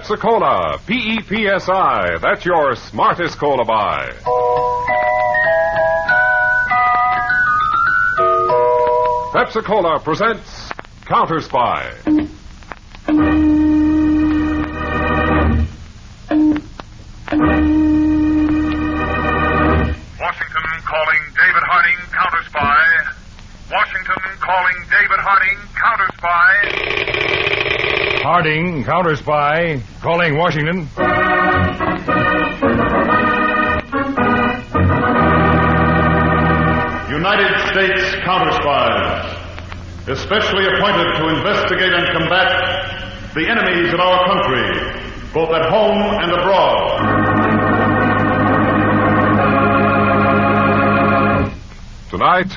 Pepsi-Cola, P-E-P-S-I. That's your smartest cola buy. Pepsi-Cola presents Counterspy. Washington calling David Harding, Counterspy. Washington calling David Harding, Counterspy. Harding, Counterspy, calling Washington. United States Counterspies, especially appointed to investigate and combat the enemies of our country, both at home and abroad. Tonight,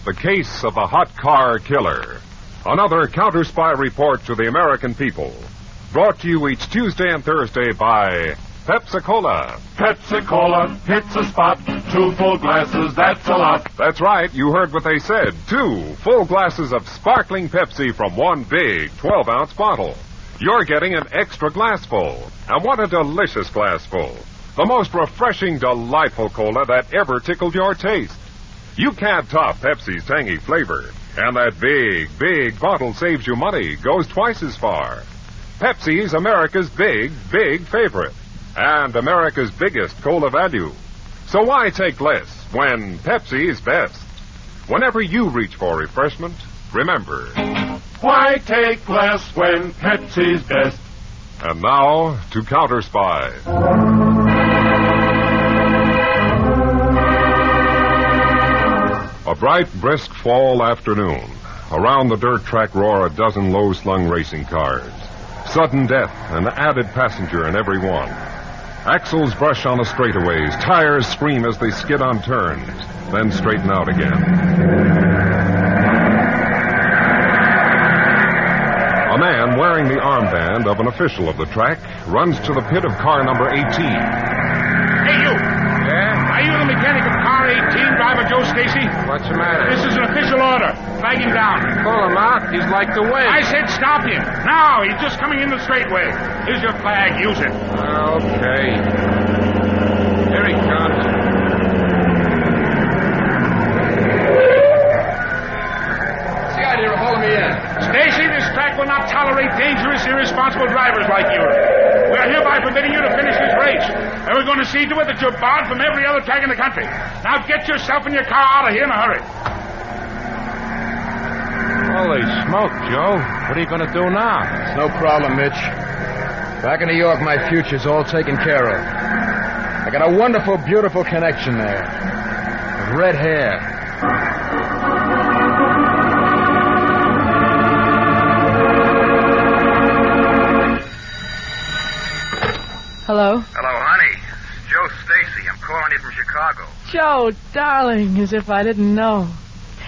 the case of the hot car killer. Another Counterspy report to the American people. Brought to you each Tuesday and Thursday by Pepsi-Cola. Pepsi-Cola hits a spot. 2 full glasses, that's a lot. That's right, you heard what they said. 2 full glasses of sparkling Pepsi from one big 12-ounce bottle. You're getting an extra glassful. And what a delicious glassful. The most refreshing, delightful cola that ever tickled your taste. You can't top Pepsi's tangy flavor. And that big, big bottle saves you money, goes twice as far. Pepsi's America's big, big favorite. And America's biggest cola value. So why take less when Pepsi's best? Whenever you reach for refreshment, remember, Why take less when Pepsi's best? And now to Counterspy. A bright, brisk fall afternoon. Around the dirt track roar a dozen low-slung racing cars. Sudden death, an added passenger in every one. Axles brush on the straightaways. Tires scream as they skid on turns, then straighten out again. A man wearing the armband of an official of the track runs to the pit of car number 18. Hey, you! Yeah? Are you the mechanic of car 18, driver Joe Stacy? What's the matter? This is an official order. Flag him down. Pull him out. He's like the wind. I said stop him. Now, he's just coming in the straightway. Here's your flag. Use it. Okay. Here he comes. What's the idea of hauling me in? Stacy, this track will not tolerate dangerous, irresponsible drivers like you. We are hereby forbidding you to finish this race. And we're going to see to it that you're barred from every other track in the country. Now get yourself and your car out of here in a hurry. Holy smoke, Joe. What are you going to do now? It's no problem, Mitch. Back in New York, my future's all taken care of. I got a wonderful, beautiful connection there. With red hair. Hello? Hello, honey. It's Joe Stacy. I'm calling you from Chicago. Joe, darling, as if I didn't know.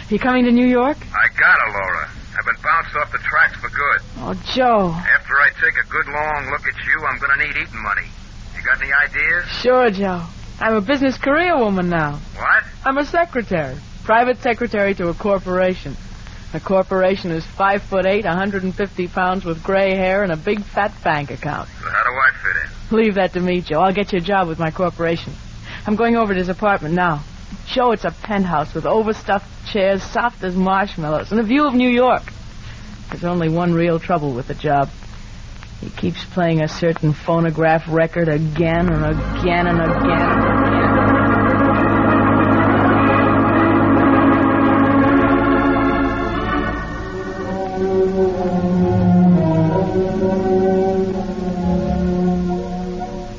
You coming to New York? I gotta, Laura. I've been bounced off the tracks for good. Oh, Joe. After I take a good long look at you, I'm gonna need eating money. You got any ideas? Sure, Joe. I'm a business career woman now. What? I'm a secretary. Private secretary to a corporation. The corporation is 5'8", 150 pounds with gray hair and a big fat bank account. So how do I fit in? Leave that to me, Joe. I'll get you a job with my corporation. I'm going over to his apartment now. Joe, it's a penthouse with overstuffed chairs, soft as marshmallows, and a view of New York. There's only one real trouble with the job. He keeps playing a certain phonograph record again and again and again and again.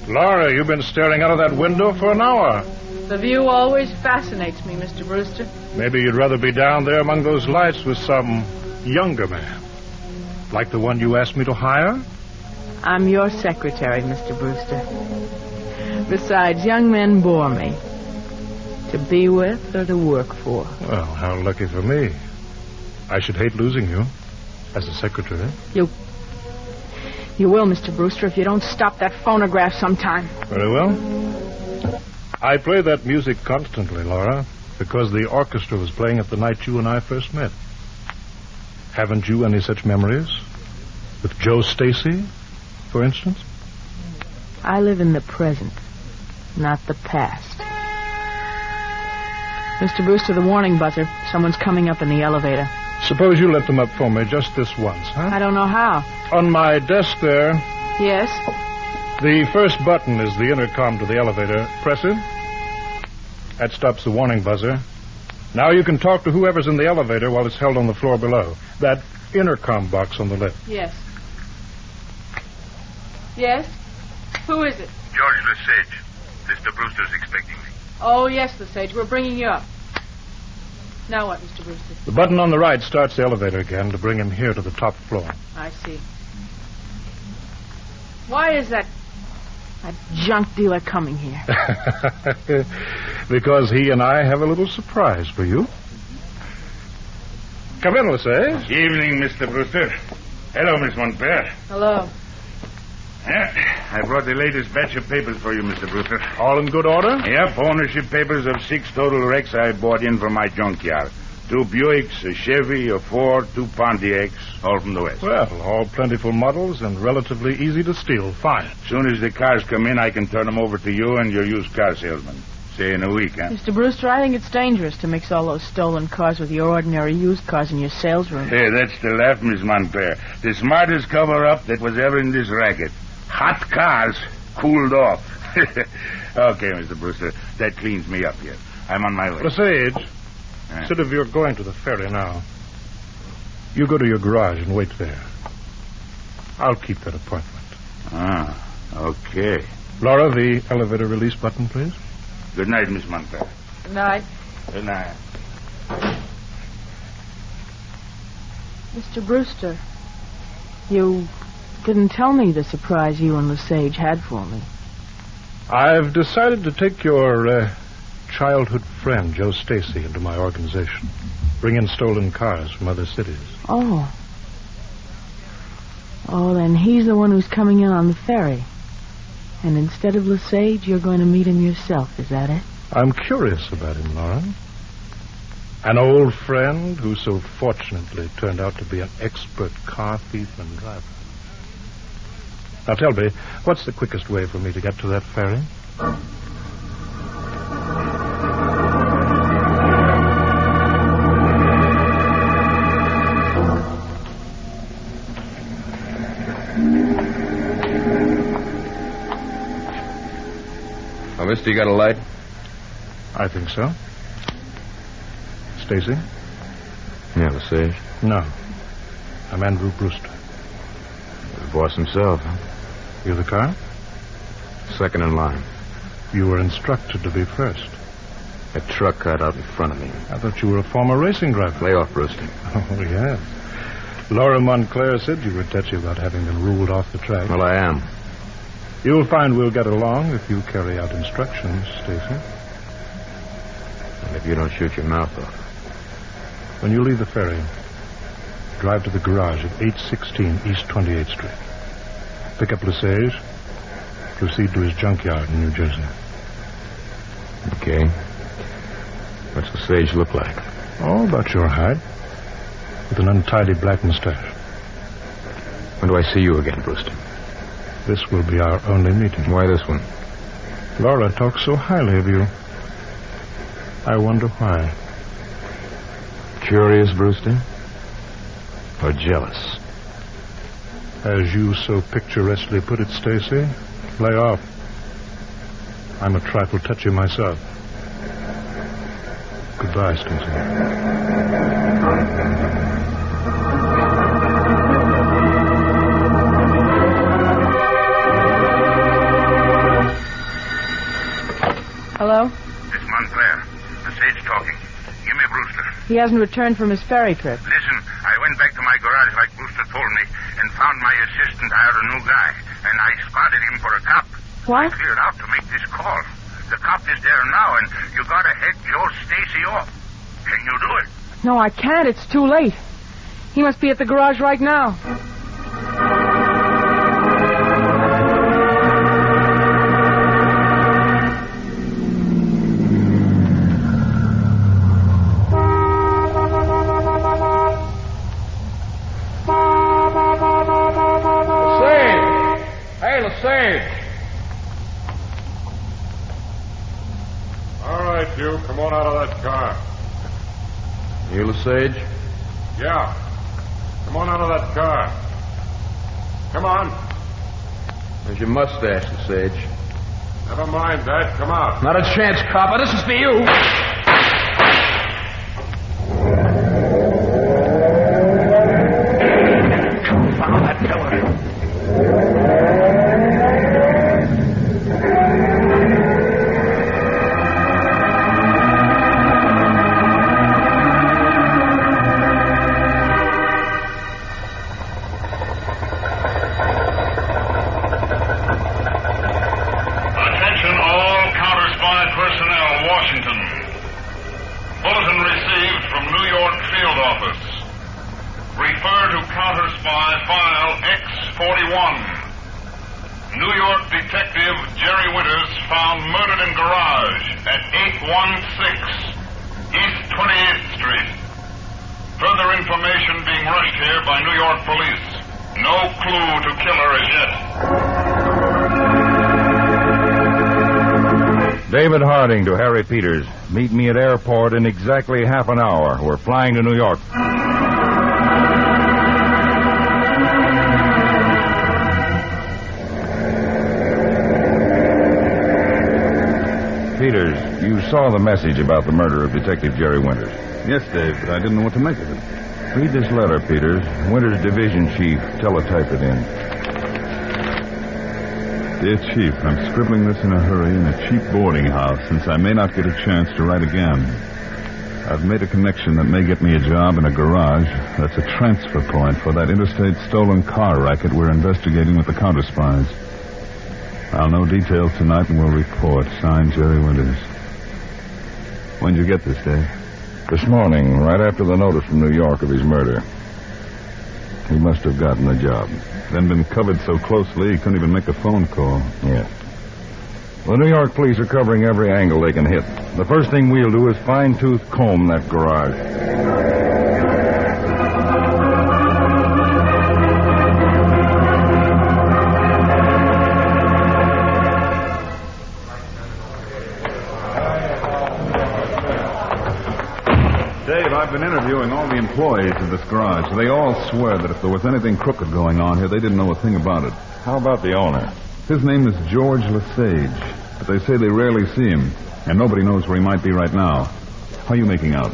Laura, you've been staring out of that window for an hour. The view always fascinates me, Mr. Brewster. Maybe you'd rather be down there among those lights with some younger man. Like the one you asked me to hire? I'm your secretary, Mr. Brewster. Besides, young men bore me. To be with or to work for. Well, how lucky for me. I should hate losing you as a secretary. You will, Mr. Brewster, if you don't stop that phonograph sometime. Very well. I play that music constantly, Laura, because the orchestra was playing it the night you and I first met. Haven't you any such memories? With Joe Stacy, for instance? I live in the present, not the past. Mr. Brewster, the warning buzzer. Someone's coming up in the elevator. Suppose you let them up for me just this once, huh? I don't know how. On my desk there, Yes? the first button is the intercom to the elevator. Press it. That stops the warning buzzer. Now you can talk to whoever's in the elevator while it's held on the floor below. That intercom box on the left. Yes. Yes? Who is it? George Lesage. Mr. Brewster's expecting me. Oh, yes, Lesage. We're bringing you up. Now what, Mr. Brewster? The button on the right starts the elevator again to bring him here to the top floor. I see. Why is that junk dealer coming here? Because he and I have a little surprise for you. Come in, Lesage. Evening, Mr. Brewster. Hello, Miss Montclair. Hello. Yeah, I brought the latest batch of papers for you, Mr. Brewster. All in good order? Yep, ownership papers of 6 total wrecks I bought in from my junkyard. 2 Buicks, a Chevy, a Ford, 2 Pontiacs, all from the West. Well, all plentiful models and relatively easy to steal. Fine. As soon as the cars come in, I can turn them over to you and your used car salesman. Say in a week, huh? Mr. Brewster, I think it's dangerous to mix all those stolen cars with your ordinary used cars in your sales room. Hey, that's the laugh, Miss Montclair. The smartest cover-up that was ever in this racket. Hot cars cooled off. Okay, Mr. Brewster, that cleans me up here. I'm on my way. Lesage, instead of your going to the ferry now, you go to your garage and wait there. I'll keep that appointment. Ah, okay. Laura, the elevator release button, please. Good night, Miss Montclair. Good night. Good night. Mr. Brewster, you didn't tell me the surprise you and Lesage had for me. I've decided to take your childhood friend, Joe Stacy, into my organization. Bring in stolen cars from other cities. Oh. Oh, then he's the one who's coming in on the ferry. And instead of Lesage, you're going to meet him yourself, is that it? I'm curious about him, Laura. An old friend who so fortunately turned out to be an expert car thief and driver. Now tell me, what's the quickest way for me to get to that ferry? Oh, mister, you got a light? I think so. Stacy? Yeah, Lesage. No. I'm Andrew Brewster. The boss himself, huh? You the car? Second in line. You were instructed to be first. A truck cut out in front of me. I thought you were a former racing driver. Lay off, Brewster. Oh, yes. Laura Montclair said you were touchy about having been ruled off the track. Well, I am. You'll find we'll get along if you carry out instructions, Stacy. And if you don't shoot your mouth off. When you leave the ferry, drive to the garage at 816 East 28th Street. Pick up Lesage. Proceed to his junkyard in New Jersey. Okay. What's Lesage look like? Oh, about your height. With an untidy black mustache. When do I see you again, Brewster? This will be our only meeting. Why this one? Laura talks so highly of you. I wonder why. Curious, Brewster? Or jealous? As you so picturesquely put it, Stacy, lay off. I'm a trifle touchy myself. Goodbye, Stacy. Hello? It's Montclair. Lesage talking. Give me Brewster. He hasn't returned from his ferry trip. Listen, I went back to my garage like Brewster told me and found my assistant hired a new guy. And I spotted him for a cop. What? I cleared out to make this call. The cop is there now, and you gotta head Joe Stacy off. Can you do it? No, I can't. It's too late. He must be at the garage right now. come on out of that car. You, Lesage? Yeah. Come on out of that car. Come on. There's your mustache, Lesage. Never mind that. Come out. Not a chance, copper. This is for you. Confound that pillar. Counterspy file X41. New York detective Jerry Winters found murdered in garage at 816 East 28th Street. Further information being rushed here by New York police. No clue to killer as yet. David Harding to Harry Peters. Meet me at airport in exactly half an hour. We're flying to New York. Peters, you saw the message about the murder of Detective Jerry Winters. Yes, Dave, but I didn't know what to make of it. Read this letter, Peters. Winters' division chief. Teletype it in. Dear Chief, I'm scribbling this in a hurry in a cheap boarding house since I may not get a chance to write again. I've made a connection that may get me a job in a garage. That's a transfer point for that interstate stolen car racket we're investigating with the Counterspies. I'll know details tonight and will report. Signed, Jerry Winters. When'd you get this, Dave? This morning, right after the notice from New York of his murder. He must have gotten the job. Then been covered so closely he couldn't even make a phone call. Yes. The New York police are covering every angle they can hit. The first thing we'll do is fine-tooth comb that garage. Dave, I've been interviewing all the employees of this garage. They all swear that if there was anything crooked going on here, they didn't know a thing about it. How about the owner? His name is George Lesage, but they say they rarely see him, and nobody knows where he might be right now. How are you making out?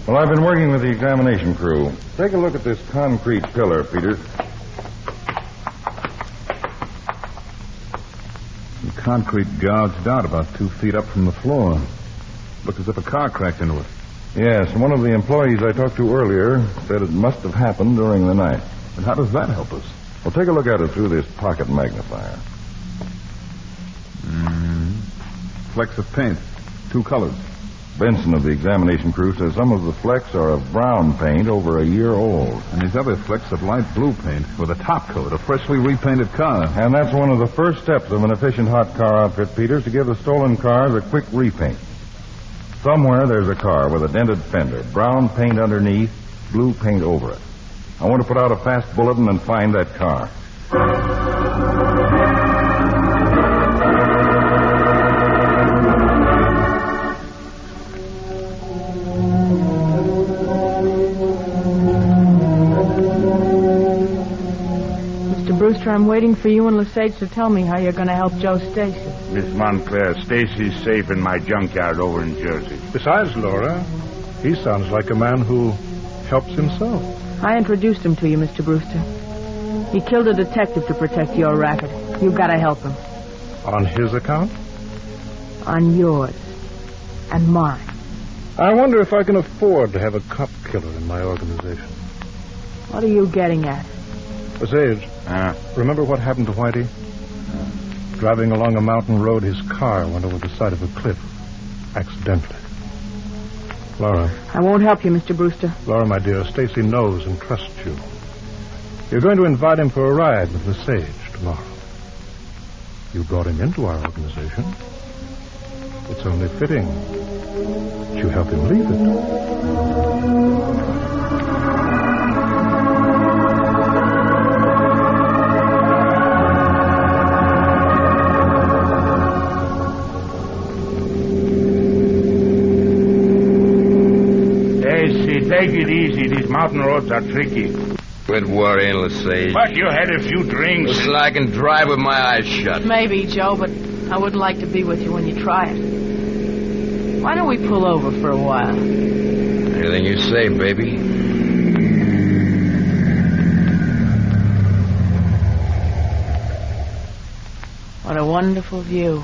Well, I've been working with the examination crew. Take a look at this concrete pillar, Peters. The concrete gouged out about 2 feet up from the floor. Looks as if a car cracked into it. Yes, one of the employees I talked to earlier said it must have happened during the night. And how does that help us? Well, take a look at it through this pocket magnifier. Flecks of paint. 2 colors. Benson of the examination crew says some of the flecks are of brown paint over a year old. And these other flecks of light blue paint with a top coat, a freshly repainted car. And that's one of the first steps of an efficient hot car outfit, Peters, to give the stolen cars a quick repaint. Somewhere there's a car with a dented fender, brown paint underneath, blue paint over it. I want to put out a fast bulletin and find that car. Mr. Brewster, I'm waiting for you and Lesage to tell me how you're going to help Joe Stacy. Miss Montclair, Stacy's safe in my junkyard over in Jersey. Besides, Laura, he sounds like a man who helps himself. I introduced him to you, Mr. Brewster. He killed a detective to protect your racket. You've got to help him. On his account? On yours. And mine. I wonder if I can afford to have a cop killer in my organization. What are you getting at? Sage, remember what happened to Whitey? Driving along a mountain road, his car went over the side of a cliff. Accidentally. Laura. I won't help you, Mr. Brewster. Laura, my dear, Stacy knows and trusts you. You're going to invite him for a ride with Lesage tomorrow. You brought him into our organization. It's only fitting that you help him leave it. mountain roads are tricky. Quit worrying, Lesage. But you had a few drinks. Listen, I can drive with my eyes shut. Maybe, Joe, but I wouldn't like to be with you when you try it. Why don't we pull over for a while? Anything you say, baby. What a wonderful view.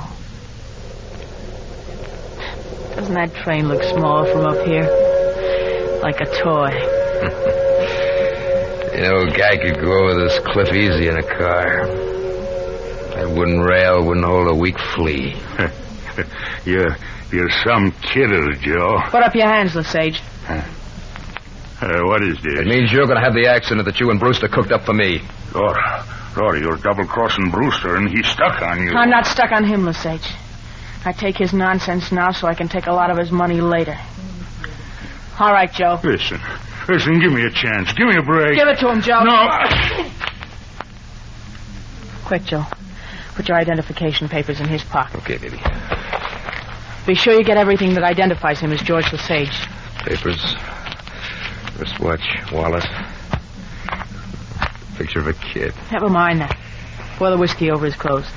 Doesn't that train look small from up here? Like a toy. You know, a guy could go over this cliff easy in a car. That wooden rail wouldn't hold a weak flea. You're some kidder, Joe. Put up your hands, Lesage. What is this? It means you're going to have the accident that you and Brewster cooked up for me. Rory, you're double-crossing Brewster, and he's stuck on you. I'm not stuck on him, Lesage. I take his nonsense now so I can take a lot of his money later. All right, Joe. Listen, give me a chance. Give me a break. Give it to him, Joe. No. Quick, Joe. Put your identification papers in his pocket. Okay, baby. Be sure you get everything that identifies him as George Lesage. Papers, wristwatch, wallet, picture of a kid. Never mind that. Pour the whiskey over his clothes.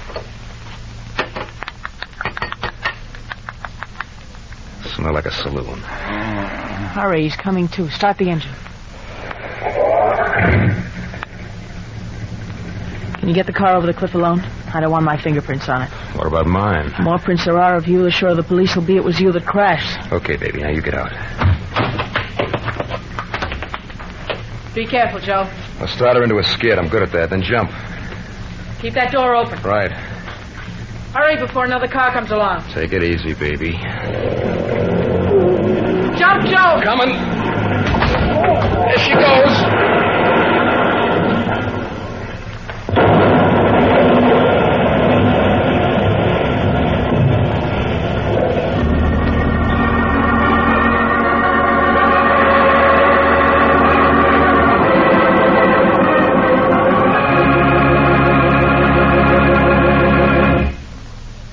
Smell like a saloon. Hurry, he's coming too. Start the engine. Can you get the car over the cliff alone? I don't want my fingerprints on it. What about mine? The more prints there are of you, the surer the police will be it was you that crashed. Okay, baby, now you get out. Be careful, Joe. I'll start her into a skid. I'm good at that. Then jump. Keep that door open. Right. Hurry before another car comes along. Take it easy, baby. Jump, Joe! Coming. There she goes.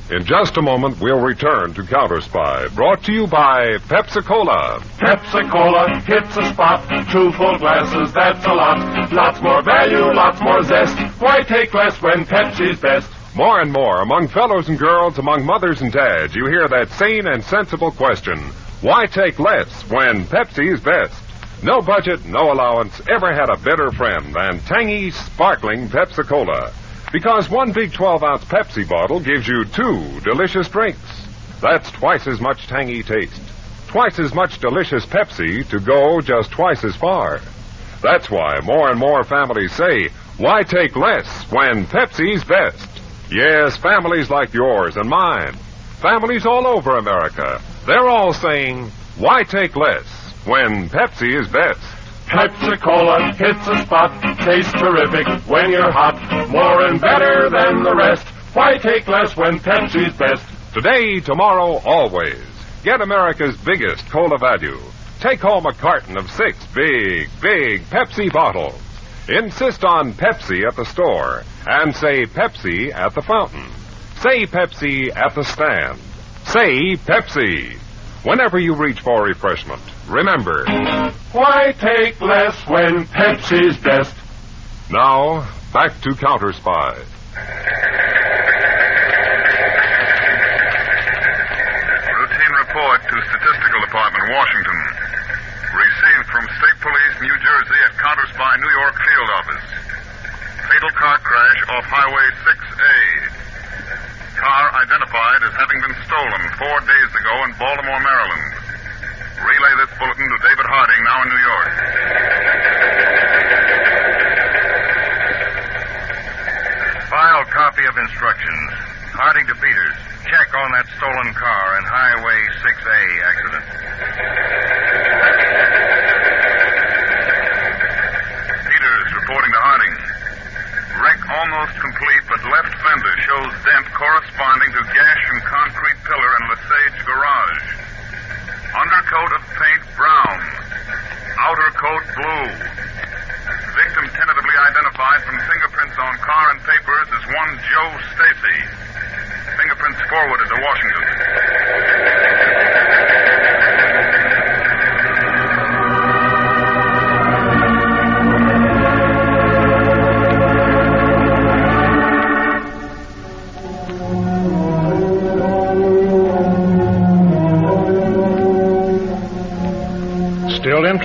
In just a moment, we'll return to Counterspy, brought to you by Pepsi-Cola. Pepsi-Cola hits a spot. 2 full glasses, that's a lot. Lots more value, lots more zest. Why take less when Pepsi's best? More and more, among fellows and girls, among mothers and dads, you hear that sane and sensible question. Why take less when Pepsi's best? No budget, no allowance ever had a better friend than tangy, sparkling Pepsi-Cola. Because one big 12-ounce Pepsi bottle gives you 2 delicious drinks. That's twice as much tangy taste. Twice as much delicious Pepsi to go just twice as far. That's why more and more families say, why take less when Pepsi's best? Yes, families like yours and mine. Families all over America. They're all saying, why take less when Pepsi is best? Pepsi-Cola hits a spot. Tastes terrific when you're hot. More and better than the rest. Why take less when Pepsi's best? Today, tomorrow, always. Get America's biggest cola value. Take home a carton of 6 big Pepsi bottles. Insist on Pepsi at the store. And say Pepsi at the fountain. Say Pepsi at the stand. Say Pepsi. Whenever you reach for refreshment, remember, why take less when Pepsi's best? Now, back to Counterspy. Routine report to Statistical Department, Washington. Received from State Police, New Jersey at Counterspy, New York field office. Fatal car crash off Highway 6A. Car identified as having been stolen 4 days ago in Baltimore, Maryland. Relay this bulletin to David Harding, now in New York. File copy of instructions. Harding to Peters. Check on that stolen car and Highway 6A accident. Peters reporting to Harding. Wreck almost complete, but left fender shows dent corresponding to gash from concrete pillar in Lesage garage. Undercoat of paint brown. Outer coat blue. Victim tentatively identified from fingerprints on car and papers as one Joe Stacy. Fingerprints forwarded to Washington.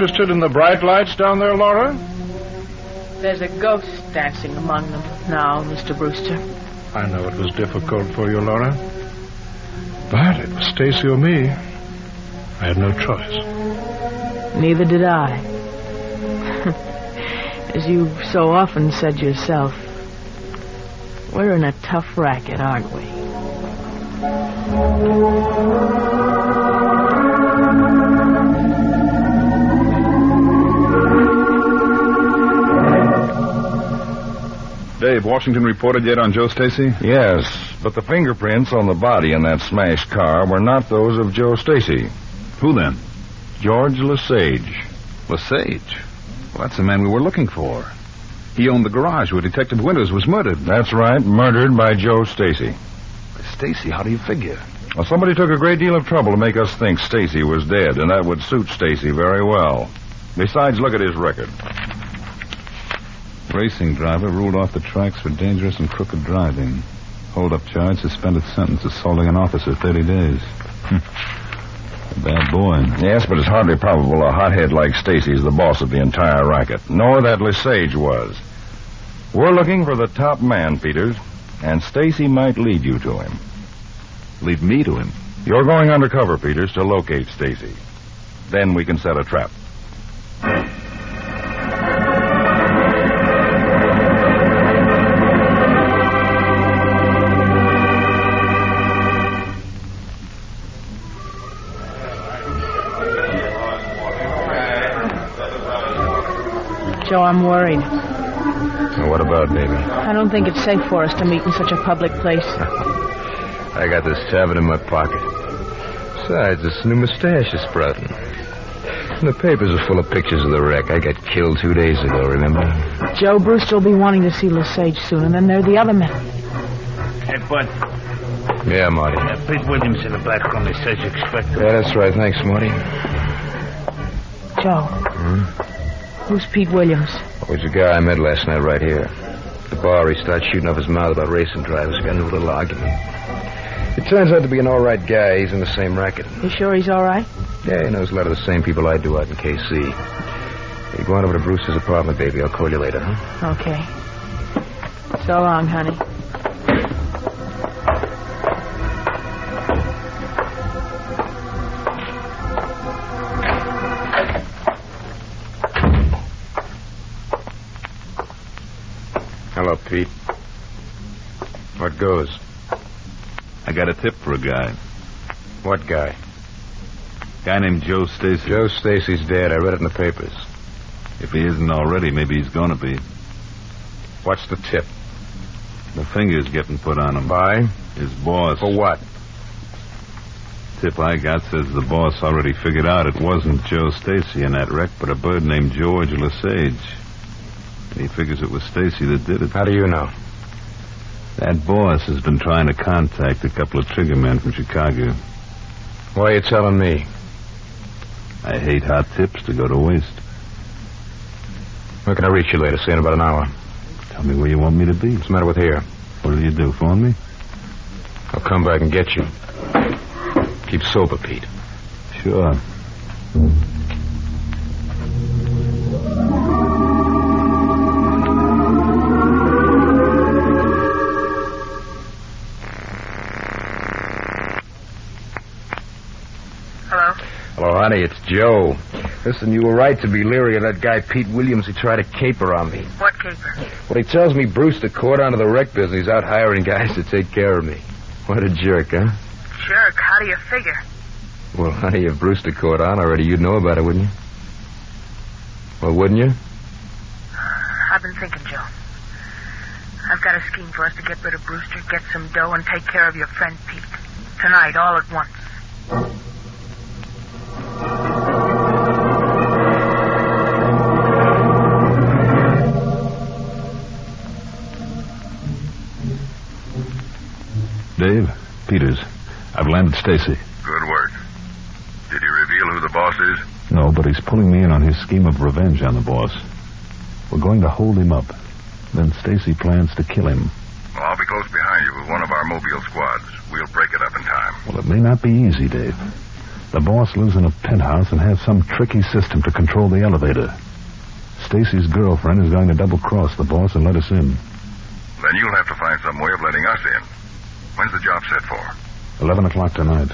interested in the bright lights down there, Laura? There's a ghost dancing among them now, Mr. Brewster. I know it was difficult for you, Laura. But it was Stacy or me. I had no choice. Neither did I. As you so often said yourself, we're in a tough racket, aren't we? Dave, Washington reported yet on Joe Stacy? Yes, but the fingerprints on the body in that smashed car were not those of Joe Stacy. Who then? George Lesage. Lesage? Well, that's the man we were looking for. He owned the garage where Detective Winters was murdered. That's right, murdered by Joe Stacy. Stacy, how do you figure? Well, somebody took a great deal of trouble to make us think Stacy was dead, and that would suit Stacy very well. Besides, look at his record. Racing driver ruled off the tracks for dangerous and crooked driving. Hold-up charge, suspended sentence, assaulting an officer 30 days. A bad boy. Yes, but it's hardly probable a hothead like Stacy is the boss of the entire racket, nor that Lesage was. We're looking for the top man, Peters, and Stacy might lead you to him. Lead me to him? You're going undercover, Peters, to locate Stacy. Then we can set a trap. Joe, I'm worried. What about, baby? I don't think it's safe for us to meet in such a public place. I got this tablet in my pocket. Besides, this new mustache is sprouting. And the papers are full of pictures of the wreck. I got killed 2 days ago, remember? Joe Brewster will be wanting to see Lesage soon, and then there are the other men. Hey, Bud. Yeah, Marty. Pete Williams in the back room. He says you expect him. Yeah, that's right. Thanks, Marty. Joe. Who's Pete Williams? Oh, he's a guy I met last night right here. At the bar, he started shooting off his mouth about racing drivers. We got into a little argument. It turns out to be an all right guy. He's in the same racket. You sure he's all right? Yeah, he knows a lot of the same people I do out in KC. You go on over to Brewster's apartment, baby. I'll call you later, huh? Okay. So long, honey. Hello, Pete. What goes? I got a tip for a guy. What guy? Guy named Joe Stacy. Joe Stacy's dead. I read it in the papers. If he isn't already, maybe he's gonna be. What's the tip? The finger's getting put on him. By? His boss. For what? Tip I got says the boss already figured out it wasn't Joe Stacy in that wreck, but a bird named George Lesage. He figures it was Stacy that did it. How do you know? That boss has been trying to contact a couple of trigger men from Chicago. Why are you telling me? I hate hot tips to go to waste. Where can I reach you later? Say in about an hour. Tell me where you want me to be. What's the matter with here? What do you do, phone me? I'll come back and get you. Keep sober, Pete. Sure. Hello, honey, it's Joe. Listen, you were right to be leery of that guy Pete Williams who tried to caper on me. What caper? Well, he tells me Brewster caught onto the wreck business. He's out hiring guys to take care of me. What a jerk, huh? Jerk? How do you figure? Well, honey, if Brewster caught on already, you'd know about it, wouldn't you? Well, wouldn't you? I've been thinking, Joe. I've got a scheme for us to get rid of Brewster, get some dough, and take care of your friend Pete. Tonight, all at once. Dave, Peters, I've landed Stacy. Good work. Did he reveal who the boss is? No, but he's pulling me in on his scheme of revenge on the boss. We're going to hold him up. Then Stacy plans to kill him. Well, I'll be close behind you with one of our mobile squads. We'll break it up in time. Well, it may not be easy, Dave. The boss lives in a penthouse and has some tricky system to control the elevator. Stacy's girlfriend is going to double-cross the boss and let us in. Then you'll have to find some way of letting us in. When's the job set for? 11 o'clock tonight.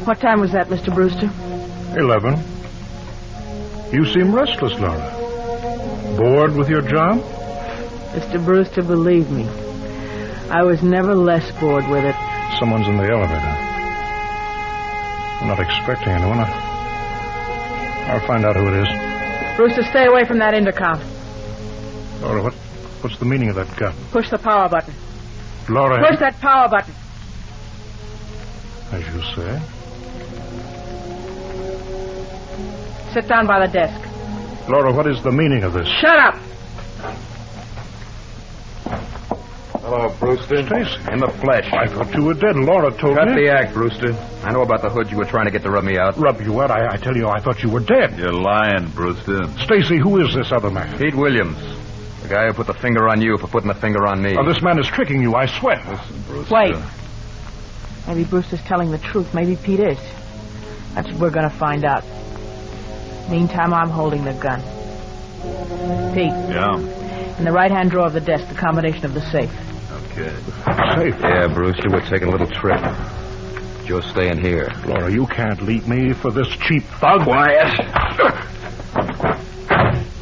What time was that, Mr. Brewster? 11. You seem restless, Laura. Bored with your job? Mr. Brewster, believe me, I was never less bored with it. Someone's in the elevator. I'm not expecting anyone. I'll find out who it is. Brewster, stay away from that intercom. Laura, what's the meaning of that gun? Push the power button. Laura... Push that power button. As you say. Sit down by the desk. Laura, what is the meaning of this? Shut up! Hello, Brewster. Stacy. In the flesh. I thought you were dead. Laura told Cut me. the act, Brewster. I know about the hood you were trying to get to rub me out. Rub you out? I tell you, I thought you were dead. You're lying, Brewster. Stacy, who is this other man? Pete Williams. The guy who put the finger on you for putting the finger on me. Oh, this man is tricking you, I swear. Listen, Brewster. Wait. Maybe Brewster's telling the truth. Maybe Pete is. That's what we're going to find out. Meantime, I'm holding the gun. Pete. Yeah? In the right-hand drawer of the desk, the combination of the safe. Okay. Safe? Yeah, Brewster, we're taking a little trip. Joe's staying here. Laura, you can't leave me for this cheap thug. Quiet.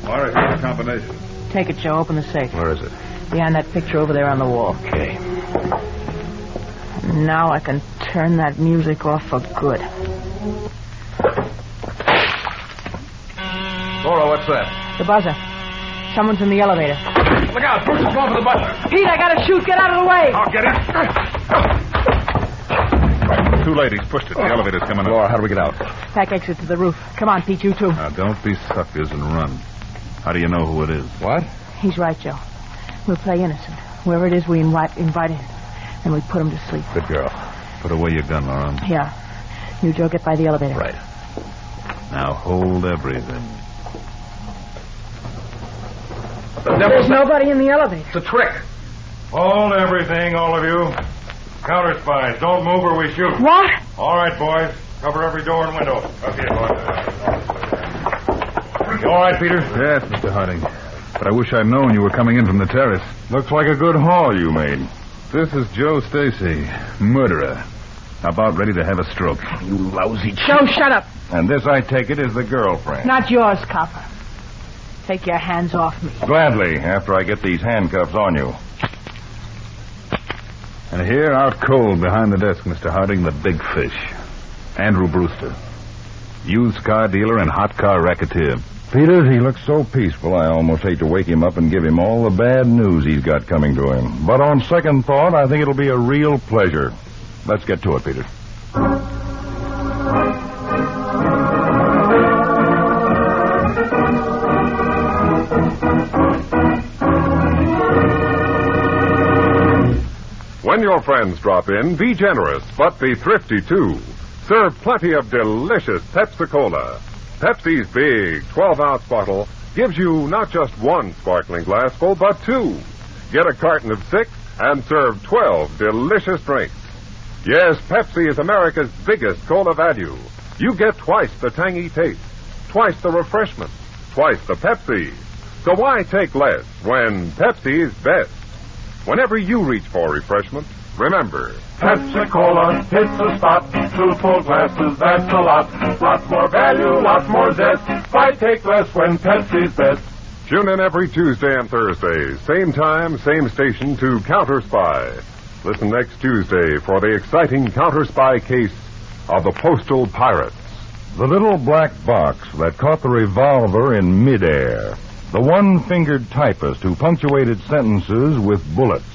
Laura, here's the combination. Take it, Joe. Open the safe. Where is it? Behind that picture over there on the wall. Okay. Now I can turn that music off for good. Laura, what's that? The buzzer. Someone's in the elevator. Look out, Brewster's going for the button. Pete, I gotta shoot. Get out of the way. I'll get it. Too late, he's pushed it. The elevator's coming up. Laura, how do we get out? Back exit to the roof. Come on, Pete, you too. Now, don't be suckers and run. How do you know who it is? What? He's right, Joe. We'll play innocent. Whoever it is, we invite in. And we put him to sleep. Good girl. Put away your gun, Laura. Yeah. You, Joe, get by the elevator. Right. Now hold everything. There's nobody in the elevator. It's a trick. Hold everything, all of you. Counterspies, don't move or we shoot. What? All right, boys. Cover every door and window. Okay, boys. You all right, Peter? Yes, Mr. Harding. But I wish I'd known you were coming in from the terrace. Looks like a good haul you made. This is Joe Stacy, murderer. About ready to have a stroke. You lousy Joe, shut up. And this, I take it, is the girlfriend. Not yours, copper. Take your hands off me. Gladly, after I get these handcuffs on you. And here, out cold behind the desk, Mr. Harding, the big fish. Andrew Brewster. Used car dealer and hot car racketeer. Peters, he looks so peaceful, I almost hate to wake him up and give him all the bad news he's got coming to him. But on second thought, I think it'll be a real pleasure. Let's get to it, Peters. When your friends drop in, be generous, but be thrifty, too. Serve plenty of delicious Pepsi-Cola. Pepsi's big 12-ounce bottle gives you not just one sparkling glassful, but two. Get a carton of 6 and serve 12 delicious drinks. Yes, Pepsi is America's biggest cola value. You get twice the tangy taste, twice the refreshment, twice the Pepsi. So why take less when Pepsi is best? Whenever you reach for refreshment, remember, Pepsi-Cola hits the spot. 2 full glasses, that's a lot. Lots more value, lots more zest. Why take less when Pepsi's best? tune in every Tuesday and Thursday, same time, same station to Counterspy. Listen next Tuesday for the exciting Counterspy case of the Postal Pirates. The little black box that caught the revolver in midair. The one-fingered typist who punctuated sentences with bullets.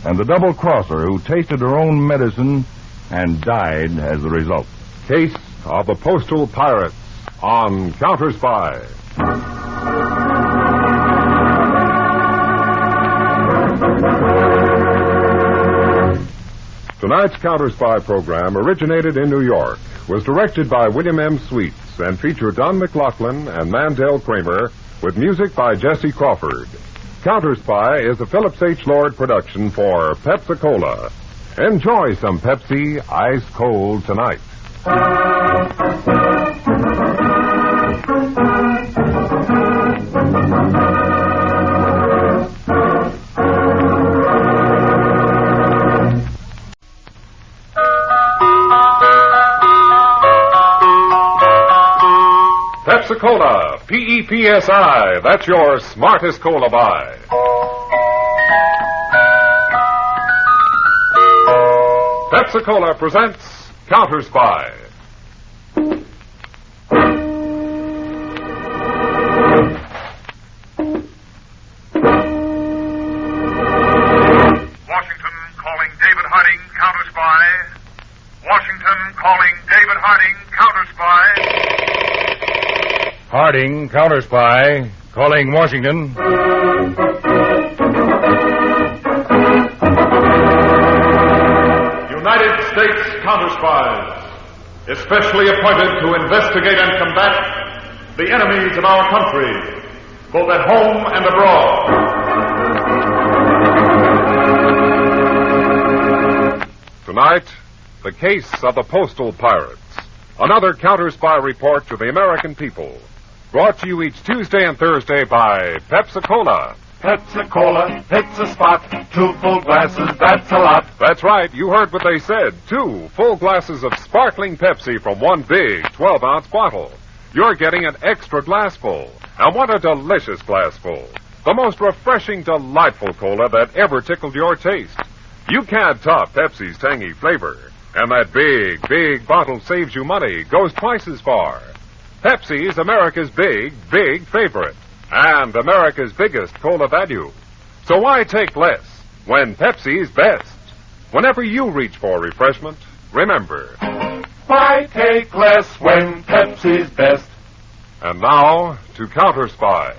And the double-crosser who tasted her own medicine and died as a result. Case of the Postal Pirates on Counterspy. Tonight's Counterspy program originated in New York, was directed by William M. Sweets, and featured Don MacLaughlin and Mandel Kramer, with music by Jesse Crawford. Counterspy is a Phillips H. Lord production for Pepsi-Cola. Enjoy some Pepsi ice cold tonight. Pepsi-Cola, P-E-P-S-I, that's your smartest cola buy. Pepsi-Cola presents Counterspy. Washington calling David Harding, Counterspy. Washington calling David Harding, Counterspy. Harding, Counterspy, calling Washington. United States Counterspies, especially appointed to investigate and combat the enemies of our country, both at home and abroad. Tonight, the case of the Postal Pirates. Another Counterspy report to the American people. Brought to you each Tuesday and Thursday by Pepsi-Cola. Pepsi-Cola hits a spot. 2 full glasses, that's a lot. That's right, you heard what they said. 2 full glasses of sparkling Pepsi from one big 12-ounce bottle. You're getting an extra glassful. And what a delicious glassful. The most refreshing, delightful cola that ever tickled your taste. You can't top Pepsi's tangy flavor. And that big, big bottle saves you money, goes twice as far. Pepsi is America's big, big favorite. And America's biggest cola value. So why take less when Pepsi's best? Whenever you reach for refreshment, remember. Why take less when Pepsi's best? And now, to Counterspy.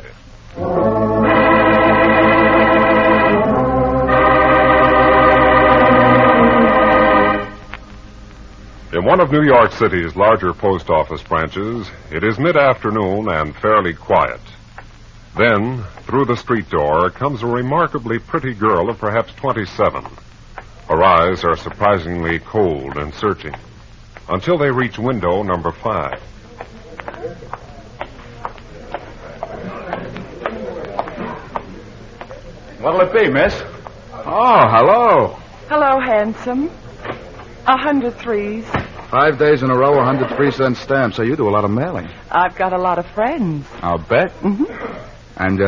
In one of New York City's larger post office branches, it is mid-afternoon and fairly quiet. Then, through the street door, comes a remarkably pretty girl of perhaps 27. Her eyes are surprisingly cold and searching, until they reach window number 5. What'll it be, miss? Oh, hello. Hello, handsome. 100 threes. 5 days in a row, 103-cent stamp. So you do a lot of mailing. I've got a lot of friends. I'll bet. Mm-hmm. And,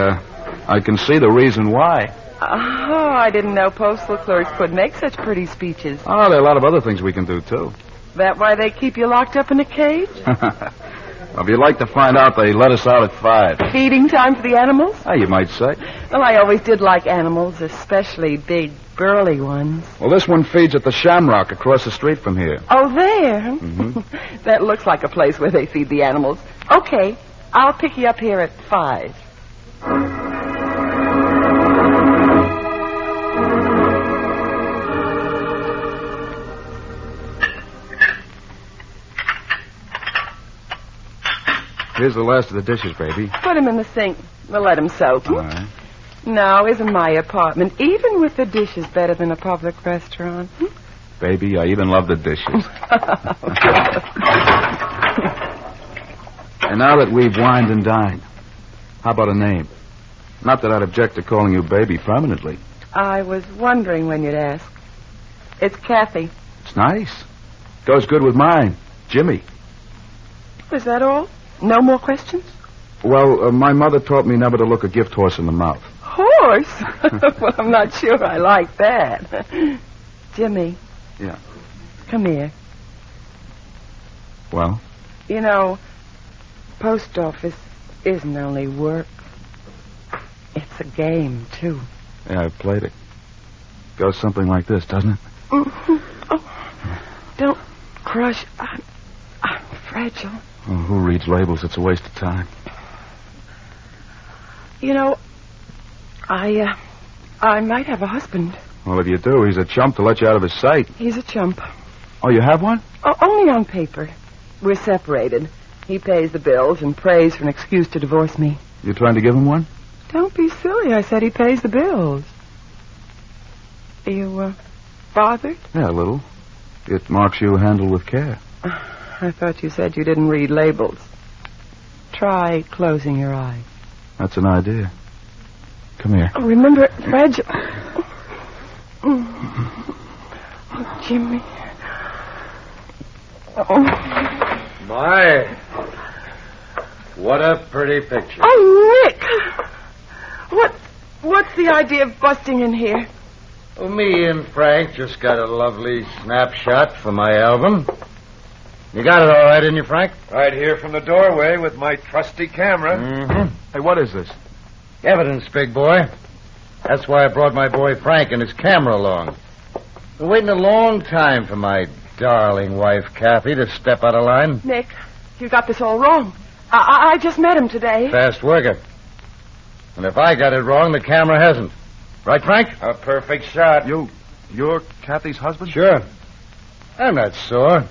I can see the reason why. Oh, I didn't know postal clerks could make such pretty speeches. Oh, there are a lot of other things we can do, too. That why they keep you locked up in a cage? Well, if you'd like to find out, they let us out at 5. Feeding time for the animals? Oh, you might say. Well, I always did like animals, especially big, burly ones. Well, this one feeds at the Shamrock across the street from here. Oh, there? Mm-hmm. That looks like a place where they feed the animals. Okay, I'll pick you up here at 5. Here's the last of the dishes, baby. Put them in the sink. We'll let them soak. All right. Now, isn't my apartment, even with the dishes, better than a public restaurant? Baby, I even love the dishes. And now that we've wined and dined, how about a name? Not that I'd object to calling you baby permanently. I was wondering when you'd ask. It's Kathy. It's nice. Goes good with mine, Jimmy. Is that all? No more questions? Well, my mother taught me never to look a gift horse in the mouth. Horse? Well, I'm not sure I like that. Jimmy. Yeah. Come here. Well? You know, post office isn't only work. It's a game, too. Yeah, I've played it. Goes something like this, doesn't it? Mm-hmm. Oh, don't crush. I'm fragile. Oh, who reads labels? It's a waste of time. You know, I might have a husband. Well, if you do, he's a chump to let you out of his sight. He's a chump. Oh, you have one? Oh, only on paper. We're separated. He pays the bills and prays for an excuse to divorce me. You trying to give him one? Don't be silly. I said he pays the bills. Are you, bothered? Yeah, a little. It marks you handled with care. I thought you said you didn't read labels. Try closing your eyes. That's an idea. Come here. Oh, remember, fragile. Oh, Jimmy. Oh. My. What a pretty picture. Oh, Nick! What's the idea of busting in here? Well, me and Frank just got a lovely snapshot for my album. You got it all right, didn't you, Frank? Right here from the doorway with my trusty camera. Mm-hmm. Hey, what is this? Evidence, big boy. That's why I brought my boy Frank and his camera along. Been waiting a long time for my darling wife, Kathy, to step out of line. Nick, you got this all wrong. I just met him today. Fast worker. And if I got it wrong, the camera hasn't. Right, Frank? A perfect shot. You're Kathy's husband? Sure. I'm not sore.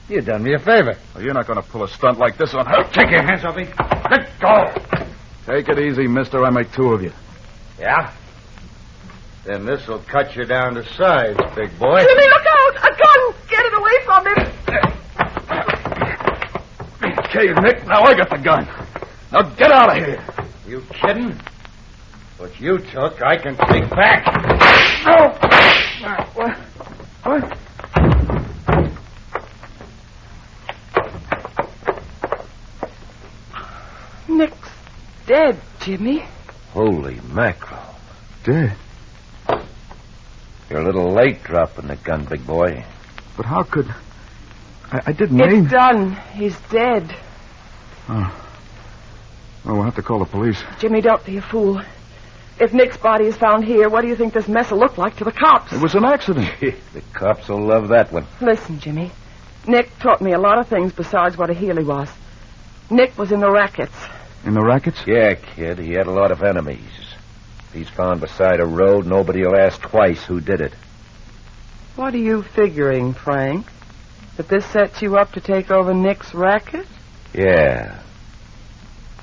You done me a favor. Well, you're not going to pull a stunt like this on her. Take your hands off me. Let go. Take it easy, mister. I make two of you. Yeah? Then this'll cut you down to size, big boy. Jimmy, look out! A gun! Get it away from him! Okay, Nick. Now I got the gun. Now get out of here. You kidding? What you took, I can take back. Oh! What? Nick's dead, Jimmy. Holy mackerel. Dead? You're a little late dropping the gun, big boy. But how could... I didn't aim... It's done. He's dead. Oh, we'll have to call the police. Jimmy, don't be a fool. If Nick's body is found here, what do you think this mess will look like to the cops? It was an accident. The cops will love that one. Listen, Jimmy. Nick taught me a lot of things besides what a heel he was. Nick was in the rackets. In the rackets? Yeah, kid. He had a lot of enemies. If he's found beside a road, nobody will ask twice who did it. What are you figuring, Frank? That this sets you up to take over Nick's racket? Yeah.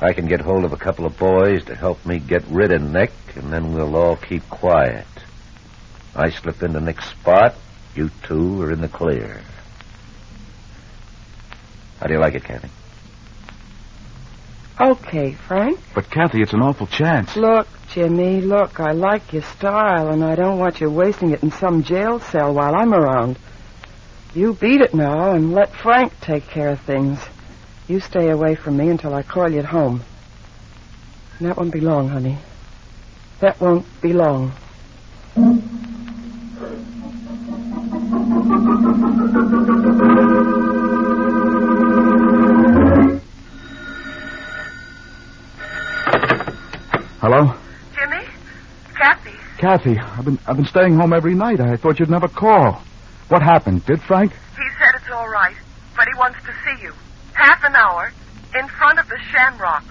I can get hold of a couple of boys to help me get rid of Nick, and then we'll all keep quiet. I slip into Nick's spot, you two are in the clear. How do you like it, Kathy? Okay, Frank. But, Kathy, it's an awful chance. Look, Jimmy, look, I like your style, and I don't want you wasting it in some jail cell while I'm around. You beat it now and let Frank take care of things. You stay away from me until I call you at home. And that won't be long, honey. That won't be long. Hello? Jimmy? Kathy? Kathy, I've been staying home every night. I thought you'd never call. What happened? Did Frank? He said it's all right, but he wants to see you. Half an hour in front of the Shamrock.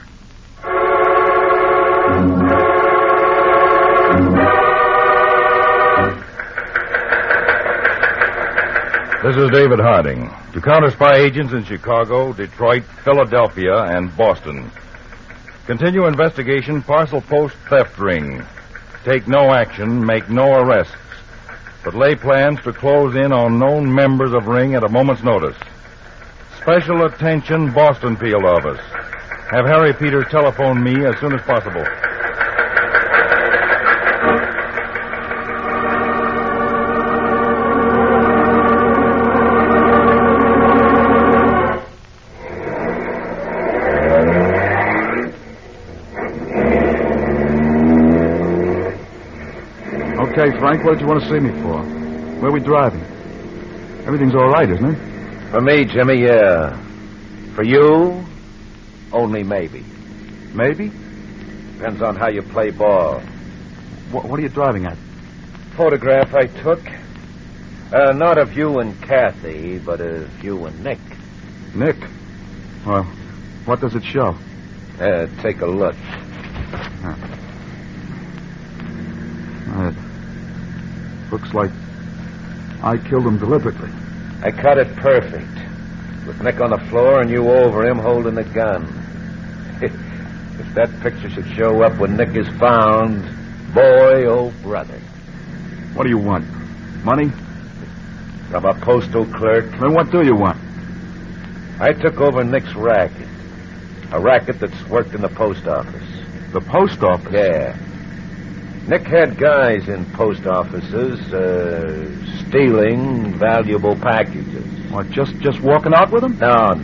This is David Harding. To Counterspy agents in Chicago, Detroit, Philadelphia, and Boston. Continue investigation parcel post theft ring. Take no action, make no arrests, but lay plans to close in on known members of ring at a moment's notice. Special attention, Boston field office. Have Harry Peter telephone me as soon as possible. Okay, Frank, what did you want to see me for? Where are we driving? Everything's all right, isn't it? For me, Jimmy, yeah. For you, only maybe. Maybe? Depends on how you play ball. What are you driving at? Photograph I took. Not of you and Kathy, but of you and Nick. Nick? Well, what does it show? Take a Looks like I killed him deliberately. I cut it perfect. With Nick on the floor and you over him holding the gun. If that picture should show up when Nick is found, boy, oh brother. What do you want? Money? From a postal clerk. Then what do you want? I took over Nick's racket. A racket that's worked in the post office. The post office? Yeah. Nick had guys in post offices, stealing valuable packages. What, just walking out with them? No.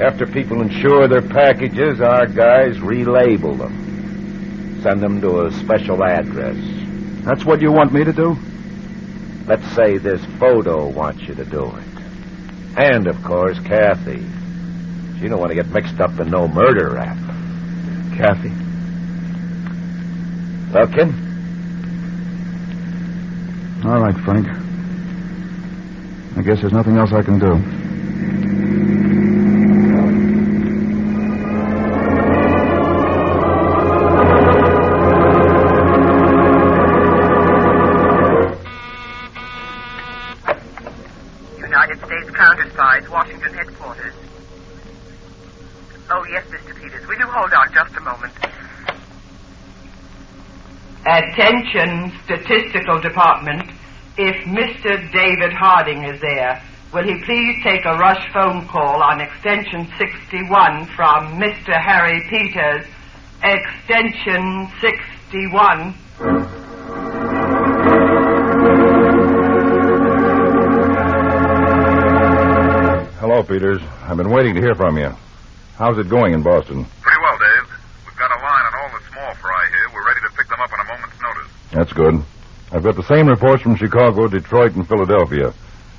After people insure their packages, our guys relabel them. Send them to a special address. That's what you want me to do? Let's say this photo wants you to do it. And, of course, Kathy. She don't want to get mixed up in no murder rap. Kathy? Well, kid? All right, Frank. I guess there's nothing else I can do. United States Counterspies, Washington headquarters. Oh, yes, Mr. Peters. Will you hold on just a moment? Attention, Statistical Department. If Mr. David Harding is there, will he please take a rush phone call on extension 61 from Mr. Harry Peters, extension 61. Hello, Peters. I've been waiting to hear from you. How's it going in Boston? Pretty well, Dave. We've got a line on all the small fry here. We're ready to pick them up on a moment's notice. That's good. I've got the same reports from Chicago, Detroit, and Philadelphia.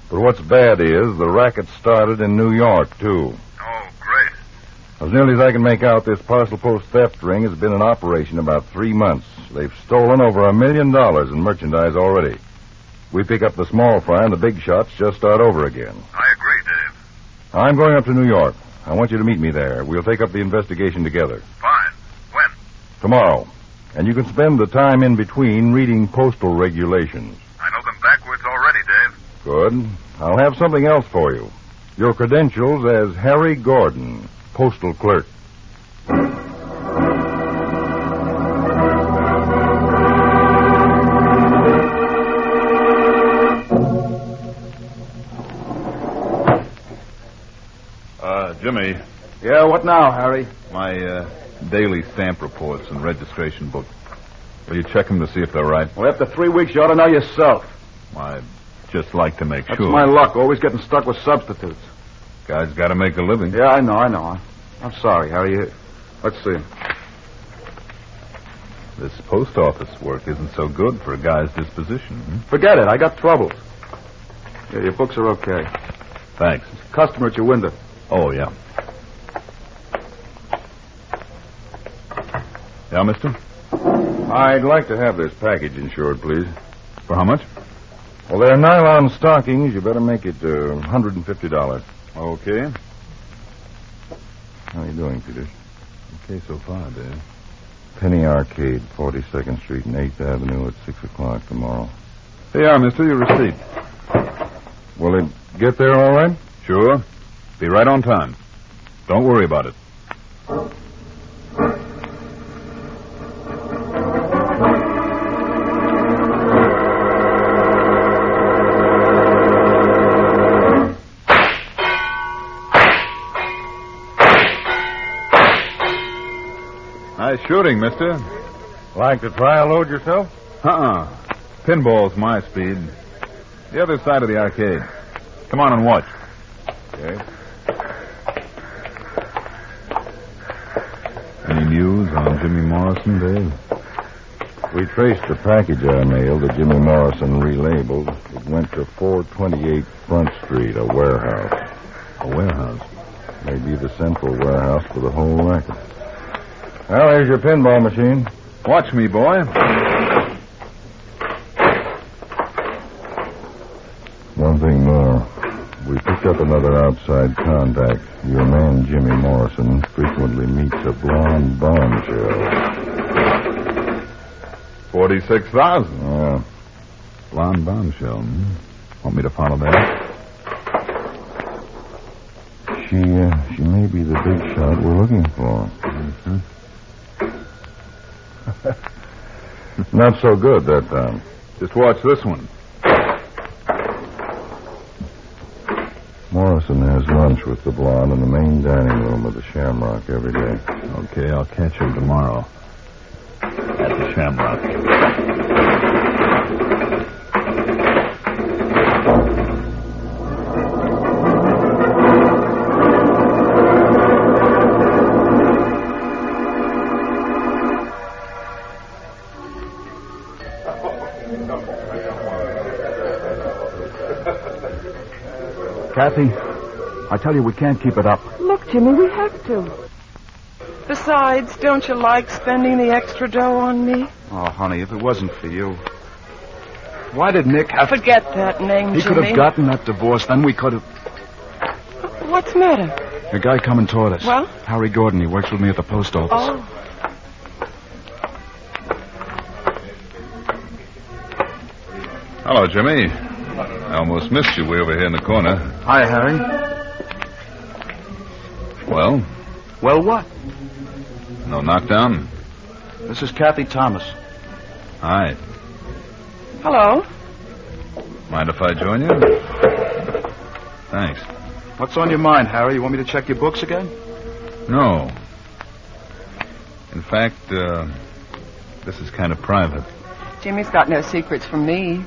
But what's bad is the racket started in New York, too. Oh, great. As nearly as I can make out, this parcel post theft ring has been in operation about 3 months. They've stolen over $1 million in merchandise already. We pick up the small fry and the big shots just start over again. I agree, Dave. I'm going up to New York. I want you to meet me there. We'll take up the investigation together. Fine. When? Tomorrow. And you can spend the time in between reading postal regulations. I know them backwards already, Dave. Good. I'll have something else for you. Your credentials as Harry Gordon, postal clerk. Jimmy. Yeah, what now, Harry? My daily stamp reports and registration book. Will you check them to see if they're right? Well, after 3 weeks, you ought to know yourself. I'd just like to make That's sure. my luck, always getting stuck with substitutes. Guy's got to make a living. Yeah, I know. I'm sorry, Harry. Let's see. This post office work isn't so good for a guy's disposition. Forget it. I got troubles. Yeah, your books are okay. Thanks. There's a customer at your window. Oh, yeah. Yeah, mister? I'd like to have this package insured, please. For how much? Well, they're nylon stockings. You better make it $150. Okay. How are you doing, Peters? Okay so far, Dave. Penny Arcade, 42nd Street and 8th Avenue at 6 o'clock tomorrow. Here you are, mister. Your receipt. Will it get there all right? Sure. Be right on time. Don't worry about it. Nice shooting, mister. Like to try a load yourself? Pinball's my speed. The other side of the arcade. Come on and watch. Okay. Any news on Jimmy Morrison, Dave? We traced the package I mailed that Jimmy Morrison relabeled. It went to 428 Front Street, a warehouse. A warehouse? Maybe the central warehouse for the whole racket. Well, there's your pinball machine. Watch me, boy. One thing more. We picked up another outside contact. Your man, Jimmy Morrison, frequently meets a blonde bombshell. $46,000. Yeah. Blonde bombshell. Want me to follow that? She may be the big shot we're looking for. Mm-hmm. Not so good that time. Just watch this one. Morrison has lunch with the blonde in the main dining room of the Shamrock every day. Okay, I'll catch him tomorrow. At the Shamrock. Kathy, I tell you, we can't keep it up. Look, Jimmy, we have to. Besides, don't you like spending the extra dough on me? Oh, honey, if it wasn't for you. Why did Nick have to... Forget that name, He Jimmy. could have gotten that divorce, then we could have... What's the matter? A guy coming toward us. Well? Harry Gordon. He works with me at the post office. Oh. Hello, Jimmy. I almost missed you way over here in the corner. Hi, Harry. Well? Well, what? No knockdown? This is Kathy Thomas. Hi. Hello. Mind if I join you? Thanks. What's on your mind, Harry? You want me to check your books again? No. In fact, this is kind of private. Jimmy's got no secrets from me.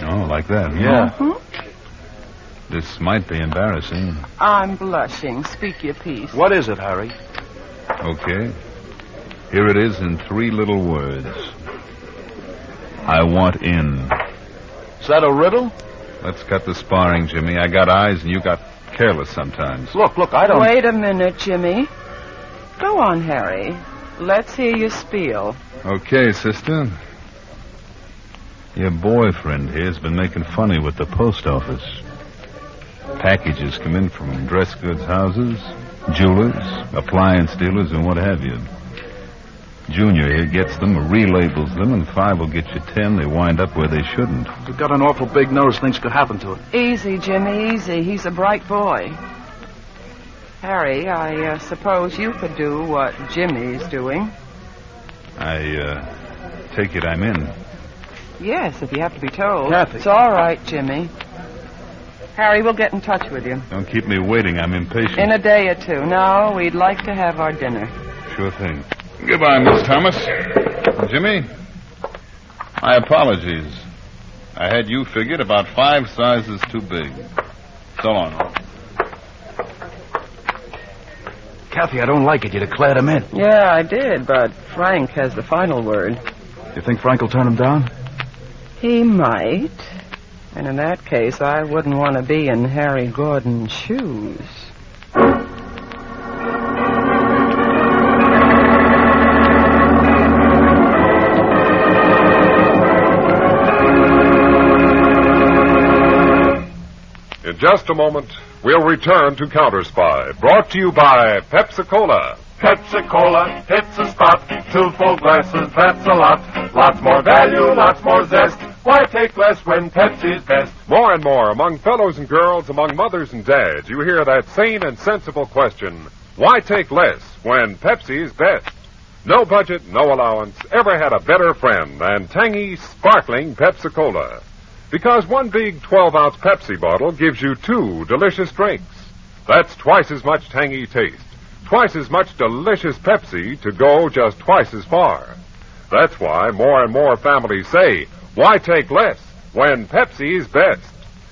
Oh, like that? Yeah. Mm-hmm. This might be embarrassing. I'm blushing. Speak your piece. What is it, Harry? Okay. Here it is in 3 little words. I want in. Is that a riddle? Let's cut the sparring, Jimmy. I got eyes and you got careless sometimes. Look, I don't... Wait a minute, Jimmy. Go on, Harry. Let's hear your spiel. Okay, sister. Your boyfriend here's been making funny with the post office. Packages come in from dress goods houses, jewelers, appliance dealers, and what have you. Junior here gets them, relabels them, and 5 will get you 10. They wind up where they shouldn't. You've got an awful big nose. Things could happen to it. Easy, Jimmy, easy. He's a bright boy. Harry, I suppose you could do what Jimmy's doing. I take it I'm in. Yes, if you have to be told. Kathy. It's all right, Jimmy. Harry, we'll get in touch with you. Don't keep me waiting. I'm impatient. In a day or two. No, we'd like to have our dinner. Sure thing. Goodbye, Miss Thomas. Jimmy, my apologies. I had you figured about 5 sizes too big. So long. Kathy, I don't like it. You declared him in. Yeah, I did, but Frank has the final word. You think Frank will turn him down? He might. And in that case, I wouldn't want to be in Harry Gordon's shoes. In just a moment, we'll return to Counterspy, brought to you by Pepsi-Cola. Pepsi-Cola hits the spot. 2 full glasses, that's a lot. Lots more value, lots more zest. Why take less when Pepsi's best? More and more, among fellows and girls, among mothers and dads, you hear that sane and sensible question, why take less when Pepsi's best? No budget, no allowance, ever had a better friend than tangy, sparkling Pepsi-Cola. Because one big 12-ounce Pepsi bottle gives you 2 delicious drinks. That's twice as much tangy taste, twice as much delicious Pepsi to go just twice as far. That's why more and more families say, why take less when Pepsi's best?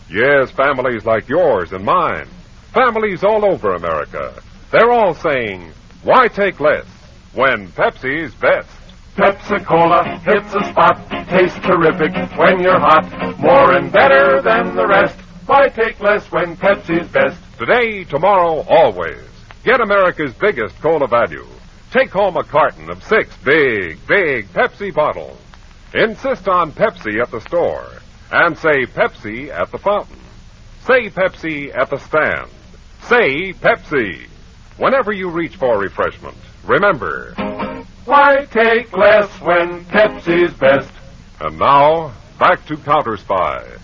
Yes, families like yours and mine. Families all over America. They're all saying, why take less when Pepsi's best? Pepsi-Cola hits the spot. Tastes terrific when you're hot. More and better than the rest. Why take less when Pepsi's best? Today, tomorrow, always. Get America's biggest cola value. Take home a carton of 6 big Pepsi bottles. Insist on Pepsi at the store. And say Pepsi at the fountain. Say Pepsi at the stand. Say Pepsi. Whenever you reach for refreshment, remember, Why take less when Pepsi's best? And now, back to Counterspy.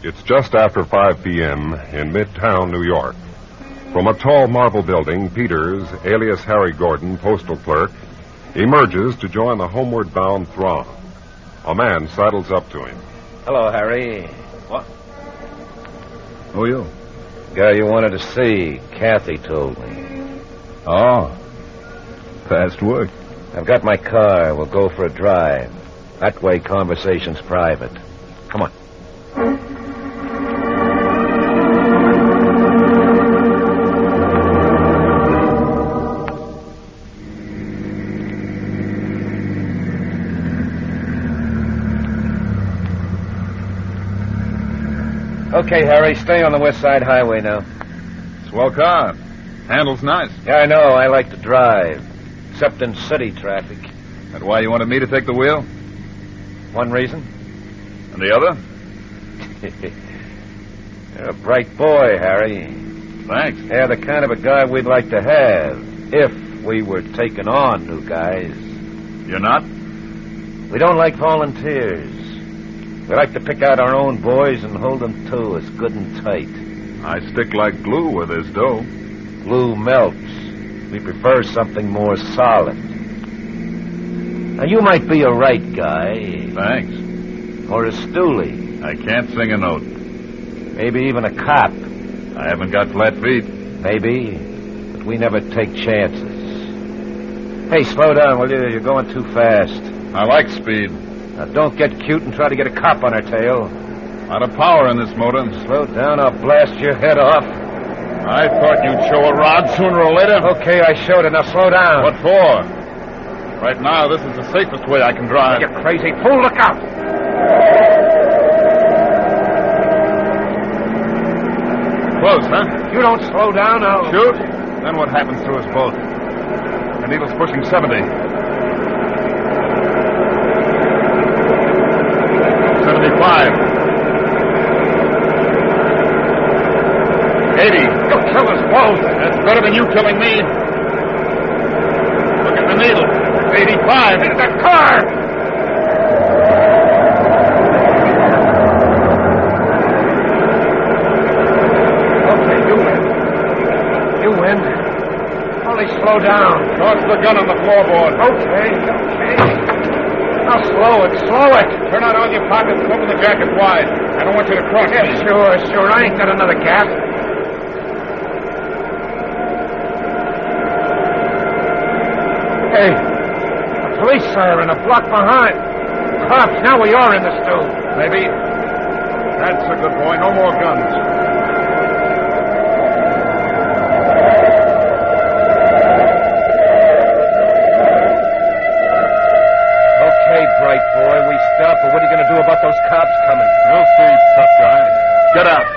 It's just after 5 p.m. in Midtown, New York. From a tall marble building, Peters, alias Harry Gordon, postal clerk, emerges to join the homeward-bound throng. A man sidles up to him. Hello, Harry. What? Who are you? Guy you wanted to see. Kathy told me. Oh. Fast work. I've got my car. We'll go for a drive. That way, conversation's private. Come on. Okay, Harry, stay on the West Side Highway now. Swell car. Handles nice. Yeah, I know. I like to drive. Except in city traffic. That why you wanted me to take the wheel? One reason? And the other? You're a bright boy, Harry. Thanks. Yeah, the kind of a guy we'd like to have. If we were taking on new guys. You're not? We don't like volunteers. We like to pick out our own boys and hold them to us good and tight. I stick like glue where there's dough. Glue melts. We prefer something more solid. Now, you might be a right guy. Thanks. Or a stoolie. I can't sing a note. Maybe even a cop. I haven't got flat feet. Maybe, but we never take chances. Hey, slow down, will you? You're going too fast. I like speed. Now, don't get cute and try to get a cop on our tail. A lot of power in this motor. Slow down, I'll blast your head off. I thought you'd show a rod sooner or later. Okay, I showed it. Now slow down. What for? Right now, this is the safest way I can drive. You crazy fool, look out! Close, huh? You don't slow down, I'll... Shoot? Then what happens to us both? The needle's pushing 70. 75. 80. You'll kill us both. That's better than you killing me. Look at the needle. It's 85. It's a car! Okay, you win. You win. Only slow down. Toss the gun on the floorboard. Okay. Now slow it. Turn out all your pockets and open the jacket wide. I don't want you to cross me. Yeah, sure. I ain't got another gap. Hey, a police siren a block behind. Cops, now we are in the stew. Maybe. That's a good boy. No more guns. Okay, bright boy, we stop, but what are you going to do about those cops coming? You'll see, tough guy. Get out.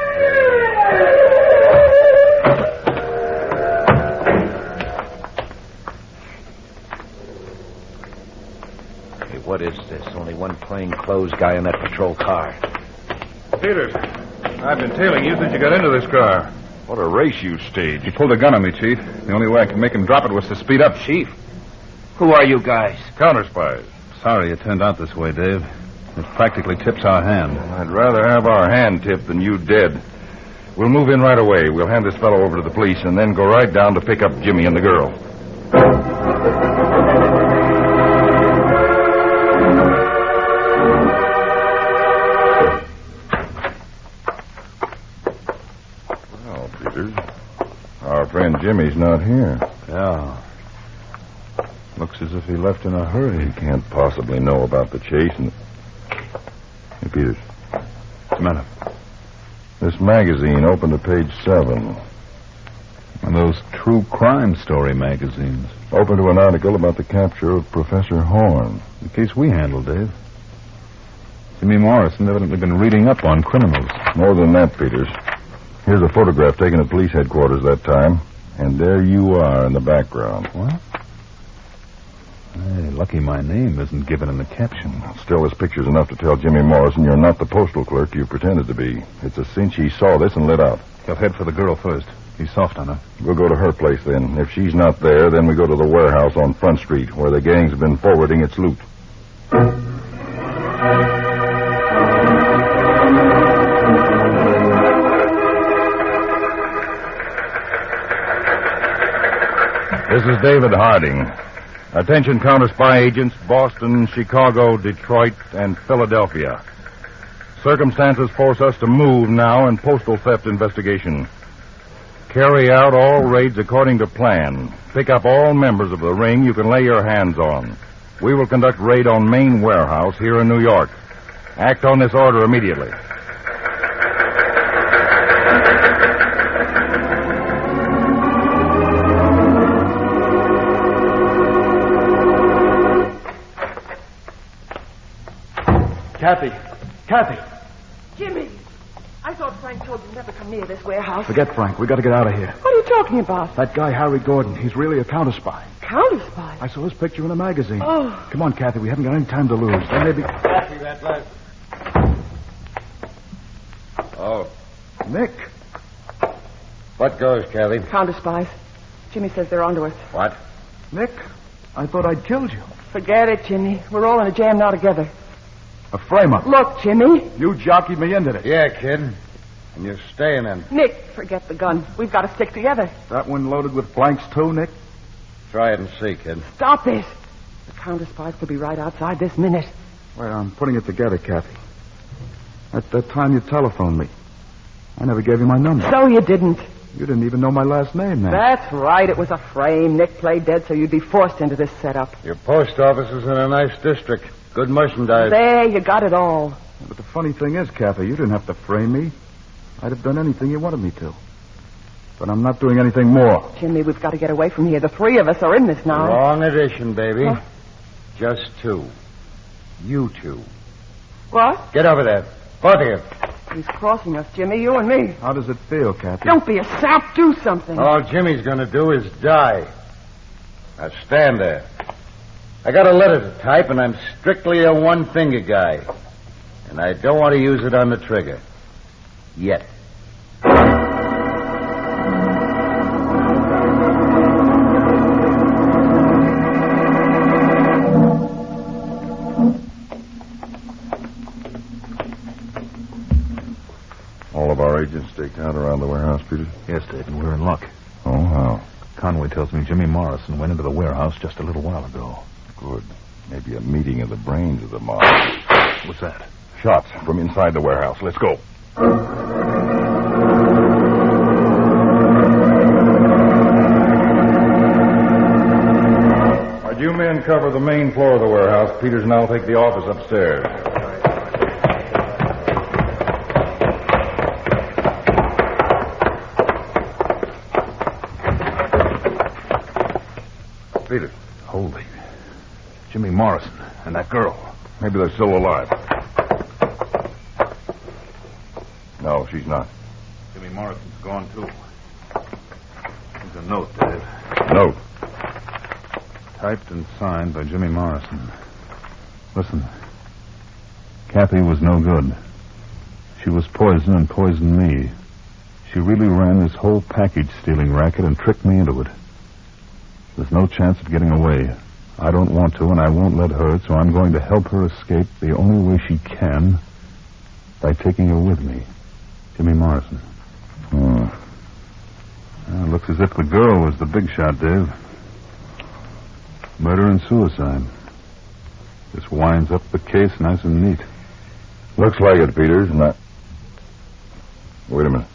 What is this? Only one plainclothes guy in that patrol car. Peters, I've been tailing you since you got into this car. What a race you staged. He pulled a gun on me, Chief. The only way I could make him drop it was to speed up. Chief? Who are you guys? Counterspies. Sorry it turned out this way, Dave. It practically tips our hand. I'd rather have our hand tipped than you dead. We'll move in right away. We'll hand this fellow over to the police and then go right down to pick up Jimmy and the girl. Well, Peters, our friend Jimmy's not here. Yeah. Looks as if he left in a hurry. He can't possibly know about the chase and... Hey, Peters. What's the matter? This magazine opened to page 7. One of those true crime story magazines. Open to an article about the capture of Professor Horn. The case we handled, Dave. Jimmy Morrison's evidently been reading up on criminals. More than that, Peters. Here's a photograph taken at police headquarters that time. And there you are in the background. What? Hey, lucky my name isn't given in the caption. Still, this picture's enough to tell Jimmy Morrison you're not the postal clerk you pretended to be. It's a cinch he saw this and lit out. He'll head for the girl first. He's soft on her. We'll go to her place then. If she's not there, then we go to the warehouse on Front Street, where the gang's been forwarding its loot. This is David Harding. Attention counterspy agents, Boston, Chicago, Detroit, and Philadelphia. Circumstances force us to move now in postal theft investigation. Carry out all raids according to plan. Pick up all members of the ring you can lay your hands on. We will conduct raid on main warehouse here in New York. Act on this order immediately. Kathy. Jimmy, I thought Frank told you never come near this warehouse. Forget Frank. We got to get out of here. What are you talking about? That guy, Harry Gordon, he's really a counterspy. Counterspy? I saw his picture in a magazine. Oh. Come on, Kathy. We haven't got any time to lose. Then maybe... Kathy, that last... Oh. Nick. What goes, Kathy? Counterspies. Jimmy says they're onto us. What? Nick, I thought I'd killed you. Forget it, Jimmy. We're all in a jam now together. A frame-up. Look, Jimmy. You jockeyed me into it. Yeah, kid. And you're staying in. Nick, forget the gun. We've got to stick together. That one loaded with blanks, too, Nick? Try it and see, kid. Stop it. The counterspies could be right outside this minute. Wait, I'm putting it together, Kathy. At that time you telephoned me, I never gave you my number. So you didn't. You didn't even know my last name then. That's right. It was a frame. Nick played dead so you'd be forced into this setup. Your post office is in a nice district. Good merchandise. There, you got it all. Yeah, but the funny thing is, Kathy, you didn't have to frame me. I'd have done anything you wanted me to. But I'm not doing anything more. Jimmy, we've got to get away from here. The three of us are in this now. Wrong edition, baby. Huh? Just two. You two. What? Get over there. Both of you. He's crossing us, Jimmy, you and me. How does it feel, Kathy? Don't be a sap. Do something. All Jimmy's going to do is die. Now stand there. I got a letter to type, and I'm strictly a one-finger guy. And I don't want to use it on the trigger. Yet. All of our agents staked out around the warehouse, Peter? Yes, Dave, and we're in luck. Oh, how? Conway tells me Jimmy Morrison went into the warehouse just a little while ago. Good. Maybe a meeting of the brains of the mob. What's that? Shots from inside the warehouse. Let's go. All right, you men cover the main floor of the warehouse. Peters and I'll take the office upstairs. Peters. Holy. Jimmy Morrison and that girl. Maybe they're still alive. No, she's not. Jimmy Morrison's gone, too. There's a note, Dave. Note? Typed and signed by Jimmy Morrison. Listen. Kathy was no good. She was poison and poisoned me. She really ran this whole package-stealing racket and tricked me into it. There's no chance of getting away. I don't want to, and I won't let her, so I'm going to help her escape the only way she can, by taking her with me. Jimmy Morrison. Hmm. Well, looks as if the girl was the big shot, Dave. Murder and suicide. This winds up the case nice and neat. Looks like it, Peters, and Wait a minute.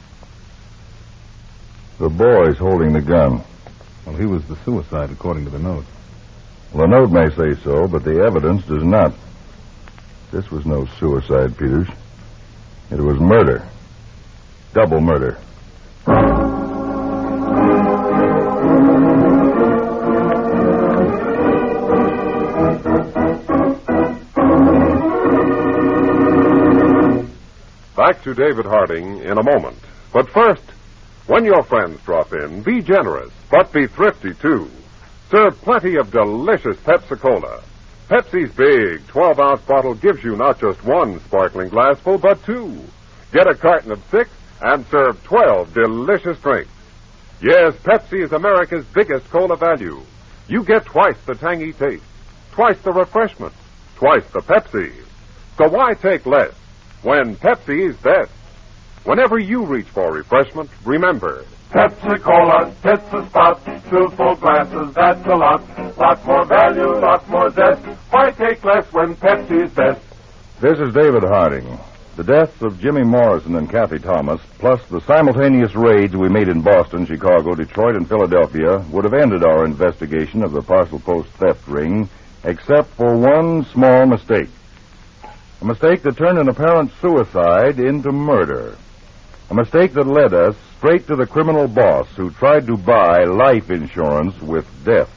The boy's holding the gun. Well, he was the suicide, according to the note. Well, the note may say so, but the evidence does not. This was no suicide, Peters. It was murder. Double murder. Back to David Harding in a moment. But first, when your friends drop in, be generous, but be thrifty, too. Serve plenty of delicious Pepsi-Cola. Pepsi's big 12-ounce bottle gives you not just one sparkling glassful, but two. Get a carton of 6 and serve 12 delicious drinks. Yes, Pepsi is America's biggest cola value. You get twice the tangy taste, twice the refreshment, twice the Pepsi. So why take less when Pepsi is best? Whenever you reach for refreshment, remember, Pepsi-Cola hits the spot. 2 full glasses, that's a lot. Lot more value, lot more zest. Why take less when Pepsi's best? This is David Harding. The deaths of Jimmy Morrison and Kathy Thomas, plus the simultaneous raids we made in Boston, Chicago, Detroit, and Philadelphia, would have ended our investigation of the parcel post theft ring, except for one small mistake. A mistake that turned an apparent suicide into murder. A mistake that led us straight to the criminal boss who tried to buy life insurance with death.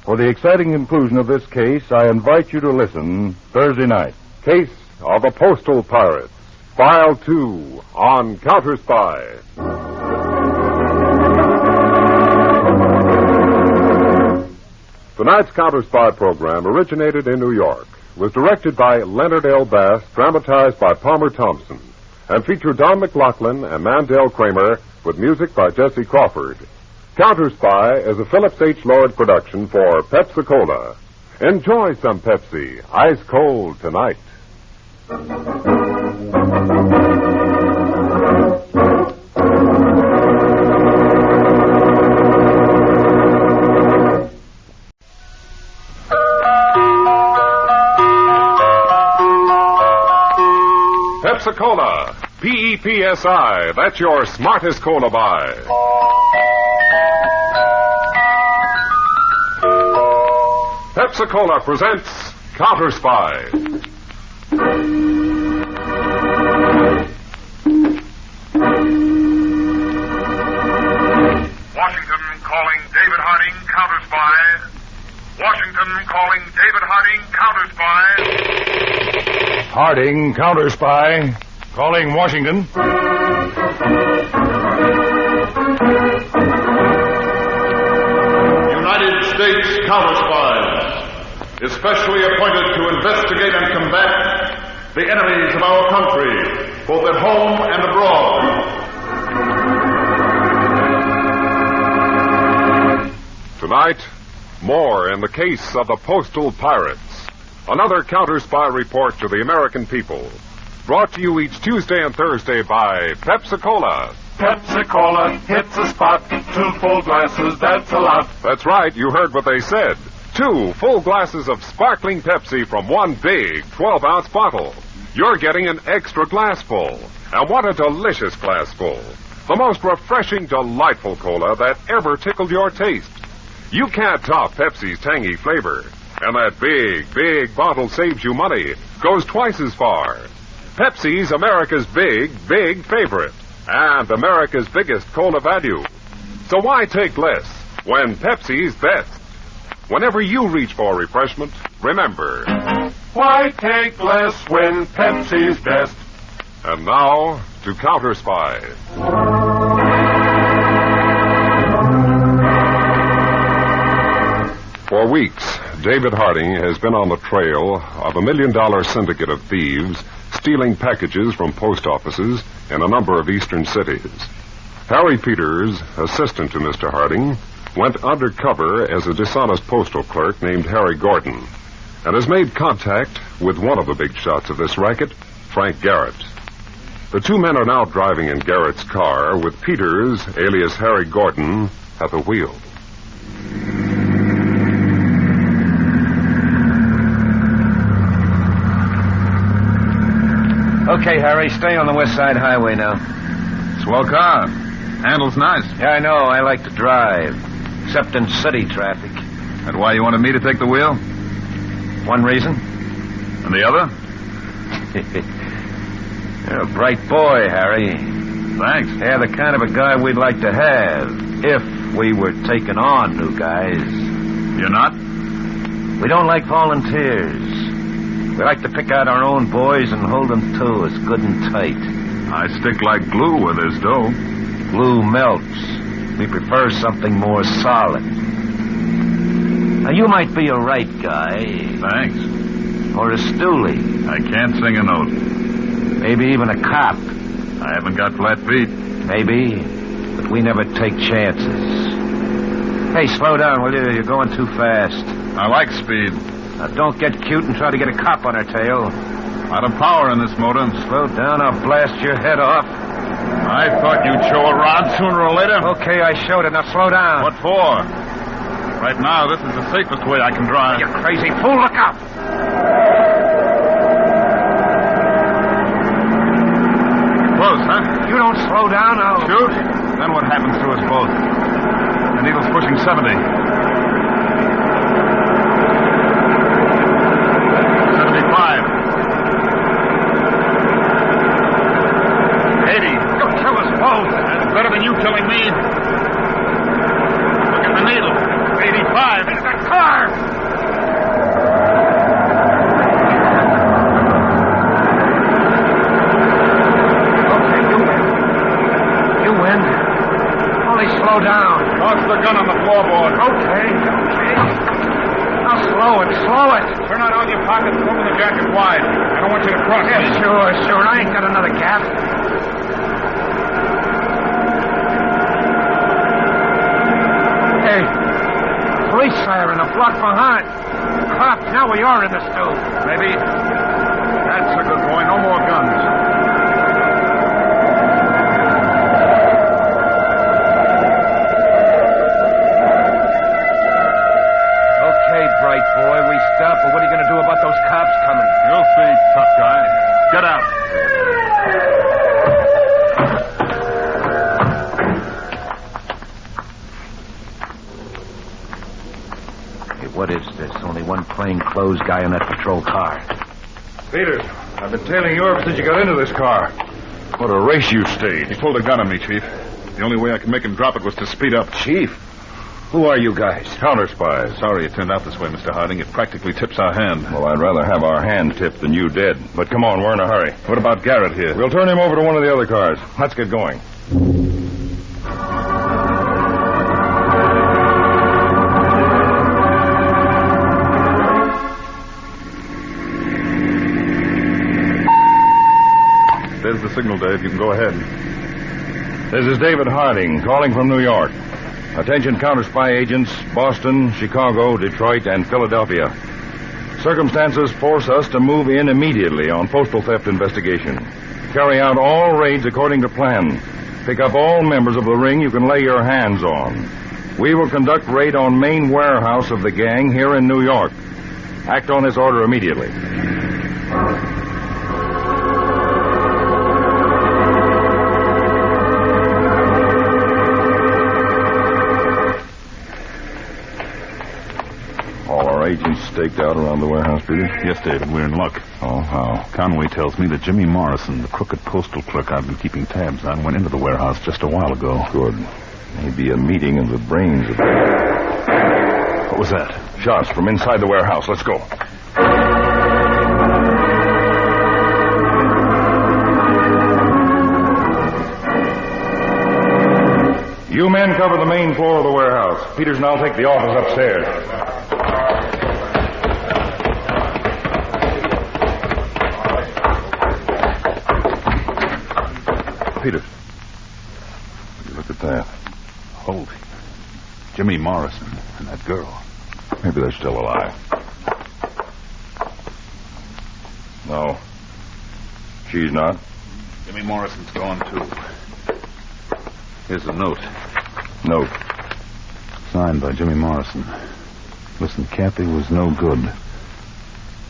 For the exciting conclusion of this case, I invite you to listen Thursday night. Case of the Postal Pirates, File 2 on Counterspy. Tonight's Counterspy program originated in New York, was directed by Leonard L. Bass, dramatized by Palmer Thompson, and featured Don MacLaughlin and Mandel Kramer with music by Jesse Crawford. Counterspy is a Phillips H. Lord production for Pepsi-Cola. Enjoy some Pepsi, ice cold tonight. Pepsi-Cola, P-E-P-S-I, that's your smartest cola buy. Pepsi-Cola presents Counterspy. Washington calling David Harding, Counterspy. Washington calling David Harding, Counterspy. Harding, Counterspy. Calling Washington. United States Counterspies, especially appointed to investigate and combat the enemies of our country, both at home and abroad. Tonight, more in the case of the Postal Pirates. Another Counterspy report to the American people. Brought to you each Tuesday and Thursday by Pepsi-Cola. Pepsi-Cola hits the spot. 2 full glasses, that's a lot. That's right, you heard what they said. 2 full glasses of sparkling Pepsi from one big 12-ounce bottle. You're getting an extra glassful. And what a delicious glassful. The most refreshing, delightful cola that ever tickled your taste. You can't top Pepsi's tangy flavor. And that big bottle saves you money. Goes twice as far. Pepsi's America's big favorite. And America's biggest cola value. So why take less when Pepsi's best? Whenever you reach for refreshment, remember, why take less when Pepsi's best? And now, to Counterspy. For weeks, David Harding has been on the trail of $1 million syndicate of thieves stealing packages from post offices in a number of eastern cities. Harry Peters, assistant to Mr. Harding, went undercover as a dishonest postal clerk named Harry Gordon and has made contact with one of the big shots of this racket, Frank Garrett. The 2 men are now driving in Garrett's car with Peters, alias Harry Gordon, at the wheel. Okay, Harry, stay on the West Side Highway now. Swell car. Handle's nice. Yeah, I know. I like to drive. Except in city traffic. And why you wanted me to take the wheel? One reason. And the other? You're a bright boy, Harry. Thanks. Yeah, the kind of a guy we'd like to have if we were taking on new guys. You're not? We don't like volunteers. We like to pick out our own boys and hold them to us good and tight. I stick like glue where there's dough. Glue melts. We prefer something more solid. Now, you might be a right guy. Thanks. Or a stoolie. I can't sing a note. Maybe even a cop. I haven't got flat feet. Maybe. But we never take chances. Hey, slow down, will you? You're going too fast. I like speed. Now, don't get cute and try to get a cop on our tail. A lot of power in this motor. Slow down, I'll blast your head off. I thought you'd show a rod sooner or later. Okay, I showed it. Now slow down. What for? Right now, this is the safest way I can drive. You crazy fool, look out! Close, huh? You don't slow down, I'll... Shoot? Then what happens to us both? The needle's pushing 70. 75. 80. You'll kill us both. That's better than you killing me. Look at the needle. 85. It's a car! Okay, you win. Only slow down. Toss the gun on the floorboard. Okay. Now slow it. Turn out all your pockets and open the jacket wide. I don't want you to cross me. Sure. I ain't got another gap. Hey, police siren a block behind. Cops, now we are in the stew. Maybe. That's a good boy. No more guns. Okay, bright boy, we stop, but what are you going to do about those cops coming? You'll see, tough guy. Get out. Hey, what is this? Only one plainclothes guy in that patrol car. Peters, I've been tailing you ever since you got into this car. What a race you stayed. He pulled a gun on me, Chief. The only way I could make him drop it was to speed up. Chief? Who are you guys? Counterspies. Sorry it turned out this way, Mr. Harding. It practically tips our hand. Well, I'd rather have our hand tipped than you dead. But come on, we're in a hurry. What about Garrett here? We'll turn him over to one of the other cars. Let's get going. There's the signal, Dave. You can go ahead. This is David Harding, calling from New York. Attention Counterspy agents, Boston, Chicago, Detroit, and Philadelphia. Circumstances force us to move in immediately on postal theft investigation. Carry out all raids according to plan. Pick up all members of the ring you can lay your hands on. We will conduct raid on main warehouse of the gang here in New York. Act on this order immediately. Agents staked out around the warehouse, Peter? Yes, David. We're in luck. Oh, how? Conway tells me that Jimmy Morrison, the crooked postal clerk I've been keeping tabs on, went into the warehouse just a while ago. Good. Maybe a meeting of the brains of... What was that? Shots from inside the warehouse. Let's go. You men cover the main floor of the warehouse. Peters and I'll take the office upstairs. Peters. Look at that. Holy. Jimmy Morrison and that girl. Maybe they're still alive. No. She's not. Jimmy Morrison's gone, too. Here's a note. Note. Signed by Jimmy Morrison. Listen, Kathy was no good.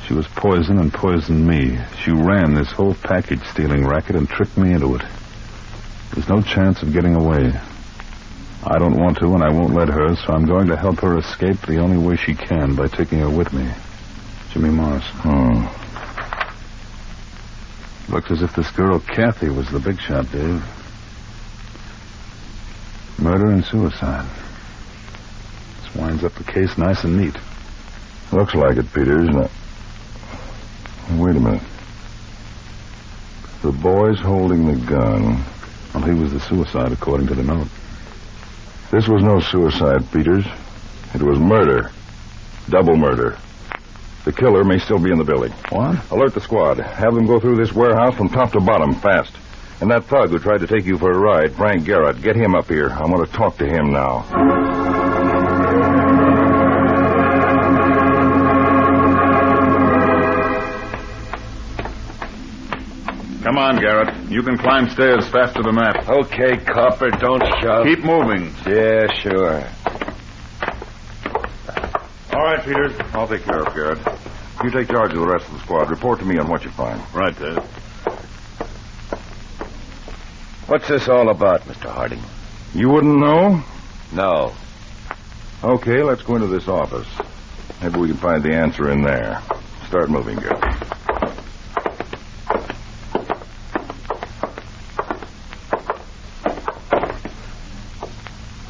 She was poison and poisoned me. She ran this whole package-stealing racket and tricked me into it. There's no chance of getting away. I don't want to, and I won't let her, so I'm going to help her escape the only way she can, by taking her with me. Jimmy Morrison. Looks as if this girl, Kathy, was the big shot, Dave. Murder and suicide. This winds up the case nice and neat. Looks like it, Peters. Now, wait a minute. The boy's holding the gun. Well, he was the suicide, according to the note. This was no suicide, Peters. It was murder. Double murder. The killer may still be in the building. What? Alert the squad. Have them go through this warehouse from top to bottom, fast. And that thug who tried to take you for a ride, Frank Garrett, get him up here. I want to talk to him now. Come on, Garrett. You can climb stairs faster than that. Okay, copper, don't shove. Keep moving. Yeah, sure. All right, Peters. I'll take care of Garrett. You take charge of the rest of the squad. Report to me on what you find. Right, Dave. What's this all about, Mr. Harding? You wouldn't know? No. Okay, let's go into this office. Maybe we can find the answer in there. Start moving, Garrett.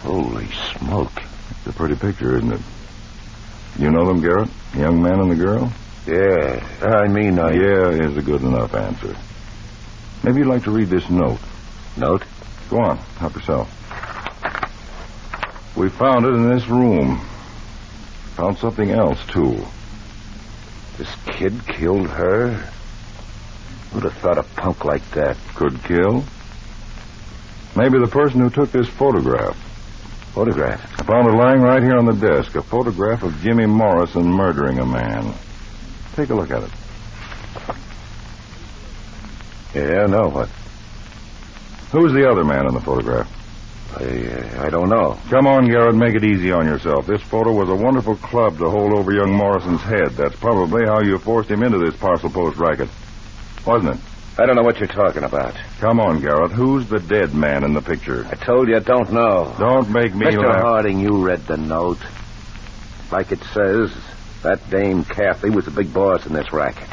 Holy smoke. It's a pretty picture, isn't it? You know them, Garrett? The young man and the girl? Yeah, Yeah is a good enough answer. Maybe you'd like to read this note. Note? Go on, help yourself. We found it in this room. Found something else, too. This kid killed her? Who'd have thought a punk like that could kill? Maybe the person who took this photograph. Photograph? I found it lying right here on the desk. A photograph of Jimmy Morrison murdering a man. Take a look at it. Yeah, no, what? Who's the other man in the photograph? I don't know. Come on, Garrett, make it easy on yourself. This photo was a wonderful club to hold over young Morrison's head. That's probably how you forced him into this parcel post racket. Wasn't it? I don't know what you're talking about. Come on, Garrett. Who's the dead man in the picture? I told you I don't know. Don't make me Mr. laugh. Harding, you read the note. Like it says, that dame Kathy was the big boss in this racket.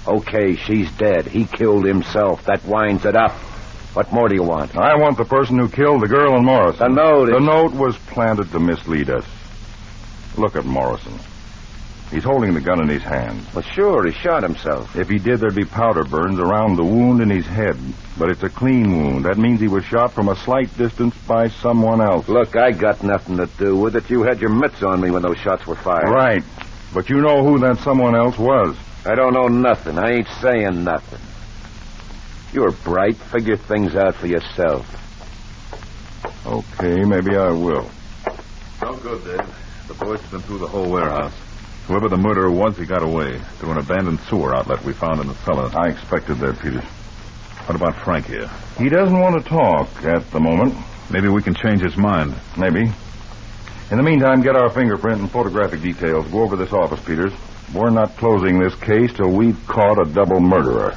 Okay, she's dead. He killed himself. That winds it up. What more do you want? I want the person who killed the girl and Morrison. The note was planted to mislead us. Look at Morrison. He's holding the gun in his hand. Well, sure, he shot himself. If he did, there'd be powder burns around the wound in his head. But it's a clean wound. That means he was shot from a slight distance by someone else. Look, I got nothing to do with it. You had your mitts on me when those shots were fired. Right. But you know who that someone else was. I don't know nothing. I ain't saying nothing. You're bright. Figure things out for yourself. Okay, maybe I will. No good, Dave. The boys have been through the whole warehouse. Whoever the murderer was, he got away through an abandoned sewer outlet we found in the cellar. I expected that, Peters. What about Frank here? He doesn't want to talk at the moment. Maybe we can change his mind. Maybe. In the meantime, get our fingerprint and photographic details. Go over this office, Peters. We're not closing this case till we've caught a double murderer.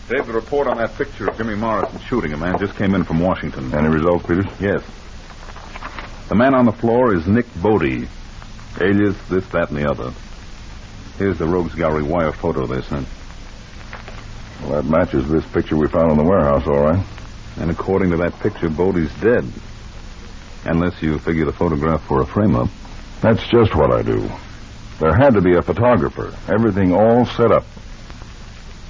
Dave, the report on that picture of Jimmy Morrison shooting a man just came in from Washington. Any results, Peters? Yes. The man on the floor is Nick Bodie, alias this, that, and the other. Here's the Rogues Gallery wire photo they sent. Well, that matches this picture we found in the warehouse, all right. And according to that picture, Bodie's dead. Unless you figure the photograph for a frame-up. That's just what I do. There had to be a photographer. Everything all set up.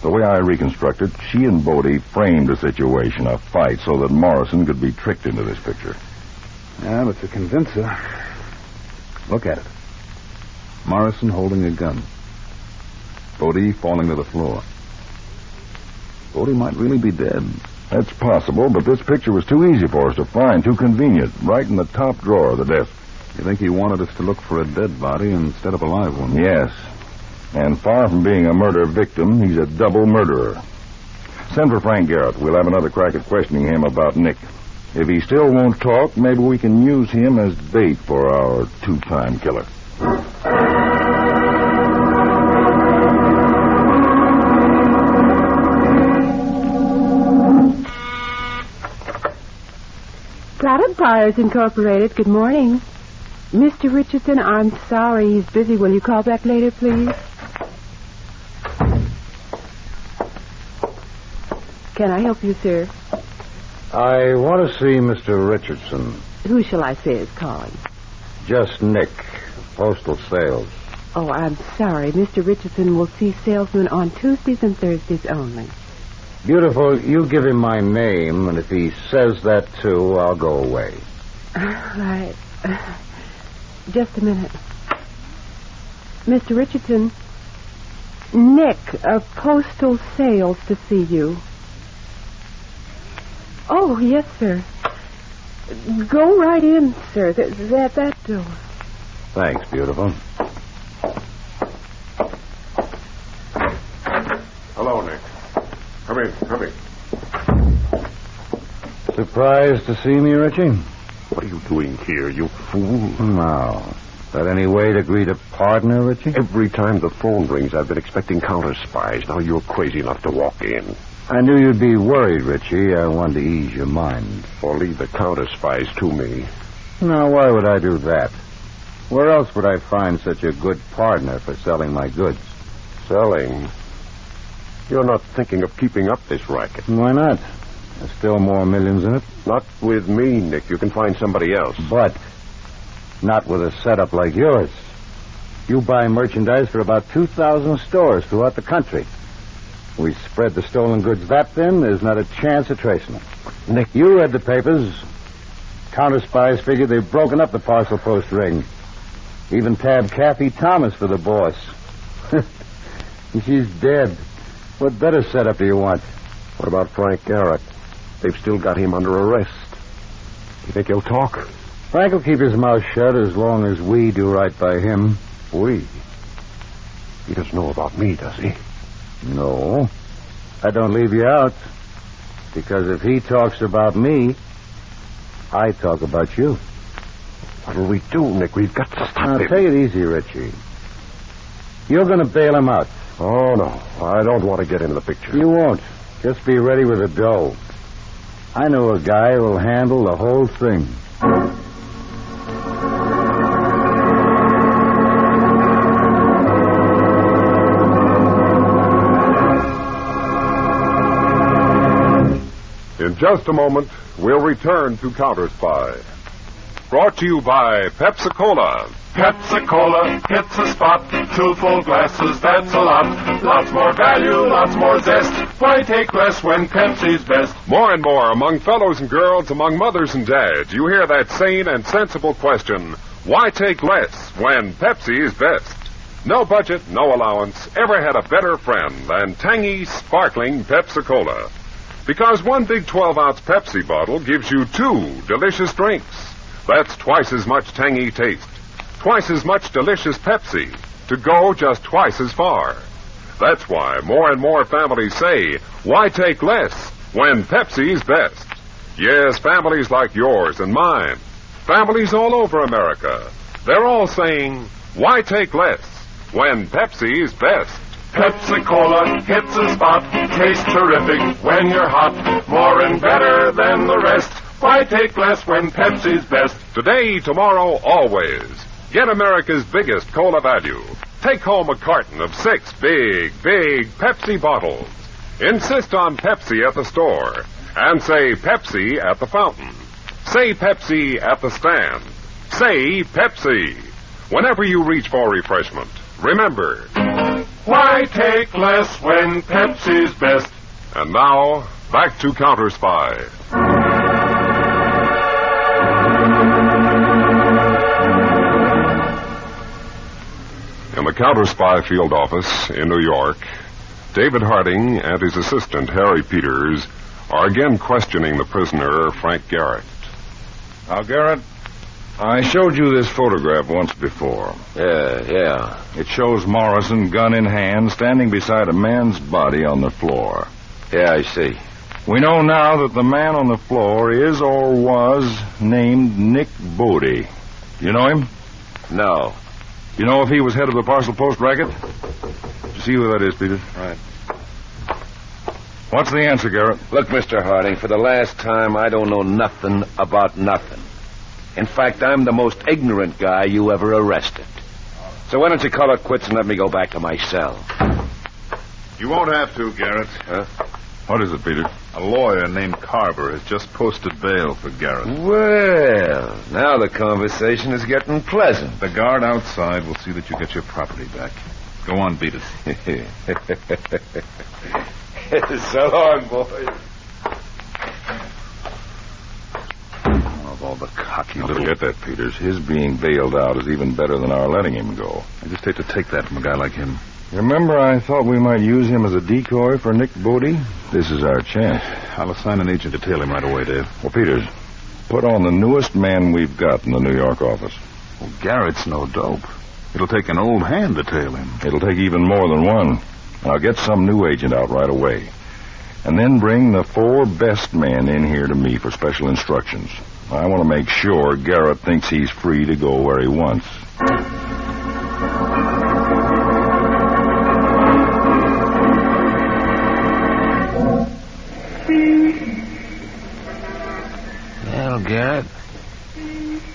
The way I reconstruct it, she and Bodie framed a situation, a fight, so that Morrison could be tricked into this picture. Yeah, but to convince her... Look at it. Morrison holding a gun. Bodie falling to the floor. Bodie might really be dead. That's possible, but this picture was too easy for us to find, too convenient, right in the top drawer of the desk. You think he wanted us to look for a dead body instead of a live one? Yes. And far from being a murder victim, he's a double murderer. Send for Frank Garrett. We'll have another crack at questioning him about Nick. If he still won't talk, maybe we can use him as bait for our two-time killer. Product Buyers Incorporated, good morning. Mr. Richardson, I'm sorry he's busy. Will you call back later, please? Can I help you, sir? I want to see Mr. Richardson. Who shall I say is calling? Just Nick, Postal Sales. Oh, I'm sorry. Mr. Richardson will see salesmen on Tuesdays and Thursdays only. Beautiful. You give him my name, and if he says that too, I'll go away. All right. Just a minute. Mr. Richardson, Nick of Postal Sales to see you. Oh, yes, sir. Go right in, sir. That door. Thanks, beautiful. Hello, Nick. Come in. Surprised to see me, Richie? What are you doing here, you fool? No. Is that any way to greet a partner, Richie? Every time the phone rings, I've been expecting counterspies. Now you're crazy enough to walk in. I knew you'd be worried, Richie. I wanted to ease your mind. Or leave the counterspies to me. Now, why would I do that? Where else would I find such a good partner for selling my goods? Selling? You're not thinking of keeping up this racket. Why not? There's still more millions in it. Not with me, Nick. You can find somebody else. But not with a setup like yours. You buy merchandise for about 2,000 stores throughout the country. We spread the stolen goods that thin, there's not a chance of tracing them. Nick, you read the papers. Counterspies figure they've broken up the parcel post ring. Even tabbed Kathy Thomas for the boss. She's dead. What better setup do you want? What about Frank Garrett? They've still got him under arrest. You think he'll talk? Frank will keep his mouth shut as long as we do right by him. We? He doesn't know about me, does he? No. I don't leave you out. Because if he talks about me, I talk about you. What'll we do, Nick? We've got to stop him. Now, take it easy, Richie. You're going to bail him out. Oh, no. I don't want to get into the picture. You won't. Just be ready with the dough. I know a guy who'll handle the whole thing. In just a moment, we'll return to Counterspy. Brought to you by Pepsi-Cola. Pepsi-Cola hits a spot. 2 full glasses, that's a lot. Lots more value, lots more zest. Why take less when Pepsi's best? More and more among fellows and girls, among mothers and dads, you hear that sane and sensible question, why take less when Pepsi is best? No budget, no allowance, ever had a better friend than tangy, sparkling Pepsi-Cola. Because one big 12-ounce Pepsi bottle gives you 2 delicious drinks. That's twice as much tangy taste, twice as much delicious Pepsi, to go just twice as far. That's why more and more families say, why take less when Pepsi's best? Yes, families like yours and mine, families all over America, they're all saying, why take less when Pepsi's best? Pepsi-Cola hits a spot. Tastes terrific when you're hot. More and better than the rest. Why take less when Pepsi's best? Today, tomorrow, always. Get America's biggest cola value. Take home a carton of 6 big Pepsi bottles. Insist on Pepsi at the store. And say Pepsi at the fountain. Say Pepsi at the stand. Say Pepsi. Whenever you reach for refreshment, remember, why take less when Pepsi's best? And now, back to Counterspy. In the Counterspy field office in New York, David Harding and his assistant, Harry Peters, are again questioning the prisoner, Frank Garrett. Now, Garrett, I showed you this photograph once before. Yeah. It shows Morrison, gun in hand, standing beside a man's body on the floor. Yeah, I see. We know now that the man on the floor is or was named Nick Bodie. You know him? No. You know if he was head of the parcel post racket? You see who that is, Peter? Right. What's the answer, Garrett? Look, Mr. Harding, for the last time, I don't know nothing about nothing. In fact, I'm the most ignorant guy you ever arrested. So why don't you call it quits and let me go back to my cell? You won't have to, Garrett. Huh? What is it, Peter? A lawyer named Carver has just posted bail for Garrett. Well, now the conversation is getting pleasant. The guard outside will see that you get your property back. Go on, beat it. So long, boys. Of Oh, the cocky little... Forget that, Peters. His being bailed out is even better than our letting him go. I just hate to take that from a guy like him. Remember I thought we might use him as a decoy for Nick Bodie? This is our chance. I'll assign an agent to tail him right away, Dave. Well, Peters, put on the newest man we've got in the New York office. Well, Garrett's no dope. It'll take an old hand to tail him. It'll take even more than one. I'll get some new agent out right away. And then bring the 4 best men in here to me for special instructions. I want to make sure Garrett thinks he's free to go where he wants. Well, Garrett,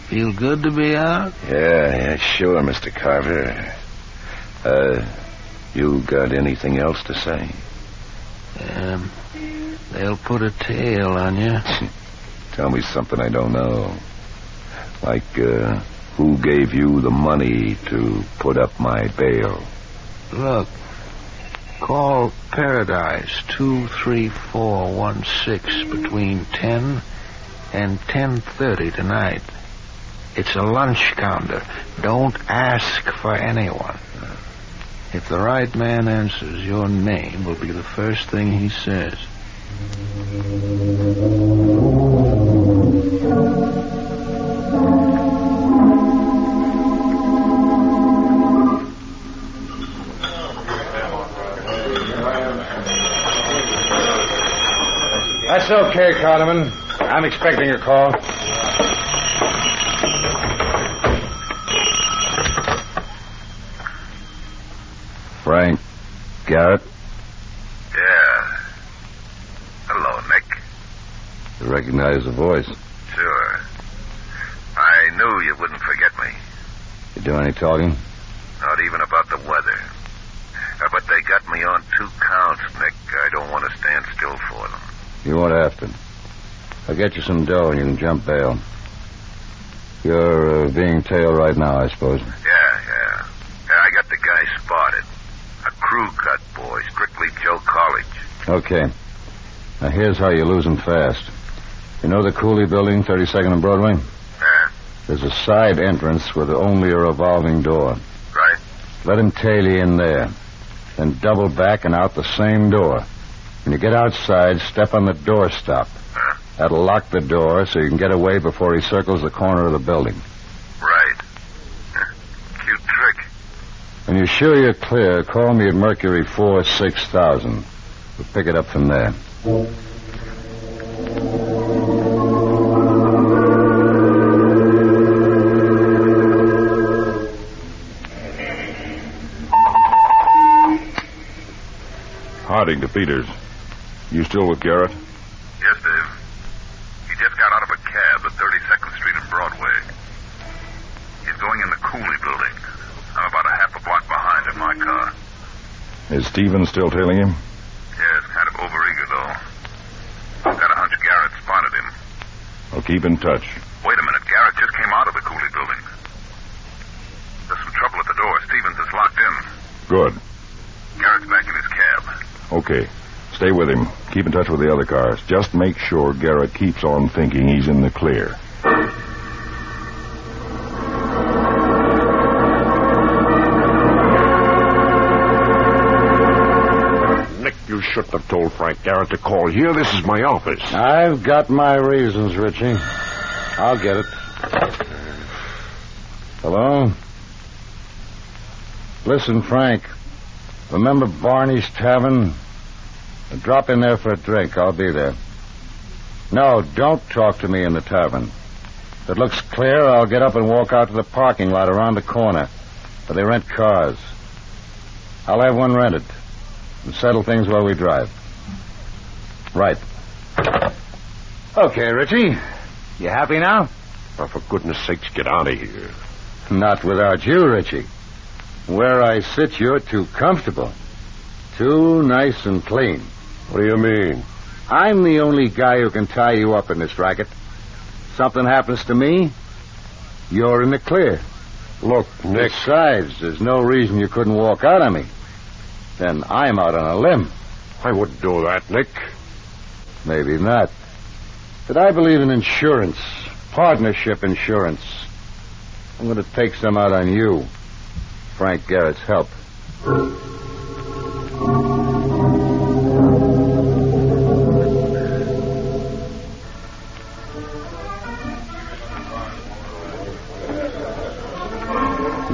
feel good to be out? Yeah, sure, Mr. Carver. You got anything else to say? They'll put a tail on you. Tell me something I don't know. Like, who gave you the money to put up my bail? Look, call Paradise 23416 between 10 and 10:30 tonight. It's a lunch counter. Don't ask for anyone. If the right man answers, your name will be the first thing he says. That's okay, Carterman. I'm expecting your call. Frank Garrett? Yeah. Hello, Nick. You recognize the voice? Sure. I knew you wouldn't forget me. You do any talking? Not even about the weather. But they got me on 2 counts, Nick. I don't want to stand still for them. You won't have to. I'll get you some dough and you can jump bail. You're being tailed right now, I suppose. Yeah, I got the guy spotted. A crew cut boy, strictly Joe College. Okay. Now, here's how you lose him fast. You know the Cooley building, 32nd and Broadway? Yeah. There's a side entrance with only a revolving door. Right. Let him tail you in there. Then double back and out the same door. When you get outside, step on the doorstop. That'll lock the door so you can get away before he circles the corner of the building. Right. Cute trick. When you're sure you're clear, call me at Mercury 46000. We'll pick it up from there. Harding to Peters. You still with Garrett? Yes, Dave. He just got out of a cab at 32nd Street and Broadway. He's going in the Cooley building. I'm about a half a block behind in my car. Is Stevens still tailing him? Yeah, it's kind of overeager, though. I've got a hunch Garrett spotted him. I'll keep in touch. Wait a minute. Garrett just came out of the Cooley building. There's some trouble at the door. Stevens is locked in. Good. Garrett's back in his cab. Okay. Stay with him. Keep in touch with the other cars. Just make sure Garrett keeps on thinking he's in the clear. Nick, you shouldn't have told Frank Garrett to call here. This is my office. I've got my reasons, Richie. I'll get it. Hello? Listen, Frank. Remember Barney's Tavern? Drop in there for a drink. I'll be there. No, don't talk to me in the tavern. If it looks clear, I'll get up and walk out to the parking lot around the corner where they rent cars. I'll have one rented and settle things while we drive. Right. Okay, Richie. You happy now? Oh, for goodness sakes, get out of here. Not without you, Richie. Where I sit, you're too comfortable. Too nice and clean. What do you mean? I'm the only guy who can tie you up in this racket. Something happens to me, you're in the clear. Look, Nick. Besides, there's no reason you couldn't walk out on me. Then I'm out on a limb. I wouldn't do that, Nick. Maybe not. But I believe in insurance. partnership insurance. I'm going to take some out on you. Frank Garrett's help.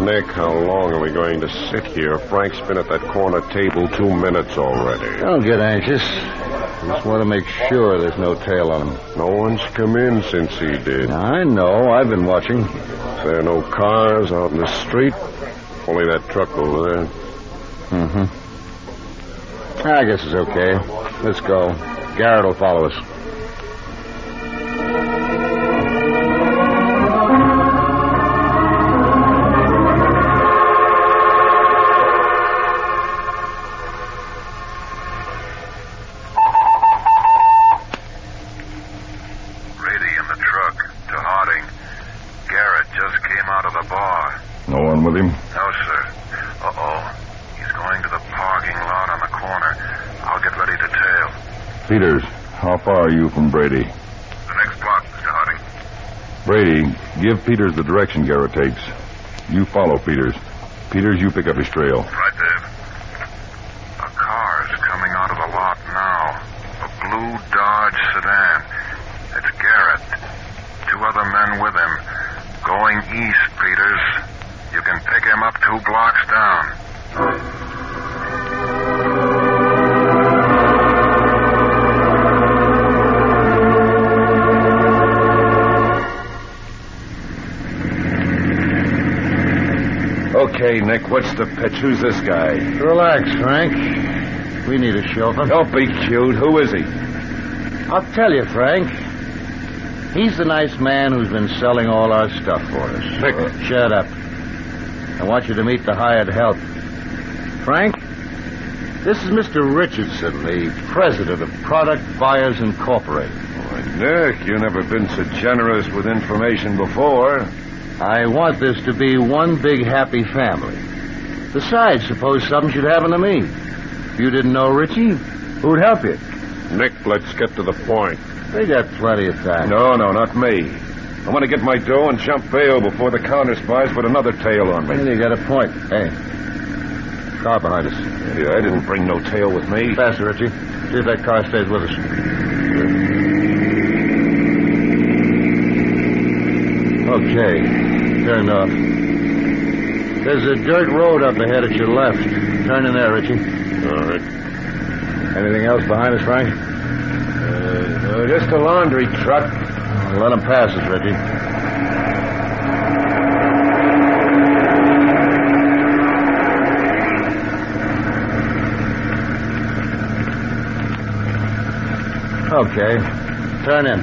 Nick, how long are we going to sit here? Frank's been at that corner table 2 minutes already. Don't get anxious. Just want to make sure there's no tail on him. No one's come in since he did. I know. I've been watching. There are no cars out in the street. Only that truck over there. Mm-hmm. I guess it's okay. Let's go. Garrett will follow us. Peters, how far are you from Brady? The next block, Mr. Harding. Brady, give Peters the direction Garrett takes. You follow Peters. Peters, you pick up his trail. Right, Dave. A car's coming out of the lot now. A blue Dodge sedan. It's Garrett. 2 other men with him. Going east, Peters. You can pick him up 2 blocks down. Okay, Nick, what's the pitch? Who's this guy? Relax, Frank. We need a chauffeur. Don't be cute. Who is he? I'll tell you, Frank. He's the nice man who's been selling all our stuff for us. Nick. Shut up. I want you to meet the hired help. Frank, this is Mr. Richardson, the president of Product Buyers Incorporated. Why, Nick, you've never been so generous with information before. I want this to be one big happy family. Besides, suppose something should happen to me. If you didn't know Richie, who'd help you? Nick, let's get to the point. They got plenty of time. No, not me. I want to get my dough and jump bail before the counterspies put another tail on me. Well, you got a point. Hey, car behind us. Yeah, I didn't bring no tail with me. Faster, Richie. See if that car stays with us. Okay, turned off. There's a dirt road up ahead at your left. Turn in there, Richie. All right. Anything else behind us, Frank? Just a laundry truck. Let him pass us, Reggie. Okay. Turn in.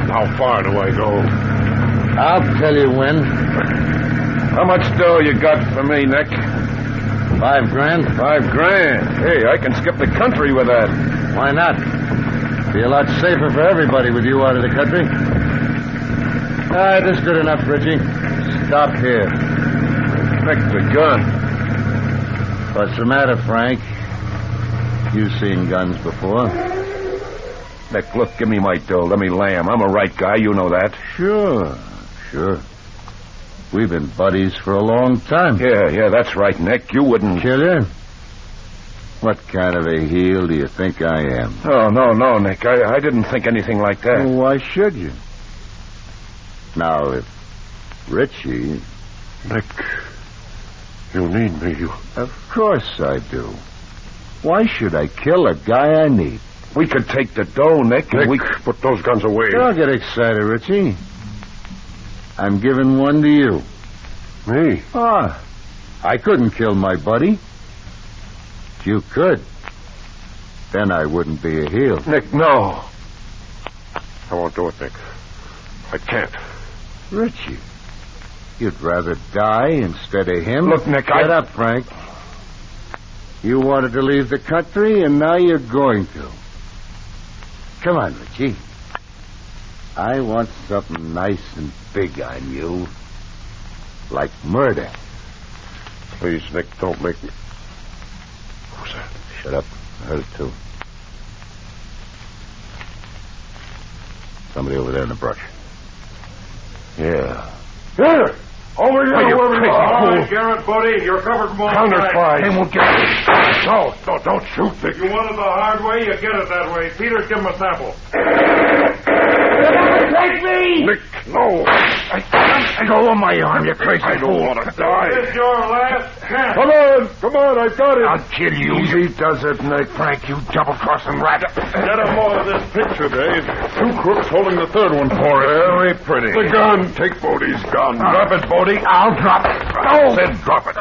How far do I go? I'll tell you when. How much dough you got for me, Nick? $5 grand. $5,000. Hey, I can skip the country with that. Why not? Be a lot safer for everybody with you out of the country. All right, this is good enough, Richie. Stop here. Nick, the gun. What's the matter, Frank? You've seen guns before. Nick, look, give me my dough. Let me lay 'em. I'm a right guy. You know that. Sure. We've been buddies for a long time. Yeah, that's right, Nick. You wouldn't... Kill you? What kind of a heel do you think I am? Oh, no, Nick. I didn't think anything like that. Well, why should you? Now, if Richie... Nick, you need me. Of course I do. Why should I kill a guy I need? We could take the dough, Nick. Nick, put those guns away. Don't get excited, Richie. I'm giving one to you. Me? I couldn't kill my buddy. You could. Then I wouldn't be a heel. Nick, no. I won't do it, Nick. I can't. Richie, you'd rather die instead of him? Look, Nick, Get up, Frank. You wanted to leave the country, and now you're going to. Come on, Richie. I want something nice and big on you. Like murder. Please, Nick, don't make me... Who's that? Shut up. I heard it, too. somebody over there in the brush. Yeah. Here! Over here, whoever you are. All right, Garrett, Bodie, you're covered from all Counterspy. sides. They won't get it. No, don't shoot, Dick. You want it the hard way, you get it that way. Peters, give him a sample. Take me! Nick, no. I go on my arm, you crazy I fool. don't want to die. This is your last chance. Come on, I got it. I'll kill you. Easy does it, Nick. Frank, you double-crossing rat. Get him more of this picture, Dave. Two crooks holding the third one for it. Very pretty. The gun. Take Bodie's gun. Drop it, Bodie. I'll drop it. I said drop it.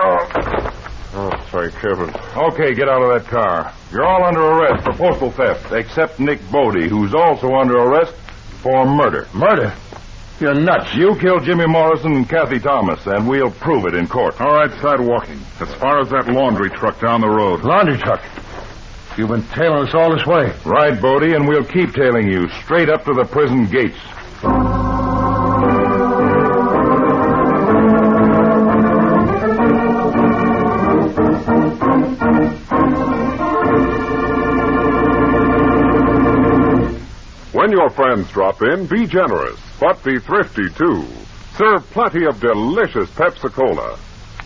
Oh, thank heaven. Okay, get out of that car. You're all under arrest for postal theft, except Nick Bodie, who's also under arrest for murder. Murder? You're nuts. You killed Jimmy Morrison and Kathy Thomas, and we'll prove it in court. All right, start walking. As far as that laundry truck down the road. Laundry truck? You've been tailing us all this way. Right, Bodie, and we'll keep tailing you straight up to the prison gates. When your friends drop in, be generous, but be thrifty, too. Serve plenty of delicious Pepsi-Cola.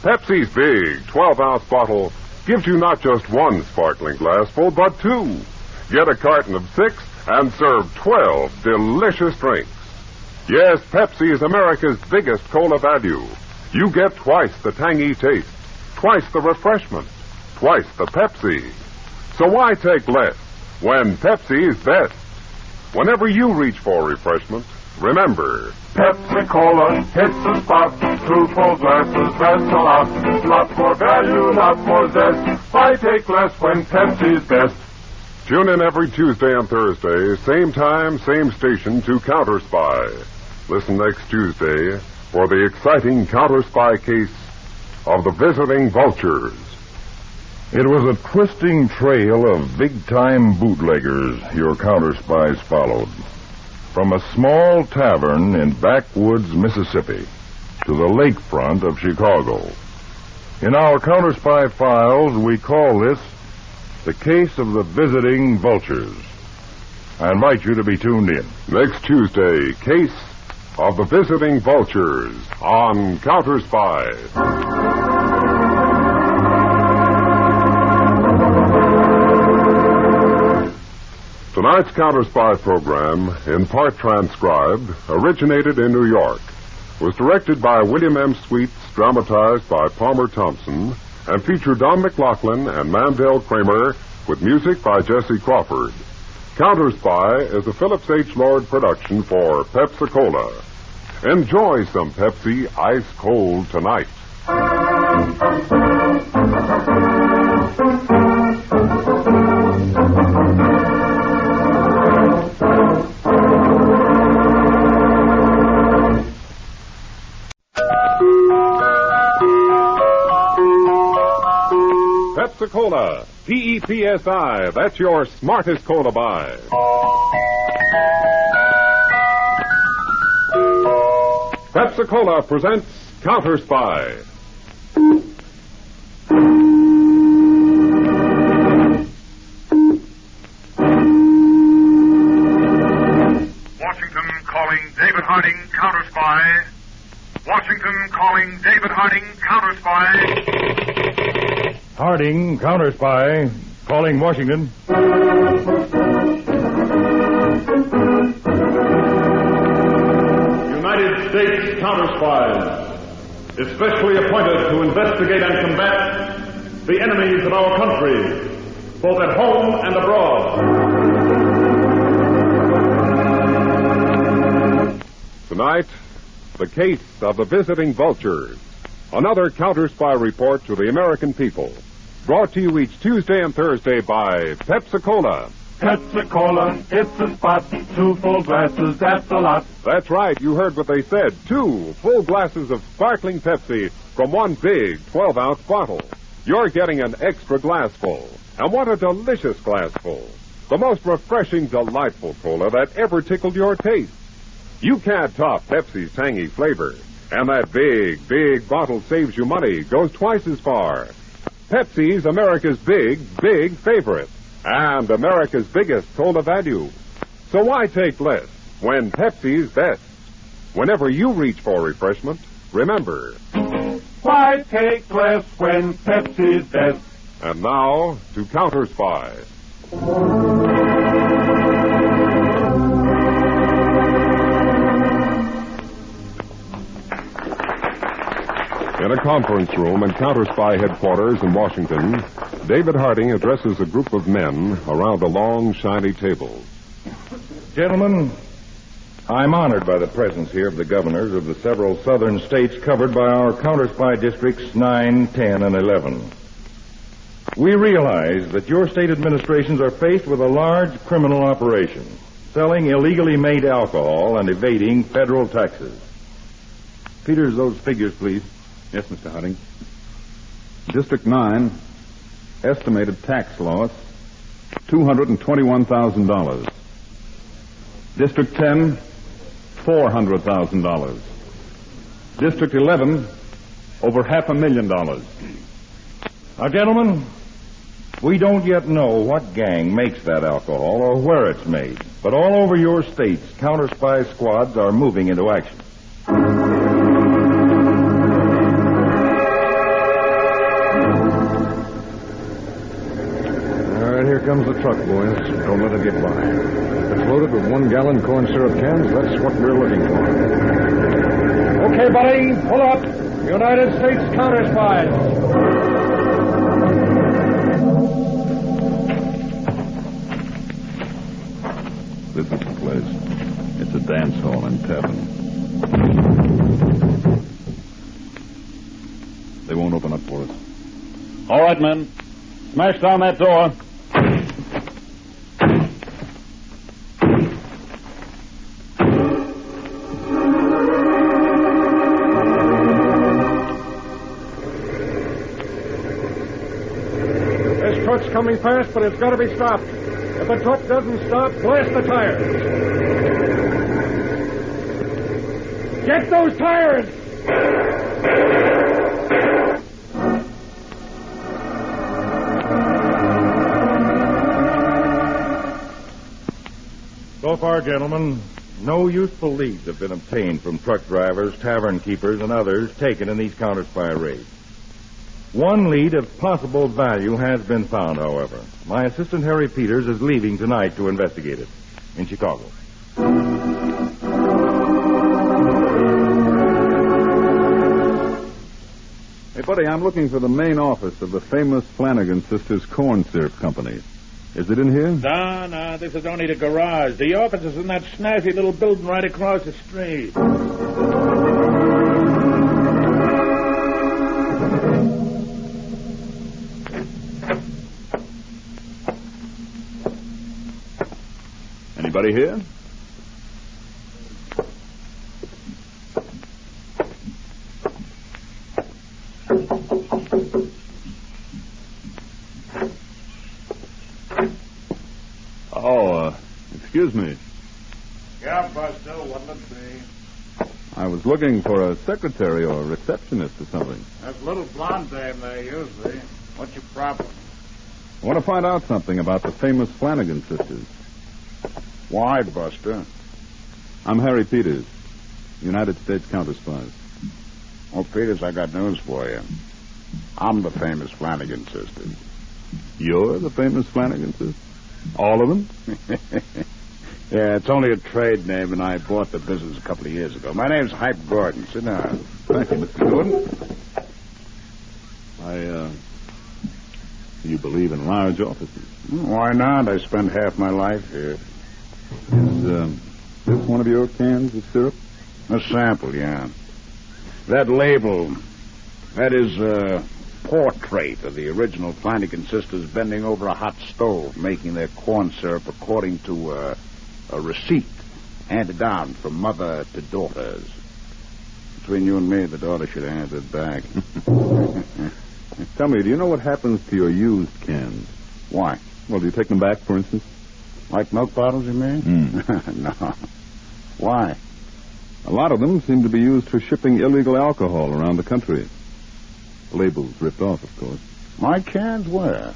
Pepsi's big 12-ounce bottle gives you not just one sparkling glassful, but two. Get a carton of 6 and serve 12 delicious drinks. Yes, Pepsi is America's biggest cola value. You get twice the tangy taste, twice the refreshment, twice the Pepsi. So why take less when Pepsi is best? Whenever you reach for refreshment, remember, Pepsi-Cola hits the spot. Two full glasses, that's a lot. Lot more value, lot more zest. Why take less when Pepsi's best? Tune in every Tuesday and Thursday, same time, same station, to Counterspy. Listen next Tuesday for the exciting Counterspy case of the visiting Vultures. It was a twisting trail of big-time bootleggers your counterspies followed. From a small tavern in backwoods Mississippi to the lakefront of Chicago. In our counterspy files, we call this the case of the visiting Vultures. I invite you to be tuned in. Next Tuesday, case of the visiting Vultures on Counterspy. Tonight's Counterspy program, in part transcribed, originated in New York, was directed by William M. Sweets, dramatized by Palmer Thompson, and featured Don MacLaughlin and Mandel Kramer, with music by Jesse Crawford. Counterspy is a Phillips H. Lord production for Pepsi-Cola. Enjoy some Pepsi ice cold tonight. Pepsi-Cola, P-E-P-S-I, that's your smartest cola buy. Pepsi-Cola presents Counterspy. Washington calling David Harding, Counterspy. Washington calling David Harding, Counterspy. Harding, Counterspy, calling Washington. United States Counterspies, especially appointed to investigate and combat the enemies of our country, both at home and abroad. Tonight, the case of the visiting Vultures. Another Counterspy report to the American people. Brought to you each Tuesday and Thursday by Pepsi-Cola. Pepsi-Cola, it's a spot. Two full glasses, that's a lot. That's right, you heard what they said. 2 full glasses of sparkling Pepsi from one big 12-ounce bottle. You're getting an extra glassful. And what a delicious glassful. The most refreshing, delightful cola that ever tickled your taste. You can't top Pepsi's tangy flavor. And that big, big bottle saves you money, goes twice as far. Pepsi's America's big, big favorite. And America's biggest cola value. So why take less when Pepsi's best. Whenever you reach for refreshment, remember, why take less when Pepsi's best? And now to Counterspy. In a conference room in Counterspy headquarters in Washington, David Harding addresses a group of men around a long, shiny table. Gentlemen, I'm honored by the presence here of the governors of the several southern states covered by our Counterspy districts 9, 10, and 11. We realize that your state administrations are faced with a large criminal operation, selling illegally made alcohol and evading federal taxes. Peters, those figures, please. Yes, Mr. Harding. District 9, estimated tax loss, $221,000. District 10, $400,000. District 11, over $500,000. Now, gentlemen, we don't yet know what gang makes that alcohol or where it's made, but all over your states, Counterspy squads are moving into action. Here comes the truck, boys. Don't let it get by. If it's loaded with 1-gallon corn syrup cans, that's what we're looking for. Okay, buddy, pull up. United States Counterspies. This is the place. It's a dance hall and tavern. They won't open up for us. All right, men. Smash down that door. Truck's coming fast, but it's got to be stopped. If the truck doesn't stop, blast the tires. Get those tires! So far, gentlemen, no useful leads have been obtained from truck drivers, tavern keepers, and others taken in these Counterspy raids. One lead of possible value has been found, however. My assistant, Harry Peters, is leaving tonight to investigate it in Chicago. Hey, buddy, I'm looking for the main office of the famous Flanagan Sisters Corn Syrup Company. Is it in here? No, this is only the garage. The office is in that snazzy little building right across the street. Anybody here? Excuse me. Yeah, Buster, what'll it be? I was looking for a secretary or a receptionist or something. That little blonde dame there, usually. What's your problem? I want to find out something about the famous Flanagan sisters. Why, Buster? I'm Harry Peters, United States Counterspies. Oh, Peters, I got news for you. I'm the famous Flanagan sisters. You're the famous Flanagan sisters? All of them? Yeah, it's only a trade name, and I bought the business a couple of years ago. My name's Hype Gordon. Sit down. Thank you, Mr. Gordon. You believe in large offices? Why not? I spent half my life here. Is this one of your cans of syrup? A sample, yeah. That label, that is a portrait of the original Flanagan sisters bending over a hot stove, making their corn syrup according to a receipt handed down from mother to daughters. Between you and me, the daughter should have handed it back. Tell me, do you know what happens to your used cans? Why? Well, do you take them back, for instance? Like milk bottles, you mean? No. Why? A lot of them seem to be used for shipping illegal alcohol around the country. Labels ripped off, of course. My cans where?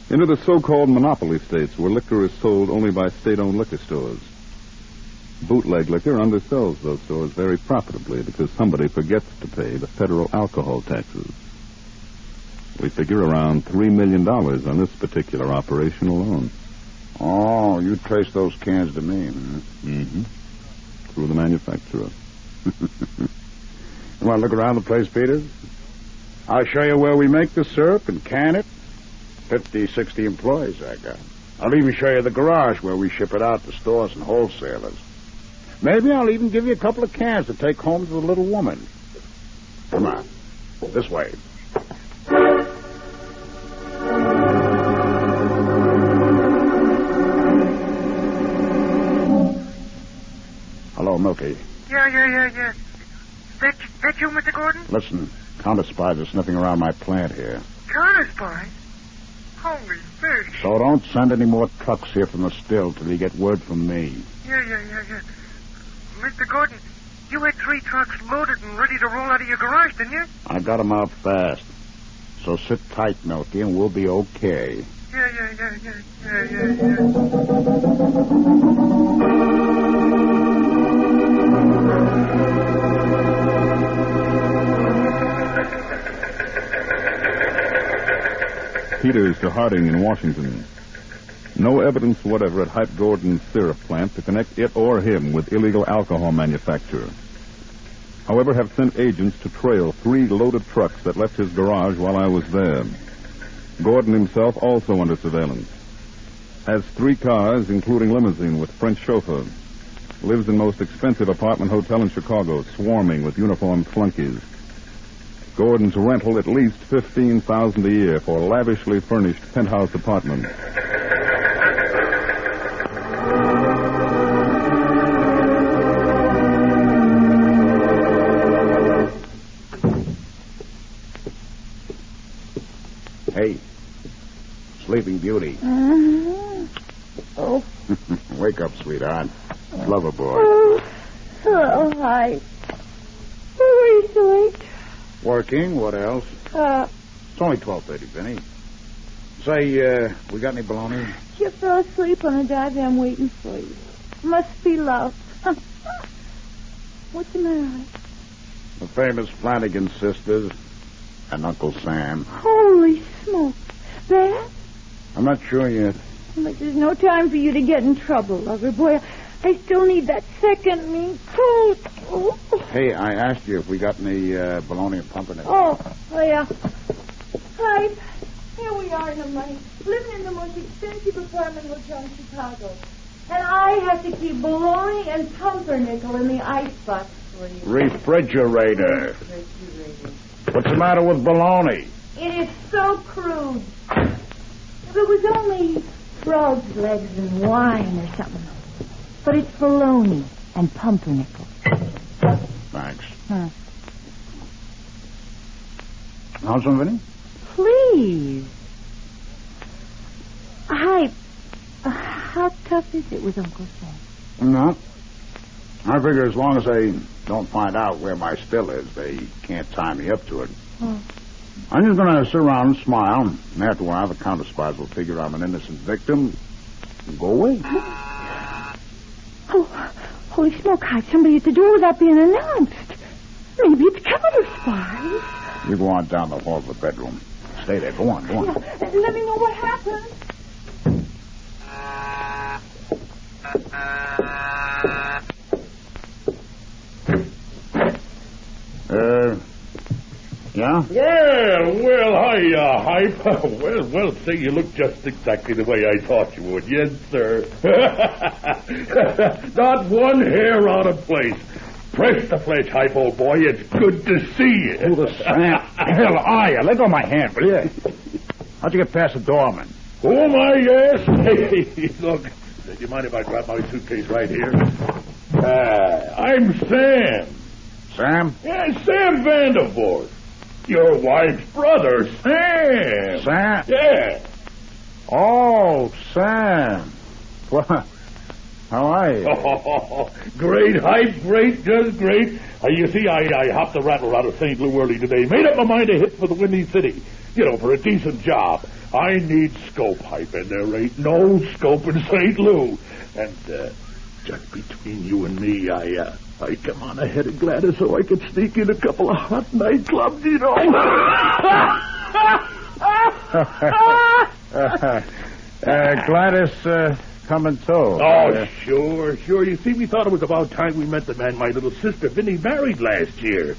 Into the so-called monopoly states where liquor is sold only by state-owned liquor stores. Bootleg liquor undersells those stores very profitably because somebody forgets to pay the federal alcohol taxes. We figure around $3 million on this particular operation alone. Oh, you trace those cans to me, huh? Mm-hmm. Through the manufacturer. You want to look around the place, Peters? I'll show you where we make the syrup and can it. 50, 60 employees I got. I'll even show you the garage where we ship it out to stores and wholesalers. Maybe I'll even give you a couple of cans to take home to the little woman. Come on. This way. Hello, Milky. Yeah. That you, Mr. Gordon? Listen, Counterspies are sniffing around my plant here. Counterspy? Holy fish. So don't send any more trucks here from the still till you get word from me. Yeah. Mr. Gordon, you had 3 trucks loaded and ready to roll out of your garage, didn't you? I got 'em out fast. So sit tight, Milky, and we'll be okay. Yeah. Peters to Harding in Washington. No evidence whatever at Hype Gordon's syrup plant to connect it or him with illegal alcohol manufacture. However, have sent agents to trail 3 loaded trucks that left his garage while I was there. Gordon himself also under surveillance. Has 3 cars, including limousine with French chauffeur. Lives in most expensive apartment hotel in Chicago, swarming with uniformed flunkies. Gordon's rental at least $15,000 a year for lavishly furnished penthouse apartment. Hey, Sleeping Beauty. Oh. Wake up, sweetheart. Lover boy. Oh, hi. Where were you so late? Working. What else? It's only 12:30, Vinny. Say, we got any bologna? You fell asleep on the divan. I'm waiting for you. Must be love. What's the matter? The famous Flanagan sisters and Uncle Sam. Holy smoke. Bad? I'm not sure yet. But there's no time for you to get in trouble, lover boy. I still need that second mean coat. Oh. Hey, I asked you if we got any bologna and pumpernickel. Oh, yeah. Hi. Here we are in the money, living in the most expensive apartment hotel in Chicago. And I have to keep bologna and pumpernickel in the icebox for you. Refrigerator. What's the matter with bologna? It is so crude. If it was only frog's legs and wine or something. But it's bologna and pumpernickel. Thanks. Huh. How's some, Vinny? Please. Hi. How tough is it with Uncle Sam? No. I figure as long as they don't find out where my still is, they can't tie me up to it. Oh. I'm just going to sit around and smile, and after a while the counterspies will figure I'm an innocent victim and go away. Oh, holy smoke, hide somebody at the door without being announced. Maybe it's Counterspy. You go on down the hall to the bedroom. Stay there. Go on. Yeah, let me know what happened. Yeah? Well, hiya, Hype. Well, say, you look just exactly the way I thought you would. Yes, sir. Not one hair out of place. Press the flesh, Hype, old boy. It's good to see you. Who the hell are you? Let go of my hand, will you? How'd you get past the doorman? Who am I, yes? Hey, look, do you mind if I grab my suitcase right here? I'm Sam. Sam? Yeah, Sam Vandervoort. Your wife's brother, Sam. Sam? Yeah. Oh, Sam. Well, how are you? Oh, great, Hype, great, just great. You see, I hopped the rattle out of St. Lou early today. Made up my mind to hit for the Windy City. You know, for a decent job. I need scope, Hype, and there ain't no scope in St. Lou. And, just between you and me, I come on ahead of Gladys so I could sneak in a couple of hot nightclubs, you know. Gladys, coming too. Oh, sure. You see, we thought it was about time we met the man my little sister Vinny married last year.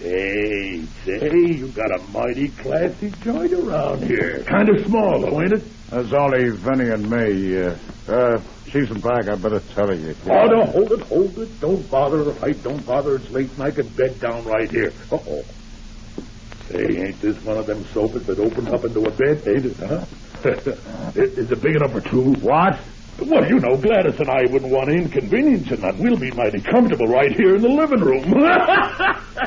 Say, you got a mighty classy joint around here. Kind of small, though, ain't it? There's only Vinny and me. She's in back. I better tell you. Oh, no, hold it. Don't bother, Hype. Don't bother. It's late and I can bed down right here. Uh-oh. Say, ain't this one of them sofas that opens up into a bed, ain't it, huh? Is it big enough for two? What? Well, you know, Gladys and I wouldn't want to inconvenience you, and we'll be mighty comfortable right here in the living room.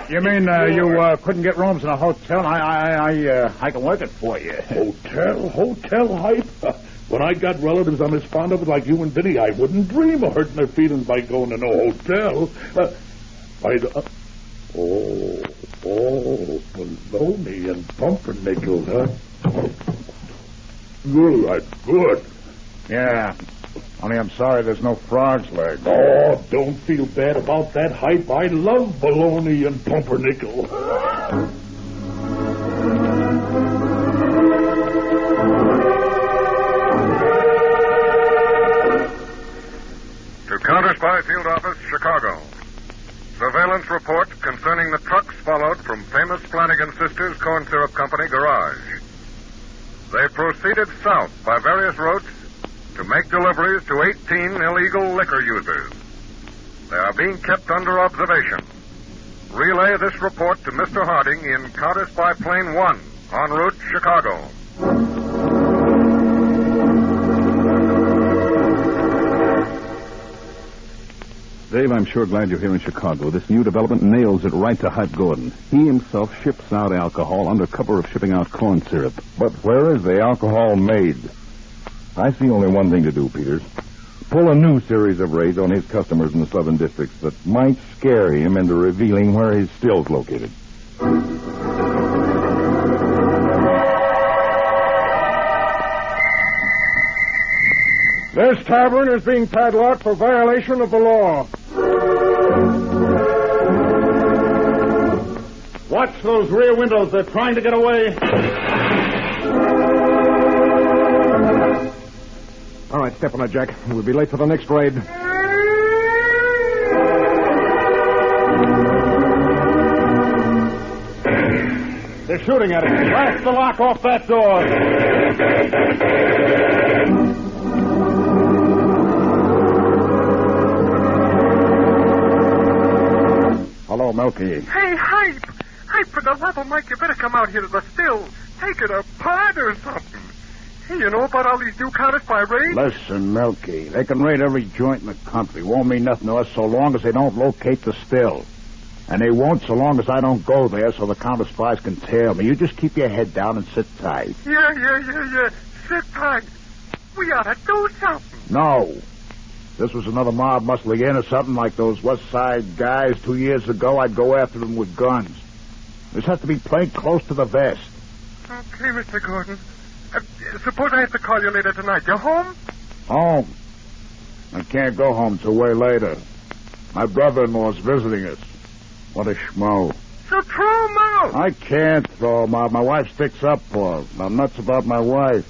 You mean you couldn't get rooms in a hotel? I can work it for you. Hotel Hype? When I got relatives I'm as fond of like you and Vinny, I wouldn't dream of hurting their feelings by going to no hotel. Bologna and pumpernickel, huh? Good. Yeah. Only I'm sorry there's no frog's legs. Oh, don't feel bad about that, Hype. I love bologna and pumpernickel. To Counterspy Field Office, Chicago. Surveillance report concerning the trucks followed from famous Flanagan Sisters Corn Syrup Company garage. They proceeded south by various routes to make deliveries to 18 illegal liquor users. They are being kept under observation. Relay this report to Mr. Harding in Counterspy Plane 1, en route Chicago. Dave, I'm sure glad you're here in Chicago. This new development nails it right to Hype Gordon. He himself ships out alcohol under cover of shipping out corn syrup. But where is the alcohol made? I see only one thing to do, Peters. Pull a new series of raids on his customers in the southern districts that might scare him into revealing where his still's located. This tavern is being padlocked for violation of the law. Watch those rear windows. They're trying to get away. All right, step on it, Jack. We'll be late for the next raid. They're shooting at us. Blast the lock off that door. Hello, Milky. Hey, Hype! Hype, for the love of Mike, you better come out here to the still. Take it apart or something. Hey, you know about all these new Counterspy raids? Listen, Milky, they can raid every joint in the country. Won't mean nothing to us so long as they don't locate the still. And they won't so long as I don't go there so the Counterspies can tail me. You just keep your head down and sit tight. Yeah. Sit tight. We ought to do something. No. This was another mob muscling in or something like those West Side guys 2 years ago, I'd go after them with guns. This has to be played close to the vest. Okay, Mr. Gordon. Suppose I have to call you later tonight. You home? Home? I can't go home till way later. My brother-in-law's visiting us. What a schmo. So throw him out. I can't throw him out. My wife sticks up for him. I'm nuts about my wife.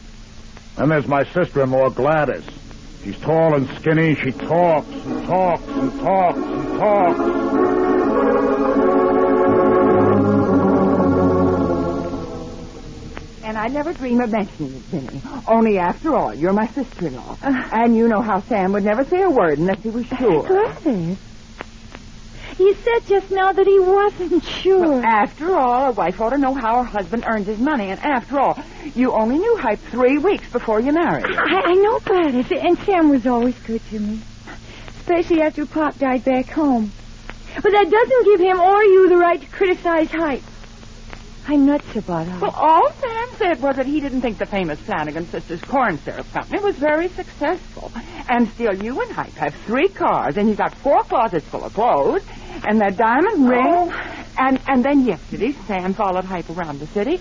And there's my sister-in-law, Gladys. She's tall and skinny. She talks and talks and talks and talks. And I'd never dream of mentioning it, Vinny. Only after all, you're my sister-in-law. And you know how Sam would never say a word unless he was sure. Gladys, he said just now that he wasn't sure. Well, after all, a wife ought to know how her husband earns his money. And after all, you only knew Hype 3 weeks before you married. I know, Gladys, and Sam was always good to me. Especially after Pop died back home. But that doesn't give him or you the right to criticize Hype. I'm nuts about Hype. Well, all Sam said was that he didn't think the famous Flanagan Sisters Corn Syrup Company was very successful. And still, you and Hype have 3 cars, and you got 4 closets full of clothes, and that diamond ring. And then yesterday, Sam followed Hype around the city,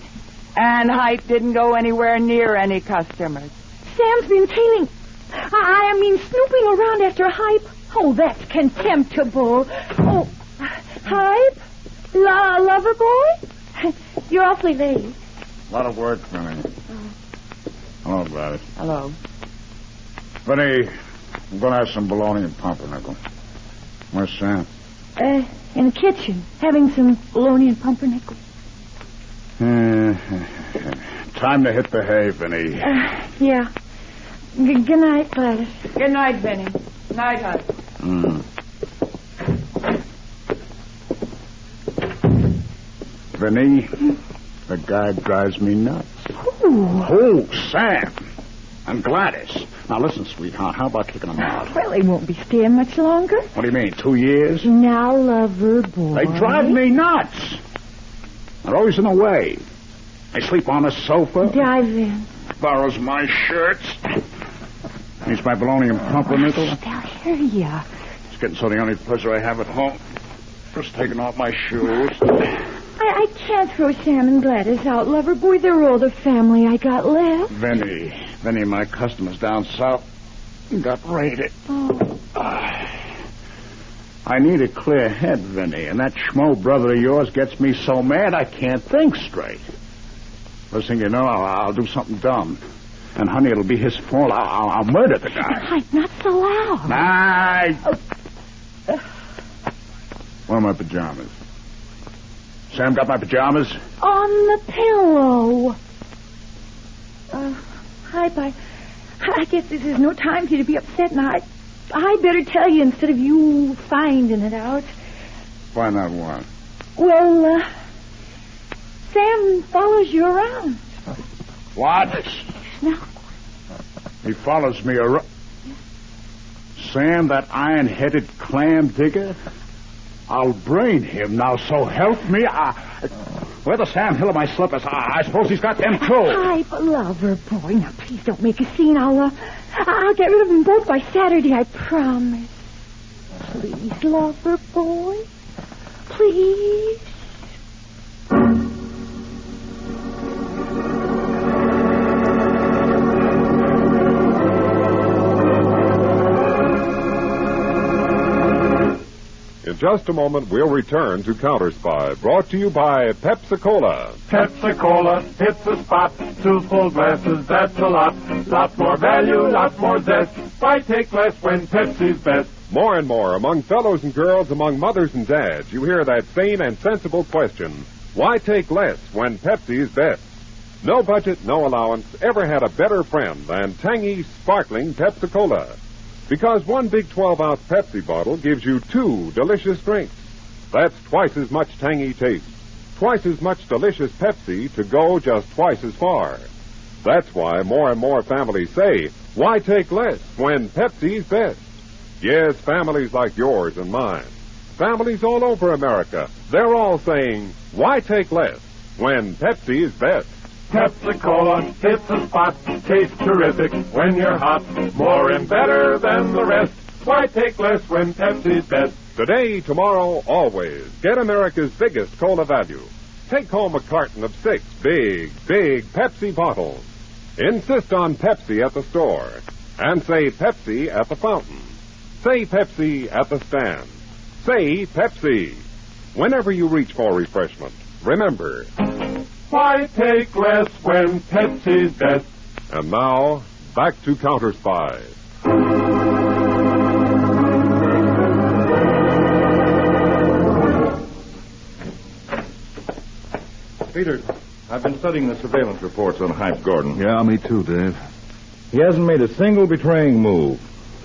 and Hype didn't go anywhere near any customers. Sam's been tailing... I mean, snooping around after Hype. Oh, that's contemptible. Oh, Hype? Lover boy? You're awfully late. A lot of work, Vinny. Hello, Gladys. Hello. Vinny, I'm going to have some bologna and pumpernickel. Where's Sam? In the kitchen, having some bologna and pumpernickel. Time to hit the hay, Vinny. Yeah. Good night, Gladys. Good night, Vinny. Night, Hype. Vinny, the guy drives me nuts. Ooh. Oh, Sam. And Gladys. Now, listen, sweetheart, how about kicking them out? Well, they won't be staying much longer. What do you mean, 2 years? Now, lover boy. They drive me nuts. They're always in the way. They sleep on the sofa. Dive in. Borrows my shirts. Needs my bologna and pumpernickel. They'll hear ya. It's getting so the only pleasure I have at home. Just taking off my shoes. I can't throw Sam and Gladys out, lover boy. They're all the family I got left. Vinny, my customers down south got raided. Oh. I need a clear head, Vinny, and that schmo brother of yours gets me so mad I can't think straight. First thing you know, I'll do something dumb. And, honey, it'll be his fault. I'll murder the guy. Hype, not so loud. Night. Where are my pajamas? Sam got my pajamas? On the pillow. Hype, I guess this is no time for you to be upset, and I better tell you instead of you finding it out. Find out what? Well, Sam follows you around. What? No. He follows me around. Sam, that iron-headed clam digger? I'll brain him now, so help me. Where the Sam Hill of my slippers? I suppose he's got them, too. Hype, lover boy. Now, please don't make a scene. I'll get rid of them both by Saturday, I promise. Please, lover boy. Please. In just a moment, we'll return to Counterspy, brought to you by Pepsi-Cola. Pepsi-Cola, hits the spot. 2 full glasses, that's a lot. Lot more value, lot more zest. Why take less when Pepsi's best? More and more, among fellows and girls, among mothers and dads, you hear that sane and sensible question, why take less when Pepsi's best? No budget, no allowance ever had a better friend than tangy, sparkling Pepsi-Cola. Because one big 12-ounce Pepsi bottle gives you 2 delicious drinks. That's twice as much tangy taste, twice as much delicious Pepsi to go just twice as far. That's why more and more families say, why take less when Pepsi's best? Yes, families like yours and mine. Families all over America. They're all saying, why take less when Pepsi's best? Pepsi-Cola, hits the spot. Tastes terrific when you're hot. More and better than the rest. Why take less when Pepsi's best? Today, tomorrow, always. Get America's biggest cola value. Take home a carton of 6 big Pepsi bottles. Insist on Pepsi at the store. And say Pepsi at the fountain. Say Pepsi at the stand. Say Pepsi. Whenever you reach for refreshment, remember... Why take less when Pepsi's best? And now, back to Counterspy. Peter, I've been studying the surveillance reports on Hype Gordon. Yeah, me too, Dave. He hasn't made a single betraying move.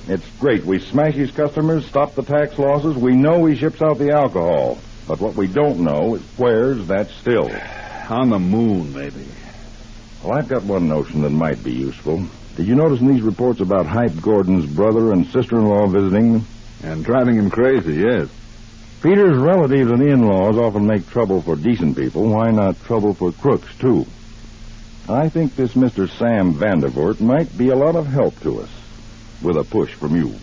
It's great. We smash his customers, stop the tax losses. We know he ships out the alcohol. But what we don't know is where's that still. On the moon, maybe. Well, I've got one notion that might be useful. Did you notice in these reports about Hype Gordon's brother and sister-in-law visiting? And driving him crazy, yes. Peter's relatives and in-laws often make trouble for decent people. Why not trouble for crooks, too? I think this Mr. Sam Vandervoort might be a lot of help to us, with a push from you.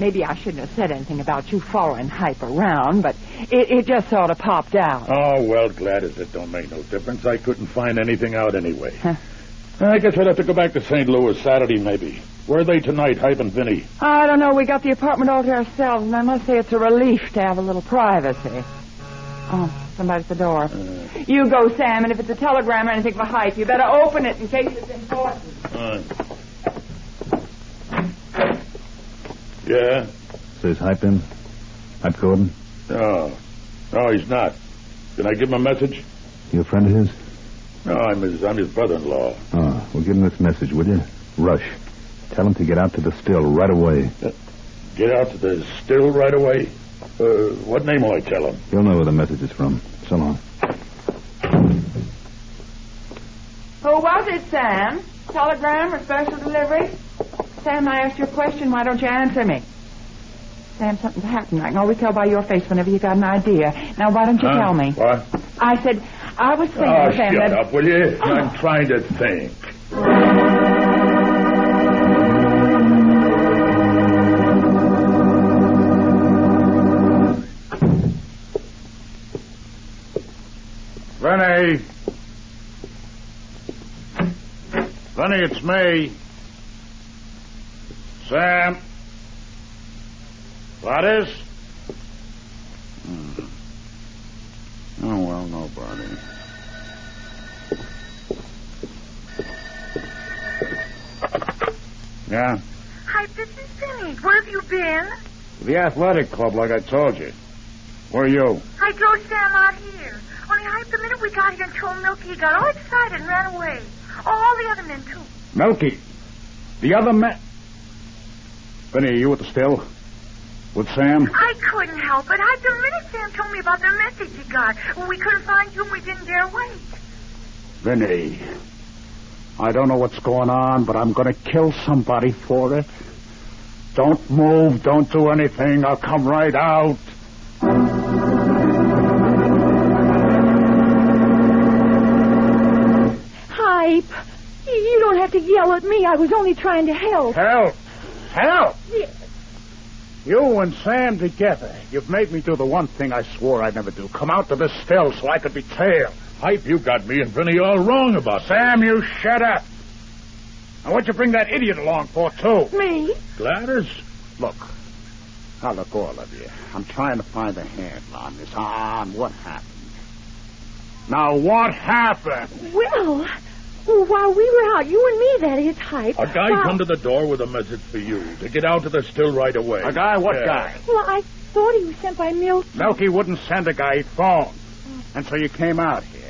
Maybe I shouldn't have said anything about you following Hype around, but it just sort of popped out. Oh, well, Gladys, it don't make no difference. I couldn't find anything out anyway. I guess I'd have to go back to St. Louis Saturday, maybe. Where are they tonight, Hype and Vinny? I don't know. We got the apartment all to ourselves, and I must say it's a relief to have a little privacy. Oh, somebody's at the door. You go, Sam, and if it's a telegram or anything for Hype, you better open it in case it's important. Yeah? Says Hype in? Hype Gordon? No, he's not. Can I give him a message? You a friend of his? No, I'm his brother-in-law. Oh, well, give him this message, will you? Rush. Tell him to get out to the still right away. Get out to the still right away? What name will I tell him? He'll know where the message is from. So long. Who was it, Sam? Telegram or special delivery? Sam, I asked you a question. Why don't you answer me? Sam, something's happened. I can always tell by your face whenever you got an idea. Now, why don't you tell me? What? I said, I was thinking, Sam, shut up, will you? I'm trying to think. Vinny! Vinny, it's me. Sam? Gladys? Oh, well, nobody. Yeah? Hi, this is Vinny. Where have you been? The athletic club, like I told you. Where are you? I drove Sam out here. Only Hype, the minute we got here and told Milky, he got all excited and ran away. All the other men, too. Milky? The other man? Vinny, are you at the still? With Sam? I couldn't help it. Hype, the minute Sam told me about the message he got, we couldn't find you and we didn't dare wait. Vinny, I don't know what's going on, but I'm going to kill somebody for it. Don't move. Don't do anything. I'll come right out. Hype, you don't have to yell at me. I was only trying to help. Help? Help? Yes. You and Sam together. You've made me do the one thing I swore I'd never do. Come out to this still so I could be tailed. Hype, you got me and Vinny all wrong about Sam, you shut up. Now, what'd you bring that idiot along for, too? Me? Gladys? Look, all of you. I'm trying to find a handle on this, on what happened. Now, what happened? Well, while we were out, you and me, that is, Hype. A guy come to the door with a message for you to get out to the still right away. A guy? What guy? Well, I thought he was sent by Milky. Milky wouldn't send a guy, he'd phone. And so you came out here.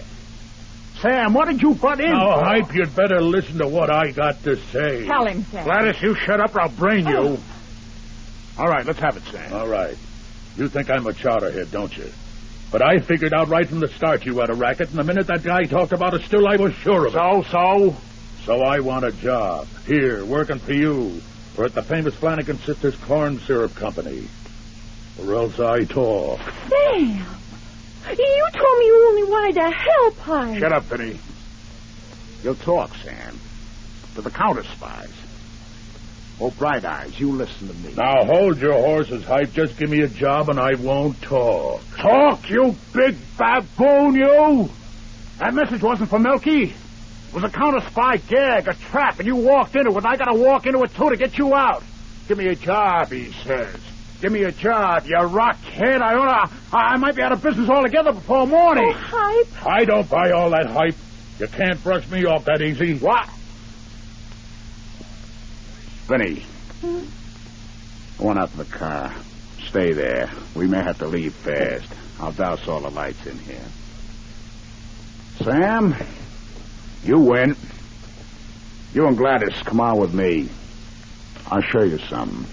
Sam, what did you butt in? Now, Hype, you'd better listen to what I got to say. Tell him, Sam. Gladys, you shut up or I'll brain you. All right, let's have it, Sam. All right. You think I'm a chowderhead, don't you? But I figured out right from the start you had a racket, and the minute that guy talked about it still, I was sure of it. So I want a job. Here, working for you. Or at the famous Flanagan Sisters Corn Syrup Company. Or else I talk. Sam, you told me you only wanted to help, Hype. Shut up, Vinny. You'll talk, Sam. To the Counterspies. Oh, Bright Eyes, you listen to me. Now, hold your horses, Hype. Just give me a job and I won't talk. Talk, you big baboon, you! That message wasn't for Milky. It was a Counterspy gag, a trap, and you walked into it, and I gotta walk into it, too, to get you out. Give me a job, he says. Give me a job, you rockhead. I might be out of business altogether before morning. Oh, Hype. I don't buy all that hype. You can't brush me off that easy. What? Vinny. Go on out to the car. Stay there. We may have to leave fast. I'll douse all the lights in here. Sam, you win. You and Gladys, come on with me. I'll show you something.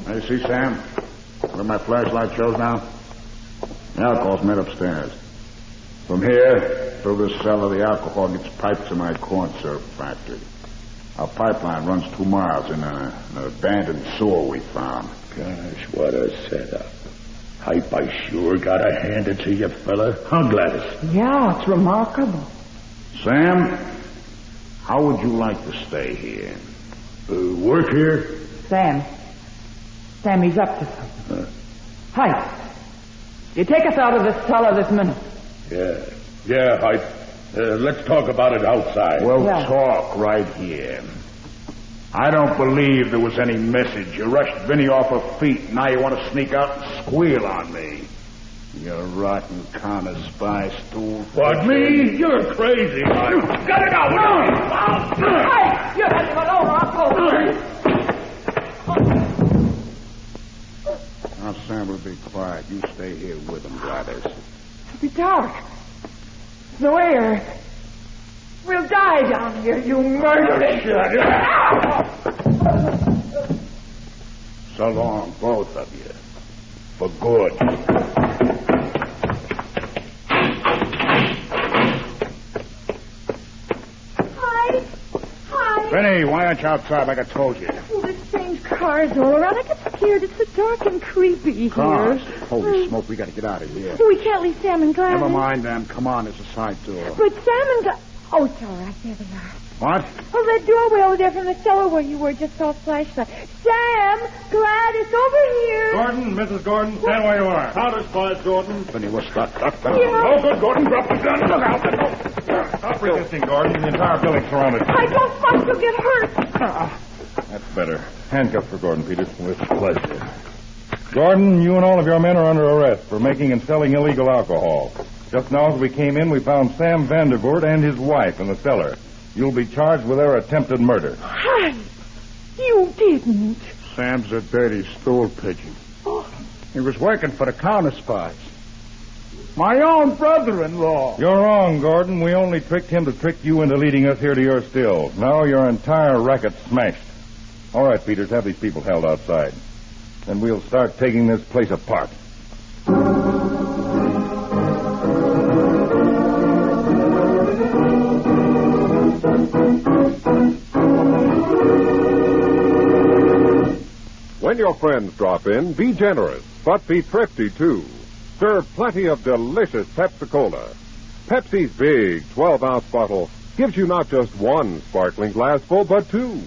Hey, see, Sam? Where my flashlight shows now? The alcohol's made upstairs. From here, through this cellar, the alcohol gets piped to my corn syrup factory. Our pipeline runs 2 miles in an abandoned sewer we found. Gosh, what a setup. Hype, I sure gotta hand it to you, fella. Huh, Gladys? Yeah, it's remarkable. Sam, how would you like to stay here? Work here? Sam, he's up to something. Hype, you take us out of this cellar this minute. Yeah, Hype. Let's talk about it outside. We'll talk right here. I don't believe there was any message. You rushed Vinny off her feet, and now you want to sneak out and squeal on me. You rotten counterspy stool. What, me? You're crazy, Hype. Got it out! Hype, you had to run over our Now, Sam will be quiet. You stay here with him, Gladys. It'll be dark. No air. We'll die down here, you murderers. So long, both of you. For good. Hi. Vinny, why aren't you outside like I told you? Oh, there's strange cars all around. I get scared. It's so dark and creepy here. Cars? Holy smoke, we gotta get out of here. We can't leave Sam and Gladys. Never mind them. Come on, there's a side door. But Sam and Gladys... Oh, it's all right. There they are. What? Oh, that doorway over there from the cellar where you were just saw a flashlight. Sam! Gladys, over here! Gordon, Mrs. Gordon, stand where you are. Counterspies, Gordon. Vinny, what's that? Duck. Yeah. Oh, good, Gordon. Drop the gun. Look out. Stop resisting, Gordon. The entire building's surrounded. I don't fight, you'll get hurt. That's better. Handcuffs for Gordon, Peters. With pleasure. Gordon, you and all of your men are under arrest for making and selling illegal alcohol. Just now as we came in, we found Sam Vandervoort and his wife in the cellar. You'll be charged with their attempted murder. Hi. You didn't. Sam's a dirty stool pigeon. Oh. He was working for the Counterspies. My own brother-in-law. You're wrong, Gordon. We only tricked him to trick you into leading us here to your still. Now your entire racket's smashed. All right, Peters, have these people held outside. Then we'll start taking this place apart. When your friends drop in, be generous, but be thrifty, too. Serve plenty of delicious Pepsi-Cola. Pepsi's big 12-ounce bottle gives you not just one sparkling glassful, but two.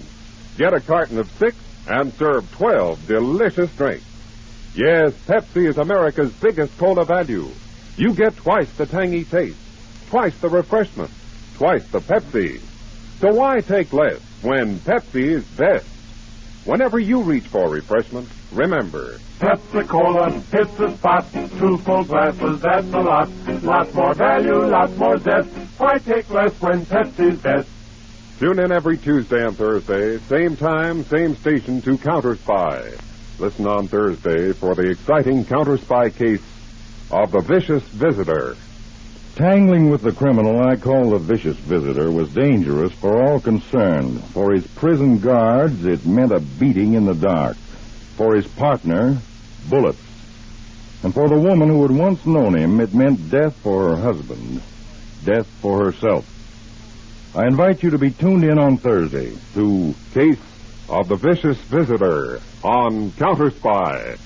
Get a carton of 6 and serve 12 delicious drinks. Yes, Pepsi is America's biggest cola value. You get twice the tangy taste, twice the refreshment, twice the Pepsi. So why take less when Pepsi is best? Whenever you reach for refreshment, remember, Pepsi-Cola hits the spot. 2 full glasses, that's a lot. Lot more value, lot more zest. Why take less when Pepsi's best? tune in every Tuesday and Thursday, same time, same station to Counterspy. Listen on Thursday for the exciting Counterspy case of the Vicious Visitor. Tangling with the criminal I call the vicious visitor was dangerous for all concerned. For his prison guards, it meant a beating in the dark. For his partner, bullets. And for the woman who had once known him, it meant death for her husband, death for herself. I invite you to be tuned in on Thursday to Case of the Vicious Visitor on Counterspy.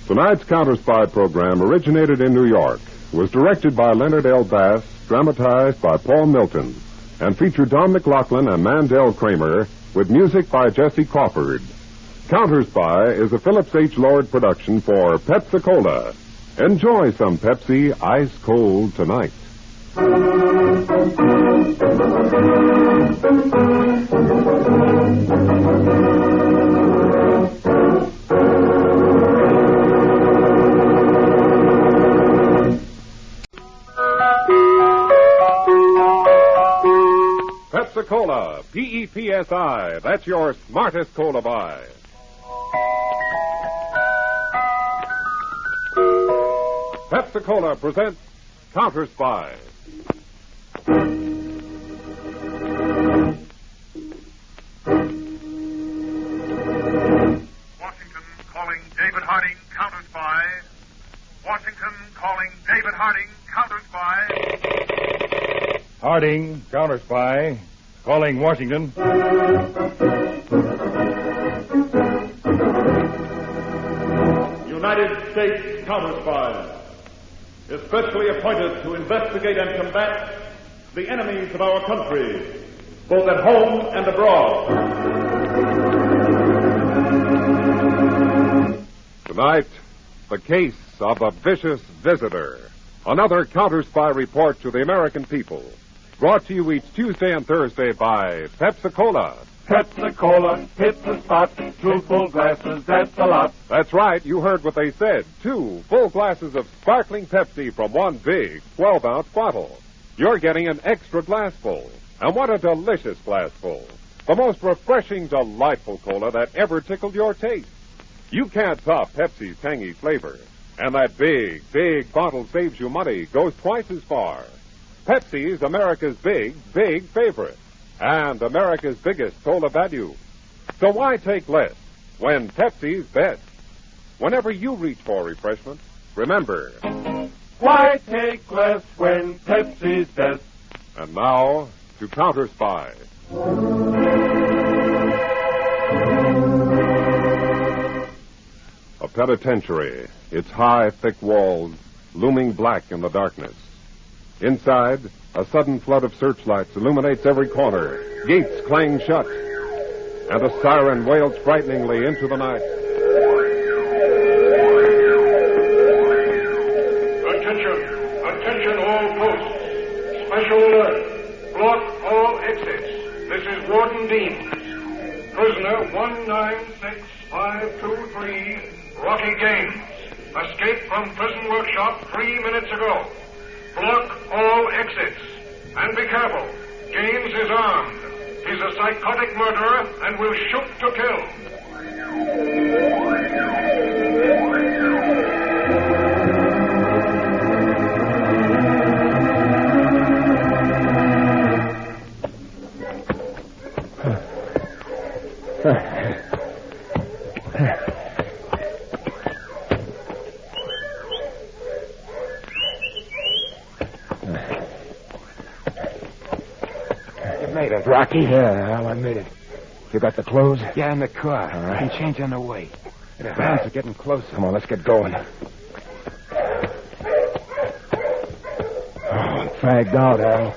Tonight's Counterspy program originated in New York, was directed by Leonard L. Bass, dramatized by Paul Milton, and featured Don MacLaughlin and Mandel Kramer, with music by Jesse Crawford. Counterspy is a Phillips H. Lord production for Pepsi-Cola. Enjoy some Pepsi ice cold tonight. Pepsi-Cola, P-E-P-S-I. That's your smartest cola buy. Pepsi-Cola presents Counterspy. Washington calling David Harding, Counterspy. Washington calling David Harding, Counterspy. Harding, Counterspy. Calling Washington. United States Counterspies, especially appointed to investigate and combat the enemies of our country, both at home and abroad. Tonight, the case of a vicious visitor. Another Counterspy report to the American people. Brought to you each Tuesday and Thursday by Pepsi-Cola. Pepsi-Cola, hits the spot, 2 full glasses, that's a lot. That's right, you heard what they said. 2 full glasses of sparkling Pepsi from one big 12-ounce bottle. You're getting an extra glassful. And what a delicious glassful. The most refreshing, delightful cola that ever tickled your taste. You can't top Pepsi's tangy flavor. And that big, big bottle saves you money, goes twice as far. Pepsi's America's big, big favorite. And America's biggest cola value. So why take less when Pepsi's best? Whenever you reach for refreshment, remember, Why take less when Pepsi's best? And now, to Counterspy. A penitentiary, its high, thick walls looming black in the darkness. Inside, a sudden flood of searchlights illuminates every corner. Gates clang shut. And a siren wails frighteningly into the night. Attention all posts. Special alert. Block all exits. This is Warden Dean. Prisoner 196523, Rocky Gaines. Escaped from prison workshop 3 minutes ago. Block all exits. And be careful. Gaines is armed. He's a psychotic murderer and will shoot to kill. Made it, Rocky. Yeah, well, I made it. You got the clothes? Yeah, in the car. All right. I can change on the way. The hounds are getting closer. Come on, let's get going. Oh, I'm fagged out, Al.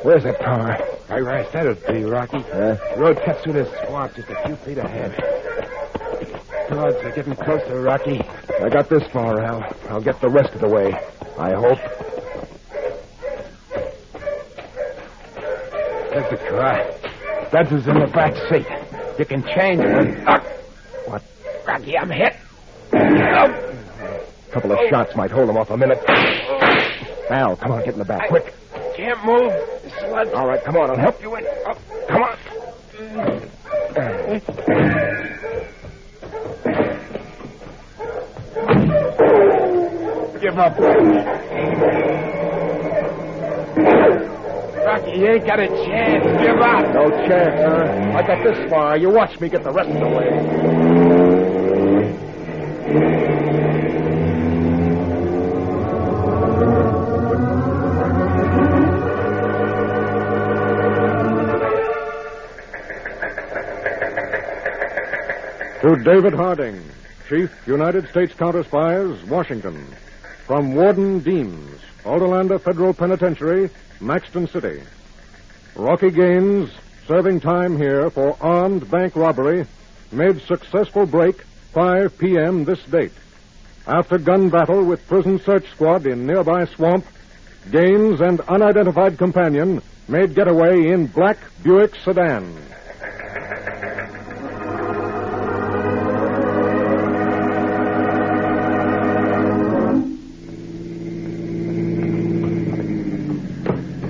Where's the car? Right where I said it'd be, Rocky. The road cuts through this swamp just a few feet ahead. Dogs are getting closer, Rocky. I got this far, Al. I'll get the rest of the way. I hope. There's the car. Dudley's in the back seat. You can change it. What? Rocky, I'm hit. A couple of shots might hold him off a minute. Al, come on, get in the back, quick. Can't move. Sludge. All right, come on, I'll help you in. Come on. Give up. Rocky, you ain't got a chance. Give up. No chance, huh? I got this far. You watch me get the rest of the way. To David Harding, Chief, United States Counterspies, Washington. From Warden Deans, Alderlander Federal Penitentiary, Maxton City. Rocky Gaines, serving time here for armed bank robbery, made successful break 5 p.m. this date. After gun battle with prison search squad in nearby swamp, Gaines and unidentified companion made getaway in black Buick sedan.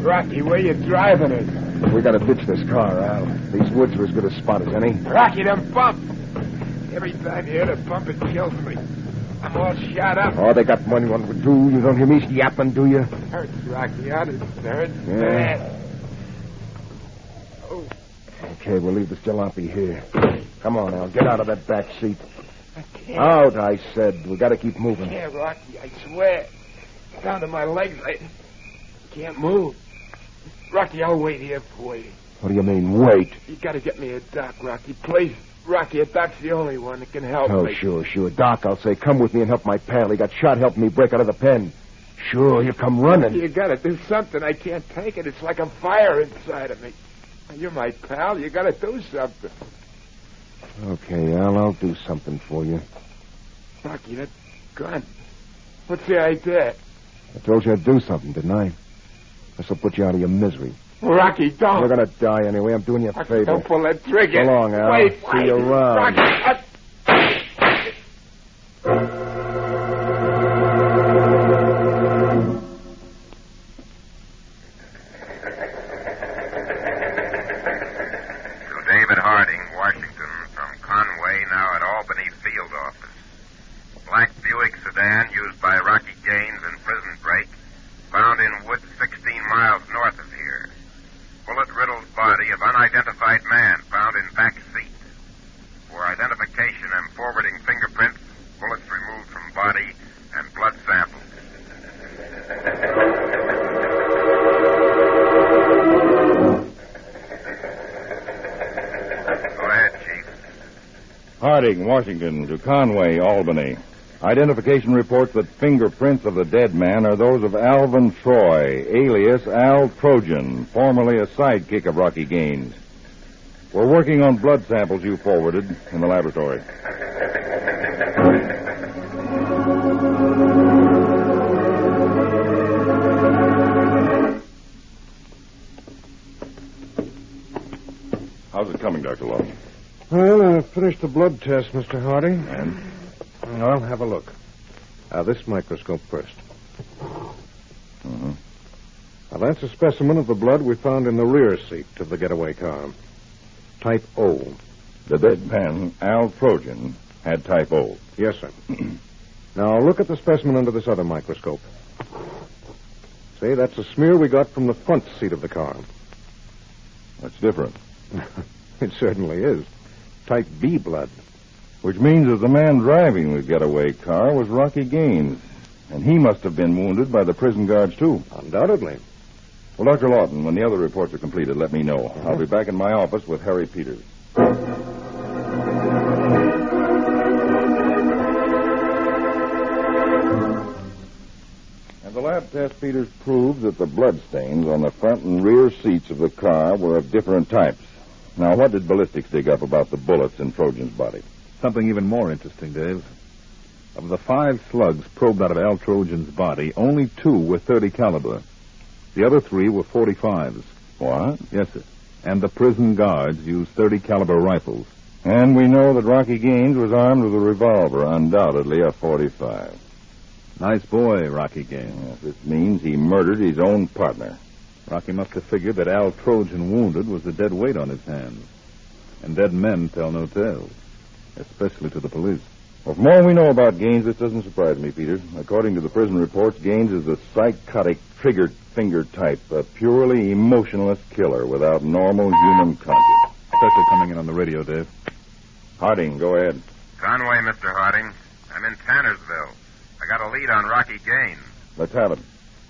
Rocky, where you driving it? We gotta ditch this car, Al. These woods are as good a spot as any. Rocky, them bump. Every time you hit a bump, it kills me. I'm all shot up. Oh, they got money one would do. You don't hear me yapping, do you? Hurts, Rocky. Hurts. Hurts Yeah. bad. Oh. Okay, we'll leave the jalopy here. Come on, Al. Get out of that back seat. I can't. Out, I said. We gotta keep moving. I can't, Rocky. I swear. Down to my legs. I can't move. Rocky, I'll wait here for you. What do you mean, wait? You gotta get me a doc, Rocky. Please. Rocky, a doc's the only one that can help Oh, me. sure. Doc, I'll say, come with me and help my pal. He got shot helping me break out of the pen. Sure, he'll come running. You gotta do something. I can't take it. It's like a fire inside of me. You're my pal. You gotta do something. Okay, Al, I'll do something for you. Rocky, that gun. What's the idea? I told you I'd do something, didn't I? This'll put you out of your misery. Rocky, don't. You're gonna die anyway. I'm doing you a favor. Don't pull that trigger. So long, Al. Wait. See you around. Rocky, David Harding, Washington, from Conway, now at Albany Field Office. Black Buick sedan used by Rocky Gaines in prison break, found in woods 16 miles north of here. Bullet-riddled body of unidentified man found in back seat. For identification, I'm forwarding fingerprints, bullets removed from body, and blood samples. Harding, Washington, to Conway, Albany. Identification reports that fingerprints of the dead man are those of Alvin Troy, alias Al Trojan, formerly a sidekick of Rocky Gaines. We're working on blood samples you forwarded in the laboratory. How's it coming, Dr. Lowe? Well, I finished the blood test, Mr. Harding. And? I'll have a look. This microscope first. Uh-huh. Now, that's a specimen of the blood we found in the rear seat of the getaway car. Type O. The dead man, Al Trojan, had type O. Yes, sir. Now, look at the specimen under this other microscope. See, that's a smear we got from the front seat of the car. That's different. It certainly is. Type B blood. Which means that the man driving the getaway car was Rocky Gaines. And he must have been wounded by the prison guards, too. Undoubtedly. Well, Dr. Lawton, when the other reports are completed, let me know. I'll be back in my office with Harry Peters. And the lab test, Peters, proved that the blood stains on the front and rear seats of the car were of different types. Now, what did ballistics dig up about the bullets in Trojan's body? Something even more interesting, Dave. Of the 5 slugs probed out of Al Trojan's body, only 2 were .30 caliber. The other 3 were .45s. What? Yes, sir. And the prison guards used .30 caliber rifles. And we know that Rocky Gaines was armed with a revolver, undoubtedly a .45. Nice boy, Rocky Gaines. Yes, this means he murdered his own partner. Rocky must have figured that Al Trojan wounded was the dead weight on his hands. And dead men tell no tales, especially to the police. Well, from all we know about Gaines, this doesn't surprise me, Peter. According to the prison reports, Gaines is a psychotic, triggered finger type, a purely emotionless killer without normal human conscience. Special coming in on the radio, Dave. Harding, go ahead. Conway, Mr. Harding. I'm in Tannersville. I got a lead on Rocky Gaines. Let's have it.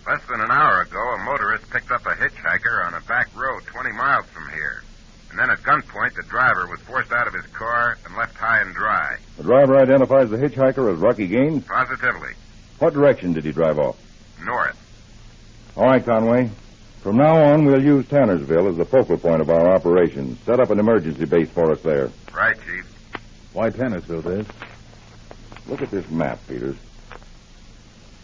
Less than an hour ago, a motorist picked up a hitchhiker on a back road 20 miles from here. And then at gunpoint, the driver was forced out of his car and left high and dry. The driver identifies the hitchhiker as Rocky Gaines? Positively. What direction did he drive off? North. All right, Conway. From now on, we'll use Tannersville as the focal point of our operations. Set up an emergency base for us there. Right, Chief. Why Tannersville, Dave? Look at this map, Peters.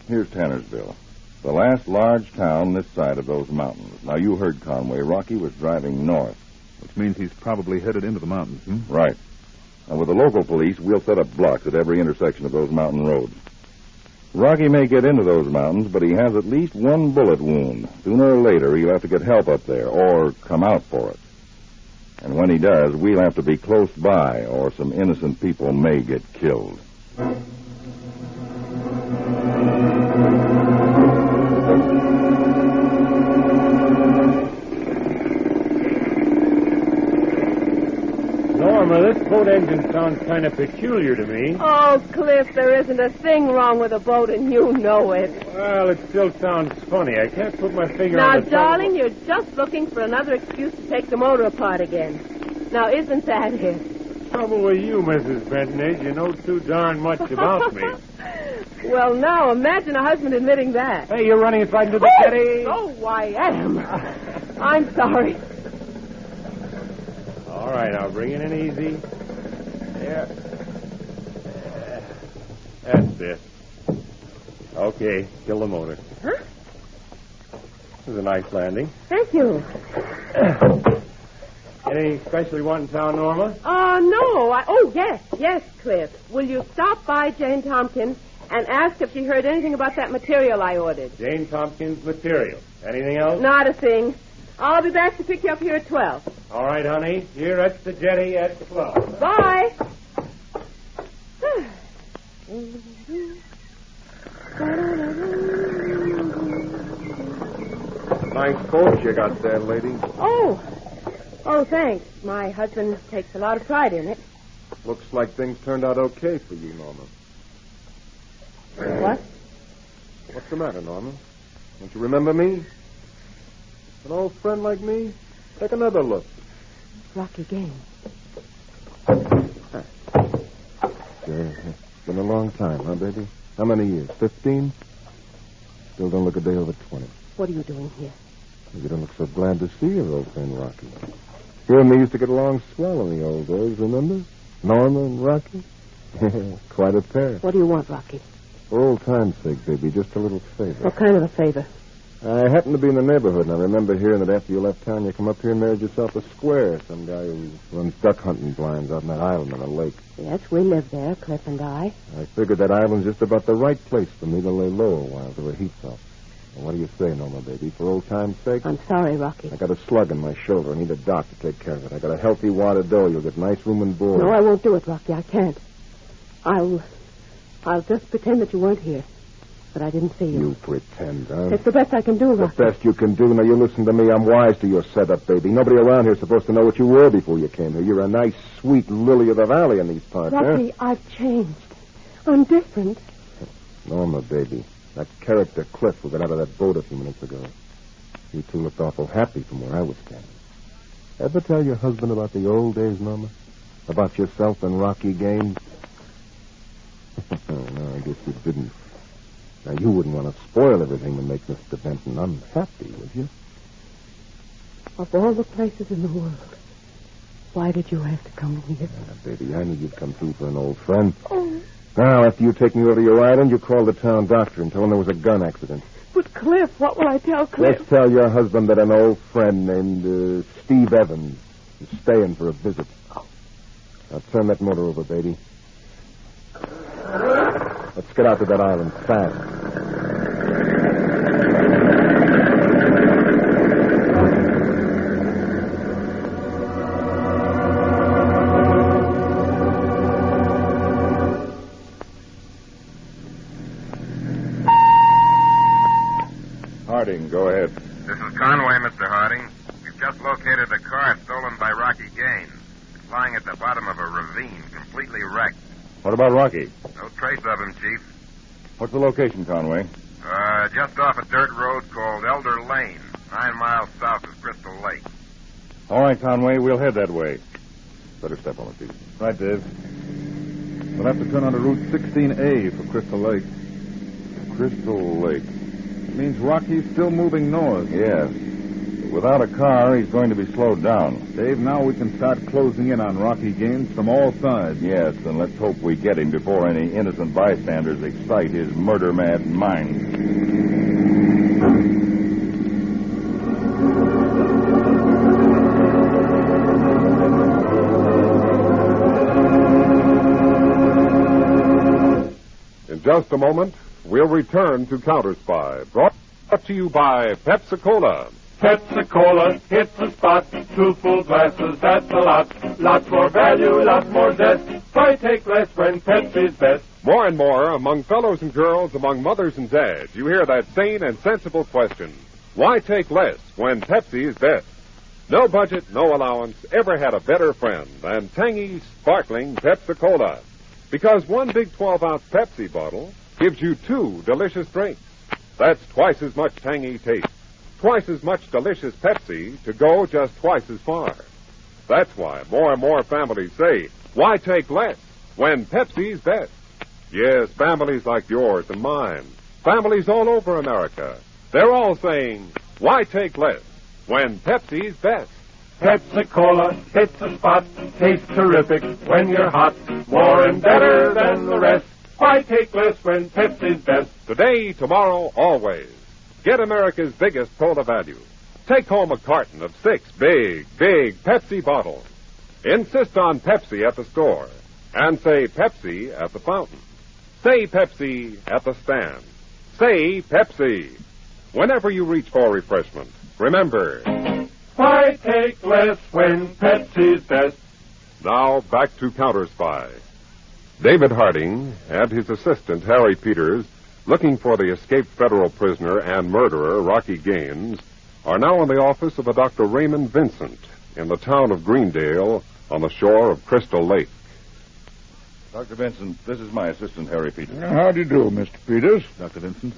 Here's Tannersville, the last large town this side of those mountains. Now, you heard Conway. Rocky was driving north. Which means he's probably headed into the mountains, Right. And with the local police, we'll set up blocks at every intersection of those mountain roads. Rocky may get into those mountains, but he has at least one bullet wound. Sooner or later, he'll have to get help up there, or come out for it. And when he does, we'll have to be close by, or some innocent people may get killed. Norma, this boat engine sounds kind of peculiar to me. Oh, Cliff, there isn't a thing wrong with a boat, and you know it. Well, it still sounds funny. I can't put my finger Now, on the... darling, you're just looking for another excuse to take the motor apart again. Now, isn't that it? Trouble with you, Mrs. Benton, is you know too darn much about me. Well, now, imagine a husband admitting that. Hey, you're running right into the jetty. Oh, I am. I'm sorry. All right, I'll bring it in easy. There. That's it. Okay, kill the motor. Huh? This is a nice landing. Thank you. Any special you want in town, Norma? No. Oh, yes, Cliff. Will you stop by Jane Tompkins and ask if she heard anything about that material I ordered? Jane Tompkins material. Anything else? Not a thing. I'll be back to pick you up here at 12. All right, honey. Here at the jetty at 12. Bye. Nice boat you got there, lady. Oh, thanks. My husband takes a lot of pride in it. Looks like things turned out okay for you, Norma. What? What's the matter, Norma? Don't you remember me? An old friend like me? Take another look. Rocky game. Sure. It's been a long time, huh, baby? How many years? 15? Still don't look a day over 20. What are you doing here? You don't look so glad to see your old friend Rocky. You and me used to get along swell in the old days, remember? Norma and Rocky? Quite a pair. What do you want, Rocky? For old time's sake, baby, just a little favor. What kind of a favor? I happened to be in the neighborhood, and I remember hearing that after you left town, you come up here and married yourself a square, some guy who runs duck hunting blinds out on that island on a lake. Yes, we live there, Cliff and I. I figured that island's just about the right place for me to lay low a while till the heat's off. Well, what do you say, Norma, baby? For old time's sake? I'm sorry, Rocky. I got a slug in my shoulder. I need a doc to take care of it. I got a healthy wad of dough. You'll get nice room and board. No, I won't do it, Rocky. I can't. I'll just pretend that you weren't here. But I didn't see you. You pretend, huh? It's the best I can do, Rocky. The best you can do? Now, you listen to me. I'm wise to your setup, baby. Nobody around here is supposed to know what you were before you came here. You're a nice, sweet lily of the valley in these parts, Rocky, huh? I've changed. I'm different. Norma, baby. That character Cliff who got out of that boat a few minutes ago. You two looked awful happy from where I was standing. Ever tell your husband about the old days, Norma? About yourself and Rocky games? No, I guess you didn't. Now, you wouldn't want to spoil everything to make Mr. Benton unhappy, would you? Of all the places in the world, why did you have to come here? Baby, I knew you'd come through for an old friend. Oh. Now, after you take me over to your island, you call the town doctor and tell him there was a gun accident. But, Cliff, what will I tell Cliff? Let's tell your husband that an old friend named Steve Evans is staying for a visit. Now, turn that motor over, baby. Let's get out to that island fast. Harding, go ahead. This is Conway, Mr. Harding. We've just located a car stolen by Rocky Gaines. It's lying at the bottom of a ravine, completely wrecked. What about Rocky? No trace of him, Chief. What's the location, Conway? Just off a dirt road called Elder Lane, 9 miles south of Crystal Lake. All right, Conway, we'll head that way. Better step on it, Chief. Right, Dave. We'll have to turn onto Route 16A for Crystal Lake. Crystal Lake. It means Rocky's still moving north. Yes. Without a car, he's going to be slowed down. Dave, now we can start closing in on Rocky Gaines from all sides. Yes, and let's hope we get him before any innocent bystanders excite his murder-mad mind. In just a moment, we'll return to Counterspy, brought to you by Pepsi-Cola. Pepsi-Cola hits the spot. 2 full glasses, that's a lot. Lots more value, lots more zest. Why take less when Pepsi's best? More and more, among fellows and girls, among mothers and dads, you hear that sane and sensible question. Why take less when Pepsi is best? No budget, no allowance ever had a better friend than tangy, sparkling Pepsi-Cola. Because one big 12-ounce Pepsi bottle gives you 2 delicious drinks. That's twice as much tangy taste, twice as much delicious Pepsi to go just twice as far. That's why more and more families say, why take less when Pepsi's best? Yes, families like yours and mine, families all over America, they're all saying, why take less when Pepsi's best? Pepsi-Cola hits the spot, tastes terrific when you're hot, more and better than the rest. Why take less when Pepsi's best? Today, tomorrow, always. Get America's biggest cola value. Take home a carton of 6 big Pepsi bottles. Insist on Pepsi at the store. And say Pepsi at the fountain. Say Pepsi at the stand. Say Pepsi. Whenever you reach for refreshment, remember, why take less when Pepsi's best? Now, back to Counterspy. David Harding and his assistant, Harry Peters, looking for the escaped federal prisoner and murderer, Rocky Gaines, are now in the office of a Dr. Raymond Vincent in the town of Greendale on the shore of Crystal Lake. Dr. Vincent, this is my assistant, Harry Peters. How do you do, Mr. Peters? Dr. Vincent.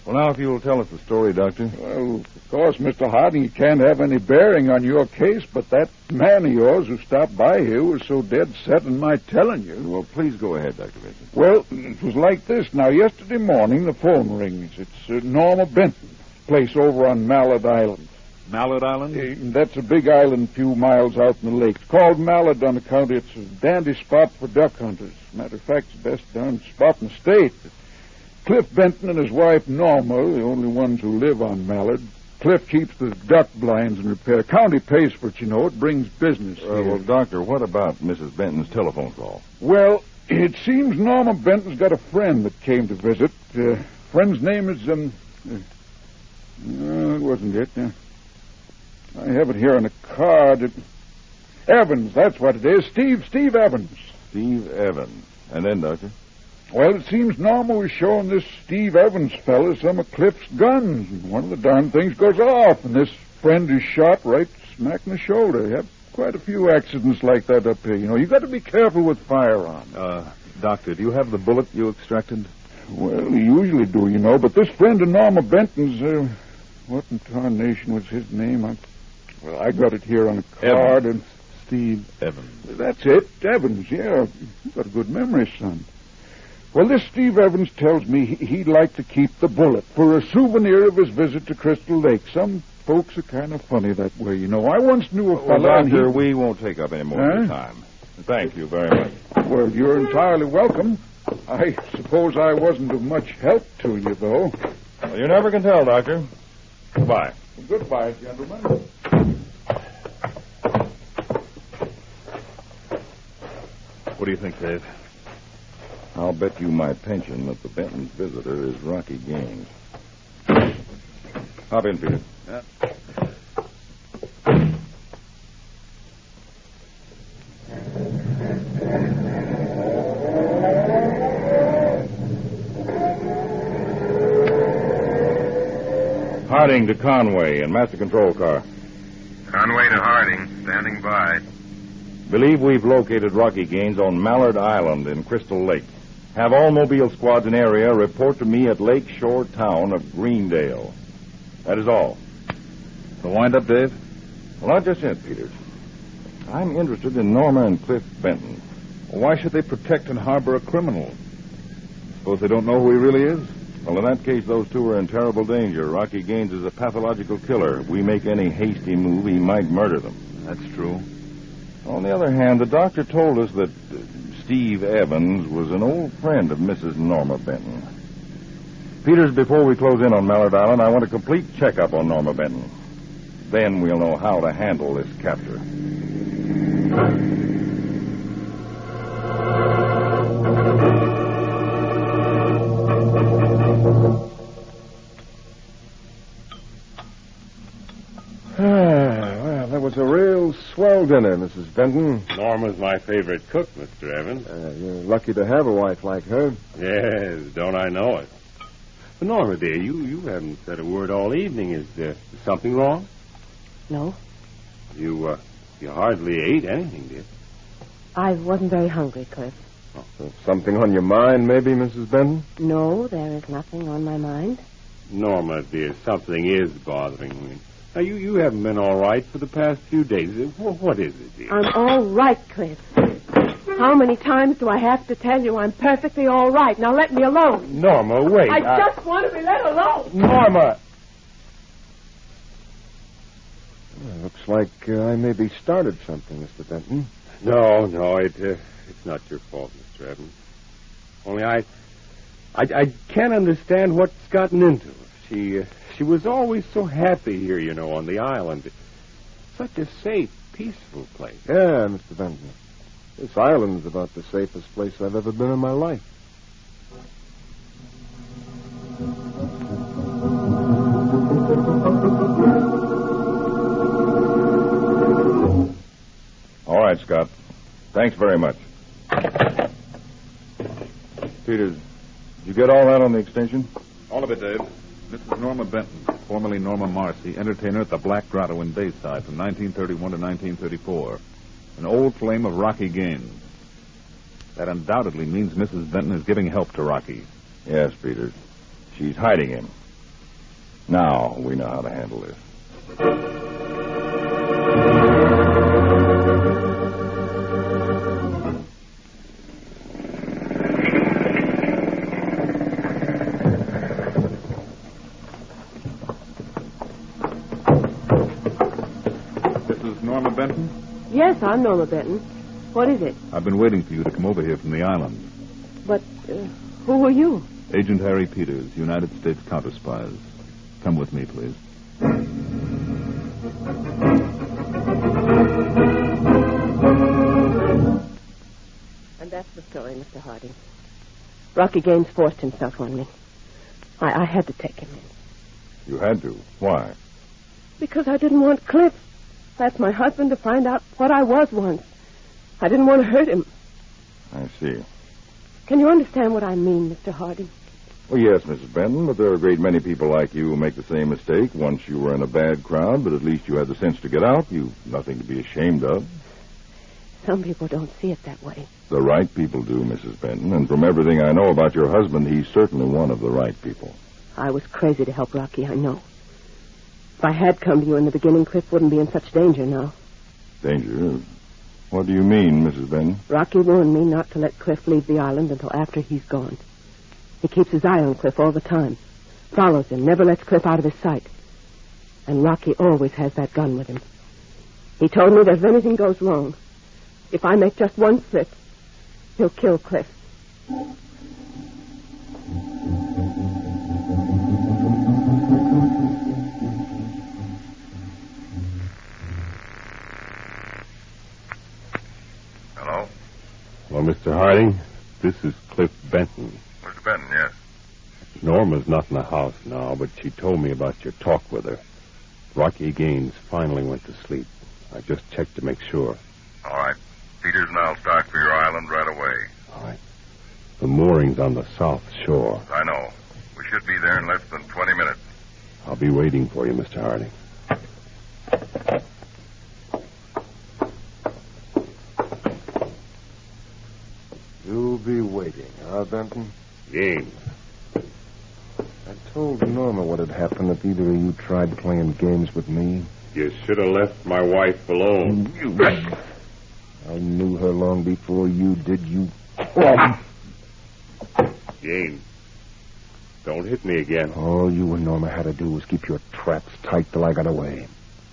Well, now, if you'll tell us the story, Doctor. Well, of course, Mr. Harding, it can't have any bearing on your case, but that man of yours who stopped by here was so dead set in my telling you. Well, please go ahead, Dr. Vincent. Well, it was like this. Now, yesterday morning, the phone rings. It's Norma Benton, place over on Mallard Island. Mallard Island? That's a big island a few miles out in the lake. It's called Mallard on account it's a dandy spot for duck hunters. Matter of fact, it's the best darn spot in the state. Cliff Benton and his wife Norma are the only ones who live on Mallard. Cliff keeps the duck blinds in repair. County pays for it, you know. It brings business here. Well, Doctor, what about Mrs. Benton's telephone call? Well, it seems Norma Benton's got a friend that came to visit. Friend's name is, it wasn't it. I have it here on a card. Evans, that's what it is. Steve Evans. Steve Evans. And then, Doctor? Well, it seems Norma was showing this Steve Evans fella some of Cliff's guns, and one of the darn things goes off, and this friend is shot right smack in the shoulder. You have quite a few accidents like that up here. You know, you got to be careful with firearms. Doctor, do you have the bullet you extracted? Well, you usually do, you know, but this friend of Norma Benton's, what in tarnation was his name? I got it here on a card. Evans. And Steve Evans. That's it, Evans, yeah. You've got a good memory, son. Well, this Steve Evans tells me he'd like to keep the bullet for a souvenir of his visit to Crystal Lake. Some folks are kind of funny that way, you know. I once knew a fellow... Well, Doctor, we won't take up any more of your time. Thank you very much. Well, you're entirely welcome. I suppose I wasn't of much help to you, though. Well, you never can tell, Doctor. Goodbye. Well, goodbye, gentlemen. What do you think, Dave? I'll bet you my pension that the Benton's visitor is Rocky Gaines. Hop in, Peter. Yeah. Harding to Conway in Master Control car. Conway to Harding, standing by. Believe we've located Rocky Gaines on Mallard Island in Crystal Lake. Have all mobile squads in area report to me at Lake Shore town of Greendale. That is all. The wind-up, Dave? Well, not just yet, Peters. I'm interested in Norma and Cliff Benton. Well, why should they protect and harbor a criminal? Suppose they don't know who he really is? Well, in that case, those two are in terrible danger. Rocky Gaines is a pathological killer. If we make any hasty move, he might murder them. That's true. On the other hand, the doctor told us that Steve Evans was an old friend of Mrs. Norma Benton. Peters, before we close in on Mallard Island, I want a complete checkup on Norma Benton. Then we'll know how to handle this capture. Well, that was a real swell dinner, Mrs. Benton. Norma's my favorite cook, Mr. Evans. You're lucky to have a wife like her. Yes, don't I know it. But Norma, dear, you haven't said a word all evening. Is there something wrong? No. You hardly ate anything, dear. I wasn't very hungry, Cliff. Something on your mind, maybe, Mrs. Benton? No, there is nothing on my mind. Norma, dear, something is bothering me. Now, you haven't been all right for the past few days. What is it, dear? I'm all right, Cliff. How many times do I have to tell you I'm perfectly all right? Now let me alone. Norma, wait. I just want to be let alone. Norma! Well, looks like I maybe started something, Mr. Benton. No, it's not your fault, Mr. Evans. Only I can't understand what's gotten into her. She was always so happy here, on the island. Such a safe, peaceful place. Yeah, Mr. Benton. This island's about the safest place I've ever been in my life. All right, Scott. Thanks very much. Peters, did you get all that on the extension? All of it, Dave. Mrs. Norma Benton, formerly Norma Marcy, entertainer at the Black Grotto in Bayside from 1931 to 1934. An old flame of Rocky Gaines. That undoubtedly means Mrs. Benton is giving help to Rocky. Yes, Peters. She's hiding him. Now we know how to handle this. This is Norma Benton? Yes, I'm Norma Benton. What is it? I've been waiting for you to come over here from the island. But who are you? Agent Harry Peters, United States Counterspies. Come with me, please. And that's the story, Mr. Harding. Rocky Gaines forced himself on me. I had to take him in. You had to? Why? Because I didn't want Cliff. That's my husband to find out what I was once. I didn't want to hurt him. I see. Can you understand what I mean, Mr. Harding? Well, yes, Mrs. Benton, but there are a great many people like you who make the same mistake. Once you were in a bad crowd, but at least you had the sense to get out. You've nothing to be ashamed of. Some people don't see it that way. The right people do, Mrs. Benton, and from everything I know about your husband, he's certainly one of the right people. I was crazy to help Rocky, I know. If I had come to you in the beginning, Cliff wouldn't be in such danger now. Danger? What do you mean, Mrs. Benton? Rocky warned me not to let Cliff leave the island until after he's gone. He keeps his eye on Cliff all the time. Follows him, never lets Cliff out of his sight. And Rocky always has that gun with him. He told me that if anything goes wrong, if I make just one slip, he'll kill Cliff. Hello? Well, Mr. Harding, this is Cliff Benton. Mr. Benton, yes. Norma's not in the house now, but she told me about your talk with her. Rocky Gaines finally went to sleep. I just checked to make sure. All right. Peters and I'll start for your island right away. All right. The mooring's on the south shore. I know. We should be there in less than 20 minutes. I'll be waiting for you, Mr. Harding. You'll be waiting, huh, Benton? Gaines. I told Norma what had happened if either of you tried playing games with me. You should have left my wife alone. You... I knew her long before you did, you... Gaines, don't hit me again. All you and Norma had to do was keep your traps tight till I got away.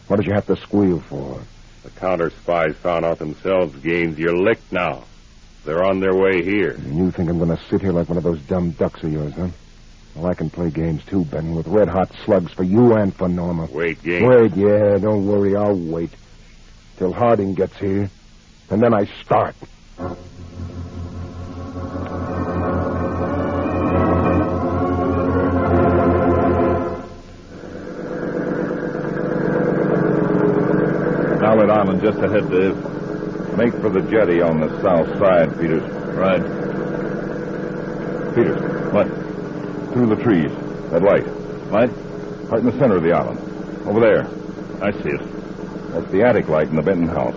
What did you have to squeal for? The counterspies found out themselves, Gaines. You're licked now. They're on their way here. And you think I'm going to sit here like one of those dumb ducks of yours, huh? Well, I can play games too, Ben, with red-hot slugs for you and for Norma. Wait, Gaines. Wait, yeah, don't worry, I'll wait. Till Harding gets here. And then I start. Starlit Island just ahead, Dave. Make for the jetty on the south side, Peters. Right. Peters, what? Through the trees. That light. Light? Right in the center of the island. Over there. I see it. That's the attic light in the Benton house.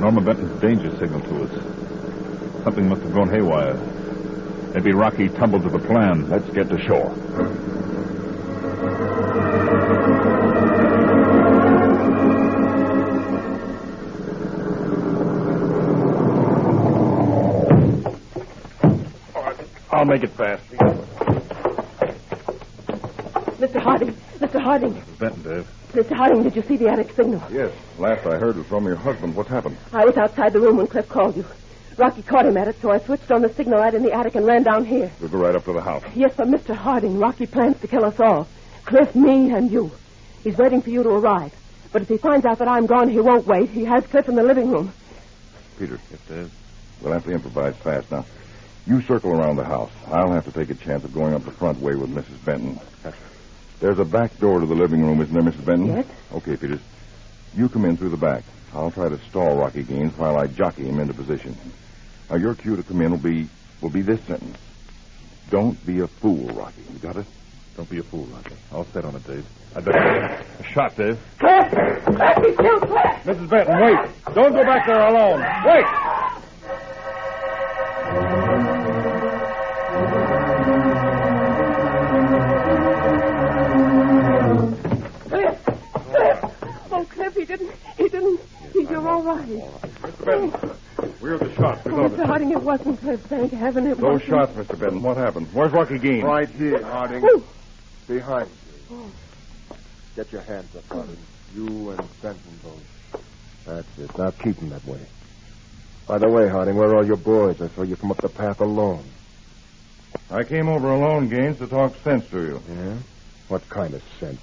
Norma Benton's danger signal to us. Something must have gone haywire. Maybe Rocky tumbled to the plan. Let's get to shore. I'll make it fast. Mr. Harding. Mr. Harding. Benton, Dave. Mr. Harding, did you see the attic signal? Yes. Last I heard was from your husband. What happened? I was outside the room when Cliff called you. Rocky caught him at it, so I switched on the signal light in the attic and ran down here. We'll go right up to the house. Yes, but Mr. Harding, Rocky plans to kill us all. Cliff, me, and you. He's waiting for you to arrive. But if he finds out that I'm gone, he won't wait. He has Cliff in the living room. Peter. Yes, Dave. We'll have to improvise fast now. You circle around the house. I'll have to take a chance of going up the front way with Mrs. Benton. There's a back door to the living room, isn't there, Mrs. Benton? Yes. Okay, Peters. You come in through the back. I'll try to stall Rocky Gaines while I jockey him into position. Now, your cue to come in will be this sentence. Don't be a fool, Rocky. You got it? Don't be a fool, Rocky. I'll set on it, Dave. I bet. A shot, Dave. Cliff! Cliff, he's killed Cliff! Mrs. Benton, wait. Don't go back there alone. Wait! You're all right. Mr. Benton, we heard the shots. Mr. Harding, it wasn't Cliff. Thank heaven it Those wasn't. shots, Mr. Benton. What happened? Where's Rocky Gaines? Right here, Harding. Oh. Behind you. Oh. Get your hands up, Harding. You and Benton both. That's it. Now keep them that way. By the way, Harding, where are all your boys? I saw you come up the path alone. I came over alone, Gaines, to talk sense to you. Yeah? What kind of sense?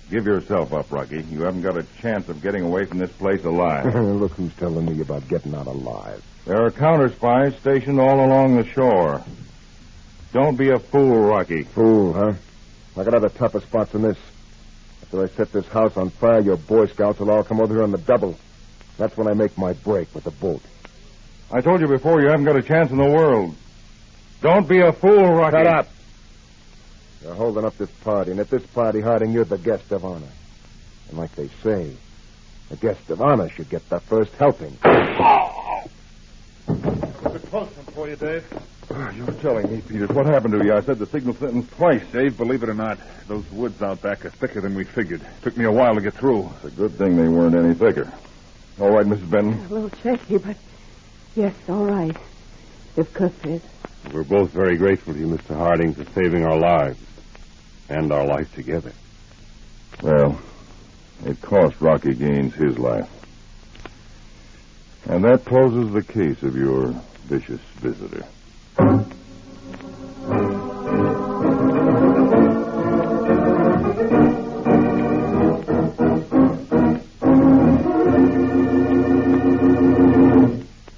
Give yourself up, Rocky. You haven't got a chance of getting away from this place alive. Look who's telling me about getting out alive. There are counterspies stationed all along the shore. Don't be a fool, Rocky. Fool, huh? I got other tougher spots than this. After I set this house on fire, your Boy Scouts will all come over here on the double. That's when I make my break with the boat. I told you before, you haven't got a chance in the world. Don't be a fool, Rocky. Shut up. You're holding up this party, and at this party, Harding, you're the guest of honor. And like they say, the guest of honor should get the first helping. Was it close for you, Dave? You're telling me, Peters. What happened to you? I said the signal sentence twice. Dave, believe it or not, those woods out back are thicker than we figured. Took me a while to get through. It's a good thing they weren't any thicker. All right, Mrs. Benton? A little shaky, but yes, all right. If Cliff is. We're both very grateful to you, Mr. Harding, for saving our lives. And our life together. Well, it cost Rocky Gaines his life. And that closes the case of your vicious visitor.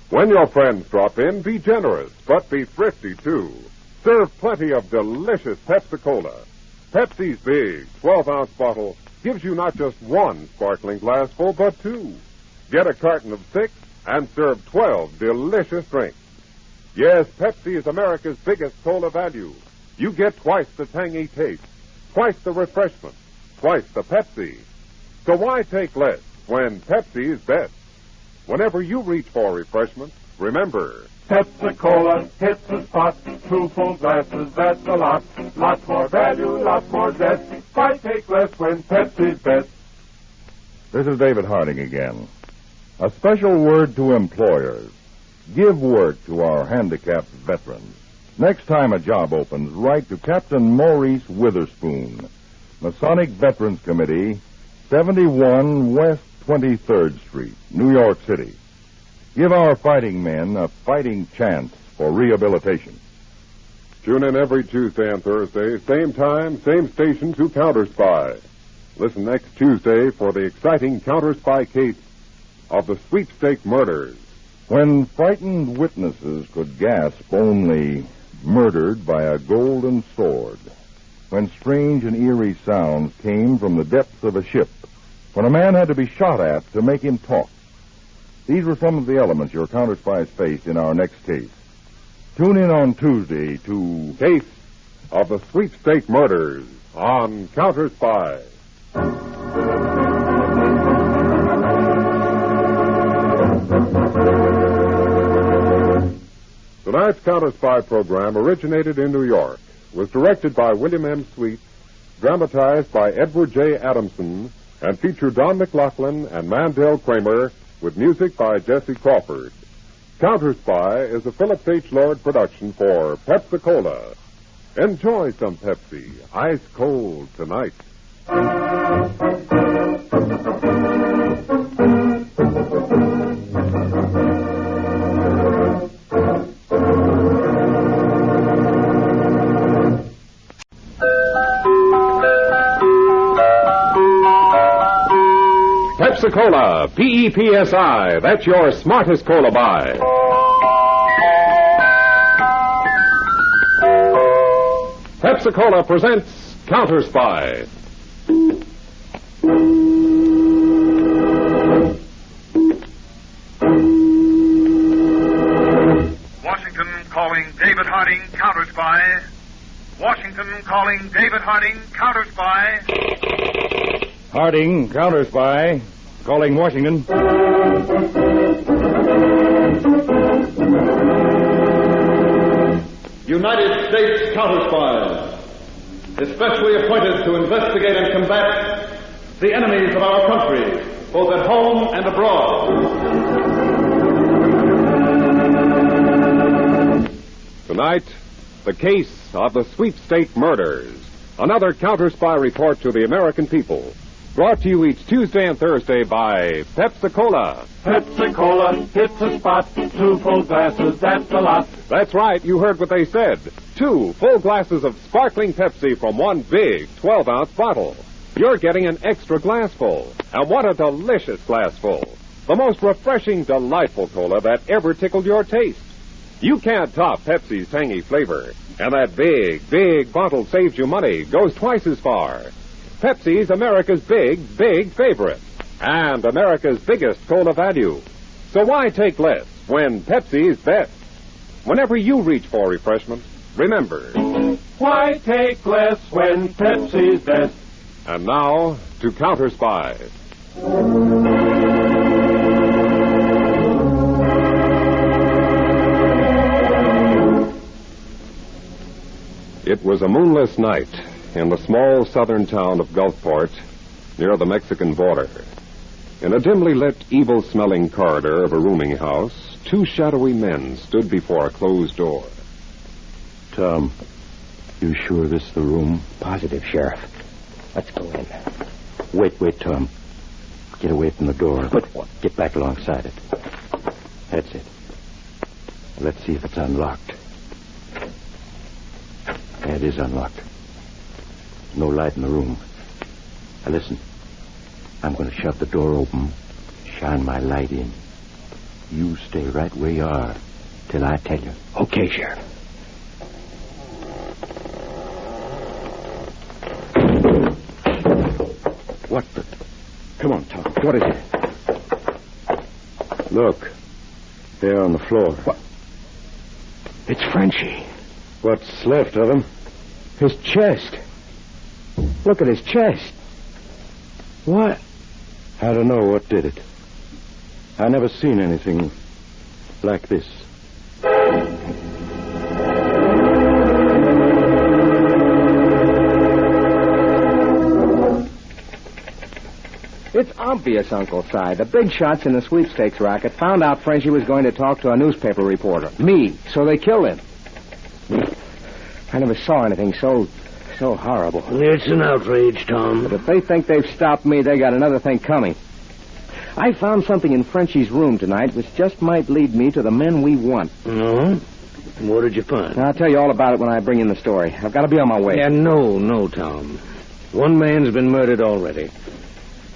When your friends drop in, be generous, but be thrifty, too. Serve plenty of delicious Pepsi-Cola. Pepsi's big 12-ounce bottle gives you not just one sparkling glassful, but two. Get a carton of 6 and serve 12 delicious drinks. Yes, Pepsi is America's biggest cola value. You get twice the tangy taste, twice the refreshment, twice the Pepsi. So why take less when Pepsi is best? Whenever you reach for refreshment, remember... Pepsi-Cola hits the spot. 2 full glasses, that's a lot. Lot more value, lot more zest. Why take less when Pepsi's best? This is David Harding again. A special word to employers. Give work to our handicapped veterans. Next time a job opens, write to Captain Maurice Witherspoon, Masonic Veterans Committee, 71 West 23rd Street, New York City. Give our fighting men a fighting chance for rehabilitation. Tune in every Tuesday and Thursday, same time, same station to Counterspy. Listen next Tuesday for the exciting Counterspy case of the Sweepstakes Murders. When frightened witnesses could gasp only murdered by a golden sword. When strange and eerie sounds came from the depths of a ship. When a man had to be shot at to make him talk. These were some of the elements your counterspies faced in our next case. Tune in on Tuesday to... Case of the Sweepstakes Murders on Counterspy. Tonight's Counterspy program originated in New York, was directed by William M. Sweet, dramatized by Edward J. Adamson, and featured Don MacLaughlin and Mandel Kramer, with music by Jesse Crawford. Counterspy is a Phillips H. Lord production for Pepsi-Cola. Enjoy some Pepsi, ice cold tonight. Pepsi-Cola, P-E-P-S-I. That's your smartest cola buy. Pepsi-Cola presents Counterspy. Washington calling David Harding, Counterspy. Washington calling David Harding, Counterspy. Harding, Counterspy. Calling Washington. United States Counterspies, especially appointed to investigate and combat the enemies of our country, both at home and abroad. Tonight, the case of the Sweepstakes Murders. Another Counterspy report to the American people. Brought to you each Tuesday and Thursday by Pepsi-Cola. Pepsi-Cola hits a spot. 2 full glasses, that's a lot. That's right, you heard what they said. 2 full glasses of sparkling Pepsi from one big 12-ounce bottle. You're getting an extra glassful. And what a delicious glassful. The most refreshing, delightful cola that ever tickled your taste. You can't top Pepsi's tangy flavor. And that big, big bottle saves you money, goes twice as far. Pepsi's America's big, big favorite. And America's biggest cola value. So why take less when Pepsi's best? Whenever you reach for refreshment, remember. Why take less when Pepsi's best? And now, to Counterspy. It was a moonless night in the small southern town of Gulfport, near the Mexican border. In a dimly lit, evil-smelling corridor of a rooming house, 2 shadowy men stood before a closed door. Tom, you sure this is the room? Positive, Sheriff. Let's go in. Wait, Tom. Get away from the door. But what? Get back alongside it. That's it. Let's see if it's unlocked. Yeah, it is unlocked. No light in the room. Now listen. I'm going to shove the door open, shine my light in. You stay right where you are till I tell you. Okay, Sheriff. What the? Come on, Tom. What is it? Look. There on the floor. What? It's Frenchie. What's left of him? His chest. Look at his chest. What? I don't know what did it. I never seen anything like this. It's obvious, Uncle Si. The big shots in the sweepstakes racket found out Frenchie was going to talk to a newspaper reporter. Me. So they killed him. I never saw anything so horrible. It's an outrage, Tom. But if they think they've stopped me, they got another thing coming. I found something in Frenchie's room tonight which just might lead me to the men we want. No? What did you find? I'll tell you all about it when I bring in the story. I've got to be on my way. Yeah, no, Tom. One man's been murdered already.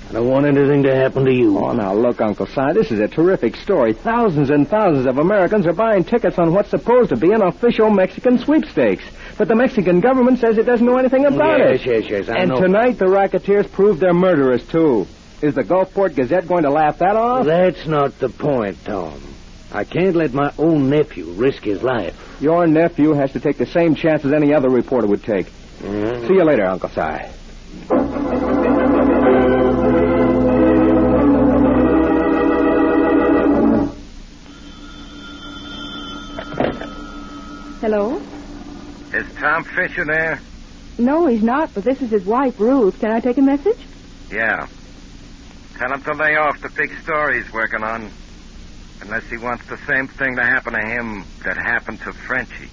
I don't want anything to happen to you. Oh, now, look, Uncle Si, this is a terrific story. Thousands and thousands of Americans are buying tickets on what's supposed to be an official Mexican sweepstakes. But the Mexican government says it doesn't know anything about it. Yes, I know. And tonight, the racketeers proved they're murderers, too. Is the Gulfport Gazette going to laugh that off? That's not the point, Tom. I can't let my own nephew risk his life. Your nephew has to take the same chance as any other reporter would take. Mm-hmm. See you later, Uncle Si. Hello? Is Tom Fisher there? No, he's not, but this is his wife, Ruth. Can I take a message? Yeah. Tell him to lay off the big story he's working on. Unless he wants the same thing to happen to him that happened to Frenchie.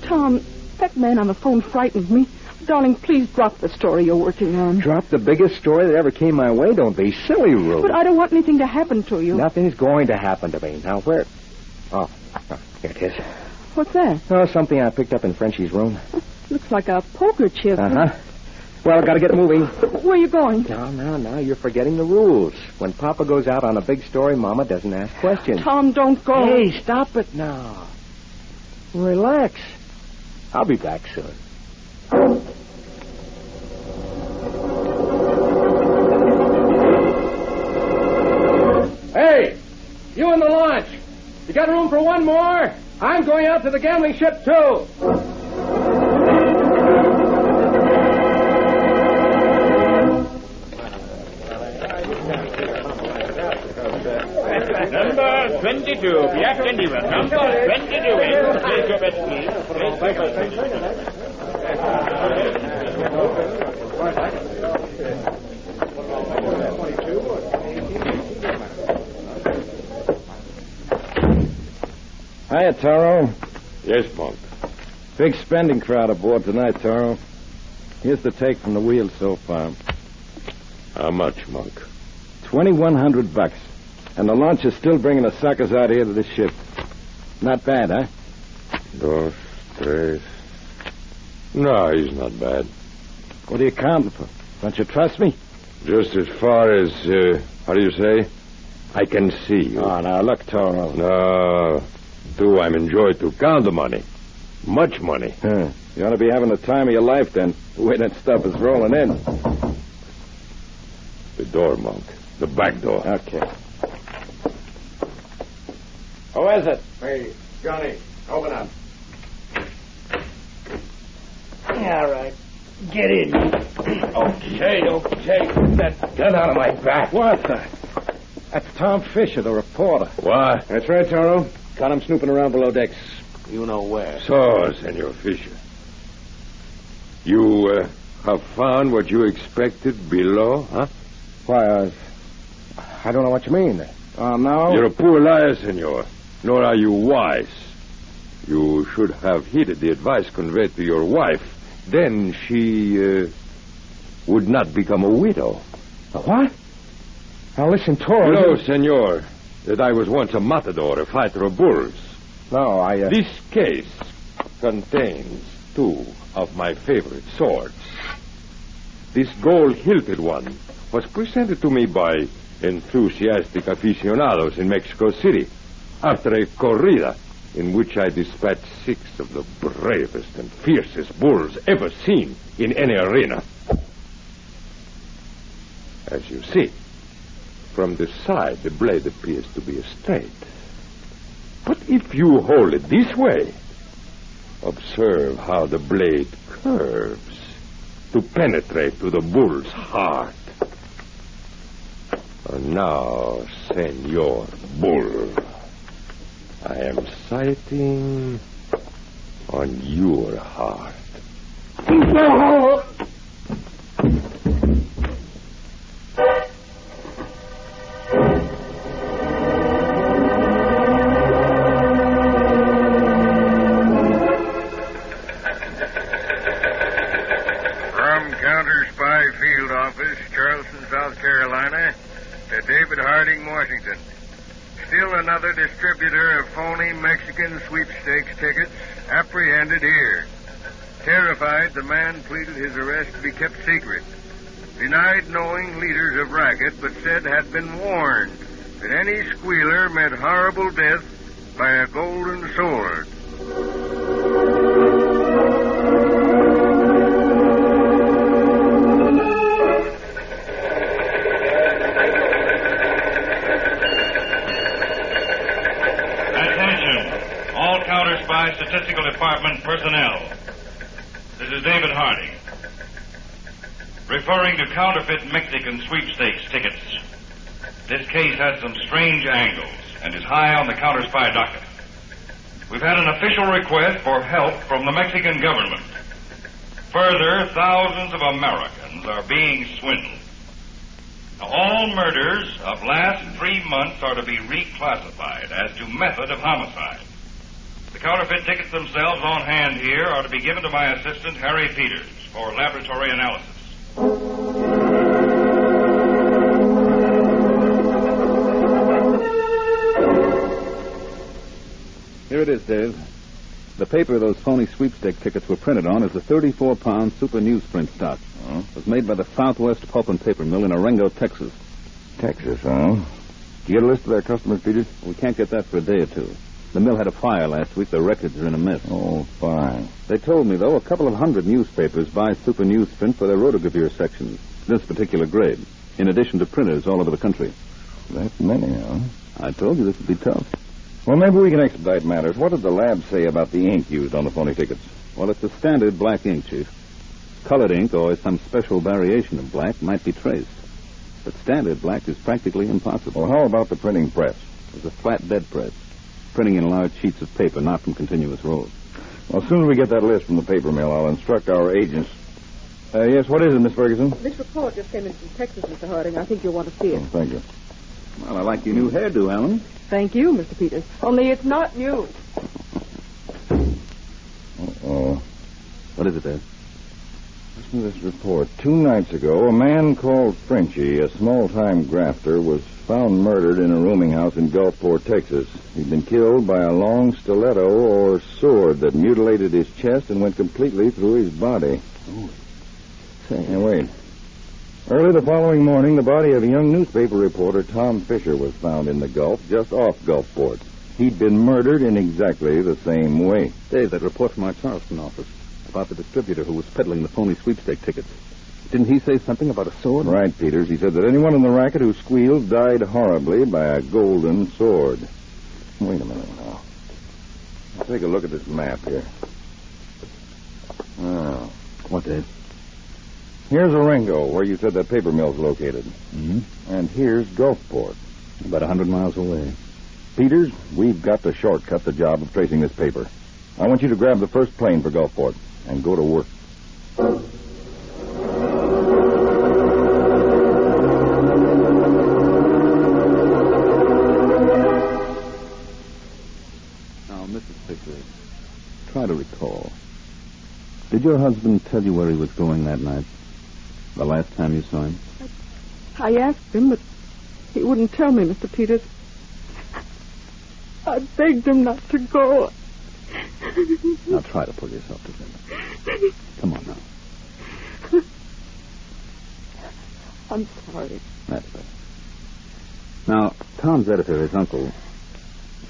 Tom, that man on the phone frightened me. Darling, please drop the story you're working on. Drop the biggest story that ever came my way? Don't be silly, Ruth. But I don't want anything to happen to you. Nothing's going to happen to me. Now, where? Oh, here it is. What's that? Oh, something I picked up in Frenchie's room. Looks like a poker chip. Uh-huh. Well, I've got to get moving. Where are you going? No, you're forgetting the rules. When Papa goes out on a big story, Mama doesn't ask questions. Tom, don't go. Hey, stop it now. Relax. I'll be back soon. Hey, you in the launch. You got room for one more? I'm going out to the gambling ship, too. Number 22, Jack Anywhere. Number 22 in. Place your bets, please. Place your bets. Hiya, Taro. Yes, Monk. Big spending crowd aboard tonight, Taro. Here's the take from the wheel so far. How much, Monk? $2,100. And the launch is still bringing the suckers out here to this ship. Not bad, huh? Dos, tres. No, he's not bad. What are you counting for? Don't you trust me? Just as far as, how do you say? I can see you. Oh, now, look, Toro. No. Do I'm enjoyed to count the money. Much money. Huh. You ought to be having the time of your life, then. The way that stuff is rolling in. The door, Monk. The back door. Okay. Who is it? Hey, Johnny, open up. All right. Get in. Okay. Get that gun out of my back. What the? That's Tom Fisher, the reporter. What? That's right, Toro. Caught him snooping around below decks. You know where. So, Senor Fisher. You have found what you expected below, huh? Why, I don't know what you mean. No. You're a poor liar, senor. Nor are you wise. You should have heeded the advice conveyed to your wife. Then she would not become a widow. A what? Now listen, Toro. You know, senor, that I was once a matador, a fighter of bulls. No, This case contains two of my favorite swords. This gold-hilted one was presented to me by enthusiastic aficionados in Mexico City after a corrida in which I dispatched 6 of the bravest and fiercest bulls ever seen in any arena. As you see, from the side, the blade appears to be straight. But if you hold it this way, observe how the blade curves to penetrate to the bull's heart. And now, Senor Bull, I am sighting on your heart. From Counterspy Field Office, Charleston, South Carolina, to David Harding, Washington. Still another distributor of phony Mexican sweepstakes tickets apprehended here. Terrified, the man pleaded his arrest to be kept secret. Denied knowing leaders of racket, but said had been warned that any squealer meant horrible death by a golden sword. Counterspy Statistical Department personnel. This is David Harding. Referring to counterfeit Mexican sweepstakes tickets. This case has some strange angles and is high on the Counterspy docket. We've had an official request for help from the Mexican government. Further, thousands of Americans are being swindled. Now, all murders of last 3 months are to be reclassified as to method of homicide. The counterfeit tickets themselves on hand here are to be given to my assistant, Harry Peters, for laboratory analysis. Here it is, Dave. The paper those phony sweepstake tickets were printed on is the 34-pound super newsprint stock. Oh? It was made by the Southwest Pulp and Paper Mill in Orengo, Texas. Texas, huh? Did you get a list of their customers, Peters? We can't get that for a day or two. The mill had a fire last week. The records are in a mess. Oh, fine. They told me, though, a couple of hundred newspapers buy super newsprint for their rotogravure sections, this particular grade, in addition to printers all over the country. That many, huh? I told you this would be tough. Well, maybe we can expedite matters. What did the lab say about the ink used on the phony tickets? Well, it's a standard black ink, Chief. Colored ink or some special variation of black might be traced. But standard black is practically impossible. Well, how about the printing press? It was a flat bed press, printing in large sheets of paper, not from continuous rolls. Well, as soon as we get that list from the paper mill, I'll instruct our agents. Yes, what is it, Miss Ferguson? This report just came in from Texas, Mr. Harding. I think you'll want to see it. Oh, thank you. Well, I like your new hairdo, Helen. Thank you, Mr. Peters. Only it's not you. Uh-oh. What is it, Dave? Listen to this report. 2 nights ago, a man called Frenchie, a small-time grafter, was found murdered in a rooming house in Gulfport, Texas. He'd been killed by a long stiletto or sword that mutilated his chest and went completely through his body. Oh. Say, now wait. Early the following morning, the body of a young newspaper reporter, Tom Fisher, was found in the Gulf, just off Gulfport. He'd been murdered in exactly the same way. Dave, that report from our Charleston office about the distributor who was peddling the phony sweepstake tickets. Didn't he say something about a sword? Right, Peters. He said that anyone in the racket who squealed died horribly by a golden sword. Wait a minute now. Let's take a look at this map here. Oh. What, Dave? Here's Orengo, where you said that paper mill's located. Mm-hmm. And here's Gulfport. About 100 miles away. Peters, we've got to shortcut the job of tracing this paper. I want you to grab the first plane for Gulfport and go to work. Now, Mrs. Fisher, try to recall. Did your husband tell you where he was going that night? The last time you saw him? I asked him, but he wouldn't tell me, Mr. Peters. I begged him not to go. Now try to pull yourself together. Come on now. I'm sorry. That's better. Now, Tom's editor, his uncle,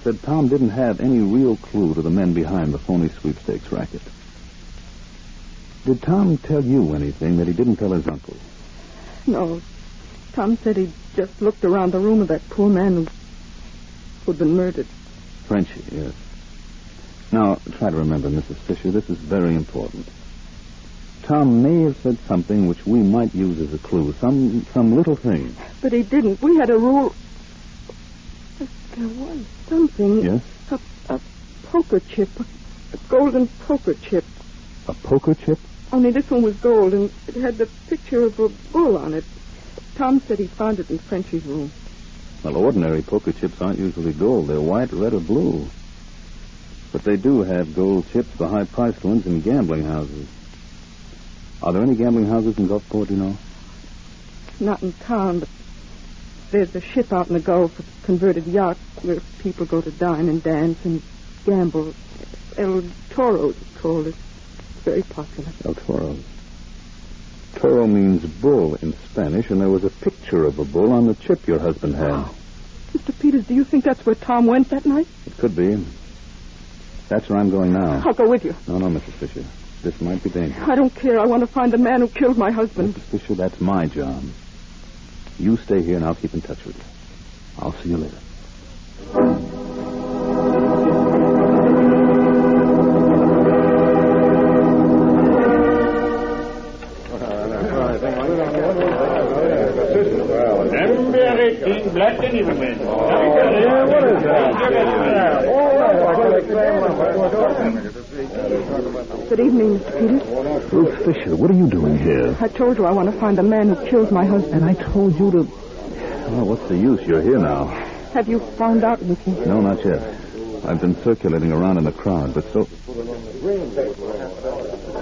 said Tom didn't have any real clue to the men behind the phony sweepstakes racket. Did Tom tell you anything that he didn't tell his uncle? No. Tom said he just looked around the room of that poor man who'd been murdered. Frenchie, yes. Now, try to remember, Mrs. Fisher, this is very important. Tom may have said something which we might use as a clue, some little thing. But he didn't. We had a rule. There was something. Yes? A poker chip. A golden poker chip. A poker chip? Only this one was gold, and it had the picture of a bull on it. Tom said he found it in Frenchie's room. Well, ordinary poker chips aren't usually gold. They're white, red, or blue. But they do have gold chips, the high-priced ones, in gambling houses. Are there any gambling houses in Gulfport, you know? Not in town, but there's a ship out in the Gulf, a converted yacht, where people go to dine and dance and gamble. El Toro, it's called. It's very popular. El Toro. Toro means bull in Spanish, and there was a picture of a bull on the chip your husband had. Oh. Mr. Peters, do you think that's where Tom went that night? It could be. That's where I'm going now. I'll go with you. No, Mrs. Fisher. This might be dangerous. I don't care. I want to find the man who killed my husband. Mrs. Fisher, that's my job. You stay here, and I'll keep in touch with you. I'll see you later. Black Good evening, Mr. Peters. Ruth Fisher, what are you doing here? I told you I want to find the man who killed my husband. And I told you to... Well, what's the use? You're here now. Have you found out anything? No, not yet. I've been circulating around in the crowd, but so...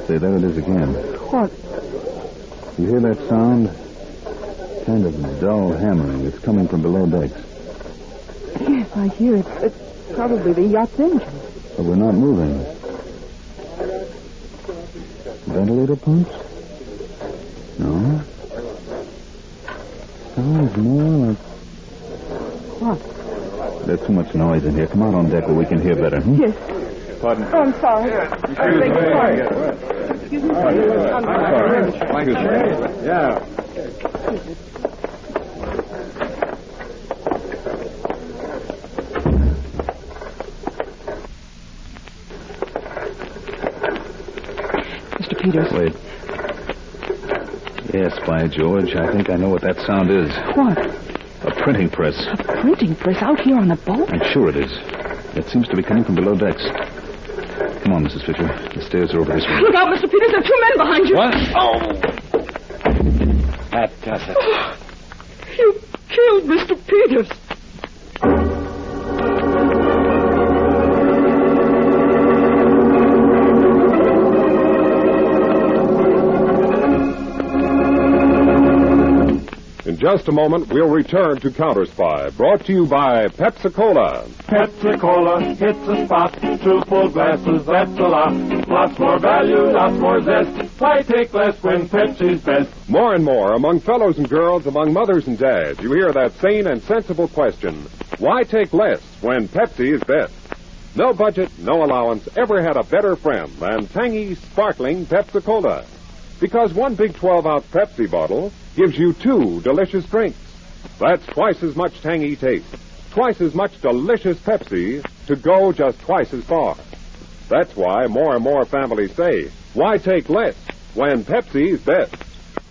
Say, there it is again. What? You hear that sound? Kind of dull hammering. It's coming from below decks. Yes, I hear it. It's probably the yacht's engine. But we're not moving. Ventilator pumps? No. Sounds more like... What? There's too much noise in here. Come out on deck where we can hear better. Yes. Pardon? Oh, I'm sorry. I beg your pardon. Excuse me. I'm sorry. Yeah. Mr. Peters. Wait. Yes, by George, I think I know what that sound is. What? A printing press. A printing press out here on the boat? I'm sure it is. It seems to be coming from below decks. Come on, Mrs. Fisher. The stairs are over this way. Look out, Mr. Peters. There are two men behind you. What? Oh! That does it. You killed Mr. Peters. In just a moment, we'll return to Counterspy, brought to you by Pepsi-Cola. Pepsi-Cola hits the spot. 2 full glasses, that's a lot. Lots more value, lots more zest. Why take less when Pepsi's best? More and more, among fellows and girls, among mothers and dads, you hear that sane and sensible question, why take less when Pepsi is best? No budget, no allowance ever had a better friend than tangy, sparkling Pepsi-Cola. Because one big 12-ounce Pepsi bottle gives you 2 delicious drinks. That's twice as much tangy taste, twice as much delicious Pepsi to go just twice as far. That's why more and more families say, why take less when Pepsi's best?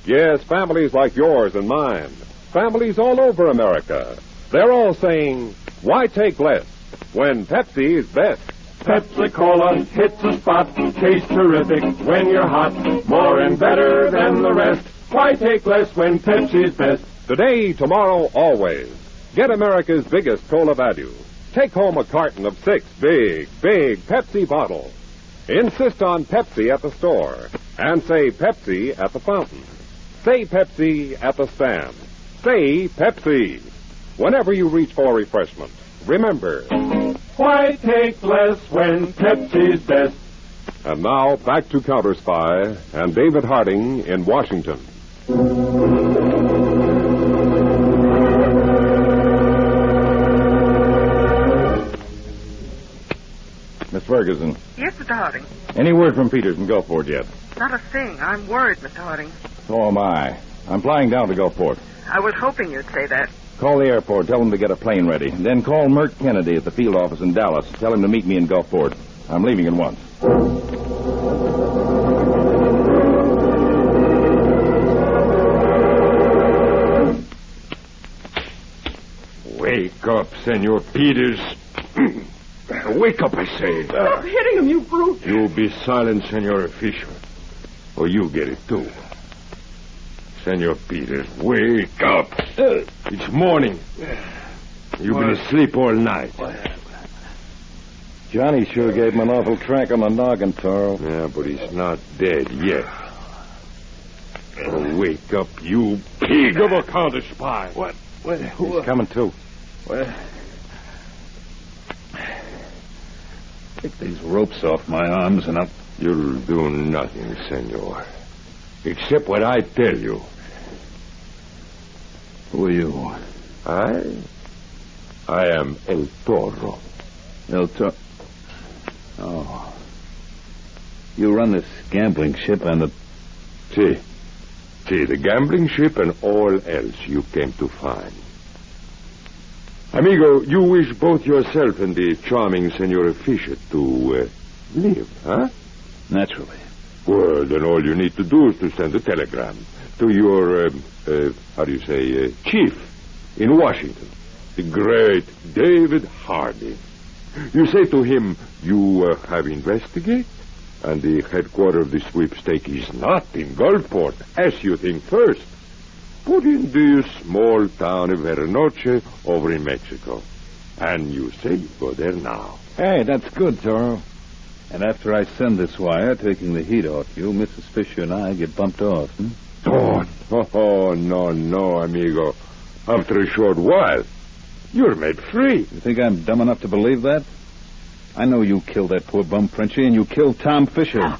Yes, families like yours and mine, families all over America, they're all saying, why take less when Pepsi's best? Pepsi-Cola hits the spot. Tastes terrific when you're hot. More and better than the rest. Why take less when Pepsi's best? Today, tomorrow, always. Get America's biggest cola value. Take home a carton of 6 big Pepsi bottles. Insist on Pepsi at the store. And say Pepsi at the fountain. Say Pepsi at the stand. Say Pepsi. Whenever you reach for refreshment, remember... Why take less when Pepsi's best? And now, back to Counterspy and David Harding in Washington. Miss Ferguson, Yes, Mr. Harding. any word from Peters in Gulfport yet? Not a thing. I'm worried, Mr. Harding. So am I. I'm flying down to Gulfport. I was hoping you'd say that. Call the airport, tell them to get a plane ready. Then call Merck Kennedy at the field office in Dallas. Tell him to meet me in Gulfport. I'm leaving at once. Wake up, Senor Peters. Wake up, I say. Stop hitting him, you brute. You be silent, Senor Fisher, or you get it too. Senor Peters, wake up. It's morning. You've been asleep all night. Johnny sure gave him an awful crack on the noggin, Toro. Yeah, but he's not dead yet. Oh, wake up, you pig of a counterspy. What? He's coming too. Take these ropes off my arms and I'll... You'll do nothing, senor. Except what I tell you. Who are you? I am El Toro. El Toro? Oh. You run this gambling ship and the... See, the gambling ship and all else you came to find. Amigo, you wish both yourself and the charming Senora Fisher to live, huh? Naturally. Well, then all you need to do is to send a telegram to your, chief in Washington, the great David Harding. You say to him, you have investigated, And the headquarters of the sweepstake is not in Gulfport, as you think first, but in this small town of Hernoche over in Mexico. And you say you go there now. Hey, that's good, Toro. And after I send this wire, taking the heat off you, Mrs. Fisher and I get bumped off, Oh, no, amigo. After a short while, you're made free. You think I'm dumb enough to believe that? I know you killed that poor bum Frenchie, and you killed Tom Fisher.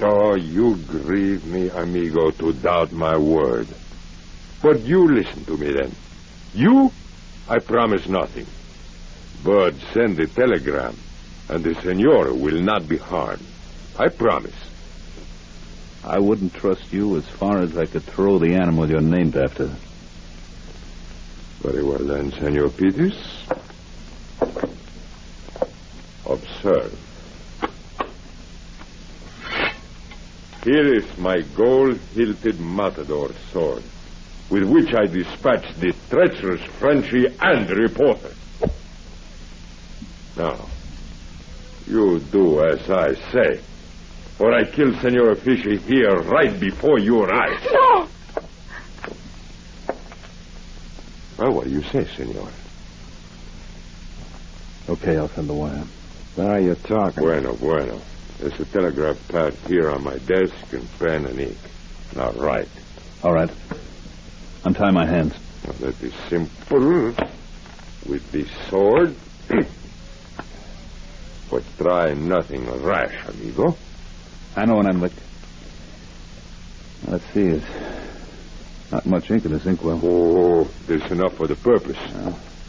Oh, you grieve me, amigo, to doubt my word. But you listen to me, then. You, I promise nothing. But send the telegram, and the senora will not be harmed. I promise. I wouldn't trust you as far as I could throw the animal you're named after. Very well, then, Senor Peters. Observe. Here is my gold-hilted matador sword, with which I dispatched the treacherous Frenchie and the reporter. Now, you do as I say, or I kill Senora Fisher here right before your eyes. No! Well, what do you say, Senor? Okay, I'll send the wire. Now you're talking. Bueno. There's a telegraph pad here on my desk and pen and ink. Now, write. All right. Untie my hands. Now, that is simple. With the sword. But try nothing rash, amigo. I know when I'm licked. Let's see. There's not much ink in this inkwell. Oh, there's enough for the purpose.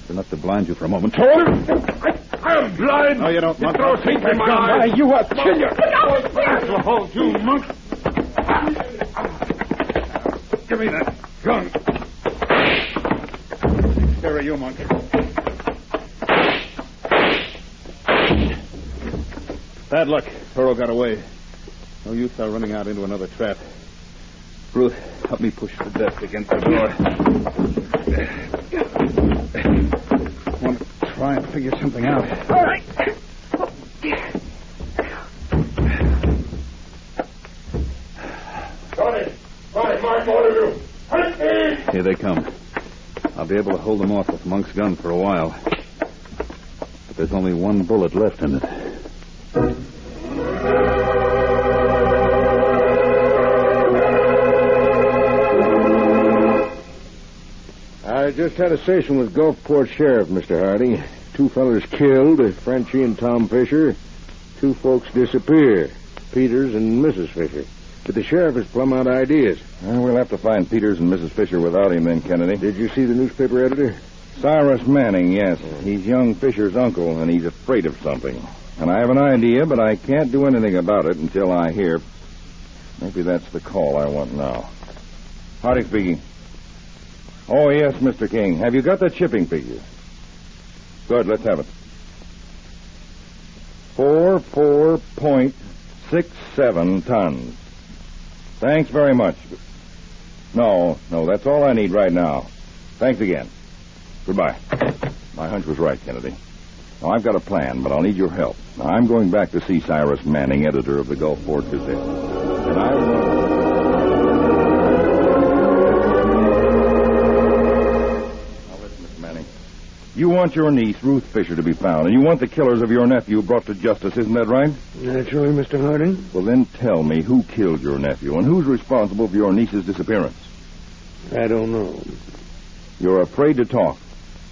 It's enough to blind you for a moment. I'm blind. No, you don't. You throw ink in my eye. You are kill you. That'll hold you, monk. Give me that gun. There are you, monk. Bad luck. Toro got away. No use our running out into another trap. Ruth, help me push the desk against the door. I want to try and figure something out. All right. Tony, Mark, all of you. Here they come. I'll be able to hold them off with Monk's gun for a while. But there's only one bullet left in it. I just had a session with Gulfport Sheriff, Mr. Harding. 2 fellas killed, Frenchie and Tom Fisher. 2 folks disappear, Peters and Mrs. Fisher. But the sheriff is plumb out of ideas. Well, we'll have to find Peters and Mrs. Fisher without him then, Kennedy. Did you see the newspaper editor? Cyrus Manning, yes. He's young Fisher's uncle, and he's afraid of something. And I have an idea, but I can't do anything about it until I hear. Maybe that's the call I want now. Harding speaking. Oh, yes, Mr. King. Have you got that shipping figure? Good, let's have it. 4.67 tons. Thanks very much. No, that's all I need right now. Thanks again. Goodbye. My hunch was right, Kennedy. Now, I've got a plan, but I'll need your help. Now, I'm going back to see Cyrus Manning, editor of the Gulfport Gazette. And I will... You want your niece, Ruth Fisher, to be found, and you want the killers of your nephew brought to justice, isn't that right? Naturally, Mr. Harding. Well, then tell me who killed your nephew and who's responsible for your niece's disappearance. I don't know. You're afraid to talk.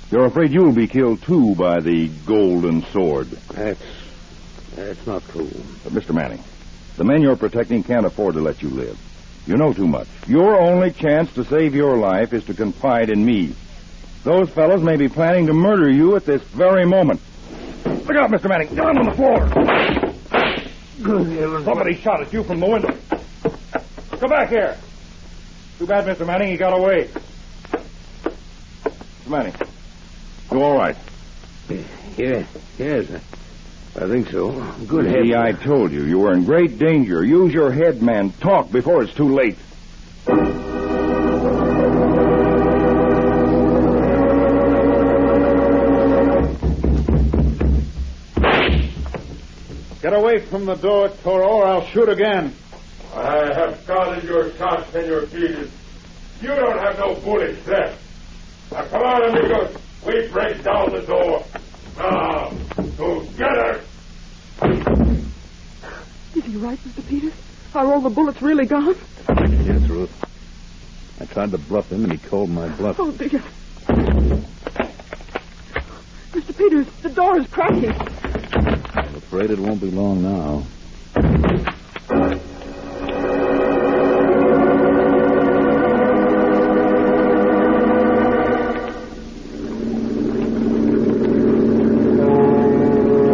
You're afraid you'll be killed, too, by the golden sword. That's not true. But, Mr. Manning, the men you're protecting can't afford to let you live. You know too much. Your only chance to save your life is to confide in me. Those fellows may be planning to murder you at this very moment. Look out, Mr. Manning. Down on the floor. Good heavens. Somebody shot at you from the window. Come back here. Too bad, Mr. Manning. He got away. Mr. Manning, you all right? Yes, I think so. Good See, heavens. I told you. You were in great danger. Use your head, man. Talk before it's too late. Get away from the door, Toro, or I'll shoot again. I have counted your shots, Senor Peters. You don't have no bullets left. Now, come on, amigos. We break down the door. Now, together. Is he right, Mr. Peters? Are all the bullets really gone? Yes, Ruth. I tried to bluff him, and he called my bluff. Oh, dear. Mr. Peters, the door is cracking. I'm afraid it won't be long now.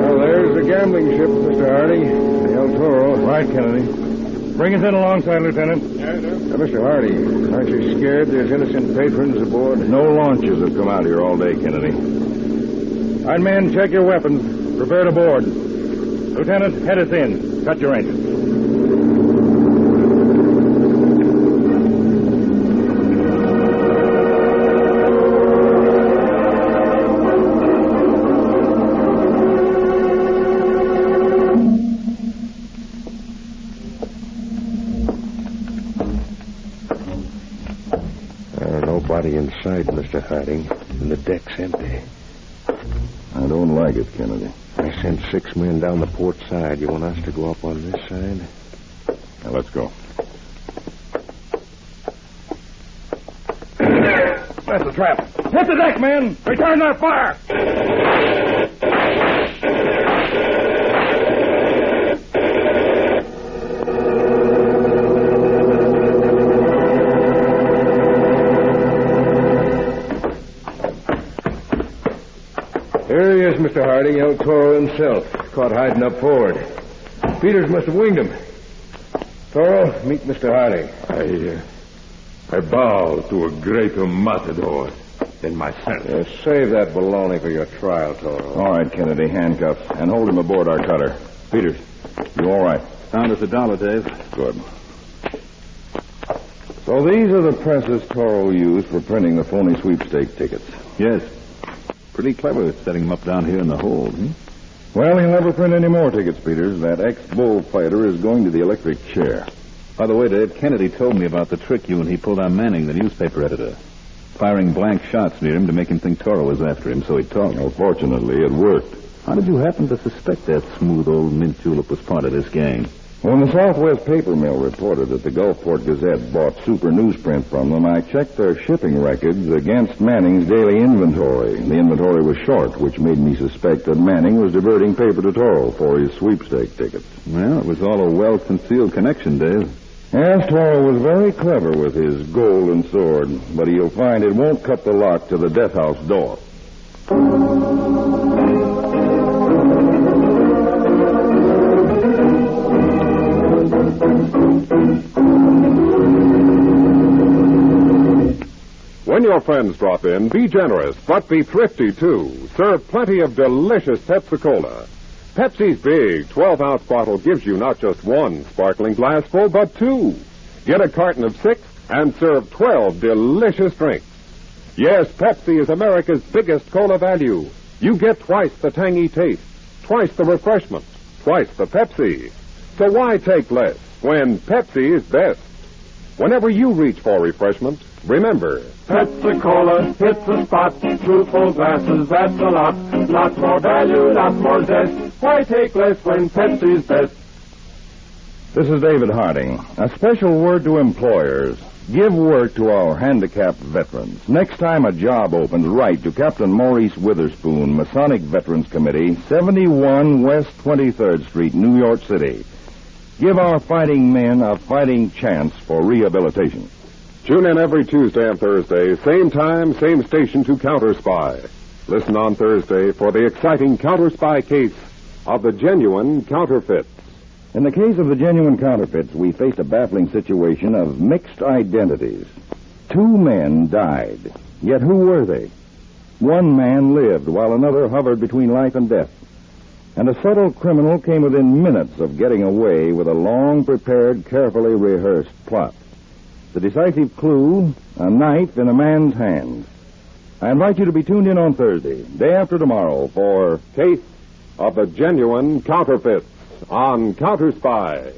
Well, there's the gambling ship, Mr. Hardy. The El Toro. Right, Kennedy. Bring us in alongside, Lieutenant. Yes, sir. Mr. Hardy, aren't you scared there's innocent patrons aboard? No launches have come out here all day, Kennedy. All right, men, check your weapons. Prepare to board. Lieutenant, head us in. Cut your engines. Nobody inside, Mr. Harding, and the deck's empty. I don't like it, Kennedy. I sent 6 men down the port side. You want us to go up on this side? Now, let's go. That's the trap. Hit the deck, men! Return that fire! Here he is, Mr. Harding, El Toro himself. Caught hiding up forward. Peters must have winged him. Toro, meet Mr. Harding. I bow to a greater matador than myself. Save that baloney for your trial, Toro. All right, Kennedy, handcuffs, and hold him aboard our cutter. Peters, you all right? Found us $1, Dave. Good. So these are the presses Toro used for printing the phony sweepstake tickets. Yes. Pretty clever setting them up down here in the hold, Well, he'll never print any more tickets, Peters. That ex-bullfighter is going to the electric chair. By the way, Dave, Kennedy told me about the trick you and he pulled on Manning, the newspaper editor. Firing blank shots near him to make him think Toro was after him, so he talked. Well, fortunately, it worked. How did you happen to suspect that smooth old mint julep was part of this gang? When the Southwest Paper Mill reported that the Gulfport Gazette bought super newsprint from them, I checked their shipping records against Manning's daily inventory. The inventory was short, which made me suspect that Manning was diverting paper to Toro for his sweepstake tickets. Well, it was all a well-concealed connection, Dave. Yes, Toro was very clever with his golden sword, but you'll find it won't cut the lock to the death house door. When your friends drop in, be generous, but be thrifty, too. Serve plenty of delicious Pepsi-Cola. Pepsi's big 12-ounce bottle gives you not just one sparkling glassful, but 2. Get a carton of 6 and serve 12 delicious drinks. Yes, Pepsi is America's biggest cola value. You get twice the tangy taste, twice the refreshment, twice the Pepsi. So why take less when Pepsi is best? Whenever you reach for refreshment, remember, Pepsi-Cola hits the spot. Truthful glasses, that's a lot. Lot more value, lot more zest. Why take less when Pepsi's best? This is David Harding. A special word to employers. Give work to our handicapped veterans. Next time a job opens, write to Captain Maurice Witherspoon, Masonic Veterans Committee, 71 West 23rd Street, New York City. Give our fighting men a fighting chance for rehabilitation. Tune in every Tuesday and Thursday, same time, same station to Counterspy. Listen on Thursday for the exciting Counterspy case of the Genuine Counterfeit. In the case of the Genuine Counterfeits, we faced a baffling situation of mixed identities. 2 men died. Yet who were they? One man lived while another hovered between life and death. And a subtle criminal came within minutes of getting away with a long-prepared, carefully rehearsed plot. The decisive clue, a knife in a man's hand. I invite you to be tuned in on Thursday, day after tomorrow, for Case of the Genuine Counterfeit. on Counterspy.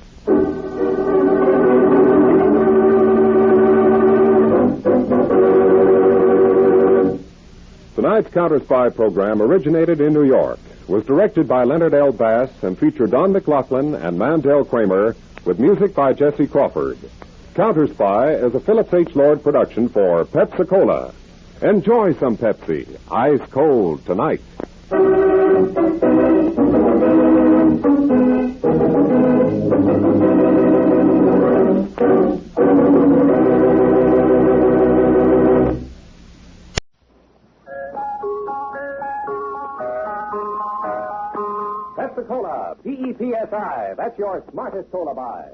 Tonight's Counterspy program originated in New York, was directed by Leonard L. Bass, and featured Don MacLaughlin and Mandel Kramer, with music by Jesse Crawford. Counterspy is a Phillips H. Lord production for Pepsi-Cola. Enjoy some Pepsi, ice cold tonight. Pepsi-Cola, P-E-P-S-I. That's your smartest cola buy.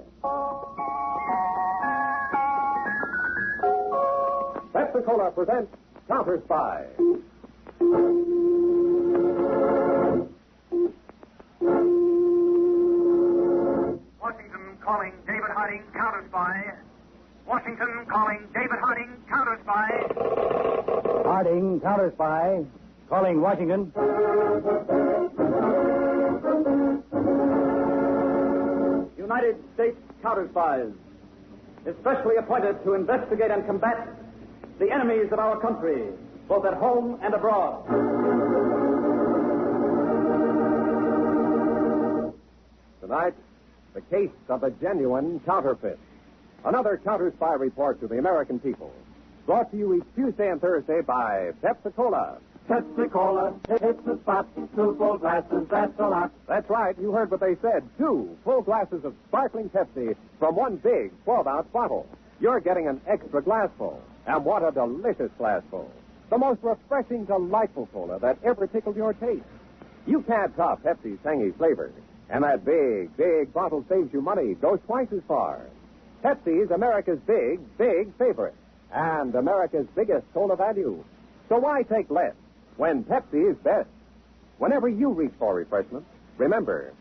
Pepsi-Cola presents Counterspy. Washington calling David Harding, Counterspy. Washington calling David Harding, Counterspy. Harding, Counterspy. Calling Washington. United States Counterspies, especially appointed to investigate and combat the enemies of our country, both at home and abroad. Tonight, the case of the genuine counterfeit. Another Counterspy report to the American people. Brought to you each Tuesday and Thursday by Pepsi-Cola. Pepsi-Cola, it's the spot. 2 full glasses, that's a lot. That's right. You heard what they said. 2 full glasses of sparkling Pepsi from one big 12-ounce bottle. You're getting an extra glassful. And what a delicious glassful. The most refreshing, delightful cola that ever tickled your taste. You can't top Pepsi's tangy flavor. And that big, big bottle saves you money, goes twice as far. Pepsi's America's big, big favorite. And America's biggest cola value. So why take less when Pepsi is best? Whenever you reach for refreshment, remember,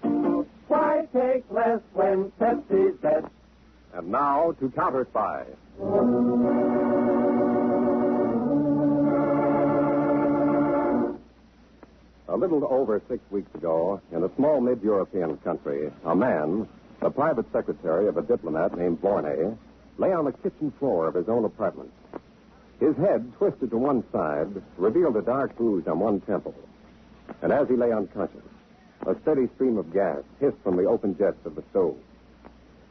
why take less when Pepsi's best? And now to Counterspy. A little over 6 weeks ago, in a small mid-European country, a man, the private secretary of a diplomat named Vorney, lay on the kitchen floor of his own apartment. His head, twisted to one side, revealed a dark bruise on one temple. And as he lay unconscious, a steady stream of gas hissed from the open jets of the stove.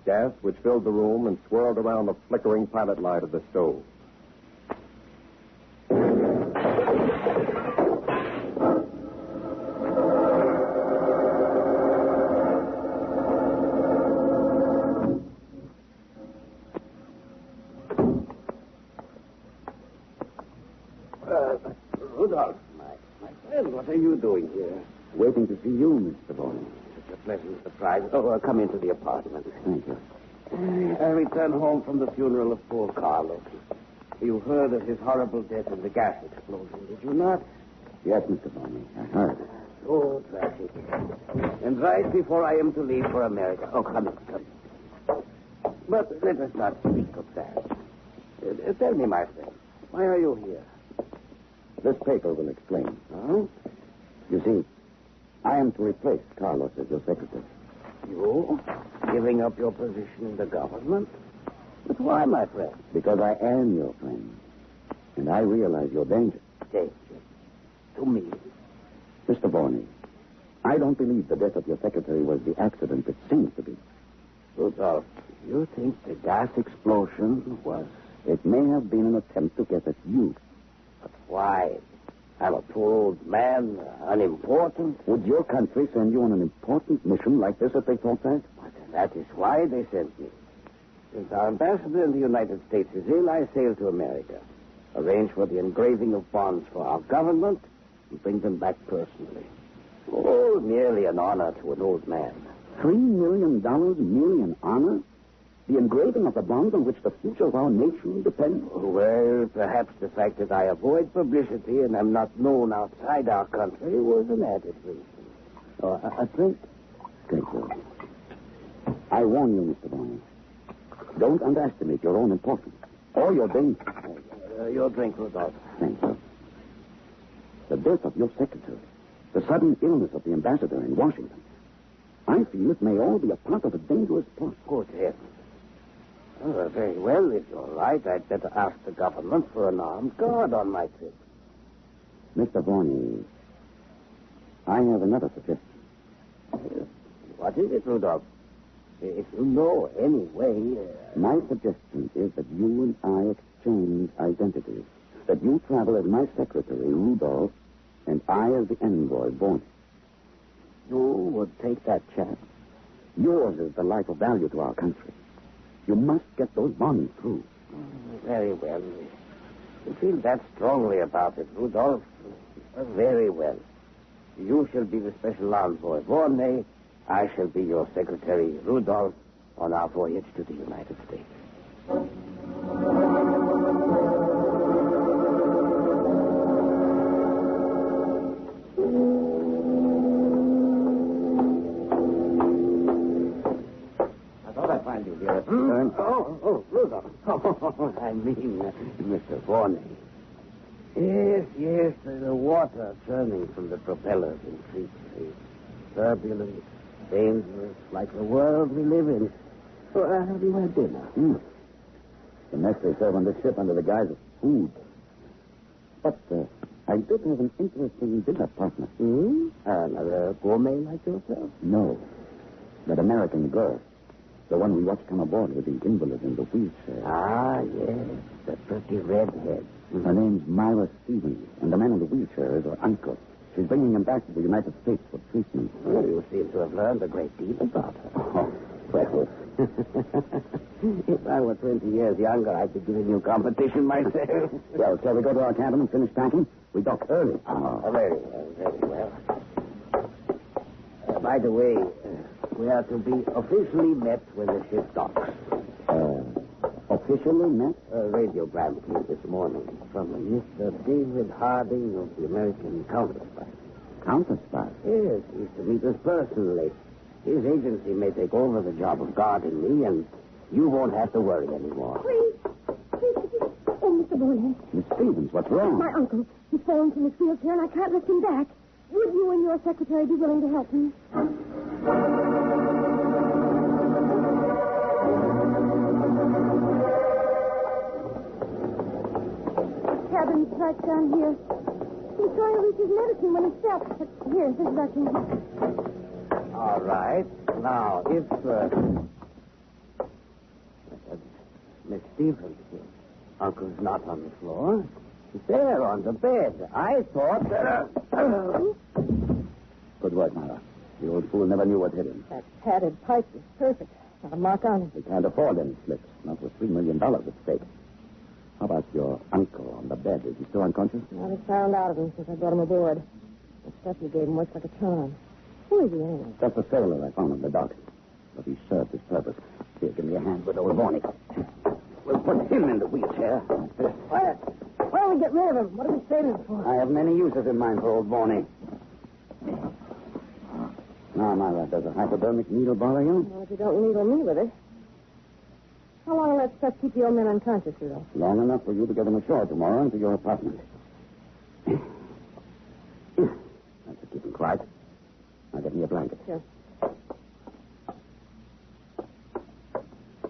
Gas which filled the room and swirled around the flickering pilot light of the stove. Rudolph, my friend, what are you doing here? Waiting to see you, Mr. Boney. Such a pleasant surprise. Oh, come into the apartment. Thank you. I returned home from the funeral of poor Carlos. You heard of his horrible death in the gas explosion, did you not? Yes, Mr. Boney, I heard. So tragic. And right before I am to leave for America. Oh, come in. But let us not speak of that. Tell me, my friend, why are you here? This paper will explain. Huh? You see, I am to replace Carlos as your secretary. You? Giving up your position in the government? But why, my friend? Because I am your friend. And I realize your danger. Danger? To me? Mr. Boney, I don't believe the death of your secretary was the accident it seems to be. Rudolph, you think the gas explosion was... It may have been an attempt to get at you. But why? I'm a poor old man, unimportant. Would your country send you on an important mission like this if they thought that? But that is why they sent me. Since our ambassador in the United States is ill, I sail to America, arrange for the engraving of bonds for our government, and bring them back personally. Oh, merely an honor to an old man. $3 million, merely an honor? The engraving of the bonds on which the future of our nation depends? Well, perhaps the fact that I avoid publicity and am not known outside our country was an added reason. Oh, a drink? Drink, sir. I warn you, Mr. Boney. Don't underestimate your own importance or your danger. Your drink, Rudolph. Thank you. The death of your secretary, the sudden illness of the ambassador in Washington. I I feel it may all be a part of a dangerous plot. Good heavens. Oh, very well, if you're right, I'd better ask the government for an armed guard on my trip. Mr. Vorney, I have another suggestion. What is it, Rudolph? If you know any way... My suggestion is that you and I exchange identities. That you travel as my secretary, Rudolph, and I as the envoy, Vorney. You would take that chance? Yours is the life of value to our country. You must get those bonds through. Very well. You feel that strongly about it, Rudolph. Very well. You shall be the special envoy, Vorney. I shall be your secretary, Rudolph, on our voyage to the United States. I thought I'd find you here. Oh, Rudolph. I mean, Mr. Vorney. Yes, the water churning from the propellers in Fleet Street. Turbulent, dangerous, like the world we live in. Have you had dinner? The mess they serve on this ship under the guise of food. But I did have an interesting dinner partner. Another gourmet like yourself? No. That American girl. The one we watched come aboard with the invalid in the wheelchair. Ah, yes. The pretty redhead. Her name's Myra Stevens, and the man in the wheelchair is her uncle. She's bringing him back to the United States for treatment. Well, you seem to have learned a great deal about her. Oh, well. If I were 20 years younger, I'd be giving you competition myself. Well, shall we go to our cabin and finish packing? We dock early. Very well. By the way, we are to be officially met when the ship docks. Officially met? A radiogram came this morning from Mr. David Harding of the American Counterspy. Counterspy? Yes, he's to meet us personally. His agency may take over the job of guarding me, and you won't have to worry anymore. Please. Oh, Mr. Vorney. Miss Stevens, what's wrong? My uncle. He's fallen from his wheelchair, and I can't lift him back. Would you and your secretary be willing to help me? Cabin's right down here. He's trying to reach his medicine when he fell. Here, this is our key. All right. Now, if Miss Stevens, Uncle's not on the floor. He's there on the bed. I thought that... Good work, Myra. The old fool never knew what hit him. That padded pipe is perfect. Not a mark on it. He can't afford any slips, not with $3 million at stake. How about your uncle on the bed? Is he still unconscious? Not a sound out of him since I brought him aboard. The stuff you gave him works like a charm. Who is he anyway? Just a sailor I found on the dock. But he served his purpose. Here, give me a hand with old Vorney. We'll put him in the wheelchair. Why don't we get rid of him? What are we saving him for? I have many uses in mind for old Vorney. Now, Myra, does a hypodermic needle bother you? Well, if you don't needle me with it. How long will that stuff keep the old man unconscious, Rudolph? Long enough for you to get him ashore tomorrow into your apartment. That's to keep him quiet. Now get me a blanket. Sure.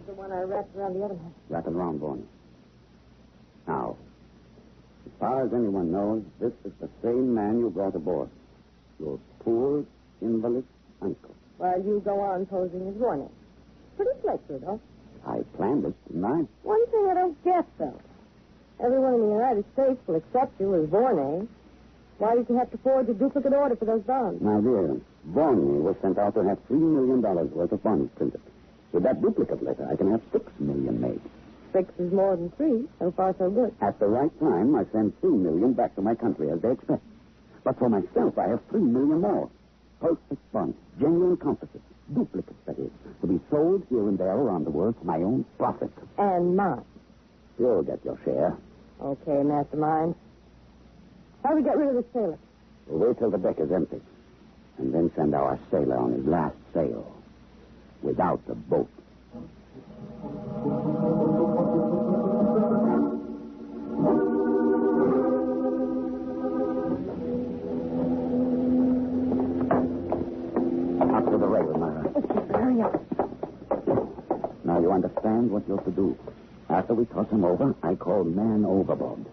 The one I wrapped around the other one. Wrap it around, Vorney. Now, as far as anyone knows, this is the same man you brought aboard. Your poor, invalid uncle. While you go on posing as Vorney. Pretty slick, Rudolph. I planned it, didn't I? One thing I don't get, though. Everyone in the United States will accept you as Vorney. Why did you have to forge a duplicate order for those bonds? My dear, Vorney was sent out to have $3 million worth of bonds printed. With that duplicate letter, I can have $6 million made. 6 is more than 3. So far, so good. At the right time, I send $3 million back to my country as they expect. But for myself, I have $3 million more. Perfect bonds, genuine counterfeit, duplicates, that is, to be sold here and there around the world for my own profit. And mine. You'll get your share. Okay, mastermind. How do we get rid of the sailor? We'll wait till the deck is empty, and then send our sailor on his last sail. Without the boat. Up to the rail, my Hurry up. Now you understand what you're to do. After we toss him over, I call man overboard.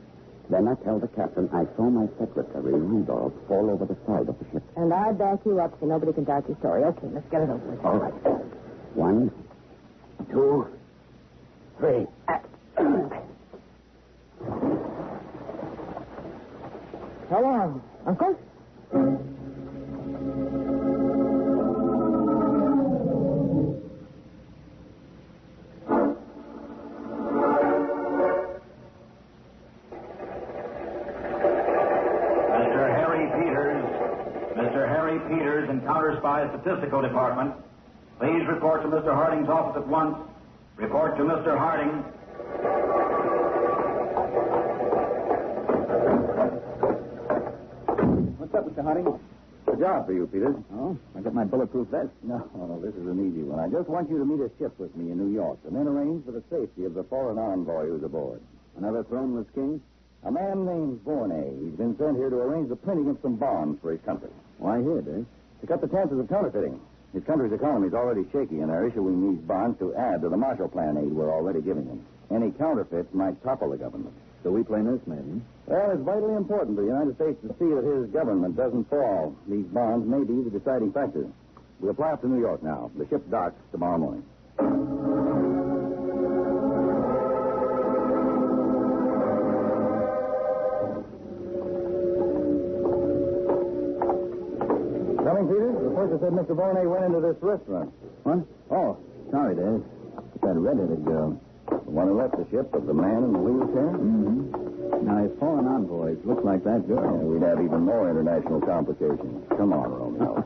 Then I tell the captain I saw my secretary, Rudolph, fall over the side of the ship. And I back you up so nobody can doubt your story. Okay, let's get it over with. All right. 1, 2, 3. So long, Uncle. In Counterspy Statistical Department. Please report to Mr. Harding's office at once. Report to Mr. Harding. What's up, Mr. Harding? A job for you, Peters. Oh, I got my bulletproof vest. No, this is an easy one. I just want you to meet a ship with me in New York and then arrange for the safety of the foreign envoy who's aboard. Another throneless king? A man named Vorney. He's been sent here to arrange the printing of some bonds for his country. Why here, Dave? To cut the chances of counterfeiting. His country's economy is already shaky, and they're issuing these bonds to add to the Marshall Plan aid we're already giving them. Any counterfeits might topple the government. So we play nurseman. Well, it's vitally important for the United States to see that his government doesn't fall. These bonds may be the deciding factor. We'll fly up to New York now. The ship docks tomorrow morning. Peters, the person said Mr. Vorney went into this restaurant. What? Oh, sorry, Dave. It's that red-headed girl. The one who left the ship of the man in the wheelchair? Mm-hmm. Now, if foreign envoys look like that girl... Yeah, we'd have even more international complications. Come on, Romeo.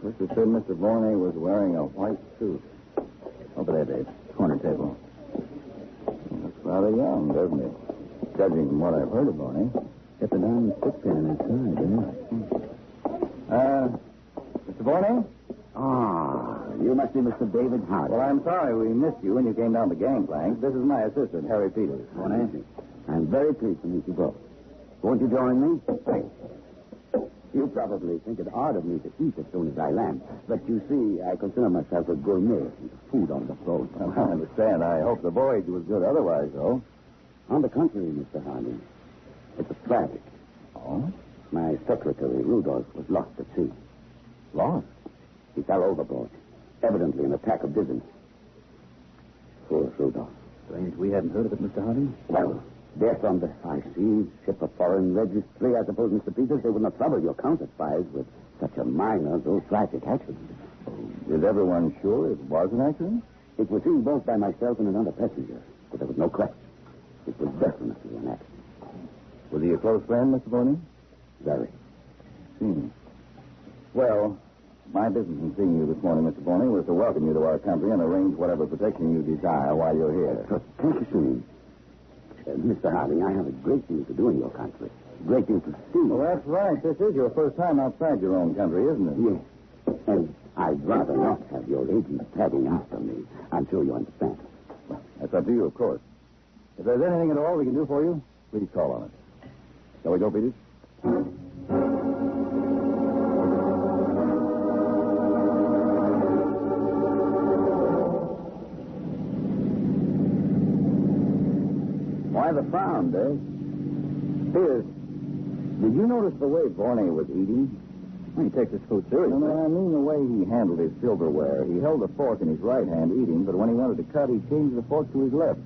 Mister said Mr. Vorney was wearing a white suit. Over there, Dave. Corner table. Looks rather young, doesn't it? Judging from what I've heard of Vorney. Get the diamond stick pin inside, Mr. Vorney? Ah, you must be Mr. David Hart. Well, I'm sorry we missed you when you came down the gangplank. This is my assistant, Harry Peters. Vorney, I'm very pleased to meet you both. Won't you join me? Thanks. You probably think it odd of me to eat as soon as I land. But you see, I consider myself a gourmet. Food on the float. Well, I understand. I hope the voyage was good otherwise, though. On the contrary, Mr. Harding. It's a tragic. Oh? My secretary, Rudolph, was lost at sea. Lost? He fell overboard. Evidently an attack of dizziness. Poor Rudolph. Strange we hadn't heard of it, Mr. Harding. Well, death on the high seas, ship of foreign registry. I suppose, Mr. Peters, they would not trouble your counterspies with such a minor, though tragic accident. Is everyone sure it was an accident? It was seen both by myself and another passenger, but there was no question. It was definitely an accident. Was he a close friend, Mr. Vorney? Very. Well, my business in seeing you this morning, Mr. Vorney, was to welcome you to our country and arrange whatever protection you desire while you're here. Protection? Mr. Harding, I have a great deal to do in your country. A great deal to see. Well, that's right. This is your first time outside your own country, isn't it? Yes. And I'd rather not have your agents tagging after me. I'm sure you understand. Well, that's up to you, of course. If there's anything at all we can do for you, please call on us. Shall we go, Peters? Why the frown, Dave? Peters, did you notice the way Vorney was eating? Well, he takes his food seriously. No, I mean the way he handled his silverware. He held the fork in his right hand eating, but when he wanted to cut, he changed the fork to his left.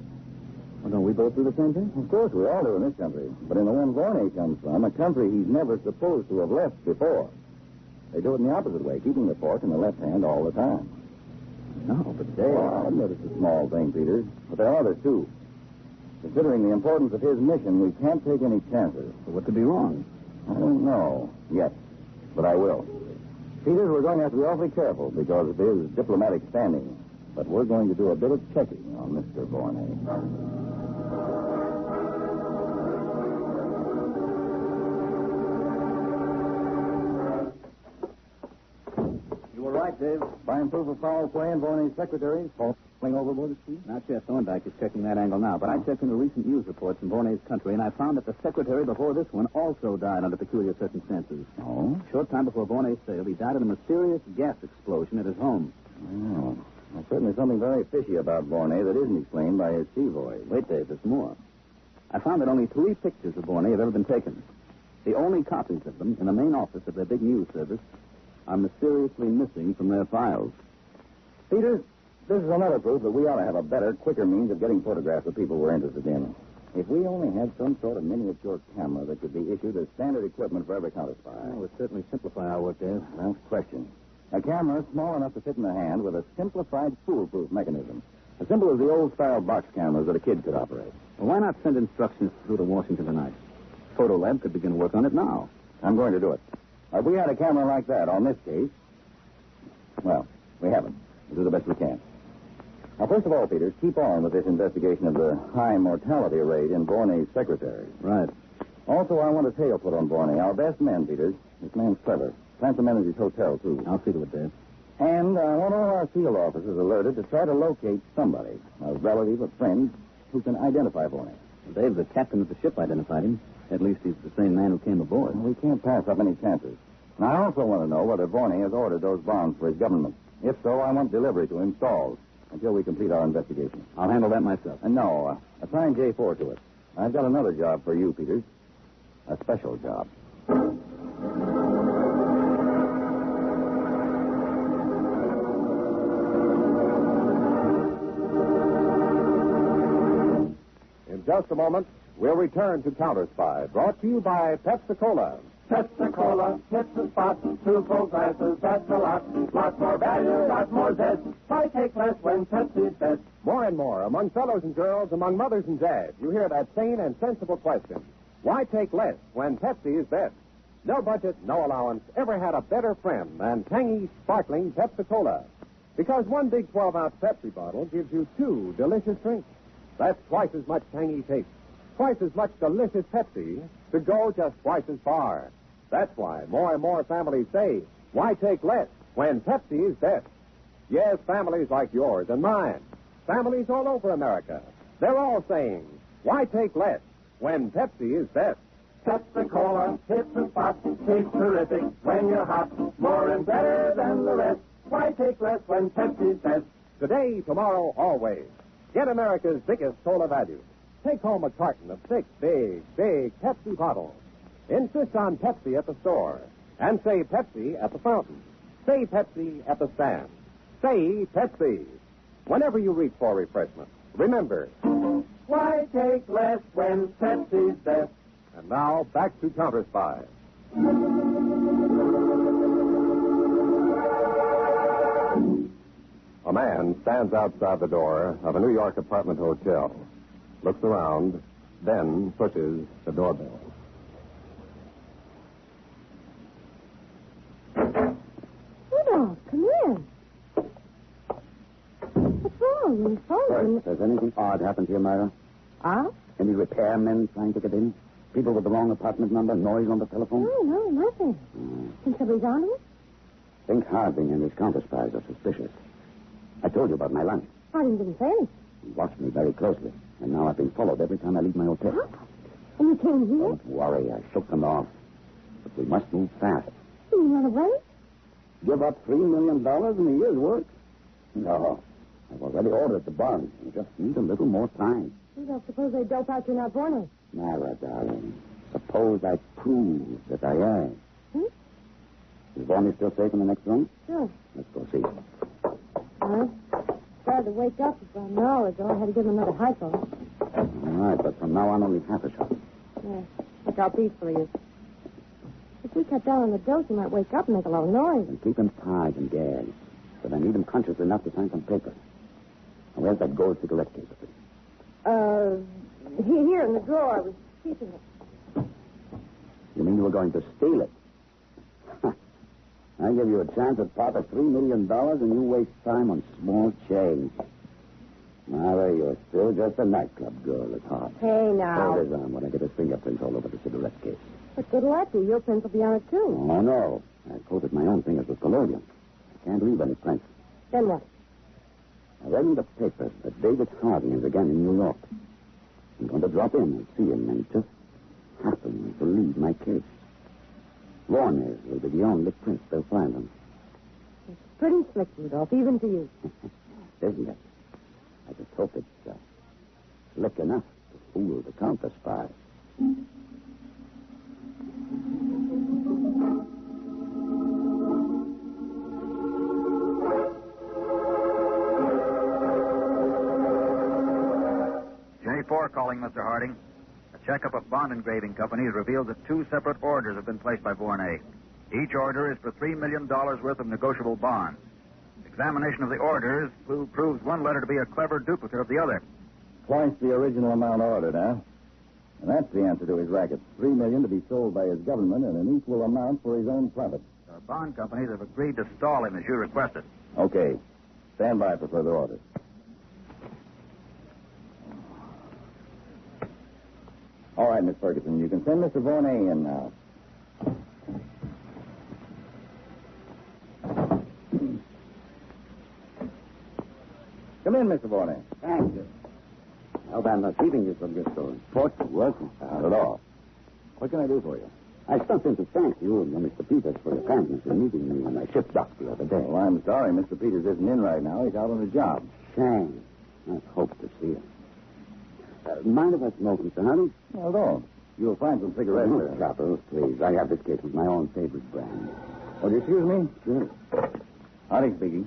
Well, don't we both do the same thing? Of course, we all do in this country. But in the one Vorney comes from, a country he's never supposed to have left before. They do it in the opposite way, keeping the fork in the left hand all the time. No, but Dave... Well, I noticed a small thing, Peters, but there are others, too. Considering the importance of his mission, we can't take any chances. What could be wrong? I don't know yet, but I will. Peters, we're going to have to be awfully careful because of his diplomatic standing. But we're going to do a bit of checking on Mr. Vorney. right, Dave. Find proof of foul play in Vorney's secretary. Falling overboard the street? Not yet. Thorndyke is checking that angle now. But I checked into recent news reports in Vorney's country, and I found that the secretary before this one also died under peculiar circumstances. Oh? A short time before Vorney's sale, he died in a mysterious gas explosion at his home. Oh. There's certainly something very fishy about Vorney that isn't explained by his sea voyage. Wait, Dave, there's more. I found that only 3 pictures of Vorney have ever been taken. The only copies of them in the main office of their big news service are mysteriously missing from their files. Peters, this is another proof that we ought to have a better, quicker means of getting photographs of people we're interested in. If we only had some sort of miniature camera that could be issued as standard equipment for every counterspy. That would certainly simplify our work, Dave. Well, question. A camera small enough to fit in the hand with a simplified foolproof mechanism. As simple as the old-style box cameras that a kid could operate. Well, why not send instructions through to Washington tonight? Photo Lab could begin work on it now. I'm going to do it. If we had a camera like that on this case, well, we haven't. We'll do the best we can. Now, first of all, Peters, keep on with this investigation of the high mortality rate in Vorney's secretary. Right. Also, I want a tail put on Vorney. Our best men, Peters. This man's clever. Plans some men at his hotel, too. I'll see to it, Dave. And I want all our field officers alerted to try to locate somebody, a relative, a friend, who can identify Vorney. Dave, the captain of the ship identified him. At least he's the same man who came aboard. Well, we can't pass up any chances. And I also want to know whether Vorney has ordered those bonds for his government. If so, I want delivery to him stalled until we complete our investigation. I'll handle that myself. And no, assign J4 to it. I've got another job for you, Peters. A special job. In just a moment, we'll return to Counterspy, brought to you by Pepsi-Cola. Pepsi-Cola, hits the spot, 2 full glasses, that's a lot. Lots more value, lots more zest. Why take less when Pepsi's best? More and more, among fellows and girls, among mothers and dads, you hear that sane and sensible question. Why take less when Pepsi is best? No budget, no allowance ever had a better friend than tangy, sparkling Pepsi-Cola. Because one big 12-ounce Pepsi bottle gives you 2 delicious drinks. That's twice as much tangy taste, twice as much delicious Pepsi to go just twice as far. That's why more and more families say, why take less when Pepsi is best? Yes, families like yours and mine, families all over America, they're all saying, why take less when Pepsi is best? Pepsi-Cola, hits the spot, tastes terrific when you're hot. More and better than the rest. Why take less when Pepsi's best? Today, tomorrow, always. Get America's biggest cola value. Take home a carton of 6 big Pepsi bottles. Insist on Pepsi at the store. And say Pepsi at the fountain. Say Pepsi at the stand. Say Pepsi. Whenever you reach for refreshment, remember. Why take less when Pepsi's best? And now, back to Counterspy. A man stands outside the door of a New York apartment hotel, looks around, then pushes the doorbell. Rudolph, come in. What's wrong? Your phone. Has anything odd happened to you, Myra? Any repairmen trying to get in? People with the wrong apartment number? Noise on the telephone? No, nothing. Think somebody's on to us? Think Harding and his counterspies are suspicious. I told you about my lunch. Harding didn't say anything. He watched me very closely, and now I've been followed every time I leave my hotel. Huh? And you came here? Don't worry, I shook them off. But we must move fast. You run away? Give up $3 million in a year's work? No. I've already ordered the bonds. We just need a little more time. You don't suppose they dope out you're not Vorney? Myra, darling, suppose I prove that I am. Is Vorney still safe in the next room? Sure. Let's go see. Started to wake up about an hour ago. I had to give him another hypo. All right, but from now on, only half a shot. Yeah, look how peaceful he is. If we cut down on the dose, he might wake up and make a lot of noise. And keep him tied and gagged. But I need him conscious enough to sign some papers. Now, where's that gold cigarette case of it? Here in the drawer. I was keeping it. You mean you were going to steal it? I give you a chance at part of $3 million, and you waste time on small change. Myra, you're still just a nightclub girl at heart. Hey, now. Hold his arm when I get his fingerprints all over the cigarette case. But good luck to you. Your prints will be on it, too. Oh, no. I coated my own fingers with collodion. Can't leave any prints. Then what? I read in the paper that David Harding is again in New York. I'm going to drop in and see him and just happen to lead my case. Warner's will be the only prints they'll find on. It's pretty slick, Rudolph, even to you. Isn't it? I just hope it's slick enough to fool the Counterspy. J4 calling, Mr. Harding. A checkup of bond engraving companies reveals that 2 separate orders have been placed by Vornay. Each order is for $3 million worth of negotiable bonds. Examination of the orders proves one letter to be a clever duplicate of the other. Twice the original amount ordered, huh? And that's the answer to his racket. $3 million to be sold by his government and an equal amount for his own profit. The bond companies have agreed to stall him as you requested. Okay. Stand by for further orders. All right, Miss Ferguson, you can send Mr. Vornay in now. Come in, Mr. Vornay. Thank you. I hope I'm not keeping you from your so important work. Not at all. What can I do for you? I stopped in to thank you and Mr. Peters for your kindness in meeting me when I ship docked the other day. Well, I'm sorry Mr. Peters isn't in right now. He's out on a job. Shame. I hoped to see him. Mind if I smoke, Mr. Harding? Well, don't. You'll find some cigarettes No, there. Chopper, please. I have this case with my own favorite brand. Will you excuse me? Sure. Harding speaking.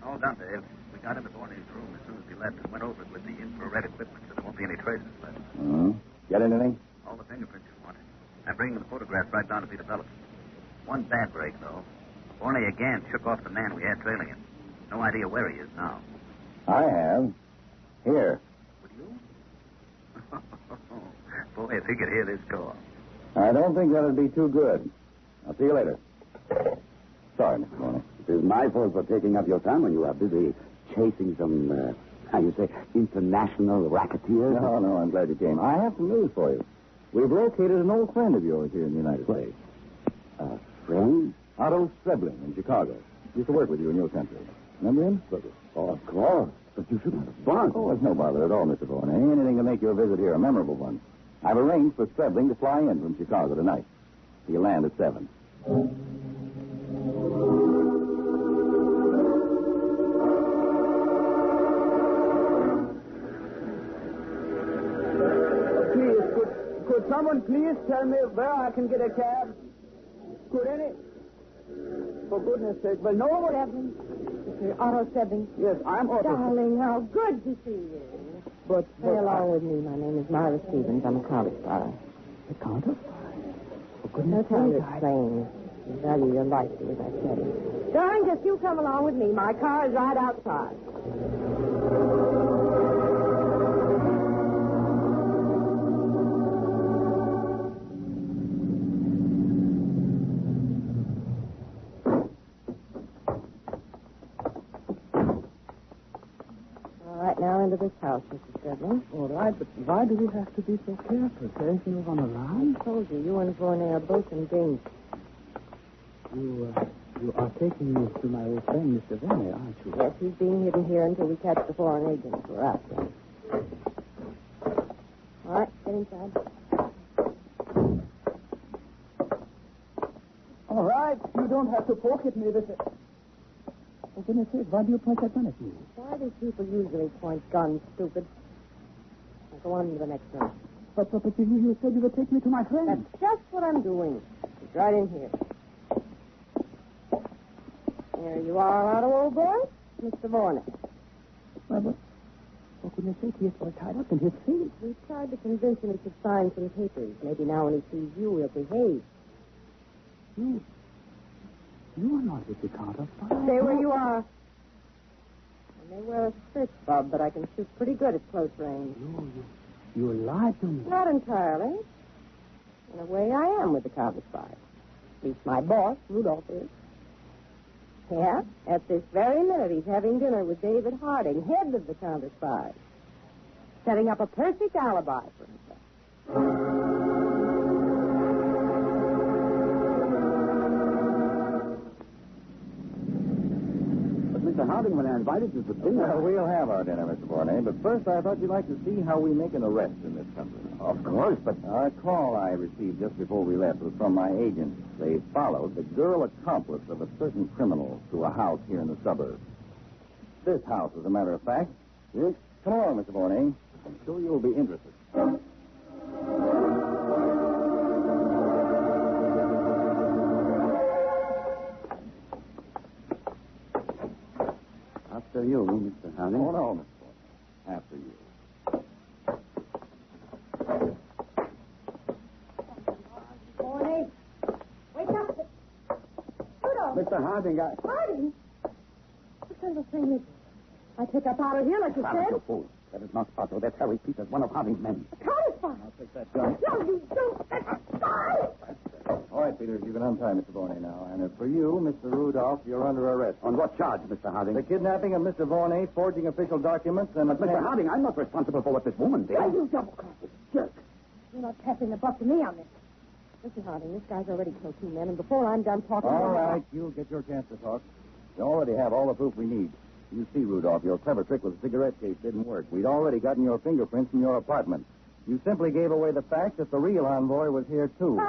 All done, Dave. We got into Vornay's room as soon as he left and went over it with the infrared equipment, so there won't be any traces left. Mm-hmm. Get anything? All the fingerprints you wanted. I'm bringing the photographs right down to be developed. One bad break, though. Vornay again shook off the man we had trailing him. No idea where he is now. I have. Here. Would you? Boy, if he could hear this call. I don't think that'd be too good. I'll see you later. Sorry, Mr. Vornay. It is my fault for taking up your time when you are busy chasing some, how you say, international racketeers. No, I'm glad you came. I have some news for you. We've located an old friend of yours here in the United States. A friend? Otto Strebling in Chicago. Used to work with you in your country. Remember him? Oh, of course. But you shouldn't have bother. Oh, it's no bother at all, Mr. Vornay. Anything to make your visit here a memorable one. I've arranged for Strebling to fly in from Chicago tonight. He'll land at 7. Could someone please tell me where I can get a cab? Could any? For goodness sake, well, no one... Strebling. Mr. Otto Strebling. Yes, I'm Otto. Darling, how good to see you. But Stay along with me. My name is Myra Stevens. I'm a counterspy. A counterspy? For goodness That's how you sake, explain. You value your life, as I said. Darling, just you come along with me. My car is right outside. Now into this house, Mr. Strebling. All right, but why do we have to be so careful? Is there anything to run around? I told you, you and Vornay are both in danger. You are taking me to my old friend, Mr. Vornay, aren't you? Yes, he's being hidden here until we catch the foreign agents we're after. All right, get inside. All right, you don't have to poke at me with it. For goodness sake, why do you point that gun at me? Why do people usually point guns, stupid? Now go on to the next room. But you said you would take me to my friend. That's just what I'm doing. It's right in here. There you are, Otto, old boy. Mr. Vornay. Well, but for goodness sake, he is all tied up in his feet. We tried to convince him he should sign some papers. Maybe now when he sees you, he'll behave. You are not with the counterspy. Stay where you are. I may wear a stretch bob, but I can shoot pretty good at close range. You lied to me. Not entirely. In a way, I am with the counterspy. At least my boss, Rudolph, is. Yeah, at this very minute, he's having dinner with David Harding, head of the counterspy, setting up a perfect alibi for himself. Mr. Harding, when I invited you to dinner. Well, we'll have our dinner, Mr. Bourne, but first I thought you'd like to see how we make an arrest in this country. Of course, but... A call I received just before we left was from my agents. They followed the girl accomplice of a certain criminal to a house here in the suburbs. This house, as a matter of fact. Yes? Come along, Mr. Bourne. I'm sure you'll be interested. After you, Mr. Harding. Oh, no, Mr. Bourne. After you. Morning. Wake up. Rudolph. Mr. Harding, Harding? What kind of thing is it? I pick up out of here like you Silence, said. you fool. That is not Postal. That's Harry Peters, one of Harding's men. A counterspy. I'll take that gun. No, you don't. That's a spy. All right, Peters, you can untie Mr. Bourne now. And as for you, Mr. Rudolph, you're under arrest. On what charge, Mr. Harding? The kidnapping of Mr. Bourne, forging official documents, and... But, Mr. Harding, I'm not responsible for what this woman did. Now, you double-crossed jerk. You're not passing the buck to me on this. Listen, Harding, this guy's already killed 2 men, and before I'm done talking... All right, you'll get your chance to talk. We already have all the proof we need. You see, Rudolph, your clever trick with the cigarette case didn't work. We'd already gotten your fingerprints from your apartment. You simply gave away the fact that the real envoy was here, too.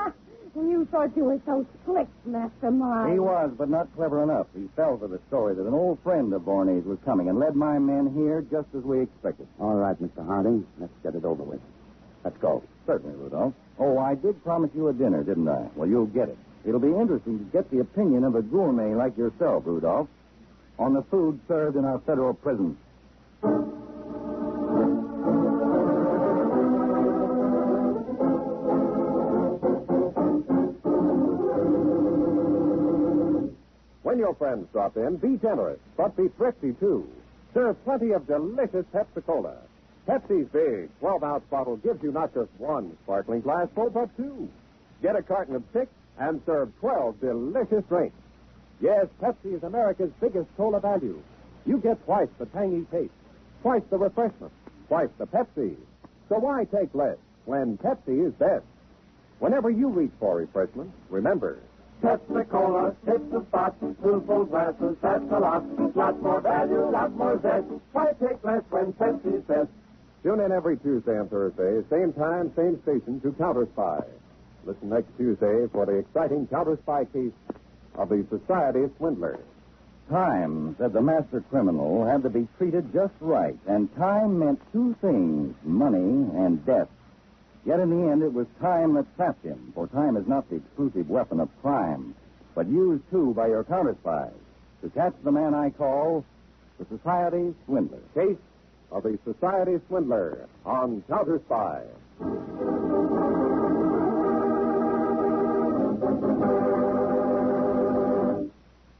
You thought you were so slick, mastermind. He was, but not clever enough. He fell for the story that an old friend of Bourne's was coming and led my men here just as we expected. All right, Mr. Harding. Let's get it over with. Let's go. Certainly, Rudolph. Oh, I did promise you a dinner, didn't I? Well, you'll get it. It'll be interesting to get the opinion of a gourmet like yourself, Rudolph, on the food served in our federal prisons. When your friends drop in, be generous, but be thrifty, too. Serve plenty of delicious Pepsi-Cola. Pepsi's big 12-ounce bottle gives you not just one sparkling glassful, but 2. Get a carton of 6 and serve 12 delicious drinks. Yes, Pepsi is America's biggest cola value. You get twice the tangy taste, twice the refreshment, twice the Pepsi. So why take less when Pepsi is best? Whenever you reach for refreshment, remember... Pepsi-Cola, it's the spot. 2 full glasses, that's a lot. Lot more value, lot more zest. Why take less when Pepsi's best? Tune in every Tuesday and Thursday, same time, same station, to Counterspy. Listen next Tuesday for the exciting Counterspy case of the Society Swindler. Time, said the master criminal, had to be treated just right, and time meant 2 things, money and death. Yet in the end, it was time that trapped him, for time is not the exclusive weapon of crime, but used, too, by your counterspies to catch the man I call the Society Swindler. Case of the Society Swindler on Counterspy.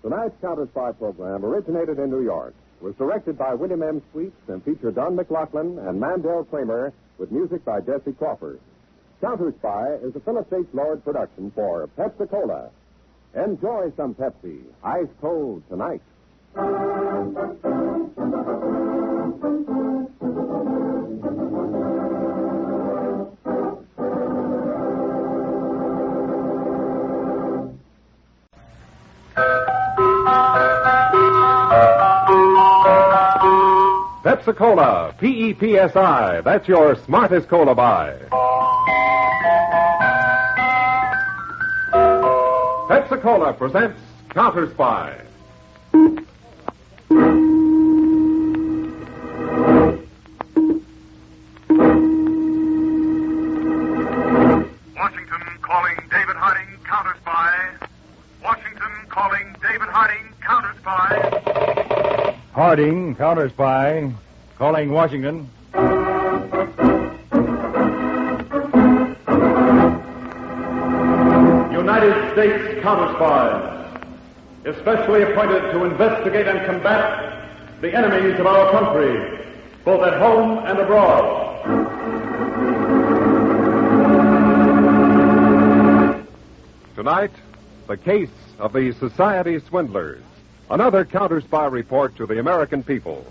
Tonight's Counterspy program originated in New York, was directed by William M. Sweets, and featured Don MacLaughlin and Mandel Kramer, with music by Jesse Crawford. Counterspy is a Phillips H. Lord production for Pepsi-Cola. Enjoy some Pepsi, ice cold tonight. Pepsi-Cola, P-E-P-S-I. That's your smartest cola buy. Pepsi-Cola presents Counterspy. Washington calling David Harding, Counterspy. Washington calling David Harding, Counterspy. Harding, Counterspy, calling Washington. United States Counterspies, especially appointed to investigate and combat the enemies of our country, both at home and abroad. Tonight, the case of the Society Swindlers. Another Counterspy report to the American people.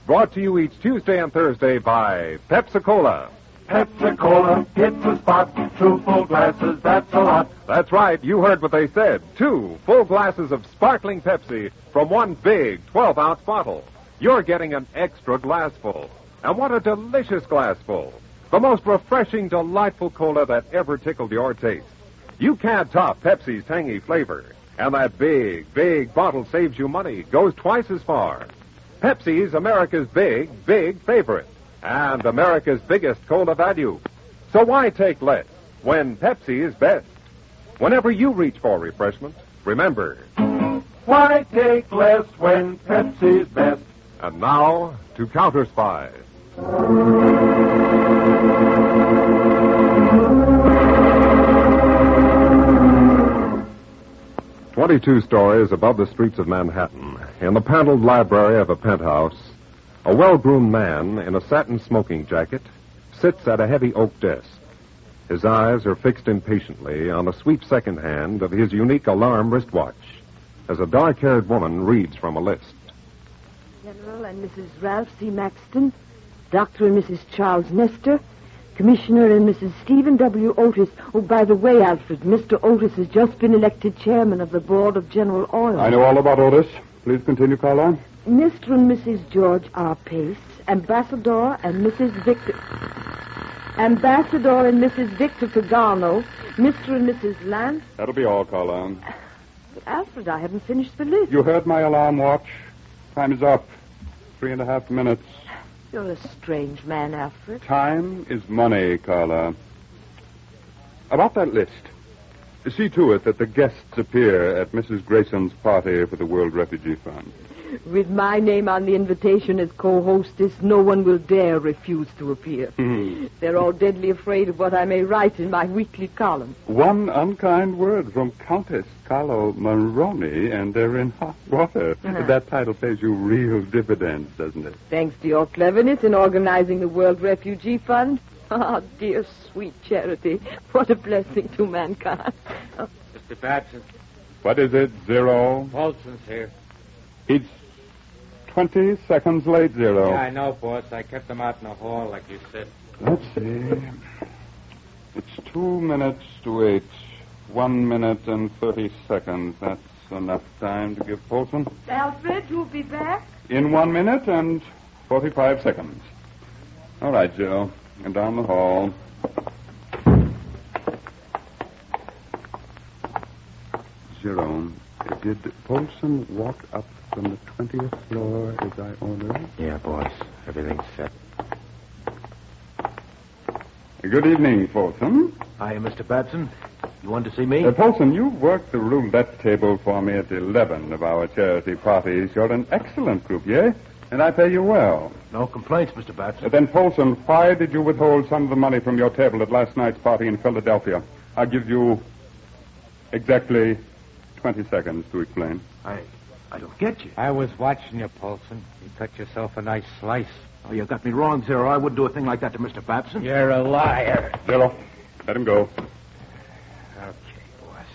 Brought to you each Tuesday and Thursday by Pepsi-Cola, Pepsi-Cola hits the spot. 2 full glasses, that's a lot. That's right. You heard what they said. 2 full glasses of sparkling Pepsi from one big 12-ounce bottle. You're getting an extra glassful. And what a delicious glassful. The most refreshing, delightful cola that ever tickled your taste. You can't top Pepsi's tangy flavor. And that big, big bottle saves you money, goes twice as far. Pepsi's America's big, big favorite. And America's biggest cola value. So why take less when Pepsi is best? Whenever you reach for refreshment, remember, why take less when Pepsi's best? And now, to Counterspy. 22 stories above the streets of Manhattan, in the paneled library of a penthouse, a well-groomed man in a satin smoking jacket sits at a heavy oak desk. His eyes are fixed impatiently on the sweep second hand of his unique alarm wristwatch as a dark-haired woman reads from a list. General and Mrs. Ralph C. Maxton, Dr. and Mrs. Charles Nestor, Commissioner and Mrs. Stephen W. Otis. Oh, by the way, Alfred, Mr. Otis has just been elected chairman of the board of General Oil. I know all about Otis. Please continue, Carla. Mr. and Mrs. George R. Pace, Ambassador and Mrs. Victor Pagano, Mr. and Mrs. Lance. That'll be all, Carla. But Alfred, I haven't finished the list. You heard my alarm watch. Time is up. 3.5 minutes. You're a strange man, Alfred. Time is money, Carla. About that list. See to it that the guests appear at Mrs. Grayson's party for the World Refugee Fund. With my name on the invitation as co-hostess, no one will dare refuse to appear. They're all deadly afraid of what I may write in my weekly column. One unkind word from Countess Carlo Monroney, and they're in hot water. That title pays you real dividends, doesn't it? Thanks to your cleverness in organizing the World Refugee Fund. Ah, dear, sweet charity. What a blessing to mankind. Oh. Mr. Batson. What is it, Zero? Paulson's here. He's 20 seconds late, Zero. Yeah, I know, boss. I kept him out in the hall, like you said. Let's see. It's 2 minutes to 8. 1 minute and 30 seconds. That's enough time to give Paulson. Alfred, you'll be back? In 1 minute and 45 seconds. All right, Zero. And down the hall. Zero, did Paulson walk up from the 20th floor as I ordered? Yeah, boss. Everything's set. Good evening, Paulson. Hi, Mr. Batson. You want to see me? Paulson, you worked the roulette table for me at 11 of our charity parties. You're an excellent croupier, and I pay you well. No complaints, Mr. Batson. Then, Paulson, why did you withhold some of the money from your table at last night's party in Philadelphia? I'll give you exactly 20 seconds to explain. I don't get you. I was watching you, Paulson. You cut yourself a nice slice. Oh, you got me wrong, Zero. I wouldn't do a thing like that to Mr. Batson. You're a liar. Zero, let him go. Okay, boss.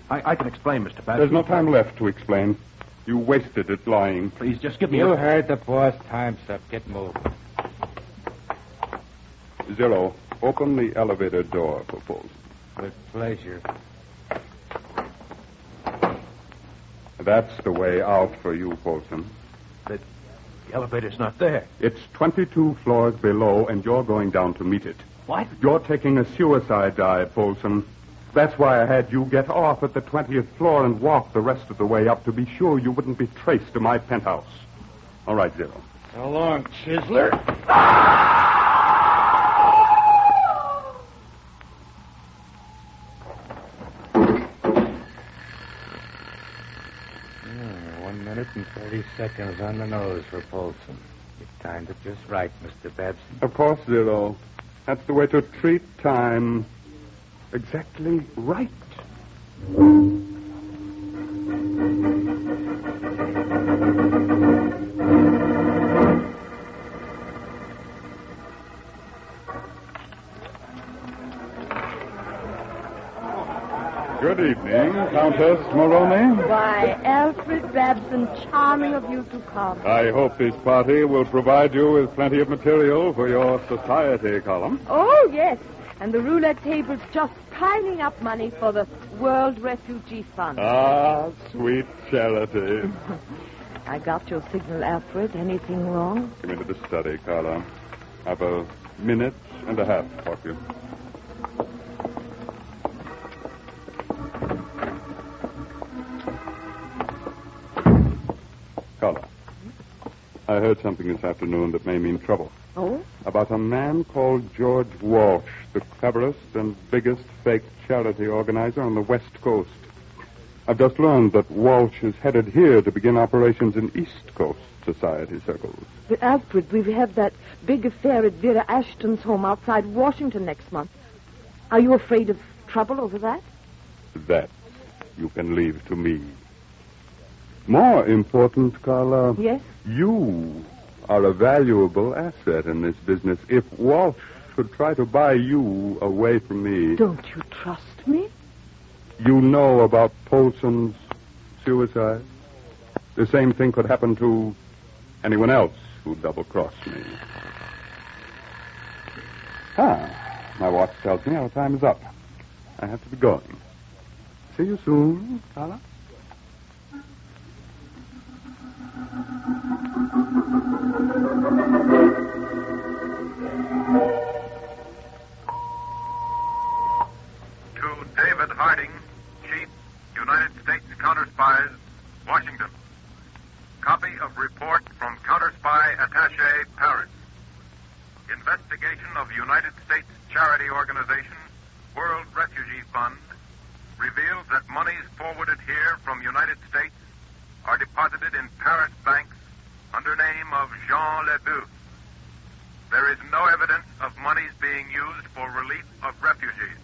I can explain, Mr. Batson. There's no time left to explain. You wasted it lying. Please, just give me You heard the boss. Time's up. Get moving. Zero, open the elevator door for Paulson. With pleasure. That's the way out for you, Paulson. The elevator's not there. It's 22 floors below, and you're going down to meet it. What? You're taking a suicide dive, Paulson. That's why I had you get off at the 20th floor and walk the rest of the way up to be sure you wouldn't be traced to my penthouse. All right, Zero. So long, Chiseler. One minute and 30 seconds on the nose for Paulson. You timed it just right, Mr. Babson. Of course, Zero. That's the way to treat time. Exactly right. Good evening. Countess Moroni? Why, Alfred Rabson, charming of you to come. I hope this party will provide you with plenty of material for your society column. Oh, yes. And the roulette table's just piling up money for the World Refugee Fund. Ah, sweet charity. I got your signal, Alfred. Anything wrong? Come into the study, Carla. Have a minute and a half to talk to you. Carla, I heard something this afternoon that may mean trouble. Oh? About a man called George Walsh, the cleverest and biggest fake charity organizer on the West Coast. I've just learned that Walsh is headed here to begin operations in East Coast society circles. But Alfred, we have that big affair at Vera Ashton's home outside Washington next month. Are you afraid of trouble over that? That you can leave to me. More important, Carla. Yes? You are a valuable asset in this business. If Walsh should try to buy you away from me... Don't you trust me? You know about Polson's suicide? The same thing could happen to anyone else who double-crossed me. My watch tells me our time is up. I have to be going. See you soon, Carla. To David Harding, Chief, United States Counterspies, Washington. Copy of report from Counterspy Attaché, Paris. Investigation of United States charity organization, World Refugee Fund, reveals that monies forwarded here from United States are deposited in Paris banks under name of Jean Lebeuf. There is no evidence of monies being used for relief of refugees.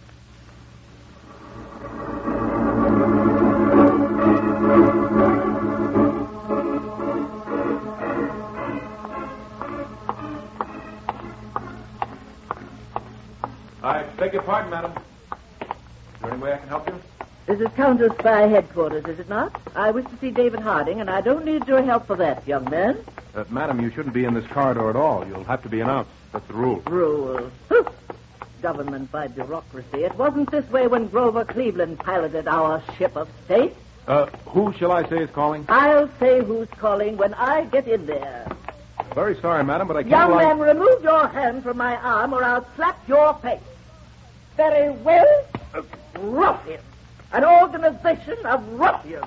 I beg your pardon, madam. Is there any way I can help you? This is Counterspy headquarters, is it not? I wish to see David Harding, and I don't need your help for that, young man. Madam, you shouldn't be in this corridor at all. You'll have to be announced. That's the rule. Rule. Government by bureaucracy. It wasn't this way when Grover Cleveland piloted our ship of state. Who shall I say is calling? I'll say who's calling when I get in there. Very sorry, madam, but I can't Young man, remove your hand from my arm or I'll slap your face. Very well. Ruffian. An organization of ruffians.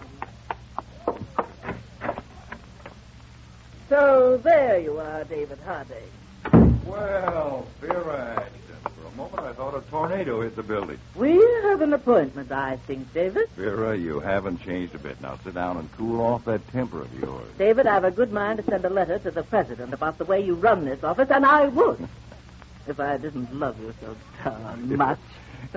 So there you are, David Harding. Well, Vera Ashton. For a moment I thought a tornado hit the building. We have an appointment, I think, David. Vera, you haven't changed a bit. Now sit down and cool off that temper of yours. David, I have a good mind to send a letter to the president about the way you run this office, and I would. If I didn't love you so darn much.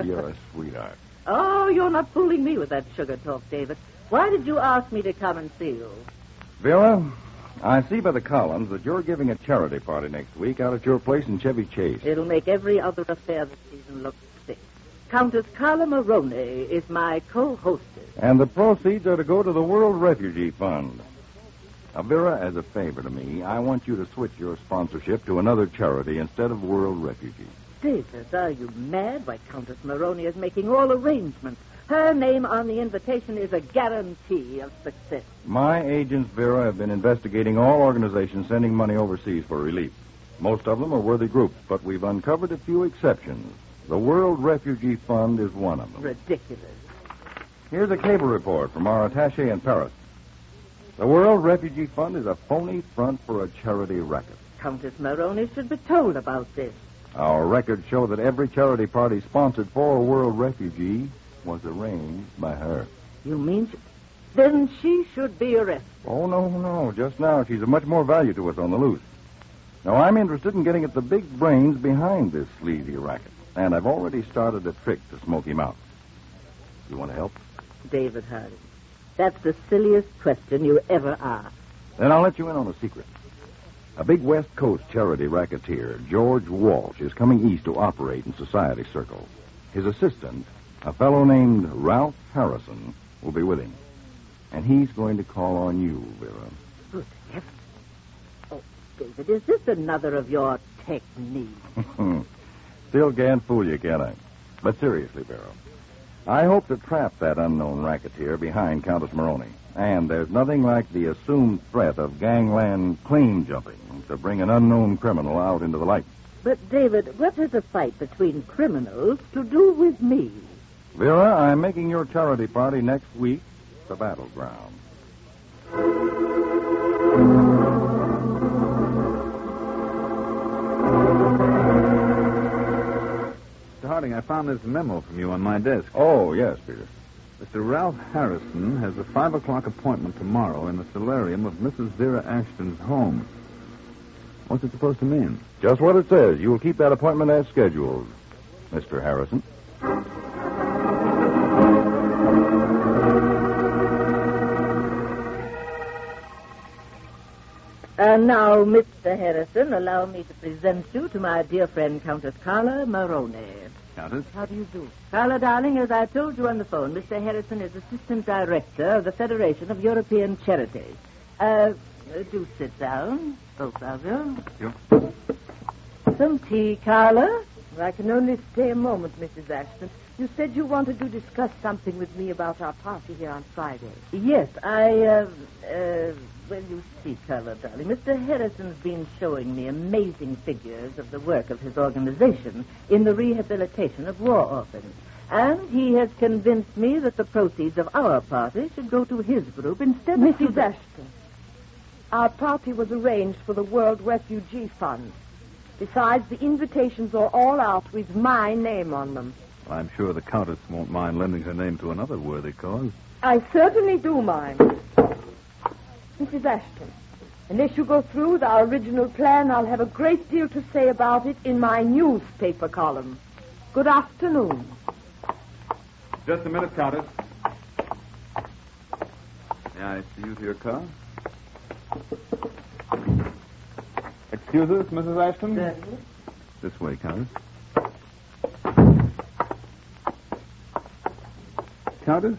You're a sweetheart. Oh, you're not fooling me with that sugar talk, David. Why did you ask me to come and see you? Vera, I see by the columns that you're giving a charity party next week out at your place in Chevy Chase. It'll make every other affair this season look sick. Countess Carla Moroni is my co-hostess. And the proceeds are to go to the World Refugee Fund. Now, Vera, as a favor to me, I want you to switch your sponsorship to another charity instead of World Refugee. David, are you mad? Why, Countess Moroni is making all arrangements. Her name on the invitation is a guarantee of success. My agents, Vera, have been investigating all organizations sending money overseas for relief. Most of them are worthy groups, but we've uncovered a few exceptions. The World Refugee Fund is one of them. Ridiculous. Here's a cable report from our attaché in Paris. The World Refugee Fund is a phony front for a charity racket. Countess Moroni should be told about this. Our records show that every charity party sponsored for a World Refugee was arranged by her. You mean then she should be arrested? Oh, no. Just now, she's of much more value to us on the loose. Now, I'm interested in getting at the big brains behind this sleazy racket, and I've already started a trick to smoke him out. You want to help? David Harding, that's the silliest question you ever asked. Then I'll let you in on a secret. A big West Coast charity racketeer, George Walsh, is coming east to operate in society circles. His assistant, a fellow named Ralph Harrison, will be with him. And he's going to call on you, Vera. Good heavens. Oh, David, is this another of your techniques? Still can't fool you, can I? But seriously, Vera, I hope to trap that unknown racketeer behind Countess Maroney. And there's nothing like the assumed threat of gangland claim jumping to bring an unknown criminal out into the light. But, David, what has a fight between criminals to do with me? Vera, I'm making your charity party next week the battleground. Mr. Harding, I found this memo from you on my desk. Oh, yes, Peter. Mr. Ralph Harrison has a 5 o'clock appointment tomorrow in the solarium of Mrs. Vera Ashton's home. What's it supposed to mean? Just what it says. You will keep that appointment as scheduled, Mr. Harrison. And now, Mr. Harrison, allow me to present you to my dear friend, Countess Carla Maroney. Countess? How do you do? Carla, darling, as I told you on the phone, Mr. Harrison is Assistant Director of the Federation of European Charities. Do sit down, both of you. Sure. Some tea, Carla? I can only stay a moment, Mrs. Ashton. You said you wanted to discuss something with me about our party here on Friday. Yes, well, you see, Carla, darling, Mr. Harrison's been showing me amazing figures of the work of his organization in the rehabilitation of war orphans. And he has convinced me that the proceeds of our party should go to his group instead of Mrs. Ashton, our party was arranged for the World Refugee Fund. Besides, the invitations are all out with my name on them. Well, I'm sure the Countess won't mind lending her name to another worthy cause. I certainly do mind. Mrs. Ashton, unless you go through with our original plan, I'll have a great deal to say about it in my newspaper column. Good afternoon. Just a minute, Countess. May I see you to your car? Excuse us, Mrs. Ashton? Certainly. This way, Countess. Countess,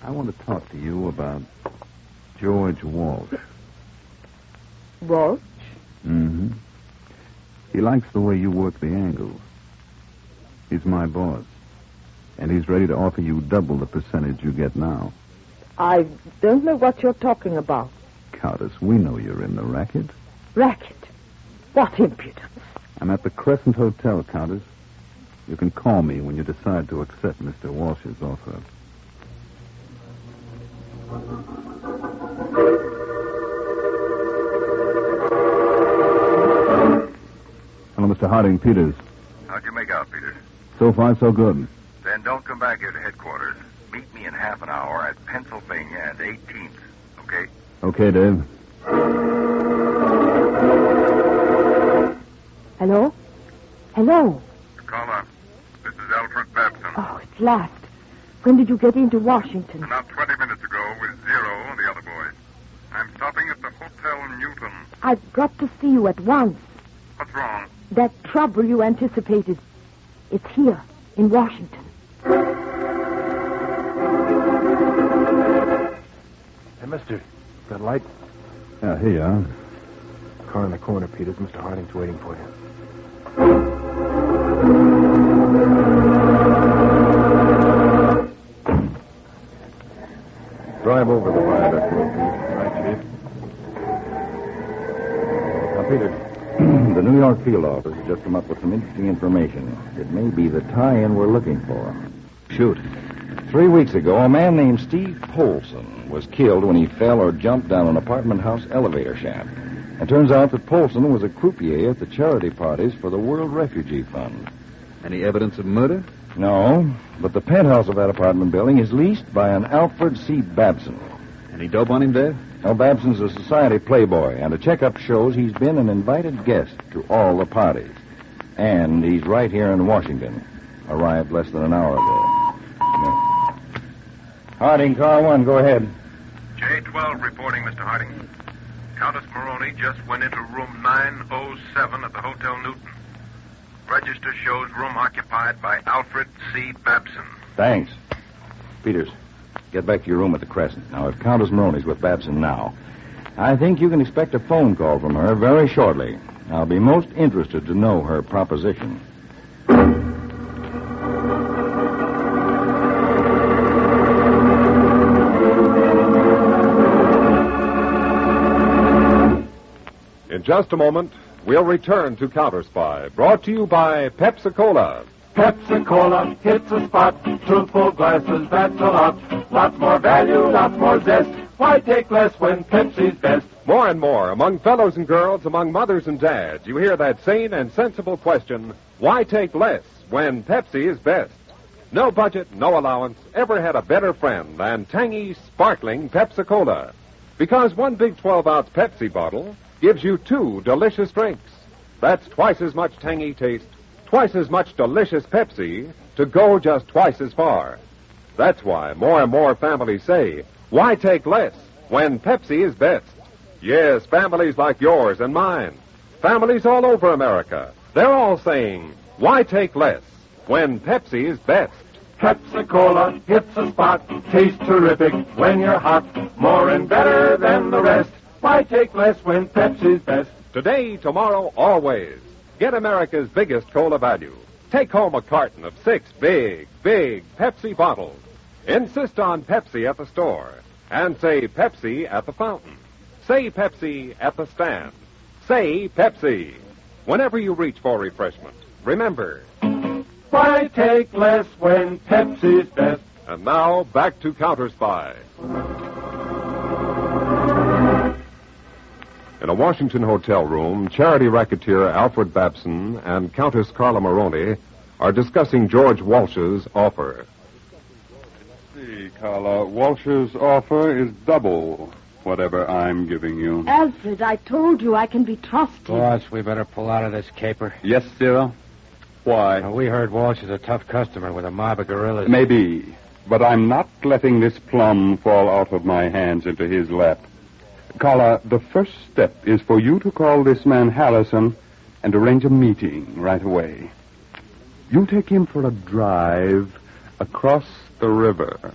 I want to talk to you about George Walsh. Walsh? Mm-hmm. He likes the way you work the angles. He's my boss. And he's ready to offer you double the percentage you get now. I don't know what you're talking about. Countess, we know you're in the racket. Racket? What impudence. I'm at the Crescent Hotel, Countess. You can call me when you decide to accept Mr. Walsh's offer. Hello, Mr. Harding Peters. How'd you make out, Peters? So far, so good. Then don't come back here to headquarters. Meet me in half an hour at Pennsylvania and 18th, okay? Okay, Dave. Hello? Hello? Carla, this is Alfred Babson. Oh, it's last. When did you get into Washington? About 20 minutes ago with Zero and the other boys. I'm stopping at the Hotel Newton. I've got to see you at once. What's wrong? That trouble you anticipated. It's here, in Washington. Hey, mister, that light? Yeah, here you are. Car in the corner, Peters. Mr. Harding's waiting for you. Drive over the viaduct. Right, Chief. Now, Peter, the New York field office has just come up with some interesting information. It may be the tie-in we're looking for. Shoot. 3 weeks ago, a man named Steve Polson was killed when he fell or jumped down an apartment house elevator shaft. It turns out that Polson was a croupier at the charity parties for the World Refugee Fund. Any evidence of murder? No, but the penthouse of that apartment building is leased by an Alfred C. Babson. Any dope on him, Dave? Now, Babson's a society playboy, and a checkup shows he's been an invited guest to all the parties. And he's right here in Washington. Arrived less than an hour ago. No. Harding, car 1, go ahead. J12 reporting, Mr. Harding. Countess Maroney just went into room 907 at the Hotel Newton. Register shows room occupied by Alfred C. Babson. Thanks. Peters, Get back to your room at the Crescent. Now, if Countess Maroney's with Babson now, I think you can expect a phone call from her very shortly. I'll be most interested to know her proposition. In just a moment, we'll return to Counterspy, brought to you by Pepsi-Cola. Pepsi-Cola hits a spot. Truthful glasses, that's a lot. Lots more value, lots more zest. Why take less when Pepsi's best? More and more, among fellows and girls, among mothers and dads, you hear that sane and sensible question, why take less when Pepsi is best? No budget, no allowance, ever had a better friend than tangy, sparkling Pepsi-Cola. Because one big 12-ounce Pepsi bottle gives you 2 delicious drinks. That's twice as much tangy taste, twice as much delicious Pepsi to go just twice as far. That's why more and more families say, why take less when Pepsi is best? Yes, families like yours and mine, families all over America, they're all saying, why take less when Pepsi is best? Pepsi-Cola hits a spot. Tastes terrific when you're hot. More and better than the rest. Why take less when Pepsi's best? Today, tomorrow, always. Get America's biggest cola value. Take home a carton of 6 big Pepsi bottles. Insist on Pepsi at the store. And say Pepsi at the fountain. Say Pepsi at the stand. Say Pepsi. Whenever you reach for refreshment, remember. Why take less when Pepsi's best? And now, back to Counterspy. In a Washington hotel room, charity racketeer Alfred Babson and Countess Carla Maroney are discussing George Walsh's offer. Let's see, Carla. Walsh's offer is double whatever I'm giving you. Alfred, I told you I can be trusted. Boss, we better pull out of this caper. Yes, Zero? Why? We heard Walsh is a tough customer with a mob of guerrillas. Maybe, but I'm not letting this plum fall out of my hands into his lap. Carla, the first step is for you to call this man Harrison and arrange a meeting right away. You take him for a drive across the river.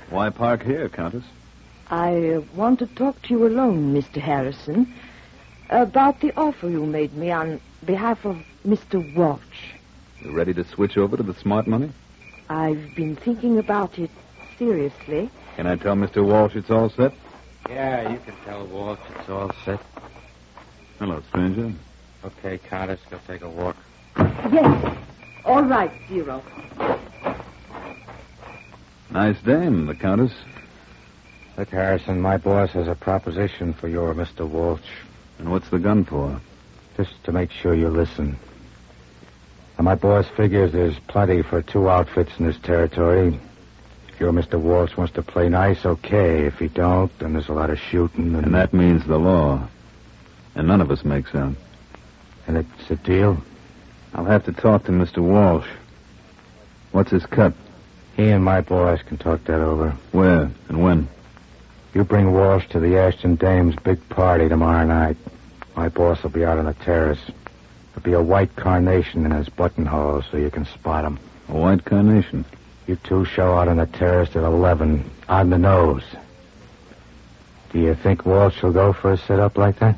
Why park here, Countess? I want to talk to you alone, Mr. Harrison, about the offer you made me on behalf of Mr. Walsh. You ready to switch over to the smart money? I've been thinking about it seriously. Can I tell Mr. Walsh it's all set? Yeah, you can tell Walsh it's all set. Hello, stranger. Okay, Countess, go take a walk. Yes. All right, Zero. Nice dame, the Countess. Look, Harrison, my boss has a proposition for you, Mr. Walsh. And what's the gun for? Just to make sure you listen. Now, my boss figures there's plenty for 2 outfits in this territory. If your Mr. Walsh wants to play nice, okay. If he don't, then there's a lot of shooting. And that means the law. And none of us makes out. And it's a deal? I'll have to talk to Mr. Walsh. What's his cut? He and my boss can talk that over. Where and when? You bring Walsh to the Ashton Dames' big party tomorrow night. My boss will be out on the terrace. There'll be a white carnation in his buttonhole so you can spot him. A white carnation? You two show out on the terrace at 11, on the nose. Do you think Walsh will go for a sit-up like that?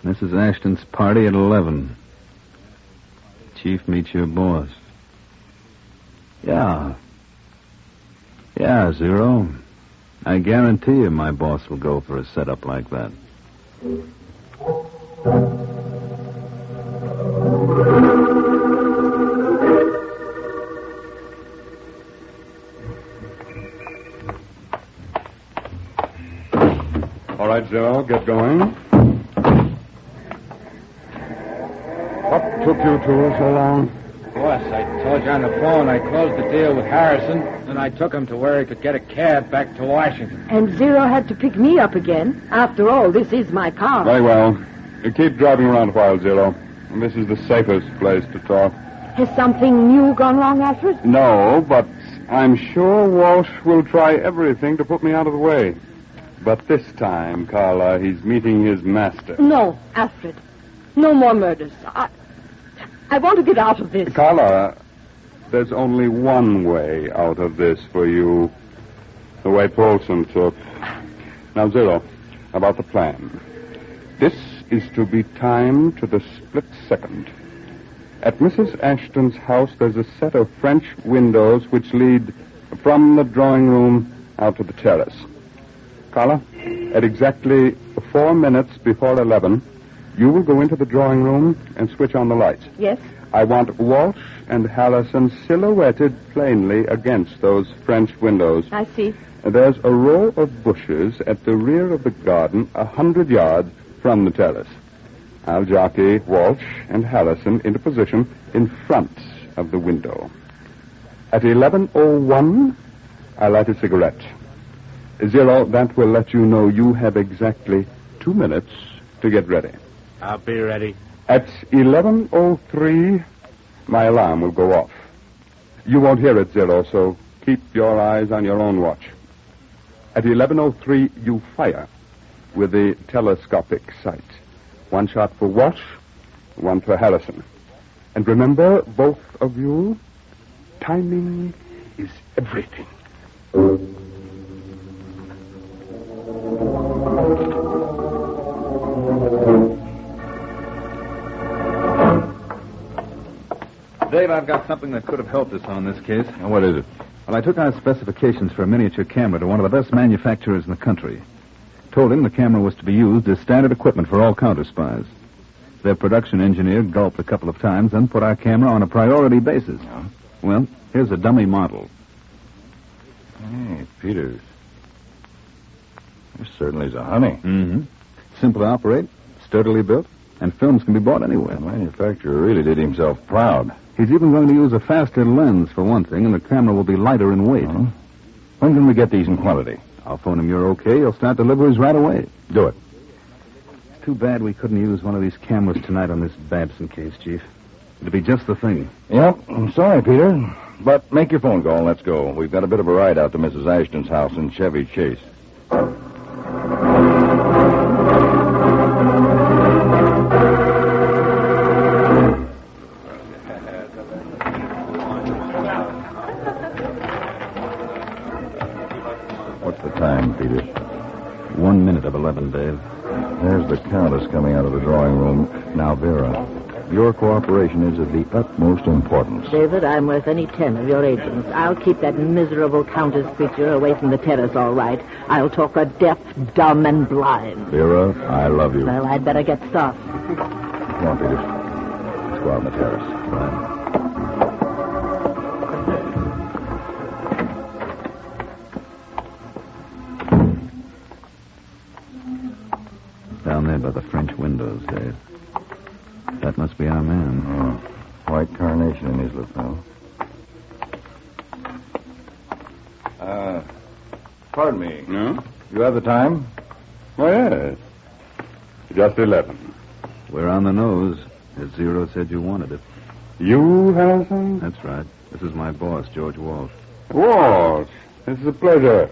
Mrs. Ashton's party at 11. Chief meets your boss. Yeah, Zero. I guarantee you my boss will go for a setup like that. All right, Zero, get going. What took you two so long? Boss, I told you on the phone I closed the deal with Harrison, and I took him to where he could get a cab back to Washington. And Zero had to pick me up again. After all, this is my car. Very well. You keep driving around a while, Zero. This is the safest place to talk. Has something new gone wrong, Alfred? No, but I'm sure Walsh will try everything to put me out of the way. But this time, Carla, he's meeting his master. No, Alfred. No more murders. I want to get out of this. Carla, there's only one way out of this for you. The way Paulson took. Now, Zero, about the plan. This is to be timed to the split second. At Mrs. Ashton's house, there's a set of French windows which lead from the drawing room out to the terrace. Carla, at exactly 4 minutes before 11, you will go into the drawing room and switch on the lights. Yes? I want Walsh and Harrison silhouetted plainly against those French windows. I see. There's a row of bushes at the rear of the garden, 100 yards from the terrace. I'll jockey Walsh and Harrison into position in front of the window. At 11:01, I light a cigarette. Zero, that will let you know you have exactly 2 minutes to get ready. I'll be ready. At 11:03, my alarm will go off. You won't hear it, Zero, so keep your eyes on your own watch. At 11:03, you fire with the telescopic sight. 1 shot for Walsh, 1 for Harrison. And remember, both of you, timing is everything. Dave, I've got something that could have helped us on this case. And what is it? Well, I took out specifications for a miniature camera to one of the best manufacturers in the country. Told him the camera was to be used as standard equipment for all counterspies. Their production engineer gulped a couple of times, then put our camera on a priority basis. Yeah. Well, here's a dummy model. Hey, Peters. This certainly is a honey. Mm-hmm. Simple to operate, sturdily built, and films can be bought anywhere. The manufacturer really did himself proud. He's even going to use a faster lens for one thing, and the camera will be lighter in weight. Uh-huh. When can we get these in quantity? I'll phone him you're okay. He'll start deliveries right away. Do it. It's too bad we couldn't use one of these cameras tonight on this Babson case, Chief. It'd be just the thing. Yep, I'm sorry, Peter. But make your phone call and let's go. We've got a bit of a ride out to Mrs. Ashton's house in Chevy Chase. What's the time, Peter? 1 minute of 11, Dave. There's the Countess coming out of the drawing room. Now, Vera, your cooperation is of the utmost importance. David, I'm worth any 10 of your agents. I'll keep that miserable Countess creature away from the terrace, all right. I'll talk her deaf, dumb, and blind. Vera, I love you. Well, I'd better get started. Come on, Peter. Let's go out on the terrace. Right. Down there by the French windows, Dave. That must be our man. Oh, white carnation in his lapel. Pardon me. No? You have the time? Oh, yes. Just 11. We're on the nose, as Zero said you wanted it. You, Harrison? That's right. This is my boss, George Walsh. Walsh, this is a pleasure.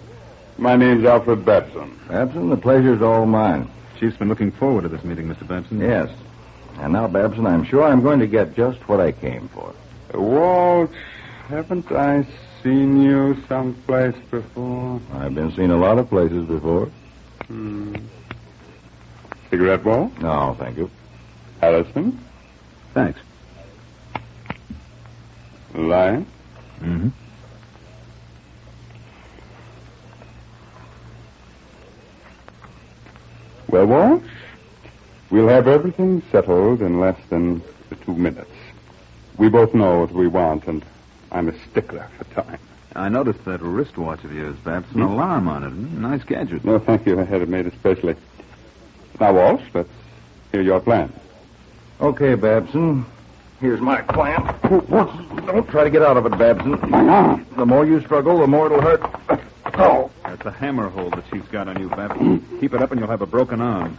My name's Alfred Babson. Babson, the pleasure's all mine. Chief's been looking forward to this meeting, Mr. Babson. Yes. And now, Babson, I'm sure I'm going to get just what I came for. Walsh, haven't I seen you someplace before? I've been seen a lot of places before. Cigarette, Walsh? No, thank you. Harrison? Thanks. Lion? Mm-hmm. Well, Walsh, we'll have everything settled in less than 2 minutes. We both know what we want, and I'm a stickler for time. I noticed that wristwatch of yours, Babson. An alarm on it. Nice gadget. No, thank you. I had it made especially. Now, Walsh, let's hear your plan. Okay, Babson. Here's my plan. Don't try to get out of it, Babson. The more you struggle, the more it'll hurt. Oh. That's a hammer hold that she's got on you, Babson. Keep it up and you'll have a broken arm.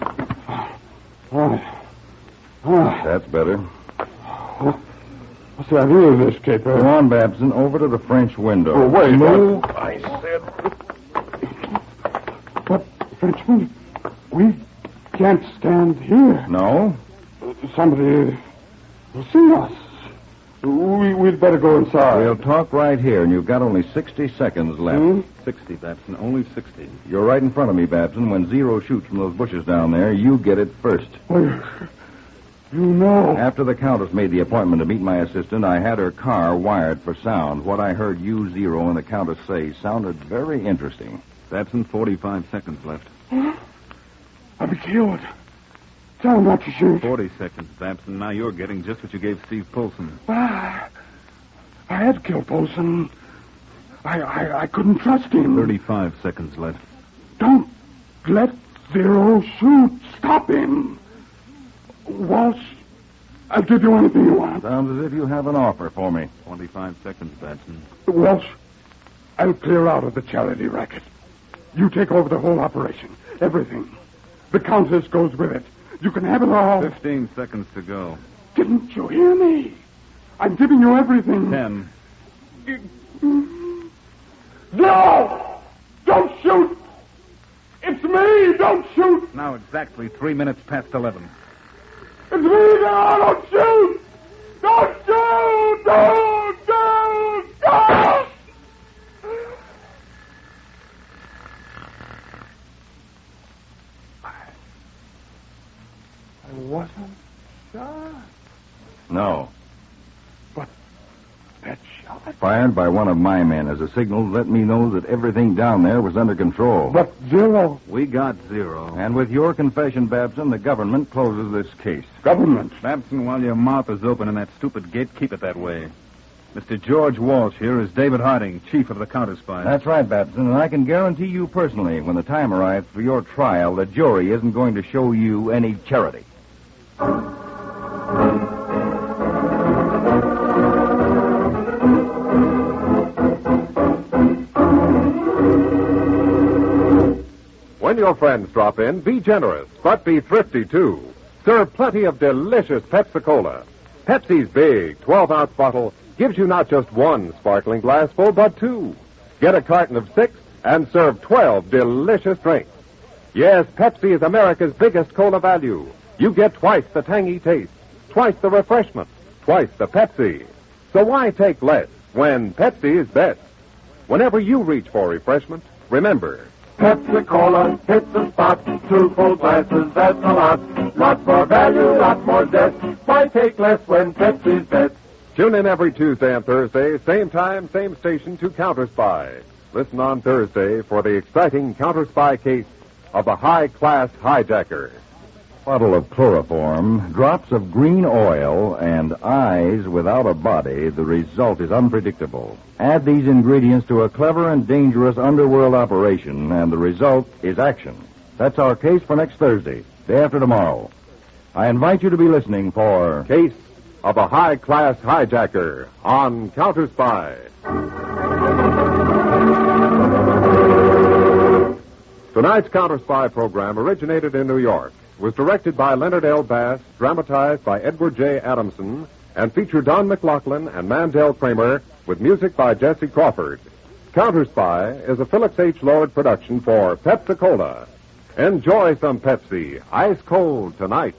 That's better. What's the idea of this, Caper? Go on, Babson, over to the French window. Oh, wait. Move. I said. But, Frenchman, we can't stand here. No? Somebody will see us. We'd better go inside. We'll talk right here, and you've got only 60 seconds left. 60, Babson. Only 60. You're right in front of me, Babson. When Zero shoots from those bushes down there, you get it first. Well, you know. After the Countess made the appointment to meet my assistant, I had her car wired for sound. What I heard you, Zero, and the Countess say sounded very interesting. Babson, 45 seconds left. I'll be killed. Tell him not to shoot. 40 seconds, Babson. Now you're getting just what you gave Steve Polson. I had killed Polson. I couldn't trust him. 35 seconds left. Don't let Zero shoot. Stop him. Walsh, I'll give you anything you want. Sounds as if you have an offer for me. 25 seconds, Babson. Walsh, I'll clear out of the charity racket. You take over the whole operation. Everything. The Countess goes with it. You can have it all. 15 seconds to go. Didn't you hear me? I'm giving you everything. 10. No! Don't shoot! It's me! Don't shoot! Now exactly 3 minutes past 11. It's me! No! Don't shoot! Don't shoot! Don't! I wasn't shot. No. But that shot... Fired by one of my men as a signal to let me know that everything down there was under control. But Zero... We got Zero. And with your confession, Babson, the government closes this case. Government? Babson, while your mouth is open in that stupid gate, keep it that way. Mr. George Walsh here is David Harding, chief of the Counterspies. That's right, Babson, and I can guarantee you personally, when the time arrives for your trial, the jury isn't going to show you any charity. When your friends drop in, be generous, but be thrifty, too. Serve plenty of delicious Pepsi-Cola. Pepsi's big 12-ounce bottle gives you not just one sparkling glassful, but two. Get a carton of 6 and serve 12 delicious drinks. Yes, Pepsi is America's biggest cola value. You get twice the tangy taste, twice the refreshment, twice the Pepsi. So why take less when Pepsi is best? Whenever you reach for refreshment, remember... Pepsi-Cola hits the spot. 2 full glasses, that's a lot. Lots more value, lots more zest. Why take less when Pepsi's best? Tune in every Tuesday and Thursday, same time, same station, to Counterspy. Listen on Thursday for the exciting Counterspy case of the high-class hijacker. Bottle of chloroform, drops of green oil, and eyes without a body, the result is unpredictable. Add these ingredients to a clever and dangerous underworld operation, and the result is action. That's our case for next Thursday, day after tomorrow. I invite you to be listening for... Case of a high-class hijacker on Counterspy. Tonight's Counterspy program originated in New York, was directed by Leonard L. Bass, dramatized by Edward J. Adamson, and featured Don MacLaughlin and Mandel Kramer, with music by Jesse Crawford. Counterspy is a Phillips H. Lord production for Pepsi-Cola. Enjoy some Pepsi, ice cold tonight.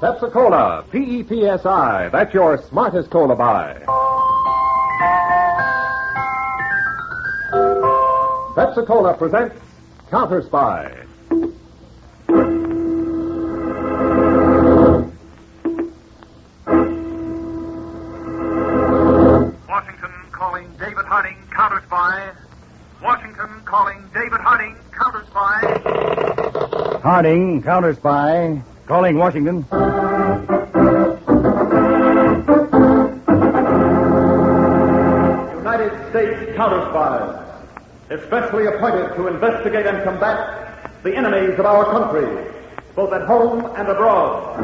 Pepsi-Cola, P-E-P-S-I. That's your smartest cola buy. Pepsi-Cola presents Counterspy. Washington calling David Harding, Counterspy. Washington calling David Harding, Counterspy. Harding, Counterspy. Calling Washington. United States Counterspies, especially appointed to investigate and combat the enemies of our country, both at home and abroad.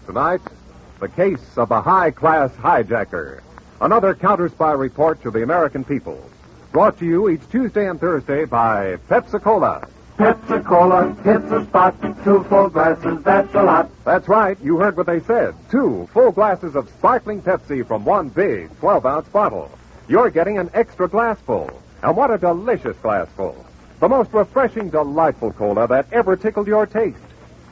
Tonight, the case of the high-class hijacker. Another Counterspy report to the American people. Brought to you each Tuesday and Thursday by Pepsi-Cola. Pepsi-Cola hits the spot. 2 full glasses, that's a lot. That's right. You heard what they said. 2 full glasses of sparkling Pepsi from one big 12-ounce bottle. You're getting an extra glassful. And what a delicious glassful. The most refreshing, delightful cola that ever tickled your taste.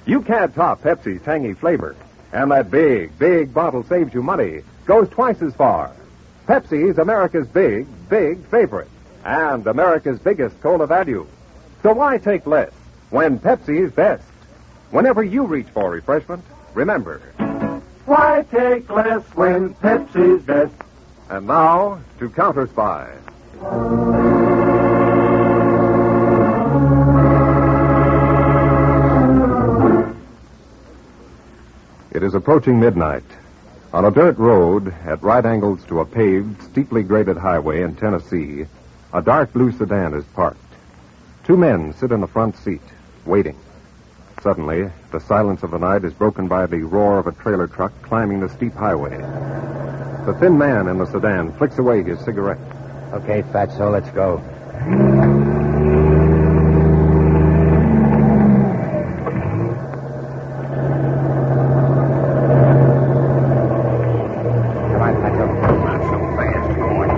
You can't top Pepsi's tangy flavor. And that big, big bottle saves you money. Goes twice as far. Pepsi's America's big, big favorite. And America's biggest cola value. So why take less when Pepsi's best? Whenever you reach for refreshment, remember. Why take less when Pepsi's best? And now, to Counterspy. It is approaching midnight. On a dirt road at right angles to a paved, steeply graded highway in Tennessee, a dark blue sedan is parked. 2 men sit in the front seat, waiting. Suddenly, the silence of the night is broken by the roar of a trailer truck climbing the steep highway. The thin man in the sedan flicks away his cigarette. Okay, Fatso, let's go. Come on, Fatso. Not so fast, boy.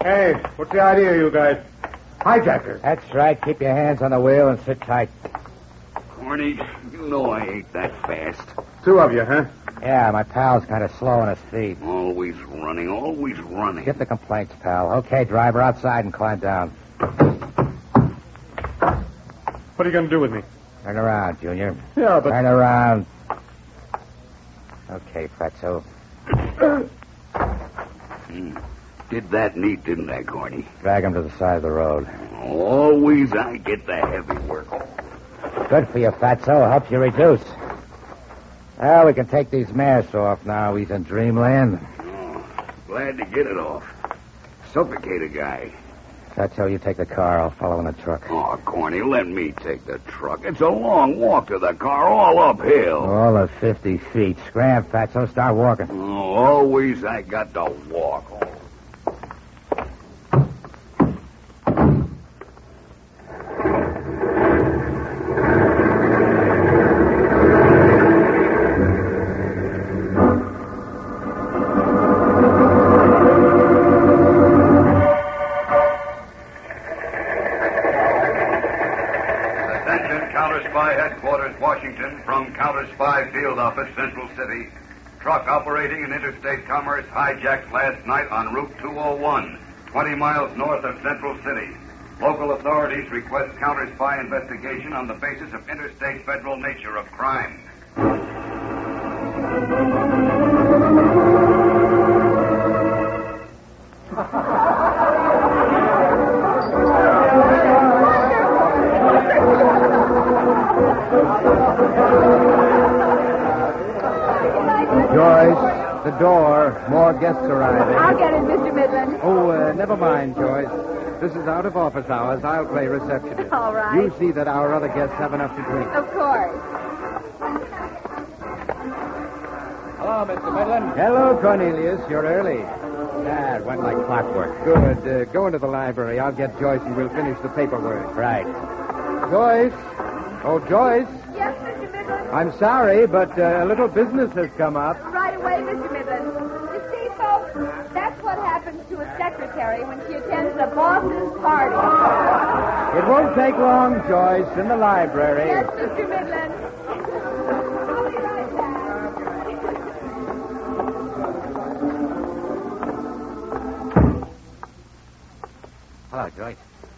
Hey, what's the idea, you guys? Hijacker. That's right. Keep your hands on the wheel and sit tight. Corny, you know I ain't that fast. 2 of you, huh? Yeah, my pal's kind of slow on his feet. Always running, always running. Get the complaints, pal. Okay, driver, outside and climb down. What are you going to do with me? Turn around, Junior. Yeah, but... Turn around. Okay, Fatso. Did that neat, didn't I, Corny? Drag him to the side of the road. Always I get the heavy work. Good for you, Fatso. Helps you reduce. Well, we can take these masks off now. He's in dreamland. Oh, glad to get it off. Suffocate a guy. Fatso, you take the car. I'll follow in the truck. Oh, Corny, let me take the truck. It's a long walk to the car, all uphill. All of 50 feet. Scram, Fatso. Start walking. Oh, always I got to walk. Washington from Counterspy Field Office, Central City. Truck operating in interstate commerce hijacked last night on Route 201, 20 miles north of Central City. Local authorities request Counterspy investigation on the basis of interstate federal nature of crime. Joyce, the door. More guests arriving. I'll get it, Mr. Midland. Oh, never mind, Joyce. This is out of office hours. I'll play receptionist. All right. You see that our other guests have enough to drink. Of course. Hello, Mr. Midland. Hello, Cornelius. You're early. Yeah, it went like clockwork. Good. Go into the library. I'll get Joyce and we'll finish the paperwork. Right. Joyce. Oh, Joyce. Yes, Mr. Midland. I'm sorry, but a little business has come up. Right away, Mr. Midland. You see, folks, that's what happens to a secretary when she attends the boss's party. It won't take long, Joyce, in the library. Yes, Mr. Midland. I'll be right back. Hello, Joyce.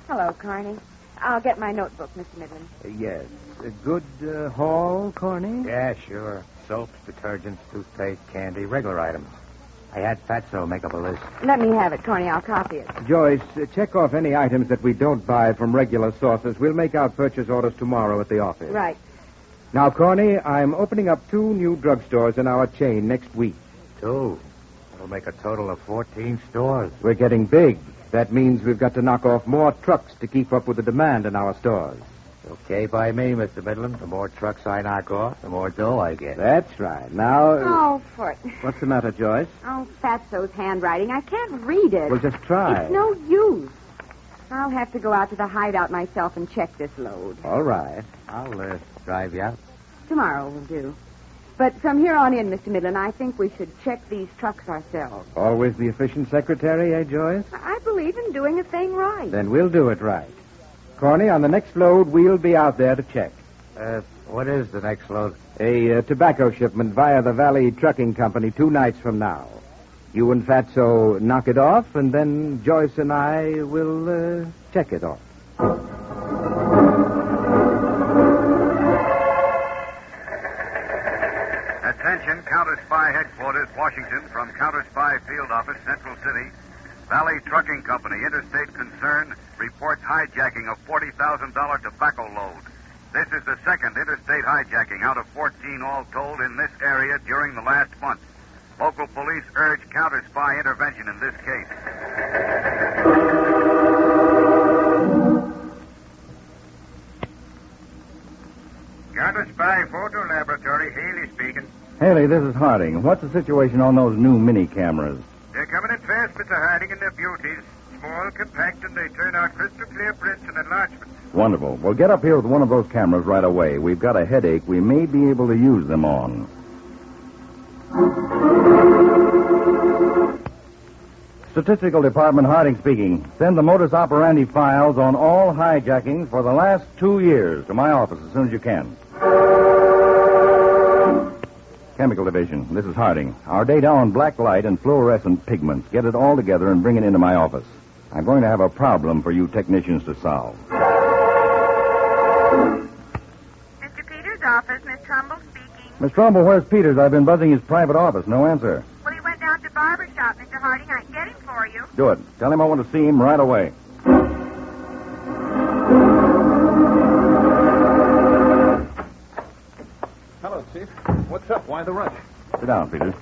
Hello, Carney. I'll get my notebook, Mr. Midland. Yes. A good haul, Corny? Yeah, sure. Soaps, detergents, toothpaste, candy, regular items. I had Fatso make up a list. Let me have it, Corny. I'll copy it. Joyce, check off any items that we don't buy from regular sources. We'll make out purchase orders tomorrow at the office. Right. Now, Corny, I'm opening up 2 new drugstores in our chain next week. 2? That'll make a total of 14 stores. We're getting big. That means we've got to knock off more trucks to keep up with the demand in our stores. Okay by me, Mr. Midland. The more trucks I knock off, the more dough I get. That's right. Now... Oh, Foot. What's the matter, Joyce? Oh, Fatso's handwriting. I can't read it. Well, just try. It's no use. I'll have to go out to the hideout myself and check this load. All right. I'll drive you out. Tomorrow will do. But from here on in, Mr. Midland, I think we should check these trucks ourselves. Always the efficient secretary, eh, Joyce? I believe in doing a thing right. Then we'll do it right. Corny, on the next load, we'll be out there to check. What is the next load? A tobacco shipment via the Valley Trucking Company 2 nights from now. You and Fatso knock it off, and then Joyce and I will check it off. Attention, Counterspy Headquarters, Washington, from Counterspy Field Office, Central City. Valley Trucking Company, Interstate Concern, reports hijacking of $40,000 tobacco load. This is the second interstate hijacking out of 14 all told in this area during the last month. Local police urge Counterspy intervention in this case. Counterspy Photo Laboratory, Haley speaking. Haley, this is Harding. What's the situation on those new mini cameras? They're coming in fast, Mr. Harding, and they're beauties. Small, compact, and they turn out crystal clear prints and enlargements. Wonderful. Well, get up here with one of those cameras right away. We've got a headache we may be able to use them on. Statistical Department, Harding speaking. Send the modus operandi files on all hijackings for the last 2 years to my office as soon as you can. Chemical Division, this is Harding. Our data on black light and fluorescent pigments. Get it all together and bring it into my office. I'm going to have a problem for you technicians to solve. Mr. Peters' office, Miss Trumbull speaking. Miss Trumbull, where's Peters? I've been buzzing his private office. No answer. Well, he went down to barber shop, Mr. Harding. I can get him for you. Do it. Tell him I want to see him right away. Hello, Chief. What's up? Why the rush? Sit down, Peters.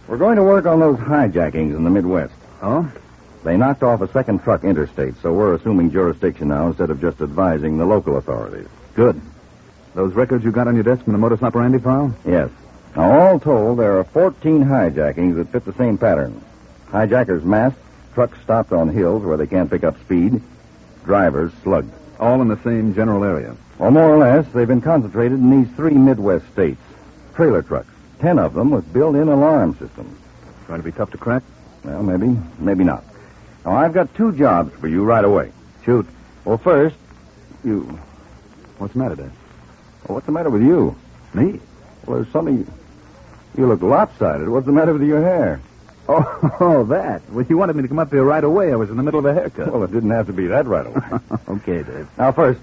We're going to work on those hijackings in the Midwest. Oh? They knocked off a second truck interstate, so we're assuming jurisdiction now instead of just advising the local authorities. Good. Those records you got on your desk from the modus operandi file? Yes. Now, all told, there are 14 hijackings that fit the same pattern. Hijackers masked, trucks stopped on hills where they can't pick up speed, drivers slugged. All in the same general area? Well, more or less, they've been concentrated in these 3 Midwest states. Trailer trucks, 10 of them with built-in alarm systems. Going to be tough to crack? Well, maybe not. Now, I've got 2 jobs for you right away. Shoot. Well, first, you... What's the matter, Dad? Well, what's the matter with you? Me? Well, there's something... You look lopsided. What's the matter with your hair? Oh, that. Well, you wanted me to come up here right away. I was in the middle of a haircut. Well, it didn't have to be that right away. Okay, Dave. Now, first,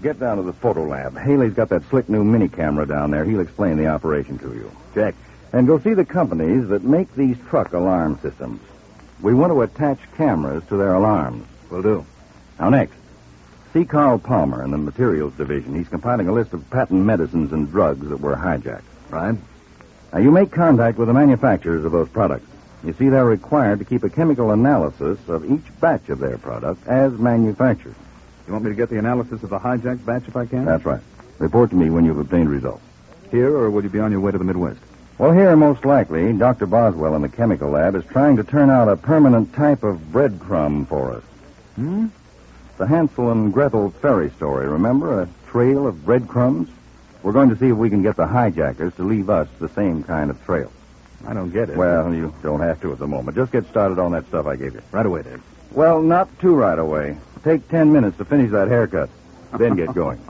get down to the photo lab. Haley's got that slick new mini camera down there. He'll explain the operation to you. Check. And go see the companies that make these truck alarm systems. We want to attach cameras to their alarms. Will do. Now, next, see Carl Palmer in the Materials Division. He's compiling a list of patent medicines and drugs that were hijacked. Right. Now, you make contact with the manufacturers of those products. You see, they're required to keep a chemical analysis of each batch of their product as manufactured. You want me to get the analysis of the hijacked batch if I can? That's right. Report to me when you've obtained results. Here, or will you be on your way to the Midwest? Well, here, most likely, Dr. Boswell in the chemical lab is trying to turn out a permanent type of breadcrumb for us. The Hansel and Gretel fairy story, remember? A trail of breadcrumbs? We're going to see if we can get the hijackers to leave us the same kind of trail. I don't get it. Well, you don't have to at the moment. Just get started on that stuff I gave you. Right away, Dave. Well, not too right away. Take 10 minutes to finish that haircut. Then get going.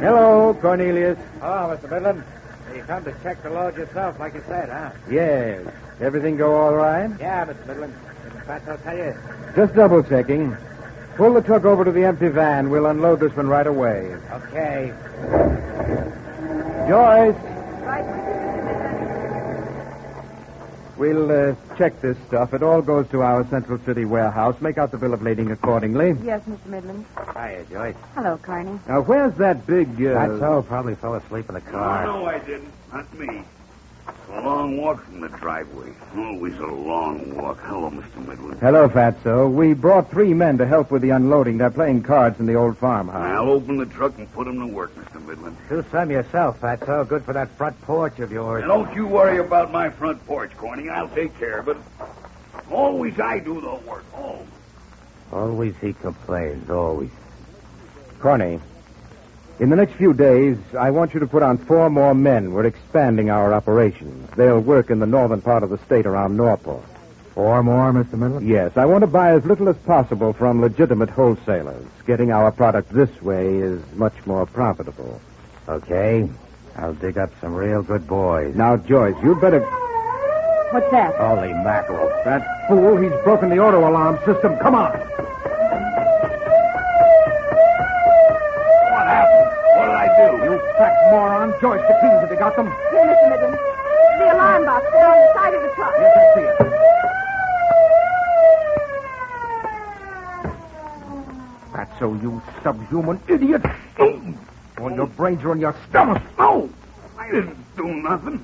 Hello, Cornelius. Hello, Mr. Midland. You come to check the load yourself, like you said, huh? Yes. Everything go all right? Yeah, Mr. Midland. Didn't Fatso tell you? Just double-checking. Pull the truck over to the empty van. We'll unload this one right away. Okay. Joyce. We'll check this stuff. It all goes to our Central City warehouse. Make out the bill of lading accordingly. Yes, Mr. Midland. Hiya, Joyce. Hello, Carney. Now, where's that big... That's so. Probably fell asleep in the car. No, I didn't. Not me. A long walk from the driveway. Always a long walk. Hello, Mr. Midland. Hello, Fatso. We brought 3 men to help with the unloading. They're playing cards in the old farmhouse. I'll open the truck and put them to work, Mr. Midland. Do some yourself, Fatso. Good for that front porch of yours. Now, don't you worry about my front porch, Corny. I'll take care of it. Always I do the work. Always he complains, always. Corny, in the next few days, I want you to put on 4 more men. We're expanding our operations. They'll work in the northern part of the state around Norfolk. 4 more, Mr. Midland? Yes, I want to buy as little as possible from legitimate wholesalers. Getting our product this way is much more profitable. Okay. I'll dig up some real good boys. Now, Joyce, you'd better... What's that? Holy mackerel. That fool, he's broken the auto alarm system. Come on. What happened? What did I do? You fat moron. Joyce, the keys, have you got them? Here, Mr. Midland. The alarm box is on the side of the truck. Yes, I see it. That's so, you subhuman idiot. All your brains are in your stomach. No, I didn't do nothing.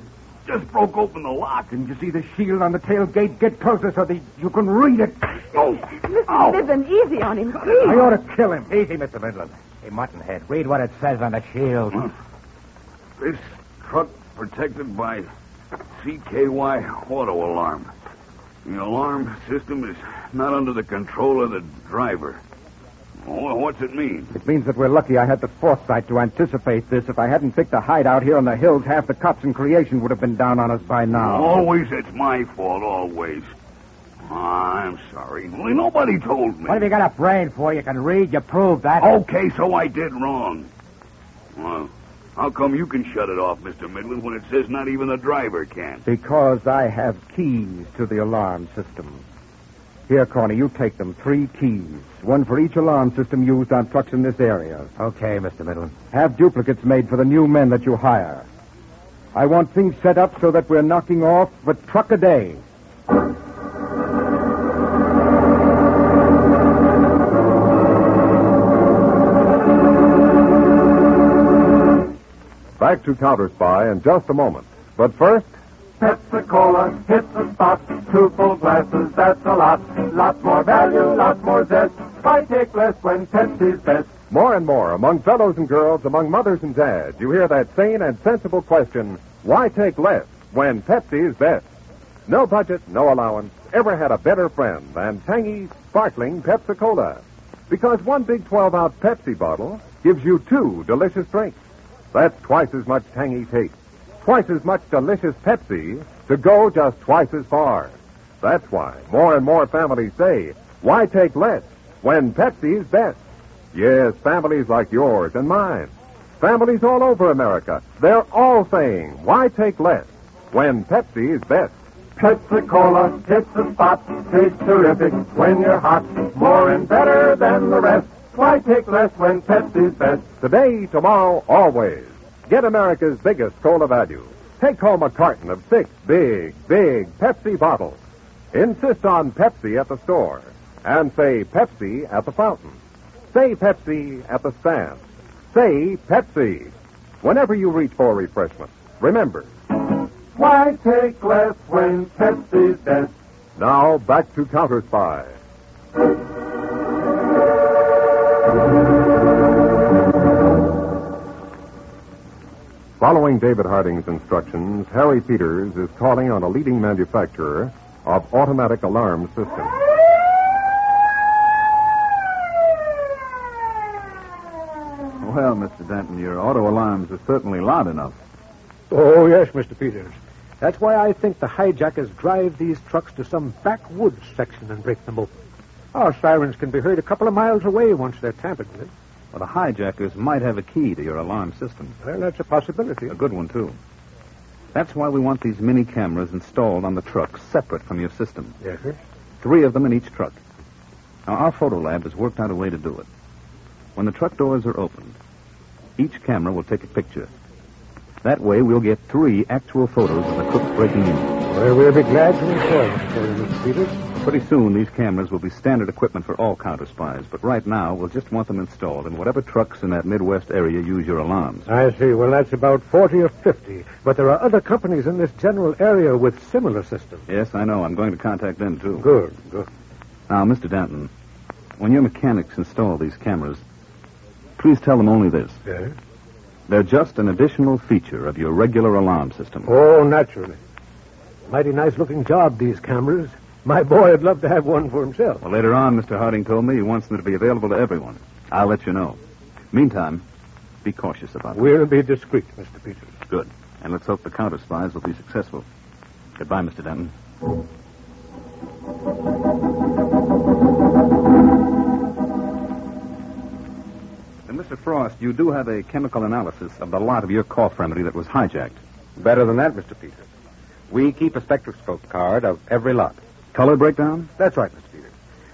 Just broke open the lock. Didn't you see the shield on the tailgate? Get closer so that you can read it. Mr. Midland, easy on him. I ought to kill him. Easy, Mr. Midland. Hey, Muttonhead, read what it says on the shield. This truck protected by CKY auto alarm. The alarm system is not under the control of the driver. Well, what's it mean? It means that we're lucky I had the foresight to anticipate this. If I hadn't picked a hideout here in the hills, half the cops in creation would have been down on us by now. Always it's my fault, always. I'm sorry. Only nobody told me. What have you got a brain for? You can read, you proved that. Okay, so I did wrong. Well, how come you can shut it off, Mr. Midland, when it says not even the driver can? Because I have keys to the alarm system. Here, Corny, you take them. 3 keys. 1 for each alarm system used on trucks in this area. Okay, Mr. Midland. Have duplicates made for the new men that you hire. I want things set up so that we're knocking off a truck a day. Back to Counterspy in just a moment. But first... Pepsi-Cola hits the spot. 2 full glasses, that's a lot. Lot more value, lot more zest. Why take less when Pepsi's best? More and more, among fellows and girls, among mothers and dads, you hear that sane and sensible question, why take less when Pepsi's best? No budget, no allowance, ever had a better friend than tangy, sparkling Pepsi-Cola. Because 1 big 12-ounce Pepsi bottle gives you 2 delicious drinks. That's twice as much tangy taste, twice as much delicious Pepsi to go just twice as far. That's why more and more families say, why take less when Pepsi's best? Yes, families like yours and mine. Families all over America. They're all saying, why take less when Pepsi is best? Pepsi-Cola hits the spot. Tastes terrific when you're hot. More and better than the rest. Why take less when Pepsi's best? Today, tomorrow, always. Get America's biggest cola value. Take home a carton of 6 big Pepsi bottles. Insist on Pepsi at the store. And say Pepsi at the fountain. Say Pepsi at the stand. Say Pepsi. Whenever you reach for refreshment, remember. Why take less when Pepsi's best? Now, back to Counterspy. Following David Harding's instructions, Harry Peters is calling on a leading manufacturer of automatic alarm systems. Well, Mr. Denton, your auto alarms are certainly loud enough. Oh, yes, Mr. Peters. That's why I think the hijackers drive these trucks to some backwoods section and break them open. Our sirens can be heard a couple of miles away once they're tampered with. Well, the hijackers might have a key to your alarm system. Well, that's a possibility. A good one, too. That's why we want these mini cameras installed on the truck separate from your system. Yes, sir. 3 of them in each truck. Now, our photo lab has worked out a way to do it. When the truck doors are opened, each camera will take a picture. That way, we'll get 3 actual photos of the crooks breaking in. Well, we'll be glad to inform you, Mr. Peters. Pretty soon, these cameras will be standard equipment for all counterspies, but right now, we'll just want them installed in whatever trucks in that Midwest area use your alarms. I see. Well, that's about 40 or 50. But there are other companies in this general area with similar systems. Yes, I know. I'm going to contact them, too. Good. Now, Mr. Danton, when your mechanics install these cameras, please tell them only this. Yes? They're just an additional feature of your regular alarm system. Oh, naturally. Mighty nice-looking job, these cameras. My boy would love to have one for himself. Well, later on, Mr. Harding told me he wants them to be available to everyone. I'll let you know. Meantime, be cautious about them. We'll be discreet, Mr. Peters. Good. And let's hope the counterspies will be successful. Goodbye, Mr. Denton. And Mr. Frost, you do have a chemical analysis of the lot of your cough remedy that was hijacked. Better than that, Mr. Peters. We keep a spectroscope card of every lot. Color breakdown? That's right, Mr. Peters.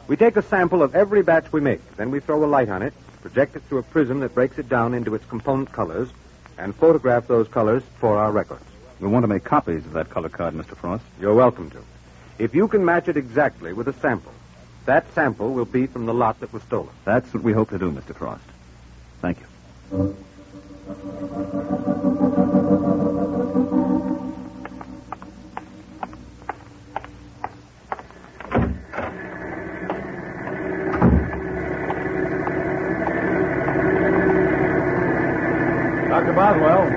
We take a sample of every batch we make. Then we throw a light on it, project it through a prism that breaks it down into its component colors, and photograph those colors for our records. We want to make copies of that color card, Mr. Frost. You're welcome to. If you can match it exactly with a sample, that sample will be from the lot that was stolen. That's what we hope to do, Mr. Frost. Thank you. Dr. Boswell.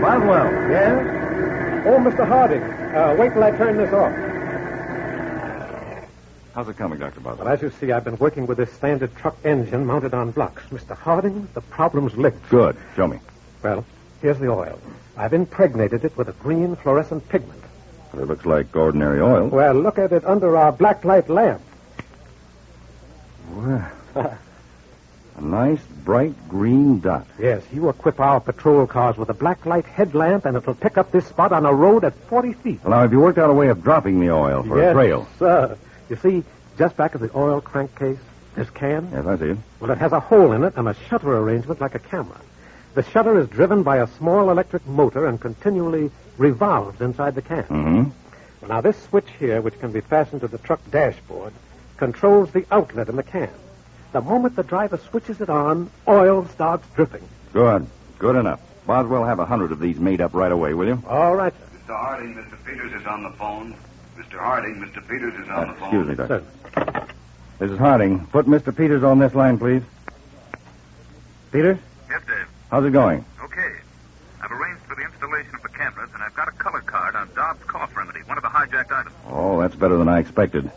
Boswell. Yes? Oh, Mr. Harding. Wait till I turn this off. How's it coming, Dr. Boswell? Well, as you see, I've been working with this standard truck engine mounted on blocks. Mr. Harding, the problem's licked. Good. Show me. Well, here's the oil. I've impregnated it with a green fluorescent pigment. It looks like ordinary oil. Well, look at it under our black light lamp. Well, a nice, bright green dot. Yes, you equip our patrol cars with a black light headlamp, and it'll pick up this spot on a road at 40 feet. Well, now, have you worked out a way of dropping the oil for yes, a trail? Sir. You see, just back of the oil crankcase, this can? Yes, I see it. Well, it has a hole in it and a shutter arrangement like a camera. The shutter is driven by a small electric motor and continually revolves inside the can. Mm-hmm. Well, now, this switch here, which can be fastened to the truck dashboard, controls the outlet in the can. The moment the driver switches it on, oil starts dripping. Good. Good enough. Boswell, have 100 of these made up right away, will you? All right, sir. Mr. Harding, Mr. Peters is on the phone. Mr. Harding, Mr. Peters is on the phone. Excuse me, Doctor. This is Harding. Put Mr. Peters on this line, please. Peters? Yes, Dave. How's it going? Okay. I've arranged for the installation of the cameras, and I've got a color card on Dobbs' cough remedy, one of the hijacked items. Oh, that's better than I expected.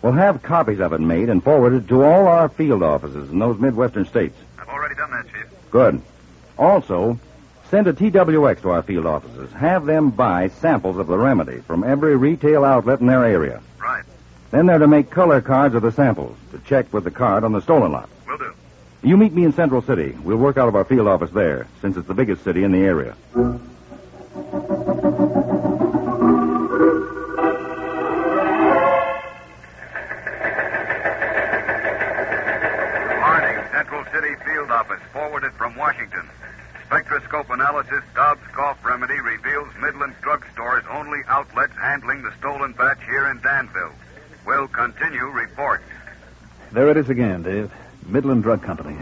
We'll have copies of it made and forwarded to all our field offices in those Midwestern states. I've already done that, Chief. Good. Also, send a TWX to our field offices. Have them buy samples of the remedy from every retail outlet in their area. Right. Then they're to make color cards of the samples to check with the card on the stolen lot. Will do. You meet me in Central City. We'll work out of our field office there, since it's the biggest city in the area. Central City Field Office, forwarded from Washington. Spectroscope analysis, Dobbs cough remedy reveals Midland Drug Store's only outlets handling the stolen batch here in Danville. Will continue report. There it is again, Dave. Midland Drug Company.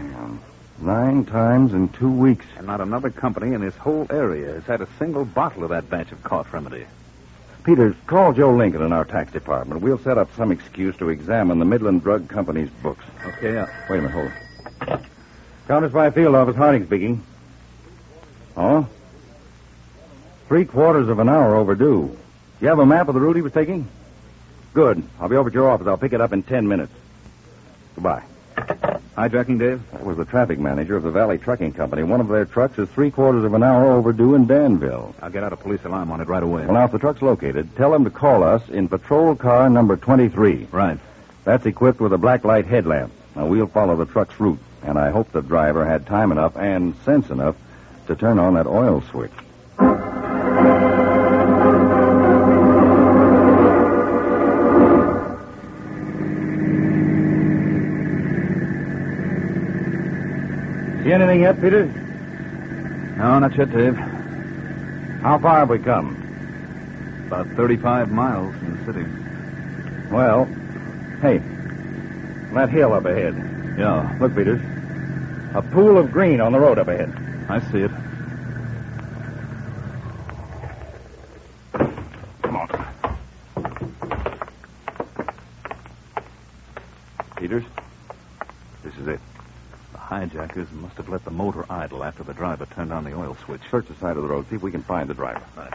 9 times in 2 weeks. And not another company in this whole area has had a single bottle of that batch of cough remedy. Peters, call Joe Lincoln in our tax department. We'll set up some excuse to examine the Midland Drug Company's books. Okay. Wait a minute, hold it. Counterspy Field Office, Harding speaking. Oh? 3/4 of an hour overdue. You have a map of the route he was taking? Good. I'll be over at your office. I'll pick it up in 10 minutes. Goodbye. Hijacking, Dave? That was the traffic manager of the Valley Trucking Company. One of their trucks is 3/4 of an hour overdue in Danville. I'll get out a police alarm on it right away. Well, now, if the truck's located, tell them to call us in patrol car number 23. Right. That's equipped with a black light headlamp. Now, we'll follow the truck's route, and I hope the driver had time enough and sense enough to turn on that oil switch. See anything yet, Peter? No, not yet, Dave. How far have we come? About 35 miles from the city. Well, hey, that hill up ahead. Yeah. Look, Peters. A pool of green on the road up ahead. I see it. Come on. Peters, this is it. The hijackers must have let the motor idle after the driver turned on the oil switch. Search the side of the road. See if we can find the driver. Right.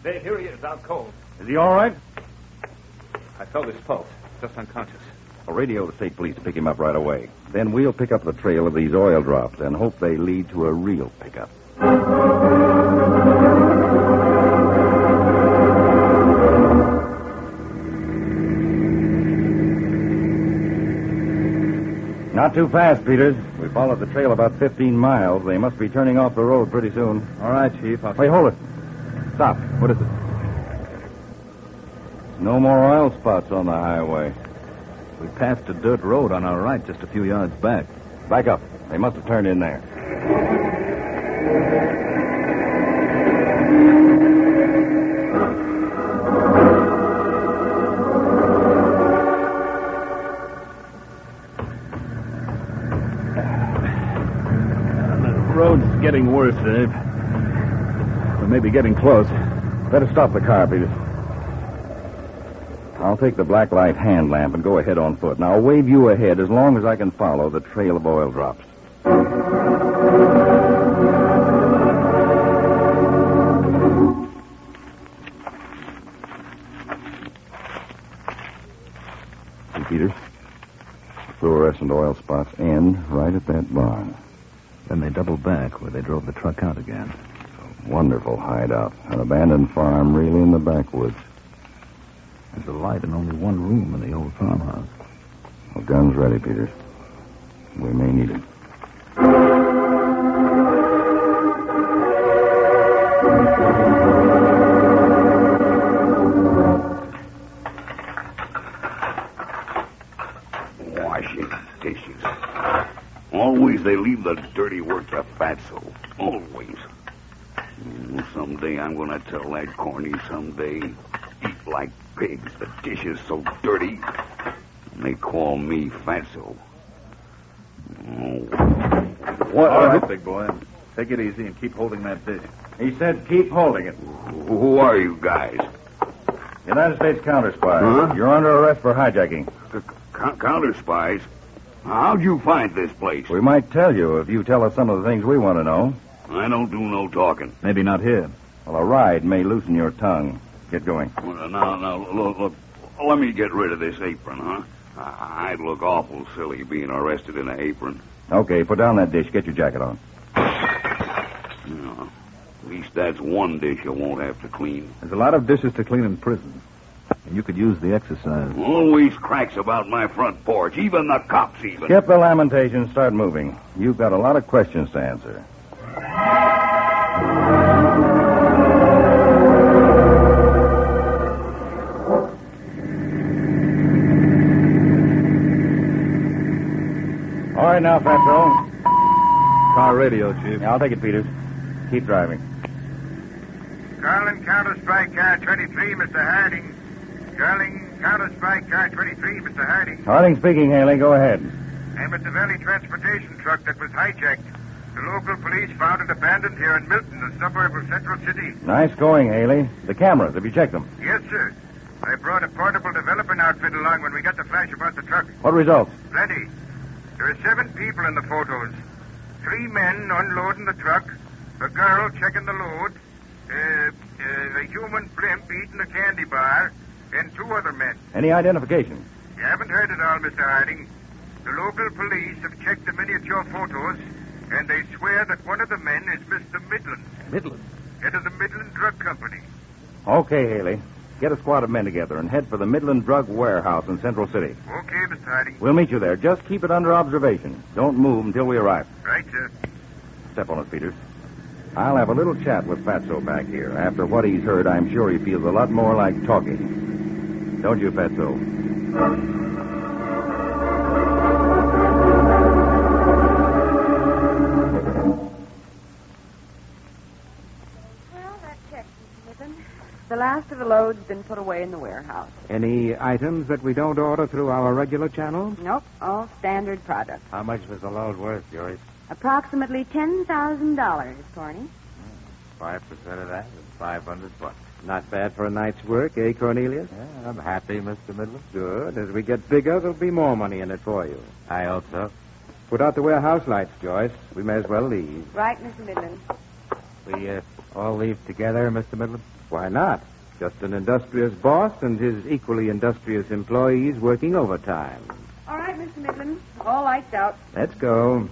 Dave, here he is, out cold. Is he all right? I felt his pulse. Just unconscious. I'll radio the state police to pick him up right away. Then we'll pick up the trail of these oil drops and hope they lead to a real pickup. Not too fast, Peters. We followed the trail about 15 miles. They must be turning off the road pretty soon. All right, Chief. Wait, hold it. Stop. What is it? No more oil spots on the highway. We passed a dirt road on our right just a few yards back. Back up. They must have turned in there. The road's getting worse, Dave. We may be getting close. Better stop the car, Peters. I'll take the black light hand lamp and go ahead on foot. Now, I'll wave you ahead as long as I can follow the trail of oil drops. See, Peters? The fluorescent oil spots end right at that barn. Then they doubled back where they drove the truck out again. Wonderful hideout. An abandoned farm really in the backwoods. There's a light in only one room in the old farmhouse. Well, gun's ready, Peters. We may need it. Washing dishes. Always they leave the dirty work to Fatso. Always. Someday I'm going to tell that corny someday. Eat like pigs. The dishes so dirty. And they call me Fatso. What? All right, big boy. Take it easy and keep holding that dish. He said keep holding it. Who are you guys? United States Counterspies. Huh? You're under arrest for hijacking. Counterspies? How'd you find this place? We might tell you if you tell us some of the things we want to know. I don't do no talking. Maybe not here. Well, a ride may loosen your tongue. Get going. Well, now, look. Let me get rid of this apron, huh? I'd look awful silly being arrested in an apron. Okay, put down that dish. Get your jacket on. No, at least that's one dish I won't have to clean. There's a lot of dishes to clean in prison. And you could use the exercise. Always cracks about my front porch. Even the cops even. Skip the lamentations. Start moving. You've got a lot of questions to answer. All right, now, Fatso. Car radio, Chief. Yeah, I'll take it, Peters. Keep driving. Calling Counterspy Car 23, Mr. Harding. Calling Counterspy Car 23, Mr. Harding. Harding speaking, Haley. Go ahead. I'm at the Valley transportation truck that was hijacked. The local police found it abandoned here in Milton, a suburb of Central City. Nice going, Haley. The cameras, have you checked them? Yes, sir. I brought a portable developing outfit along when we got the flash about the truck. What results? Plenty. There are 7 people in the photos. 3 men unloading the truck, a girl checking the load, a human blimp eating a candy bar, and 2 other men. Any identification? You haven't heard it all, Mr. Harding. The local police have checked the miniature photos, and they swear that one of the men is Mr. Midland. Midland? Head of the Midland Drug Company. Okay, Haley. Get a squad of men together and head for the Midland Drug Warehouse in Central City. Okay, Mr. Harding. We'll meet you there. Just keep it under observation. Don't move until we arrive. Right, sir. Step on it, Peters. I'll have a little chat with Fatso back here. After what he's heard, I'm sure he feels a lot more like talking. Don't you, Fatso? load's been put away in the warehouse. Any items that we don't order through our regular channel? Nope, all standard products. How much was the load worth, Joyce? Approximately $10,000, Corny. 5% of that is $500. Not bad for a night's work, eh, Cornelius? Yeah, I'm happy, Mr. Midland. Good. As we get bigger, there'll be more money in it for you. I hope so. Put out the warehouse lights, Joyce. We may as well leave. Right, Mr. Midland. We all leave together, Mr. Midland? Why not? Just an industrious boss and his equally industrious employees working overtime. All right, Mr. Midland. All lights out. Let's go.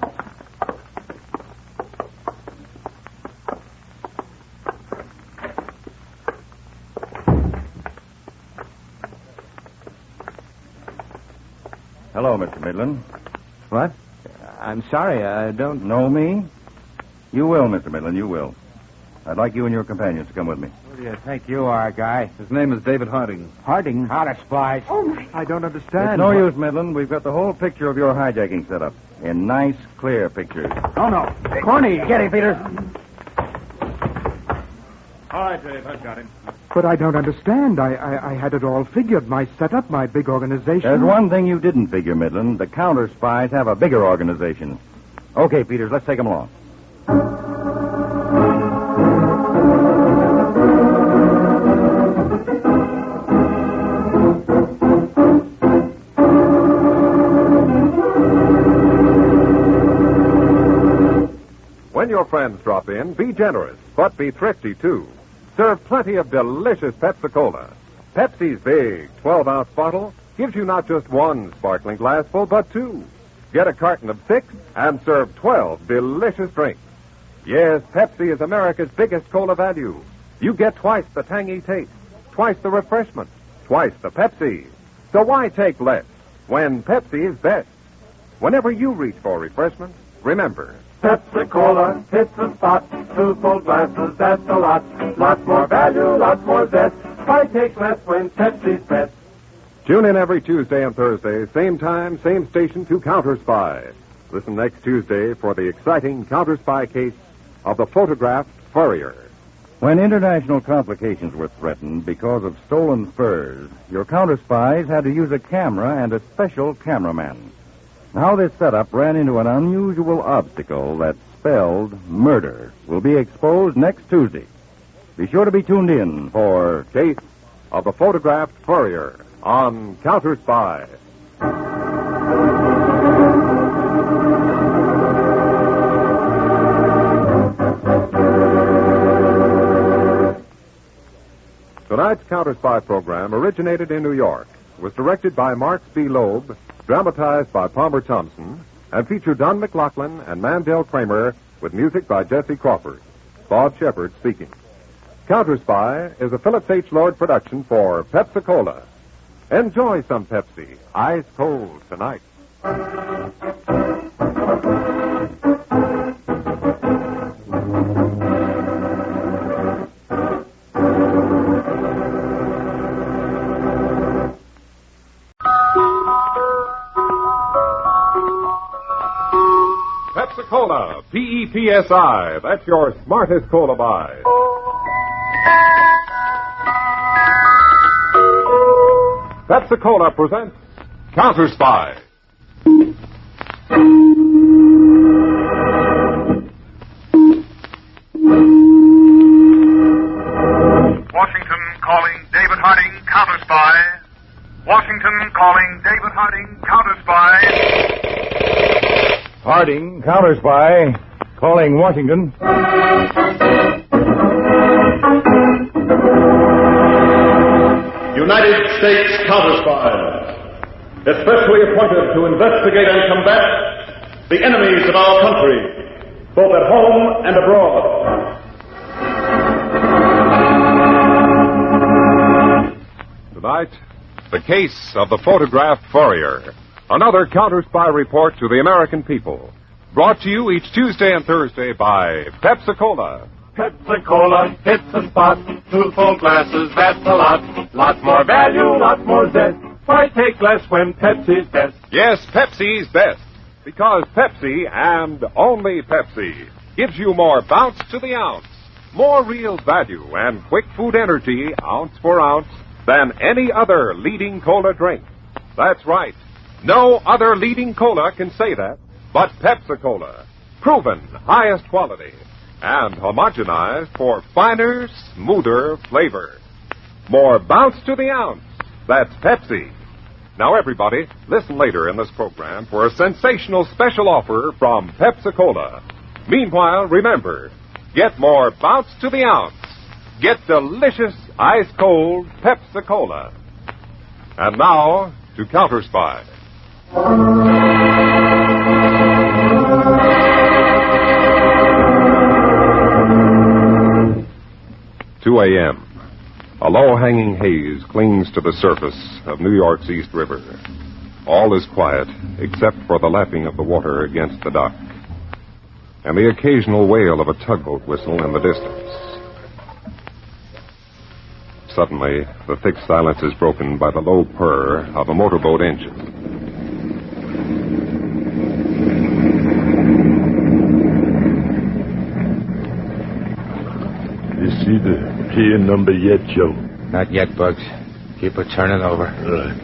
Hello, Mr. Midland. What? I'm sorry, I don't... Know me? You will, Mr. Midland, you will. I'd like you and your companions to come with me. Who do you think you are, guy? His name is David Harding. Harding? Counterspies. Oh, my... I don't understand. It's no use, Midland. We've got the whole picture of your hijacking set up in nice, clear pictures. Oh, no. Corny, get him, Peter. All right, Dave, I've got him. But I don't understand. I had it all figured. My setup, my big organization. There's one thing you didn't figure, Midland. The Counterspies have a bigger organization. Okay, Peters, let's take them along. When your friends drop in, be generous, but be thrifty, too. Serve plenty of delicious Pepsi-Cola. Pepsi's big 12-ounce bottle gives you not just one sparkling glassful, but two. Get a carton of 6 and serve 12 delicious drinks. Yes, Pepsi is America's biggest cola value. You get twice the tangy taste, twice the refreshment, twice the Pepsi. So why take less when Pepsi is best? Whenever you reach for refreshment, remember... Pepsi-Cola hits the spot. 2 full glasses, that's a lot. Lots more value, lots more zest. Why take less when Pepsi's best? Tune in every Tuesday and Thursday, same time, same station, to Counterspy. Listen next Tuesday for the exciting Counterspy case of the Photograph Furrier. When international complications were threatened because of stolen furs, your Counterspies had to use a camera and a special cameraman. How this setup ran into an unusual obstacle that spelled murder will be exposed next Tuesday. Be sure to be tuned in for Case of the Photograph Furrier on Counterspy. Tonight's Counterspy program originated in New York, was directed by Mark B. Loeb, dramatized by Palmer Thompson, and featured Don MacLaughlin and Mandel Kramer with music by Jesse Crawford. Bob Shepard speaking. Counterspy is a Phillips H. Lord production for Pepsi-Cola. Enjoy some Pepsi, ice cold tonight. Pepsi-Cola, P-E-P-S-I. That's your smartest cola buy. Pepsi-Cola presents Counterspy. Washington calling David Harding, Counterspy. Washington calling David Harding, Counterspy. Harding, Counterspy, calling Washington. United States Counterspies, especially appointed to investigate and combat the enemies of our country, both at home and abroad. Tonight, the case of the Photograph Furrier. Another Counterspy report to the American people. Brought to you each Tuesday and Thursday by Pepsi-Cola. Pepsi-Cola hits the spot. 2 full glasses, that's a lot. Lots more value, lots more zest. Why take less when Pepsi's best? Yes, Pepsi's best. Because Pepsi, and only Pepsi, gives you more bounce to the ounce. more real value and quick food energy, ounce for ounce, than any other leading cola drink. That's right. No other leading cola can say that but Pepsi-Cola. Proven highest quality and homogenized for finer, smoother flavor. More bounce to the ounce. That's Pepsi. Now, everybody, listen later in this program for a sensational special offer from Pepsi-Cola. Meanwhile, remember, get more bounce to the ounce. Get delicious, ice-cold Pepsi-Cola. And now, to Counterspy. 2 a.m. A low-hanging haze clings to the surface of New York's East River. All is quiet, except for the lapping of the water against the dock, and the occasional wail of a tugboat whistle in the distance. Suddenly, the thick silence is broken by the low purr of a motorboat engine. You see the pier number yet, Joe? Not yet, Bugs. Keep her turning over. Right.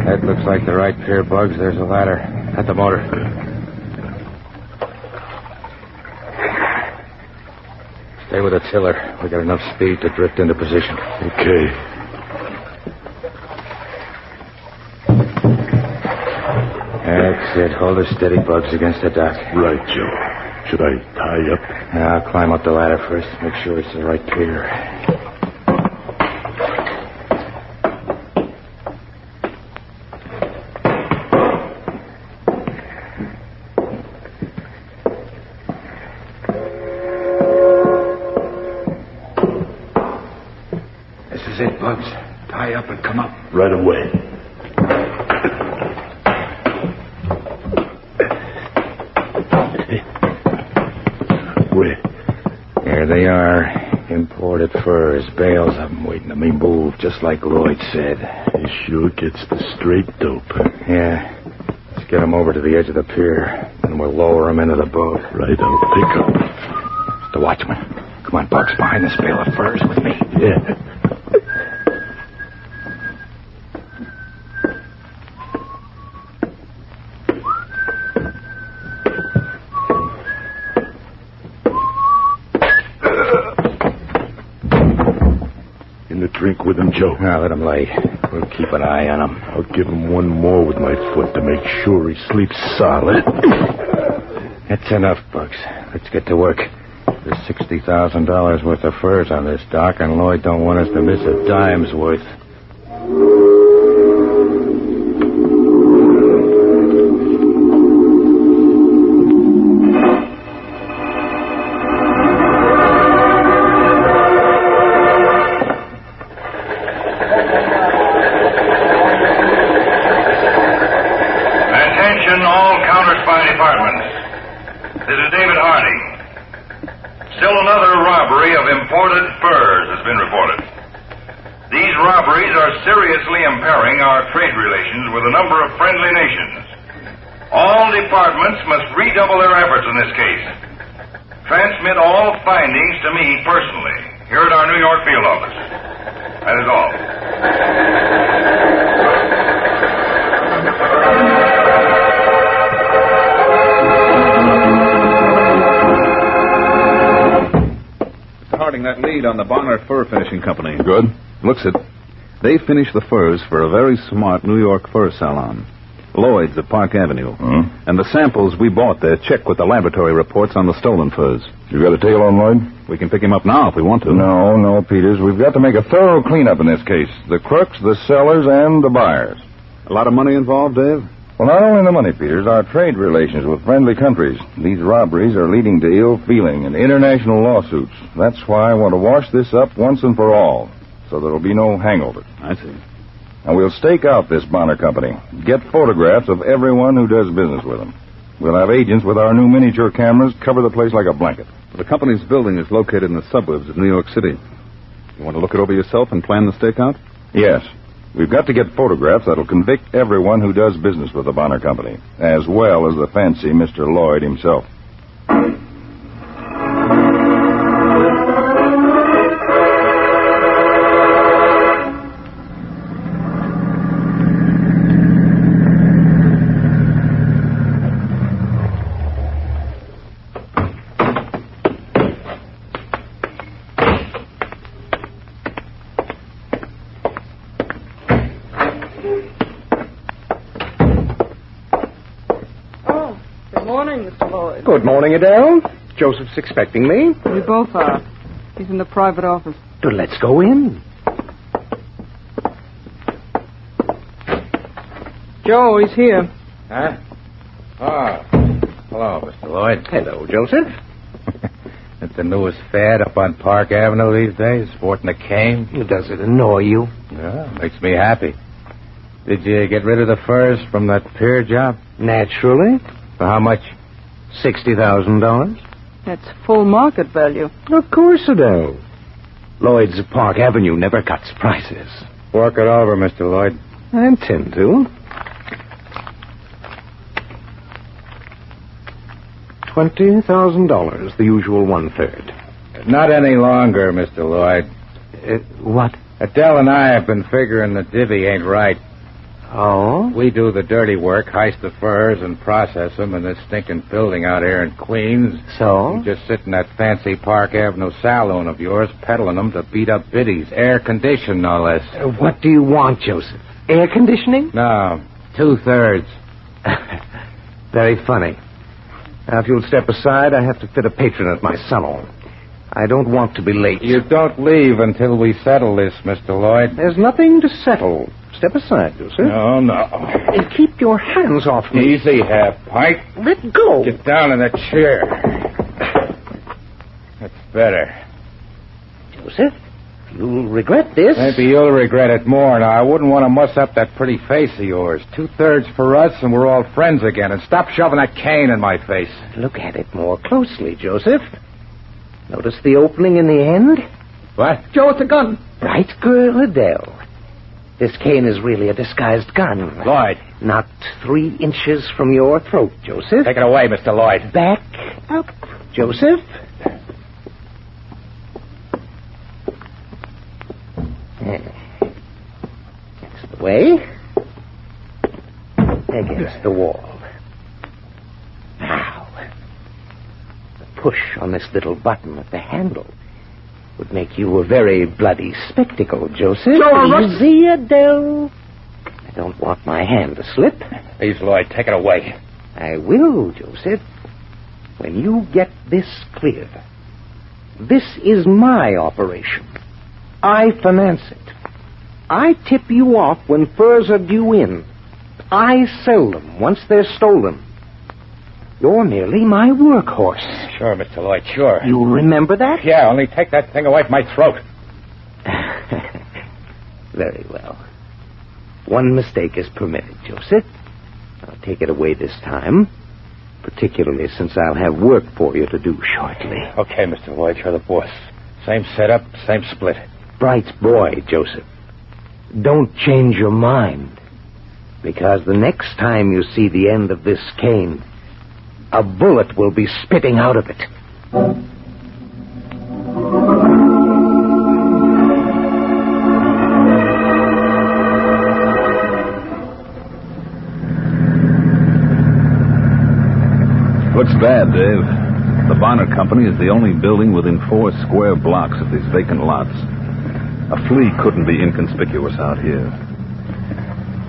That looks like the right pier, Bugs. There's a ladder at the motor. Stay with the tiller. We got enough speed to drift into position. Okay. That's it. Hold her steady, Bugs, against the dock. Right, Joe. Should I tie up? I'll climb up the ladder first. Make sure it's the right pier. This is it, Bugs. Tie up and come up. Right away. There they are. Imported furs. Bales of them waiting to be moved, just like Lloyd said. He sure gets the straight dope. Yeah. Let's get them over to the edge of the pier, and we'll lower them into the boat. Right, I'll pick up. The watchman. Come on, Bugs, behind this bale of furs with me. Yeah. Drink with him, Joe. Now, let him lay. We'll keep an eye on him. I'll give him one more with my foot to make sure he sleeps solid. That's enough, Bugs. Let's get to work. There's $60,000 worth of furs on this dock, and Lloyd don't want us to miss a dime's worth. Seriously impairing our trade relations with a number of friendly nations. All departments must redouble their efforts in this case. Transmit all findings to me personally, here at our New York field office. That is all. Mr. Harding, that lead on the Bonner Fur Finishing Company. Good. Looks it. They finish the furs for a very smart New York fur salon. Lloyd's at Park Avenue. And the samples we bought there check with the laboratory reports on the stolen furs. You got a tail on Lloyd? We can pick him up now if we want to. No, Peters. We've got to make a thorough cleanup in this case. The crooks, the sellers, and the buyers. A lot of money involved, Dave? Well, not only the money, Peters, our trade relations with friendly countries. These robberies are leading to ill feeling and international lawsuits. That's why I want to wash this up once and for all, so there'll be no hangover. I see. And we'll stake out this Bonner Company. Get photographs of everyone who does business with them. We'll have agents with our new miniature cameras cover the place like a blanket. The company's building is located in the suburbs of New York City. You want to look it over yourself and plan the stakeout? Yes. We've got to get photographs that'll convict everyone who does business with the Bonner Company, as well as the fancy Mr. Lloyd himself. Good morning, Adele. Joseph's expecting me. We both are. He's in the private office. Well, let's go in. Joe, he's here. Huh? Oh. Hello, Mr. Lloyd. Hello, Joseph. It's the newest fad up on Park Avenue these days, sporting a cane. Does it annoy you? Yeah, makes me happy. Did you get rid of the furs from that pier job? Naturally. For how much? $60,000. That's full market value. Of course, Adele. Lloyd's of Park Avenue never cuts prices. Work it over, Mr. Lloyd. I intend to. $20,000, the usual 1/3. Not any longer, Mr. Lloyd. What? Adele and I have been figuring the divvy ain't right. Oh? We do the dirty work, heist the furs, and process them in this stinking building out here in Queens. So? You just sit in that fancy Park Avenue saloon of yours, peddling them to beat up biddies. Air-conditioned, no less. What do you want, Joseph? Air conditioning? No, 2/3. Very funny. Now, if you'll step aside, I have to fit a patron at my salon. I don't want to be late. You don't leave until we settle this, Mr. Lloyd. There's nothing to settle. Step aside, Joseph. No. And keep your hands off me. Easy, half-pint. Let go. Get down in the chair. That's better. Joseph, you'll regret this. Maybe you'll regret it more. Now, I wouldn't want to muss up that pretty face of yours. 2/3 for us, and we're all friends again. And stop shoving that cane in my face. Look at it more closely, Joseph. Notice the opening in the end? What? Joe, it's a gun. Right, girl, Adele. This cane is really a disguised gun. Lloyd. Not 3 inches from your throat, Joseph. Take it away, Mr. Lloyd. Back up, Joseph. That's the way. Against the wall. Now, the push on this little button at the handle would make you a very bloody spectacle, Joseph. Easy, Adele. I don't want my hand to slip. Please, Lloyd, take it away. I will, Joseph. When you get this clear. This is my operation. I finance it. I tip you off when furs are due in. I sell them once they're stolen. You're merely my workhorse. Sure, Mr. Lloyd, sure. You remember that? Yeah, only take that thing away from my throat. Very well. One mistake is permitted, Joseph. I'll take it away this time, particularly since I'll have work for you to do shortly. Okay, Mr. Lloyd, you're the boss. Same setup, same split. Bright boy, Joseph. Don't change your mind, because the next time you see the end of this cane, a bullet will be spitting out of it. Looks bad, Dave. The Bonner Company is the only building within 4 square blocks of these vacant lots. A flea couldn't be inconspicuous out here.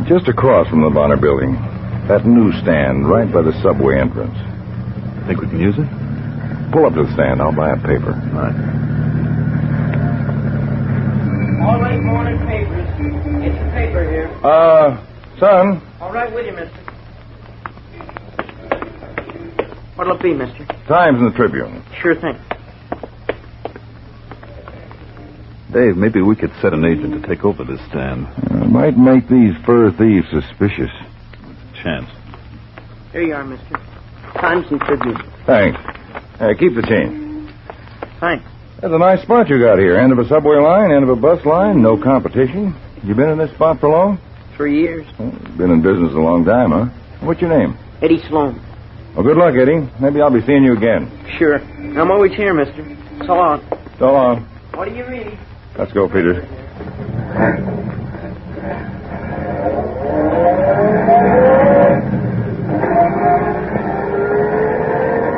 Just across from the Bonner building. That newsstand right by the subway entrance. Think we can use it? Pull up to the stand. I'll buy a paper. All right. All right, morning papers. Get your paper here. Son. All right with you, mister. What'll it be, mister? Times in the Tribune. Sure thing. Dave, maybe we could set an agent to take over this stand. Might make these fur thieves suspicious. Chance. Here you are, mister. Times and Tribune. Thanks. Keep the change. Thanks. That's a nice spot you got here. End of a subway line, end of a bus line, no competition. You been in this spot for long? 3 years. Well, been in business a long time, huh? What's your name? Eddie Sloan. Well, good luck, Eddie. Maybe I'll be seeing you again. Sure. I'm always here, mister. So long. So long. What do you mean? Let's go, Peters.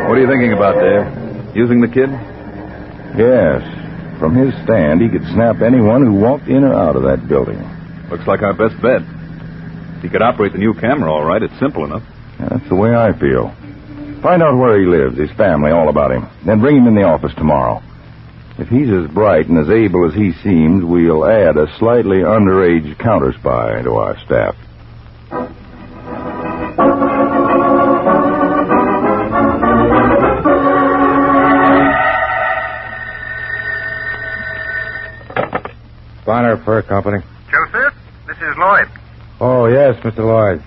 What are you thinking about, Dave? Using the kid? Yes. From his stand, he could snap anyone who walked in or out of that building. Looks like our best bet. He could operate the new camera all right. It's simple enough. That's the way I feel. Find out where he lives, his family, all about him. Then bring him in the office tomorrow. If he's as bright and as able as he seems, we'll add a slightly underage counterspy to our staff. Bonner Fur Company. Joseph, this is Lloyd. Oh, yes, Mr. Lloyd.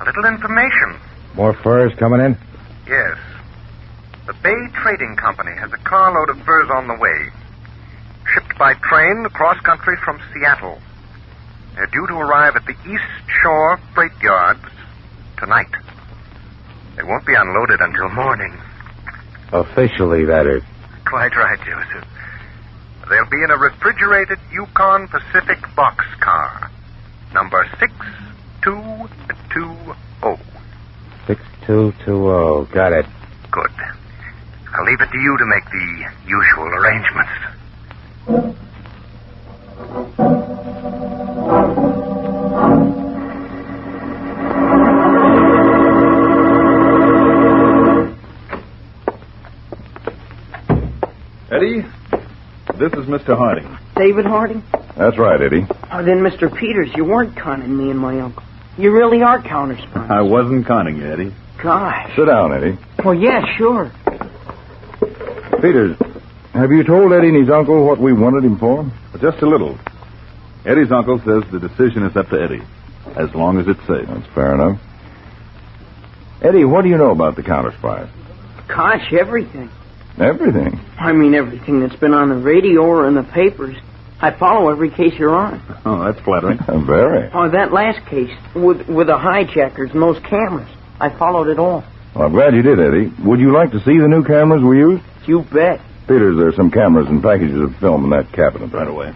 A little information. More furs coming in? Yes. The Bay Trading Company has a carload of furs on the way. Shipped by train across country from Seattle. They're due to arrive at the East Shore Freight Yards tonight. They won't be unloaded until morning. Officially, that is. Quite right, Joseph. They'll be in a refrigerated Yukon Pacific boxcar. Number 6220. 6220. Got it. Good. I'll leave it to you to make the usual arrangements. Eddie, this is Mr. Harding. David Harding? That's right, Eddie. Oh, then, Mr. Peters, you weren't conning me and my uncle. You really are counterspies. I wasn't conning you, Eddie. Gosh. Sit down, Eddie. Well, yeah, sure. Peters, have you told Eddie and his uncle what we wanted him for? Just a little. Eddie's uncle says the decision is up to Eddie, as long as it's safe. That's fair enough. Eddie, what do you know about the counterspies? Gosh, everything. Everything? I mean, everything that's been on the radio or in the papers. I follow every case you're on. Oh, that's flattering. Very. Oh, that last case with the hijackers and those cameras. I followed it all. Well, I'm glad you did, Eddie. Would you like to see the new cameras we use? You bet. Peters, there's some cameras and packages of film in that cabinet. Right away.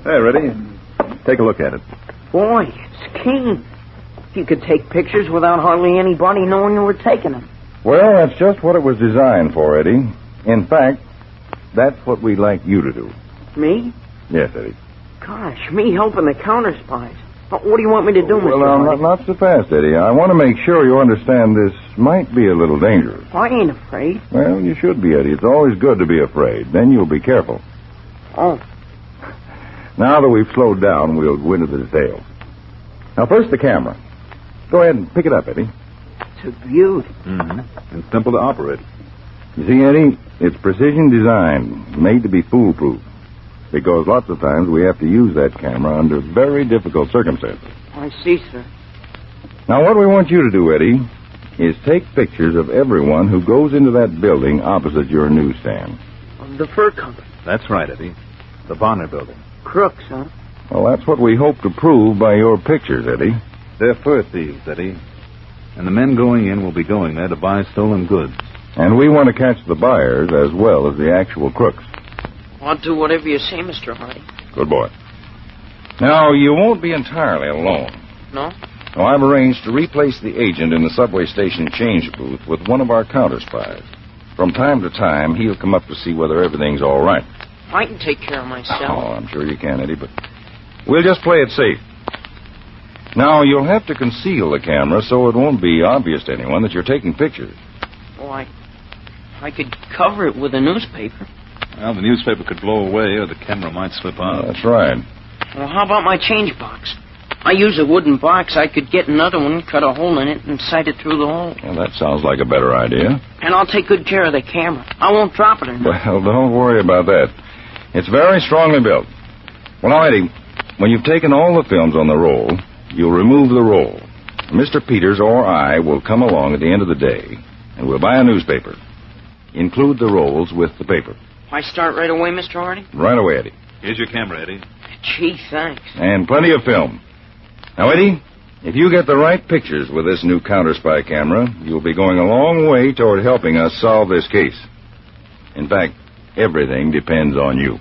Hey, ready? Take a look at it. Boy, it's keen. You could take pictures without hardly anybody knowing you were taking them. Well, that's just what it was designed for, Eddie. In fact, that's what we'd like you to do. Me? Yes, Eddie. Gosh, me helping the counterspies. What do you want me to do, Mr. Well, Harding? not so fast, Eddie. I want to make sure you understand this might be a little dangerous. I ain't afraid. Well, you should be, Eddie. It's always good to be afraid. Then you'll be careful. Oh. Now that we've slowed down, we'll go into the details. Now, first the camera. Go ahead and pick it up, Eddie. It's a beauty. Mm-hmm. And simple to operate. You see, Eddie, it's precision designed, made to be foolproof. Because lots of times we have to use that camera under very difficult circumstances. I see, sir. Now, what we want you to do, Eddie, is take pictures of everyone who goes into that building opposite your newsstand. The fur company. That's right, Eddie. The Bonner building. Crooks, huh? Well, that's what we hope to prove by your pictures, Eddie. They're fur thieves, Eddie. And the men going in will be going there to buy stolen goods. And we want to catch the buyers as well as the actual crooks. I'll do whatever you say, Mr. Harding. Good boy. Now, you won't be entirely alone. No? Well, I've arranged to replace the agent in the subway station change booth with one of our counterspies. From time to time, he'll come up to see whether everything's all right. I can take care of myself. Oh, I'm sure you can, Eddie, but we'll just play it safe. Now, you'll have to conceal the camera so it won't be obvious to anyone that you're taking pictures. Oh, I could cover it with a newspaper. Well, the newspaper could blow away or the camera might slip out. That's right. Well, how about my change box? I use a wooden box. I could get another one, cut a hole in it, and sight it through the hole. Well, that sounds like a better idea. And I'll take good care of the camera. I won't drop it or nothing. Well, don't worry about that. It's very strongly built. Well, now, Eddie, when you've taken all the films on the roll, you'll remove the roll. Mr. Peters or I will come along at the end of the day, and we'll buy a newspaper. Include the rolls with the paper. I start right away, Mr. Harding? Right away, Eddie. Here's your camera, Eddie. Gee, thanks. And plenty of film. Now, Eddie, if you get the right pictures with this new Counterspy camera, you'll be going a long way toward helping us solve this case. In fact, everything depends on you.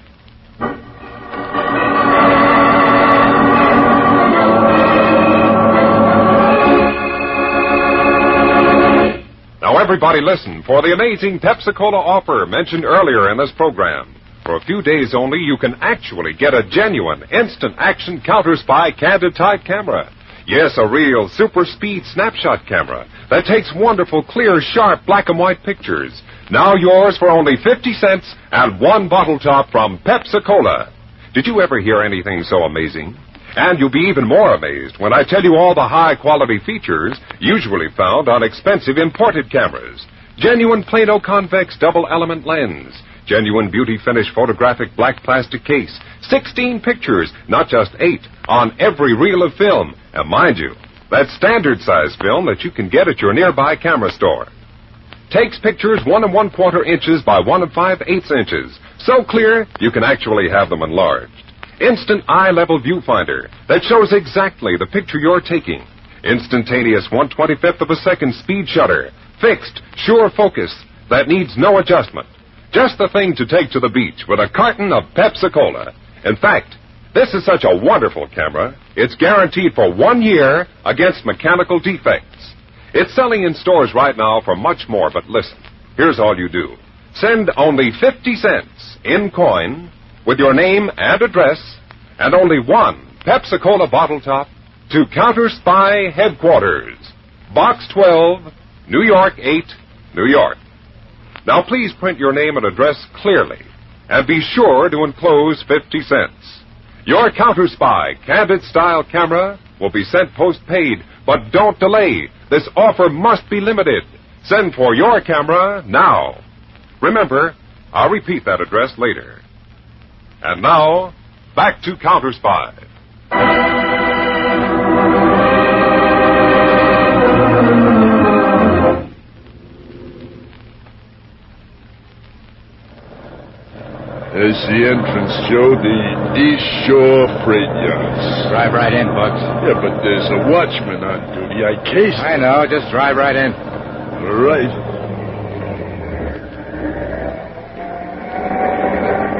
Now, everybody listen for the amazing Pepsi-Cola offer mentioned earlier in this program. For a few days only, you can actually get a genuine, instant-action Counterspy candid-type camera. Yes, a real super-speed snapshot camera that takes wonderful, clear, sharp black-and-white pictures. Now yours for only 50 cents and one bottle top from Pepsi-Cola. Did you ever hear anything so amazing? And you'll be even more amazed when I tell you all the high-quality features usually found on expensive imported cameras. Genuine Plano convex double-element lens. Genuine beauty finish photographic black plastic case. 16 pictures, not just 8, on every reel of film. And mind you, that's standard size film that you can get at your nearby camera store. Takes pictures 1 1/4 inches by 1 5/8 inches. So clear, you can actually have them enlarged. Instant eye-level viewfinder that shows exactly the picture you're taking. Instantaneous 1/25th of a second speed shutter. Fixed, sure focus that needs no adjustment. Just the thing to take to the beach with a carton of Pepsi-Cola. In fact, this is such a wonderful camera, it's guaranteed for 1 year against mechanical defects. It's selling in stores right now for much more, but listen, here's all you do. Send only 50 cents in coin with your name and address and only one Pepsi-Cola bottle top to Counterspy Headquarters, Box 12, New York 8, New York. Now, please print your name and address clearly, and be sure to enclose 50 cents. Your Counterspy Candid-style camera will be sent post-paid, but don't delay. This offer must be limited. Send for your camera now. Remember, I'll repeat that address later. And now, back to Counterspy. There's the entrance, Joe, the East Shore Freight Yards. Drive right in, Bugs. Yeah, but there's a watchman on duty. I cased him. I know, just drive right in. All right.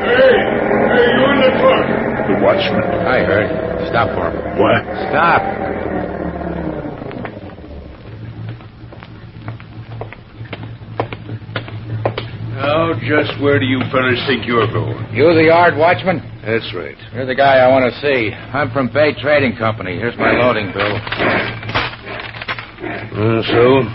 Hey, you in the truck? The watchman. I heard. Stop for him. What? Stop. Now, just where do you fellas think you're going? You the yard watchman? That's right. You're the guy I want to see. I'm from Bay Trading Company. Here's my loading bill. So?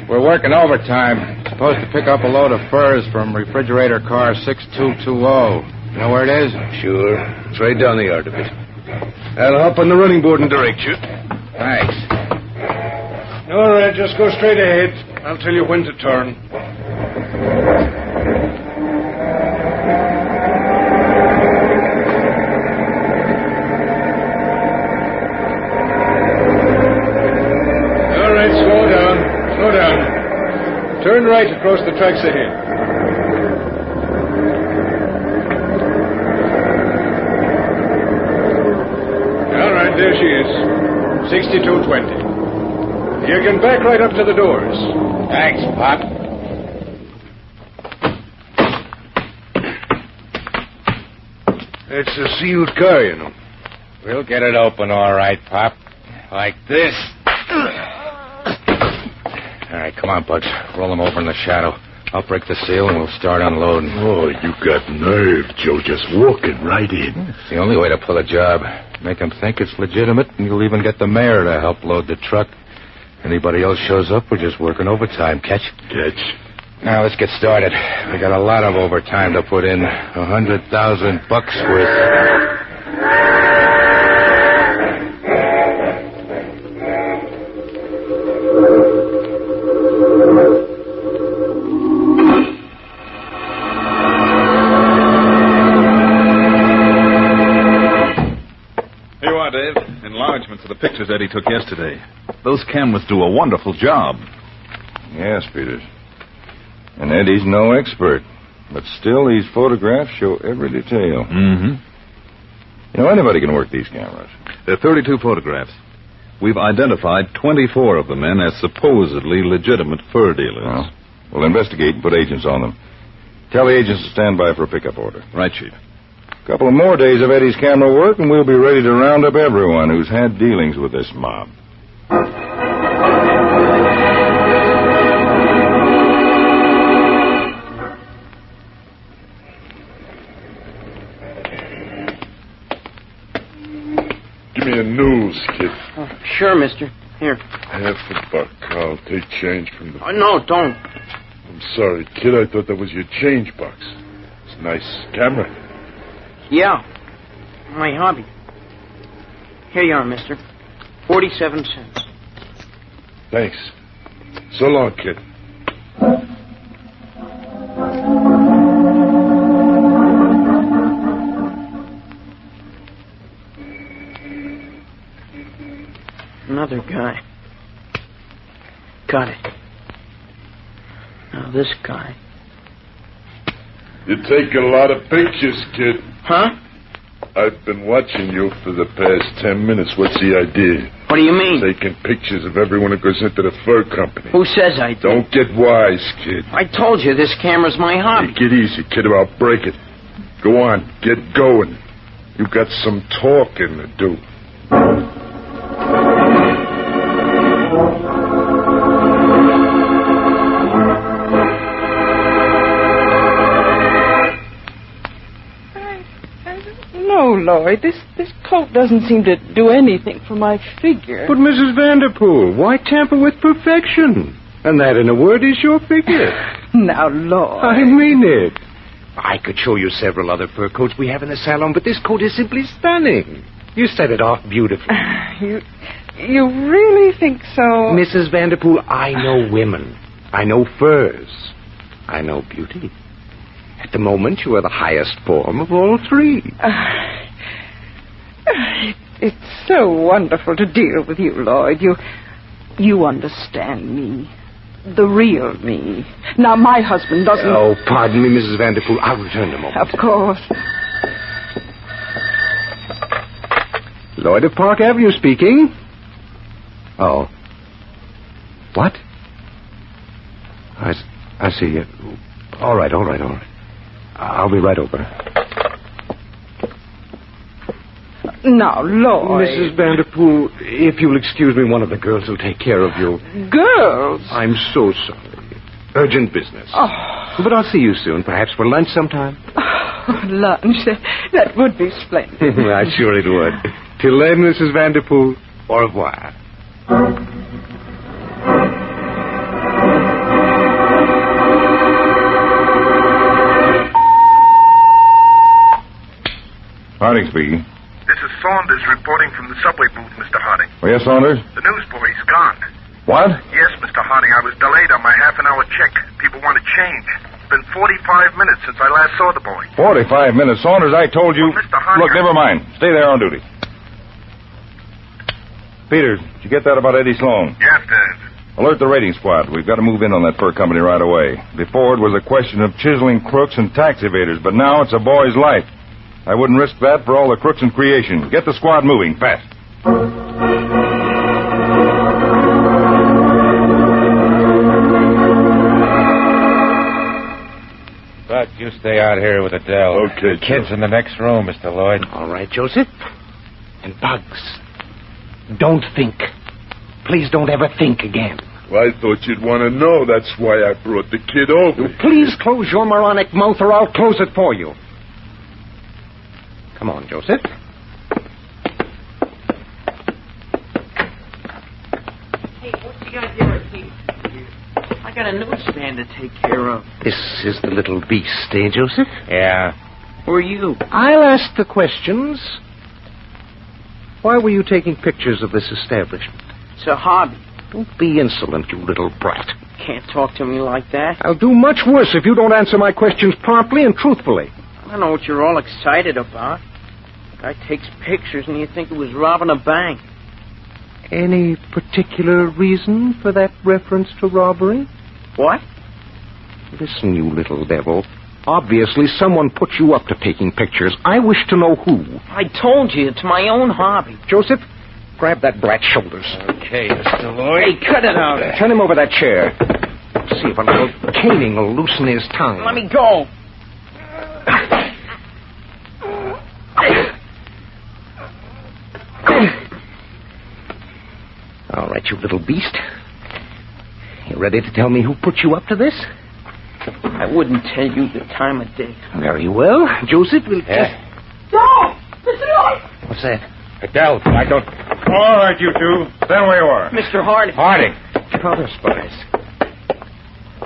We're working overtime. Supposed to pick up a load of furs from refrigerator car 6220. You know where it is? Sure. It's right down the yard a bit. I'll hop on the running board and direct you. Thanks. All right, just go straight ahead. I'll tell you when to turn. All right, slow down. Slow down. Turn right across the tracks ahead. All right, there she is. 6220. You can back right up to the doors. Thanks, Pop. It's a sealed car, you know. We'll get it open all right, Pop. Like this. All right, come on, Bugs. Roll them over in the shadow. I'll break the seal and we'll start unloading. Oh, you got nerve, Joe, just walking right in. It's the only way to pull a job. Make them think it's legitimate, and you'll even get the mayor to help load the truck. Anybody else shows up, we're just working overtime. Catch? Catch. Now, let's get started. We got a lot of overtime to put in. $100,000 worth. To the pictures Eddie took yesterday. Those cameras do a wonderful job. Yes, Peters. And Eddie's no expert. But still, these photographs show every detail. Mm-hmm. You know, anybody can work these cameras. There are 32 photographs. We've identified 24 of the men as supposedly legitimate fur dealers. Well, we'll investigate and put agents on them. Tell the agents to stand by for a pickup order. Right, Chief. A couple of more days of Eddie's camera work, and we'll be ready to round up everyone who's had dealings with this mob. Give me a news, kid. Oh, sure, mister. Here. $50. I'll take change from the... Oh, no, don't. I'm sorry, kid. I thought that was your change box. It's a nice camera. Yeah. My hobby. Here you are, mister. 47 cents. Thanks. So long, kid. Another guy. Got it. Now this guy. You take a lot of pictures, kid. Huh? I've been watching you for the past 10 minutes. What's the idea? What do you mean? Taking pictures of everyone who goes into the fur company. Who says I do? Don't get wise, kid. I told you this camera's my hobby. Take it easy, kid, or I'll break it. Go on, get going. You got some talking to do. No, Lloyd, this coat doesn't seem to do anything for my figure. But, Mrs. Vanderpool, why tamper with perfection? And that, in a word, is your figure. Now, Lloyd. I mean it. I could show you several other fur coats we have in the salon, but this coat is simply stunning. You set it off beautifully. You really think so? Mrs. Vanderpool, I know women. I know furs. I know beauty. At the moment, you are the highest form of all three. It's so wonderful to deal with you, Lloyd. You understand me. The real me. Now, my husband doesn't... Oh, pardon me, Mrs. Vanderpool. I'll return in a moment. Of course. Lloyd of Park Avenue speaking. Oh. What? I see. All right. I'll be right over. Now, Lloyd. Mrs. Vanderpool, if you'll excuse me, one of the girls will take care of you. Girls? I'm so sorry. Urgent business. Oh. But I'll see you soon, perhaps for lunch sometime. Oh, lunch. That would be splendid. I'm sure it would. Till then, Mrs. Vanderpool, au revoir. Harding speaking. This is Saunders reporting from the subway booth, Mr. Harding. Oh, yes, Saunders? The newsboy's gone. What? Yes, Mr. Harding. I was delayed on my half-an-hour check. People want to change. It's been 45 minutes since I last saw the boy. 45 minutes. Saunders, I told you... Well, Mr. Harding... Look, never mind. Stay there on duty. Peters, did you get that about Eddie Sloan? Yes, Dad. Alert the rating squad. We've got to move in on that fur company right away. Before, it was a question of chiseling crooks and tax evaders, but now it's a boy's life. I wouldn't risk that for all the crooks in creation. Get the squad moving, fast. Buck, you stay out here with Adele. Okay, the kid's in the next room, Mr. Lloyd. All right, Joseph. And Bugs, don't think. Please don't ever think again. Well, I thought you'd want to know. That's why I brought the kid over. Please close your moronic mouth or I'll close it for you. Come on, Joseph. Hey, what's the idea, Pete? I got a newsstand to take care of. This is the little beast, eh, Joseph? Yeah. Who are you? I'll ask the questions. Why were you taking pictures of this establishment? It's a hobby. Don't be insolent, you little brat. Can't talk to me like that. I'll do much worse if you don't answer my questions promptly and truthfully. I don't know what you're all excited about. Guy takes pictures and you think it was robbing a bank. Any particular reason for that reference to robbery? What? Listen, you little devil. Obviously, someone put you up to taking pictures. I wish to know who. I told you, it's my own hobby. Joseph, grab that brat's shoulders. Okay, Mr. Lloyd. Hey, cut it out. Turn him over that chair. See if a little caning will loosen his tongue. Let me go. All right, you little beast. You ready to tell me who put you up to this? I wouldn't tell you the time of day. Very well. Joseph will... No! Mr. Lloyd! What's that? Adele, I don't... All right, you two. Stand where you are. Mr. Harding. Harding. Counterspies.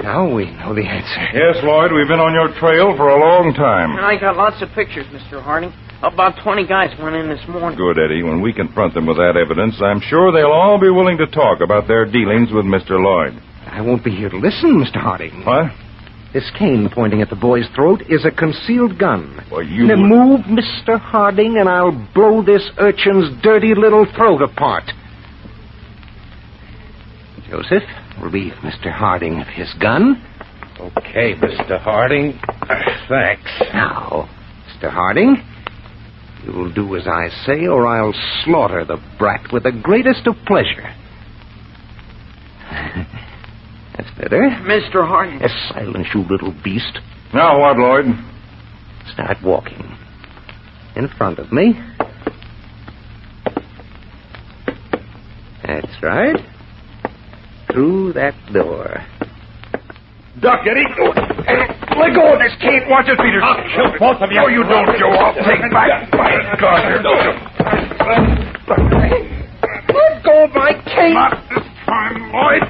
Now we know the answer. Yes, Lloyd, we've been on your trail for a long time. I got lots of pictures, Mr. Harding. About 20 guys went in this morning. Good, Eddie. When we confront them with that evidence, I'm sure they'll all be willing to talk about their dealings with Mr. Lloyd. I won't be here to listen, Mr. Harding. What? This cane pointing at the boy's throat is a concealed gun. Well, you... Now move, Mr. Harding, and I'll blow this urchin's dirty little throat apart. Joseph, relieve Mr. Harding of his gun. Okay, Mr. Harding. Thanks. Now, Mr. Harding, you'll do as I say, or I'll slaughter the brat with the greatest of pleasure. That's better. Mr. Harding. Silence, you little beast. Now what, Lloyd? Start walking. In front of me. That's right. Through that door. Duck, Eddie. Let go of this cane. Watch it, Peter. I'll kill both of you. No, you don't, Joe. I'll take back. My God, let go of my cane. Not this time, Lloyd.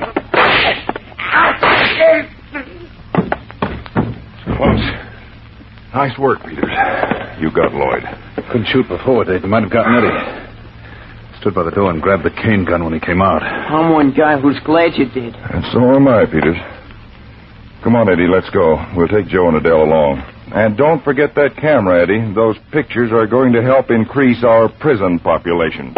Close. Nice work, Peters. You got Lloyd. Couldn't shoot before, Dave. You might have gotten Eddie. Stood by the door and grabbed the cane gun when he came out. I'm one guy who's glad you did. And so am I, Peters. Come on, Eddie, let's go. We'll take Joe and Adele along. And don't forget that camera, Eddie. Those pictures are going to help increase our prison population.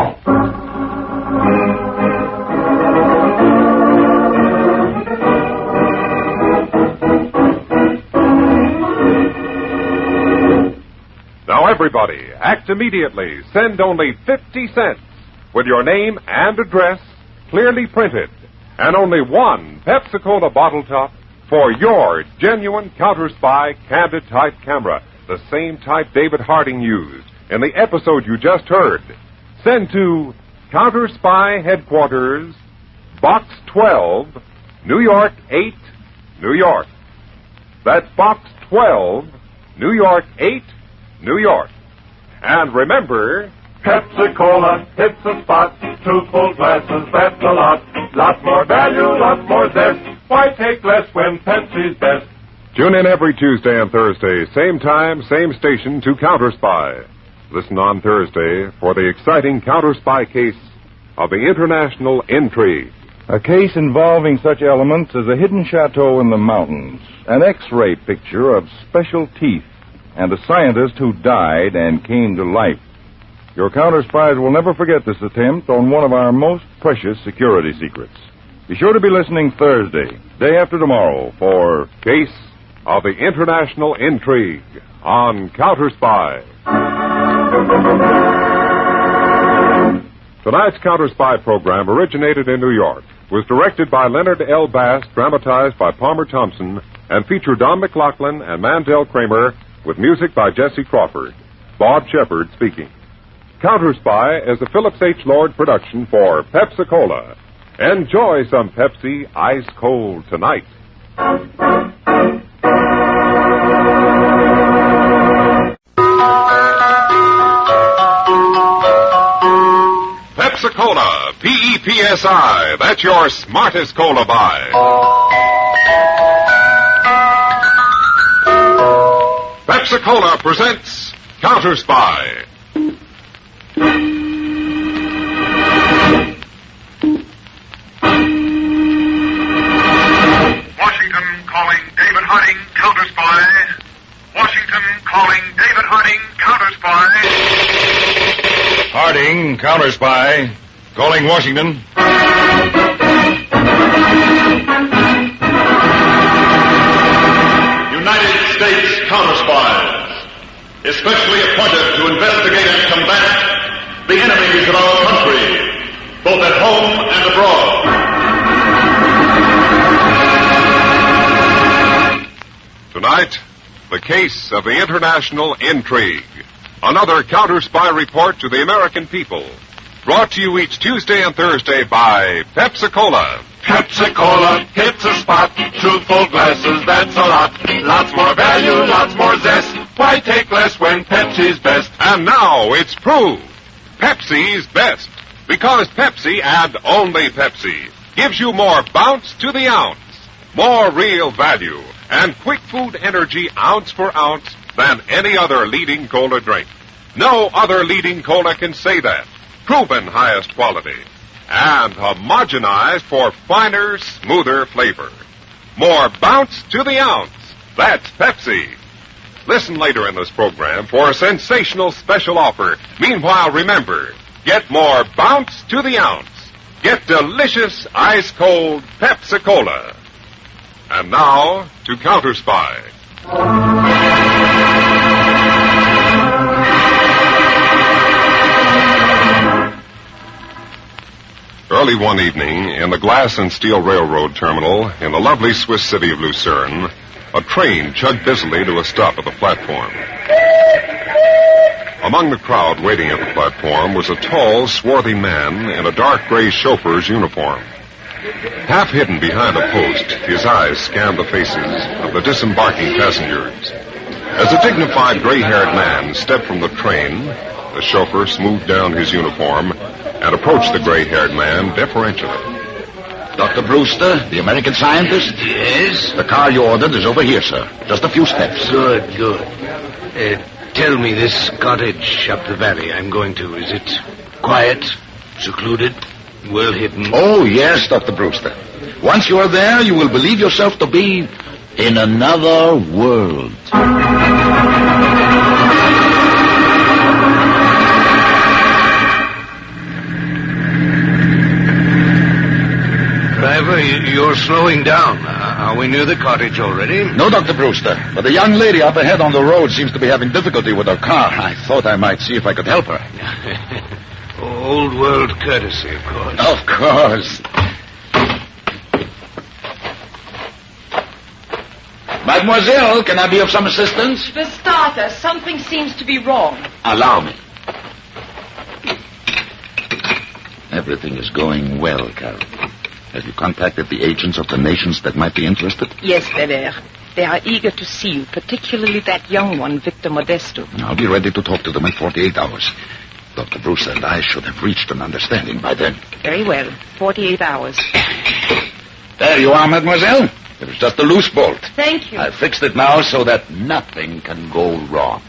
Now, everybody, act immediately. Send only 50 cents with your name and address clearly printed, and only one Pepsi-Cola bottle top for your genuine Counterspy candid type camera, the same type David Harding used in the episode you just heard. Send to Counterspy Headquarters, Box 12, New York 8, New York. That's Box 12, New York 8, New York. And remember, Pepsi-Cola, hits the spot. Truthful glasses, that's a lot. Lot more value, lot more zest. Why take less when Pepsi's best? tune in every Tuesday and Thursday, same time, same station, to Counterspy. Listen on Thursday for the exciting Counterspy case of the international Intrigue. A case involving such elements as a hidden chateau in the mountains, an X-ray picture of special teeth, and a scientist who died and came to life. Your Counterspies will never forget this attempt on one of our most precious security secrets. Be sure to be listening Thursday, day after tomorrow, for Case of the International Intrigue on Counterspy. Tonight's Counterspy program originated in New York, was directed by Leonard L. Bass, dramatized by Palmer Thompson, and featured Don MacLaughlin and Mandel Kramer, with music by Jesse Crawford. Bob Shepard speaking. Counterspy is a Phillips H. Lord production for Pepsi-Cola. Enjoy some Pepsi ice cold tonight. Pepsi-Cola, P-E-P-S-I. That's your smartest cola buy. Pepsi-Cola presents Counterspy. Washington calling David Harding, Counterspy. Washington calling David Harding, Counterspy. Harding, Counterspy. Calling Washington. especially appointed to investigate and combat the enemies of our country, both at home and abroad. Tonight, the case of the international Intrigue. Another counter-spy report to the American people. Brought to you each Tuesday and Thursday by Pepsi-Cola. Pepsi-Cola hits a spot. Truthful glasses, that's a lot. Lots more value, lots more zest. Why take less when Pepsi's best? And now it's proved. Pepsi's best. Because Pepsi, and only Pepsi, gives you more bounce to the ounce, more real value, and quick food energy ounce for ounce than any other leading cola drink. No other leading cola can say that. Proven highest quality. And homogenized for finer, smoother flavor. More bounce to the ounce. That's Pepsi. Listen later in this program for a sensational special offer. Meanwhile, remember, get more bounce to the ounce. Get delicious, ice-cold Pepsi-Cola. And now, to Counterspy. Early one evening, in the Glass and Steel Railroad Terminal in the lovely Swiss city of Lucerne, a train chugged busily to a stop at the platform. Among the crowd waiting at the platform was a tall, swarthy man in a dark gray chauffeur's uniform. Half hidden behind a post, his eyes scanned the faces of the disembarking passengers. As the dignified gray-haired man stepped from the train, the chauffeur smoothed down his uniform and approached the gray-haired man deferentially. Dr. Brewster, the American scientist? Yes? The car you ordered is over here, sir. Just a few steps. Good. Tell me, this cottage up the valley I'm going to, is it quiet, secluded, well hidden? Oh, yes, Dr. Brewster. Once you are there, you will believe yourself to be in another world. Driver, you're slowing down. Are we near the cottage already? No, Dr. Brewster, but the young lady up ahead on the road seems to be having difficulty with her car. I thought I might see if I could help her. Old world courtesy, of course. Of course. Mademoiselle, can I be of some assistance? For starters, something seems to be wrong. Allow me. Everything is going well, Carol. Have you contacted the agents of the nations that might be interested? Yes, Belair. They are eager to see you, particularly that young one, Victor Modesto. I'll be ready to talk to them in 48 hours. Dr. Brewster and I should have reached an understanding by then. Very well. 48 hours. There you are, mademoiselle. It was just a loose bolt. Thank you. I fixed it now so that nothing can go wrong.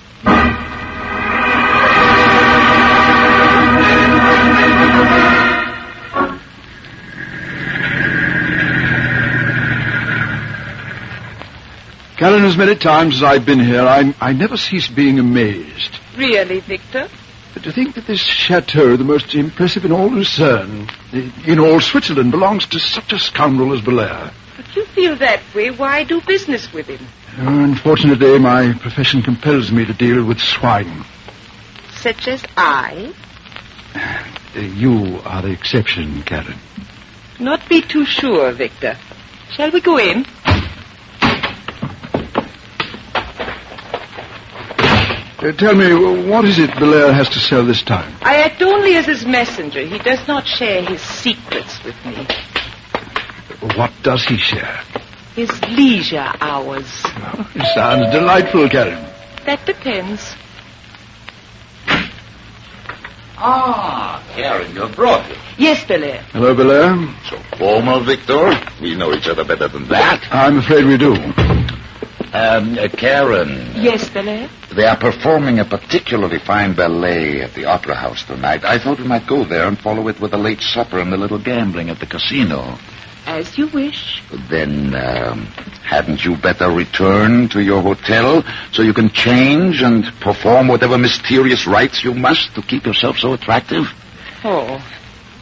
Karen, as many times as I've been here, I never cease being amazed. Really, Victor? But to think that this chateau, the most impressive in all Lucerne, in all Switzerland, belongs to such a scoundrel as Belair. If you feel that way, why do business with him? Unfortunately, my profession compels me to deal with swine. Such as I? You are the exception, Karen. Not be too sure, Victor. Shall we go in? Tell me, what is it Belair has to sell this time? I act only as his messenger. He does not share his secrets with me. What does he share? His leisure hours. Oh, it sounds delightful, Karen. That depends. Ah, Karen, you're brought it. Yes, Belair. Hello, Belair. So formal, Victor. We know each other better than that. I'm afraid we do. Karen. Yes, Belair? They are performing a particularly fine ballet at the Opera House tonight. I thought we might go there and follow it with a late supper and a little gambling at the casino. As you wish. Then, hadn't you better return to your hotel so you can change and perform whatever mysterious rites you must to keep yourself so attractive? Oh,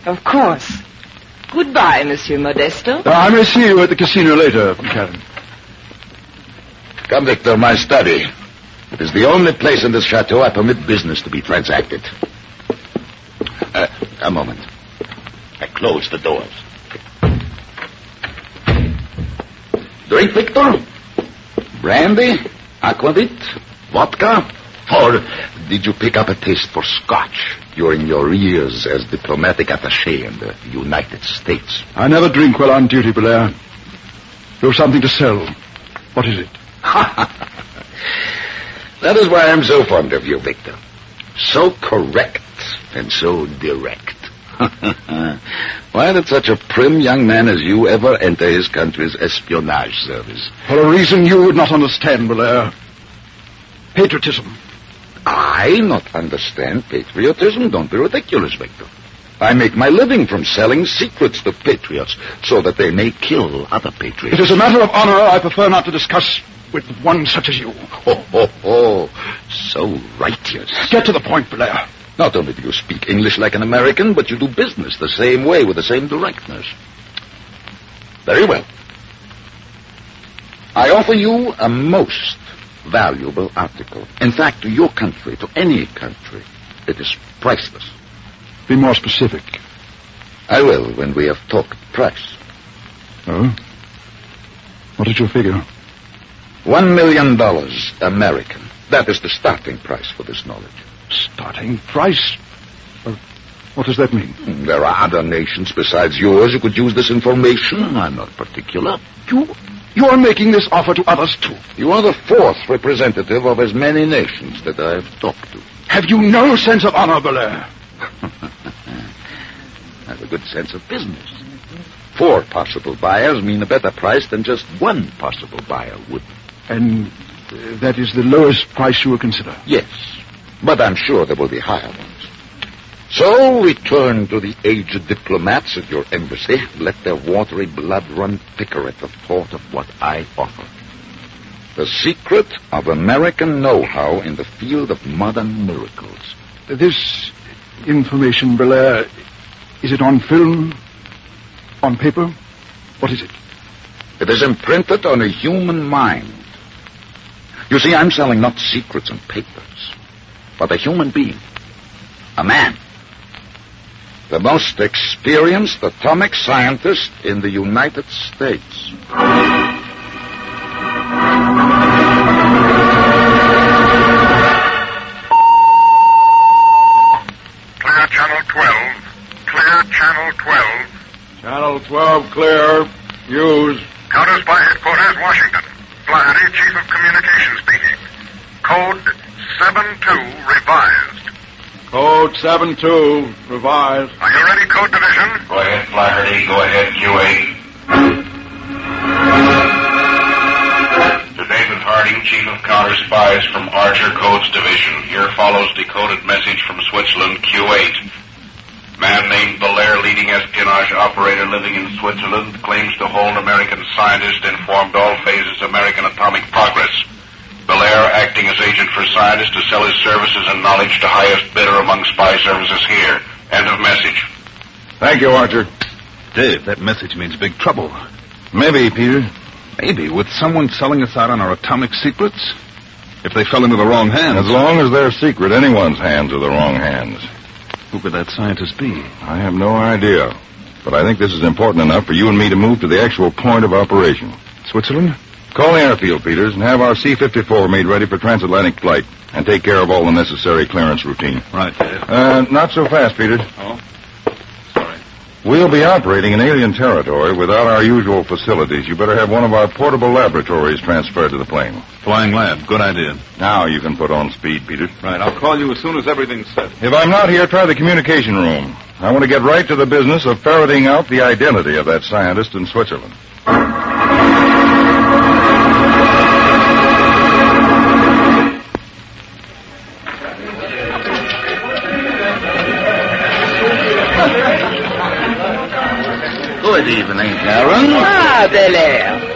of course. Goodbye, Monsieur Modesto. I may see you at the casino later, Karen. Come, Victor, my study. It is the only place in this chateau I permit business to be transacted. A moment. I close the doors. Drink, Victor? Brandy? Aquavit? Vodka? Or did you pick up a taste for scotch during your years as diplomatic attaché in the United States? I never drink while on duty, Belair. You have something to sell. What is it? That is why I'm so fond of you, Victor. So correct and so direct. Why did such a prim young man as you ever enter his country's espionage service? For a reason you would not understand, Belair. Patriotism. I not understand patriotism? Don't be ridiculous, Victor. I make my living from selling secrets to patriots so that they may kill other patriots. It is a matter of honor I prefer not to discuss with one such as you. So righteous. Get to the point, Belair. Not only do you speak English like an American, but you do business the same way with the same directness. Very well. I offer you a most valuable article. In fact, to your country, to any country, it is priceless. Be more specific. I will when we have talked price. Oh? What is your figure? $1 million American. That is the starting price for this knowledge. Starting price? What does that mean? There are other nations besides yours who could use this information. I'm not particular. You are making this offer to others, too. You are the fourth representative of as many nations that I have talked to. Have you no sense of honor, Belair? I have a good sense of business. 4 possible buyers mean a better price than just one possible buyer would. And that is the lowest price you will consider? Yes, but I'm sure there will be higher ones. So return to the aged diplomats at your embassy. Let their watery blood run thicker at the thought of what I offer. The secret of American know-how in the field of modern miracles. This information, Belair, is it on film? On paper? What is it? It is imprinted on a human mind. You see, I'm selling not secrets and papers, but a human being. A man. The most experienced atomic scientist in the United States. Clear Channel 12. Clear Channel 12. Channel 12 clear. Use. Counterspy Headquarters, Washington. Flaherty, Chief of Communications speaking. Code 72 revised. Code 72 revised. Are you ready, Code Division? Go ahead, Flaherty. Go ahead, Q8. To David Harding, Chief of Counterspies from Archer Codes Division. Here follows decoded message from Switzerland, Q8. Man named Belair, leading espionage operator living in Switzerland, claims to hold American scientist, informed all phases of American atomic progress. Belair acting as agent for scientists to sell his services and knowledge to highest bidder among spy services here. End of message. Thank you, Archer. Dave, that message means big trouble. Maybe, Peter. Maybe, with someone selling us out on our atomic secrets? If they fell into the wrong hands. As long as they're secret, anyone's hands are the wrong hands. Who could that scientist be? I have no idea. But I think this is important enough for you and me to move to the actual point of operation. Switzerland? Call the airfield, Peters, and have our C-54 made ready for transatlantic flight. And take care of all the necessary clearance routine. Right, Dave. Not so fast, Peters. Oh? Sorry. We'll be operating in alien territory without our usual facilities. You better have one of our portable laboratories transferred to the plane. Flying lab. Good idea. Now you can put on speed, Peters. Right, I'll call you as soon as everything's set. If I'm not here, try the communication room. I want to get right to the business of ferreting out the identity of that scientist in Switzerland. Good evening, Karen. Ah, Belair.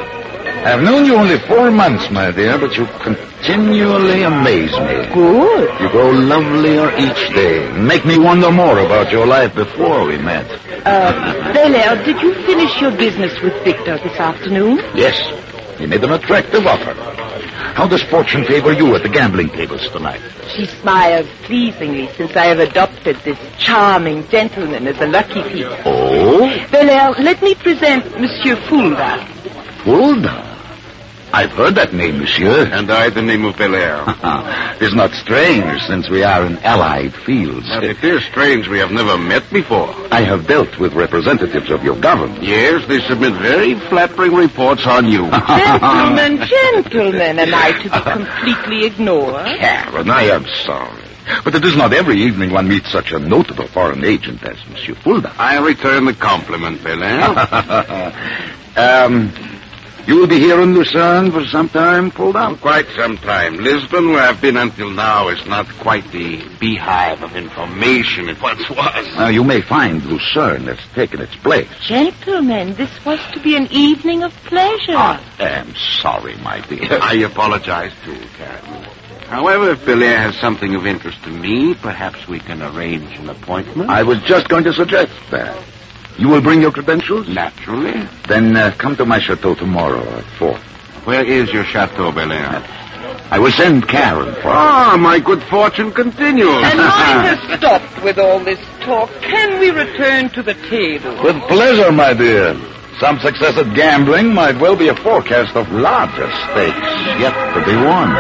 I've known you only 4 months, my dear, but you continually amaze me. Good. You grow lovelier each day. Make me wonder more about your life before we met. Belair, did you finish your business with Victor this afternoon? Yes, he made an attractive offer. How does fortune favor you at the gambling tables tonight? She smiles pleasingly since I have adopted this charming gentleman as a lucky piece. Oh? Belair, let me present Monsieur Fulda. Fulda? I've heard that name, monsieur. And I the name of Belair. It's not strange, since we are in allied fields. But it is strange we have never met before. I have dealt with representatives of your government. Yes, they submit very flattering reports on you. Gentlemen, am I to be completely ignored? Karen, I am sorry. But it is not every evening one meets such a notable foreign agent as Monsieur Fulda. I return the compliment, Belair. You will be here in Lucerne for some time, Fulda? Quite some time. Lisbon, where I've been until now, is not quite the beehive of information it once was. You may find Lucerne has taken its place. Gentlemen, this was to be an evening of pleasure. I am sorry, my dear. I apologize, too, Karen. However, if Belair has something of interest to me, perhaps we can arrange an appointment. I was just going to suggest that. You will bring your credentials? Naturally. Then come to my chateau tomorrow at 4. Where is your chateau, Belair? I will send Karen for my good fortune continues. And mine has stopped with all this talk. Can we return to the table? With pleasure, my dear. Some success at gambling might well be a forecast of larger stakes yet to be won.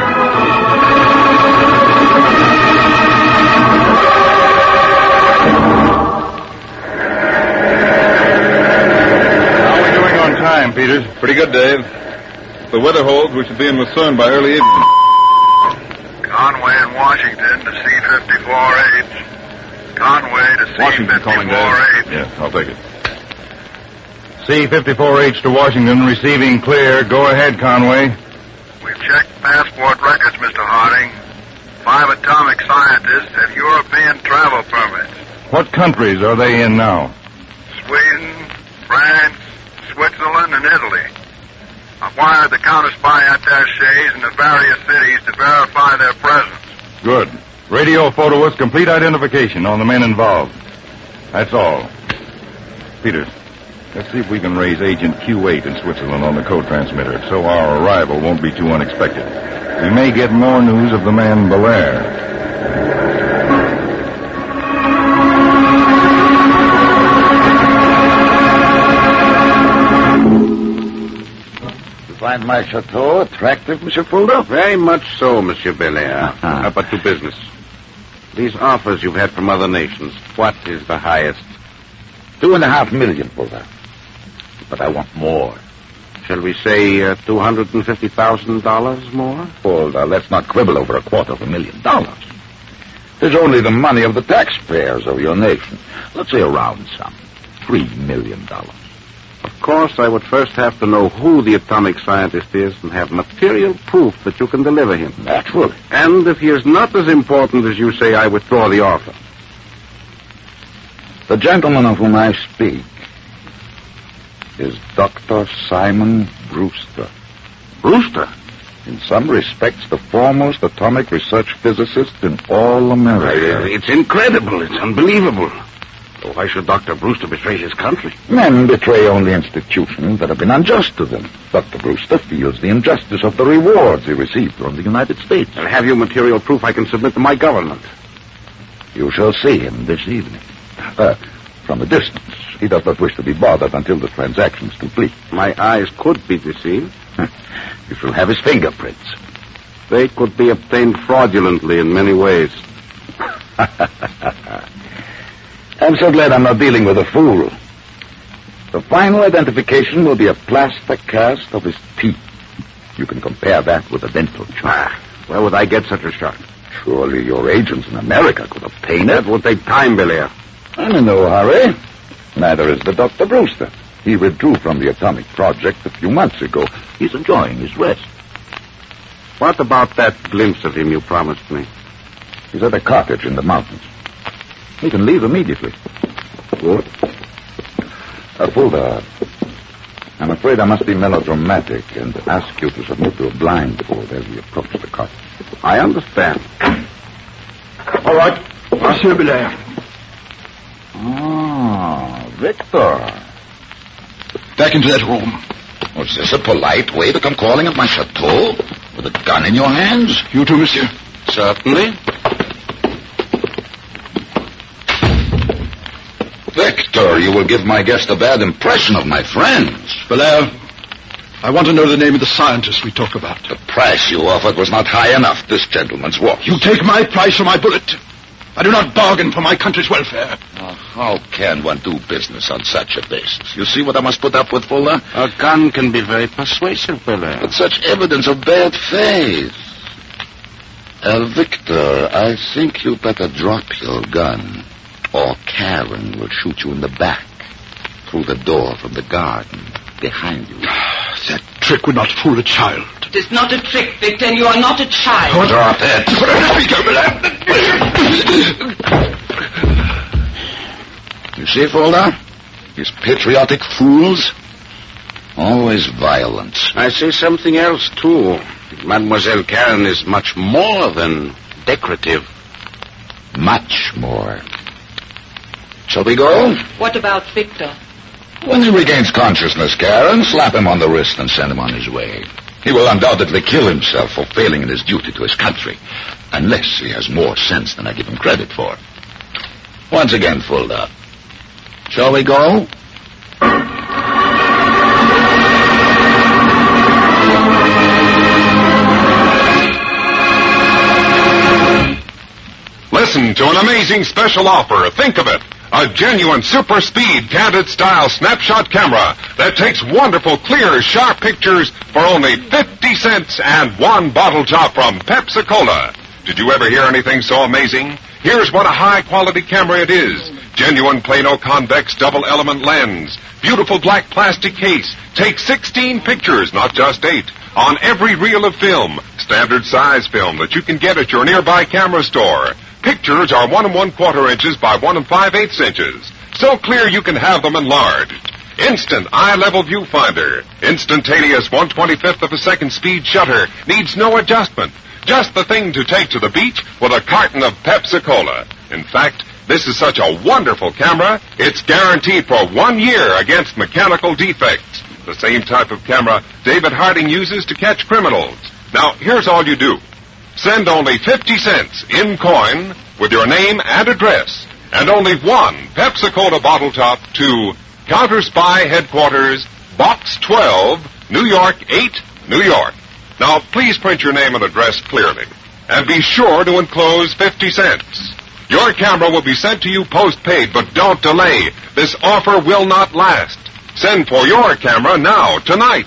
Time, Peters. Pretty good, Dave. If the weather holds, we should be in Lucerne by early evening. Conway in Washington to C-54H. Conway to C-54H. Yeah, I'll take it. C-54H to Washington, receiving clear. Go ahead, Conway. We've checked passport records, Mr. Harding. 5 atomic scientists have European travel permits. What countries are they in now? Sweden, France, Switzerland, and Italy. I've wired the counterspy attachés in the various cities to verify their presence. Good. Radio photo us complete identification on the men involved. That's all. Peters, let's see if we can raise Agent Q8 in Switzerland on the code transmitter so our arrival won't be too unexpected. We may get more news of the man Belair. Find my chateau attractive, Monsieur Fulda? Very much so, Monsieur Belair. But to business. These offers you've had from other nations, what is the highest? $2.5 million, Fulda. But I want more. Shall we say $250,000 more? Fulda, let's not quibble over $250,000. It's only the money of the taxpayers of your nation. Let's say a round sum. $3 million. Of course, I would first have to know who the atomic scientist is and have material proof that you can deliver him. Naturally. And if he is not as important as you say, I withdraw the offer. The gentleman of whom I speak is Dr. Simon Brewster. Brewster? In some respects, the foremost atomic research physicist in all America. It's incredible. It's unbelievable. Why should Dr. Brewster betray his country? Men betray only institutions that have been unjust to them. Dr. Brewster feels the injustice of the rewards he received from the United States. And have you material proof I can submit to my government? You shall see him this evening. From a distance. He does not wish to be bothered until the transaction is complete. My eyes could be deceived. You shall have his fingerprints. They could be obtained fraudulently in many ways. I'm so glad I'm not dealing with a fool. The final identification will be a plaster cast of his teeth. You can compare that with a dental chart. Where would I get such a chart? Surely your agents in America could obtain it. That will take time, Belair. I'm in no hurry. Neither is the Dr. Brewster. He withdrew from the atomic project a few months ago. He's enjoying his rest. What about that glimpse of him you promised me? He's at a cottage in the mountains. He can leave immediately. Good. Fulda, I'm afraid I must be melodramatic and ask you to submit to a blindfold as we approach the cottage. I understand. All right. Monsieur Belair. Ah, Victor. Back into that room. Was this a polite way to come calling at my chateau? With a gun in your hands? You too, monsieur? Certainly. Victor, you will give my guest a bad impression of my friends. Belair, I want to know the name of the scientist we talk about. The price you offered was not high enough, this gentleman's watch. You take my price for my bullet. I do not bargain for my country's welfare. How can one do business on such a basis? You see what I must put up with, Fuller? A gun can be very persuasive, Belair. But such evidence of bad faith. Victor, I think you better drop your gun, or Karen will shoot you in the back, through the door from the garden, behind you. That trick would not fool a child. It is not a trick, Victor, and you are not a child. Drop it. You see, Fuller? These patriotic fools. Always violence. I see something else, too. Mademoiselle Karen is much more than decorative. Much more. Shall we go? What about Victor? When he regains consciousness, Karen, slap him on the wrist and send him on his way. He will undoubtedly kill himself for failing in his duty to his country, unless he has more sense than I give him credit for. Once again, Fuller. Shall we go? Listen to an amazing special offer. Think of it. A genuine super speed candid style snapshot camera that takes wonderful, clear, sharp pictures for only 50 cents and one bottle top from Pepsi-Cola. Did you ever hear anything so amazing? Here's what a high-quality camera it is. Genuine Plano convex double element lens. Beautiful black plastic case. Takes 16 pictures, not just 8. On every reel of film. Standard size film that you can get at your nearby camera store. Pictures are 1 1/4 inches by 1 5/8 inches. So clear you can have them enlarged. Instant eye-level viewfinder. Instantaneous 1/25th of a second speed shutter. Needs no adjustment. Just the thing to take to the beach with a carton of Pepsi-Cola. In fact, this is such a wonderful camera, it's guaranteed for 1 year against mechanical defects. The same type of camera David Harding uses to catch criminals. Now, here's all you do. Send only 50 cents in coin with your name and address, and only one Pepsi-Cola bottle top to Counterspy Headquarters, Box 12, New York 8, New York. Now, please print your name and address clearly, and be sure to enclose 50 cents. Your camera will be sent to you post-paid, but don't delay. This offer will not last. Send for your camera now, tonight.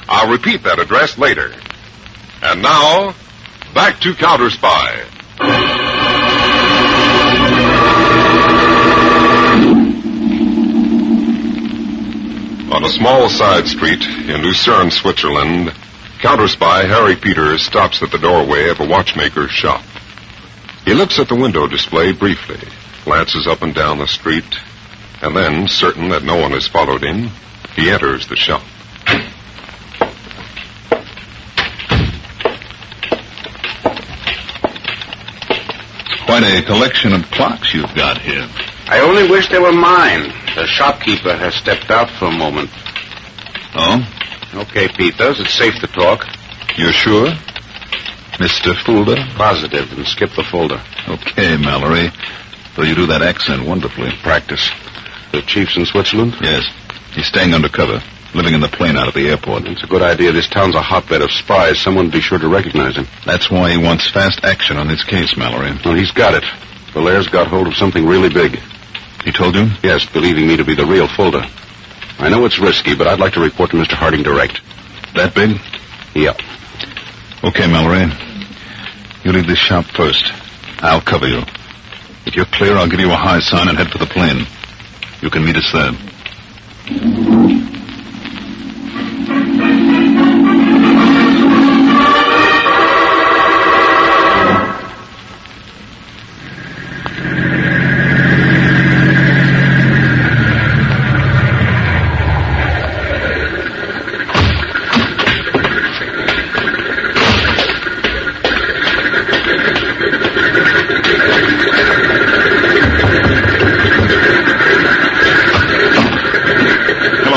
I'll repeat that address later. And now, back to Counterspy. On a small side street in Lucerne, Switzerland, Counterspy Harry Peters stops at the doorway of a watchmaker's shop. He looks at the window display briefly, glances up and down the street, and then, certain that no one has followed him, he enters the shop. Quite a collection of clocks you've got here. I only wish they were mine. The shopkeeper has stepped out for a moment. Oh? Okay, Peters, it's safe to talk. You're sure? Mr. Fuller? Positive, and skip the folder. Okay, Mallory. Though you do that accent wonderfully. Practice. The chief's in Switzerland? Yes. He's staying undercover, living in the plane out of the airport. It's a good idea. This town's a hotbed of spies. Someone would be sure to recognize him. That's why he wants fast action on this case, Mallory. Well, he's got it. Valaire's got hold of something really big. He told you? Yes, believing me to be the real Fulda. I know it's risky, but I'd like to report to Mr. Harding direct. That big? Yep. Okay, Mallory. You leave this shop first. I'll cover you. If you're clear, I'll give you a high sign and head for the plane. You can meet us there.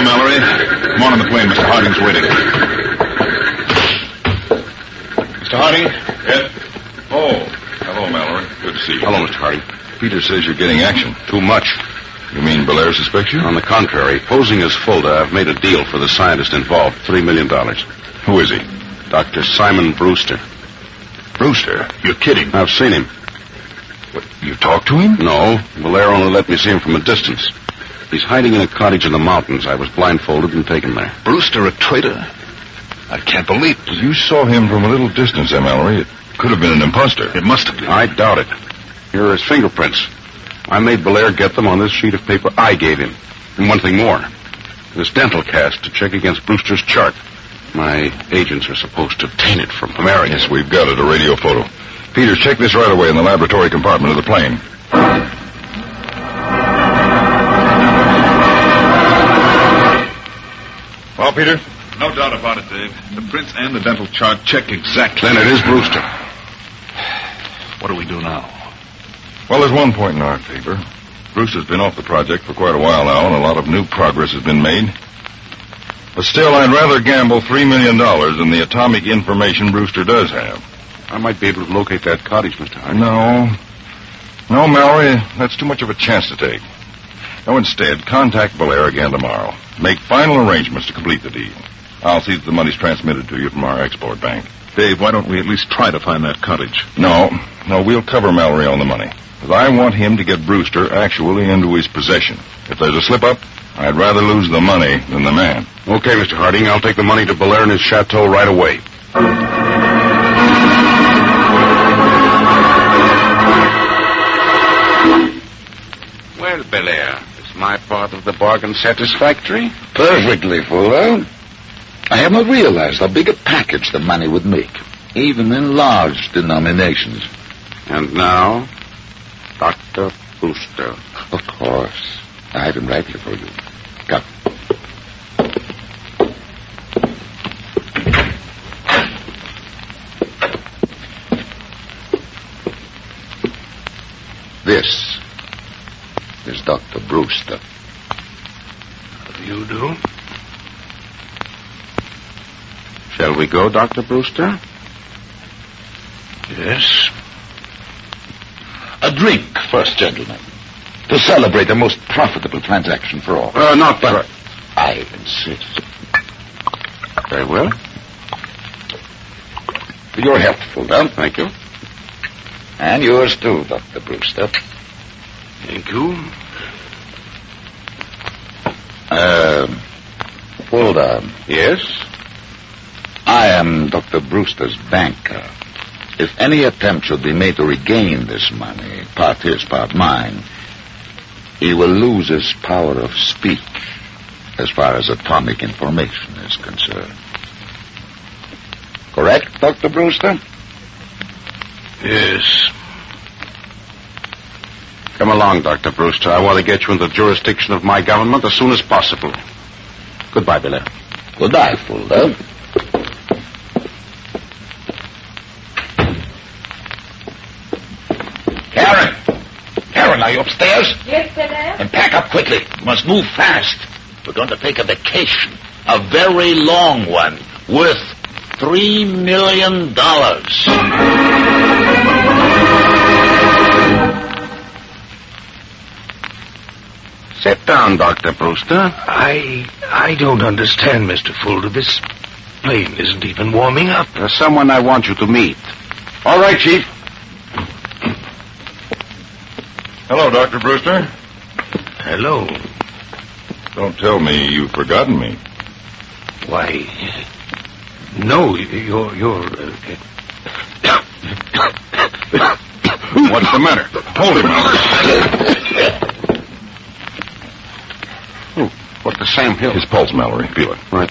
Mallory. Good to see you. Hello, Mr. Harding. Peter says you're getting action. Too much. You mean Belair suspects you? On the contrary, posing as Fulda, I've made a deal for the scientist involved, $3 million. Who is he? Dr. Simon Brewster. Brewster? You're kidding. I've seen him. What, you talked to him? No, Belair only let me see him from a distance. He's hiding in a cottage in the mountains. I was blindfolded and taken there. Brewster, a traitor? I can't believe it. You saw him from a little distance, Mallory. It could have been an imposter. It must have been. I doubt it. Here are his fingerprints. I made Belair get them on this sheet of paper I gave him. And one thing more. This dental cast to check against Brewster's chart. My agents are supposed to obtain it from him. Yes, we've got it, a radio photo. Peters, check this right away in the laboratory compartment of the plane. Well, Peters? No doubt about it, Dave. The prints and the dental chart check exactly. Then it is Brewster. What do we do now? Well, there's one point in our favor. Brewster's been off the project for quite a while now, and a lot of new progress has been made. But still, I'd rather gamble $3 million than the atomic information Brewster does have. I might be able to locate that cottage, Mr. Harding. No, Mallory, that's too much of a chance to take. No, instead, contact Belair again tomorrow. Make final arrangements to complete the deal. I'll see that the money's transmitted to you from our export bank. Dave, why don't we at least try to find that cottage? No, we'll cover Mallory on the money. Because I want him to get Brewster actually into his possession. If there's a slip-up, I'd rather lose the money than the man. Okay, Mr. Harding, I'll take the money to Belair and his chateau right away. Well, Belair, is my part of the bargain satisfactory? Perfectly, Fuller. I have not realized how big a package the money would make, even in large denominations. And now, Dr. Brewster. Of course. I have him right here for you. Come. This is Dr. Brewster. How do you do? Shall we go, Dr. Brewster? Yes. A drink first, gentlemen. To celebrate the most profitable transaction for all. Not that. I insist. Very well. For your health, Fulda. Thank you. And yours too, Dr. Brewster. Thank you. Fulda. Yes? I am Dr. Brewster's banker. If any attempt should be made to regain this money, part his, part mine, he will lose his power of speech as far as atomic information is concerned. Correct, Dr. Brewster? Yes. Come along, Dr. Brewster. I want to get you into the jurisdiction of my government as soon as possible. Goodbye, Belair. Goodbye, Fulda. Karen, are you upstairs? Yes, Belair. And pack up quickly. You must move fast. We're going to take a vacation. A very long one. Worth $3 million. Sit down, Dr. Brewster. I don't understand, Mr. Fulda. This plane isn't even warming up. There's someone I want you to meet. All right, Chief. Hello, Dr. Brewster. Hello. Don't tell me you've forgotten me. Why, no, you're... What's the matter? Hold him, Oh, what the Sam Hill? His pulse, Mallory. Feel it. Right.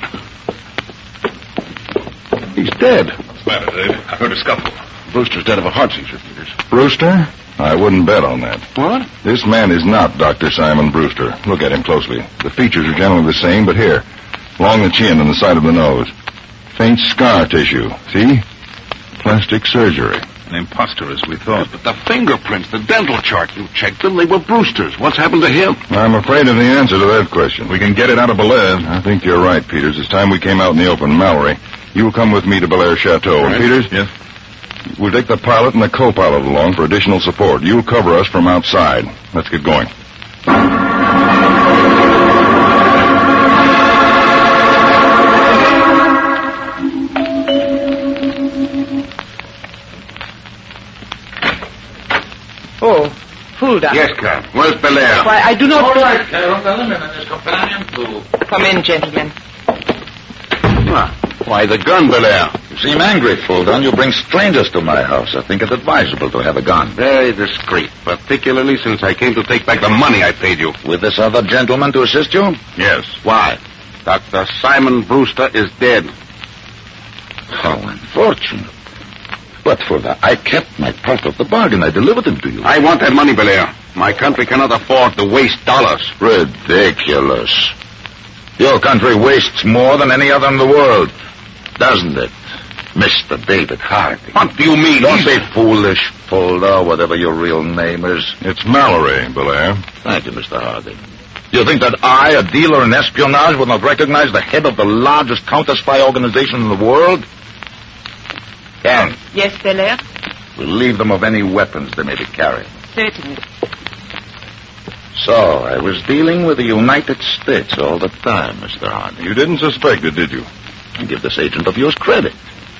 He's dead. What's the matter, Dave? I heard a scuffle. Brewster's dead of a heart seizure, Peters. Brewster? I wouldn't bet on that. What? This man is not Dr. Simon Brewster. Look at him closely. The features are generally the same, but here, along the chin and the side of the nose, faint scar tissue. See? Plastic surgery. An imposter, as we thought. But the fingerprints, the dental chart, you checked them. They were Brewster's. What's happened to him? I'm afraid of the answer to that question. We can get it out of Belair. I think you're right, Peters. It's time we came out in the open. Mallory, you will come with me to Belair Chateau. Right. Peters? Yes? We'll take the pilot and the co-pilot along for additional support. You'll cover us from outside. Let's get going. Oh, Fulda. Yes, Count. Where's Belair? Why, I do not... All right, Carol. Tell him and his companion to... Come in, gentlemen. Why the gun, Belair? You seem angry, Fulton. You bring strangers to my house. I think it advisable to have a gun. Very discreet, particularly since I came to take back the money I paid you. With this other gentleman to assist you? Yes. Why? Dr. Simon Brewster is dead. How unfortunate. But, Fulton, I kept my part of the bargain. I delivered him to you. I want that money, Belair. My country cannot afford to waste dollars. Ridiculous. Your country wastes more than any other in the world, doesn't it, Mr. David Harding? What do you mean? Don't be foolish, Fulda, whatever your real name is. It's Mallory, Belair. Thank you, Mr. Harding. You think that I, a dealer in espionage, would not recognize the head of the largest counterspy organization in the world? Ken. Yes, Belair? Relieve them of any weapons they may be carrying. Certainly. So, I was dealing with the United States all the time, Mr. Harding. You didn't suspect it, did you? I give this agent of yours credit.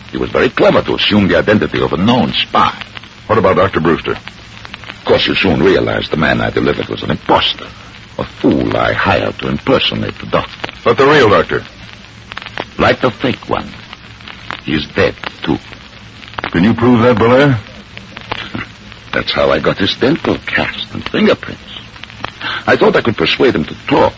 He was very clever to assume the identity of a known spy. What about Dr. Brewster? Of course, you soon realized the man I delivered was an imposter. A fool I hired to impersonate the doctor. But the real doctor? Like the fake one. He's dead, too. Can you prove that, Belair? That's how I got his dental cast and fingerprints. I thought I could persuade him to talk.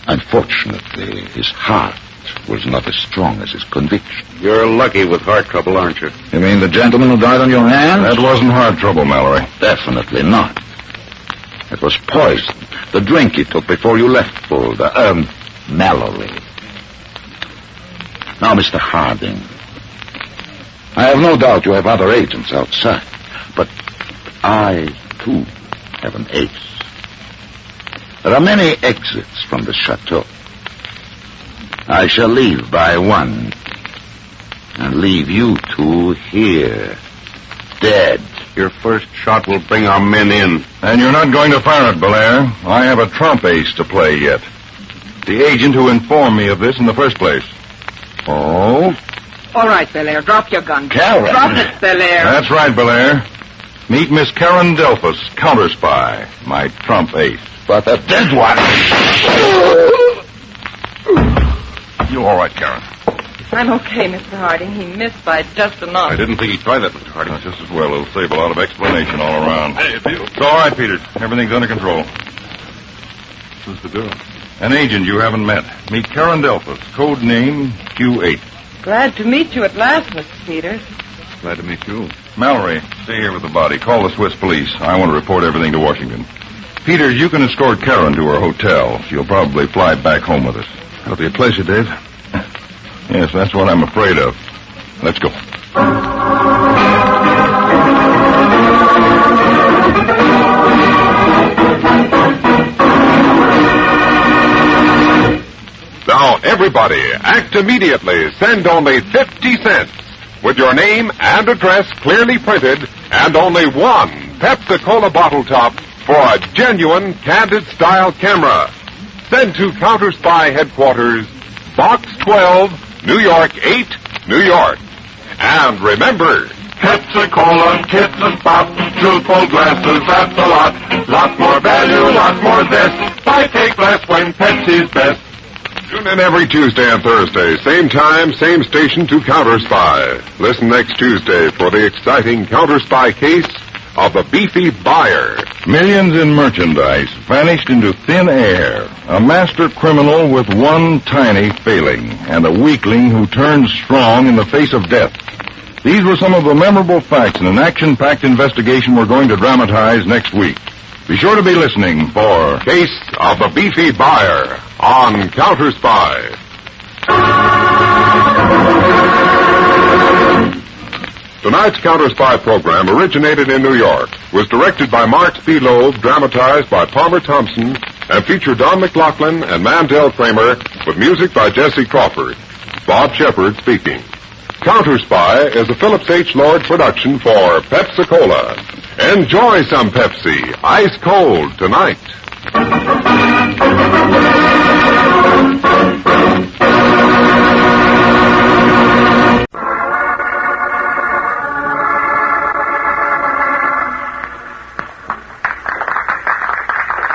Unfortunately, his heart was not as strong as his conviction. You're lucky with heart trouble, aren't you? You mean the gentleman who died on your hands? That wasn't heart trouble, Mallory. Definitely not. It was poison. The drink he took before you left, Fulda. Mallory. Now, Mr. Harding, I have no doubt you have other agents outside, but I, too, have an ace. There are many exits from the chateau. I shall leave by one and leave you two here, dead. Your first shot will bring our men in. And you're not going to fire it, Belair. I have a trump ace to play yet. The agent who informed me of this in the first place. Oh? All right, Belair, drop your gun. Karen. Drop it, Belair. That's right, Belair. Meet Miss Karen Delphus, Counterspy, my trump ace. But a dead one. You all right, Karen? I'm okay, Mr. Harding. He missed by just enough. I didn't think he'd try that, Mr. Harding. Just as well. It'll save a lot of explanation all around. Hey, it's all right, Peters. Everything's under control. Who's the girl? An agent you haven't met. Meet Karen Delphus, code name Q8. Glad to meet you at last, Mr. Peters. Glad to meet you. Mallory, stay here with the body. Call the Swiss police. I want to report everything to Washington. Peters, you can escort Karen to her hotel. She'll probably fly back home with us. That'll be a pleasure, Dave. Yes, that's what I'm afraid of. Let's go. Now, everybody, act immediately. Send only 50 cents with your name and address clearly printed and only one Pepsi-Cola bottle top for a genuine candid-style camera. Send to Counterspy Headquarters, Box 12, New York 8, New York. And remember, Pepsi-Cola, kits and pops, truthful glasses, that's a lot. Lot more value, lot more zest. Why take less when Pepsi's best? Tune in every Tuesday and Thursday, same time, same station to Counterspy. Listen next Tuesday for the exciting Counterspy case of the beefy buyer. Millions in merchandise vanished into thin air. A master criminal with one tiny failing, and a weakling who turns strong in the face of death. These were some of the memorable facts in an action-packed investigation we're going to dramatize next week. Be sure to be listening for Case of the Beefy Buyer on Counterspy. Tonight's Counterspy program originated in New York, was directed by Mark C. Loeb, dramatized by Palmer Thompson, and featured Don MacLaughlin and Mandel Kramer, with music by Jesse Crawford. Bob Shepard speaking. Counterspy is a Phillips H. Lord production for Pepsi-Cola. Enjoy some Pepsi, ice cold tonight.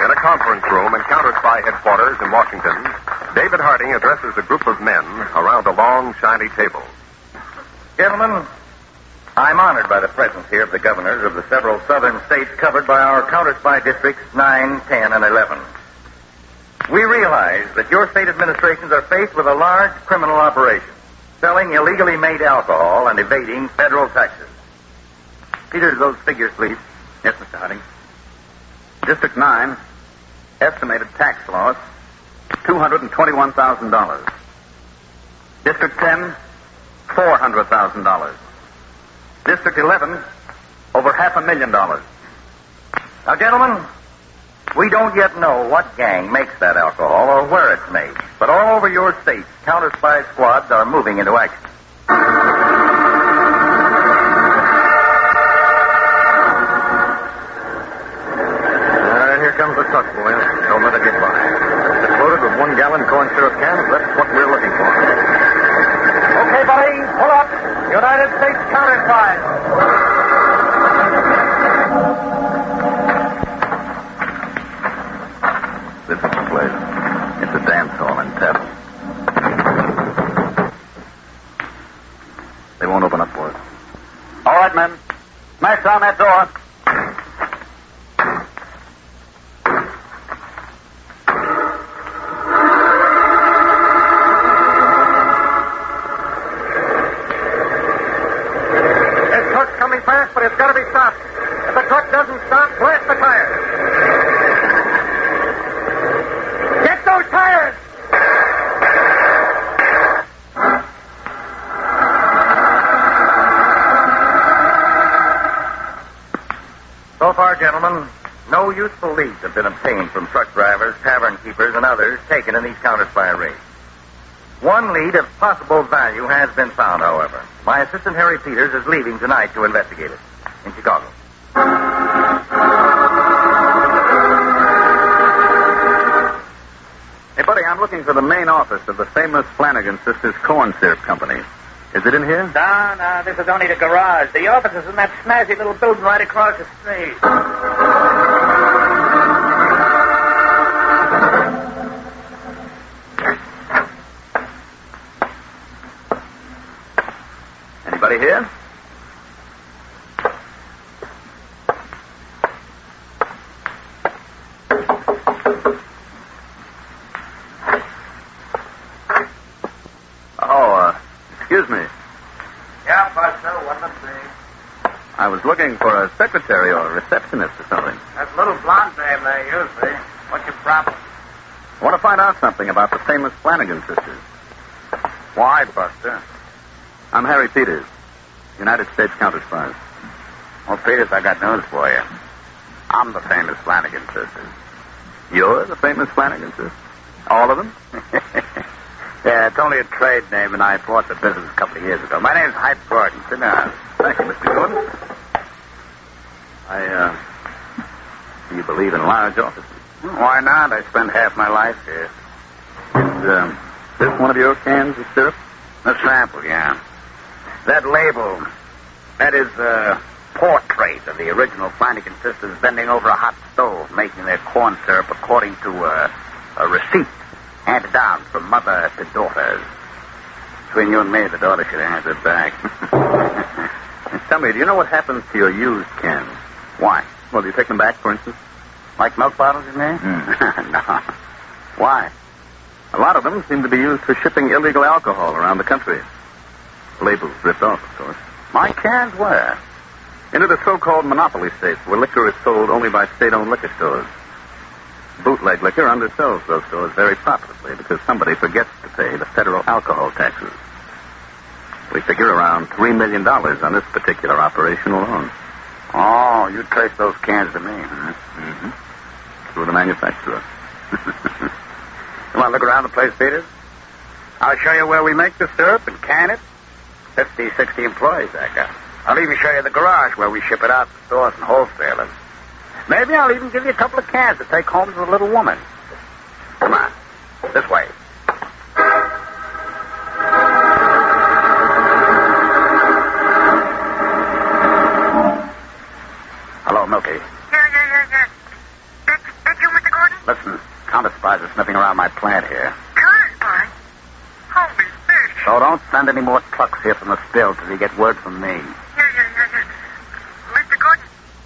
In a conference room in Counterspy headquarters in Washington, David Harding addresses a group of men around a long, shiny table. Gentlemen, I'm honored by the presence here of the governors of the several southern states covered by our Counterspy districts 9, 10, and 11. We realize that your state administrations are faced with a large criminal operation, selling illegally made alcohol and evading federal taxes. Peters, those figures, please. Yes, Mr. Harding. District 9, estimated tax loss, $221,000. District 10, $400,000. District 11, over $500,000. Now, gentlemen, we don't yet know what gang makes that alcohol or where it's made, but all over your state, Counterspy squads are moving into action. Here comes the truck, boys. Don't let it get by. It's loaded with 1-gallon corn syrup cans. That's what we're looking for. Okay, buddy, pull up. United States Counterspies. This is the place. It's a dance hall in town. They won't open up for us. All right, men. Smash down that door. But it's got to be stopped. If the truck doesn't stop, blast the tires. Get those tires! So far, gentlemen, no useful leads have been obtained from truck drivers, tavern keepers, and others taken in these Counterspy raids. One lead of possible value has been found, however. My assistant, Harry Peters, is leaving tonight to investigate it in Chicago. Hey, buddy, I'm looking for the main office of the famous Flanagan Sisters Corn Syrup Company. Is it in here? No, this is only the garage. The office is in that snazzy little building right across the street. Anybody here? Excuse me. Yeah, Buster, what's the thing? I was looking for a secretary or a receptionist or something. That little blonde babe there, usually. What's your problem? I want to find out something about the famous Flanagan sisters. Why, Buster? I'm Harry Peters, United States Counterspies. Well, Peters, I got news for you. I'm the famous Flanagan sisters. You're the famous Flanagan sisters? All of them? Yeah, it's only a trade name, and I bought the business a couple of years ago. My name's Hype Gordon. Sit down. Thank you, Mr. Gordon. Do you believe in large offices? Why not? I spent half my life here. Is this one of your cans of syrup? A sample, yeah. That label, that is a portrait of the original Flanagan sisters bending over a hot stove, making their corn syrup according to a receipt handed down from mother to daughters. Between you and me, the daughter should have it back. Tell me, do you know what happens to your used cans? Why? Well, do you take them back, for instance? Like milk bottles, you mean? No. Why? A lot of them seem to be used for shipping illegal alcohol around the country. Labels ripped off, of course. My cans were? Into the so-called monopoly states where liquor is sold only by state-owned liquor stores. Bootleg liquor undersells those stores very profitably because somebody forgets to pay the federal alcohol taxes. We figure around $3 million on this particular operation alone. Oh, you trace those cans to me, huh? Mm-hmm. Through the manufacturer. You want to look around the place, Peters? I'll show you where we make the syrup and can it. 50, 60 employees I got. I'll even show you the garage where we ship it out to stores and wholesalers. Maybe I'll even give you a couple of cans to take home to the little woman. Come on. This way. Hello, Milky. Yeah. Did you, Mr. Gordon? Listen, Counterspies are sniffing around my plant here. Counterspy? Holy fish. So don't send any more trucks here from the still till you get word from me. Yeah. Mr. Gordon,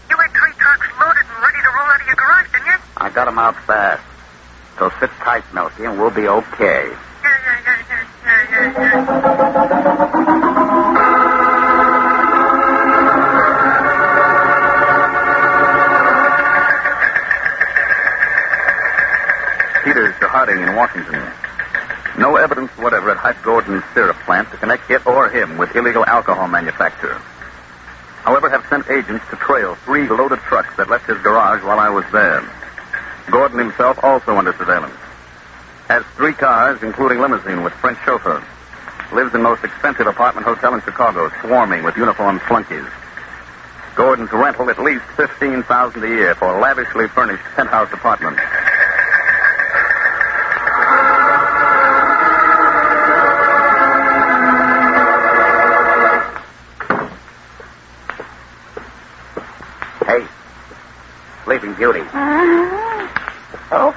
you had 3 trucks loaded and ready to roll out of your garage, didn't you? I got them out fast. So sit tight, Milky, and we'll be okay. Peters to Harding in Washington. No evidence whatever at Hype Gordon's syrup plant to connect it or him with illegal alcohol manufacture. However, have sent agents to trail 3 loaded trucks that left his garage while I was there. Gordon himself also under surveillance. Has 3 cars, including limousine with French chauffeur. Lives in most expensive apartment hotel in Chicago, swarming with uniformed flunkies. Gordon's rental at least $15,000 a year for a lavishly furnished penthouse apartment. Hey, Sleeping Beauty. Oh.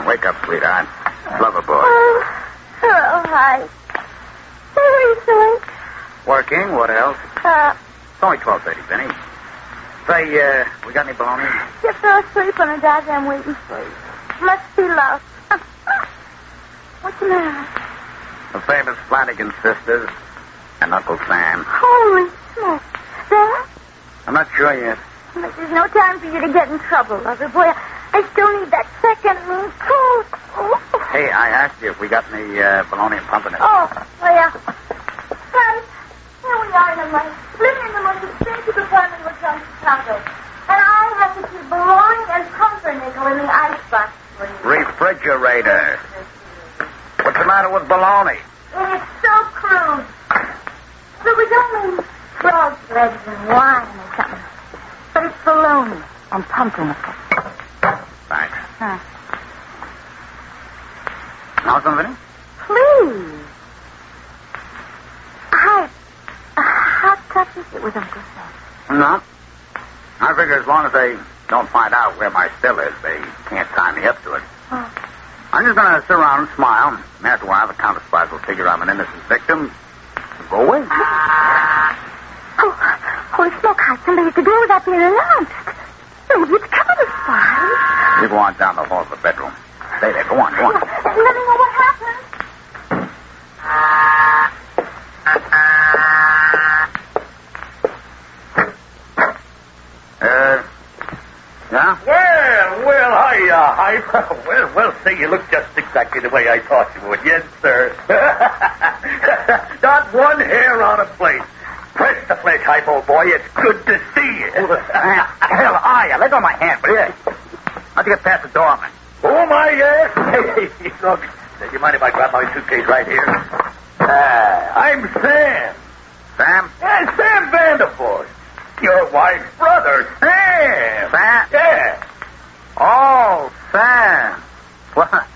Wake up, sweetheart. Lover boy. Hello, hi. What are you doing? Working. What else? It's only 12:30, Benny. Say, we got any bologna? You fell asleep on a goddamn waiting for you. Must be love. What's the matter? The famous Flanagan sisters and Uncle Sam. Holy smoke. Dad? I'm not sure yet. But there's no time for you to get in trouble, lover boy. I still need that second mean coat. Oh. Hey, I asked you if we got any bologna and pumpernickel. Oh, yeah. Guys, here we are in the money. Living in the most expensive apartment hotel in Chicago. And I have to keep bologna and pumpernickel in the icebox for you. Refrigerator. What's the matter with bologna? It's so crude. So we don't mean frog legs and wine or something. But it's bologna and pumpernickel. Thanks. Huh. Now something? Please. How tough is it with Uncle Sam? No. I figure as long as they don't find out where my still is, they can't tie me up to it. Oh. I'm just going to sit around and smile. And after a while, the Counterspies will figure I'm an innocent victim. Go away. Oh, holy smoke, how somebody at the door without being announced. Maybe it's Counterspy. You go on down the hall to the bedroom. Stay there. Go on. Let me know what happened. Yeah? Well, hi. Well, say, you look just exactly the way I thought you would. Yes, sir. Not one hair on a plate. Press the flesh, hype, old boy. It's good to see you. Who the hell are you? Let go of my hand, will you? How'd you get past the doorman? Oh, my, yes. Hey, look, do you mind if I grab my suitcase right here? I'm Sam. Sam? Yeah, Sam Vanderford. Your wife's brother, Sam. Sam? Yeah. Oh, Sam. What?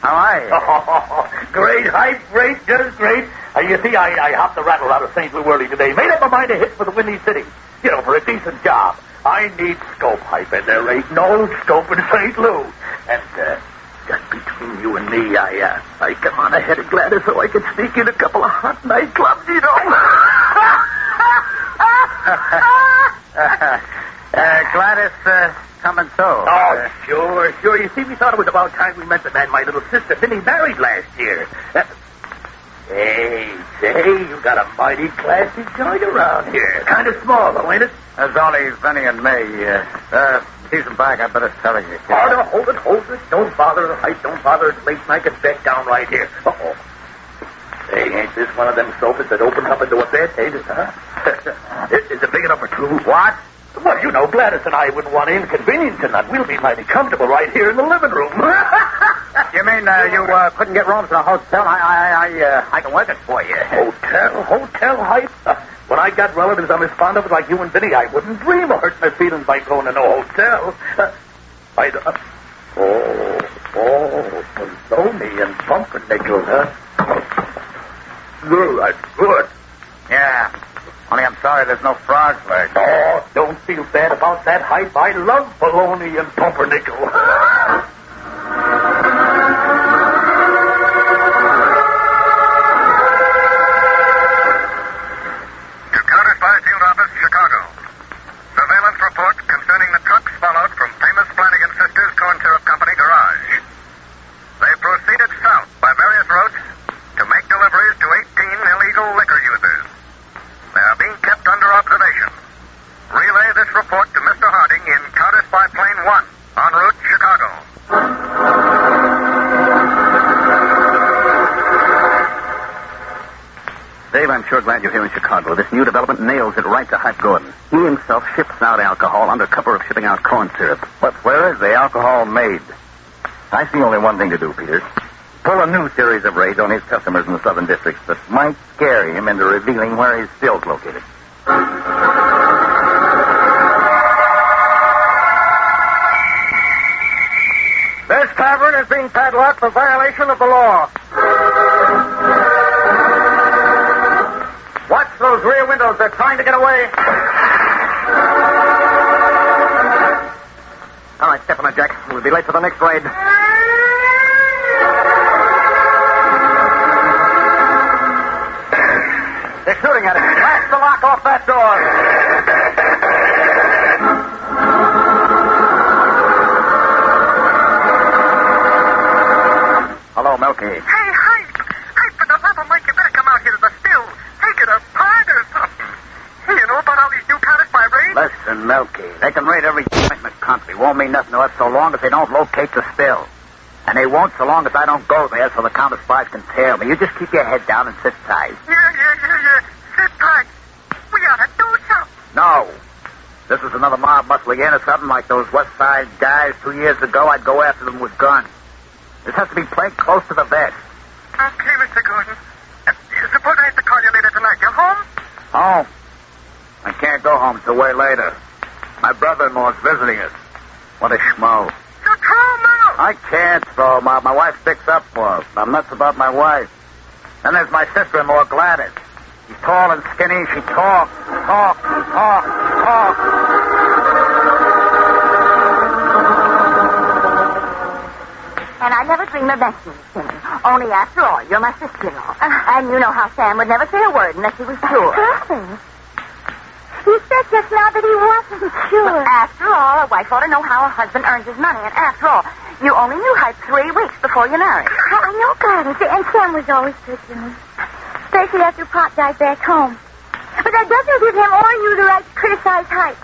How are you? Oh, great, hype, great, just great. You see, I hopped the rattle out of St. Louis early today. Made up my mind to hit for the Windy City. You know, for a decent job. I need scope, hype, and there ain't no scope in St. Louis. And, just between you and me, I come on ahead of Gladys so I can sneak in a couple of hot nightclubs, you know. Gladys, coming too. Oh, sure. You see, we thought it was about time we met the man my little sister Minnie married last year. Hey, you got a mighty classy joint around here. Kind of small, though, ain't it? There's only Vinny and me. Decent back, I better tell you. Oh, no, hold it. Don't bother, Hype, don't bother. It's late, and I can bed down right here. Uh-oh. Hey, ain't this one of them sofas that opens up into a bed, ain't it, huh? Is it big enough for 2? What? Well, you know, Gladys and I wouldn't want to inconvenience none. We'll be mighty comfortable right here in the living room. You mean you couldn't get rooms in a hotel? I can work it for you. Hotel hype? When I got relatives I'm as fond of like you and Vinny, I wouldn't dream of hurting their feelings by going to no hotel. Bologna and pumpernickel, huh? Good. Yeah. Only I'm sorry there's no frogs left. Oh, don't feel bad about that hype. I love bologna and pumpernickel. To Counterspy Field Office, Chicago. Surveillance report concerning the trucks followed from famous Flanagan Sisters Corn Syrup Company garage. They proceeded south by various routes to make deliveries to 18 illegal liquor users. They are being kept under observation. Relay this report to Mr. Harding in Counterspy Plane 1, en route Chicago. Dave, I'm sure glad you're here in Chicago. This new development nails it right to Hype Gordon. He himself ships out alcohol under cover of shipping out corn syrup. But where is the alcohol made? I see only one thing to do, Peters. Pull a new series of raids on his customers in the southern districts that might scare him into revealing where his still's located. This tavern is being padlocked for violation of the law. Watch those rear windows. They're trying to get away. All right, step on it, Jack. We'll be late for the next raid. They're shooting at it. Blast the lock off that door. Hello, Milky. Hey, Hype, for the love of Mike, you better come out here to the still. Take it apart or something. Hey, you know about all these new Counterspy raids? Listen, Milky. They can raid every joint in the country. Won't mean nothing to us so long as they don't locate the still. And they won't so long as I don't go there so the Counterspies can tail me. You just keep your head down and sit tight. Yeah. Sit tight. We ought to do something. No. This is another mob muscling in or something like those West Side guys 2 years ago. I'd go after them with guns. This has to be played close to the vest. Okay, Mr. Gordon. Suppose I have to call you later tonight. You're home? Home? I can't go home till way later. My brother-in-law's visiting us. What a schmo. So throw him out. I can't throw him out. My wife sticks up for us. I'm nuts about my wife. Then there's my sister-in-law, Gladys. She's tall and skinny. She talks. And I never dream of mentioning it, Timmy. Only after all, you're my sister-in-law. And you know how Sam would never say a word unless he was sure. He said just now that he wasn't sure. But after all, a wife ought to know how her husband earns his money. And after all, you only knew Hype 3 weeks before you married. I know, Gladys. And Sam was always good to me. Especially after Pop died back home. But that doesn't give him or you the right to criticize Hype.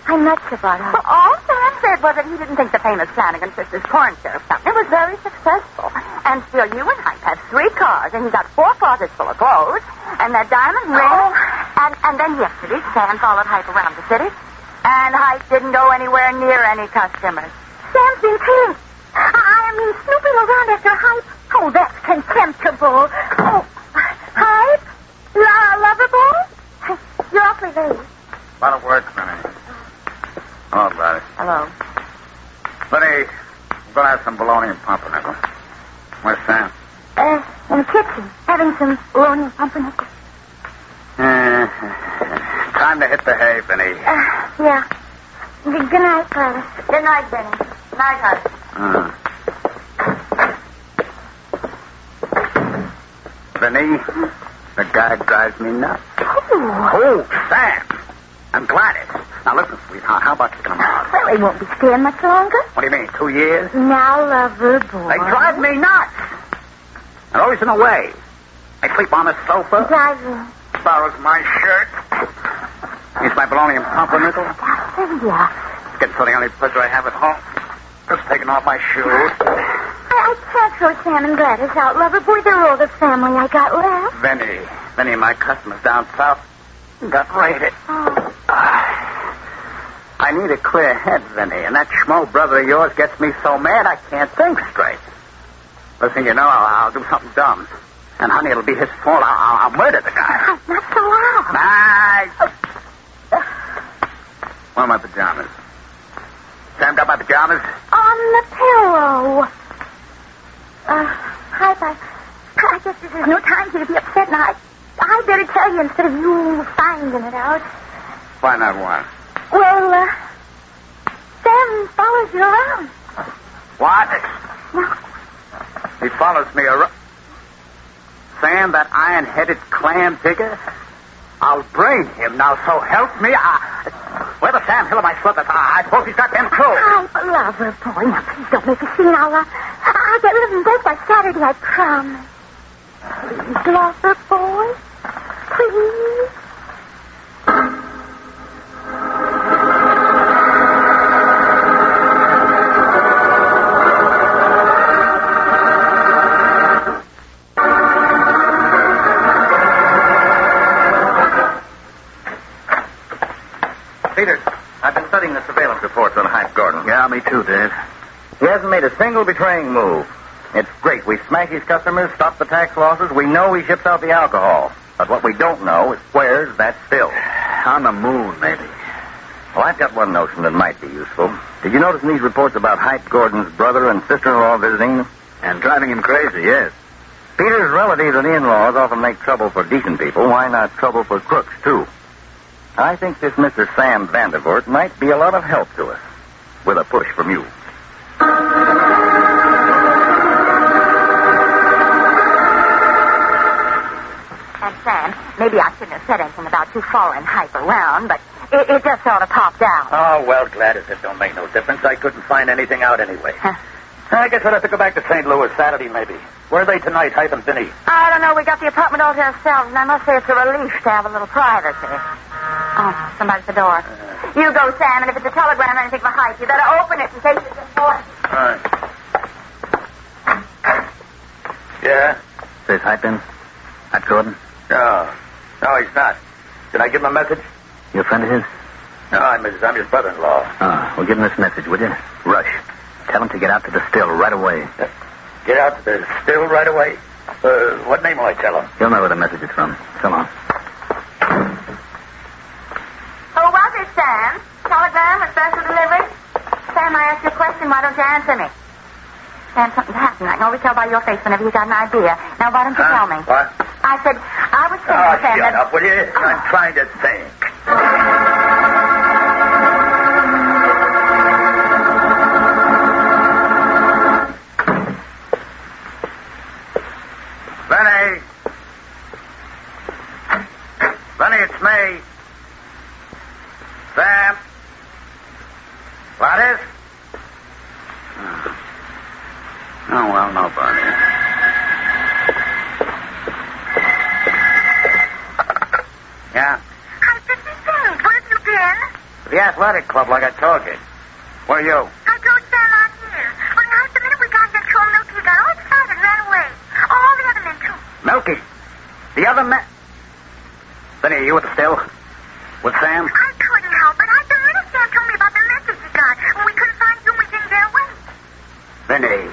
I'm nuts about Hype. Well, all Sam said was that he didn't think the famous Flanagan Sisters corn syrup company was very successful. And still, you and Hype have 3 cars, and he got 4 closets full of clothes, and that diamond ring. And then yesterday, Sam followed Hype around the city, and Hype didn't go anywhere near any customers. Sam's been killing. I mean, snooping around after Hype. Oh, that's contemptible. Oh, Hype? Loverboy? You're awfully late. A lot of work, Benny. Hello, Gladys. Hello. Benny, I'm going to have some bologna and pumpernickel. Where's Sam? In the kitchen, having some bologna and pumpernickel. Time to hit the hay, Benny. Yeah. Good night, Gladys. Good night, Benny. Good night, Hype. Benny, the guy drives me nuts. Oh, Sam. I'm Gladys. Now, listen, sweetheart, how about you come out? Well, he won't be staying much longer. What do you mean, 2 years? Now, lover boy. They drive me nuts. They're always in the way. I sleep on the sofa. Driving. Borrows my shirt. Here's my bologna and pumpernickel. Yeah. It's getting for the only pleasure I have at home. Just taking off my shoes. I can't throw Sam and Gladys out, lover boy. They're all the family I got left. Benny, my customers down south got raided. Oh. I need a clear head, Vinny, and that schmo brother of yours gets me so mad I can't think straight. Listen, I'll do something dumb. And, honey, it'll be his fault. I'll murder the guy. Not so loud. Where are my pajamas? Sam, got my pajamas? On the pillow. Hype, I guess this is no time for you to be upset, and I better tell you instead of you finding it out. Why not one? Well, Sam follows you around. What? No. He follows me around. Sam, that iron-headed clam digger? I'll brain him now, so help me. Where the Sam Hill of my slippers? I suppose he's got them too. I love her, boy. Now, please don't make a scene. I'll get rid of them both by Saturday, I promise. Please, lover, boy. Please. Peters, I've been studying the surveillance reports on Hype Gordon. Yeah, me too, Dave. He hasn't made a single betraying move. It's great. We smash his customers, stop the tax losses. We know he ships out the alcohol. But what we don't know is where's that still. On the moon, maybe. Well, I've got one notion that might be useful. Did you notice in these reports about Hype Gordon's brother and sister-in-law visiting him? And driving him crazy, yes. Peter's relatives and in-laws often make trouble for decent people. Why not trouble for crooks, too? I think this Mr. Sam Vandervoort might be a lot of help to us. With a push from you. And Sam, maybe I shouldn't have said anything about you following Hype around, but it just sort of popped out. Oh, well, Gladys, it don't make no difference. I couldn't find anything out anyway. I guess I'd have to go back to St. Louis Saturday, maybe. Where are they tonight, Hype and Vinny? I don't know. We got the apartment all to ourselves, and I must say it's a relief to have a little privacy. Oh, somebody's at the door. You go, Sam, and if it's a telegram or anything for Hype, you better open it in case it's important. All right. Yeah? Says Hype in? Hype Gordon? No, he's not. Did I give him a message? You a friend of his? No, I'm his brother-in-law. Well, give him this message, would you? Rush. Tell him to get out to the still right away. Get out to the still right away? What name will I tell him? He'll know where the message is from. Come on. Who was it, Sam? Telegram or special delivery? Sam, I asked you a question. Why don't you answer me? Sam, something's happened. I can always tell by your face whenever you got an idea. Now, why don't you tell me? What? I said, I was saying, Sam, shut up, will you? I'm trying to think. Benny, it's me. Sam. Gladys? Oh, well, no, Barney. Yeah? Hi, this is Vinny. Where have you been? The athletic club, like I told you. Where are you? I drove Sam out here. Well, now, the minute we got here, told Milky got all excited and ran away. All the other men, too. Milky. The other man. Benny, are you at the still? With Sam? I couldn't help it. The minute Sam told me about the message he got, and we couldn't find you, we didn't get away. Benny,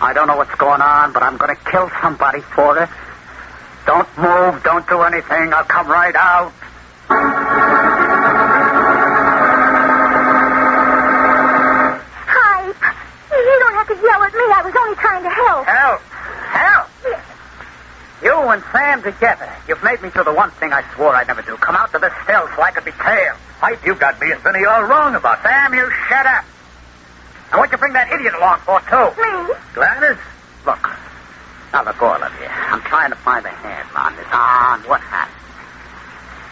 I don't know what's going on, but I'm going to kill somebody for it. Don't move. Don't do anything. I'll come right out. Hype, you don't have to yell at me. I was only trying to help. Help? Help? You and Sam together. You've made me do the one thing I swore I'd never do. Come out to the still so I could be tailed. Hype, you got me and Vinny all wrong about that. Sam, you shut up. And what'd you bring that idiot along for, too? Me? Gladys? Look. Now, look, all of you. I'm trying to find a handle on this. On what happened.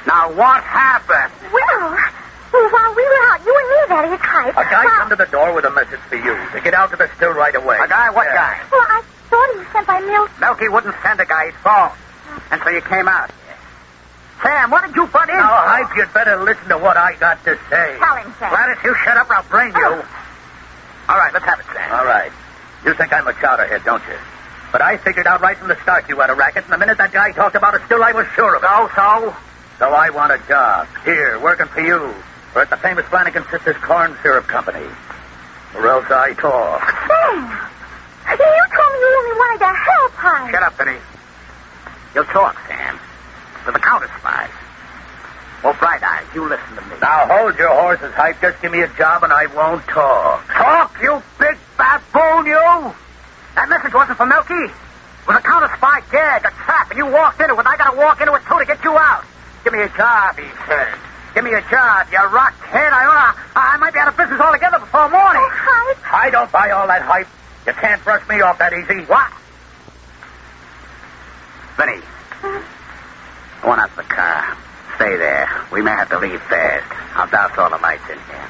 Now, what happened? Well, while we were out, you and me, that is, Hype. A guy come to the door with a message for you to get out to the still right away. A guy? What guy? Well, I thought he was sent by Milky. Milky wouldn't send a guy. He's phone. And so you came out here. Sam, what did you butt in? Now, Hype, you'd better listen to what I got to say. Tell him, Sam. Gladys, you shut up or I'll brain you. All right, let's have it, Sam. All right. You think I'm a chowderhead, don't you? But I figured out right from the start you had a racket, and the minute that guy talked about it, still I was sure of it. So? So I want a job. Here, working for you. Or at the famous Flanagan Sisters Corn Syrup Company. Or else I talk. Sam, you told me trying to help, Hyde. Shut up, Penny. You'll talk, Sam. To the Counterspies. Oh, Bright Eyes, you listen to me. Now, hold your horses, Hype. Just give me a job and I won't talk. Talk, you big baboon, you! That message wasn't for Milky. It was a Counterspy gag, a trap, and you walked into it. I gotta walk into it, too, to get you out. Give me a job, he said. Give me a job, you rockhead. I might be out of business altogether before morning. Oh, Hype. I don't buy all that hype. You can't brush me off that easy. What? Benny, go on out to the car. Stay there. We may have to leave fast. I'll douse all the lights in here.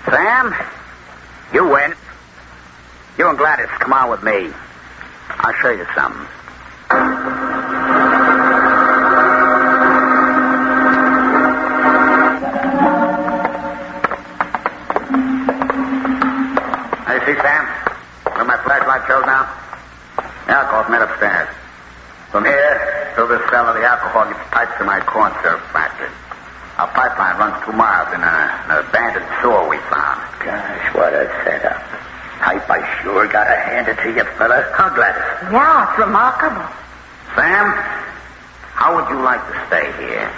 Sam, you win. You and Gladys, come on with me. I'll show you something. Hey, see, Sam? Where my flashlight shows now? The alcohol's made upstairs. From here, through this cellar, the alcohol gets piped to my corn syrup factory. Our pipeline runs 2 miles in an abandoned sewer we found. Gosh, what a setup. Hype, I sure gotta hand it to you, fella. How Gladys? Yeah, it's remarkable. Sam, how would you like to stay here?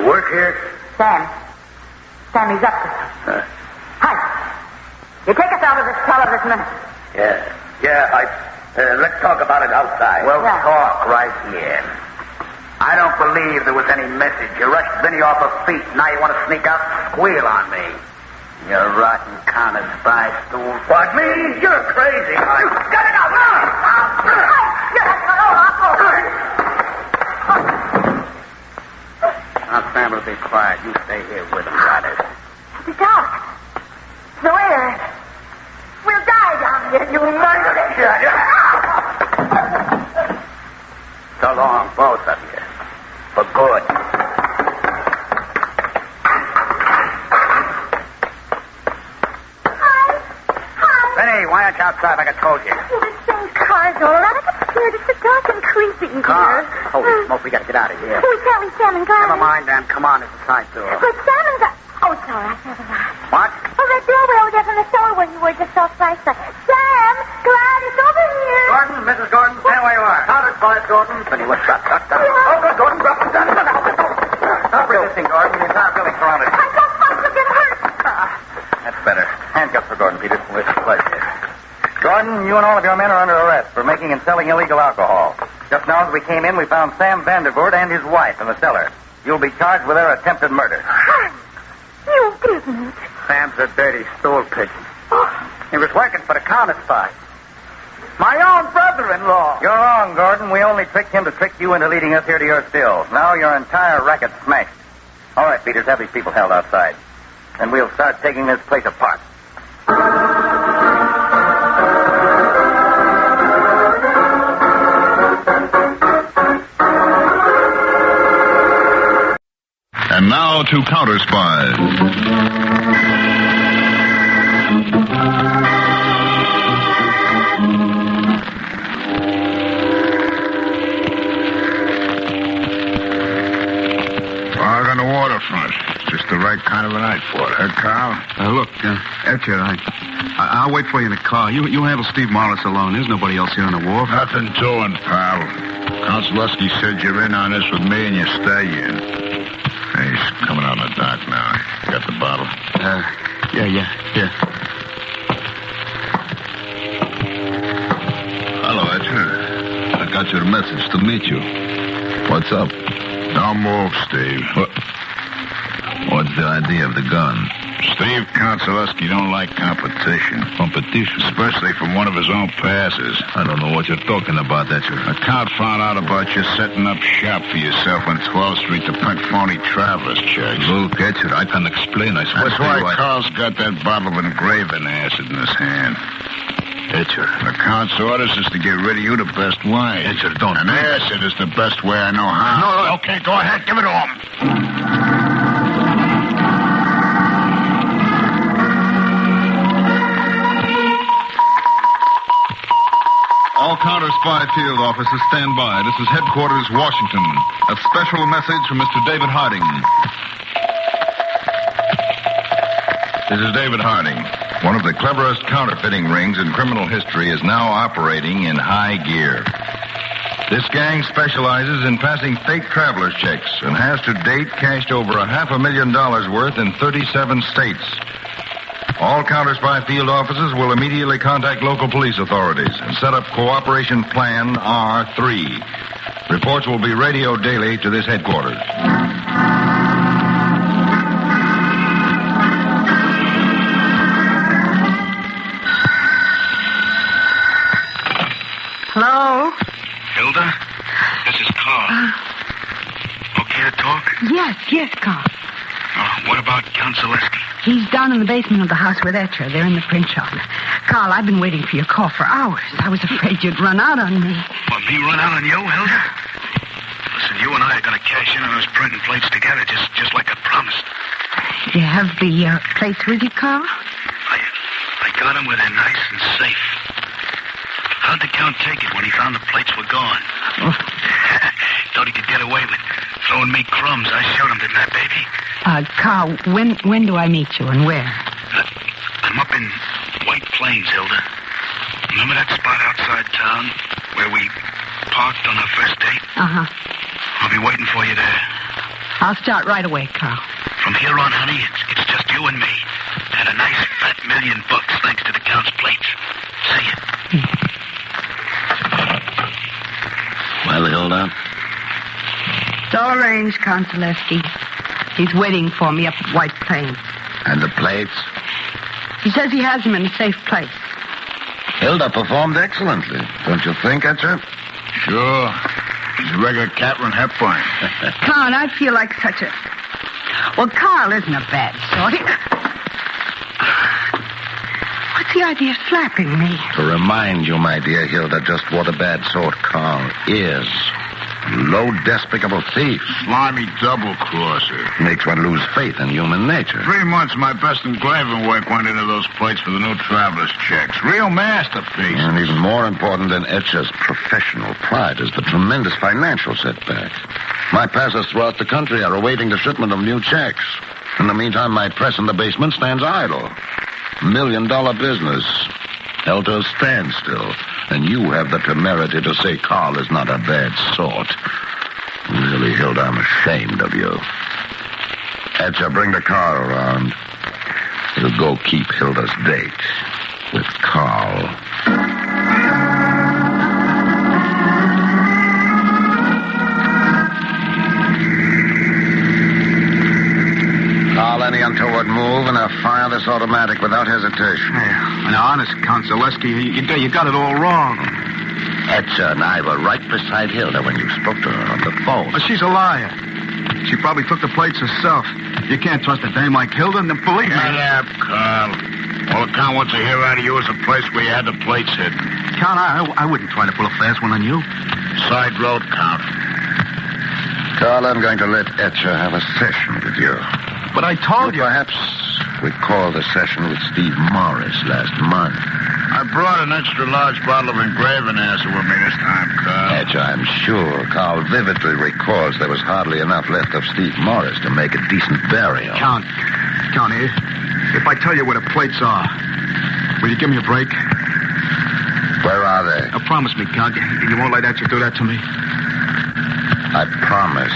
Work here? Sam, he's up to something. Hype, you take us out of this cellar this minute. Yeah, Hype. Let's talk about it outside. We'll talk right here. I don't believe there was any message. You rushed Vinny off her feet. Now you want to sneak out and squeal on me. You rotten counterspy stool. What, me? You're crazy. Get it out. Now, Sam will be quiet. You stay here with him, Gladys. The dark. The weird. We'll die down here, you murderer. So long, both of you. For good. Benny, why aren't you outside like I told you? Well, this thing's car's all right. I get scared. It's so dark and creepy in Car? here. Holy smoke, we gotta get out of here. We can't leave Sam and Gladys. Never mind, Dan. Come on, it's the side door. But Sam and Gladys... Oh, it's all right. Never mind. What? Oh, that doorway over there from the cellar where you were just off right side. Sam, Gladys, over here. Gordon, Mrs. Gordon, stand where you are. Counterspies, Gordon. Benny, what's up? Oh, good, Gordon, drop it down. Stop resisting, Gordon. The entire building's surrounded. I don't want to get hurt. That's better. Handcuffs for Gordon, Peters. With pleasure. Gordon, you and all of your men are under arrest for making and selling illegal alcohol. Just now as we came in, we found Sam Vandervoort and his wife in the cellar. You'll be charged with their attempted murder. You didn't. Sam's a dirty stool pigeon. He was working for the Counterspy. My own brother-in-law. You're wrong, Gordon. We only tricked him to trick you into leading us here to your stills. Now your entire racket's smashed. All right, Peters, have these people held outside. And we'll start taking this place apart. And now to Counterspies. Fog on the waterfront. Just the right kind of a night for it, huh, Carl? Look, Edgar, I'll wait for you in the car. You handle Steve Morris alone. There's nobody else here on the wharf. Nothing doing, pal. Konsolowski said you're in on this with me and you stay in. He's coming out in the dark now. Got the bottle? Yeah. Hello, Edgar. I got your message to meet you. What's up? Don't move, Steve. What's the idea of the gun? Steve Konsolowski don't like competition. Competition? Especially from one of his own passes. I don't know what you're talking about, Edgar. A count found out about you setting up shop for yourself on 12th Street to print phony traveler's checks. Look, Edgar, I can explain. I swear That's why Carl's got that bottle of engraving acid in his hand. Edgar. The count's orders is to get rid of you the best way. Edgar, don't. And acid is the best way I know how. No. Okay, go ahead. Give it to him. All Counterspy field officers stand by. This is headquarters, Washington. A special message from Mr. David Harding. This is David Harding. One of the cleverest counterfeiting rings in criminal history is now operating in high gear. This gang specializes in passing fake traveler's checks and has to date cashed over $500,000 worth in 37 states. All Counterspy field offices will immediately contact local police authorities and set up Cooperation Plan R3. Reports will be radioed daily to this headquarters. Hello? Hilda? This is Carl. Okay to talk? Yes, Carl. What about Count Zaleski? He's down in the basement of the house with Etcher. They're in the print shop. Carl, I've been waiting for your call for hours. I was afraid you'd run out on me. What, me run out on you, Hilda? Listen, you and I are going to cash in on those printing plates together, just like I promised. Do you have the plates with you, Carl? I got them where they're nice and safe. How'd the Count take it when he found the plates were gone? Oh. Thought he could get away with throwing me crumbs. I showed him, didn't I, baby? Carl, when do I meet you and where? I'm up in White Plains, Hilda. Remember that spot outside town where we parked on our first date? Uh-huh. I'll be waiting for you there. I'll start right away, Carl. From here on, honey, it's just you and me. And a nice fat $1 million thanks to the Count's plates. See ya. Well, Hilda? It's all arranged, Count Zaleski. He's waiting for me up at White Plains. And the plates? He says he has them in a safe place. Hilda performed excellently, don't you think, Etcher? Sure. He's a regular Catherine Hepburn. Count, I feel like such a... Well, Carl isn't a bad sort. What's the idea of slapping me? To remind you, my dear Hilda, just what a bad sort Carl is. Low, despicable thief. Slimy double-crosser. Makes one lose faith in human nature. 3 months my best engraving work went into those plates for the new traveler's checks. Real masterpiece. And even more important than Etcher's professional pride is the tremendous financial setback. My passers throughout the country are awaiting the shipment of new checks. In the meantime, my press in the basement stands idle. $1 million business. Held to a standstill. And you have the temerity to say Carl is not a bad sort. Really, Hilda, I'm ashamed of you. Etcher, bring the car around. We'll go keep Hilda's date with Carl. Carl, any untoward move, and I'll fire this automatic without hesitation. Now, honest, Count Zaleski, you got it all wrong. Etcher and I were right beside Hilda when you spoke to her on the phone. Well, she's a liar. She probably took the plates herself. You can't trust a dame like Hilda, and believe me. Shut up, Carl. All the Count wants to hear out of you is a place where you had the plates hidden. Count, I wouldn't try to pull a fast one on you. Side road, Count. Carl, I'm going to let Etcher have a session with you. But I told you... Perhaps we called the session with Steve Morris last month. I brought an extra large bottle of engraving acid with me this time, Carl. Etcher, I'm sure Carl vividly recalls there was hardly enough left of Steve Morris to make a decent burial. Count, if I tell you where the plates are, will you give me a break? Where are they? Now, promise me, Count, you won't let Etcher do that to me? I promise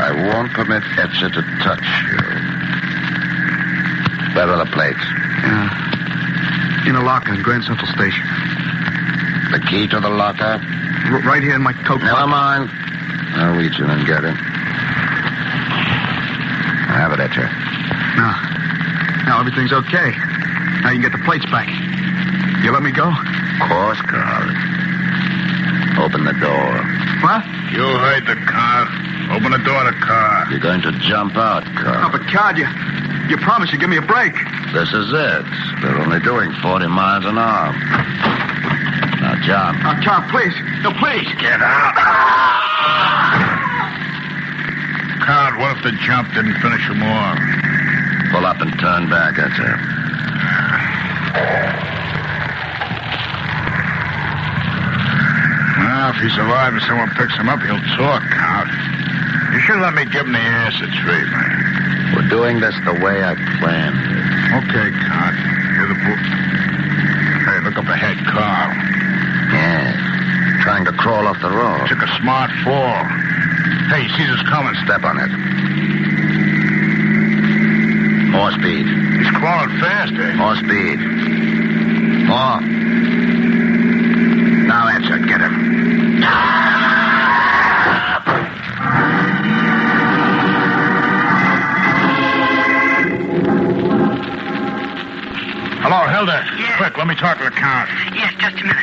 I won't permit Etcher to touch you. Where are the plates? In a locker in Grand Central Station. The key to the locker? Right here in my coat pocket. Never mind. I'll reach in and get it. Have it, Etcher. Now everything's okay. Now you can get the plates back. You let me go? Of course, Carl. Open the door. What? You heard the car. Open the door of the car. You're going to jump out, Carl. No, but Carl, you promised you'd give me a break. This is it. They're only doing 40 miles an hour. Now, jump. Now, Carl, please. No, please. Get out. Carl, what if the jump didn't finish him off? Pull up and turn back, Etcher. Well, if he's alive and someone picks him up, he'll talk, Count. You should let me give him the acid treatment. We're doing this the way I planned it. Okay, Count. Here are the books. crawl off the road. Took a smart fall. Hey, he sees us coming. Step on it. More speed. He's crawling faster. More speed. More. Now that's it. Get him. Hello, Hilda. Yeah. Quick, let me talk to the Count. Yes, just a minute.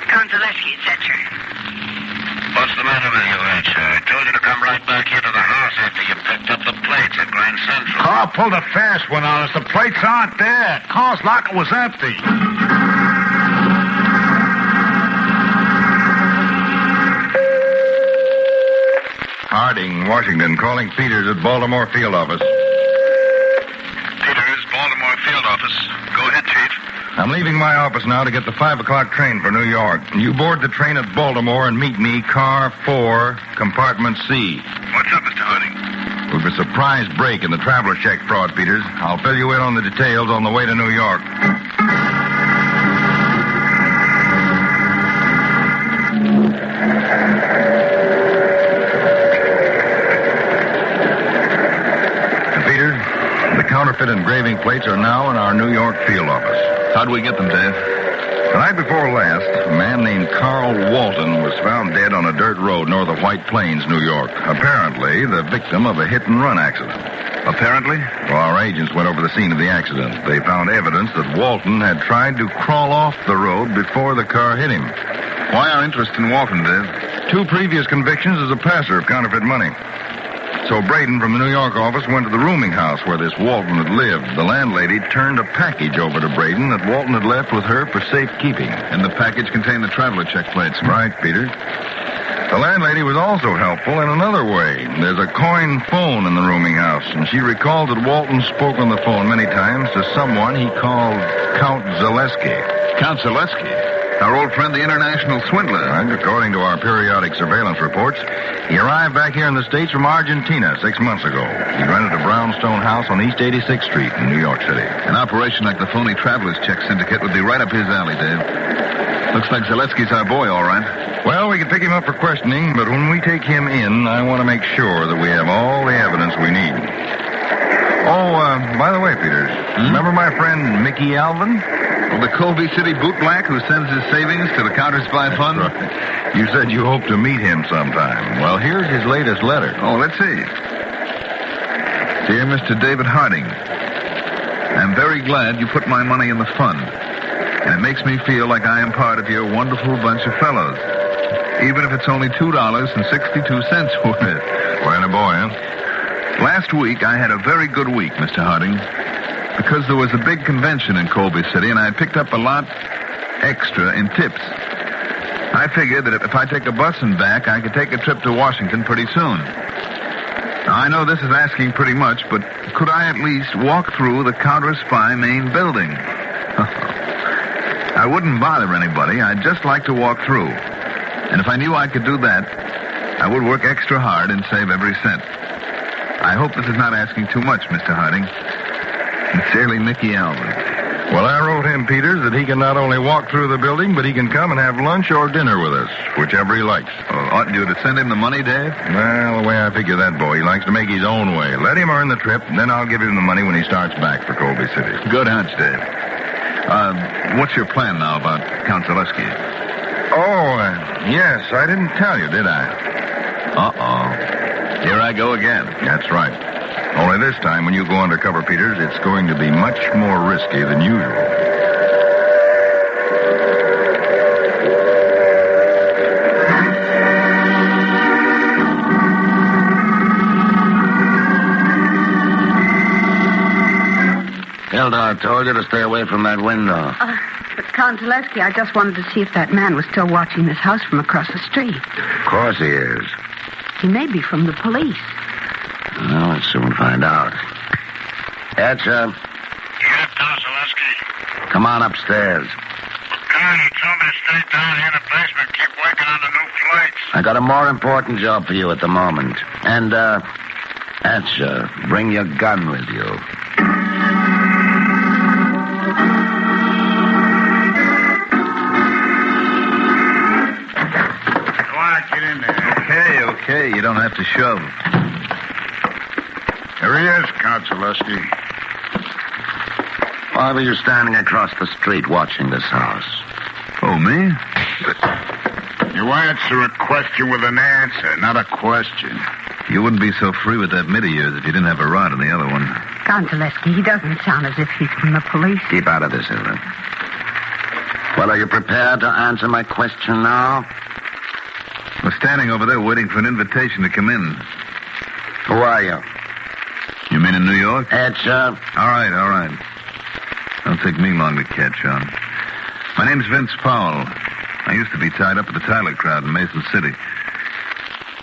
Count Zaleski, et cetera. What's the matter with you, H? I told you to come right back here to the house after you picked up the plates at Grand Central. Carl pulled a fast one on us. The plates aren't there. Carl's locker was empty. Harding, Washington, calling Peters at Baltimore field office. Peters, Baltimore field office. Go ahead, Chief. I'm leaving my office now to get the 5 o'clock train for New York. You board the train at Baltimore and meet me, car 4, compartment C. What's up, Mr. Harding? We've a surprise break in the traveler check fraud, Peters. I'll fill you in on the details on the way to New York. Peters, the counterfeit engraving plates are now in our New York field office. How'd we get them, Dave? The night before last, a man named Carl Walton was found dead on a dirt road north of White Plains, New York. Apparently, the victim of a hit-and-run accident. Apparently? Well, our agents went over the scene of the accident. They found evidence that Walton had tried to crawl off the road before the car hit him. Why our interest in Walton, Dave? 2 previous convictions as a passer of counterfeit money. So Braden from the New York office went to the rooming house where this Walton had lived. The landlady turned a package over to Braden that Walton had left with her for safekeeping. And the package contained the traveler check plates. Right, Peter. The landlady was also helpful in another way. There's a coin phone in the rooming house, and she recalled that Walton spoke on the phone many times to someone he called Count Zaleski. Count Zaleski? Our old friend, the international swindler. And according to our periodic surveillance reports, he arrived back here in the States from Argentina 6 months ago. He rented a brownstone house on East 86th Street in New York City. An operation like the phony traveler's check syndicate would be right up his alley, Dave. Looks like Zaleski's our boy, all right. Well, we can pick him up for questioning, but when we take him in, I want to make sure that we have all the evidence we need. Oh, by the way, Peters, remember my friend Mickey Alvin? Well, the Colby City bootblack who sends his savings to the Counterspy Fund? Right. You said you hoped to meet him sometime. Well, here's his latest letter. Oh, let's see. Dear Mr. David Harding, I'm very glad you put my money in the fund. And it makes me feel like I am part of your wonderful bunch of fellows. Even if it's only $2.62 worth it. Quite a boy, huh? Last week, I had a very good week, Mr. Harding, because there was a big convention in Colby City, and I picked up a lot extra in tips. I figured that if I take a bus and back, I could take a trip to Washington pretty soon. Now, I know this is asking pretty much, but could I at least walk through the Counterspy main building? I wouldn't bother anybody. I'd just like to walk through. And if I knew I could do that, I would work extra hard and save every cent. I hope this is not asking too much, Mr. Harding. Sincerely, Mickey Alvin. Well, I wrote him, Peters, that he can not only walk through the building, but he can come and have lunch or dinner with us, whichever he likes. Oughtn't you to send him the money, Dave? Well, the way I figure that boy, he likes to make his own way. Let him earn the trip, and then I'll give him the money when he starts back for Colby City. Good hunch, Dave. What's your plan now about Count Zaleski? Oh, yes, I didn't tell you, did I? Uh-oh. Here I go again. That's right. Only this time, when you go undercover, Peters, it's going to be much more risky than usual. Hilda, I told you to stay away from that window. But Count Zaleski, I just wanted to see if that man was still watching this house from across the street. Of course he is. He may be from the police. Well, let's soon find out. Etcha. Yeah, Count Zaleski. Come on upstairs. Carl, you told me to stay down here in the basement. Keep working on the new plates. I got a more important job for you at the moment. And, Etcha, bring your gun with you. to shove. Here he is, Count Zaleski. Why were you standing across the street watching this house? Oh, me? You answer a question with an answer, not a question. You wouldn't be so free with that mid of yours if you didn't have a rod in the other one. Counterspy, he doesn't sound as if he's from the police. Keep out of this, Hilda. Well, are you prepared to answer my question now? We're standing over there waiting for an invitation to come in. Who are you? You mean in New York? Edgar. All right. Don't take me long to catch on. My name's Vince Powell. I used to be tied up with the Tyler crowd in Mason City.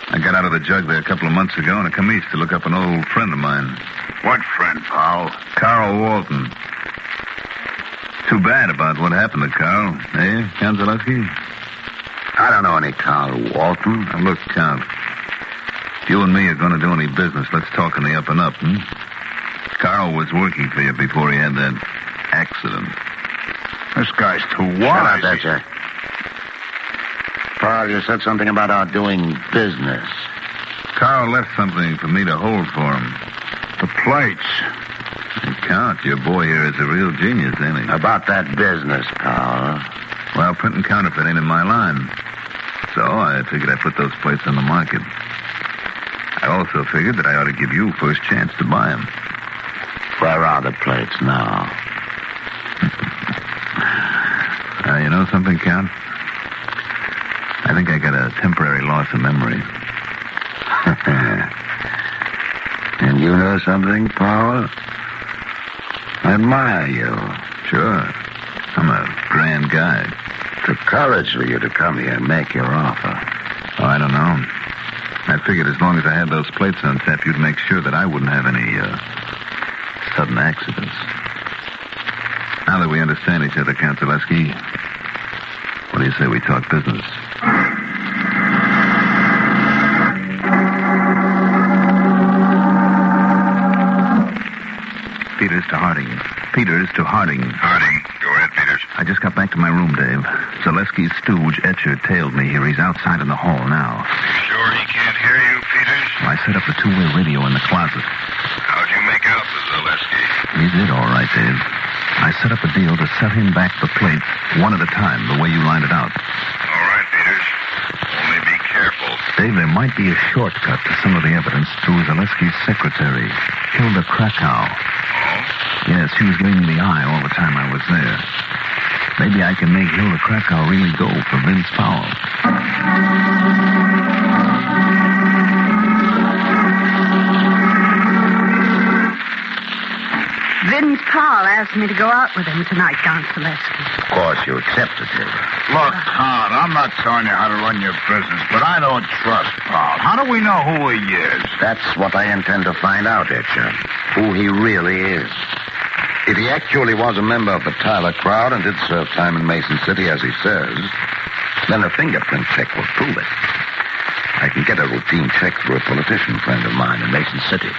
I got out of the jug there a couple of months ago and I come east to look up an old friend of mine. What friend, Powell? Carl Walton. Too bad about what happened to Carl, eh, Count Zaleski? I don't know any Carl Walton. Now, look, Count. If you and me are going to do any business, let's talk on the up and up, Carl was working for you before he had that accident. This guy's too Shut wise. up, Edgar. Paul, you said something about our doing business. Carl left something for me to hold for him. The plates. And Count, your boy here is a real genius, ain't he? About that business, Paul. Well, print and counterfeit ain't in my line. So I figured I'd put those plates on the market. I also figured that I ought to give you first chance to buy them. Where are the plates now? You know something, Count? I think I got a temporary loss of memory. And you know something, Paul? I admire you. Sure. I'm a grand guy. The courage for you to come here and make your offer. Oh, I don't know. I figured as long as I had those plates on tap, you'd make sure that I wouldn't have any, sudden accidents. Now that we understand each other, Count Zaleski, what do you say we talk business? Peters to Harding. Harding. Go ahead, Peters. I just got back to my room, Dave. Zaleski's stooge, Etcher, tailed me here. He's outside in the hall now. Sure he can't hear you, Peters? Well, I set up the two-way radio in the closet. How'd you make out with Zaleski? He did all right, Dave. I set up a deal to set him back the plates one at a time, the way you lined it out. All right, Peters. Only be careful. Dave, there might be a shortcut to some of the evidence through Zaleski's secretary, Hilda Krakow. Yes, she was giving me the eye all the time I was there. Maybe I can make Hilda Krakow really go for Vince Powell. Vince Powell asked me to go out with him tonight, Count Zaleski. Of course, you accepted it. Look, Count, I'm not telling you how to run your business, but I don't trust Paul. How do we know who he is? That's what I intend to find out, Etcher. Who he really is. If he actually was a member of the Tyler crowd and did serve time in Mason City, as he says, then a fingerprint check will prove it. I can get a routine check through a politician friend of mine in Mason City.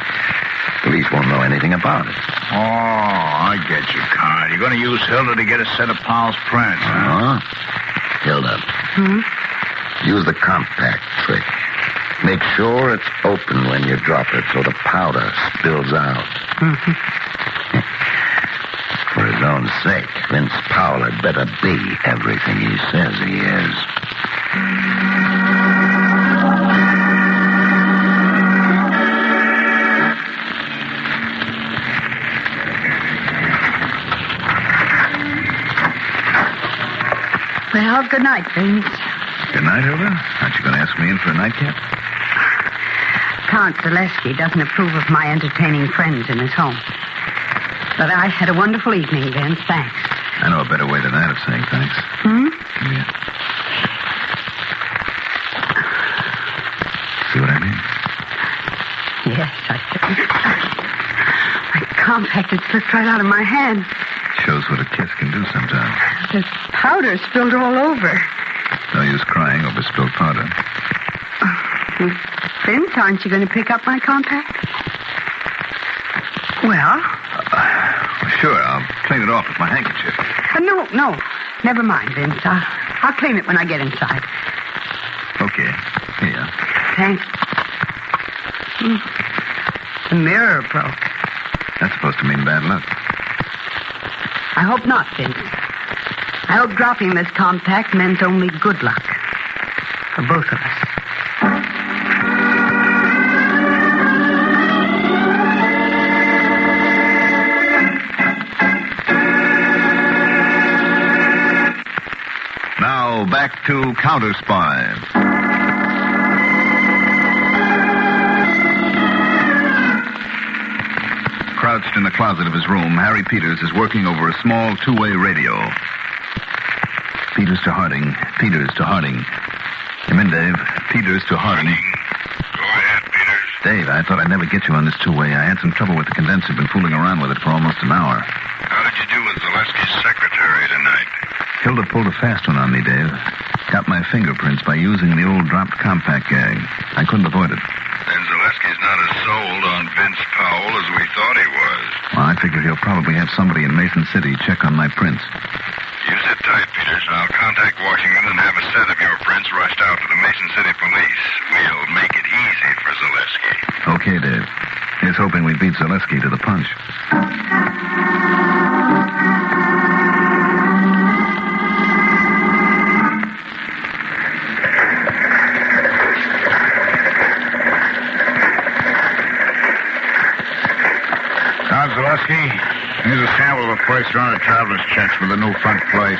Police won't know anything about it. Oh, I get you, Count. You're going to use Hilda to get a set of Paul's prints, huh? Hilda. Use the compact trick. Make sure it's open when you drop it so the powder spills out. For his own sake, Vince Powell had better be everything he says he is. Well, good night, Vince. Good night, Hilda. Aren't you going to ask me in for a nightcap? Count Zaleski doesn't approve of my entertaining friends in his home. But I had a wonderful evening, Vince. Thanks. I know a better way than that of saying thanks. Yeah. See what I mean? Yes, I do. My compact had slipped right out of my hand. Shows what a kiss can do sometimes. The powder spilled all over. No use crying over spilled powder. Vince, aren't you going to pick up my compact? Well? Sure, I'll clean it off with my handkerchief. No. Never mind, Vince. I'll clean it when I get inside. Okay. Here. Thanks. The mirror broke. That's supposed to mean bad luck. I hope not, Vince. I hope dropping this compact meant only good luck. For both of us. Now, back to Counterspy. Crouched in the closet of his room, Harry Peters is working over a small two-way radio. Peters to Harding. Peters to Harding. Come in, Dave. Peters to Harding. Go ahead, Peters. Dave, I thought I'd never get you on this two-way. I had some trouble with the condenser. Been fooling around with it for almost an hour. How did you do with Zaleski's secretary tonight? Hilda pulled a fast one on me, Dave. Got my fingerprints by using the old dropped compact gag. I couldn't avoid it. Then Zaleski's not as sold on Vince Powell as we thought he was. Well, I figure he'll probably have somebody in Mason City check on my prints. You sit tight, Peters. I'll contact Washington and have a set of your prints rushed out to the Mason City police. We'll make it easy for Zaleski. Okay, Dave. Here's hoping we beat Zaleski to the punch. Zaleski, here's a sample of a place running traveler's checks with a new front plate.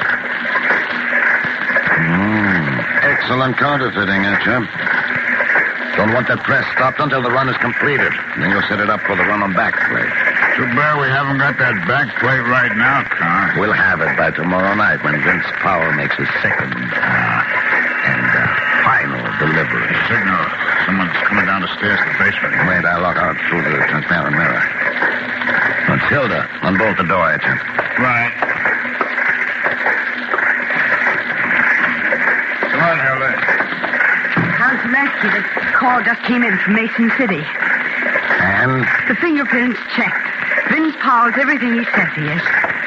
Excellent counterfeiting, Chum. Don't want that press stopped until the run is completed. Then you'll set it up for the run on back plate. Too bad we haven't got that back plate right now, Con. We'll have it by tomorrow night when Vince Powell makes his second and final delivery. Signal. Someone's coming down the stairs to the basement. Wait, I'll look out through the transparent mirror. Hilda, unbolt the door, Agent. Right. Come on, Hilda. Count Lasky, the call just came in from Mason City. And? The fingerprints checked. Vince Powell's everything he says he is.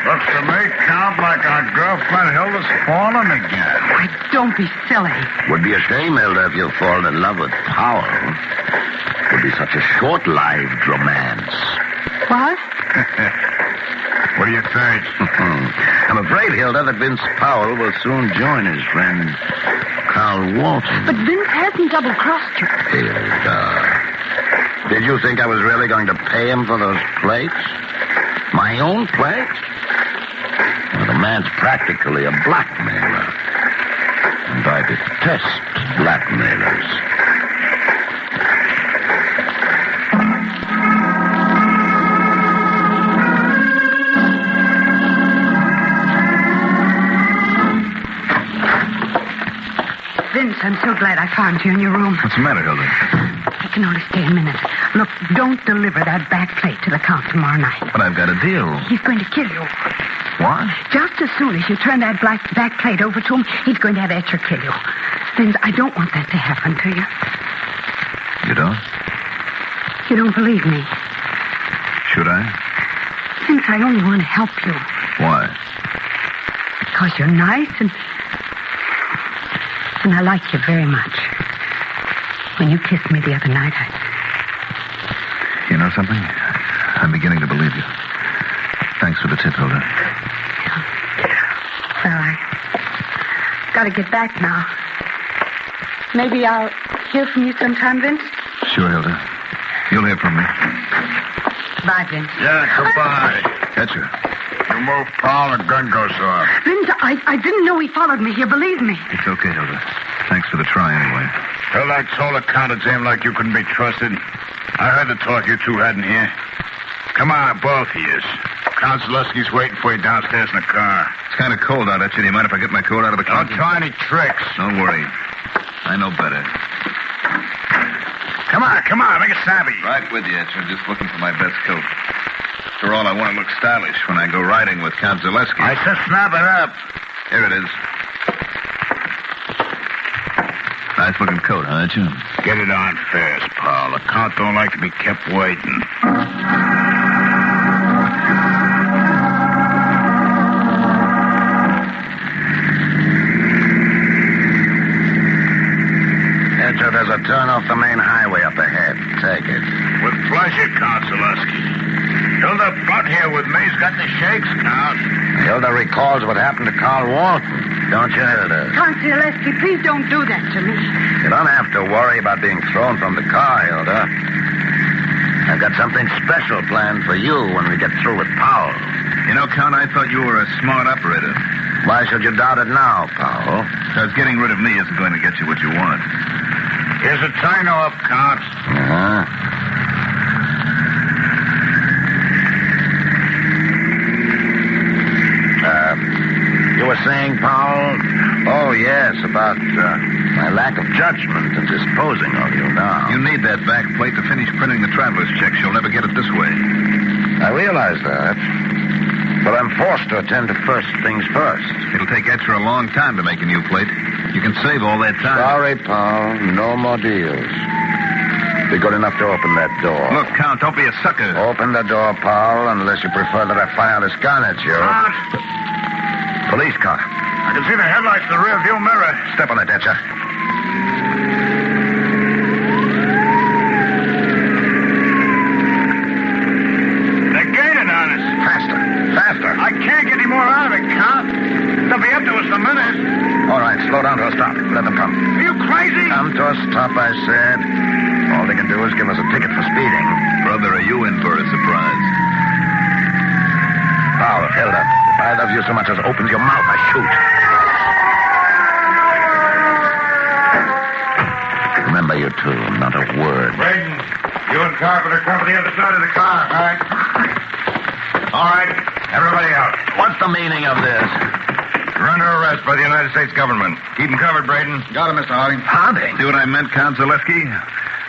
Looks to me, Count, like our girlfriend Hilda's fallen again. Why, don't be silly. Would be a shame, Hilda, if you fall in love with Powell. Would be such a short-lived romance. What? What do you think? I'm afraid, Hilda, that Vince Powell will soon join his friend Carl Walton. But Vince hasn't double-crossed you. Hilda, did you think I was really going to pay him for those plates? My own plates? Well, the man's practically a blackmailer. And I detest blackmailers. Vince, I'm so glad I found you in your room. What's the matter, Hilda? I can only stay a minute. Look, don't deliver that back plate to the Count tomorrow night. But I've got a deal. He's going to kill you. What? Just as soon as you turn that back plate over to him, he's going to have Etcher kill you. Vince, I don't want that to happen to you. You don't? You don't believe me. Should I? Vince, I only want to help you. Why? Because you're nice and I like you very much. When you kissed me the other night, You know something? I'm beginning to believe you. Thanks for the tip, Hilda. Well, I got to get back now. Maybe I'll hear from you sometime, Vince? Sure, Hilda. You'll hear from me. Bye, Vince. Yeah, goodbye. Etcher. You move Paul, the gun goes off. Vince, I didn't know he followed me here, believe me. It's okay, Hilda. Thanks for the try, anyway. Hilda, I told the Count it's him like you couldn't be trusted. I heard the talk you two had in here. Come on, both of you. Count Zaleski's waiting for you downstairs in the car. It's kind of cold out, Etcher. Do you mind if I get my coat out of the car? Don't try any tricks. Don't worry. I know better. Come on, make it snappy. Right with you, Etcher. Just looking for my best coat. After all, I want to look stylish when I go riding with Count Zaleski. I said snap it up. Here it is. Nice looking coat, huh, Etcher? Get it on fast, Paul. The Count don't like to be kept waiting. Etcher, there's a turn off the main highway up ahead. Take it. Hilda recalls what happened to Carl Walton. Don't you, Hilda? Count Zaleski, please don't do that to me. You don't have to worry about being thrown from the car, Hilda. I've got something special planned for you when we get through with Powell. You know, Count, I thought you were a smart operator. Why should you doubt it now, Powell? Because getting rid of me isn't going to get you what you want. Here's a Chino up, Count. You were saying, Powell? Oh, yes, about my lack of judgment in disposing of you now. You need that back plate to finish printing the traveler's checks. You'll never get it this way. I realize that. But I'm forced to attend to first things first. It'll take Etcher a long time to make a new plate. You can save all that time. Sorry, Powell. No more deals. Be good enough to open that door. Look, Count, don't be a sucker. Open the door, Powell, unless you prefer that I fire this gun at you. Count! Police car. I can see the headlights in the rear view mirror. Step on it, Etcher. They're gaining on us. Faster. Faster. I can't get any more out of it, Count. They'll be up to us in a minute. All right, slow down to a stop. Let them come. Are you crazy? Come to a stop, I said. All they can do is give us a ticket for speeding. Brother, are you in for a surprise? Powell, Hilda, if either of you so much as opens your mouth, I shoot. Remember, you two, not a word. Braden, you and Carpenter come to the other side of the car, all right? All right, everybody out. What's the meaning of this? You're under arrest by the United States government. Keep him covered, Braden. Got him, Mr. Harding. Harding? See what I meant, Count Zaleski?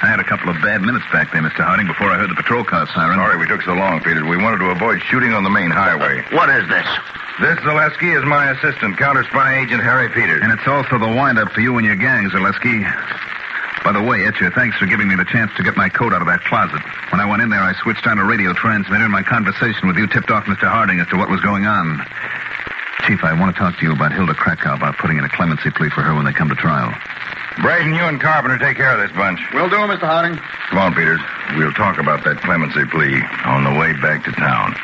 I had a couple of bad minutes back there, Mr. Harding, before I heard the patrol car siren. Sorry we took so long, Peters. We wanted to avoid shooting on the main highway. What is this? This, Zaleski, is my assistant, Counterspy Agent Harry Peters. And it's also the wind-up for you and your gang, Zaleski. By the way, Etcher, thanks for giving me the chance to get my coat out of that closet. When I went in there, I switched on a radio transmitter, and my conversation with you tipped off Mr. Harding as to what was going on. Chief, I want to talk to you about Hilda Krakow, about putting in a clemency plea for her when they come to trial. Braden, you and Carpenter take care of this bunch. Will do, Mr. Harding. Come on, Peters. We'll talk about that clemency plea on the way back to town.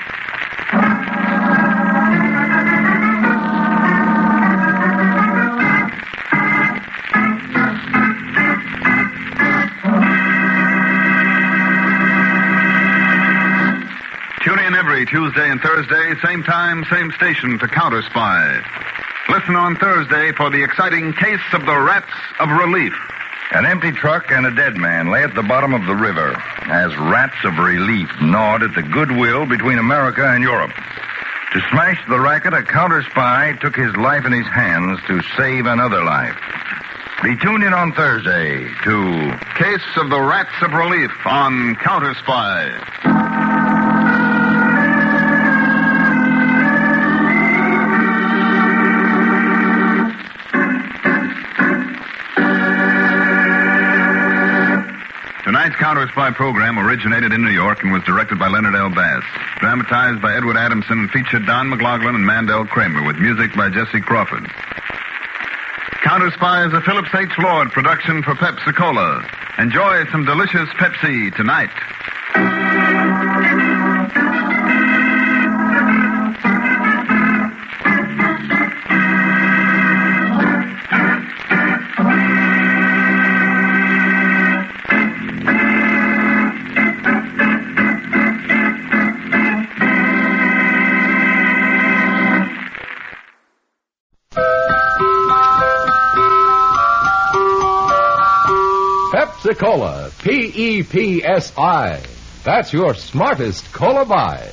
Tune in every Tuesday and Thursday, same time, same station, to Counterspy. Listen on Thursday for the exciting case of the Rats of Relief. An empty truck and a dead man lay at the bottom of the river as Rats of Relief gnawed at the goodwill between America and Europe. To smash the racket, a counterspy took his life in his hands to save another life. Be tuned in on Thursday to Case of the Rats of Relief on Counterspy. Tonight's Counterspy program originated in New York and was directed by Leonard L. Bass. Dramatized by Edward Adamson and featured Don MacLaughlin and Mandel Kramer with music by Jesse Crawford. Counterspy is a Phillips H. Lord production for Pepsi-Cola. Enjoy some delicious Pepsi tonight. Pepsi-Cola, P-E-P-S-I. That's your smartest cola buy.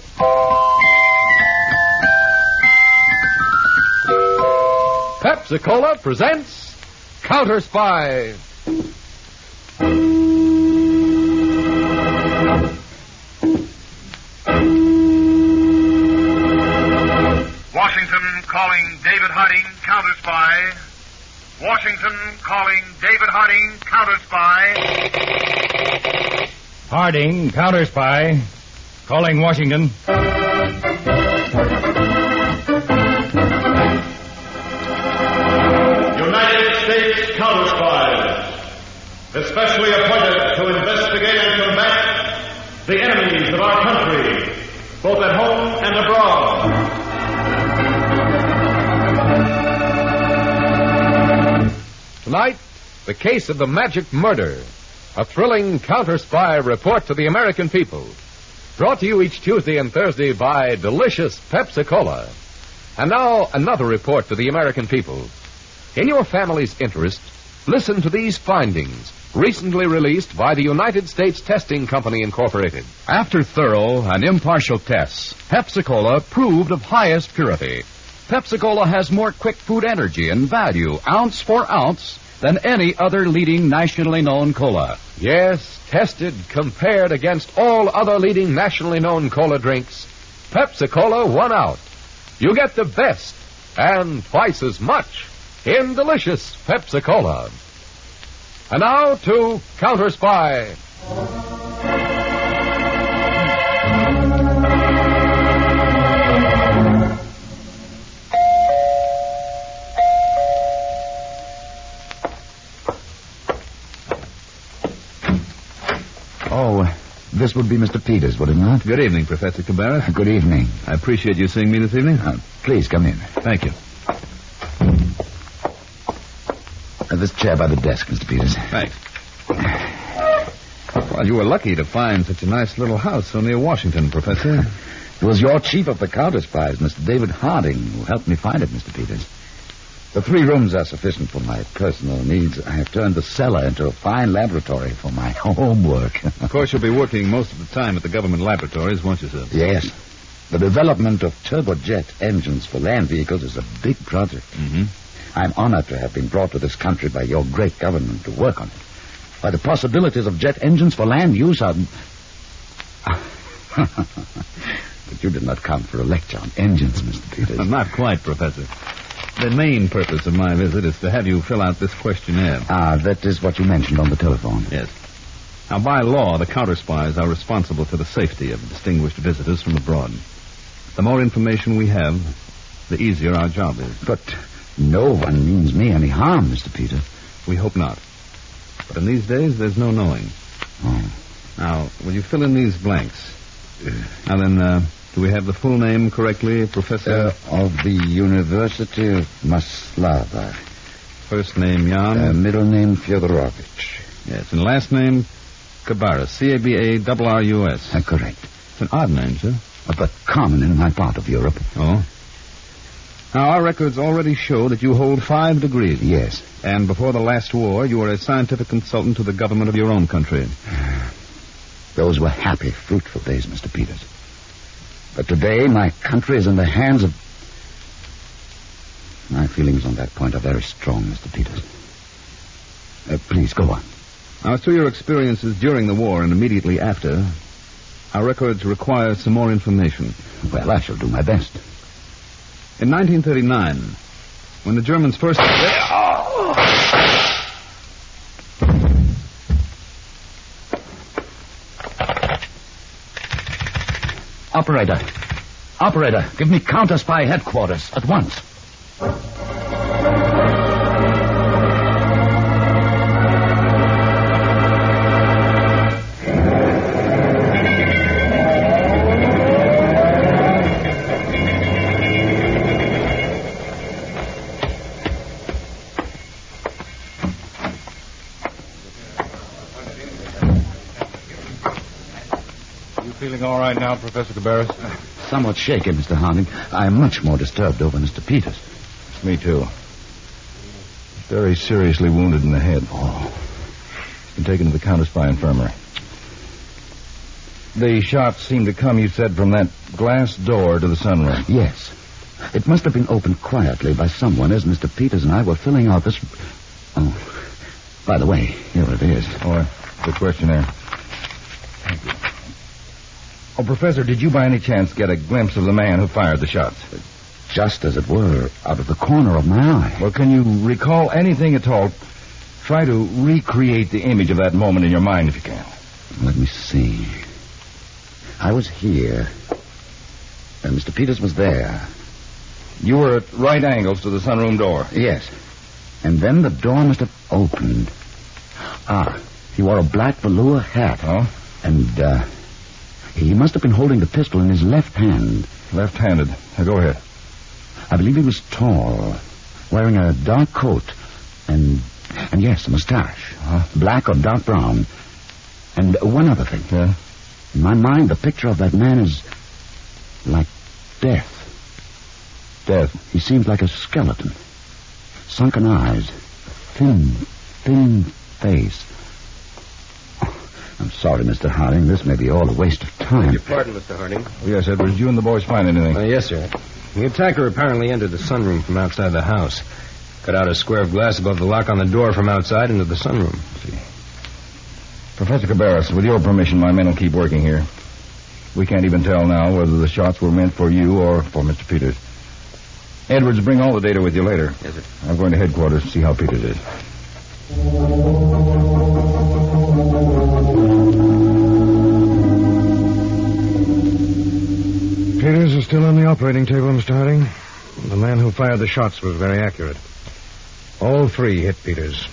Pepsi-Cola presents Counterspy. Washington calling David Harding, Counterspy. Washington calling David Harding, Counterspy. Harding, Counterspy. Calling Washington. United States Counterspies, especially appointed to investigate and combat the enemies of our country, both at home and abroad. Tonight, the case of the magic murder. A thrilling counter-spy report to the American people. Brought to you each Tuesday and Thursday by delicious Pepsi-Cola. And now, another report to the American people. In your family's interest, listen to these findings, recently released by the United States Testing Company, Incorporated. After thorough and impartial tests, Pepsi-Cola proved of highest purity. Pepsi-Cola has more quick food energy and value, ounce for ounce, than any other leading nationally known cola. Yes, tested, compared against all other leading nationally known cola drinks, Pepsi-Cola won out. You get the best and twice as much in delicious Pepsi-Cola. And now to Counterspy. Oh, this would be Mr. Peters, would it not? Good evening, Professor Cabarrus. Good evening. I appreciate you seeing me this evening. Please come in. Thank you. This chair by the desk, Mr. Peters. Thanks. Well, you were lucky to find such a nice little house so near Washington, Professor. It was your chief of the Counterspies, Mr. David Harding, who helped me find it, Mr. Peters. The 3 rooms are sufficient for my personal needs. I have turned the cellar into a fine laboratory for my homework. Of course, you'll be working most of the time at the government laboratories, won't you, sir? Yes. The development of turbojet engines for land vehicles is a big project. Mm-hmm. I'm honored to have been brought to this country by your great government to work on it. By the possibilities of jet engines for land use, But you did not come for a lecture on engines, Mr. Peters. Not quite, Professor. The main purpose of my visit is to have you fill out this questionnaire. That is what you mentioned on the telephone. Yes. Now, by law, the counterspies are responsible for the safety of distinguished visitors from abroad. The more information we have, the easier our job is. But no one means me any harm, Mr. Peters. We hope not. But in these days, there's no knowing. Oh. Now, will you fill in these blanks? Now then, do we have the full name correctly, Professor? Of the University of Maslava. First name, Jan. Middle name, Fyodorovich. Yes, and last name, Cabarrus. C-A-B-A-R-R-U-S. Correct. It's an odd name, sir. But common in my part of Europe. Oh? Now, our records already show that you hold 5 degrees. Yes. And before the last war, you were a scientific consultant to the government of your own country. Those were happy, fruitful days, Mr. Peters. But today, my country is in the hands of... My feelings on that point are very strong, Mr. Peters. Please, go on. Now, as to your experiences during the war and immediately after, our records require some more information. Well, I shall do my best. In 1939, when the Germans first... Operator, give me Counterspy headquarters at once. Feeling all right now, Professor Cabarrus? Somewhat shaken, Mr. Harding. I am much more disturbed over Mr. Peters. Me too. Very seriously wounded in the head. Oh. He's been taken to the Counterspy infirmary. The shots seem to come, you said, from that glass door to the sunroom. Yes. It must have been opened quietly by someone as Mr. Peters and I were filling out this... Oh, by the way, here it is. Oh, the questionnaire. Thank you. Oh, Professor, did you by any chance get a glimpse of the man who fired the shots? Just as it were, out of the corner of my eye. Well, can you recall anything at all? Try to recreate the image of that moment in your mind if you can. Let me see. I was here, and Mr. Peters was there. You were at right angles to the sunroom door? Yes. And then the door must have opened. He wore a black velour hat. Oh? And, he must have been holding the pistol in his left hand. Left-handed. Now, go ahead. I believe he was tall, wearing a dark coat and And yes, a mustache. Black or dark brown. And one other thing. Yeah? In my mind, the picture of that man is like death. Death? He seems like a skeleton. Sunken eyes. Thin face. I'm sorry, Mr. Harding. This may be all a waste of time. Your pardon, Mr. Harding. Yes, Edwards. You and the boys find anything? Yes, sir. The attacker apparently entered the sunroom from outside the house. Cut out a square of glass above the lock on the door from outside into the sunroom. See. Professor Cabarrus, with your permission, my men will keep working here. We can't even tell now whether the shots were meant for you or for Mr. Peters. Edwards, bring all the data with you later. Yes, sir. I'm going to headquarters to see how Peters is. Peters is still on the operating table, Mr. Harding. The man who fired the shots was very accurate. All three hit Peters.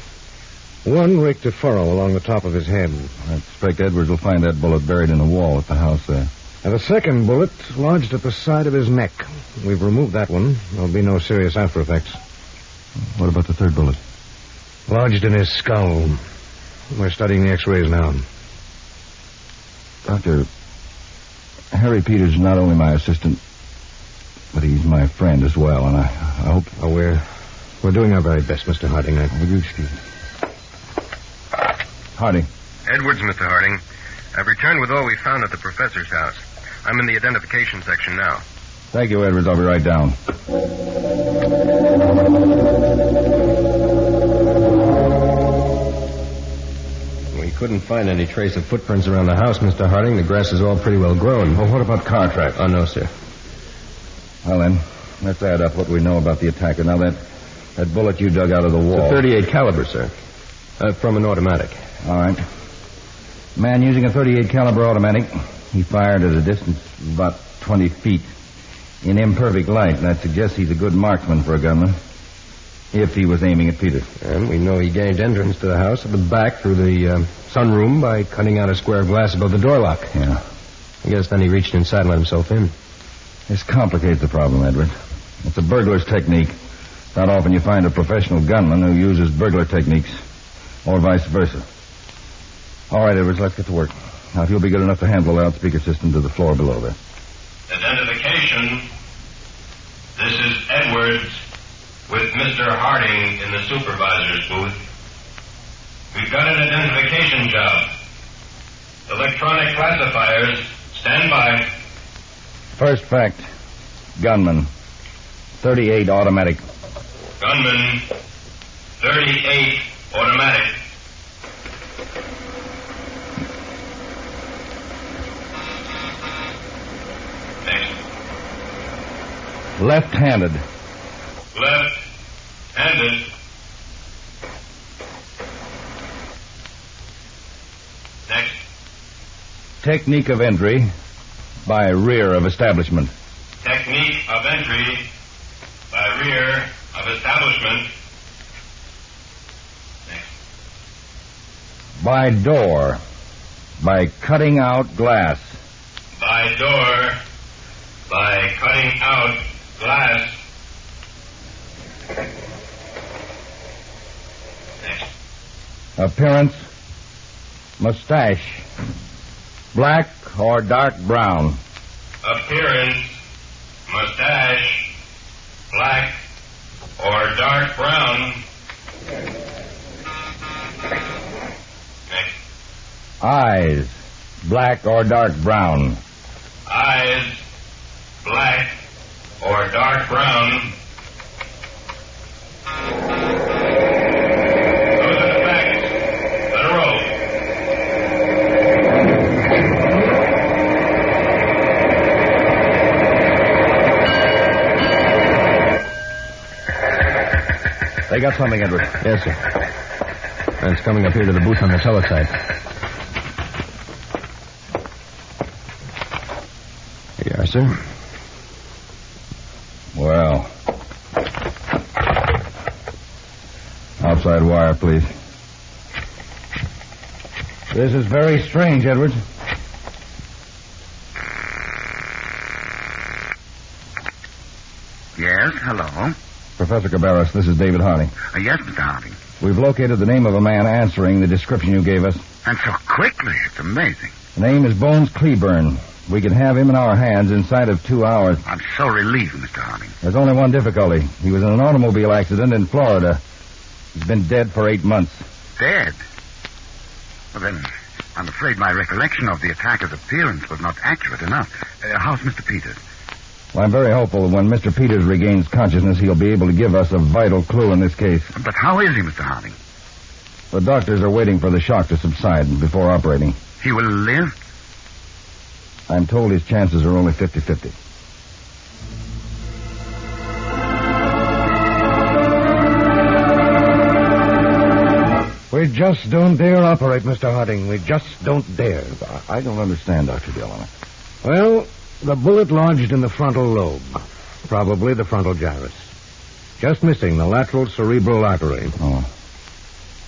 One raked a furrow along the top of his head. I expect Edwards will find that bullet buried in the wall at the house there. And the second bullet lodged at the side of his neck. We've removed that one. There'll be no serious after effects. What about the third bullet? Lodged in his skull. We're studying the x-rays now. Doctor, Harry Peters is not only my assistant, but he's my friend as well, and I hope... Oh, we're doing our very best, Mr. Harding. Would you excuse me? Harding. Edwards, Mr. Harding. I've returned with all we found at the professor's house. I'm in the identification section now. Thank you, Edwards. I'll be right down. We couldn't find any trace of footprints around the house, Mr. Harding. The grass is all pretty well grown. Well, what about car tracks? Oh, no, sir. Well, then, let's add up what we know about the attacker. Now, that bullet you dug out of the wall... It's a .38 caliber, sir. From an automatic. All right. Man using a .38 caliber automatic. He fired at a distance of about 20 feet in imperfect light. That suggests he's a good marksman for a gunman. If he was aiming at Peters. And we know he gained entrance to the house at the back through the sunroom by cutting out a square of glass above the door lock. Yeah. I guess then he reached inside and let himself in. This complicates the problem, Edward. It's a burglar's technique. Not often you find a professional gunman who uses burglar techniques. Or vice versa. All right, Edwards, let's get to work. Now, if you'll be good enough to handle the loudspeaker system to the floor below there. Identification. This is Edwards with Mr. Harding in the supervisor's booth. We've got an identification job. Electronic classifiers, stand by. First fact, gunman, .38 automatic. Gunman, .38 automatic. Next. Left-handed. Left-handed. Next. Technique of entry by rear of establishment. Technique of entry by rear of establishment. By door. By cutting out glass. By door. By cutting out glass. Next. Appearance. Mustache. Black or dark brown. Appearance. Mustache. Black or dark brown. Next. Eyes. Black or dark brown. Eyes. Black or dark brown. Those are the facts. Let her roll. They got something, Edward. Yes, sir. And it's coming up here to the booth on the teletype. Here you are, sir. Well. Outside wire, please. This is very strange, Edwards. Yes, hello. Professor Cabarrus, this is David Harding. Yes, Mr. Harding. We've located the name of a man answering the description you gave us. And so quickly. It's amazing. The name is Bones Cleburne. We can have him in our hands inside of 2 hours. I'm so relieved, Mr. Harding. There's only one difficulty. He was in an automobile accident in Florida. He's been dead for 8 months. Dead? Well, then, I'm afraid my recollection of the attacker's appearance was not accurate enough. How's Mr. Peters? Well, I'm very hopeful that when Mr. Peters regains consciousness, he'll be able to give us a vital clue in this case. But how is he, Mr. Harding? The doctors are waiting for the shock to subside before operating. He will live? I'm told his chances are only 50-50. We just don't dare operate, Mr. Harding. We just don't dare. I don't understand, Dr. Dillon. Well, the bullet lodged in the frontal lobe. Probably the frontal gyrus. Just missing the lateral cerebral artery. Oh.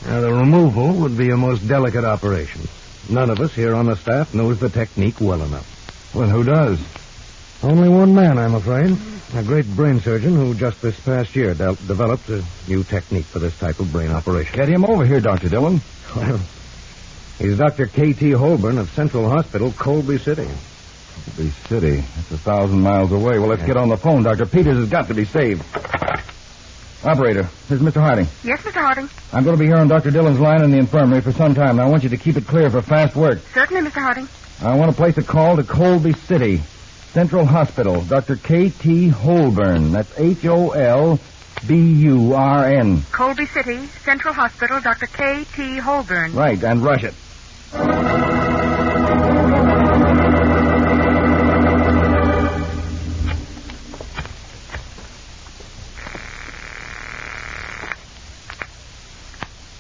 Now, the removal would be a most delicate operation. None of us here on the staff knows the technique well enough. Well, who does? Only one man, I'm afraid. A great brain surgeon who just this past year developed a new technique for this type of brain operation. Get him over here, Dr. Dillon. Well, he's Dr. K.T. Holborn of Central Hospital, Colby City. Colby City? That's 1,000 miles away. Well, let's get on the phone. Dr. Peters has got to be saved. Operator, this is Mr. Harding. Yes, Mr. Harding. I'm going to be here on Dr. Dillon's line in the infirmary for some time. Now, I want you to keep it clear for fast work. Certainly, Mr. Harding. I want to place a call to Colby City, Central Hospital, Dr. K.T. Holborn. That's Holburn. Colby City, Central Hospital, Dr. K.T. Holborn. Right, and rush it.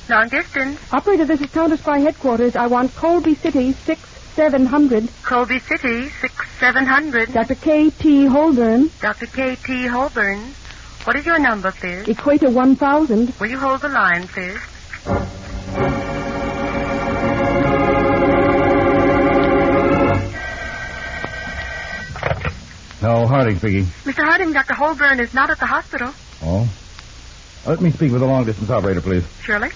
Long distance. Operator, this is Counterspy headquarters. I want Colby City 6700. Colby City 6700. Dr. K.T. Holborn. Dr. K.T. Holborn. What is your number, Fizz? Equator 1000. Will you hold the line, Fizz? No, Harding speaking. Mr. Harding, Dr. Holborn is not at the hospital. Oh? Let me speak with the long-distance operator, please. Surely.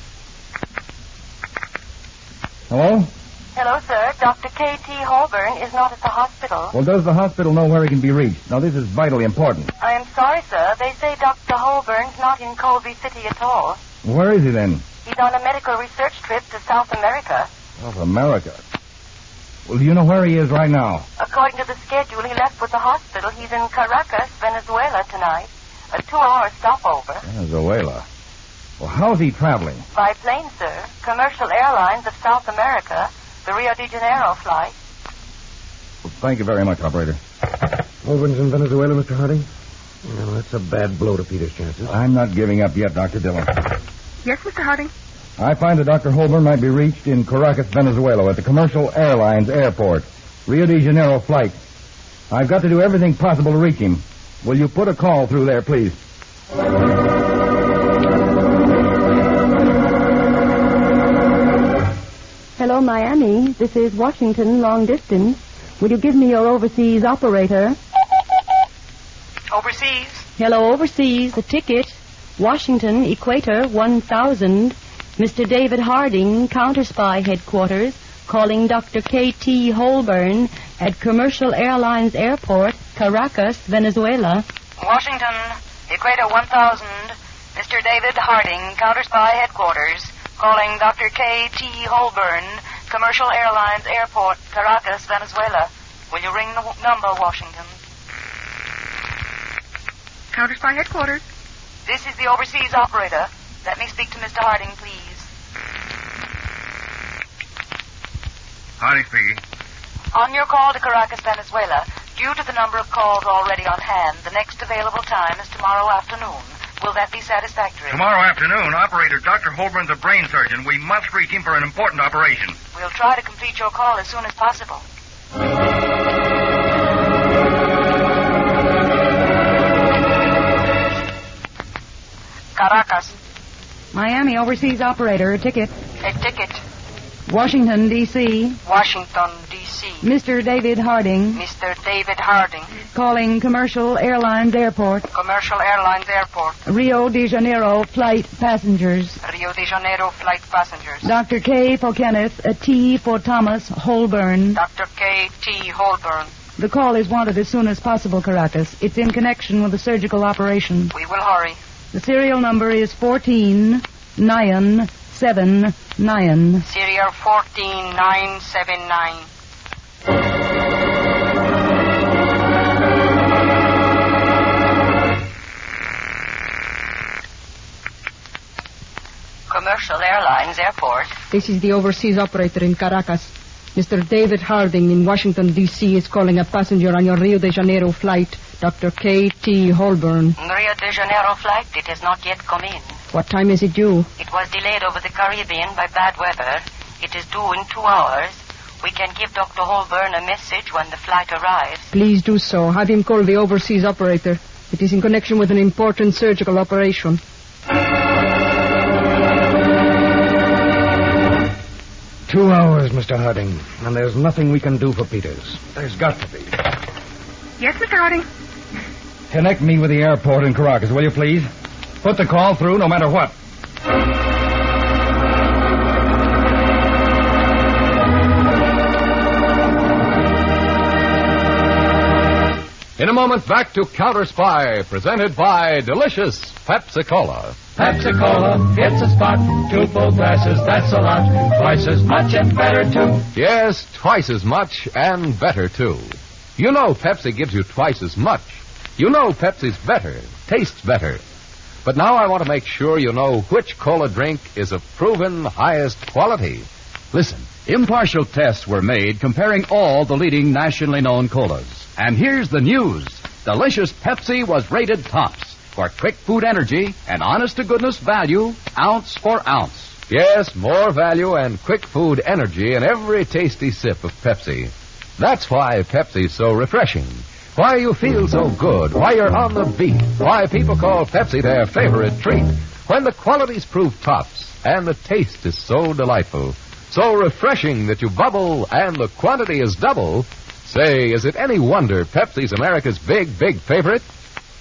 Hello? Hello, sir. Dr. K.T. Holborn is not at the hospital. Well, does the hospital know where he can be reached? Now, this is vitally important. I am sorry, sir. They say Dr. Holborn's not in Colby City at all. Where is he, then? He's on a medical research trip to South America. South America? Well, do you know where he is right now? According to the schedule, he left with the hospital. He's in Caracas, Venezuela tonight. A 2-hour stopover. Venezuela? Well, how's he traveling? By plane, sir. Commercial Airlines of South America. The Rio de Janeiro flight. Well, thank you very much, operator. Holborn's in Venezuela, Mr. Harding? Well, that's a bad blow to Peter's chances. I'm not giving up yet, Dr. Dillon. Yes, Mr. Harding? I find that Dr. Holborn might be reached in Caracas, Venezuela, at the Commercial Airlines airport. Rio de Janeiro flight. I've got to do everything possible to reach him. Will you put a call through there, please? Hello, Miami. This is Washington, long distance. Will you give me your overseas operator? Overseas? Hello, overseas. The ticket. Washington, Equator 1000. Mr. David Harding, Counterspy headquarters, calling Dr. K.T. Holborn at Commercial Airlines Airport, Caracas, Venezuela. Washington, Equator 1000. Mr. David Harding, Counterspy headquarters, calling Dr. K.T. Holborn, Commercial Airlines Airport, Caracas, Venezuela. Will you ring the number, Washington? Counterspy headquarters. This is the overseas operator. Let me speak to Mr. Harding, please. Harding speaking. On your call to Caracas, Venezuela, due to the number of calls already on hand, the next available time is tomorrow afternoon. Will that be satisfactory? Tomorrow afternoon, operator Dr. Holborn's a brain surgeon. We must reach him for an important operation. We'll try to complete your call as soon as possible. Caracas. Miami, overseas operator. A ticket. A ticket. Washington, D.C. Washington, D.C. D.C. Mr. David Harding. Mr. David Harding. Calling Commercial Airlines Airport. Commercial Airlines Airport. Rio de Janeiro flight passengers. Rio de Janeiro flight passengers. Dr. K for Kenneth, a T for Thomas Holborn. Dr. K. T. Holborn. The call is wanted as soon as possible, Caracas. It's in connection with a surgical operation. We will hurry. The serial number is 14979. Serial 14979. Commercial Airlines Airport. This is the overseas operator in Caracas. Mr. David Harding in Washington, D.C. is calling a passenger on your Rio de Janeiro flight, Dr. K.T. Holborn. Rio de Janeiro flight, it has not yet come in. What time is it due? It was delayed over the Caribbean by bad weather. It is due in 2 hours. We can give Dr. Holborn a message when the flight arrives. Please do so. Have him call the overseas operator. It is in connection with an important surgical operation. 2 hours, Mr. Harding, and there's nothing we can do for Peters. There's got to be. Yes, Mr. Harding? Connect me with the airport in Caracas, will you, please? Put the call through no matter what. In a moment, back to Counterspy, presented by delicious Pepsi-Cola. Pepsi-Cola, it's a spot. 2 full glasses, that's a lot. Twice as much and better, too. Yes, twice as much and better, too. You know Pepsi gives you twice as much. You know Pepsi's better, tastes better. But now I want to make sure you know which cola drink is of proven highest quality. Listen, impartial tests were made comparing all the leading nationally known colas. And here's the news. Delicious Pepsi was rated tops for quick food energy and honest-to-goodness value, ounce for ounce. Yes, more value and quick food energy in every tasty sip of Pepsi. That's why Pepsi's so refreshing. Why you feel so good. Why you're on the beat. Why people call Pepsi their favorite treat. When the quality's proved tops and the taste is so delightful, so refreshing that you bubble and the quantity is double. Say, is it any wonder Pepsi's America's big, big favorite?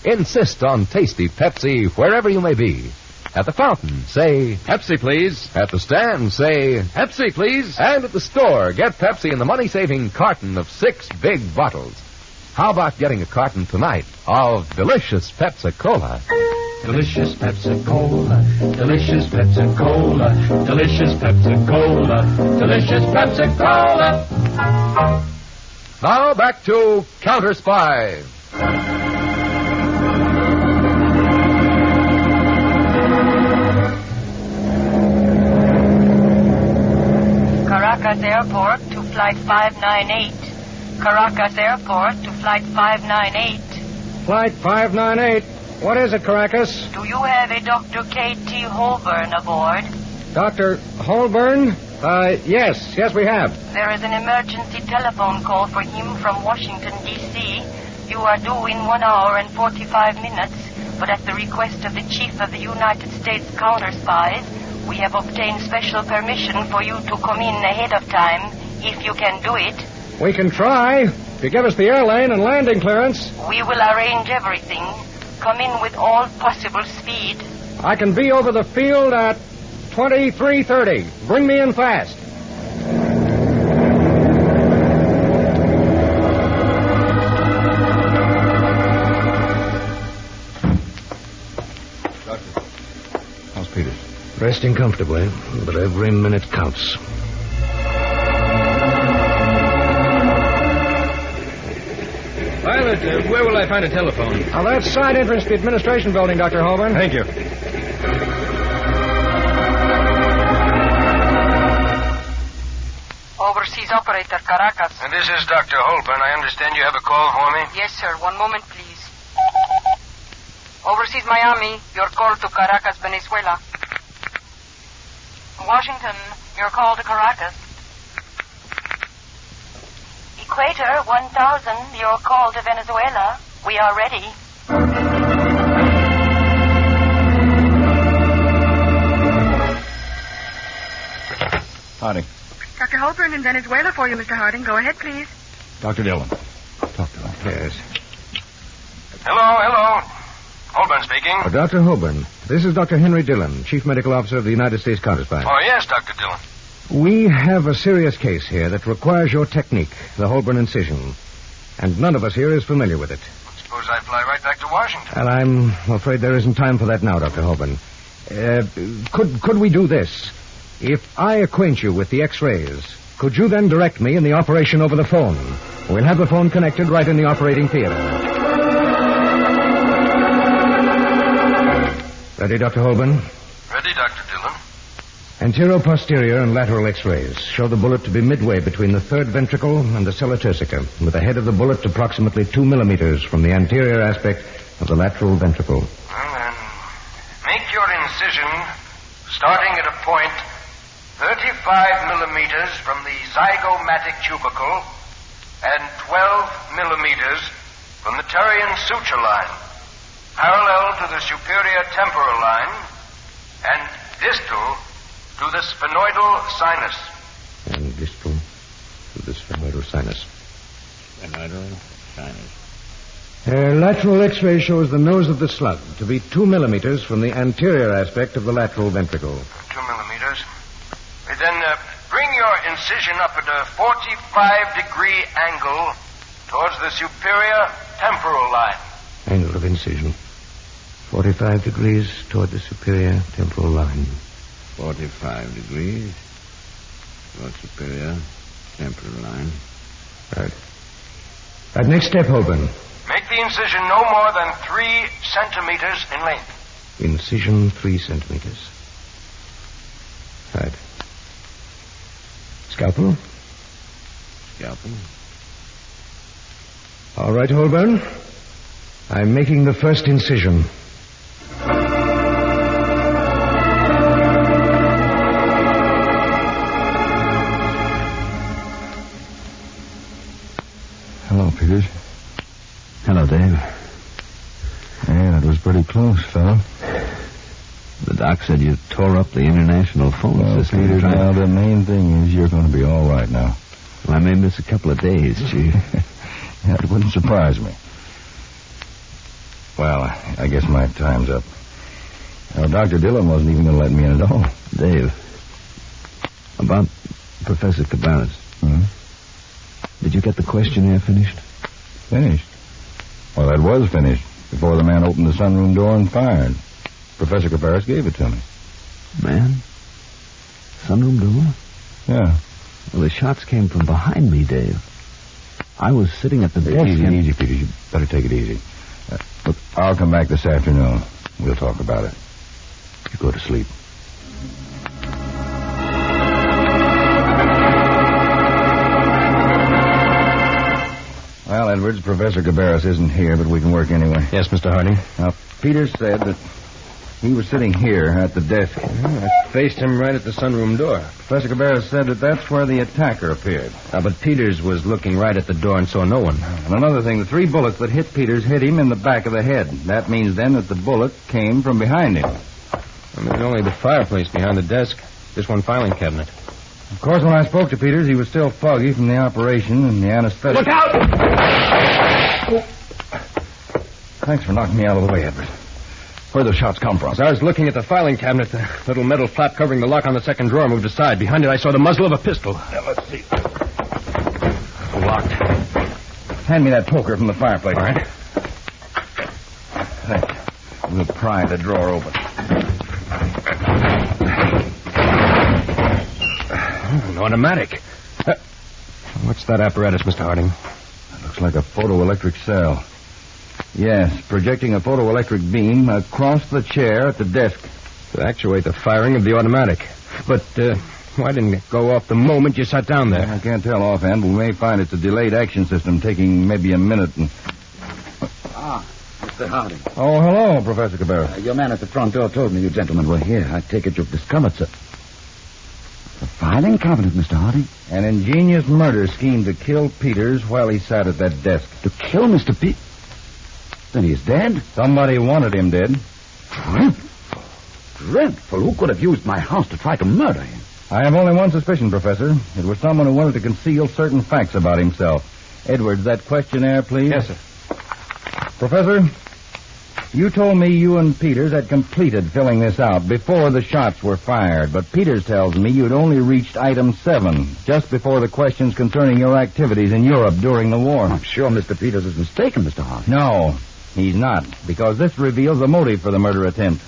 Insist on tasty Pepsi wherever you may be. At the fountain, say, Pepsi, please. At the stand, say, Pepsi, please. And at the store, get Pepsi in the money-saving carton of 6 big bottles. How about getting a carton tonight of delicious Pepsi-Cola? Delicious Pepsi-Cola, delicious Pepsi-Cola, delicious Pepsi-Cola, delicious Pepsi-Cola. Now back to Counterspy. Caracas Airport to Flight 598. Caracas Airport to Flight 598. Flight 598. What is it, Caracas? Do you have a Dr. K.T. Holborn aboard? Dr. Holborn? Yes, we have. There is an emergency telephone call for him from Washington, D.C. You are due in 1 hour and 45 minutes, but at the request of the Chief of the United States Counterspies, we have obtained special permission for you to come in ahead of time, if you can do it. We can try. If you give us the airlane and landing clearance. We will arrange everything. Come in with all possible speed. I can be over the field at 23:30. Bring me in fast. Doctor, how's Peters? Resting comfortably, but every minute counts. Pilot, where will I find a telephone? Now, that's side entrance to the administration building, Dr. Holborn. Thank you. Overseas operator, Caracas. And this is Dr. Holborn. I understand you have a call for me? Yes, sir. 1 moment, please. Overseas Miami, your call to Caracas, Venezuela. Washington, your call to Caracas. Equator 1000, your call to Venezuela. We are ready. Harding. Dr. Holborn in Venezuela for you, Mr. Harding. Go ahead, please. Dr. Dillon. Talk to him. Yes. Hello. Holborn speaking. Dr. Holborn, this is Dr. Henry Dillon, Chief Medical Officer of the United States Counterspies. Oh, yes, Dr. Dillon. We have a serious case here that requires your technique, the Holborn incision. And none of us here is familiar with it. Suppose I fly right back to Washington. And I'm afraid there isn't time for that now, Dr. Holborn. Could we do this? If I acquaint you with the X-rays, could you then direct me in the operation over the phone? We'll have the phone connected right in the operating theater. Ready, Dr. Holborn? Ready, Dr. Dillon. Anterior-posterior and lateral X-rays show the bullet to be midway between the third ventricle and the sella turcica, with the head of the bullet approximately 2 millimeters from the anterior aspect of the lateral ventricle. Well, then, make your incision starting at a point 35 millimeters from the zygomatic tubercle and 12 millimeters from the Terrian suture line, parallel to the superior temporal line and distal to the sphenoidal sinus. And distal to the sphenoidal sinus. Sphenoidal sinus. Lateral X-ray shows the nose of the slug to be 2 millimeters from the anterior aspect of the lateral ventricle. 2 millimeters. Then bring your incision up at a 45-degree angle towards the superior temporal line. Angle of incision. 45 degrees toward the superior temporal line. 45 degrees toward superior temporal line. Right. Next step, Holborn. Make the incision no more than 3 centimeters in length. Incision 3 centimeters. Right. Scalpel? Scalpel. All right, Holborn. I'm making the first incision. Hello, Peters. Hello, Dave. Yeah, that was pretty close, fella. The doc said you tore up the international phone system. Peters, now the main thing is you're going to be all right now. Well, I may miss a couple of days, Chief. Yeah, it wouldn't surprise me. Well, I guess my time's up. Now, Dr. Dillon wasn't even going to let me in at all. Dave, about Professor Cabarrus. Did you get the questionnaire finished? Finished? Well, that was finished before the man opened the sunroom door and fired. Professor Cabarrus gave it to me. Man? Sunroom door? Yeah. Well, the shots came from behind me, Dave. I was sitting at the desk. Easy, Peters. You better take it easy. Look, I'll come back this afternoon. We'll talk about it. You go to sleep. Well, Edwards, Professor Cabarrus isn't here, but we can work anyway. Yes, Mr. Harding. Now, Peters said that he was sitting here at the desk. I faced him right at the sunroom door. Professor Cabarrus said that that's where the attacker appeared. But Peters was looking right at the door and saw no one. And another thing, the 3 bullets that hit Peters hit him in the back of the head. That means then that the bullet came from behind him. And there's only the fireplace behind the desk. This one filing cabinet. Of course, when I spoke to Peters, he was still foggy from the operation and the anesthetic. Look out! Thanks for knocking me out of the way, Edward. Where'd the shots come from? As I was looking at the filing cabinet, the little metal flap covering the lock on the second drawer moved aside. Behind it, I saw the muzzle of a pistol. Now, let's see. Locked. Hand me that poker from the fireplace. All right. Thanks. We'll pry the drawer open. An automatic. What's that apparatus, Mr. Harding? It looks like a photoelectric cell. Yes, projecting a photoelectric beam across the chair at the desk. To actuate the firing of the automatic. But why didn't it go off the moment you sat down there? I can't tell offhand, but we may find it's a delayed action system taking maybe a minute. Mr. Harding. Oh, hello, Professor Cabarrus. Your man at the front door told me you gentlemen were here. I take it you've discovered, sir. The filing cabinet, Mr. Harding. An ingenious murder scheme to kill Peters while he sat at that desk. To kill Mr. Peters? Then he's dead? Somebody wanted him dead. Dreadful. Dreadful. Who could have used my house to try to murder him? I have only one suspicion, Professor. It was someone who wanted to conceal certain facts about himself. Edwards, that questionnaire, please. Yes, sir. Professor, you told me you and Peters had completed filling this out before the shots were fired, but Peters tells me you'd only reached item 7, just before the questions concerning your activities in Europe during the war. I'm sure Mr. Peters is mistaken, Mr. Hart. No, he's not, because this reveals the motive for the murder attempt.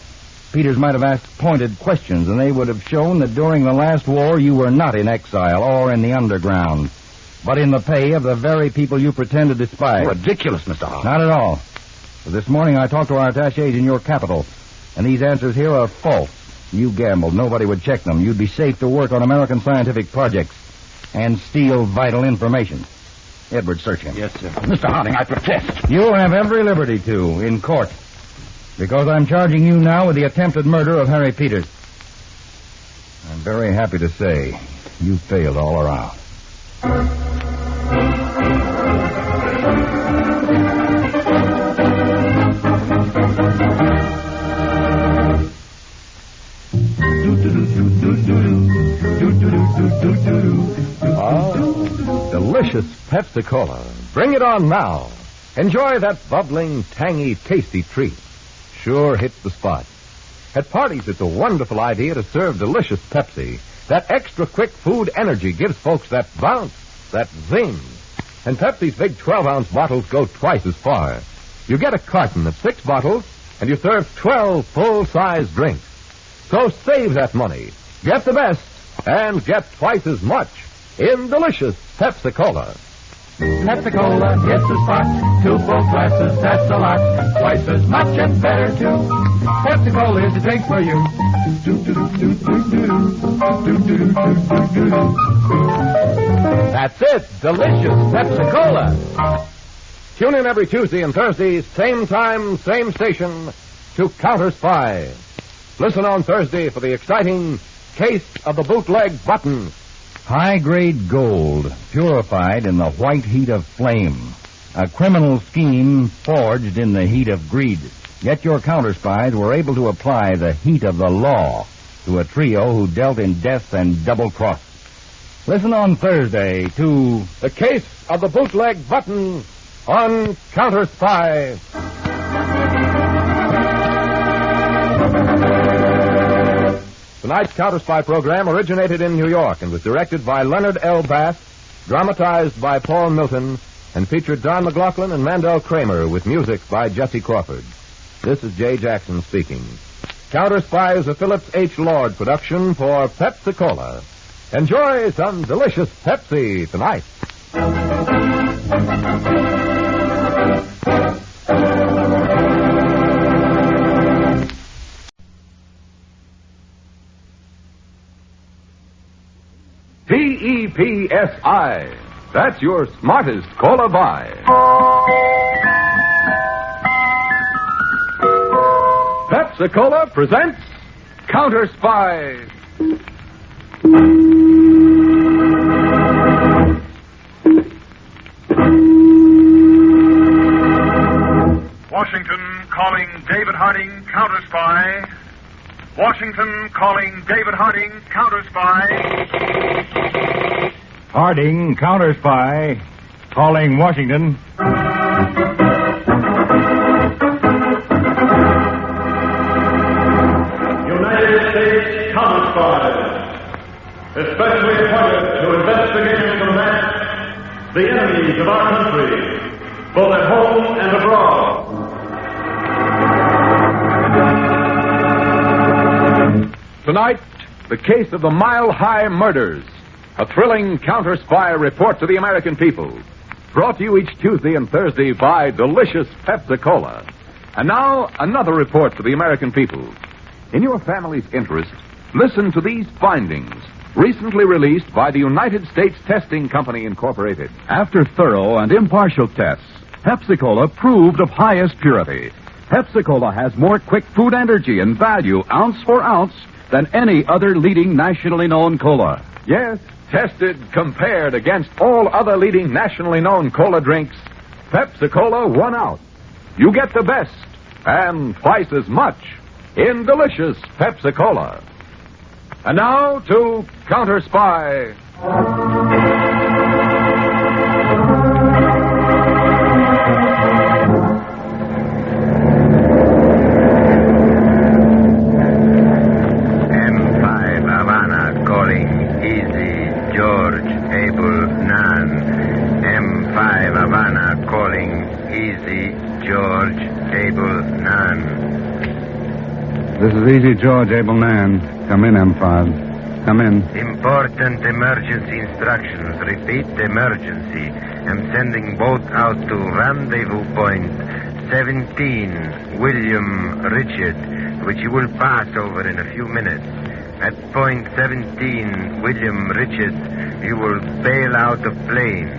Peters might have asked pointed questions, and they would have shown that during the last war you were not in exile or in the underground, but in the pay of the very people you pretend to despise. Ridiculous, Mr. Hart. Not at all. But this morning I talked to our attachés in your capital, and these answers here are false. You gambled. Nobody would check them. You'd be safe to work on American scientific projects and steal vital information. Edward, search him. Yes, sir. Mr. Harding, I protest. You have every liberty to, in court, because I'm charging you now with the attempted murder of Harry Peters. I'm very happy to say you failed all around. Oh, delicious Pepsi-Cola. Bring it on now. Enjoy that bubbling, tangy, tasty treat. Sure hits the spot. At parties, it's a wonderful idea to serve delicious Pepsi. That extra quick food energy gives folks that bounce, that zing. And Pepsi's big 12-ounce bottles go twice as far. You get a carton of 6 bottles, and you serve 12 full-size drinks. So save that money. Get the best, and get twice as much in delicious Pepsi-Cola. Pepsi-Cola hits the spot. 2 full glasses, that's a lot. Twice as much and better, too. Pepsi-Cola is the drink for you. That's it. Delicious Pepsi-Cola. Tune in every Tuesday and Thursday, same time, same station, to Counterspy. Listen on Thursday for the exciting Case of the Bootleg Button. High-grade gold, purified in the white heat of flame. A criminal scheme forged in the heat of greed. Yet your counterspies were able to apply the heat of the law to a trio who dealt in death and double-cross. Listen on Thursday to The Case of the Bootleg Button on Counterspy. Tonight's Counterspy program originated in New York and was directed by Leonard L. Bass, dramatized by Paul Milton, and featured Don MacLaughlin and Mandel Kramer with music by Jesse Crawford. This is Jay Jackson speaking. Counterspy is a Phillips H. Lord production for Pepsi-Cola. Enjoy some delicious Pepsi tonight. P-E-P-S-I. That's your smartest cola buy. Pepsi-Cola presents Counterspy. Washington calling David Harding, Counterspy. Washington calling David Harding, Counterspy. Harding, Counterspy, calling Washington. United States Counterspies, especially appointed to investigate and combat the enemies of our country, both at home and abroad. Tonight, the case of the Mile High Murders. A thrilling counter-spy report to the American people. Brought to you each Tuesday and Thursday by delicious Pepsi-Cola. And now, another report to the American people. In your family's interest, listen to these findings, recently released by the United States Testing Company, Incorporated. After thorough and impartial tests, Pepsi-Cola proved of highest purity. Pepsi-Cola has more quick food energy and value, ounce for ounce, than any other leading nationally known cola. Yes, tested, compared against all other leading nationally known cola drinks, Pepsi-Cola won out. You get the best and twice as much in delicious Pepsi-Cola. And now to Counterspy. M5 Havana calling Easy George Able Nan. M5 Havana calling Easy George Able Nan. This is Easy George Able Nan. Come in, M5. Come in. Important emergency instructions. Repeat emergency. I'm sending boat out to rendezvous point 17 William Richard, which you will pass over in a few minutes. At point 17 William Richard, you will bail out the plane.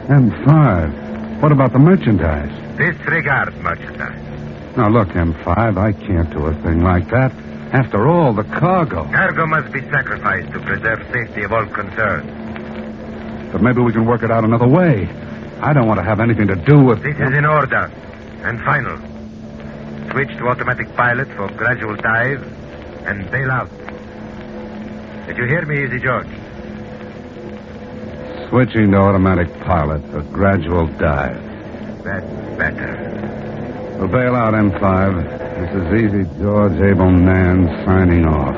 M5. What about the merchandise? Disregard merchandise. Now, look, M5, I can't do a thing like that. After all, the cargo. Cargo must be sacrificed to preserve safety of all concerned. But maybe we can work it out another way. I don't want to have anything to do with... This is in order. And final. Switch to automatic pilot for gradual dive and bail out. Did you hear me, Easy George? Switching to automatic pilot for gradual dive. That's better. We'll bail out, M5. This is Easy George Able Nan signing off.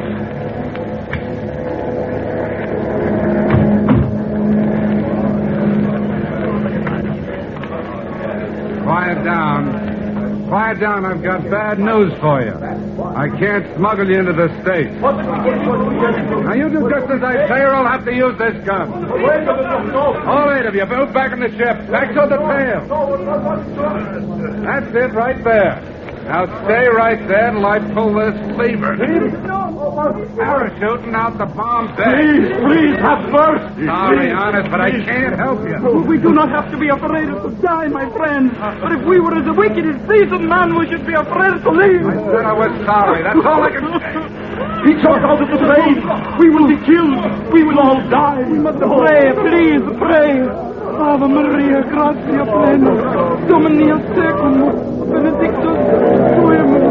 Quiet down. Quiet down. I've got bad news for you. I can't smuggle you into the States. Now, you do just as I say, or I'll have to use this gun. All 8 of you, move back in the ship. Back to the tail. That's it right there. Now stay right there till I pull this lever. Parachuting out the bomb deck. Please, have mercy. Sorry, honest, but I can't help you. We do not have to be afraid to die, my friend. But if we were as wicked as seasoned man, we should be afraid to leave. I said I was sorry. That's all I can say. He jumped out of the plane. We will be killed. We will all die. We must pray, please, pray. Ave Maria, gratia plena, Dominus tecum, benedictus tuum.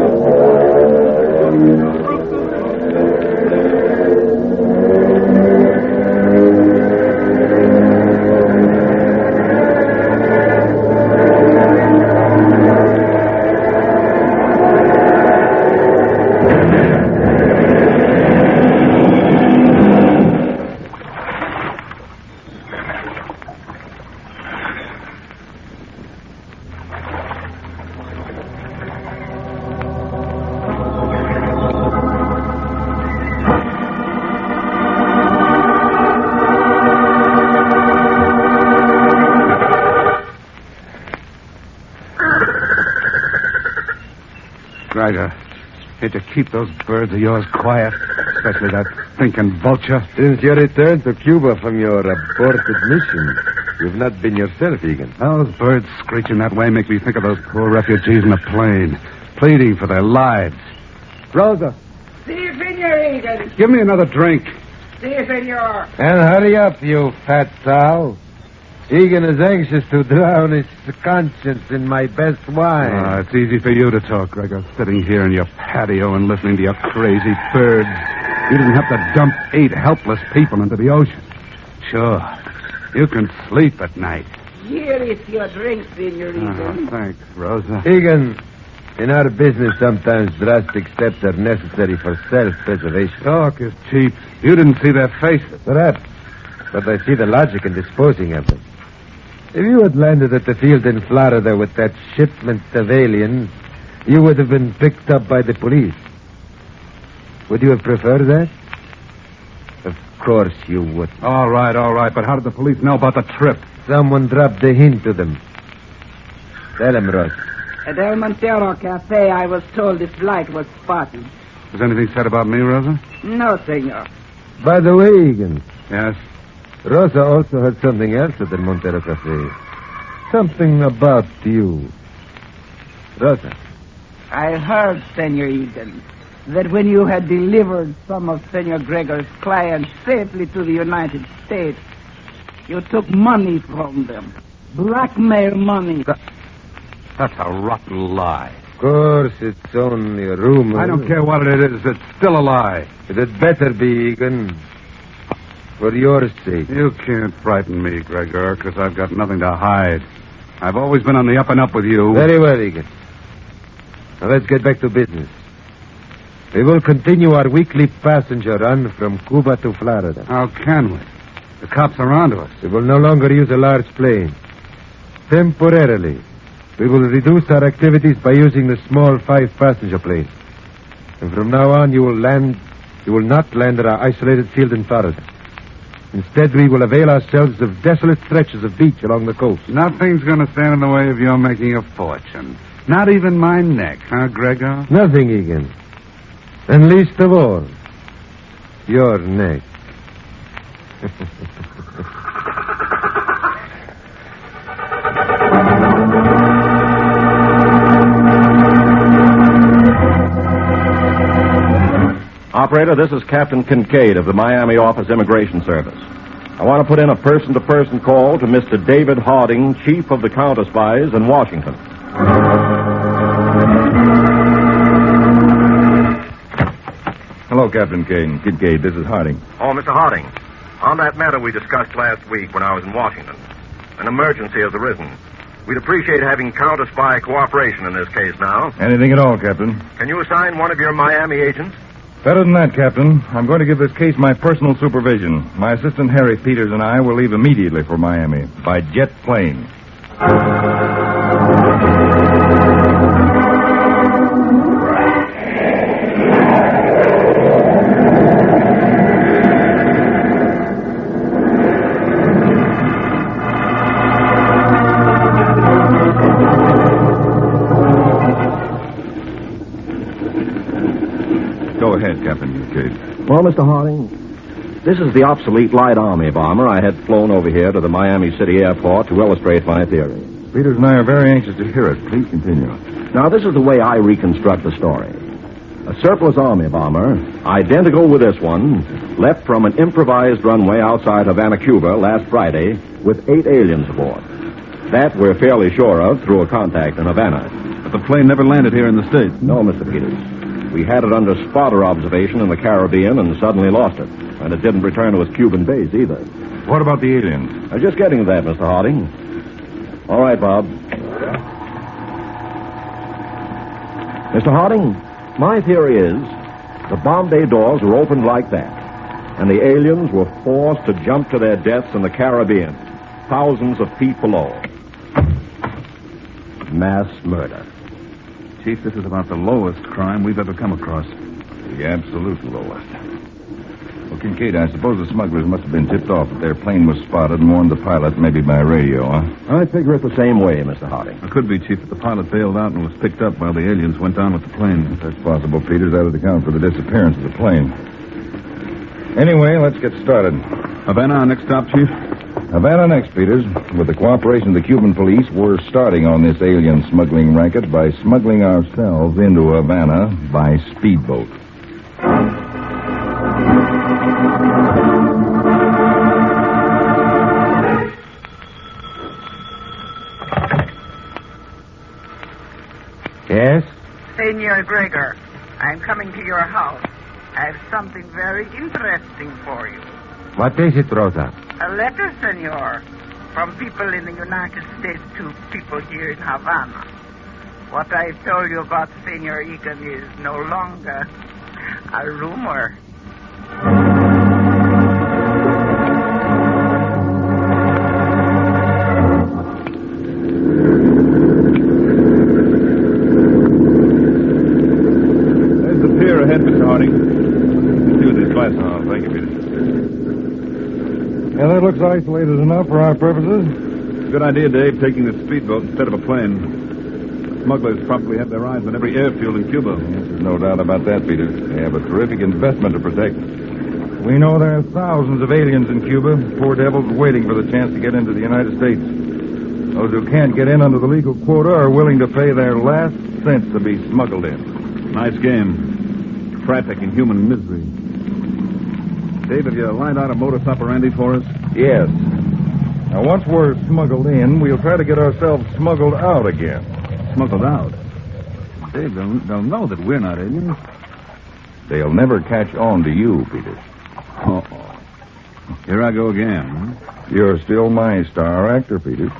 Ryder, hate to keep those birds of yours quiet, especially that thinking vulture. Since your return to Cuba from your aborted mission, you've not been yourself, Egan. Those birds screeching that way make me think of those poor refugees in the plane, pleading for their lives. Rosa, See, senor Egan. give me another drink. See, senor. And hurry up, you fat sow. Egan is anxious to drown his conscience in my best wine. It's easy for you to talk, Gregor, sitting here in your patio and listening to your crazy birds. You didn't have to dump 8 helpless people into the ocean. Sure, you can sleep at night. Here is your drink, senor Egan. Thanks, Rosa. Egan, in our business, sometimes drastic steps are necessary for self-preservation. Talk is cheap. You didn't see their faces. Perhaps, but I see the logic in disposing of them. If you had landed at the field in Florida with that shipment of aliens, you would have been picked up by the police. Would you have preferred that? Of course you would. All right, but how did the police know about the trip? Someone dropped a hint to them. Tell him, Ross. At El Montero Cafe, I was told this flight was spotted. Was anything said about me, Rosa? No, senor. By the way, Egan. Yes? Rosa also heard something else at the Montero Cafe. Something about you. Rosa. I heard, senor Egan, that when you had delivered some of Senor Gregor's clients safely to the United States, you took money from them. Blackmail money. That's a rotten lie. course, it's only a rumor. I don't care what it is. It's still a lie. It had better be, Egan. For your sake. You can't frighten me, Gregor, because I've got nothing to hide. I've always been on the up and up with you. Very well, Egan. Now let's get back to business. We will continue our weekly passenger run from Cuba to Florida. How can we? The cops are onto us. We will no longer use a large plane. Temporarily, we will reduce our activities by using the small 5-passenger plane. And from now on, you will not land at our isolated field in Florida. Instead, we will avail ourselves of desolate stretches of beach along the coast. Nothing's going to stand in the way of your making a fortune. Not even my neck, huh, Gregor? Nothing, Egan. And least of all, your neck. Operator, this is Captain Kincaid of the Miami Office Immigration Service. I want to put in a person-to-person call to Mr. David Harding, Chief of the Counterspies in Washington. Hello, Captain Kincaid. This is Harding. Oh, Mr. Harding, on that matter we discussed last week when I was in Washington, an emergency has arisen. We'd appreciate having counter-spy cooperation in this case now. Anything at all, Captain. Can you assign one of your Miami agents? Better than that, Captain. I'm going to give this case my personal supervision. My assistant Harry Peters and I will leave immediately for Miami by jet plane. Go ahead, Captain Kincaid. Well, Mr. Harding, this is the obsolete light army bomber I had flown over here to the Miami City airport to illustrate my theory. Peters and I are very anxious to hear it. Please continue. Now, this is the way I reconstruct the story. A surplus army bomber, identical with this one, left from an improvised runway outside Havana, Cuba last Friday with 8 aliens aboard. That we're fairly sure of through a contact in Havana. But the plane never landed here in the States. No, Mr. Peters. We had it under spotter observation in the Caribbean and suddenly lost it. And it didn't return to its Cuban base either. What about the aliens? Just getting to that, Mr. Harding. All right, Bob. Mr. Harding, my theory is the bomb bay doors were opened like that, and the aliens were forced to jump to their deaths in the Caribbean, thousands of feet below. Mass murder. Chief, this is about the lowest crime we've ever come across. The absolute lowest. Well, Kincaid, I suppose the smugglers must have been tipped off that their plane was spotted and warned the pilot, maybe by radio, huh? I figure it the same way, Mr. Harding. It could be, Chief, that the pilot bailed out and was picked up while the aliens went down with the plane. If that's possible, Peters. That would account for the disappearance of the plane. Anyway, let's get started. Havana, our next stop, Chief? Havana next, Peters. With the cooperation of the Cuban police, we're starting on this alien smuggling racket by smuggling ourselves into Havana by speedboat. Yes? Senor Gregor, I'm coming to your house. I have something very interesting for you. What is it, Rosa? A letter, senor, from people in the United States to people here in Havana. What I've told you about Senor Egan is no longer a rumor. There's the pier ahead, Mr. Harding. See what these lights are. Thank you, Peter. Yeah, that looks isolated enough for our purposes. Good idea, Dave, taking the speedboat instead of a plane. Smugglers probably have their eyes on every airfield in Cuba. Yes, there's no doubt about that, Peter. They have a terrific investment to protect. We know there are thousands of aliens in Cuba, poor devils waiting for the chance to get into the United States. Those who can't get in under the legal quota are willing to pay their last cent to be smuggled in. Nice game. Traffic in human misery. Dave, have you lined out a modus operandi for us? Yes. Now, once we're smuggled in, we'll try to get ourselves smuggled out again. Smuggled out? Dave, they'll know that we're not aliens. They'll never catch on to you, Peter. Uh-oh. Here I go again. You're still my star actor, Peter.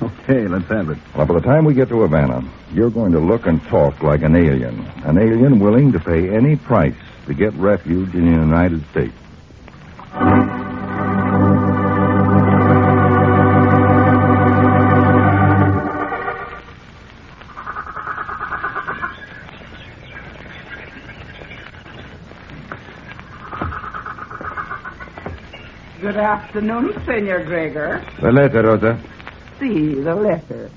Okay, let's have it. Well, by the time we get to Havana, you're going to look and talk like an alien willing to pay any price to get refuge in the United States. Good afternoon, Senor Gregor. The letter, Rosa. See, the letter.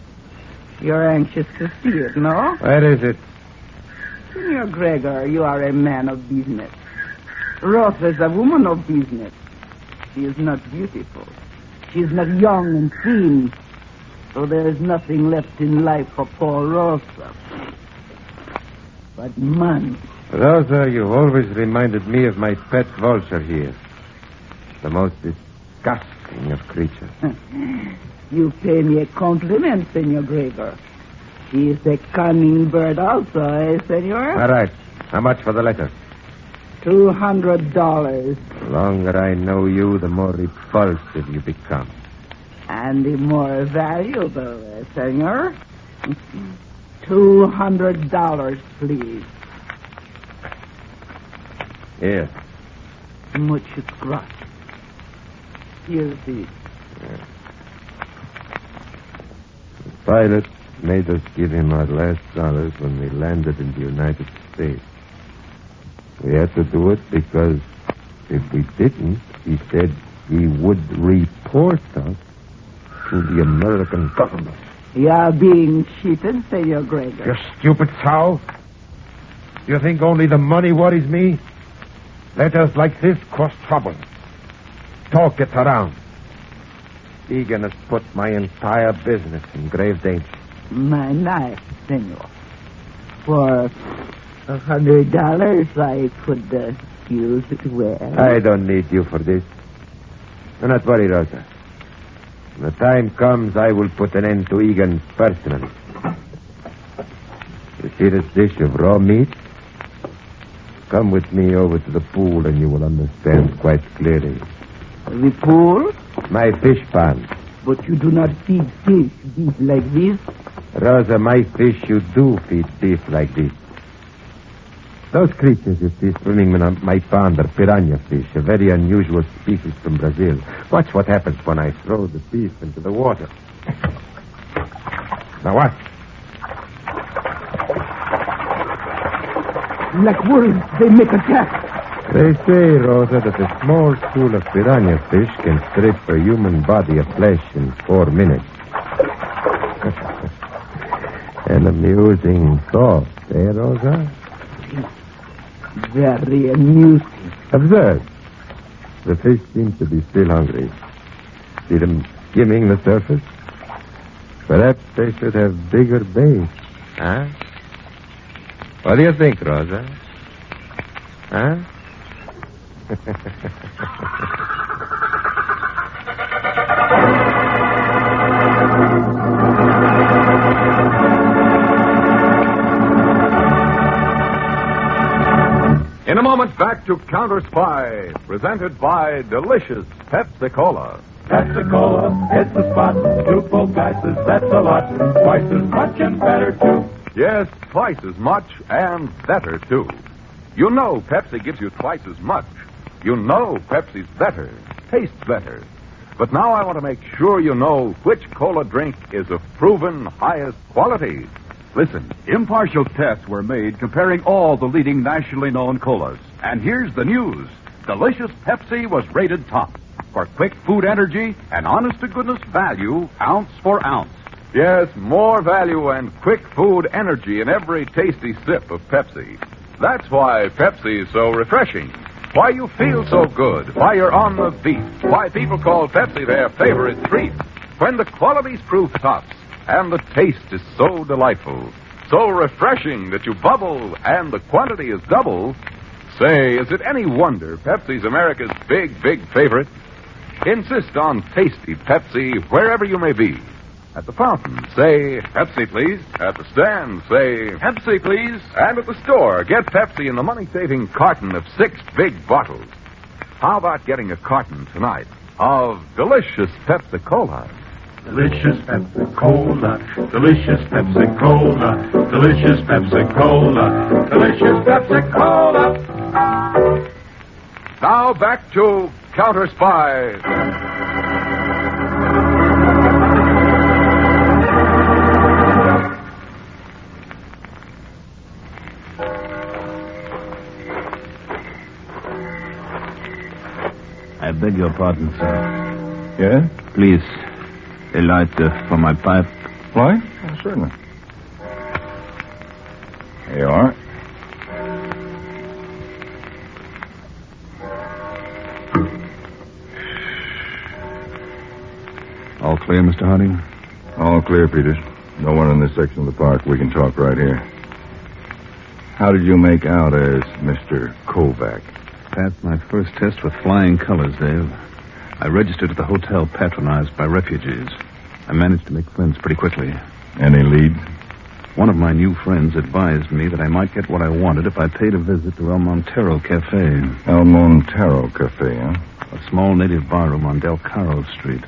You're anxious to see it, no? Where is it? Senor Gregor, you are a man of business. Rosa is a woman of business. She is not beautiful. She is not young and thin. So there is nothing left in life for poor Rosa. But money. Rosa, you always reminded me of my pet vulture here. The most disgusting of creatures. You pay me a compliment, Senor Gregor. She is a cunning bird also, eh, Senor? All right. How much for the letter? $200. The longer I know you, the more repulsive you become. And the more valuable, Senor. $200, please. Here. Much gracias. Here's the... The pilot made us give him our last dollars when we landed in the United States. We had to do it because if we didn't, he said he would report us to the American government. You are being cheated, Senor Gregor. You stupid sow. Do you think only the money worries me? Letters like this cause trouble. Talk gets around. Egan has put my entire business in grave danger. My life, Senor. For $100, I could use it well. I don't need you for this. Do not worry, Rosa. When the time comes, I will put an end to Egan personally. You see this dish of raw meat? Come with me over to the pool and you will understand quite clearly. The pool? My fish pond. But you do not feed fish beef like this? Rosa, my fish, you do feed beef like this. Those creatures you see swimming in my pond are piranha fish, a very unusual species from Brazil. Watch what happens when I throw the beef into the water. Now what? Like wolves, they make attack. They say, Rosa, that a small school of piranha fish can strip a human body of flesh in 4 minutes. An amusing thought, eh, Rosa? Very amusing. Observe. The fish seem to be still hungry. See them skimming the surface? Perhaps they should have bigger bait. Huh? What do you think, Rosa? Huh? In a moment, back to Counterspy, presented by delicious Pepsi-Cola. Pepsi-Cola, it's the spot. 2 full glasses, that's a lot. Twice as much and better, too. Yes, twice as much and better, too. You know Pepsi gives you twice as much. You know Pepsi's better, tastes better. But now I want to make sure you know which cola drink is of proven highest quality. Listen. Impartial tests were made comparing all the leading nationally known colas. And here's the news. Delicious Pepsi was rated top for quick food energy and honest-to-goodness value, ounce for ounce. Yes, more value and quick food energy in every tasty sip of Pepsi. That's why Pepsi is so refreshing. Why you feel so good. Why you're on the beat. Why people call Pepsi their favorite treat. When the quality's proof tops and the taste is so delightful, so refreshing that you bubble and the quantity is double. Say, is it any wonder Pepsi's America's big, big favorite? Insist on tasty Pepsi wherever you may be. At the fountain, say, Pepsi, please. At the stand, say, Pepsi, please. And at the store, get Pepsi in the money-saving carton of 6 big bottles. How about getting a carton tonight of delicious Pepsi-Cola? Delicious Pepsi-Cola, delicious Pepsi-Cola, delicious Pepsi-Cola, delicious Pepsi-Cola. Now back to Counterspy. I beg your pardon, sir. Yeah? Please, a light for my pipe. Light? Oh, certainly. Here you are. All clear, Mr. Harding? All clear, Peters. No one in this section of the park. We can talk right here. How did you make out as Mr. Kovac? Passed my first test with flying colors, Dave. I registered at the hotel patronized by refugees. I managed to make friends pretty quickly. Any leads? One of my new friends advised me that I might get what I wanted if I paid a visit to El Montero Cafe. El Montero Cafe, huh? A small native barroom on Del Caro Street.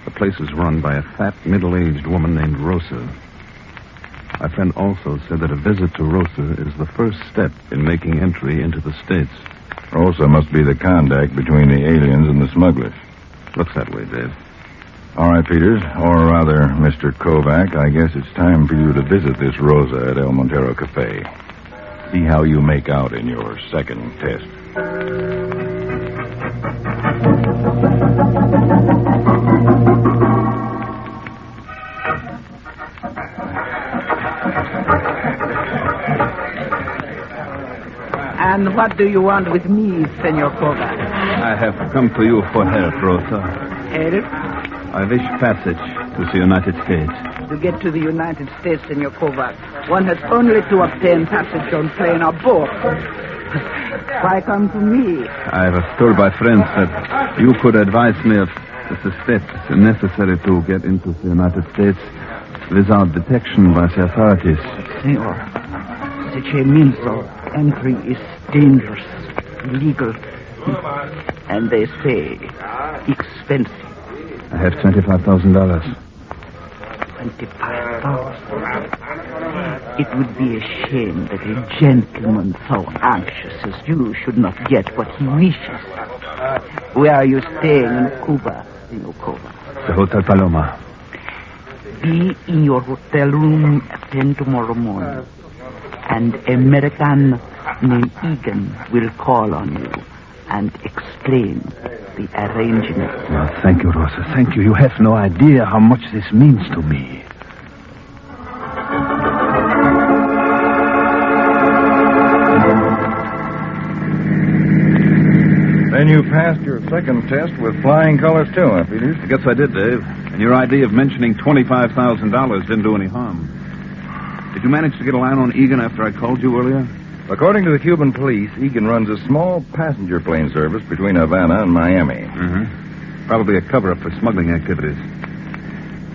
The place is run by a fat, middle-aged woman named Rosa. My friend also said that a visit to Rosa is the first step in making entry into the States. Rosa must be the contact between the aliens and the smugglers. Looks that way, Dave. All right, Peters, or rather, Mr. Kovac, I guess it's time for you to visit this Rosa at El Montero Cafe. See how you make out in your second test. And what do you want with me, Senor Kovac? I have come to you for help, Rosa. Help? I wish passage to the United States. To get to the United States, Senor Kovac, one has only to obtain passage on plane or boat. Why come to me? I was told by friends that you could advise me of the steps necessary to get into the United States without detection by the authorities. Senor, such a means of entry is dangerous, illegal, and they say expensive. I have $25,000. $25,000? It would be a shame that a gentleman so anxious as you should not get what he wishes. Where are you staying in Cuba, Senor Kovac? The Hotel Paloma. Be in your hotel room at 10 tomorrow morning. An American named Egan will call on you and explain the arrangement. Oh, thank you, Rosa. Thank you. You have no idea how much this means to me. Then you passed your second test with flying colors, too, huh, Peters? I guess I did, Dave. And your idea of mentioning $25,000 didn't do any harm. Did you manage to get a line on Egan after I called you earlier? According to the Cuban police, Egan runs a small passenger plane service between Havana and Miami. Mm-hmm. Probably a cover-up for smuggling activities.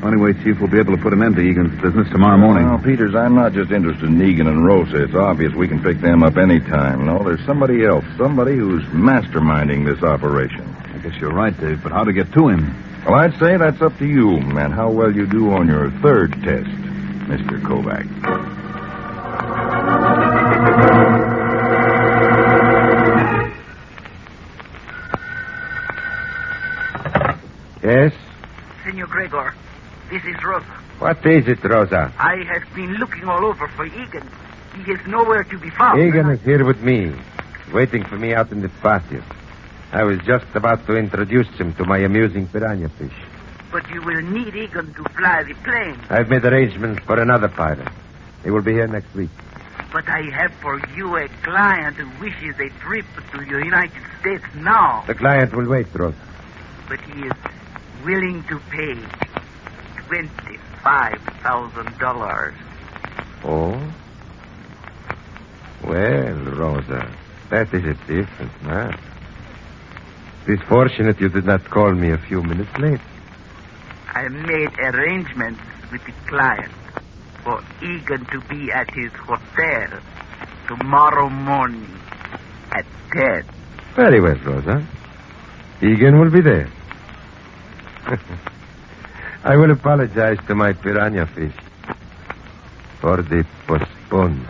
Anyway, Chief, we'll be able to put an end to Egan's business tomorrow morning. Well, Peters, I'm not just interested in Egan and Rosa. It's obvious we can pick them up any time. No, there's somebody else, somebody who's masterminding this operation. I guess you're right, Dave, but how to get to him? Well, I'd say that's up to you, and how well you do on your third test, Mr. Kovac. Yes? Senor Gregor, this is Rosa. What is it, Rosa? I have been looking all over for Egan. He is nowhere to be found. Egan is here with me, waiting for me out in the patio. I was just about to introduce him to my amusing piranha fish. But you will need Egan to fly the plane. I've made arrangements for another pilot. He will be here next week. But I have for you a client who wishes a trip to the United States now. The client will wait, Rosa. But he is willing to pay $25,000. Oh? Well, Rosa, that is a different matter. It is fortunate you did not call me a few minutes late. I made arrangements with the client for Egan to be at his hotel tomorrow morning at 10. Very well, Rosa. Egan will be there. I will apologize to my piranha fish for the postponement.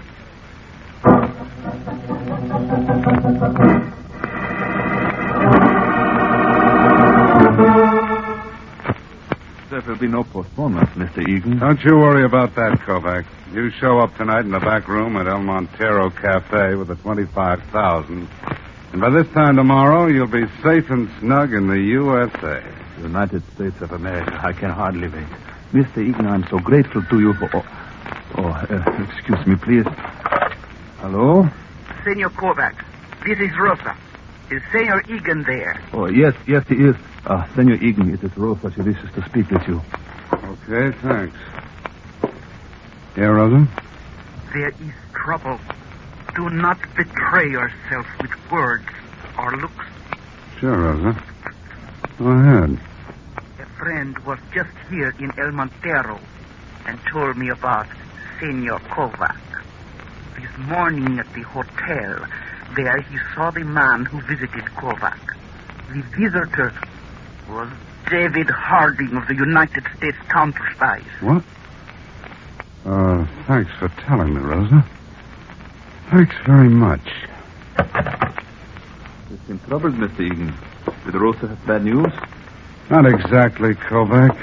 There will be no postponement, Mr. Egan. Don't you worry about that, Kovac. You show up tonight in the back room at El Montero Cafe with the $25,000. And by this time tomorrow, you'll be safe and snug in the USA. United States of America. I can hardly wait. Mr. Egan, I'm so grateful to you for... excuse me, please. Hello? Senor Kovac, this is Rosa. Is Senor Egan there? Oh, yes, he is. Senor Egan, it is Rosa. She wishes to speak with you. Okay, thanks. Yeah, Rosa? There is trouble. Do not betray yourself with words or looks. Sure, Rosa. Go ahead. A friend was just here in El Montero and told me about Senor Kovac. This morning at the hotel, there he saw the man who visited Kovac. The visitor was David Harding of the United States Counterspies. What? Thanks for telling me, Rosa. Thanks very much. You seem troubled, Mr. Egan. Did Rosa have bad news? Not exactly, Kovac.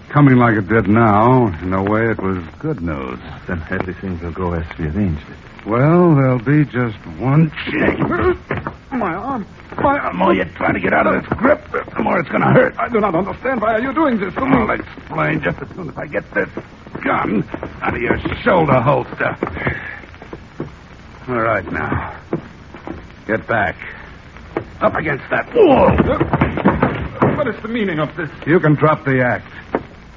Coming like it did now, in a way it was good news. Then everything will go as we arranged it. Well, there'll be just one change. My arm. The more you try to get out of this grip, the more it's going to hurt. I do not understand. Why are you doing this to me? I'll explain just as soon as I get this Gun out of your shoulder holster. All right, now. Get back. Up against that wall. What is the meaning of this? You can drop the act.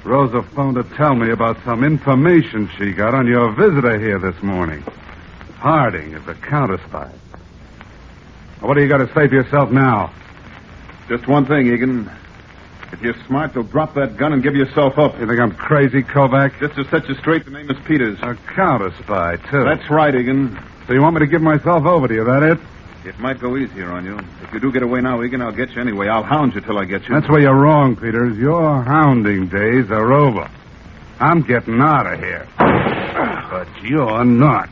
Rosa phoned to tell me about some information she got on your visitor here this morning. Harding of the Counterspy. What do you got to say for yourself now? Just one thing, Egan. If you're smart, you'll drop that gun and give yourself up. You think I'm crazy, Kovac? Just to set you straight, the name is Peters. A Counterspy, too. That's right, Egan. So you want me to give myself over to you, that it? It might go easier on you. If you do get away now, Egan, I'll get you anyway. I'll hound you till I get you. That's where you're wrong, Peters. Your hounding days are over. I'm getting out of here. But you're not.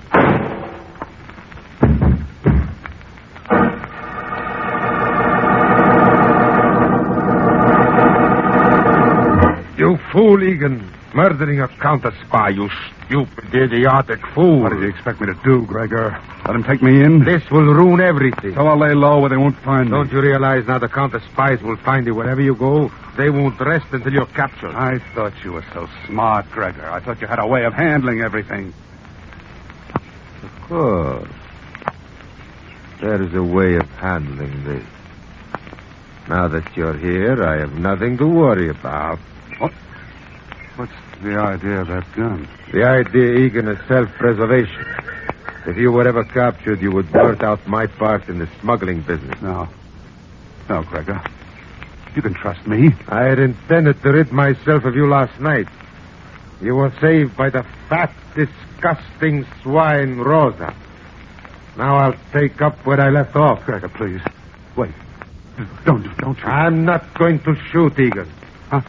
You fool, Egan. Murdering a counterspy, you stupid, idiotic fool. What did you expect me to do, Gregor? Let him take me in? This will ruin everything. So I'll lay low where they won't find me. Don't you realize now the counterspies will find you wherever you go? They won't rest until you're captured. I thought you were so smart, Gregor. I thought you had a way of handling everything. Of course. There is a way of handling this. Now that you're here, I have nothing to worry about. What? What's the idea of that gun? The idea, Egan, is self-preservation. If you were ever captured, you would blurt out my part in the smuggling business. No, Gregor. You can trust me. I had intended to rid myself of you last night. You were saved by the fat, disgusting swine, Rosa. Now I'll take up where I left off. Gregor, please. Wait. Don't shoot. I'm not going to shoot, Egan. Huh?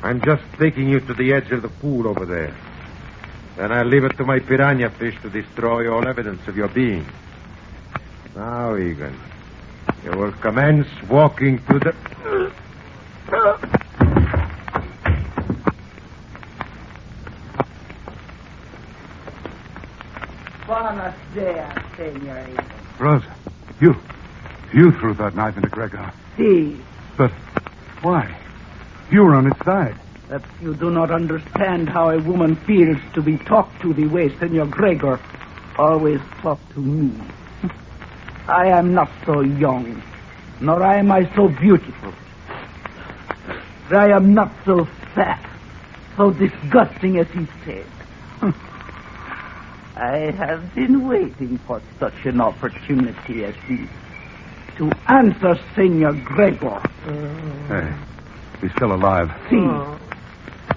I'm just taking you to the edge of the pool over there. Then I'll leave it to my piranha fish to destroy all evidence of your being. Now, Egan, you will commence walking to the... Buenos dias, Senor Egan. Rosa, you threw that knife into Gregor. Si. But why? You were on its side. That you do not understand how a woman feels to be talked to the way Senor Gregor always talked to me. I am not so young, nor am I so beautiful. I am not so fat, so disgusting as he said. I have been waiting for such an opportunity as this to answer Senor Gregor. Hey, He's still alive. See,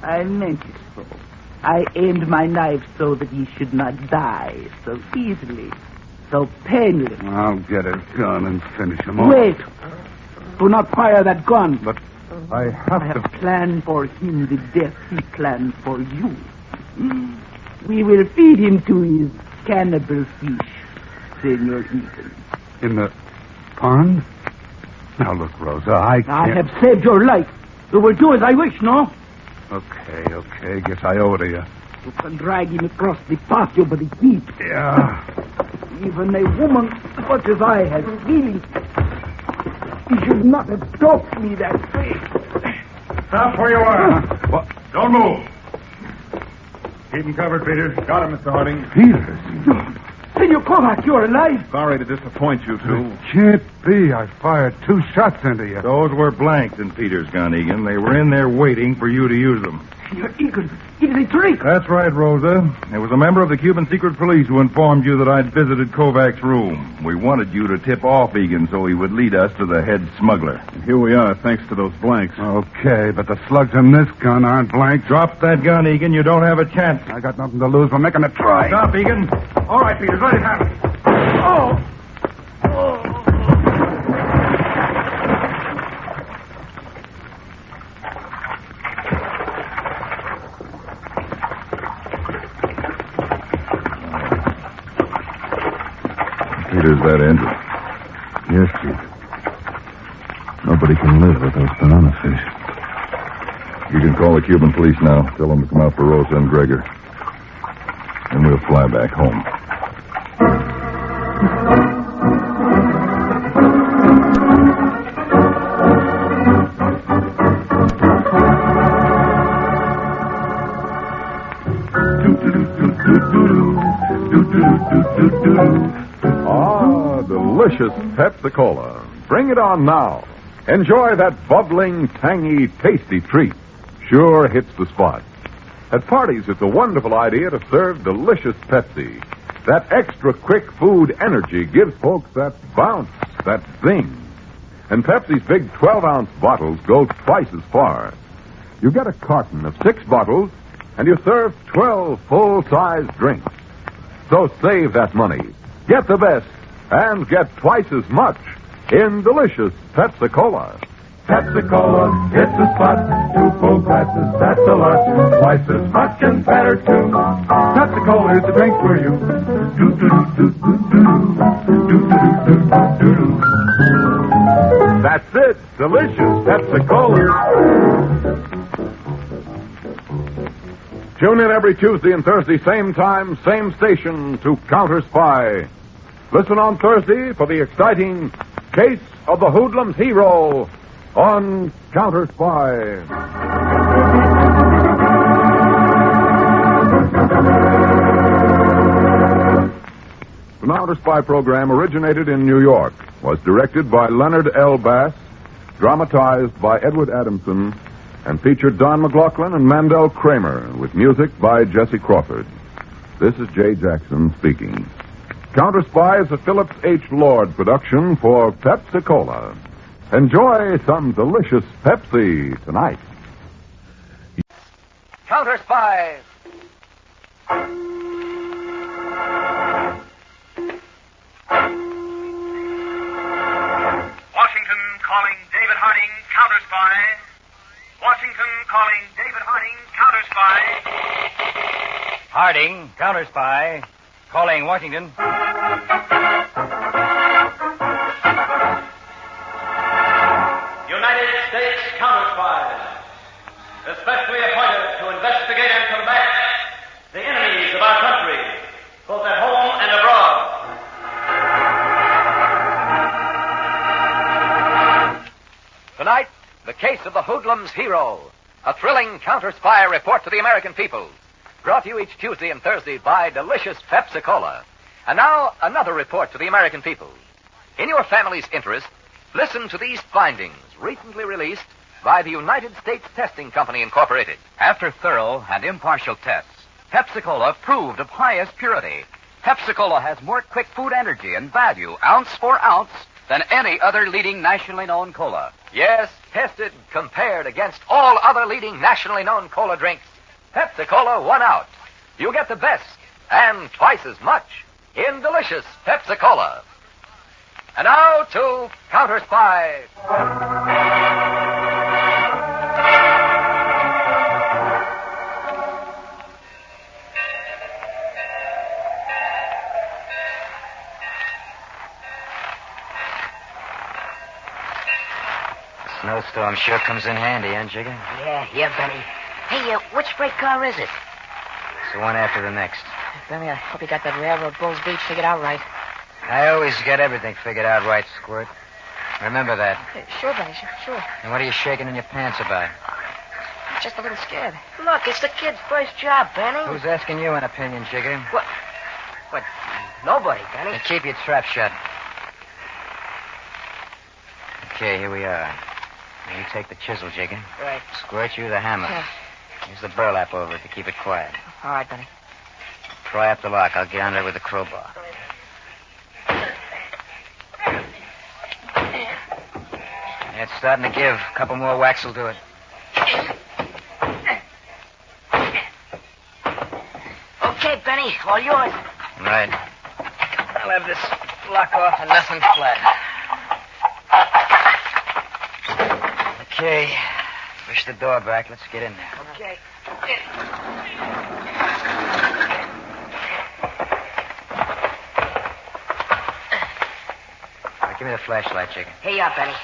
I meant it so. I aimed my knife so that he should not die so easily, so painless. I'll get his gun and finish him off. Wait! Do not fire that gun. But I have to plan for him the death he planned for you. We will feed him to his cannibal fish, Senor Eaton. In the pond? Now look, Rosa, I have saved your life. You will do as I wish, no? Okay. Guess I owe it to you. You can drag him across the patio by the heat. Yeah. Even a woman such as I has feelings. He should not have stalked me that way. Stop where you are. What? Don't move. Keep him covered, Peters. Got him, Mr. Harding. Peters? Senor Kovac, you're alive. Sorry to disappoint you two. It can't be. I fired 2 shots into you. Those were blanks in Peter's gun, Egan. They were in there waiting for you to use them. Senor Egan, it is a trick. That's right, Rosa. There was a member of the Cuban secret police who informed you that I'd visited Kovac's room. We wanted you to tip off Egan so he would lead us to the head smuggler. And here we are, thanks to those blanks. Okay, but the slugs in this gun aren't blanks. Drop that gun, Egan. You don't have a chance. I got nothing to lose. We're making a try. Stop, Egan. All right, Peters, let it happen. Oh! Peters, that engine. Yes, Chief. Nobody can live with those banana fish. You can call the Cuban police now. Tell them to come out for Rosa and Gregor. And we'll fly back home. Delicious Pepsi-Cola. Bring it on now. Enjoy that bubbling, tangy, tasty treat. Sure hits the spot. At parties, it's a wonderful idea to serve delicious Pepsi. That extra quick food energy gives folks that bounce, that zing. And Pepsi's big 12-ounce bottles go twice as far. You get a carton of 6 bottles, and you serve 12 full-size drinks. So save that money. Get the best and get twice as much in delicious Pepsi-Cola. Pepsi-Cola, it's a spot. 2 full glasses, that's a lot. Twice as much and better, too. Pepsi-Cola is the drink for you. That's it. Delicious Pepsi-Cola. Tune in every Tuesday and Thursday, same time, same station, to Counterspy. Listen on Thursday for the exciting Case of the Hoodlum's Hero on Counterspy. The Counterspy program originated in New York, was directed by Leonard L. Bass, dramatized by Edward Adamson, and featured Don MacLaughlin and Mandel Kramer, with music by Jesse Crawford. This is Jay Jackson speaking. Counterspy is a Phillips H. Lord production for Pepsi-Cola. Enjoy some delicious Pepsi tonight. Counterspy. Washington calling David Harding, Counterspy. Washington calling David Harding, Counterspy. Harding, Counterspy. Calling Washington. United States Counterspies, especially appointed to investigate and combat the enemies of our country, both at home and abroad. Tonight, the case of the Hoodlum's Hero, a thrilling counter-spy report to the American people. Brought to you each Tuesday and Thursday by delicious Pepsi-Cola. And now, another report to the American people. In your family's interest, listen to these findings recently released by the United States Testing Company, Incorporated. After thorough and impartial tests, Pepsi-Cola proved of highest purity. Pepsi-Cola has more quick food energy and value, ounce for ounce, than any other leading nationally known cola. Yes, tested, compared against all other leading nationally known cola drinks. Pepsi-Cola won out. You get the best and twice as much in delicious Pepsi-Cola. And now to Counterspy. Snowstorm sure comes in handy, huh, Jigger? Yeah, Benny. Hey, which freight car is it? It's the one after the next. Benny, I hope you got that railroad Bulls Beach figured out right. I always get everything figured out right, Squirt. Remember that. Sure, Benny, sure. And what are you shaking in your pants about? Just a little scared. Look, it's the kid's first job, Benny. Who's asking you an opinion, Jigger? What? Nobody, Benny. Then keep your trap shut. Okay, here we are. Now you take the chisel, Jigger. Right. Squirt, you the hammer. Yeah. Use the burlap over it to keep it quiet. All right, Benny. Pry up the lock. I'll get under it with the crowbar. Yeah, it's starting to give. A couple more whacks will do it. Okay, Benny, all yours. Right. I'll have this lock off and nothing flat. Okay. Push the door back. Let's get in there. Okay. Now, give me the flashlight, Jigger. Here you are, Benny.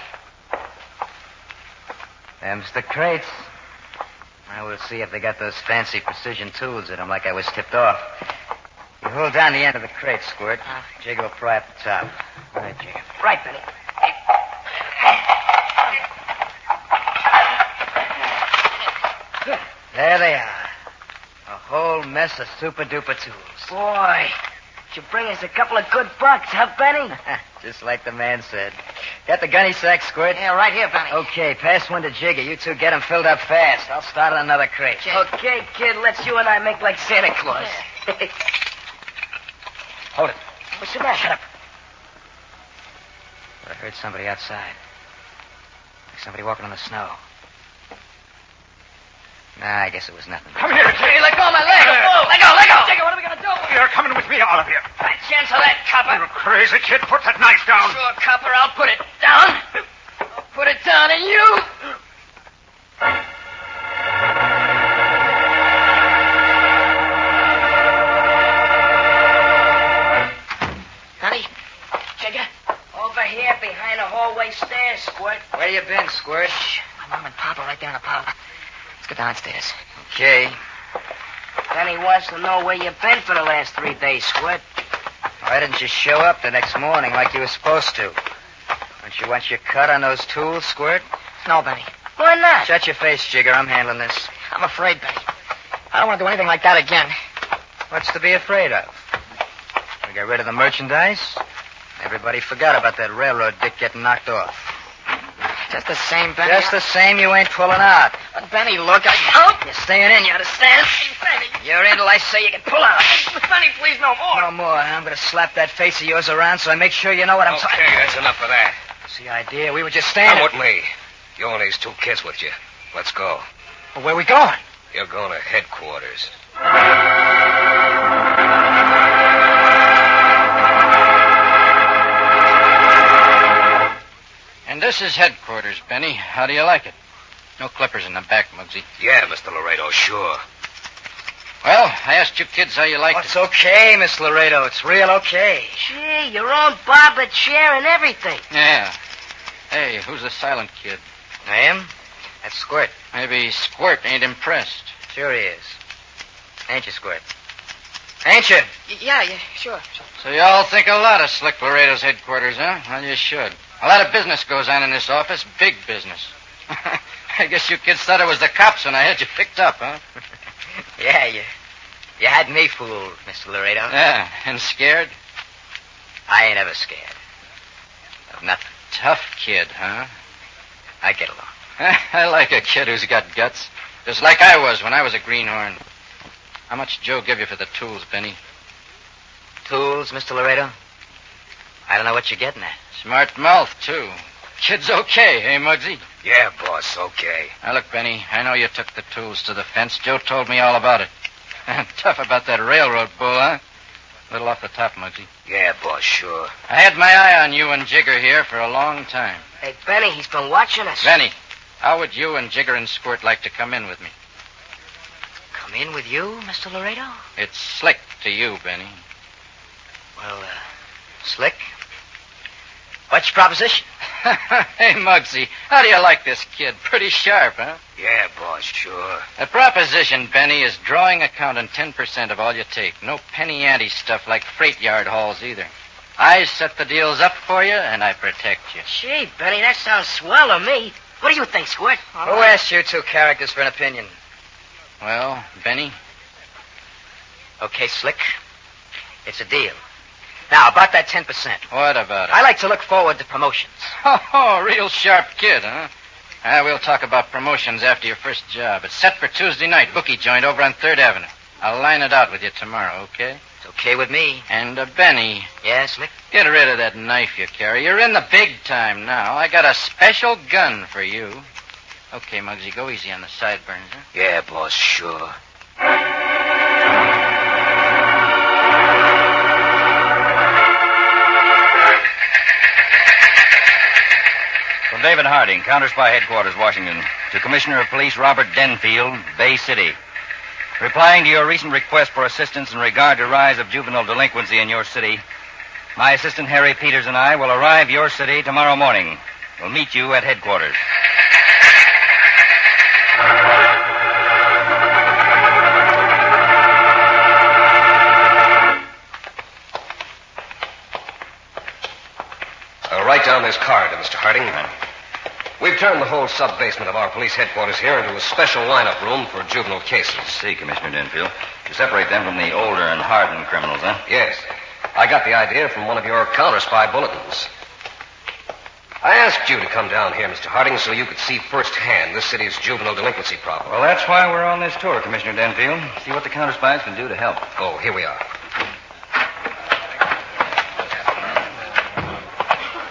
Them's the crates. Now we'll see if they got those fancy precision tools in them like I was tipped off. You hold down the end of the crate, Squirt. Jigger will pry up the top. All right, Jigger. Right, Benny. There they are. A whole mess of super-duper tools. Boy, you bring us a couple of good bucks, huh, Benny? Just like the man said. Got the gunny sack, Squirt? Yeah, right here, Benny. Okay, pass one to Jigger. You two get them filled up fast. I'll start on another crate. Okay, kid, let's you and I make like Santa Claus. Hold it. What's the matter? Shut up. I heard somebody outside. Like somebody walking on the snow. Nah, I guess it was nothing. Come here, Jiggy. Let go of my leg. Let go. Jiggy, what are we going to do? You're coming with me, all of you. Fat chance of that, copper. You crazy kid. Put that knife down. Sure, copper. I'll put it down. I'll put it down, and you... Honey, Jigger, over here behind the hallway stairs, Squirt. Where you been, Squirt? My mom and Papa right down the parlor. Let's go downstairs. Okay. Benny wants to know where you've been for the last 3 days, Squirt. Why didn't you show up the next morning like you were supposed to? Don't you want your cut on those tools, Squirt? No, Benny. Why not? Shut your face, Jigger. I'm handling this. I'm afraid, Benny. I don't want to do anything like that again. What's to be afraid of? We got rid of the merchandise? Everybody forgot about that railroad dick getting knocked off. Just the same, Benny. Just the same, you ain't pulling out. But Benny, look, You're staying in, you understand? Benny. You're in till I say you can pull out. Benny, please, no more. No more. I'm going to slap that face of yours around so I make sure you know what I'm talking Okay, that's enough of that. What's the idea? We were just standing... Come with me. You and these 2 kids with you. Let's go. Well, where we going? You're going to headquarters. And this is headquarters, Benny. How do you like it? No clippers in the back, Muggsy. Yeah, Mr. Laredo, sure. Well, I asked you kids how you liked It's okay, Miss Laredo. It's real okay. Gee, your own barber chair and everything. Yeah. Hey, who's the silent kid? I am? That's Squirt. Maybe Squirt ain't impressed. Sure he is. Ain't you, Squirt? Ain't you? Yeah, sure. So you all think a lot of Slick Laredo's headquarters, huh? Well, you should. A lot of business goes on in this office. Big business. I guess you kids thought it was the cops when I had you picked up, huh? Yeah, you had me fooled, Mr. Laredo. Yeah, and scared? I ain't ever scared. Of nothing. Tough kid, huh? I get along. I like a kid who's got guts. Just like I was when I was a greenhorn. How much Joe give you for the tools, Benny? Tools, Mr. Laredo? I don't know what you're getting at. Smart mouth, too. Kid's okay, hey, Muggsy? Yeah, boss, okay. Now, look, Benny, I know you took the tools to the fence. Joe told me all about it. Tough about that railroad bull, huh? Little off the top, Muggsy. Yeah, boss, sure. I had my eye on you and Jigger here for a long time. Hey, Benny, he's been watching us. Benny, how would you and Jigger and Squirt like to come in with me? Come in with you, Mr. Laredo? It's slick to you, Benny. Well, Slick, what's your proposition? Hey, Muggsy, how do you like this kid? Pretty sharp, huh? Yeah, boss, sure. The proposition, Benny, is drawing account on 10% of all you take. No penny-ante stuff like freight yard hauls either. I set the deals up for you, and I protect you. Gee, Benny, that sounds swell to me. What do you think, Squirt? Who asked you two characters for an opinion? Well, Benny? Okay, Slick. It's a deal. Now, about that 10%. What about it? I like to look forward to promotions. Oh, real sharp kid, huh? We'll talk about promotions after your first job. It's set for Tuesday night, bookie joint over on 3rd Avenue. I'll line it out with you tomorrow, okay? It's okay with me. And, Benny. Yeah, Slick? Get rid of that knife you carry. You're in the big time now. I got a special gun for you. Okay, Muggsy, go easy on the sideburns, huh? Yeah, boss, sure. From David Harding, Counterspy Headquarters, Washington, to Commissioner of Police Robert Denfield, Bay City. Replying to your recent request for assistance in regard to rise of juvenile delinquency in your city, my assistant Harry Peters and I will arrive your city tomorrow morning. We'll meet you at headquarters. Write down this card, Mr. Harding. We've turned the whole sub-basement of our police headquarters here into a special lineup room for juvenile cases. See, Commissioner Denfield. To separate them from the older and hardened criminals, huh? Yes. I got the idea from one of your counterspy bulletins. I asked you to come down here, Mr. Harding, so you could see firsthand this city's juvenile delinquency problem. Well, that's why we're on this tour, Commissioner Denfield. See what the counterspies can do to help. Oh, here we are.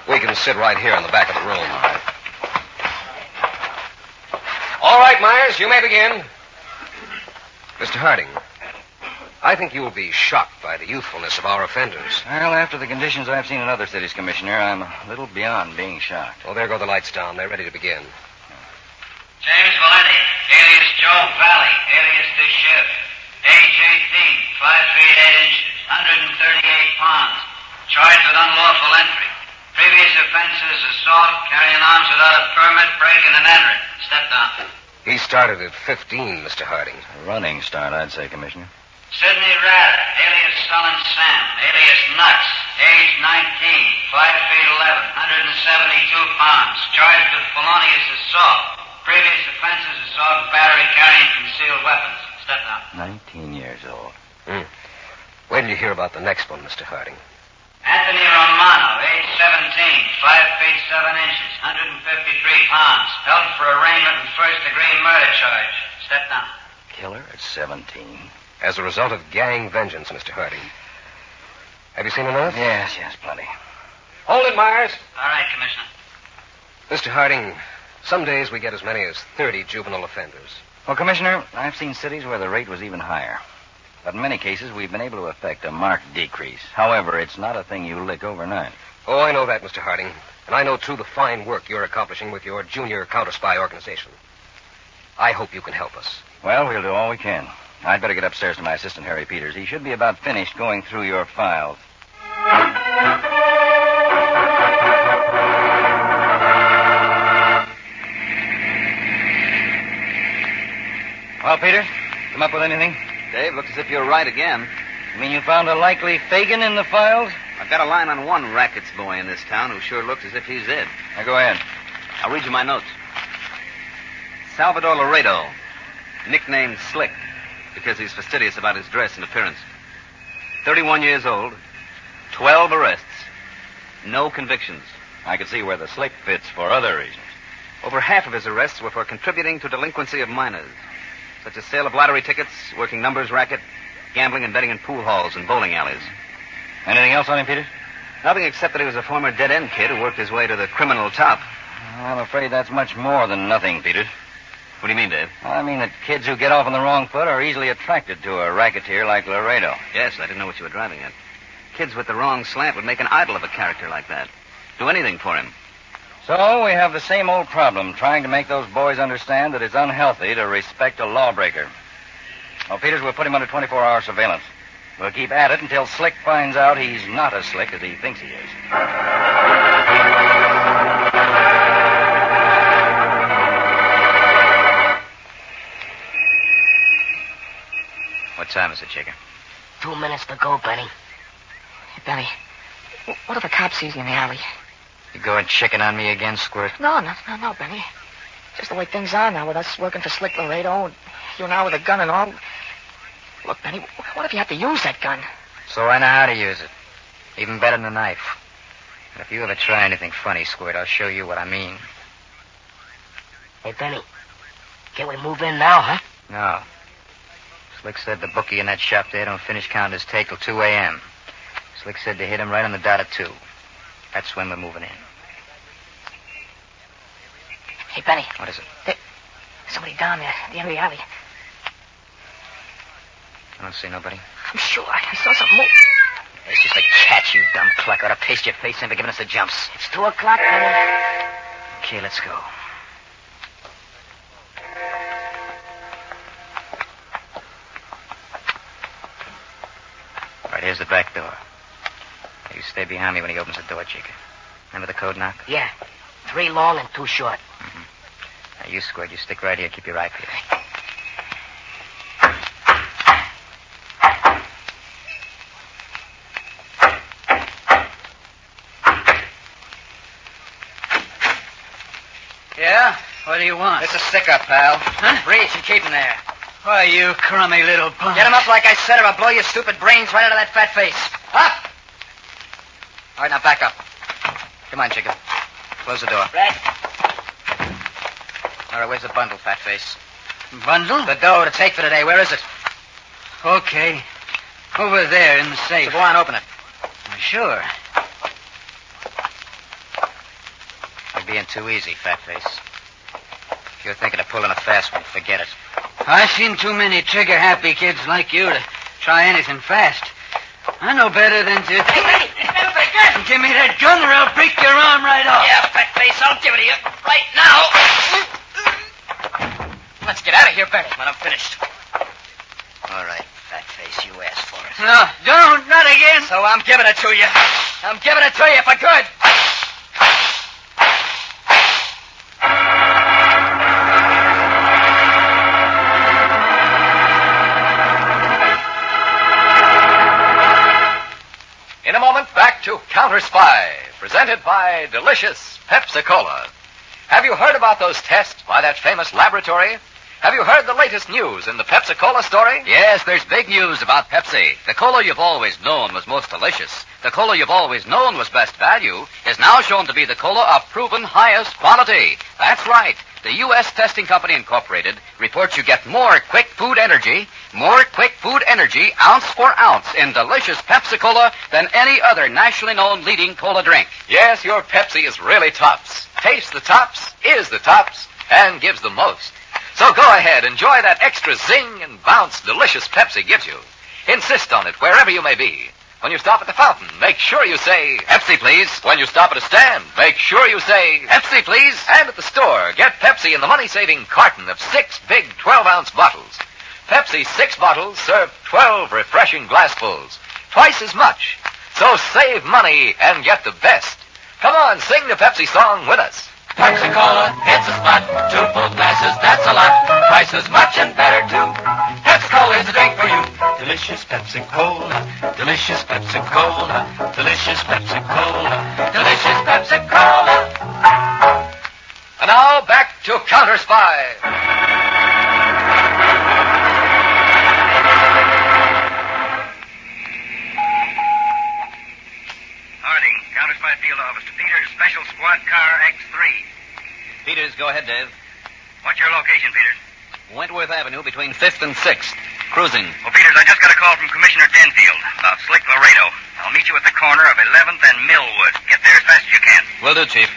We can sit right here in the back of the room. All right, Myers, you may begin. Mr. Harding, I think you will be shocked by the youthfulness of our offenders. Well, after the conditions I've seen in other cities, Commissioner, I'm a little beyond being shocked. Well, there go the lights down. They're ready to begin. James Valenti, alias Joe Valley, alias The Shift. Age 18, 5 feet 8 inches, 138 pounds. Charged with unlawful entry. Previous offenses: assault, carrying arms without a permit, breaking and entering. Step down. He started at 15, Mr. Harding. A running start, I'd say, Commissioner. Sidney Ratter, alias Sullen Sam, alias Nuts, age 19, 5 feet 11, 172 pounds. Charged with felonious assault. Previous offenses: assault and battery carrying concealed weapons. Step down. 19 years old. When did you hear about the next one, Mr. Harding? Anthony Romano, age 17, 5 feet 7 inches, 153 pounds. Held for arraignment and first-degree murder charge. Step down. Killer at 17. As a result of gang vengeance, Mr. Harding. Have you seen enough? Yes, plenty. Hold it, Myers. All right, Commissioner. Mr. Harding, some days we get as many as 30 juvenile offenders. Well, Commissioner, I've seen cities where the rate was even higher. But in many cases, we've been able to effect a marked decrease. However, it's not a thing you lick overnight. Oh, I know that, Mr. Harding. And I know, too, the fine work you're accomplishing with your junior counterspy organization. I hope you can help us. Well, we'll do all we can. I'd better get upstairs to my assistant, Harry Peters. He should be about finished going through your files. Well, Peter, come up with anything? Dave, looks as if you're right again. You mean you found a likely Fagin in the files? I've got a line on one rackets boy in this town who sure looks as if he's it. Now, go ahead. I'll read you my notes. Salvador Laredo, nicknamed Slick, because he's fastidious about his dress and appearance. 31 years old, 12 arrests, no convictions. I could see where the Slick fits for other reasons. Over half of his arrests were for contributing to delinquency of minors, such as sale of lottery tickets, working numbers racket, gambling and betting in pool halls and bowling alleys. Anything else on him, Peter? Nothing except that he was a former dead-end kid who worked his way to the criminal top. I'm afraid that's much more than nothing, Peter. What do you mean, Dave? I mean that kids who get off on the wrong foot are easily attracted to a racketeer like Laredo. Yes, I didn't know what you were driving at. Kids with the wrong slant would make an idol of a character like that. Do anything for him. So we have the same old problem, trying to make those boys understand that it's unhealthy to respect a lawbreaker. Well, Peters, we'll put him under 24-hour surveillance. We'll keep at it until Slick finds out he's not as slick as he thinks he is. What time is it, Jigger? 2 minutes to go, Benny. Hey, Benny, what if the cop sees you in the alley? You going chicken on me again, Squirt? No, Benny. Just the way things are now with us working for Slick Laredo and you now with a gun and all. Look, Benny, what if you have to use that gun? So I know how to use it. Even better than a knife. And if you ever try anything funny, Squirt, I'll show you what I mean. Hey, Benny, can we move in now, huh? No. Slick said the bookie in that shop there don't finish counting his take till 2 a.m. Slick said to hit him right on the dot at 2. That's when we're moving in. Hey, Benny. What is it? There's somebody down there at the end of the alley. I don't see nobody. I'm sure. I saw something move. It's just a cat, you dumb cluck. Ought to paste your face in for giving us the jumps. It's 2 o'clock, Benny. Okay, let's go. All right, here's the back door. You stay behind me when he opens the door, Jigger. Remember the code knock? Yeah. 3 long and 2 short. Mm-hmm. Now, you, Squirt, you stick right here. Keep your eye peeled. Yeah? What do you want? It's a stick-up, pal. Huh? Reach and keep him there. Why, you crummy little punk. Get him up like I said, or I'll blow your stupid brains right out of that fat face. Up! All right, now back up. Come on, Jigger. Close the door. Right. All right, where's the bundle, fat face? Bundle? The dough to take for today. Where is it? Okay. Over there in the safe. So go on, open it. Sure. You're being too easy, fat face. If you're thinking of pulling a fast one, forget it. I've seen too many trigger-happy kids like you to try anything fast. I know better than to... Hey, Benny! Remember that gun! Give me that gun or I'll break your arm right off. Yeah, fat face, I'll give it to you right now. Let's get out of here, Benny, when I'm finished. All right, fat face, you asked for it. No, don't, not again. So I'm giving it to you. I'm giving it to you for good. In a moment, back to Counterspy, presented by delicious Pepsi-Cola. Have you heard about those tests by that famous laboratory? Have you heard the latest news in the Pepsi-Cola story? Yes, there's big news about Pepsi. The cola you've always known was most delicious. The cola you've always known was best value is now shown to be the cola of proven highest quality. That's right. The U.S. Testing Company Incorporated reports you get more quick food energy ounce for ounce in delicious Pepsi-Cola than any other nationally known leading cola drink. Yes, your Pepsi is really tops. Tastes the tops, is the tops, and gives the most. So go ahead, enjoy that extra zing and bounce delicious Pepsi gives you. Insist on it wherever you may be. When you stop at the fountain, make sure you say, Pepsi, please. When you stop at a stand, make sure you say, Pepsi, please. And at the store, get Pepsi in the money-saving carton of 6 big 12-ounce bottles. Pepsi 6 bottles serve 12 refreshing glassfuls, twice as much. So save money and get the best. Come on, sing the Pepsi song with us. Pepsi-Cola, it's a spot. 2 full glasses, that's a lot. Twice as much and better, too. Pepsi-Cola is the drink for you. Delicious Pepsi-Cola. Delicious Pepsi-Cola. Delicious Pepsi-Cola. Delicious Pepsi-Cola. And now, back to Counterspy. Harding, Counterspy Field Office to Peters, Special Squad Car X3. Peters, go ahead, Dave. What's your location, Peters? Wentworth Avenue between 5th and 6th. Cruising. Well, Peters, I just got a call from Commissioner Denfield about Slick Laredo. I'll meet you at the corner of 11th and Millwood. Get there as fast as you can. Will do, Chief.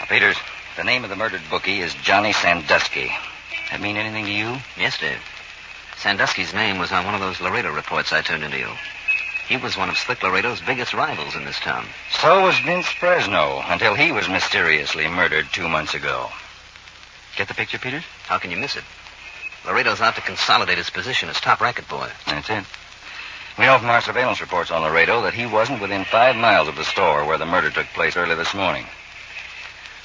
Peters, the name of the murdered bookie is Johnny Sandusky. That mean anything to you? Yes, Dave. Sandusky's name was on one of those Laredo reports I turned into you. He was one of Slick Laredo's biggest rivals in this town. So was Vince Fresno, until he was mysteriously murdered 2 months ago. Get the picture, Peters? How can you miss it? Laredo's out to consolidate his position as top racket boy. That's it. We know from our surveillance reports on Laredo that he wasn't within 5 miles of the store where the murder took place early this morning.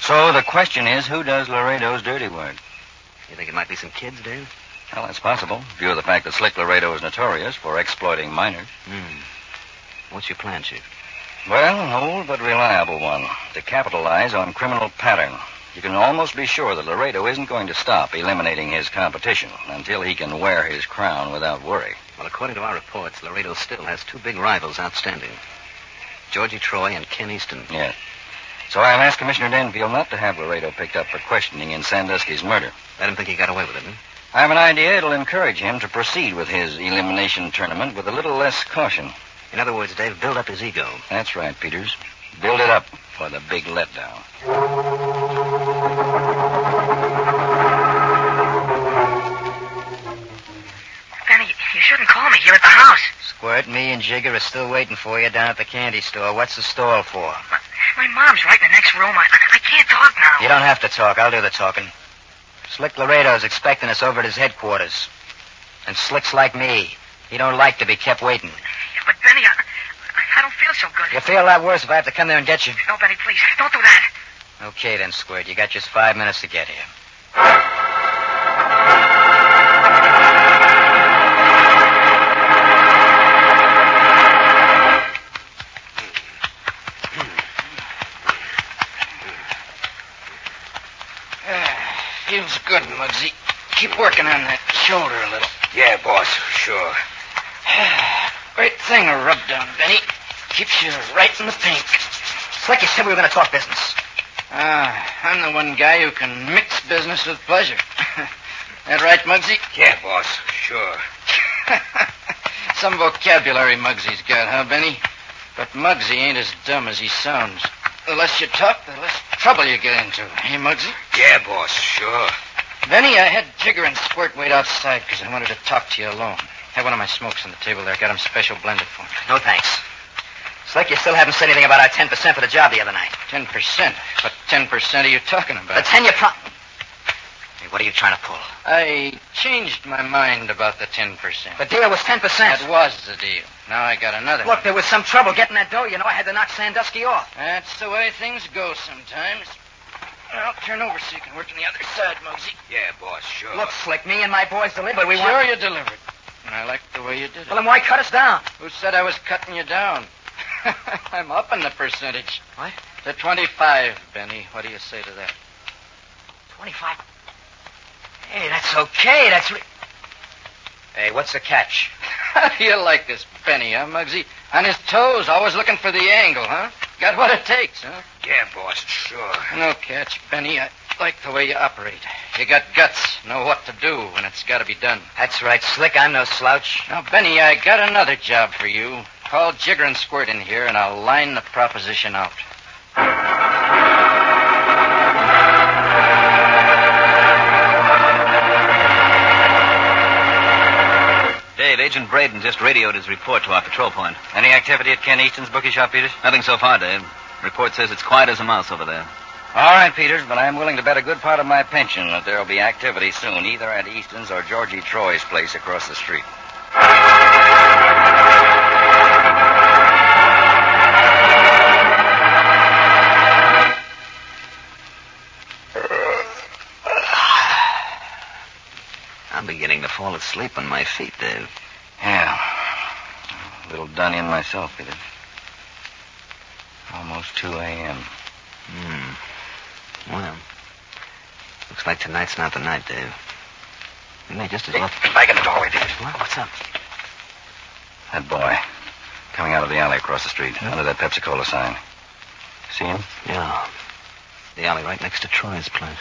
So the question is, who does Laredo's dirty work? You think it might be some kids, Dave? Well, that's possible, in view of the fact that Slick Laredo is notorious for exploiting minors. What's your plan, Chief? Well, an old but reliable one. To capitalize on criminal pattern. You can almost be sure that Laredo isn't going to stop eliminating his competition until he can wear his crown without worry. Well, according to our reports, Laredo still has 2 big rivals outstanding. Georgie Troy and Ken Easton. Yes. So I've asked Commissioner Denfield not to have Laredo picked up for questioning in Sandusky's murder. Let him think he got away with it, I have an idea it'll encourage him to proceed with his elimination tournament with a little less caution. In other words, Dave, build up his ego. That's right, Peters. Build it up for the big letdown. Benny, you shouldn't call me here at the house. Squirt, me and Jigger are still waiting for you down at the candy store. What's the stall for? My mom's right in the next room. I can't talk now. You don't have to talk. I'll do the talking. Slick Laredo's expecting us over at his headquarters. And Slick's like me. He don't like to be kept waiting. Yeah, but Benny, I don't feel so good. You'll feel a lot worse if I have to come there and get you. No, Benny, please, don't do that. Okay, then, Squirt. You got just 5 minutes to get here. Feels good, Muggsy. Keep working on that shoulder a little. Yeah, boss, sure. Great thing to rub down, Benny. Keeps you right in the pink. Slick, you said we were going to talk business. I'm the one guy who can mix business with pleasure. That right, Muggsy? Yeah, boss, sure. Some vocabulary Muggsy's got, huh, Benny? But Muggsy ain't as dumb as he sounds. The less you talk, the less trouble you get into. Hey, Muggsy? Yeah, boss, sure. Benny, I had Jigger and Squirt wait outside because I wanted to talk to you alone. Have one of my smokes on the table there. Got them special blended for me. No, thanks. Slick, you still haven't said anything about our 10% for the job the other night. 10%? What 10% are you talking about? The 10 you Hey, what are you trying to pull? I changed my mind about the 10%. The deal was 10%. That was the deal. Now I got another. Look, there was some trouble getting that dough. You know, I had to knock Sandusky off. That's the way things go sometimes. Well, turn over so you can work on the other side, Muggsy. Yeah, boss, sure. Look, Slick, me and my boys delivered. Sure you delivered. And I like the way you did it. Well, then why cut us down? Who said I was cutting you down? I'm upping the percentage. What? To 25, Benny. What do you say to that? 25? Hey, that's okay. Hey, what's the catch? How do you like this Benny, huh, Muggsy? On his toes, always looking for the angle, huh? Got what it takes, huh? Yeah, boss, sure. No catch, Benny. I like the way you operate. You got guts, know what to do when it's got to be done. That's right, Slick. I'm no slouch. Now, Benny, I got another job for you. Call Jigger and Squirt in here, and I'll line the proposition out. Dave, Agent Braden just radioed his report to our patrol point. Any activity at Ken Easton's bookie shop, Peters? Nothing so far, Dave. Report says it's quiet as a mouse over there. All right, Peters, but I'm willing to bet a good part of my pension that there'll be activity soon, either at Easton's or Georgie Troy's place across the street. I'm beginning to fall asleep on my feet, Dave. Yeah. A little done in myself, Peters. Almost 2 a.m. Well, looks like tonight's not the night, Dave. We may just as well... Back in the doorway, Peters. What? What's up? That boy. Coming out of the alley across the street, under that Pepsi-Cola sign. See him? Yeah. The alley right next to Troy's place.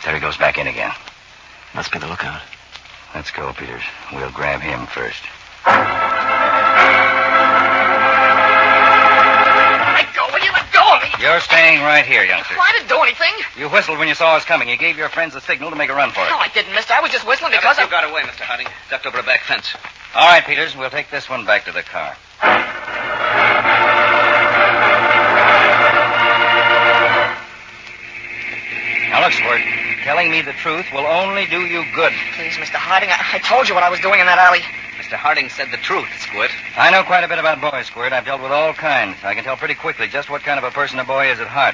There he goes back in again. Must be the lookout. Let's go, Peters. We'll grab him first. Let go, will you? Let go of me! You're staying right here, youngster. Well, I didn't do anything. You whistled when you saw us coming. You gave your friends the signal to make a run for it. No, I didn't, mister. I was just whistling because You got away, Mr. Harding. Ducked over a back fence. All right, Peters. We'll take this one back to the car. Now, look, Squirt. Telling me the truth will only do you good. Please, Mr. Harding, I told you what I was doing in that alley. Mr. Harding said the truth, Squirt. I know quite a bit about boys, Squirt. I've dealt with all kinds. I can tell pretty quickly just what kind of a person a boy is at heart.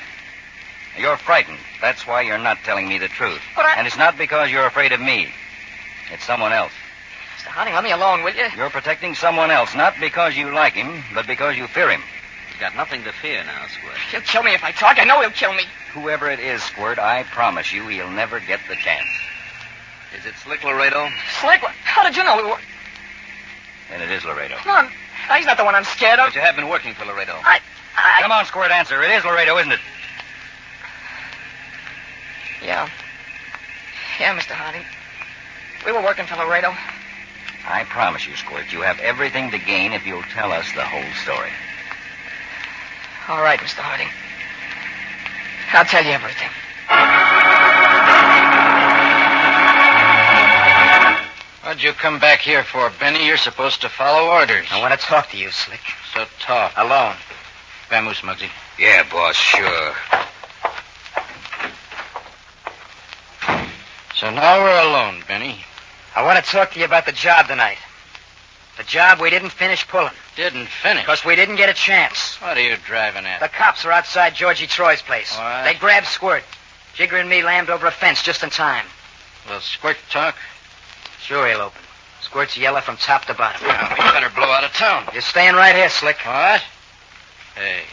You're frightened. That's why you're not telling me the truth. And it's not because you're afraid of me. It's someone else. Mr. Harding, let me alone, will you? You're protecting someone else, not because you like him, but because you fear him. He's got nothing to fear now, Squirt. He'll kill me if I talk. I know he'll kill me. Whoever it is, Squirt, I promise you he'll never get the chance. Is it Slick Laredo? Slick? How did you know we were... Then it is Laredo. No, he's not the one I'm scared of. But you have been working for Laredo. Come on, Squirt, answer. It is Laredo, isn't it? Yeah. Yeah, Mr. Harding. We were working for Laredo. I promise you, Squirt, you have everything to gain if you'll tell us the whole story. All right, Mr. Harding. I'll tell you everything. What'd you come back here for, Benny? You're supposed to follow orders. I want to talk to you, Slick. So talk. Alone. Vamoose, Muggsy. Yeah, boss, sure. So now we're alone, Benny. I want to talk to you about the job tonight. The job we didn't finish pulling. Didn't finish? Because we didn't get a chance. What are you driving at? The cops are outside Georgie Troy's place. What? They grabbed Squirt. Jigger and me lammed over a fence just in time. Will Squirt talk? Sure he'll open. Squirt's yellow from top to bottom. Well, we better blow out of town. You're staying right here, Slick. What? Hey,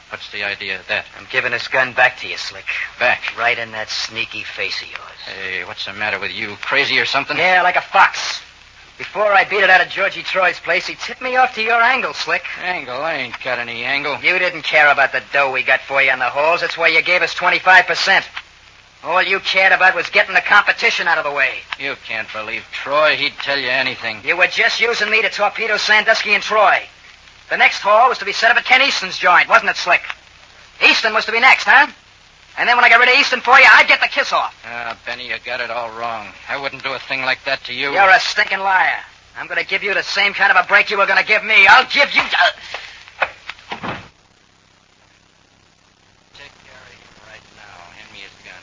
what's the idea of that? I'm giving this gun back to you, Slick. Back? Right in that sneaky face of yours. Hey, what's the matter with you? Crazy or something? Yeah, like a fox. Before I beat it out of Georgie Troy's place, he tipped me off to your angle, Slick. Angle? I ain't got any angle. You didn't care about the dough we got for you on the holes. That's why you gave us 25%. All you cared about was getting the competition out of the way. You can't believe Troy. He'd tell you anything. You were just using me to torpedo Sandusky and Troy. The next haul was to be set up at Ken Easton's joint, wasn't it, Slick? Easton was to be next, huh? And then when I got rid of Easton for you, I'd get the kiss off. Benny, you got it all wrong. I wouldn't do a thing like that to you. You're a stinking liar. I'm going to give you the same kind of a break you were going to give me. I'll give you... Take care of him right now. Hand me his gun.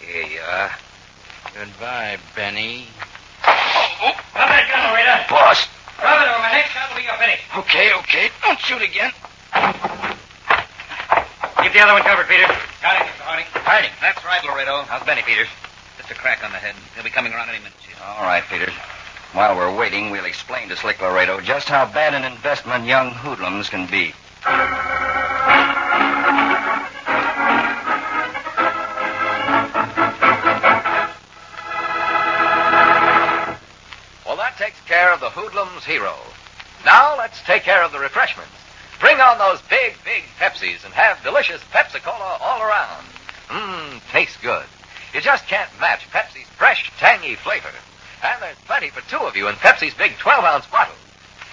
Here you are. Goodbye, Benny. Have that gun, Laredo. Boss. Rub it over my neck. That'll be your finish. Okay. Don't shoot again. Keep the other one covered, Peter. Got it, Mr. Harding. Harding. That's right, Laredo. How's Benny, Peters? Just a crack on the head. He'll be coming around any minute. All right, Peters. While we're waiting, we'll explain to Slick Laredo just how bad an investment young hoodlums can be. Well, that takes care of the hoodlum's hero. Now let's take care of the refreshments. Bring on those big Pepsis and have delicious Pepsi-Cola all around. Tastes good. You just can't match Pepsi's fresh, tangy flavor. And there's plenty for two of you in Pepsi's big 12-ounce bottles.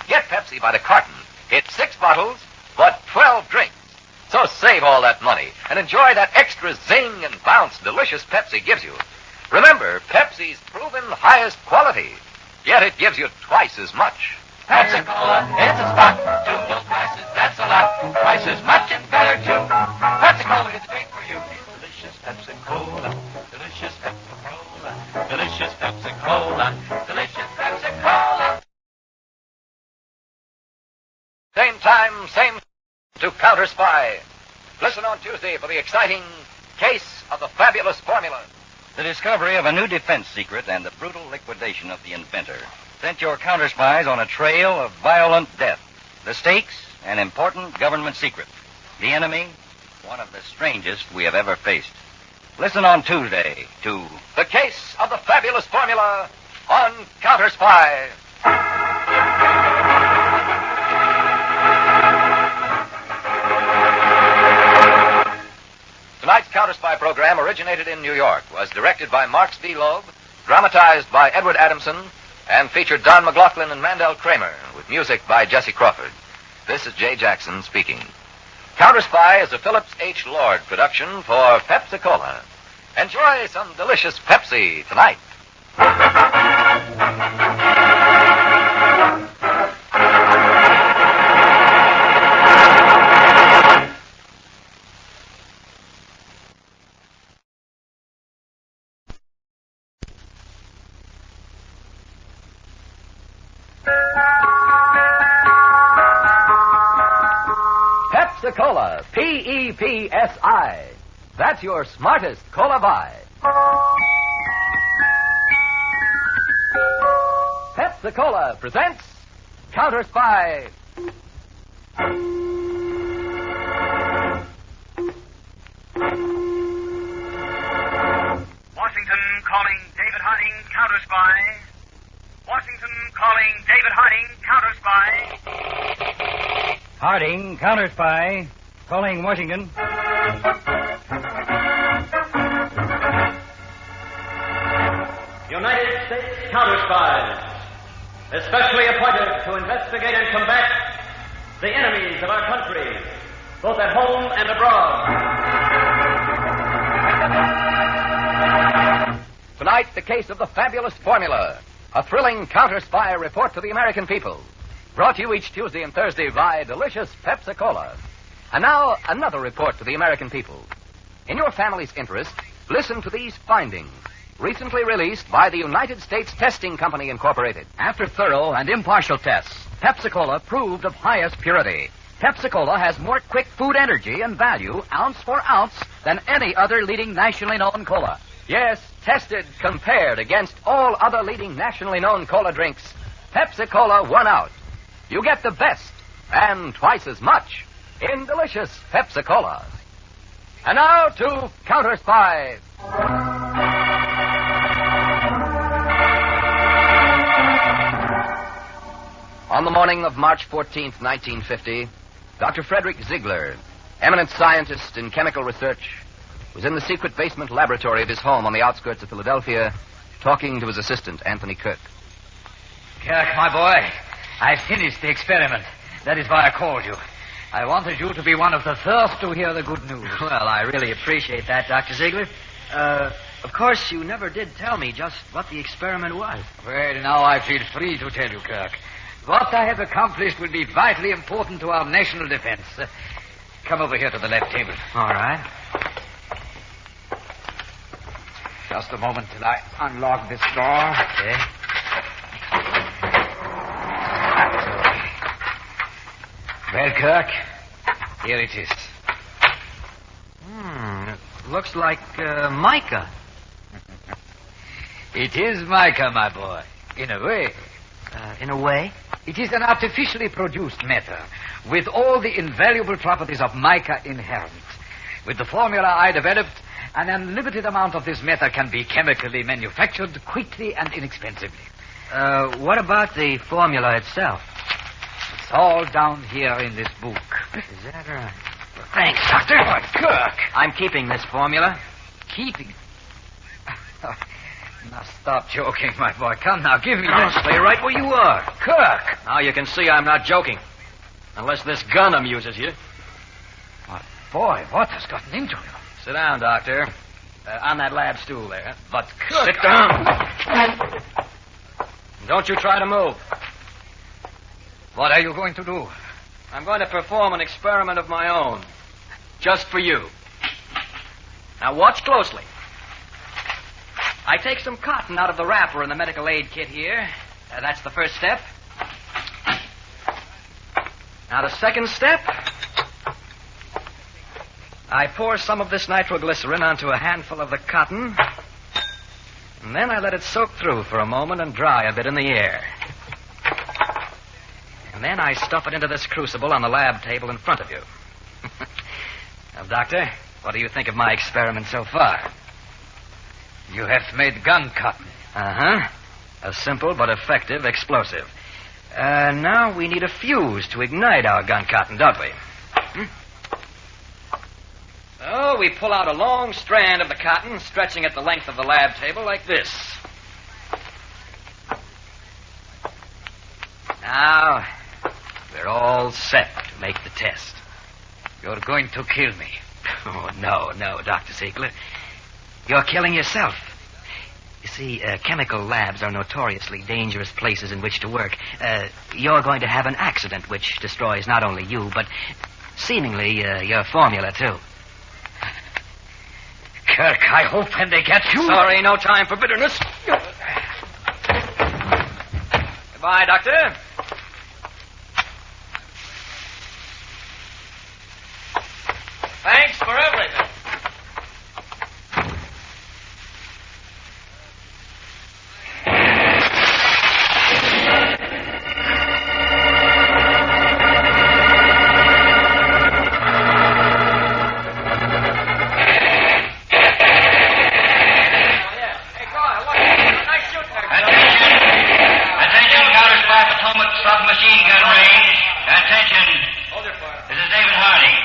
Get Pepsi by the carton. It's 6 bottles, but 12 drinks. So save all that money and enjoy that extra zing and bounce delicious Pepsi gives you. Remember, Pepsi's proven highest quality, yet it gives you twice as much. Pepsi-Cola, it's a spot. 2 low prices, that's a lot. Twice as much and better, too. Pepsi-Cola is a drink for you. Delicious Pepsi-Cola. Delicious Pepsi-Cola. Delicious Pepsi-Cola. Delicious Pepsi-Cola. Same time, same to Counterspy. Listen on Tuesday for the exciting Case of the Fabulous Formula. The discovery of a new defense secret and the brutal liquidation of the inventor sent your counterspies on a trail of violent death. The stakes, an important government secret. The enemy, one of the strangest we have ever faced. Listen on Tuesday to The Case of the Fabulous Formula on Counterspy. Counterspy program originated in New York, was directed by Marks D. Loeb, dramatized by Edward Adamson, and featured Don MacLaughlin and Mandel Kramer, with music by Jesse Crawford. This is Jay Jackson speaking. Counterspy is a Phillips H. Lord production for Pepsi-Cola. Enjoy some delicious Pepsi tonight. Pepsi-Cola, P-E-P-S-I. That's your smartest cola buy. Pepsi-Cola presents Counterspy. Washington calling David Harding, Counterspy. Washington calling David Harding, Counterspy. Harding, Counterspy. Calling Washington. United States Counterspies, especially appointed to investigate and combat the enemies of our country, both at home and abroad. Tonight, the case of the fabulous formula, a thrilling counter-spy report to the American people. Brought to you each Tuesday and Thursday by delicious Pepsi-Cola. And now, another report to the American people. In your family's interest, listen to these findings, recently released by the United States Testing Company, Incorporated. After thorough and impartial tests, Pepsi-Cola proved of highest purity. Pepsi-Cola has more quick food energy and value, ounce for ounce, than any other leading nationally known cola. Yes, tested, compared against all other leading nationally known cola drinks, Pepsi-Cola won out. You get the best, and twice as much, in delicious Pepsi-Cola. And now to Counterspy. On the morning of March 14th, 1950, Dr. Frederick Ziegler, eminent scientist in chemical research, was in the secret basement laboratory of his home on the outskirts of Philadelphia, talking to his assistant, Anthony Kirk. Kirk, my boy, I finished the experiment. That is why I called you. I wanted you to be one of the first to hear the good news. Well, I really appreciate that, Dr. Ziegler. Of course, you never did tell me just what the experiment was. Well, now I feel free to tell you, Kirk. What I have accomplished will be vitally important to our national defense. Come over here to the left table. All right. Just a moment till I unlock this door. Okay. Well, Kirk, here it is. It looks like mica. It is mica, my boy, in a way. In a way? It is an artificially produced matter with all the invaluable properties of mica inherent. With the formula I developed, an unlimited amount of this matter can be chemically manufactured quickly and inexpensively. What about the formula itself? It's all down here in this book. Is that right? Thanks, Doctor. Oh, Kirk. I'm keeping this formula. Keeping? Now, stop joking, my boy. Come now, give me Now, that. stay right where you are. Kirk! Now you can see I'm not joking. Unless this gun amuses you. My boy, what has gotten into you? Sit down, Doctor. On that lab stool there. But, Kirk... Sit down. Don't you try to move. What are you going to do? I'm going to perform an experiment of my own. Just for you. Now watch closely. I take some cotton out of the wrapper in the medical aid kit here. That's the first step. Now the second step. I pour some of this nitroglycerin onto a handful of the cotton. And then I let it soak through for a moment and dry a bit in the air. And then I stuff it into this crucible on the lab table in front of you. Now, Doctor, what do you think of my experiment so far? You have made gun cotton. Uh-huh. A simple but effective explosive. Now we need a fuse to ignite our gun cotton, don't we? Oh, we pull out a long strand of the cotton, stretching at the length of the lab table like this. Now, we're all set to make the test. You're going to kill me. Oh, no, Dr. Ziegler. You're killing yourself. You see, chemical labs are notoriously dangerous places in which to work. You're going to have an accident which destroys not only you, but seemingly your formula, too. Kirk, I hope when they get you... Sorry, no time for bitterness. Goodbye, Doctor. Thanks for everything. Machine gun range. Attention. This is David Harding.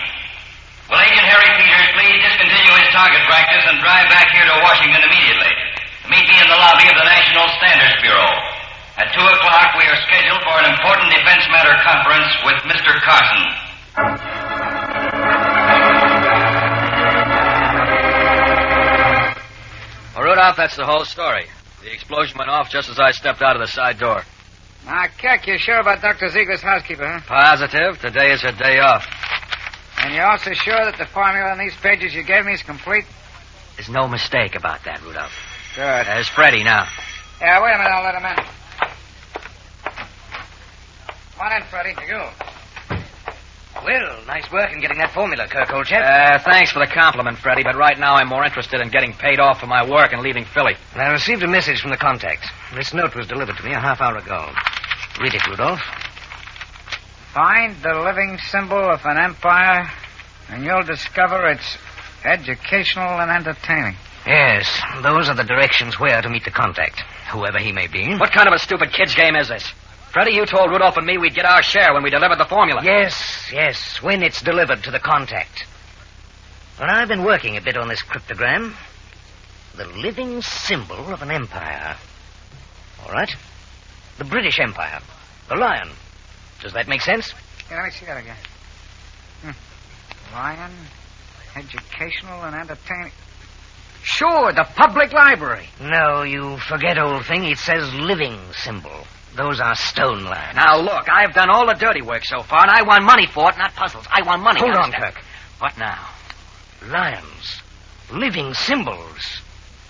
Will Agent Harry Peters please discontinue his target practice and drive back here to Washington immediately? Meet me in the lobby of the National Standards Bureau. At 2 o'clock, we are scheduled for an important defense matter conference with Mr. Carson. Well, Rudolph, that's the whole story. The explosion went off just as I stepped out of the side door. Now, Kirk, you're sure about Dr. Ziegler's housekeeper, huh? Positive. Today is her day off. And you're also sure that the formula on these pages you gave me is complete? There's no mistake about that, Rudolph. Good. There's Freddie now. Yeah, wait a minute. I'll let him in. Come on in, Freddie. You. Well, nice work in getting that formula, Kirk, old chap. Thanks for the compliment, Freddie, but right now I'm more interested in getting paid off for my work and leaving Philly. I received a message from the contact. This note was delivered to me a half hour ago. Read it, Rudolph. Find the living symbol of an empire, and you'll discover it's educational and entertaining. Yes, those are the directions where to meet the contact, whoever he may be. What kind of a stupid kid's game is this? Freddie, you told Rudolph and me we'd get our share when we delivered the formula. Yes, when it's delivered to the contact. Well, I've been working a bit on this cryptogram. The living symbol of an empire. All right. The British Empire. The lion. Does that make sense? Yeah, let me see that again. Lion, educational and entertaining. Sure, the public library. No, you forget, old thing. It says living symbol. Those are stone lions. Now, look, I've done all the dirty work so far, and I want money for it, not puzzles. I want money. Hold on, Kirk. What now? Lions. Living symbols.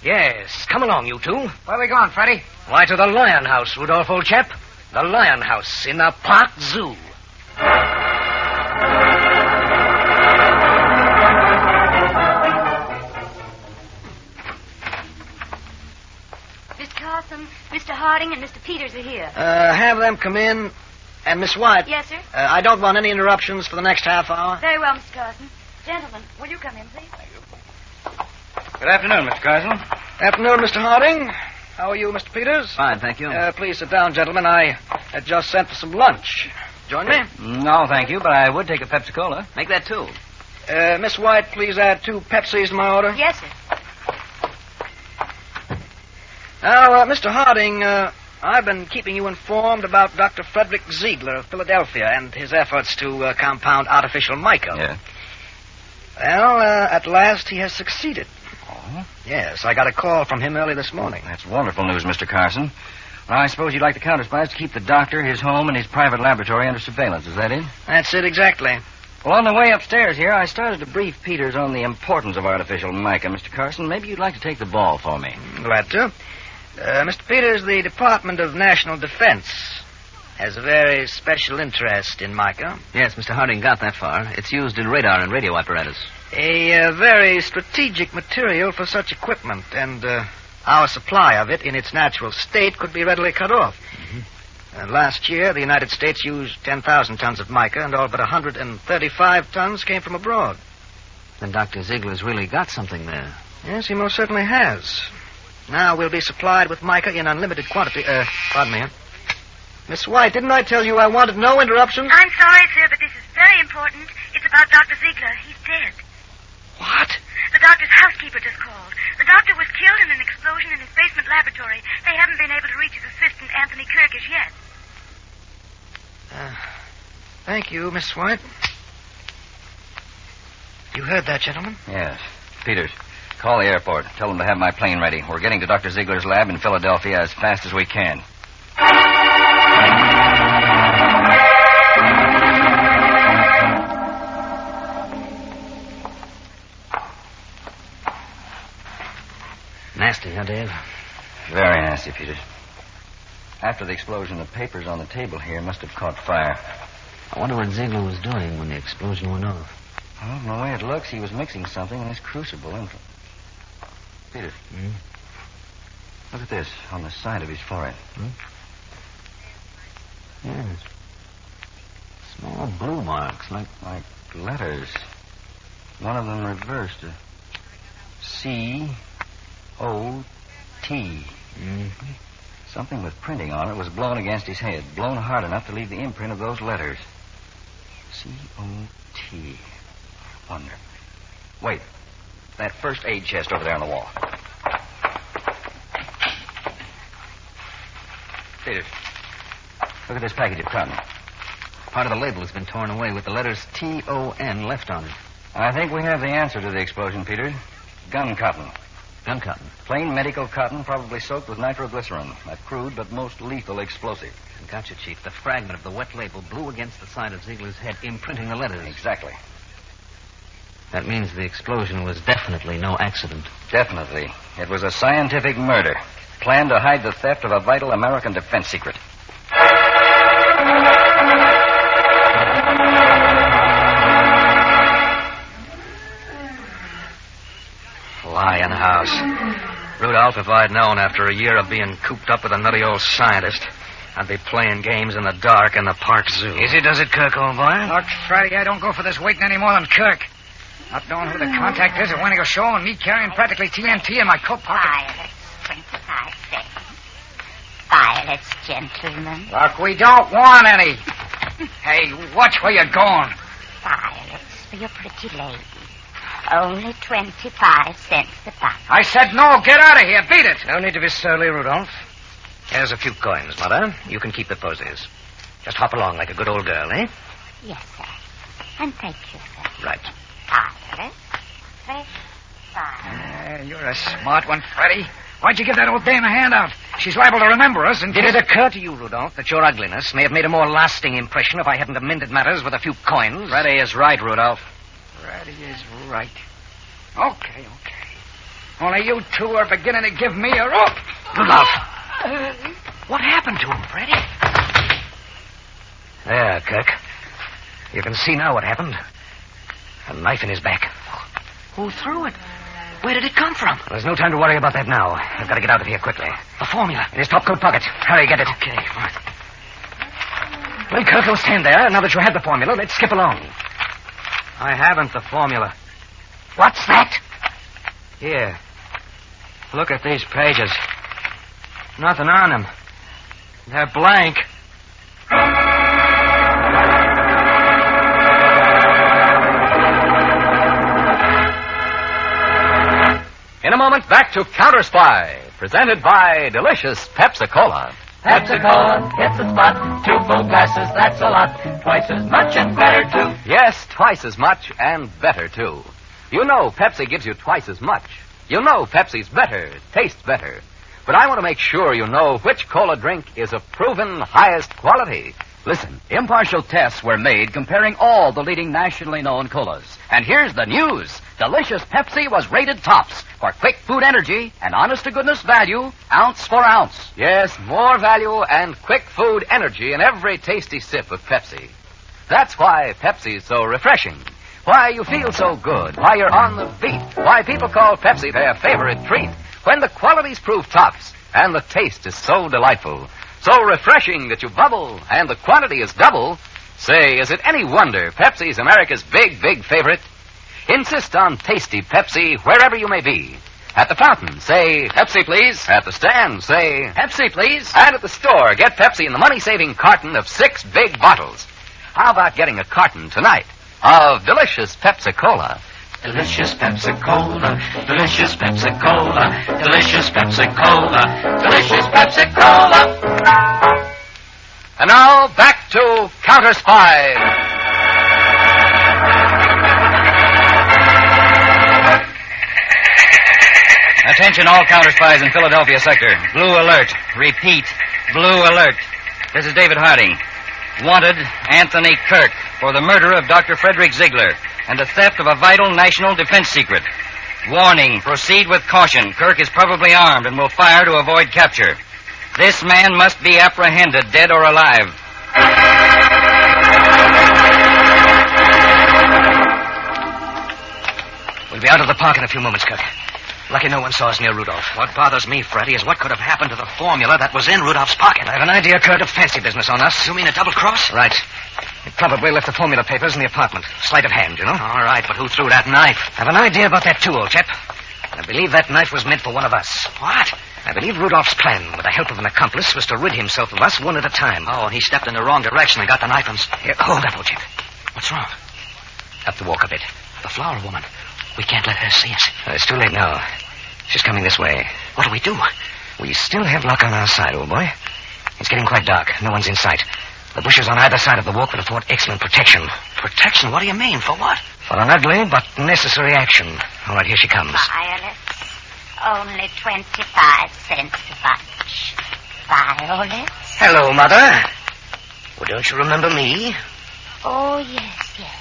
Yes, come along, you two. Where are we going, Freddie? Why, to the Lion House, Rudolph, old chap. The Lion House in the Park Zoo. Mr. Carson, Mr. Harding, and Mr. Peters are here. Have them come in. And Miss White. Yes, sir? I don't want any interruptions for the next half hour. Very well, Mr. Carson. Gentlemen, will you come in, please? Good afternoon, Mr. Carson. Afternoon, Mr. Harding. How are you, Mr. Peters? Fine, thank you. Please sit down, gentlemen. I had just sent for some lunch. Join me? No, thank you, but I would take a Pepsi-Cola. Make that 2. Miss White, please add 2 Pepsis to my order. Yes, sir. Now, Mr. Harding, I've been keeping you informed about Dr. Frederick Ziegler of Philadelphia and his efforts to compound artificial mica. Yeah. Well, at last he has succeeded. Oh? Yes, I got a call from him early this morning. That's wonderful news, Mr. Carson. Well, I suppose you'd like the counterspies to keep the doctor, his home, and his private laboratory under surveillance. Is that it? That's it, exactly. Well, on the way upstairs here, I started to brief Peters on the importance of artificial mica, Mr. Carson. Maybe you'd like to take the ball for me. Glad to. Mr. Peters, the Department of National Defense has a very special interest in mica. Yes, Mr. Harding got that far. It's used in radar and radio apparatus. A very strategic material for such equipment, and our supply of it in its natural state could be readily cut off. Mm-hmm. Last year, the United States used 10,000 tons of mica, and all but 135 tons came from abroad. Then Dr. Ziegler's really got something there. Yes, he most certainly has. Now we'll be supplied with mica in unlimited quantity. Pardon me. Miss White, didn't I tell you I wanted no interruptions? I'm sorry, sir, but this is very important. It's about Dr. Ziegler. He's dead. What? The doctor's housekeeper just called. The doctor was killed in an explosion in his basement laboratory. They haven't been able to reach his assistant, Anthony Kirkish, yet. Thank you, Miss White. You heard that, gentlemen? Yes. Peters, call the airport. Tell them to have my plane ready. We're getting to Dr. Ziegler's lab in Philadelphia as fast as we can. Nasty, huh, Dave? Very nasty, Peters. After the explosion, the papers on the table here must have caught fire. I wonder what Ziegler was doing when the explosion went off. Well, from the way it looks, he was mixing something in his crucible. Peters. Look at this on the side of his forehead. Yes. Small blue marks, like letters. One of them reversed. C-O-T. Something with printing on it was blown against his head, blown hard enough to leave the imprint of those letters. C-O-T. Wonder. Wait. That first aid chest over there on the wall. Peters, look at this package of cotton. Part of the label has been torn away with the letters T-O-N left on it. I think we have the answer to the explosion, Peter. Gun cotton. Gun cotton? Plain medical cotton, probably soaked with nitroglycerin, a crude but most lethal explosive. Gotcha, Chief. The fragment of the wet label blew against the side of Ziegler's head, imprinting the letters. Exactly. That means the explosion was definitely no accident. Definitely. It was a scientific murder, planned to hide the theft of a vital American defense secret. Lie in the house. Rudolph, if I'd known after a year of being cooped up with a nutty old scientist, I'd be playing games in the dark in the park zoo. Easy does it, Kirk, old boy. Look, Friday, I don't go for this waiting any more than Kirk. Not knowing who the contact is at Winnegar Show and me carrying practically TNT in my coat pocket. Violets, 25 cents. Violets, gentlemen. Look, we don't want any. Hey, watch where you're going. Violets for your pretty lady. Only 25 cents a box. I said no. Get out of here. Beat it. No need to be surly, Rudolph. Here's a few coins, Mother. You can keep the posies. Just hop along like a good old girl, eh? Yes, sir. And thank you, sir. Right. Violets. Fresh violets. You're a smart one, Freddie. Why'd you give that old dame a handout? She's liable to remember us and... Did it occur to you, Rudolph, that your ugliness may have made a more lasting impression if I hadn't amended matters with a few coins? Freddie is right, Rudolph. Freddie is right. Okay. Only you two are beginning to give me a rope. Rudolph! What happened to him, Freddie? There, Kirk. You can see now what happened. A knife in his back. Who threw it? Where did it come from? Well, there's no time to worry about that now. I've got to get out of here quickly. The formula. In his topcoat pocket. Hurry, get it. Okay, fine. Well, Kirk, don't stand there. Now that you have the formula, let's skip along. I haven't the formula. What's that? Here. Look at these pages. Nothing on them. They're blank. In a moment, back to Counterspy, presented by delicious Pepsi-Cola. Pepsi-Cola hits the spot. 2 full glasses, that's a lot. Twice as much and better, too. Yes, twice as much and better, too. You know Pepsi gives you twice as much. You know Pepsi's better, tastes better. But I want to make sure you know which cola drink is a proven highest quality. Listen, impartial tests were made comparing all the leading nationally known colas. And here's the news. Delicious Pepsi was rated tops for quick food energy and honest-to-goodness value, ounce for ounce. Yes, more value and quick food energy in every tasty sip of Pepsi. That's why Pepsi's so refreshing. Why you feel so good. Why you're on the beat. Why people call Pepsi their favorite treat. When the qualities prove tops and the taste is so delightful. So refreshing that you bubble, and the quantity is double. Say, is it any wonder Pepsi's America's big, big favorite? Insist on tasty Pepsi wherever you may be. At the fountain, say, Pepsi, please. At the stand, say, Pepsi, please. And at the store, get Pepsi in the money-saving carton of 6 big bottles. How about getting a carton tonight of delicious Pepsi-Cola? Delicious Pepsi-Cola, delicious Pepsi-Cola, delicious Pepsi-Cola, delicious Pepsi-Cola. And now, back to Counterspy. Attention all Counterspies in Philadelphia sector. Blue alert. Repeat, blue alert. This is David Harding. Wanted, Anthony Kirk, for the murder of Dr. Frederick Ziegler and the theft of a vital national defense secret. Warning, proceed with caution. Kirk is probably armed and will fire to avoid capture. This man must be apprehended, dead or alive. We'll be out of the park in a few moments, Kirk. Lucky no one saw us near Rudolph. What bothers me, Freddie, is what could have happened to the formula that was in Rudolph's pocket. I have an idea, Kurt, of fancy business on us. You mean a double cross? Right. He probably left the formula papers in the apartment. Sleight of hand, you know? All right, but who threw that knife? I have an idea about that, too, old chap. I believe that knife was meant for one of us. What? I believe Rudolph's plan, with the help of an accomplice, was to rid himself of us one at a time. Oh, and he stepped in the wrong direction and got the knife from... Here, hold up, old chap. What's wrong? Up the walk a bit. The flower woman. We can't let her see us. It's too late now. She's coming this way. What do we do? We still have luck on our side, old boy. It's getting quite dark. No one's in sight. The bushes on either side of the walk would afford excellent protection. Protection? What do you mean? For what? For an ugly but necessary action. All right, here she comes. Violets. Only 25 cents a bunch. Violets? Hello, Mother. Well, don't you remember me? Oh, yes, yes.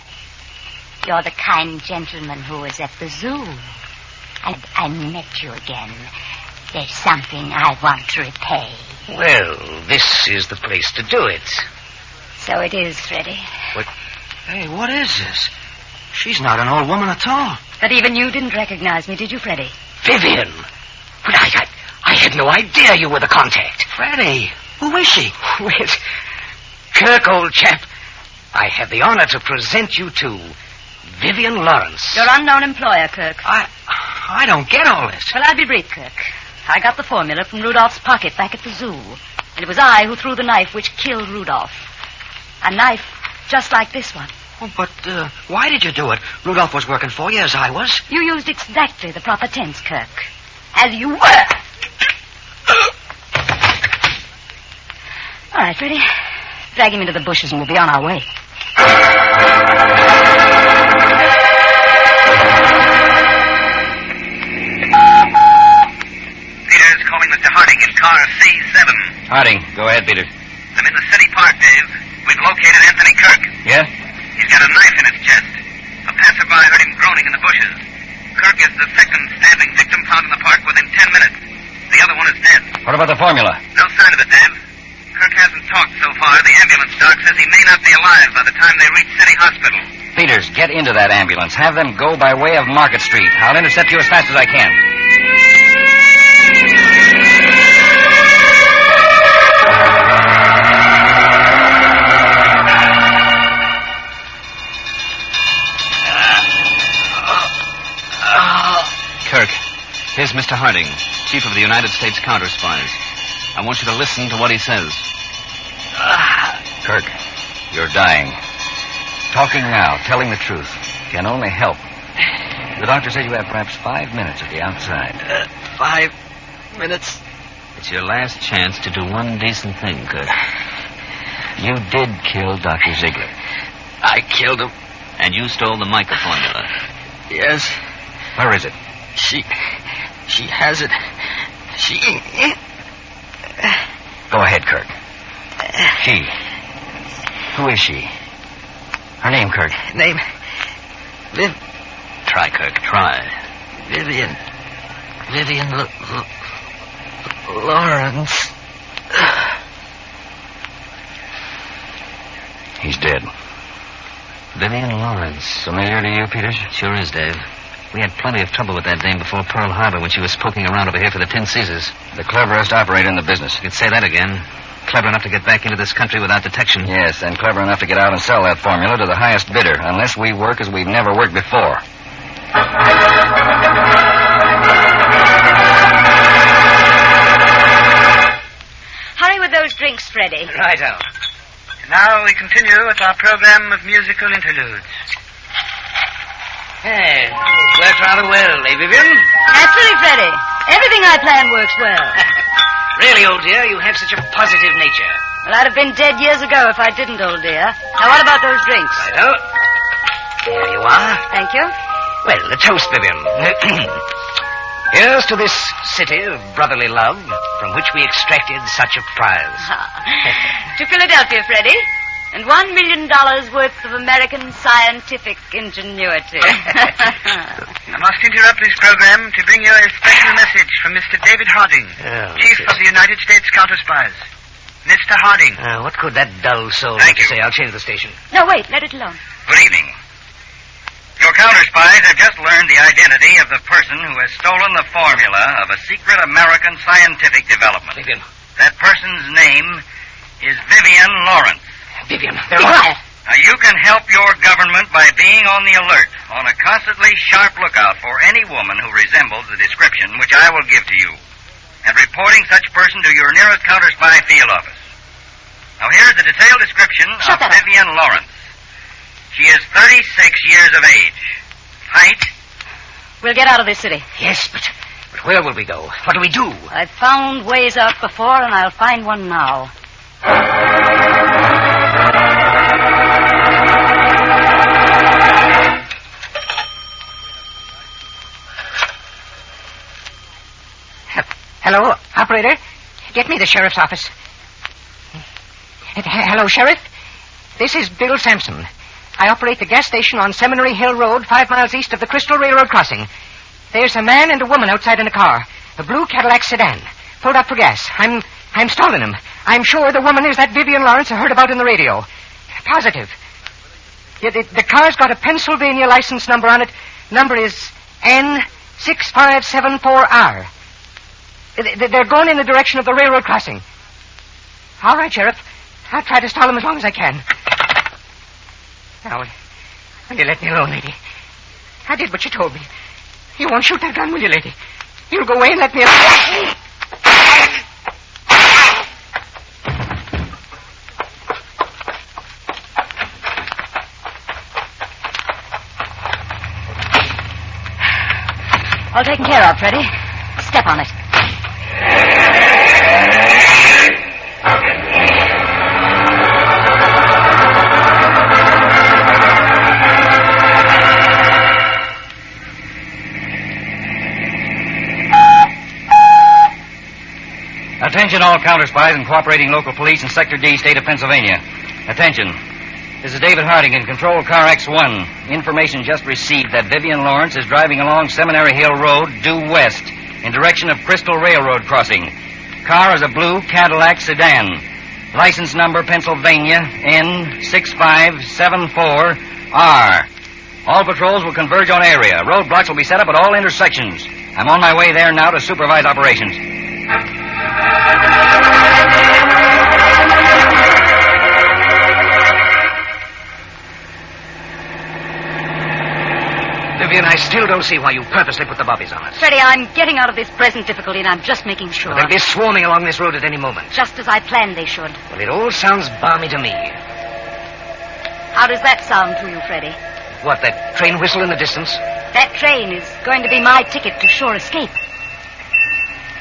You're the kind gentleman who was at the zoo. I met you again. There's something I want to repay. Well, this is the place to do it. So it is, Freddie. What? Hey, what is this? She's not an old woman at all. But even you didn't recognize me, did you, Freddie? Vivian! But I had no idea you were the contact. Freddie, who is she? Well, Kirk, old chap, I have the honor to present you to Vivian Lawrence. Your unknown employer, Kirk. I don't get all this. Well, I'll be brief, Kirk. I got the formula from Rudolph's pocket back at the zoo. And it was I who threw the knife which killed Rudolph. A knife just like this one. Oh, but why did you do it? Rudolph was working for you, as I was. You used exactly the proper tense, Kirk. As you were. All right, Freddie. Drag him into the bushes and we'll be on our way. Peter's calling Mr. Harding in car C7. Harding, go ahead, Peter. I'm in the city park, Dave. We've located Anthony Kirk. Yeah? He's got a knife in his chest. A passerby heard him groaning in the bushes. Kirk is the second stabbing victim found in the park within 10 minutes. The other one is dead. What about the formula? No sign of it, Dave. Kirk hasn't talked so far. The ambulance doc says he may not be alive by the time they reach City Hospital. Peters, get into that ambulance. Have them go by way of Market Street. I'll intercept you as fast as I can. Kirk, here's Mr. Harding, Chief of the United States Counterspies. I want you to listen to what he says. Kirk, you're dying. Talking now, telling the truth, can only help. The doctor said you have perhaps 5 minutes at the outside. 5 minutes? It's your last chance to do one decent thing, Kirk. You did kill Dr. Ziegler. I killed him. And you stole the mica formula. Yes. Where is it? She has it. Go ahead, Kirk. She. Who is she? Her name, Kirk. Name? Try, Kirk, try. Vivian Lawrence. He's dead. Vivian Lawrence. Familiar to you, Peters? Sure is, Dave. We had plenty of trouble with that dame before Pearl Harbor when she was poking around over here for the Tin Caesars. The cleverest operator in the business. You could say that again. Clever enough to get back into this country without detection. Yes, and clever enough to get out and sell that formula to the highest bidder, unless we work as we've never worked before. Hurry with those drinks, Freddie. Righto. Now we continue with our program of musical interludes. Hey, it worked rather well, eh, Vivian? Naturally, Freddy. Everything I plan works well. Really, old dear, you have such a positive nature. Well, I'd have been dead years ago if I didn't, old dear. Now, what about those drinks? Righto. There you are. Thank you. Well, the toast, Vivian. Here's to this city of brotherly love from which we extracted such a prize. To Philadelphia, Freddy. And $1 million worth of American scientific ingenuity. I must interrupt this program to bring you a special message from Mr. David Harding, Chief of the United States Counterspies. Mr. Harding. What could that dull soul have to say? I'll change the station. No, wait. Let it alone. Good evening. Your counterspies have just learned the identity of the person who has stolen the formula of a secret American scientific development. Vivian. That person's name is Vivian Lawrence. Vivian, they're alive. Now, you can help your government by being on the alert, on a constantly sharp lookout for any woman who resembles the description which I will give to you, and reporting such person to your nearest counterspy field office. Now, here's the detailed description of Vivian Lawrence. She is 36 years of age. Height? We'll get out of this city. Yes, but where will we go? What do we do? I've found ways out before, and I'll find one now. Hello, operator. Get me the sheriff's office. Hello, Sheriff. This is Bill Sampson. I operate the gas station on Seminary Hill Road, 5 miles east of the Crystal Railroad crossing. There's a man and a woman outside in a car, a blue Cadillac sedan, pulled up for gas. I'm stalling him. I'm sure the woman is that Vivian Lawrence I heard about in the radio. Positive. Yeah, the car's got a Pennsylvania license number on it. Number is N6574R. They're going in the direction of the railroad crossing. All right, Sheriff. I'll try to stall them as long as I can. Now, will you let me alone, lady? I did what you told me. You won't shoot that gun, will you, lady? You'll go away and let me alone. All taken care of, Freddy. Step on it. Attention all counterspies and cooperating local police in Sector D, State of Pennsylvania. Attention. This is David Harding in Control Car X1. Information just received that Vivian Lawrence is driving along Seminary Hill Road, due west, in direction of Crystal Railroad crossing. Car is a blue Cadillac sedan. License number Pennsylvania N6574R. All patrols will converge on area. Roadblocks will be set up at all intersections. I'm on my way there now to supervise operations. Vivian, I still don't see why you purposely put the bobbies on us. Freddy, I'm getting out of this present difficulty, and I'm just making sure. Well, they'll be swarming along this road at any moment. Just as I planned they should. Well, it all sounds balmy to me. How does that sound to you, Freddy? What, that train whistle in the distance? That train is going to be my ticket to sure escape.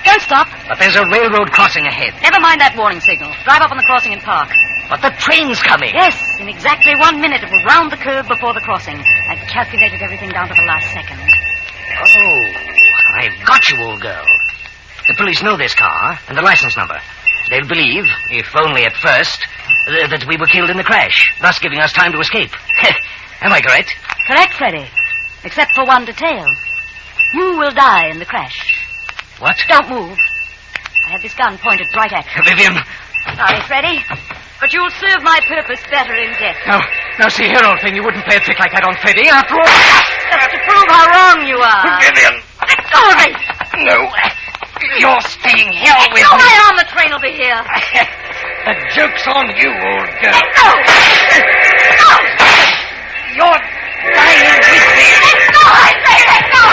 Don't stop. But there's a railroad crossing ahead. Never mind that warning signal. Drive up on the crossing and park. But the train's coming. Yes, in exactly 1 minute it will round the curve before the crossing. I've calculated everything down to the last second. Oh, I've got you, old girl. The police know this car and the license number. They'll believe, if only at first, that we were killed in the crash, thus giving us time to escape. Am I correct? Correct, Freddy. Except for one detail. You will die in the crash. What? Don't move. I have this gun pointed right at you. Vivian. Sorry, Freddy. But you'll serve my purpose better in death. No, see here, old thing. You wouldn't play a trick like that on Freddy. After all... Just to prove how wrong you are. Vivian. Let go of me. No. You're staying here with Go me. my arm, the train will be here. The joke's on you, old girl. Let go. No. You're dying with me. Let go, I say, let go.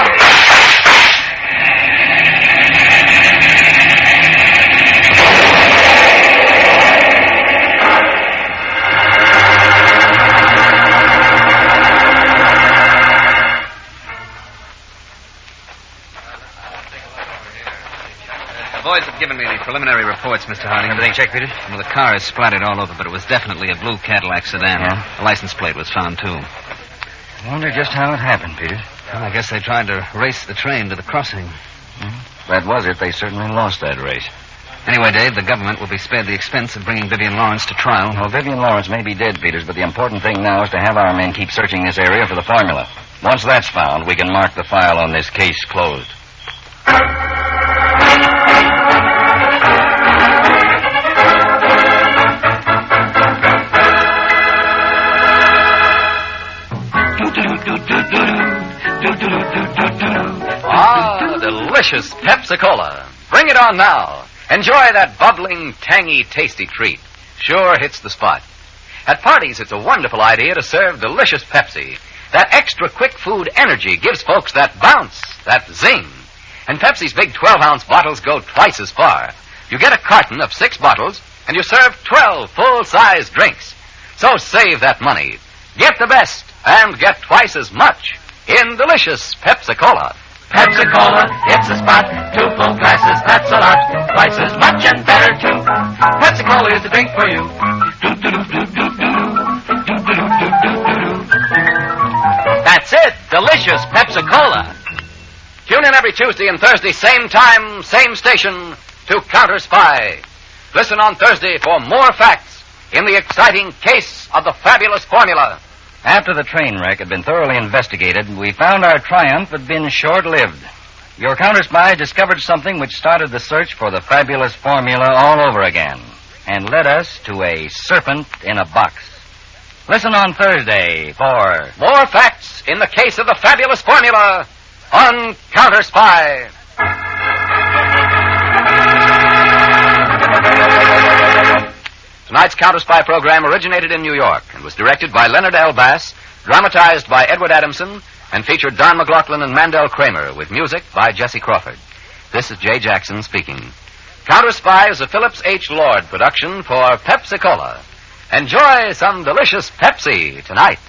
boys have given me the preliminary reports, Mr. Harding. Everything checked, Peter? Well, the car is splattered all over, but it was definitely a blue Cadillac sedan. Yeah? The license plate was found, too. I wonder just how it happened, Peter. Well, I guess they tried to race the train to the crossing. If that was it, they certainly lost that race. Anyway, Dave, the government will be spared the expense of bringing Vivian Lawrence to trial. Well, Vivian Lawrence may be dead, Peters, but the important thing now is to have our men keep searching this area for the formula. Once that's found, we can mark the file on this case closed. Ah, delicious Pepsi-Cola. Bring it on now. Enjoy that bubbling, tangy, tasty treat. Sure hits the spot. At parties, it's a wonderful idea to serve delicious Pepsi. That extra quick food energy gives folks that bounce, that zing. And Pepsi's big 12-ounce bottles go twice as far. You get a carton of 6 bottles, and you serve 12 full-size drinks. So save that money. Get the best, and get twice as much in delicious Pepsi-Cola. Pepsi-Cola, it's a spot. 2 full glasses, that's a lot. Twice as much and better, too. Pepsi-Cola is the drink for you. That's it, delicious Pepsi-Cola. Tune in every Tuesday and Thursday, same time, same station, to Counterspy. Listen on Thursday for more facts in the exciting case of the fabulous formula. After the train wreck had been thoroughly investigated, we found our triumph had been short-lived. Your counterspy discovered something which started the search for the fabulous formula all over again and led us to a serpent in a box. Listen on Thursday for more facts in the case of the fabulous formula on Counterspy. Tonight's Counterspy program originated in New York and was directed by Leonard L. Bass, dramatized by Edward Adamson, and featured Don MacLaughlin and Mandel Kramer with music by Jesse Crawford. This is Jay Jackson speaking. Counterspy is a Phillips H. Lord production for Pepsi-Cola. Enjoy some delicious Pepsi tonight.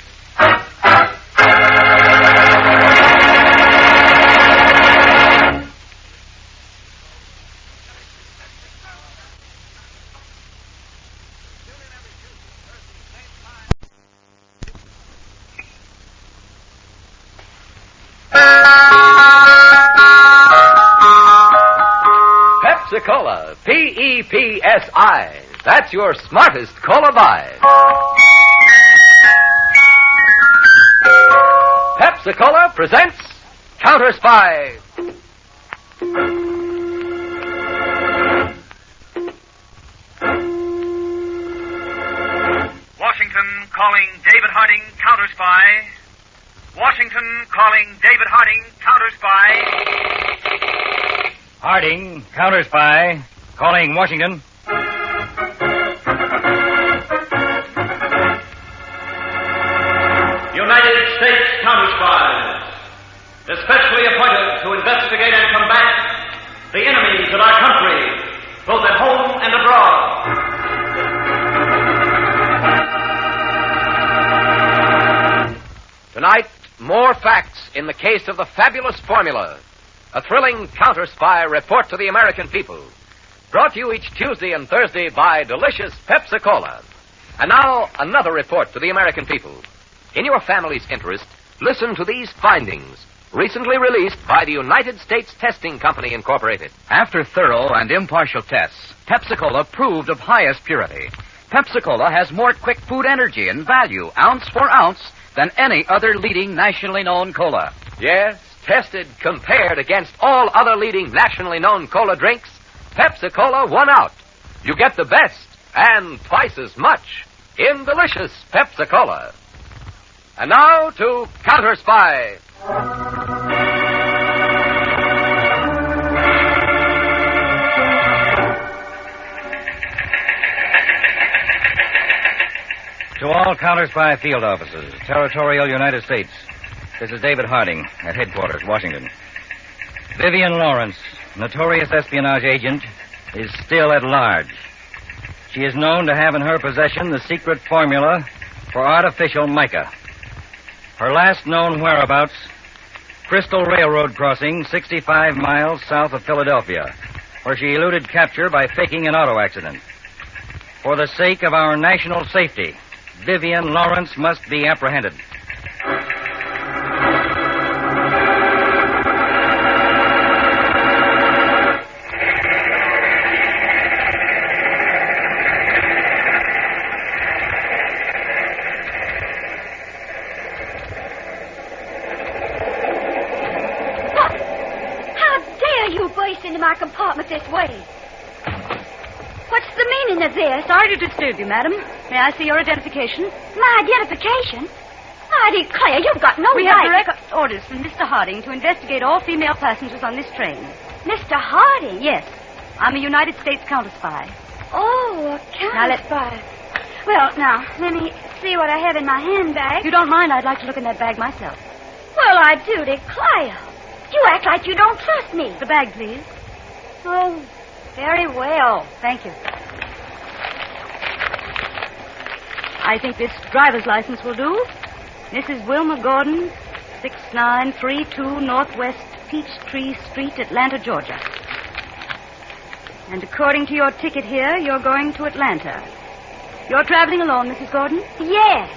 Pepsi-Cola, P-E-P-S-I. That's your smartest cola buy. Pepsi-Cola presents Counterspy. Washington calling David Harding, Counterspy. Washington calling David Harding, Counterspy. Harding, Counterspy, calling Washington. United States Counterspies, especially appointed to investigate and combat the enemies of our country, both at home and abroad. Tonight, more facts in the case of the fabulous formula. A thrilling Counterspy report to the American people. Brought to you each Tuesday and Thursday by delicious Pepsi-Cola. And now, another report to the American people. In your family's interest, listen to these findings, recently released by the United States Testing Company, Incorporated. After thorough and impartial tests, Pepsi-Cola proved of highest purity. Pepsi-Cola has more quick food energy and value, ounce for ounce, than any other leading nationally known cola. Yes, tested, compared against all other leading nationally known cola drinks, Pepsi-Cola won out. You get the best and twice as much in delicious Pepsi-Cola. And now to Counterspy. To all Counterspy field officers, Territorial United States, this is David Harding at headquarters, Washington. Vivian Lawrence, notorious espionage agent, is still at large. She is known to have in her possession the secret formula for artificial mica. Her last known whereabouts, Crystal Railroad crossing, 65 miles south of Philadelphia. where she eluded capture by faking an auto accident. For the sake of our national safety, Vivian Lawrence must be apprehended. Compartment this way. What's the meaning of this? Sorry to disturb you, madam. May I see your identification? My identification? I declare, you've got no We right. have direct orders from Mr. Harding to investigate all female passengers on this train. Mr. Harding? Yes. I'm a United States Counterspy. Oh, a counterspy. Well, now, let me see what I have in my handbag. If you don't mind, I'd like to look in that bag myself. Well, I do declare. You act like you don't trust me. The bag, please. Oh, very well. Thank you. I think this driver's license will do. Mrs. Wilma Gordon, 6932 Northwest Peachtree Street, Atlanta, Georgia. And according to your ticket here, you're going to Atlanta. You're traveling alone, Mrs. Gordon? Yes.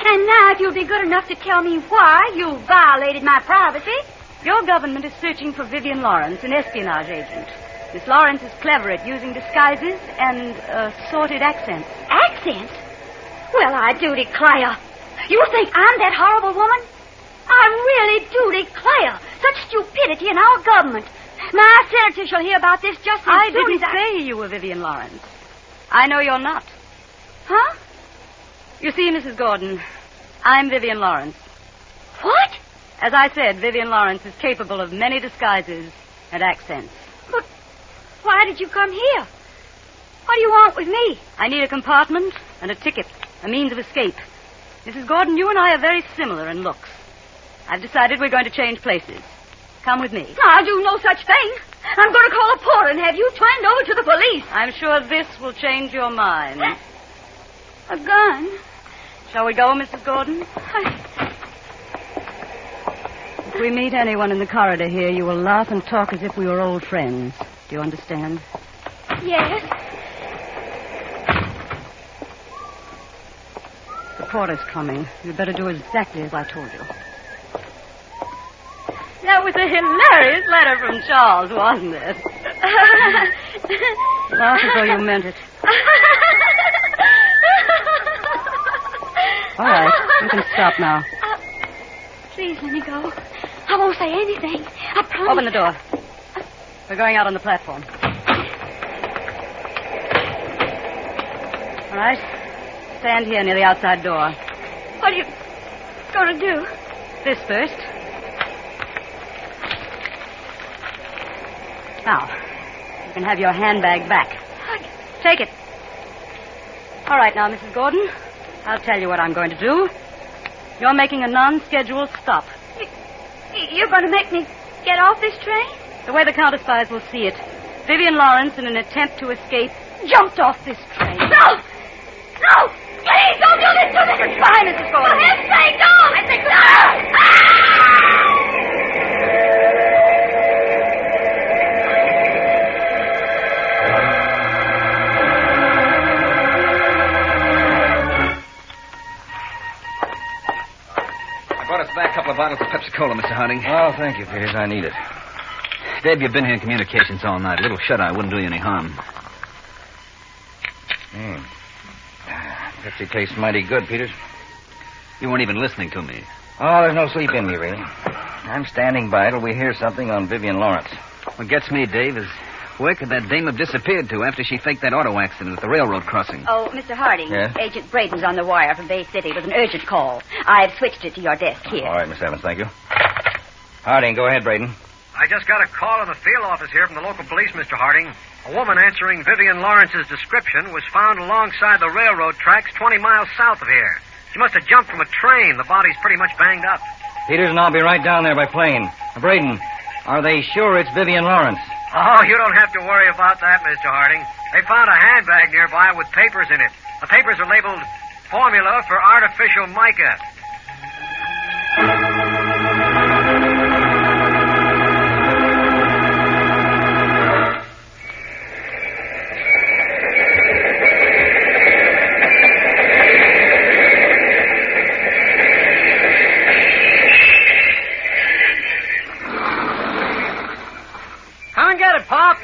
And now, if you'll be good enough to tell me why you violated my privacy. Your government is searching for Vivian Lawrence, an espionage agent. Miss Lawrence is clever at using disguises and assorted accents. Accents? Well, I do declare. You think I'm that horrible woman? I really do declare. Such stupidity in our government. My senator shall hear about this just as soon didn't as say you were Vivian Lawrence. I know you're not. Huh? You see, Mrs. Gordon, I'm Vivian Lawrence. What? As I said, Vivian Lawrence is capable of many disguises and accents. But why did you come here? What do you want with me? I need a compartment and a ticket, a means of escape. Mrs. Gordon, you and I are very similar in looks. I've decided we're going to change places. Come with me. I'll do no such thing. I'm going to call a porter and have you turned over to the police. I'm sure this will change your mind. A gun? Shall we go, Mrs. Gordon? If we meet anyone in the corridor here, you will laugh and talk as if we were old friends. Do you understand? Yes. The porter's coming. You'd better do exactly as I told you. That was a hilarious letter from Charles, wasn't it? Laugh as though you meant it. All right, you can stop now. Please let me go. I won't say anything. I promise. Open the door. We're going out on the platform. All right. Stand here near the outside door. What are you going to do? This first. Now, you can have your handbag back. Take it. All right, now, Mrs. Gordon, I'll tell you what I'm going to do. You're making a non-scheduled stop. You're going to make me get off this train? The way the counterspies will see it, Vivian Lawrence, in an attempt to escape, jumped off this train. No! No! Please, don't do this to me! Goodbye, Mrs. Gordon. For heaven's sake, don't! I think... I brought us back a couple of bottles of Pepsi-Cola, Mr. Harding. Oh, thank you, Peters. I need it. Dave, you've been here in communications all night. A little shut-eye wouldn't do you any harm. Pepsi tastes mighty good, Peters. You weren't even listening to me. Oh, there's no sleep in me, really. I'm standing by till we hear something on Vivian Lawrence. What gets me, Dave, is where could that dame have disappeared to after she faked that auto accident at the railroad crossing? Oh, Mr. Harding. Yes? Agent Braden's on the wire from Bay City with an urgent call. I've switched it to your desk here. All right, Miss Evans, thank you. Harding, go ahead, Braden. I just got a call in the field office here from the local police, Mr. Harding. A woman answering Vivian Lawrence's description was found alongside the railroad tracks 20 miles south of here. She must have jumped from a train. The body's pretty much banged up. Peters and I'll be right down there by plane. Braden, are they sure it's Vivian Lawrence? Oh, you don't have to worry about that, Mr. Harding. They found a handbag nearby with papers in it. The papers are labeled Formula for Artificial Mica. and get it, Pop.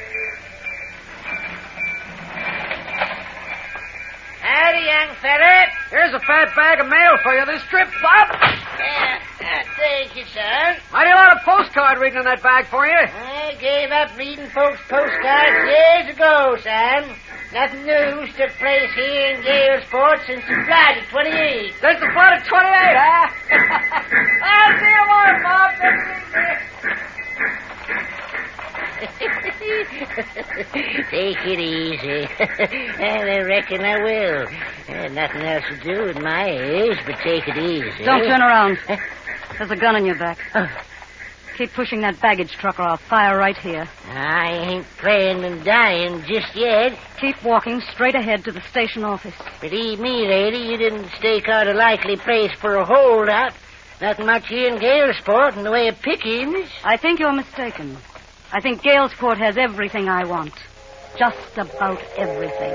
Howdy, young fella. Here's a fat bag of mail for you this trip, Pop. Thank you, son. Mighty lot of postcard reading in that bag for you. I gave up reading folks' postcards years ago, son. Nothing new took place here in Galesport since the flood of 28. Since the flood of 28, huh? I'll see you tomorrow, Pop. Take it easy. And I reckon I will. Nothing else to do at my age but take it easy. Don't turn around. There's a gun in your back. Keep pushing that baggage truck or I'll fire right here. I ain't planning on dying just yet. Keep walking straight ahead to the station office. Believe me, lady, you didn't stake out a likely place for a holdout. Nothing much here in Galesport in the way of pickings. I think you're mistaken. I think Galesport has everything I want. Just about everything.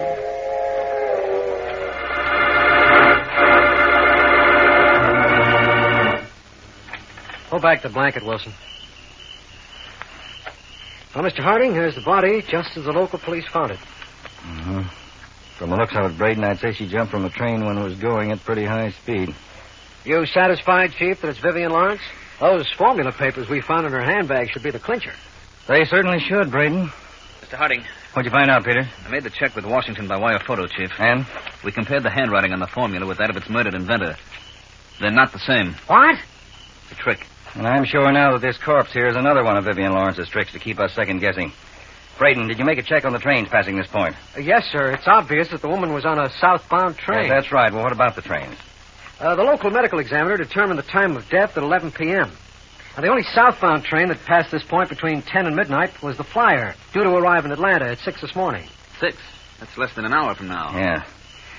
Pull back the blanket, Wilson. Well, Mr. Harding, here's the body, just as the local police found it. Mm-hmm. From the looks of it, Braden, I'd say she jumped from a train when it was going at pretty high speed. You satisfied, Chief, that it's Vivian Lawrence? Those formula papers we found in her handbag should be the clincher. They certainly should, Braden. Mr. Harding. What'd you find out, Peter? I made the check with Washington by wire photo, Chief. And? We compared the handwriting on the formula with that of its murdered inventor. They're not the same. What? It's a trick. And I'm sure now that this corpse here is another one of Vivian Lawrence's tricks to keep us second-guessing. Braden, did you make a check on the trains passing this point? Yes, sir. It's obvious that the woman was on a southbound train. Yes, that's right. Well, what about the trains? The local medical examiner determined the time of death at 11 p.m. Now, the only southbound train that passed this point between 10 and midnight was the Flyer, due to arrive in Atlanta at 6 this morning. 6? That's less than an hour from now. Yeah.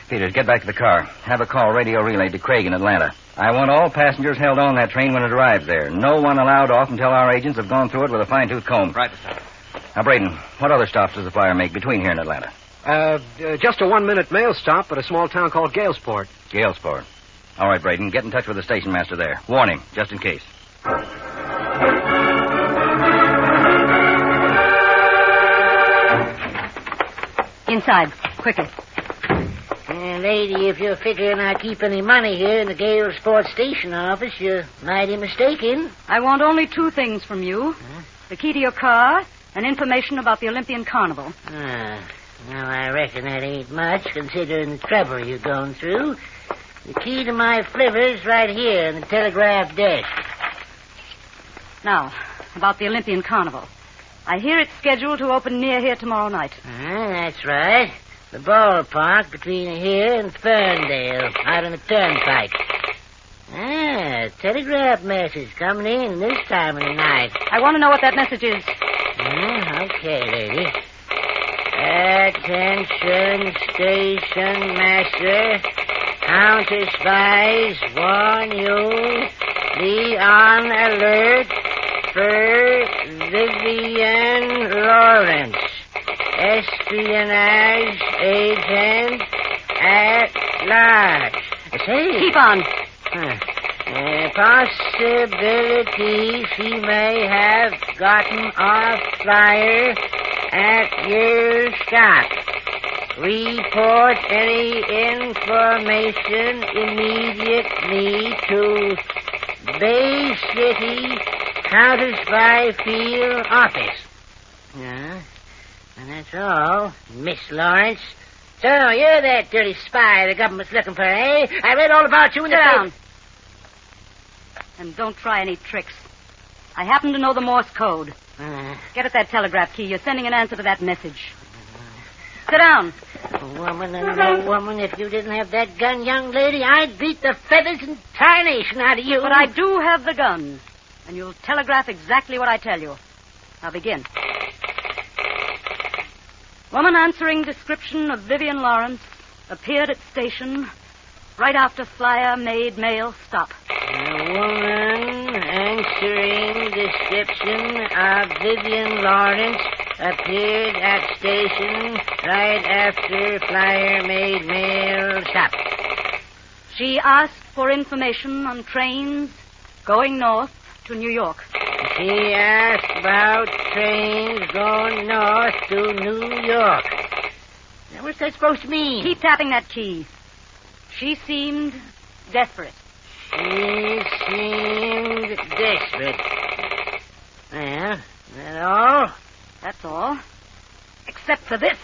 Peters, get back to the car. Have a call radio relayed to Craig in Atlanta. I want all passengers held on that train when it arrives there. No one allowed off until our agents have gone through it with a fine-tooth comb. Right, Mr. Now, Braden, what other stops does the Flyer make between here and Atlanta? Just a 1-minute mail stop at a small town called Galesport. Galesport. All right, Braden, get in touch with the station master there. Warn him, just in case. Inside, quickly. Lady, if you're figuring I keep any money here in the Galesport station office, you're mighty mistaken. I want only 2 things from you. The key to your car and information about the Olympian Carnival. Now, I reckon that ain't much, considering the trouble you're going through. The key to my flivver's right here in the telegraph desk. Now, about the Olympian Carnival. I hear it's scheduled to open near here tomorrow night. That's right. The ballpark between here and Ferndale, out on the turnpike. Telegraph message coming in this time of the night. I want to know what that message is. Okay, lady. Attention, station master. Counterspies warn you. Be on alert for Vivian Lawrence. Espionage agent at large. Say. Keep on. Possibility she may have gotten off Flyer at your stop. Report any information immediately to Bay City Counterspy Field Office. And that's all, Miss Lawrence. So, you're that dirty spy the government's looking for, eh? I read all about you in the... Sit down. And don't try any tricks. I happen to know the Morse code. Get at that telegraph key. You're sending an answer to that message. Sit down. Woman and no woman, if you didn't have that gun, young lady, I'd beat the feathers and tarnation out of you. But I do have the gun. And you'll telegraph exactly what I tell you. Now begin. Woman answering description of Vivian Lawrence appeared at station right after Flyer made mail stop. A woman answering description of Vivian Lawrence appeared at station right after Flyer made mail stop. She asked for information on trains going north to New York. He asked about trains going north to New York. Now, what's that supposed to mean? Keep tapping that key. She seemed desperate. She seemed desperate. Well, that all? That's all. Except for this.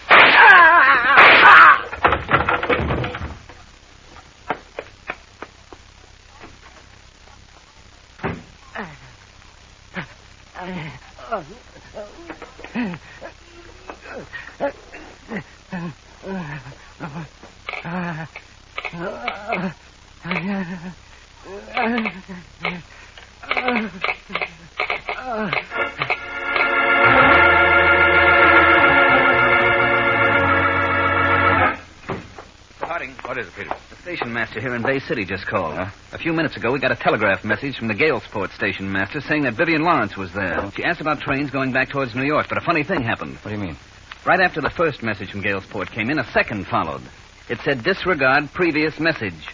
What is it, Peter? The station master here in Bay City just called. Huh? A few minutes ago, we got a telegraph message from the Galesport station master saying that Vivian Lawrence was there. She asked about trains going back towards New York, but a funny thing happened. What do you mean? Right after the first message from Galesport came in, a second followed. It said, disregard previous message.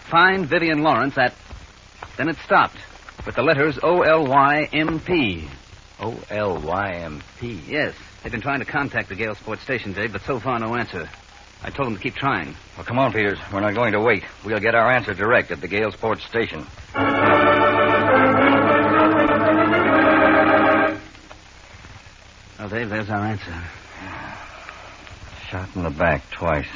Find Vivian Lawrence at... Then it stopped with the letters O-L-Y-M-P. O-L-Y-M-P? Yes. They've been trying to contact the Galesport station, Dave, but so far no answer. I told them to keep trying. Well, come on, Peters. We're not going to wait. We'll get our answer direct at the Galesport station. Well, Dave, there's our answer. Shot in the back twice.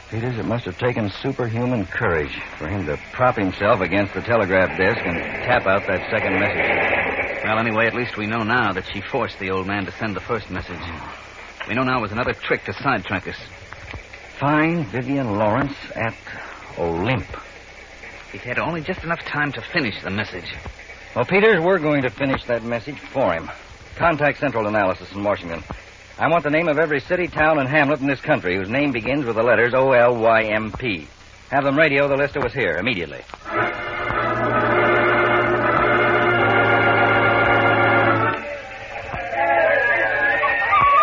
Peters, it must have taken superhuman courage for him to prop himself against the telegraph desk and tap out that second message. Well, anyway, at least we know now that she forced the old man to send the first message. We know now it was another trick to sidetrack us. Find Vivian Lawrence at Olymp. He's had only just enough time to finish the message. Well, Peters, we're going to finish that message for him. Contact Central Analysis in Washington. I want the name of every city, town, and hamlet in this country whose name begins with the letters O-L-Y-M-P. Have them radio the list that was here immediately.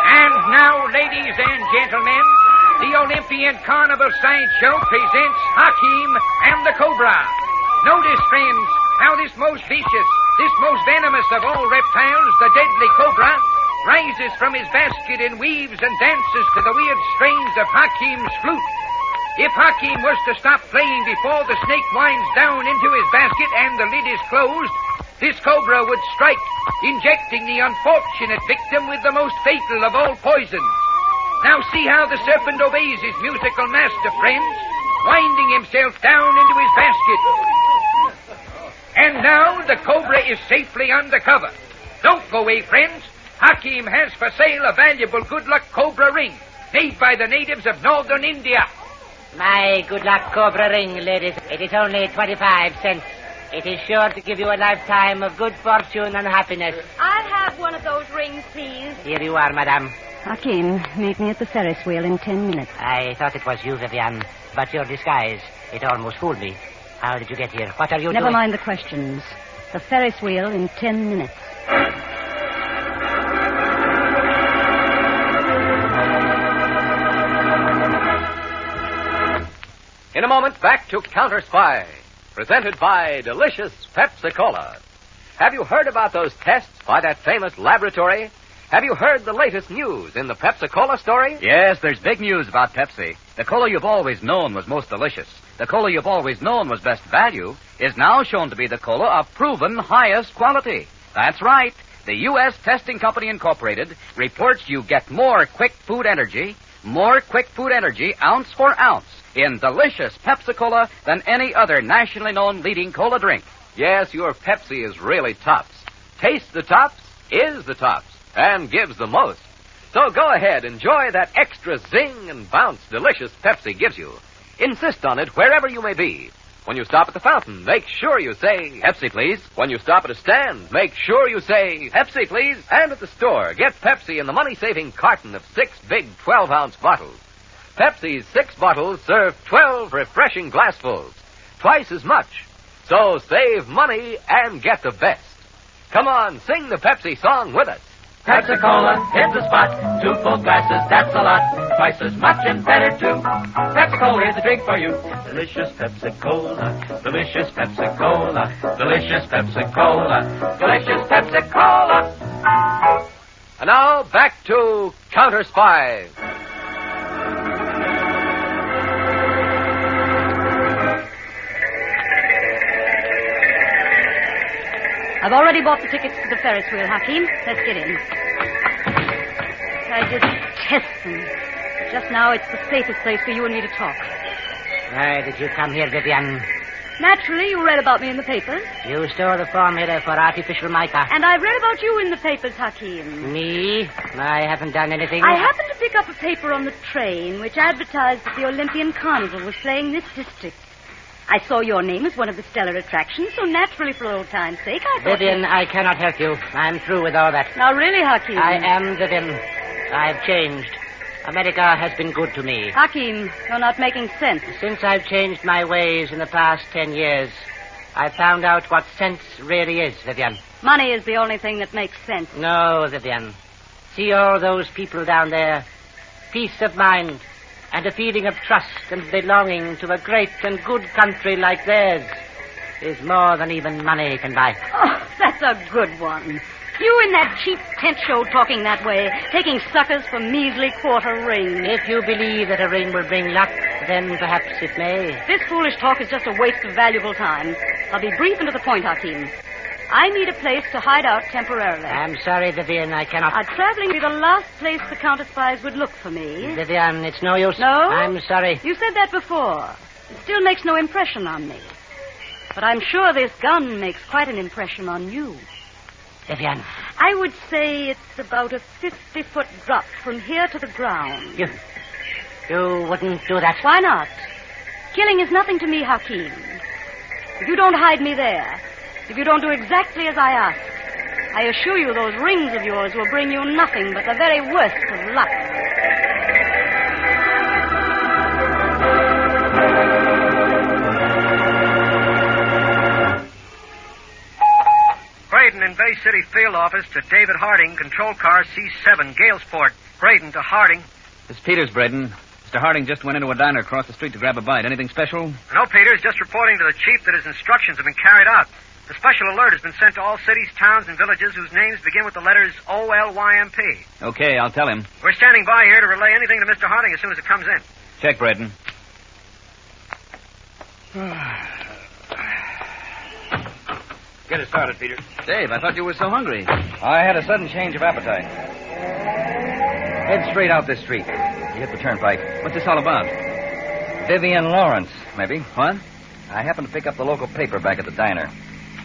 And now, ladies and gentlemen, the Olympian Carnival Sideshow presents Hakim and the Cobra. Notice, friends, how this most vicious, this most venomous of all reptiles, the deadly cobra, rises from his basket and weaves and dances to the weird strains of Hakim's flute. If Hakim was to stop playing before the snake winds down into his basket and the lid is closed, this cobra would strike, injecting the unfortunate victim with the most fatal of all poisons. Now see how the serpent obeys his musical master, friends, winding himself down into his basket. And now the cobra is safely under cover. Don't go away, friends. Hakim has for sale a valuable good luck cobra ring made by the natives of northern India. My good luck cobra ring, ladies. It is only 25 cents. It is sure to give you a lifetime of good fortune and happiness. I'll have one of those rings, please. Here you are, madame. Hakim, meet me at the Ferris wheel in 10 minutes. I thought it was you, Vivian, but your disguise, it almost fooled me. How did you get here? What are you doing? Never mind the questions. The Ferris wheel in 10 minutes. In a moment, back to Counterspy, presented by delicious Pepsi-Cola. Have you heard about those tests by that famous laboratory? Have you heard the latest news in the Pepsi-Cola story? Yes, there's big news about Pepsi. The cola you've always known was most delicious. The cola you've always known was best value is now shown to be the cola of proven highest quality. That's right. The U.S. Testing Company Incorporated reports you get more quick food energy ounce for ounce in delicious Pepsi-Cola than any other nationally known leading cola drink. Yes, your Pepsi is really tops. Tastes the tops, is the tops, and gives the most. So go ahead, enjoy that extra zing and bounce delicious Pepsi gives you. Insist on it wherever you may be. When you stop at the fountain, make sure you say, Pepsi, please. When you stop at a stand, make sure you say, Pepsi, please. And at the store, get Pepsi in the money-saving carton of 6 big 12-ounce bottles. Pepsi's 6 bottles serve 12 refreshing glassfuls, twice as much. So save money and get the best. Come on, sing the Pepsi song with us. Pepsi-Cola, hit the spot. 2 full glasses, that's a lot. Twice as much and better, too. Pepsi-Cola is the drink for you. delicious Pepsi-Cola, delicious Pepsi-Cola, delicious Pepsi-Cola, delicious Pepsi-Cola. And now, back to Counterspy. I've already bought the tickets to the Ferris wheel, Hakim. Let's get in. I detest them. Just now, it's the safest place for you and me to talk. Why did you come here, Vivian? Naturally, you read about me in the papers. You stole the formula for artificial mica. And I've read about you in the papers, Hakim. Me? I haven't done anything. I happened to pick up a paper on the train which advertised that the Olympian Carnival was playing this district. I saw your name as one of the stellar attractions, so naturally, for old time's sake, I thought... Vivian, I cannot help you. I'm through with all that. Now, really, Hakim? I am, Vivian. I've changed. America has been good to me. Hakim, you're not making sense. Since I've changed my ways in the past 10 years, I've found out what sense really is, Vivian. Money is the only thing that makes sense. No, Vivian. See all those people down there? Peace of mind and a feeling of trust and belonging to a great and good country like theirs is more than even money can buy. Oh, that's a good one. You in that cheap tent show talking that way, taking suckers for measly quarter rings. If you believe that a ring will bring luck, then perhaps it may. This foolish talk is just a waste of valuable time. I'll be brief and to the point, Hakim. I need a place to hide out temporarily. I'm sorry, Vivian, I cannot... Traveling would be the last place the Counterspies would look for me. Vivian, it's no use. No? I'm sorry. You said that before. It still makes no impression on me. But I'm sure this gun makes quite an impression on you. Vivian. I would say it's about a 50-foot drop from here to the ground. You wouldn't do that? Why not? Killing is nothing to me, Hakim. If you don't hide me there, if you don't do exactly as I ask, I assure you those rings of yours will bring you nothing but the very worst of luck. Braden in Bay City field office to David Harding, control car C7, Galesport. Braden to Harding. This is Peters, Braden. Mr. Harding just went into a diner across the street to grab a bite. Anything special? No, Peters, just reporting to the chief that his instructions have been carried out. The special alert has been sent to all cities, towns, and villages whose names begin with the letters O-L-Y-M-P. Okay, I'll tell him. We're standing by here to relay anything to Mr. Harding as soon as it comes in. Check, Braden. Get it started, Peter. Dave, I thought you were so hungry. I had a sudden change of appetite. Head straight out this street. You hit the turnpike. What's this all about? Vivian Lawrence, maybe. What? I happened to pick up the local paper back at the diner.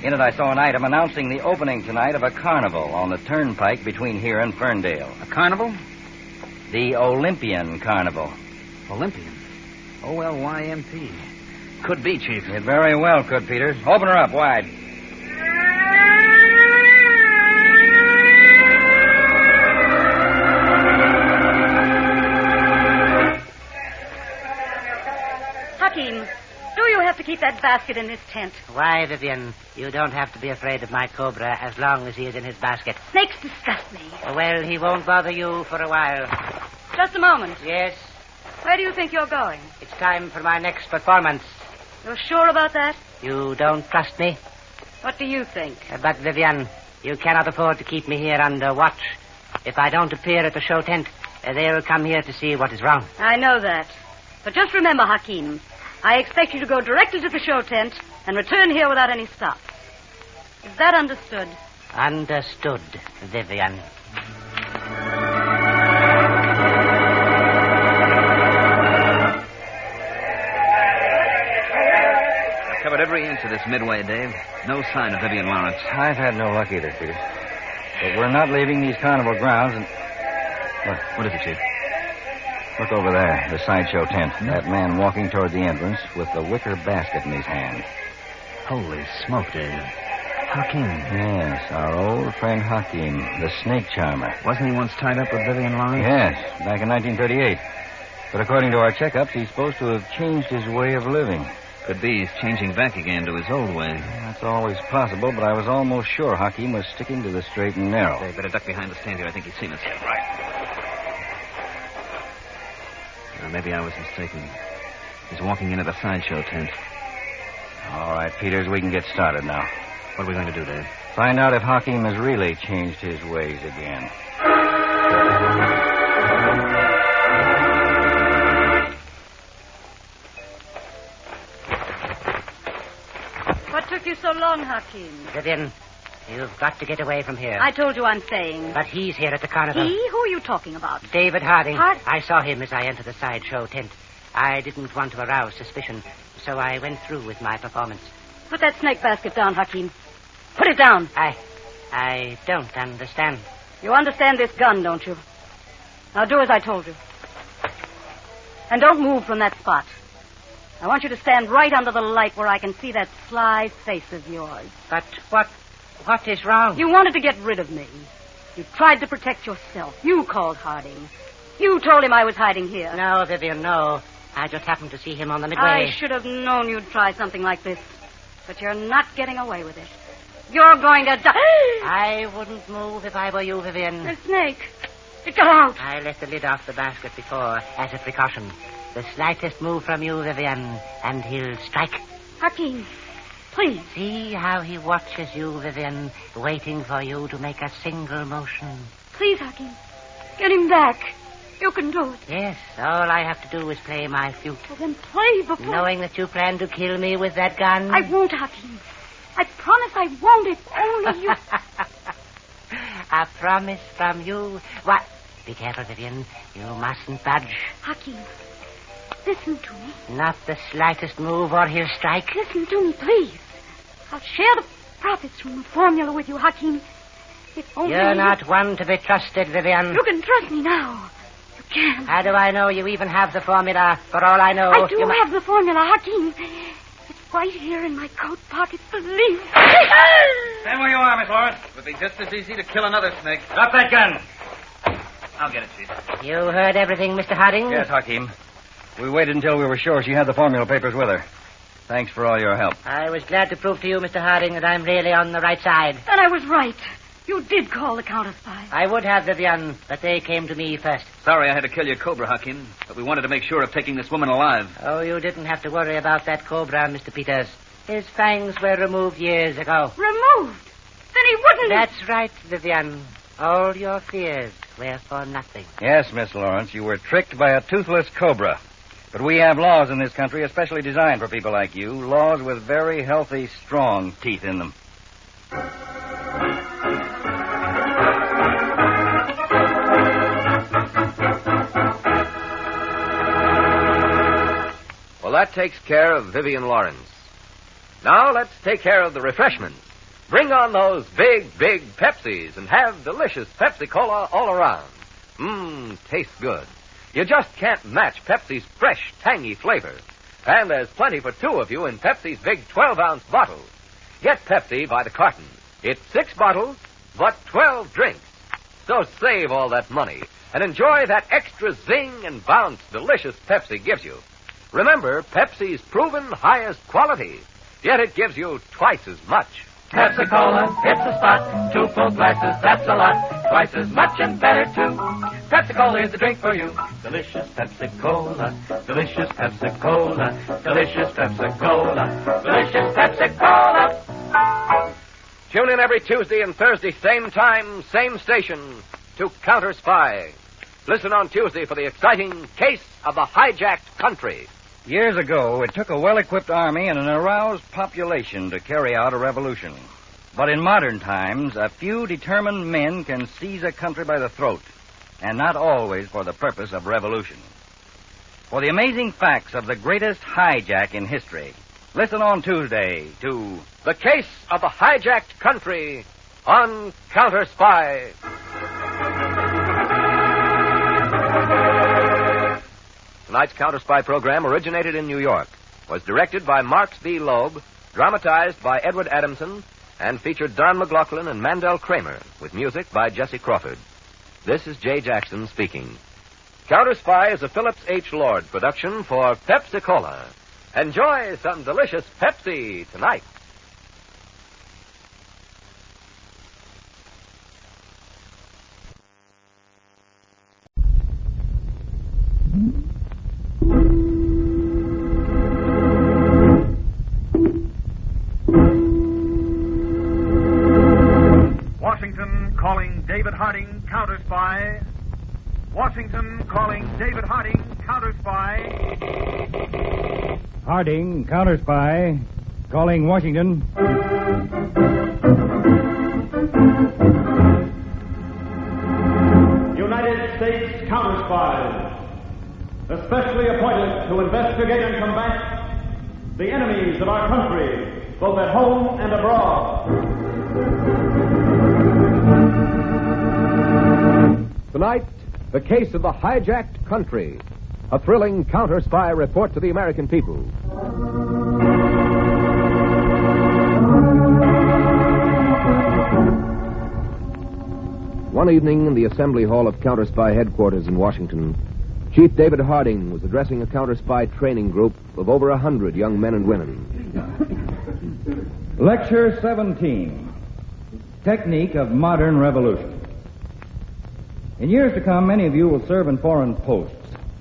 In it, I saw an item announcing the opening tonight of a carnival on the turnpike between here and Ferndale. A carnival? The Olympian Carnival. Olympian? O-L-Y-M-P. Could be, Chief. It very well could, Peter. Open her up wide. Hakim, do you have to keep that basket in this tent? Why, Vivian? You don't have to be afraid of my cobra as long as he is in his basket. Snakes disgust me. Well, he won't bother you for a while. Just a moment. Yes? Where do you think you're going? It's time for my next performance. You're sure about that? You don't trust me? What do you think? But, Vivian, you cannot afford to keep me here under watch. If I don't appear at the show tent, they'll come here to see what is wrong. I know that. But just remember, Hakim, I expect you to go directly to the show tent and return here without any stop. Is that understood? Understood, Vivian. Covered every inch of this midway, Dave. No sign of Vivian Lawrence. I've had no luck either, Peter. But we're not leaving these carnival grounds and... What is it, Chief? Look over there, the sideshow tent. That man walking toward the entrance with the wicker basket in his hand. Holy smoke, Dave. Hakim. Yes, our old friend Hakim, the snake charmer. Wasn't he once tied up with Vivian Lawrence? Yes, back in 1938. But according to our checkups, he's supposed to have changed his way of living. Could be he's changing back again to his old way. That's always possible, but I was almost sure Hakim was sticking to the straight and narrow. They better duck behind the stand here. I think he's seen us. Yeah, right. Maybe I was mistaken. He's walking into the sideshow tent. All right, Peters, we can get started now. What are we going to do, Dave? Find out if Hakim has really changed his ways again. What took you so long, Hakim? Vivian, you've got to get away from here. I told you I'm staying. But he's here at the carnival. He? Who are you talking about? David Harding. I saw him as I entered the sideshow tent. I didn't want to arouse suspicion, so I went through with my performance. Put that snake basket down, Hakim. Put it down. I don't understand. You understand this gun, don't you? Now do as I told you. And don't move from that spot. I want you to stand right under the light where I can see that sly face of yours. But what is wrong? You wanted to get rid of me. You tried to protect yourself. You called Harding. You told him I was hiding here. No, Vivian, no. I just happened to see him on the midway. I should have known you'd try something like this. But you're not getting away with it. You're going to die. I wouldn't move if I were you, Vivian. The snake. It got out. I left the lid off the basket before, as a precaution. The slightest move from you, Vivian, and he'll strike. Hakim, please. See how he watches you, Vivian, waiting for you to make a single motion. Please, Hakim. Get him back. You can do it. Yes, all I have to do is play my flute. Well, then play before... Knowing that you plan to kill me with that gun? I won't, Hakim. I promise I won't if only you... A promise from you? What? Be careful, Vivian. You mustn't budge. Hakim, listen to me. Not the slightest move or he'll strike. Listen to me, please. I'll share the profits from the formula with you, Hakim. If only You're not one to be trusted, Vivian. You can trust me now. You can. How do I know you even have the formula? For all I know... I do have the formula, Hakim. It's right here in my coat pocket, believe me. Stand where you are, Miss Lawrence. It would be just as easy to kill another snake. Drop that gun. I'll get it, Chief. You heard everything, Mr. Harding? Yes, Hakim. We waited until we were sure she had the formula papers with her. Thanks for all your help. I was glad to prove to you, Mr. Harding, that I'm really on the right side. And I was right. You did call the Counterspy. I would have, Vivian, but they came to me first. Sorry I had to kill your Cobra, Hakim, but we wanted to make sure of taking this woman alive. Oh, you didn't have to worry about that Cobra, Mr. Peters. His fangs were removed years ago. Removed? Then he wouldn't... That's right, Vivian. All your fears were for nothing. Yes, Miss Lawrence, you were tricked by a toothless cobra. But we have laws in this country especially designed for people like you, laws with very healthy, strong teeth in them. Well, that takes care of Vivian Lawrence. Now let's take care of the refreshments. Bring on those big, big Pepsis and have delicious Pepsi Cola all around. Tastes good. You just can't match Pepsi's fresh, tangy flavor. And there's plenty for two of you in Pepsi's big 12-ounce bottles. Get Pepsi by the carton. It's 6 bottles, but 12 drinks. So save all that money and enjoy that extra zing and bounce delicious Pepsi gives you. Remember, Pepsi's proven highest quality, yet it gives you twice as much. Pepsi-Cola, it's a spot. 2 full glasses, that's a lot. Twice as much and better, too. Pepsi-Cola is the drink for you. Delicious Pepsi-Cola. Delicious Pepsi-Cola. Delicious Pepsi-Cola. Delicious Pepsi-Cola. Tune in every Tuesday and Thursday, same time, same station, to Counterspy. Listen on Tuesday for the exciting Case of the Hijacked Country. Years ago, it took a well-equipped army and an aroused population to carry out a revolution. But in modern times, a few determined men can seize a country by the throat, and not always for the purpose of revolution. For the amazing facts of the greatest hijack in history, listen on Tuesday to The Case of the Hijacked Country on Counterspy. Tonight's Counterspy program originated in New York, was directed by Marks V. Loeb, dramatized by Edward Adamson, and featured Don MacLaughlin and Mandel Kramer, with music by Jesse Crawford. This is Jay Jackson speaking. Counterspy is a Phillips H. Lord production for Pepsi-Cola. Enjoy some delicious Pepsi tonight. Washington calling David Harding, Counterspy. Harding, Counterspy, calling Washington. United States Counterspies, especially appointed to investigate and combat the enemies of our country, both at home and abroad. Tonight, the case of the Hijacked Country, a thrilling counter-spy report to the American people. One evening in the Assembly Hall of Counterspy headquarters in Washington, Chief David Harding was addressing a counterspy training group of over 100 young men and women. Lecture 17, Technique of Modern Revolution. In years to come, many of you will serve in foreign posts,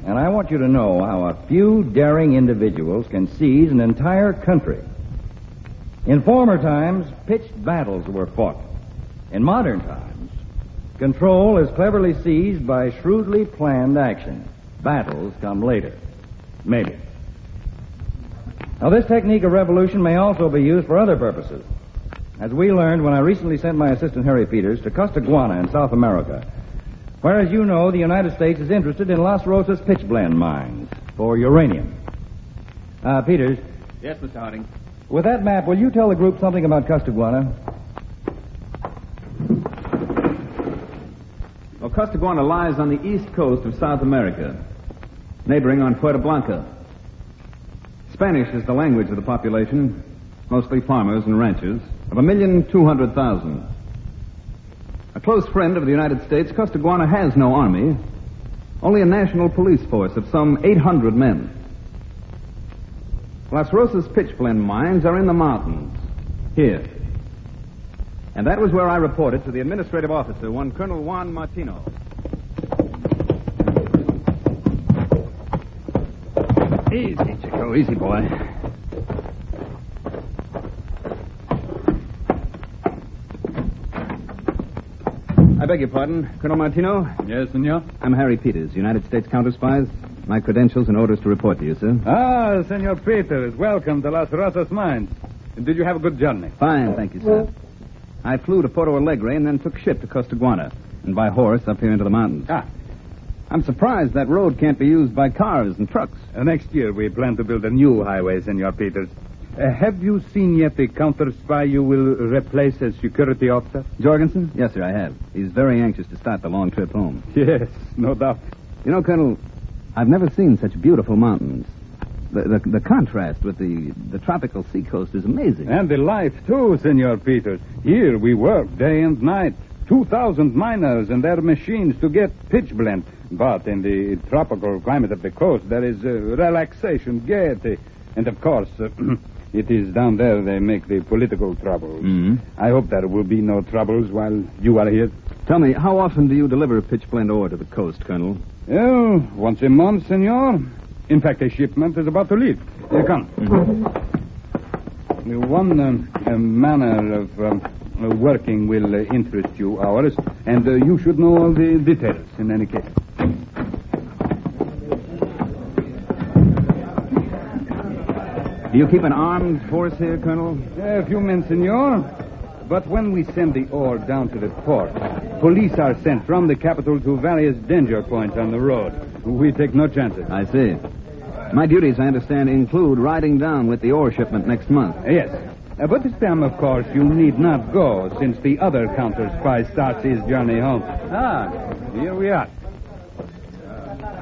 and I want you to know how a few daring individuals can seize an entire country. In former times, pitched battles were fought. In modern times, control is cleverly seized by shrewdly planned action. Battles come later. Maybe. Now, this technique of revolution may also be used for other purposes. As we learned when I recently sent my assistant, Harry Peters, to Costaguana in South America, where, as you know, the United States is interested in Las Rosas pitchblende mines for uranium. Peters. Yes, Mr. Harding. With that map, will you tell the group something about Costaguana? Well, Costaguana lies on the east coast of South America, neighboring on Puerto Blanca. Spanish is the language of the population, mostly farmers and ranchers, of 1,200,000. A close friend of the United States, Costaguana has no army, only a national police force of some 800 men. Las Rosas pitchblende mines are in the mountains, here. And that was where I reported to the administrative officer, one Colonel Juan Martino. Easy, Chico. Easy, boy. I beg your pardon, Colonel Martino? Yes, senor? I'm Harry Peters, United States Counterspies. My credentials and orders to report to you, sir. Ah, Senor Peters, welcome to Las Rosas Mines. Did you have a good journey? Fine, thank you, sir. I flew to Porto Alegre and then took ship to Costaguana, and by horse up here into the mountains. I'm surprised that road can't be used by cars and trucks. Next year we plan to build a new highway, Senor Peters. Have you seen yet the counter-spy you will replace as security officer? Jorgensen? Yes, sir, I have. He's very anxious to start the long trip home. Yes, no doubt. You know, Colonel, I've never seen such beautiful mountains. The contrast with the tropical seacoast is amazing. And the life, too, Senor Peters. Here we work day and night. 2,000 miners and their machines to get pitchblende. But in the tropical climate of the coast, there is relaxation, gaiety. And, of course, it is down there they make the political troubles. Mm-hmm. I hope there will be no troubles while you are here. Tell me, how often do you deliver pitchblende ore to the coast, Colonel? Oh, once a month, senor. In fact, a shipment is about to leave. Come. Mm-hmm. One manner of working will interest you, ours, and you should know all the details in any case. Do you keep an armed force here, Colonel? A few men, senor. But when we send the ore down to the port, police are sent from the capital to various danger points on the road. We take no chances. I see. My duties, I understand, include riding down with the ore shipment next month. Yes. But this time, of course, you need not go, since the other counter-spy starts his journey home. Here we are.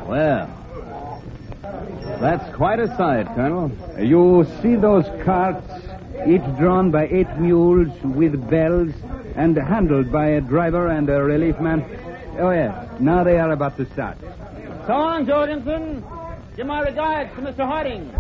Well, that's quite a sight, Colonel. You see those carts, each drawn by 8 mules with bells and handled by a driver and a relief man? Oh, yes. Now they are about to start. So long, Jorgensen. Give my regards to Mr. Harding.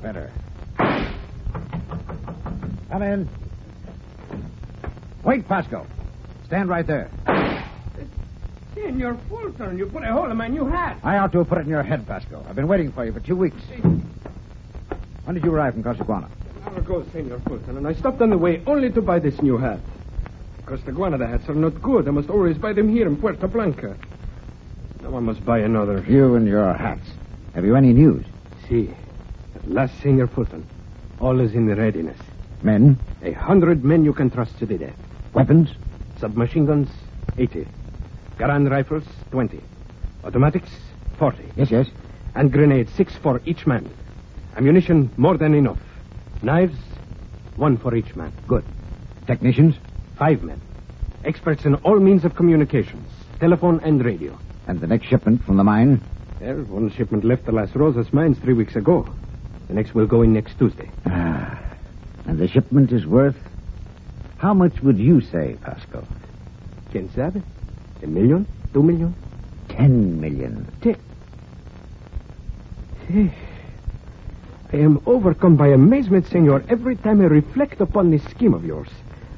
Better. Come in. Wait, Pascal. Stand right there. Senor Fulton, you put a hole in my new hat. I ought to have put it in your head, Pascal. I've been waiting for you for 2 weeks. When did you arrive from Costaguana? An hour ago, Senor Fulton, and I stopped on the way only to buy this new hat. Costaguana, the hats are not good. I must always buy them here in Puerto Blanca. Now I must buy another. You and your hats. Have you any news? Si. At last, Senor Fulton. All is in readiness. Men? 100 men you can trust to the death. Weapons? Submachine guns, 80. Garand rifles, 20. Automatics, 40. Yes. And grenades, 6 for each man. Ammunition, more than enough. Knives, 1 for each man. Good. Technicians? 5 men. Experts in all means of communications, telephone and radio. And the next shipment from the mine? Well, one shipment left the Las Rosas mines 3 weeks ago. The next will go in next Tuesday. And the shipment is worth... How much would you say, Pascal? Quien sabe? $1 million? $2 million? 10 million. I am overcome by amazement, senor, every time I reflect upon this scheme of yours.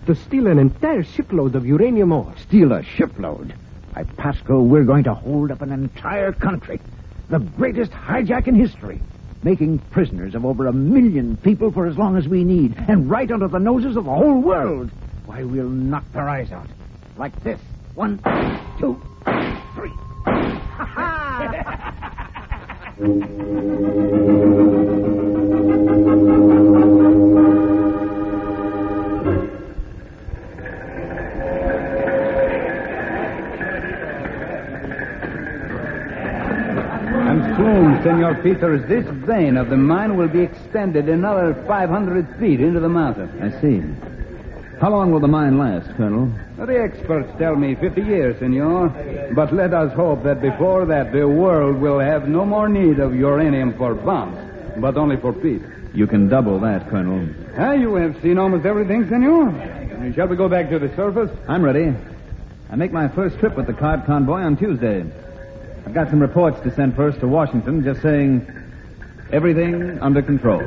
To steal an entire shipload of uranium ore. Steal a shipload? Why, Pascal, we're going to hold up an entire country. The greatest hijack in history. Making prisoners of over 1 million people for as long as we need. And right under the noses of the whole world. Why, we'll knock their eyes out. Like this. 1, 2, 3. And soon, Senor Peters, this vein of the mine will be extended another 500 feet into the mountain. I see. How long will the mine last, Colonel? The experts tell me 50 years, Senor. But let us hope that before that the world will have no more need of uranium for bombs, but only for peace. You can double that, Colonel. You have seen almost everything, Senor. Shall we go back to the surface? I'm ready. I make my first trip with the card convoy on Tuesday. I've got some reports to send first to Washington, just saying everything under control.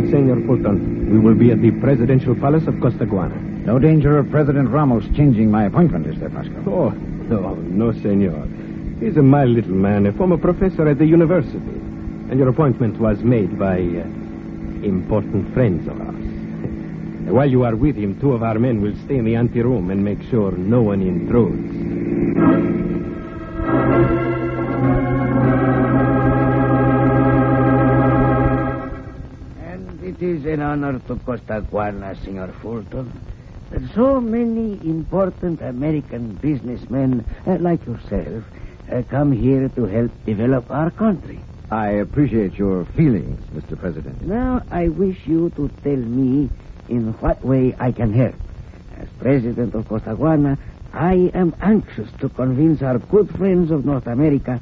Senor Fulton, we will be at the presidential palace of Costaguana. No danger of President Ramos changing my appointment, is there, Pascal? Oh, no, senor. He's a mild little man, a former professor at the university. And your appointment was made by important friends of ours. While you are with him, 2 of our men will stay in the anteroom and make sure no one intrudes. It is an honor to Costaguana, Senor Fulton, that so many important American businessmen like yourself come here to help develop our country. I appreciate your feelings, Mr. President. Now, I wish you to tell me in what way I can help. As president of Costaguana, I am anxious to convince our good friends of North America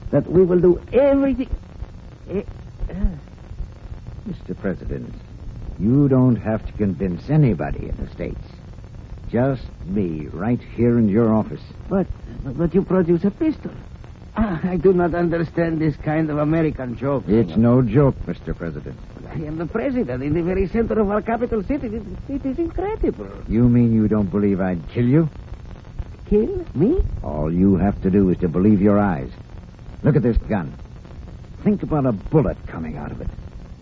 that we will do everything... Mr. President, you don't have to convince anybody in the States. Just me, right here in your office. But you produce a pistol. I do not understand this kind of American joke. It's no joke, Mr. President. I am the president in the very center of our capital city. It is incredible. You mean you don't believe I'd kill you? Kill me? All you have to do is to believe your eyes. Look at this gun. Think about a bullet coming out of it.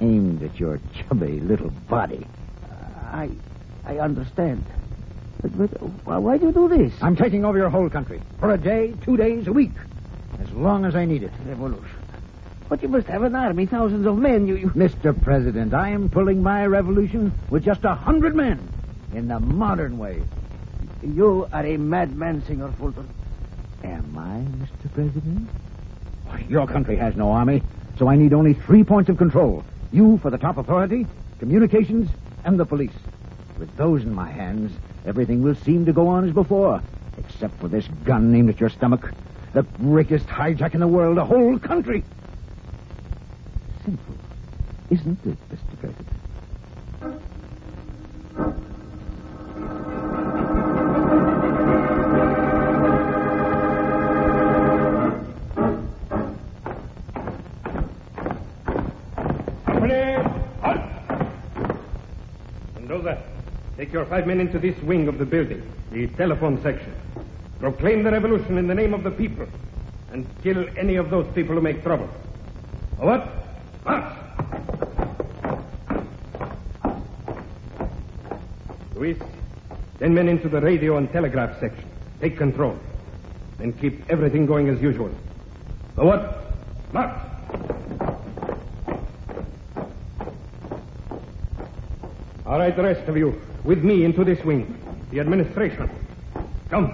Aimed at your chubby little body. I understand. But why do you do this? I'm taking over your whole country. For a day, 2 days, a week. As long as I need it. Revolution. But you must have an army, thousands of men. You... Mr. President, I am pulling my revolution with just 100 men. In the modern way. You are a madman, Senor Fulton. Am I, Mr. President? Why, your country has no army, so I need only 3 points of control. You for the top authority, communications, and the police. With those in my hands, everything will seem to go on as before, except for this gun aimed at your stomach. The greatest hijack in the world, a whole country. Simple, isn't it, Mr. President? Take your 5 men into this wing of the building, the telephone section. Proclaim the revolution in the name of the people, and kill any of those people who make trouble. What? March! Luis, 10 men into the radio and telegraph section. Take control. Then keep everything going as usual. What? March! All right, the rest of you, with me into this wing. The administration. Come.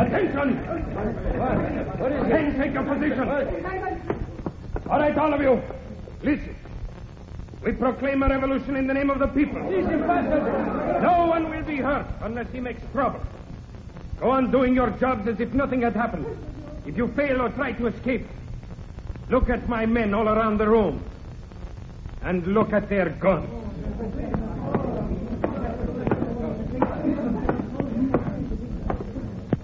Attention! What is it? Men, take your position. All right, all of you, listen. We proclaim a revolution in the name of the people. No one will be hurt unless he makes trouble. Go on doing your jobs as if nothing had happened. If you fail or try to escape, look at my men all around the room. And look at their guns.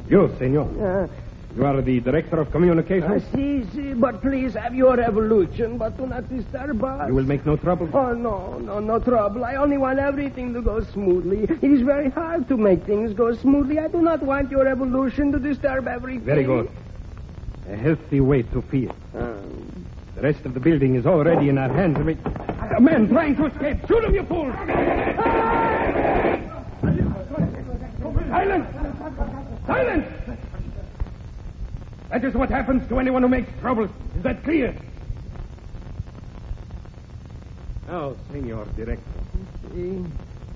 You, senor. You are the director of communications? Si, but please have your revolution, but do not disturb us. You will make no trouble? Oh, no trouble. I only want everything to go smoothly. It is very hard to make things go smoothly. I do not want your revolution to disturb everything. Very good. A healthy way to feel. The rest of the building is already in our hands. A man trying to escape. Shoot him, you fools! Silence! Silence! That is what happens to anyone who makes trouble. Is that clear? Now, Senor Director, you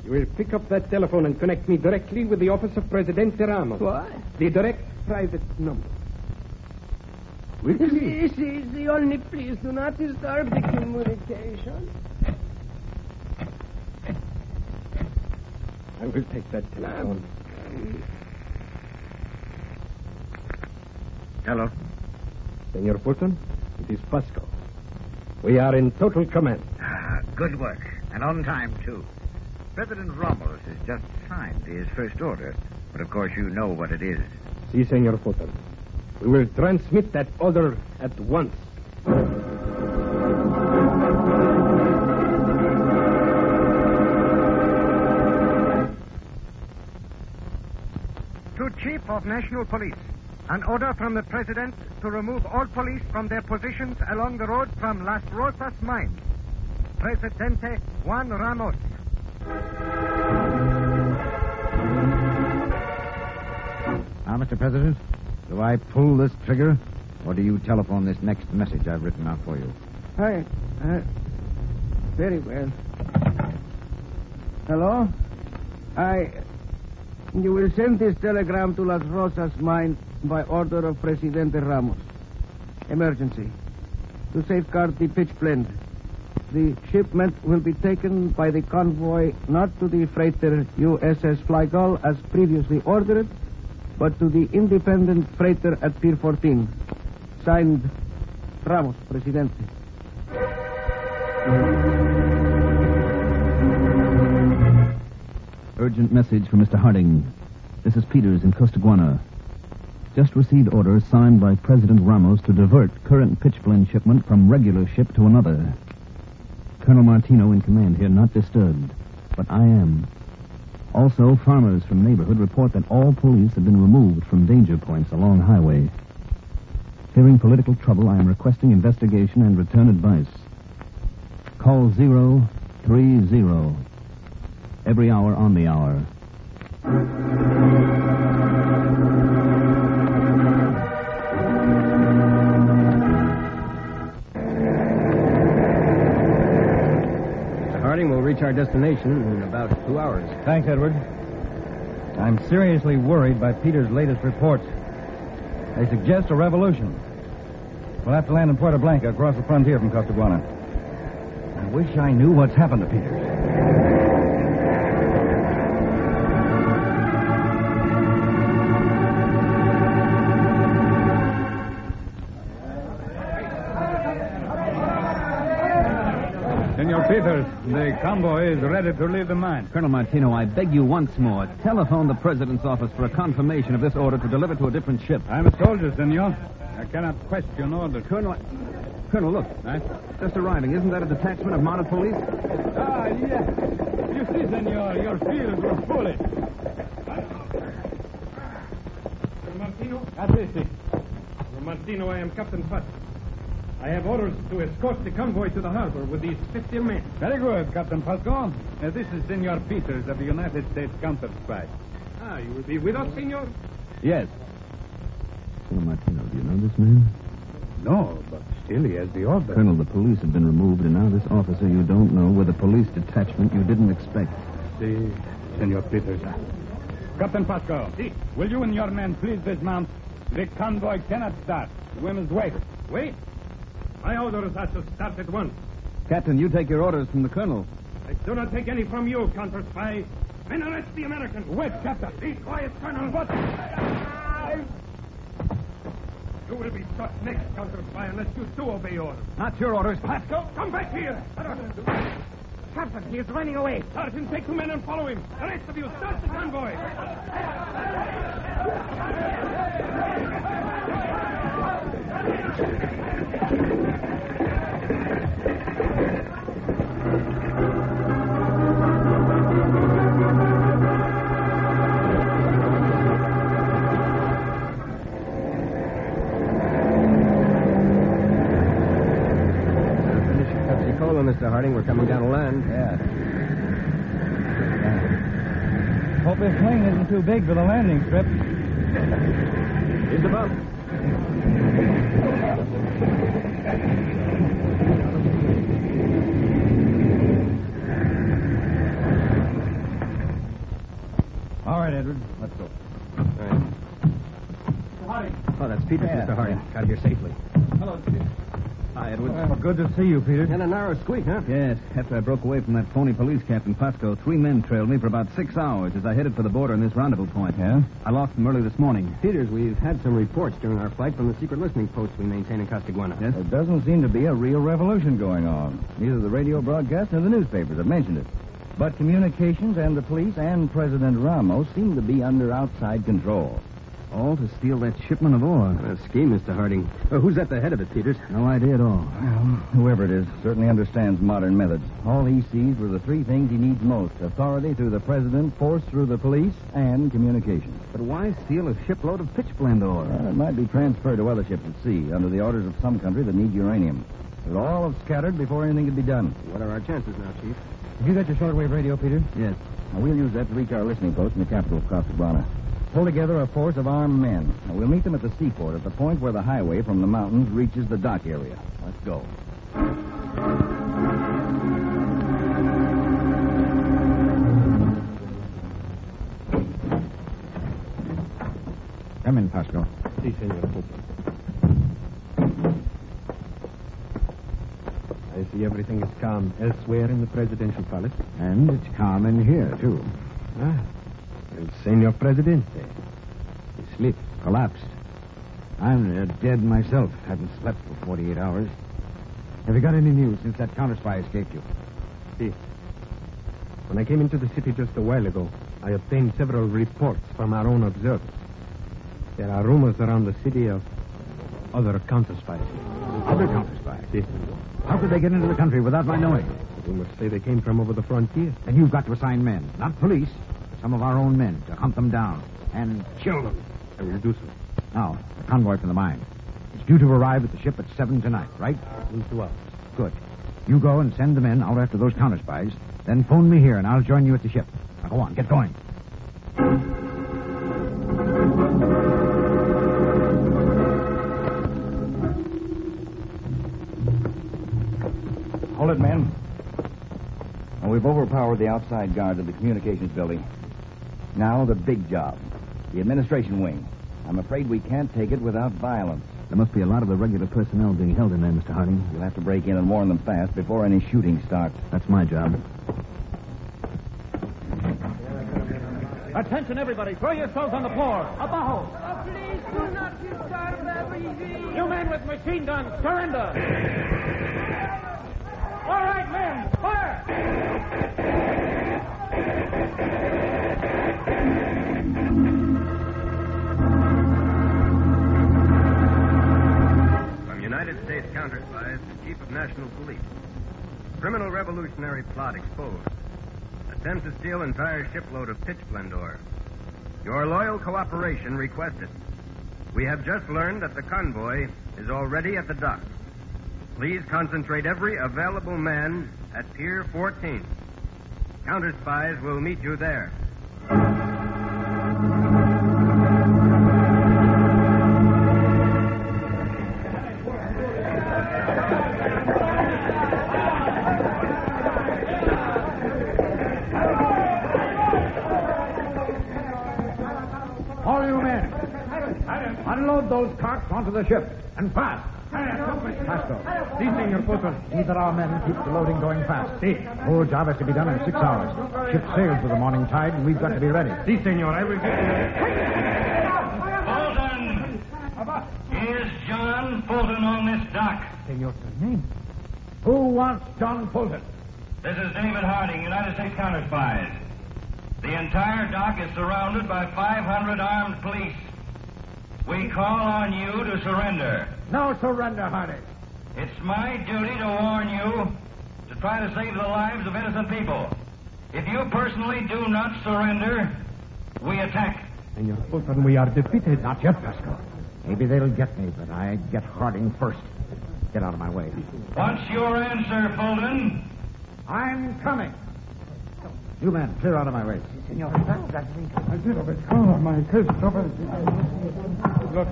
will pick up that telephone and connect me directly with the office of Presidente Ramos. What? The direct private number. This is the only. Please do not disturb the communication. I will take that telephone. Hello. Senor Fulton, it is Postal. We are in total command. Good work. And on time, too. President Ramos has just signed his first order. But, of course, you know what it is. Si, Senor Fulton. We will transmit that order at once. To Chief of National Police. An order from the President to remove all police from their positions along the road from Las Rosas mine. Presidente Juan Ramos. Now, Mr. President, do I pull this trigger, or do you telephone this next message I've written out for you? Very well. Hello? You will send this telegram to Las Rosas mine by order of Presidente Ramos. Emergency. To safeguard the pitch blende. The shipment will be taken by the convoy not to the freighter USS Flygull as previously ordered, but to the independent freighter at Pier 14. Signed, Ramos, Presidente. Urgent message from Mr. Harding. This is Peters in Costaguana. Just received orders signed by President Ramos to divert current pitchblende shipment from regular ship to another. Colonel Martino in command here, not disturbed, but I am. Also, farmers from neighborhood report that all police have been removed from danger points along highway. Fearing political trouble, I am requesting investigation and return advice. Call 030. Every hour on the hour. Harding will reach our destination in about 2 hours. Thanks, Edward. I'm seriously worried by Peter's latest reports. They suggest a revolution. We'll have to land in Puerto Blanca across the frontier from Costaguana. I wish I knew what's happened to Peters. Senor Peters, the convoy is ready to leave the mine. Colonel Martino, I beg you once more, telephone the President's office for a confirmation of this order to deliver to a different ship. I'm a soldier, senor. I cannot question orders. Colonel, look. Just arriving. Isn't that a detachment of mounted police? Ah, yes. You see, senor, your fields were fully. Martino? Addressing. Martino, I am Captain Putt. I have orders to escort the convoy to the harbor with these 50 men. Very good, Captain Pasco. This is Senor Peters of the United States Counterspies. Ah, you will be with us, senor? Yes. Colonel Martino, do you know this man? No, but still he has the order. Colonel, the police have been removed, and now this officer you don't know with a police detachment you didn't expect. Si, Senor Peters. Captain Pasco, si. Will you and your men please dismount? The convoy cannot start. We must wait. Wait? My orders are to start at once. Captain, you take your orders from the colonel. I do not take any from you, Counterspy. Men, arrest the American. Wait, Captain. Be quiet, Colonel. What? You will be shot next, Counterspy, unless you do obey orders. Not your orders. Pasco, come back here. Captain, he is running away. Sergeant, take 2 men and follow him. The rest of you, start the convoy. Mr. Harding, we're coming down to land. Yeah. Hope this plane isn't too big for the landing strip. Here's the boat. All right, Edward. Let's go. All right. Mr. Harding. Oh, that's Peters, Yeah. Mr. Harding. Got here safely. Hello, Peter. Hi, Edward. Well, good to see you, Peter. And a narrow squeak, huh? Yes, after I broke away from that phony police captain, Pasco, 3 men trailed me for about 6 hours as I headed for the border in this rendezvous point. Yeah? I lost them early this morning. Peters, we've had some reports during our flight from the secret listening post we maintain in Costaguana. Yes? There doesn't seem to be a real revolution going on. Neither the radio broadcast nor the newspapers have mentioned it. But communications and the police and President Ramos seem to be under outside control. All to steal that shipment of ore. A scheme, Mr. Harding. Who's at the head of it, Peters? No idea at all. Well, whoever it is certainly understands modern methods. All he sees were the 3 things he needs most: authority through the president, force through the police, and communications. But why steal a shipload of pitchblende ore? It might be transferred to other ships at sea under the orders of some country that need uranium. They'll all have scattered before anything can be done. What are our chances now, Chief? Have you got your shortwave radio, Peter? Yes. Now, we'll use that to reach our listening post in the capital of Costaguana. Pull together a force of armed men. Now, we'll meet them at the seaport at the point where the highway from the mountains reaches the dock area. Let's go. Come in, Pasco. Si, senor. I see everything is calm elsewhere in the presidential palace. And it's calm in here, too. Ah. El Senor Presidente. He sleeps. Collapsed. I'm dead myself. Haven't slept for 48 hours. Have you got any news since that counterspy escaped you? Si. When I came into the city just a while ago, I obtained several reports from our own observers. There are rumors around the city of other counterspies. Other counterspies? Si. How could they get into the country without my knowing? The rumors say they came from over the frontier. And you've got to assign men, not police, but some of our own men to hunt them down and kill them. I will do so. Now, the convoy from the mine. It's due to arrive at the ship at 7 tonight, right? In 2 hours. Good. You go and send the men out after those counterspies, then phone me here and I'll join you at the ship. Now go on, get going. Hold it, men. Well, we've overpowered the outside guard of the communications building. Now the big job. The administration wing. I'm afraid we can't take it without violence. There must be a lot of the regular personnel being held in there, Mr. Harding. You'll have to break in and warn them fast before any shooting starts. That's my job. Attention, everybody. Throw yourselves on the floor. Abajo. Please do not disturb everything. You men with machine guns, surrender. All right, men, fire. United States Counterspies, Chief of National Police. Criminal revolutionary plot exposed. Attempt to steal entire shipload of pitch blendor. Your loyal cooperation requested. We have just learned that the convoy is already at the dock. Please concentrate every available man at Pier 14. Counterspies will meet you there. All you men, unload those carts onto the ship, and fast. Pastor. Si, Senor Postal. These are our men. Keep the loading going fast. Si. Whole job has to be done in 6 hours. Ship sails with the morning tide, and we've got to be ready. Si, Senor. I will get Fulton! Here's John Fulton on this dock. Senor, name? Who wants John Fulton? This is David Harding, United States Counterspies. The entire dock is surrounded by 500 armed police. We call on you to surrender. No surrender, Harding. It's my duty to warn you to try to save the lives of innocent people. If you personally do not surrender, we attack. Senor Fulton, we are defeated. Not yet, Pascal. Maybe they'll get me, but I get Harding first. Get out of my way. What's your answer, Fulton? I'm coming. You men, clear out of my way. Senor, oh, my Christopher. Look.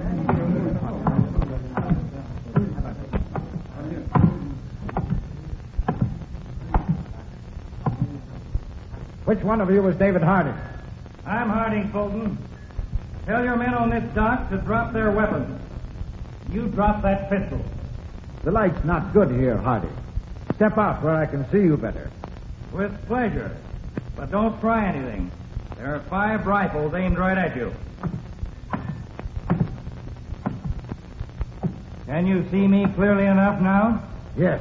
Which one of you is David Harding? I'm Harding, Fulton. Tell your men on this dock to drop their weapons. You drop that pistol. The light's not good here, Harding. Step out where I can see you better. With pleasure. But don't try anything. There are 5 rifles aimed right at you. Can you see me clearly enough now? Yes.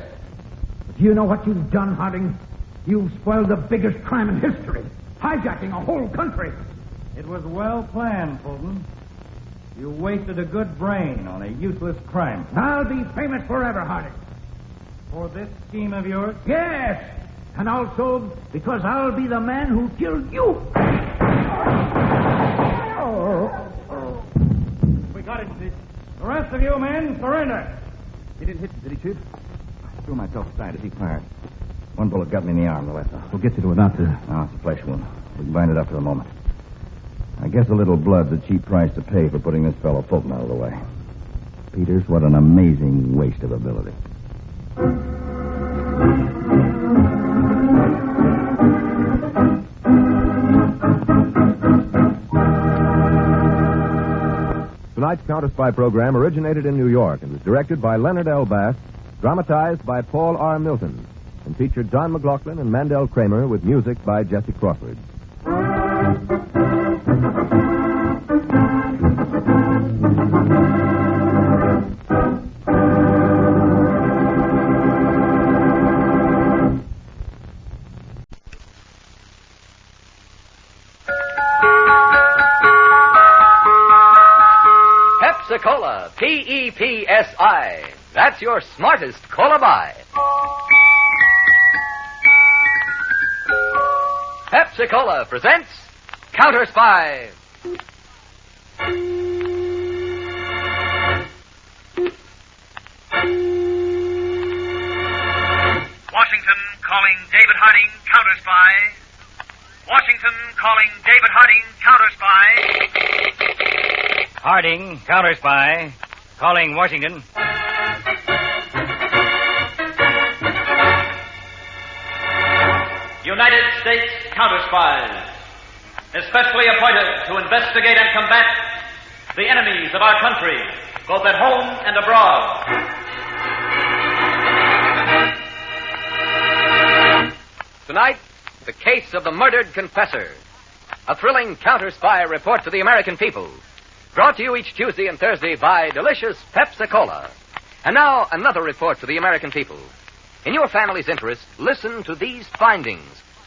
But do you know what you've done, Harding? You've spoiled the biggest crime in history. Hijacking a whole country. It was well planned, Fulton. You wasted a good brain on a useless crime. I'll be famous forever, Harding. For this scheme of yours? Yes. And also because I'll be the man who killed you. We got it, Chief. The rest of you men, surrender. He didn't hit you, did he, Chief? I threw myself aside as he fired. One bullet got me in the arm, the left arm. We'll get you to a doctor. Oh, it's a flesh wound. We can bind it up for the moment. I guess a little blood's a cheap price to pay for putting this fellow Fulton out of the way. Peters, what an amazing waste of ability. Tonight's Counterspy program originated in New York and was directed by Leonard L. Bass, dramatized by Paul R. Milton, and featured Don MacLaughlin and Mandel Kramer with music by Jesse Crawford. Pepsi-Cola, P-E-P-S-I. That's your smartest cola buy. Pepsi-Cola presents Counterspy. Washington calling David Harding, Counterspy. Washington calling David Harding, Counterspy. Harding, Counterspy. Calling Washington. United States Counterspies, especially appointed to investigate and combat the enemies of our country, both at home and abroad. Tonight, the case of the murdered Confessor. A thrilling counter-spy report to the American people. Brought to you each Tuesday and Thursday by delicious Pepsi-Cola. And now, another report to the American people. In your family's interest, listen to these findings.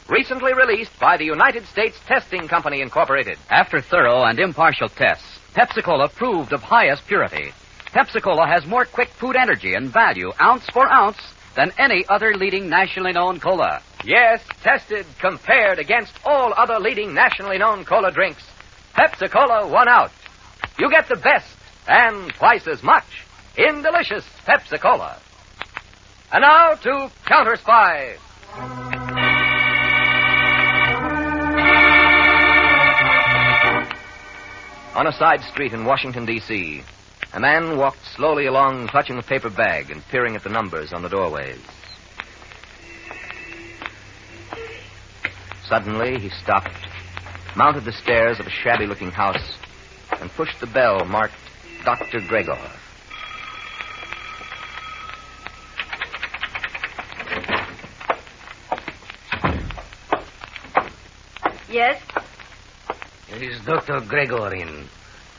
Recently released by the United States Testing Company, Incorporated. After thorough and impartial tests, Pepsi-Cola proved of highest purity. Pepsi-Cola has more quick food energy and value, ounce for ounce, than any other leading nationally known cola. Yes, tested, compared against all other leading nationally known cola drinks, Pepsi-Cola won out. You get the best and twice as much in delicious Pepsi-Cola. And now to Counterspy. On a side street in Washington, D.C., a man walked slowly along, clutching a paper bag and peering at the numbers on the doorways. Suddenly, he stopped, mounted the stairs of a shabby-looking house, and pushed the bell marked Dr. Gregor. Yes? Is Dr. Gregor in?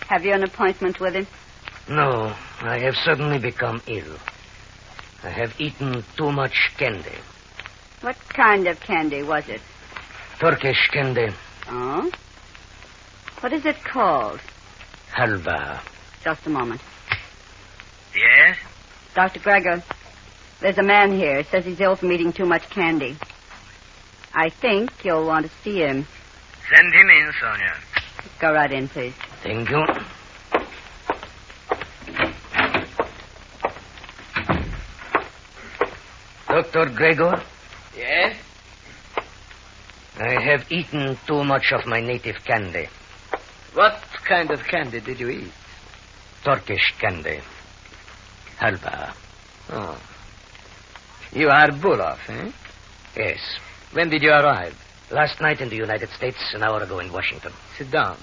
Have you an appointment with him? No, I have suddenly become ill. I have eaten too much candy. What kind of candy was it? Turkish candy. Oh? What is it called? Halva. Just a moment. Yes? Dr. Gregor, there's a man here. Says he's ill from eating too much candy. I think you'll want to see him. Send him in, Sonia. Go right in, please. Thank you. Dr. Gregor? Yes? I have eaten too much of my native candy. What kind of candy did you eat? Turkish candy. Halva. Oh. You are Bulov, eh? Yes. When did you arrive? Last night in the United States, an hour ago in Washington. Sit down.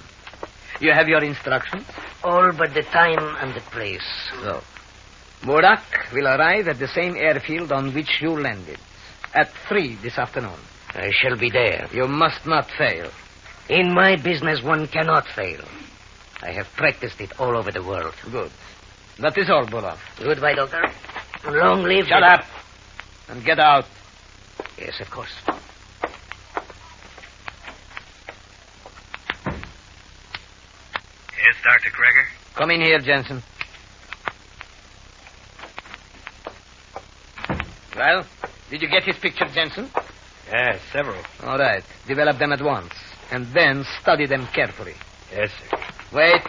You have your instructions? All but the time and the place. So, Murak will arrive at the same airfield on which you landed. At 3 this afternoon. I shall be there. You must not fail. In my business, one cannot fail. I have practiced it all over the world. Good. That is all, Bulov. Goodbye, Doctor. Long live... Shut up! And get out. Yes, of course. Yes, Dr. Gregor? Come in here, Jensen. Well, did you get his picture, Jensen? Yes, several. All right. Develop them at once. And then study them carefully. Yes, sir. Wait.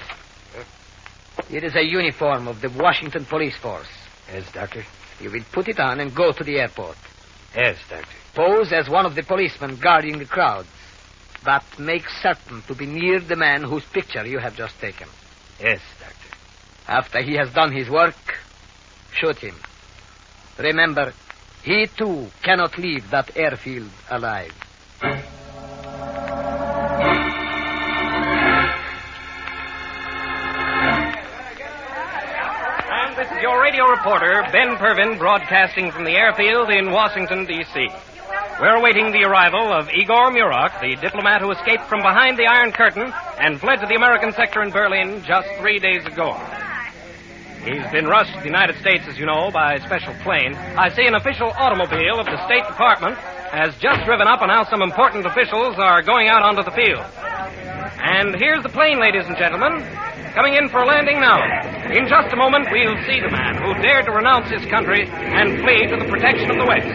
It is a uniform of the Washington Police Force. Yes, Doctor. You will put it on and go to the airport. Yes, Doctor. Pose as one of the policemen guarding the crowds. But make certain to be near the man whose picture you have just taken. Yes, Doctor. After he has done his work, shoot him. Remember, he too cannot leave that airfield alive. And this is your radio reporter, Ben Pervin, broadcasting from the airfield in Washington, D.C. We're awaiting the arrival of Igor Murak, the diplomat who escaped from behind the Iron Curtain and fled to the American sector in Berlin just 3 days ago. He's been rushed to the United States, as you know, by a special plane. I see an official automobile of the State Department has just driven up, and now some important officials are going out onto the field. And here's the plane, ladies and gentlemen, coming in for landing now. In just a moment, we'll see the man who dared to renounce his country and flee to the protection of the West.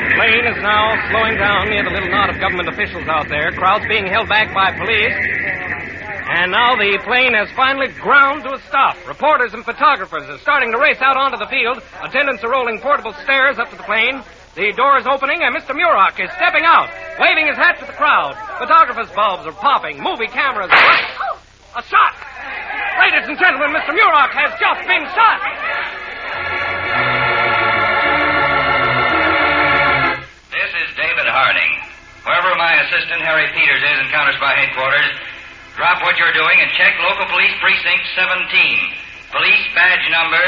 The plane is now slowing down near the little knot of government officials out there, crowds being held back by police. And now the plane has finally ground to a stop. Reporters and photographers are starting to race out onto the field. Attendants are rolling portable stairs up to the plane. The door is opening, and Mr. Murak is stepping out, waving his hat to the crowd. Photographers' bulbs are popping. Movie cameras. A shot! Ladies and gentlemen, Mr. Murak has just been shot! This is David Harding. Wherever my assistant, Harry Peters, is in Counterspy headquarters, drop what you're doing and check local police precinct 17. Police badge number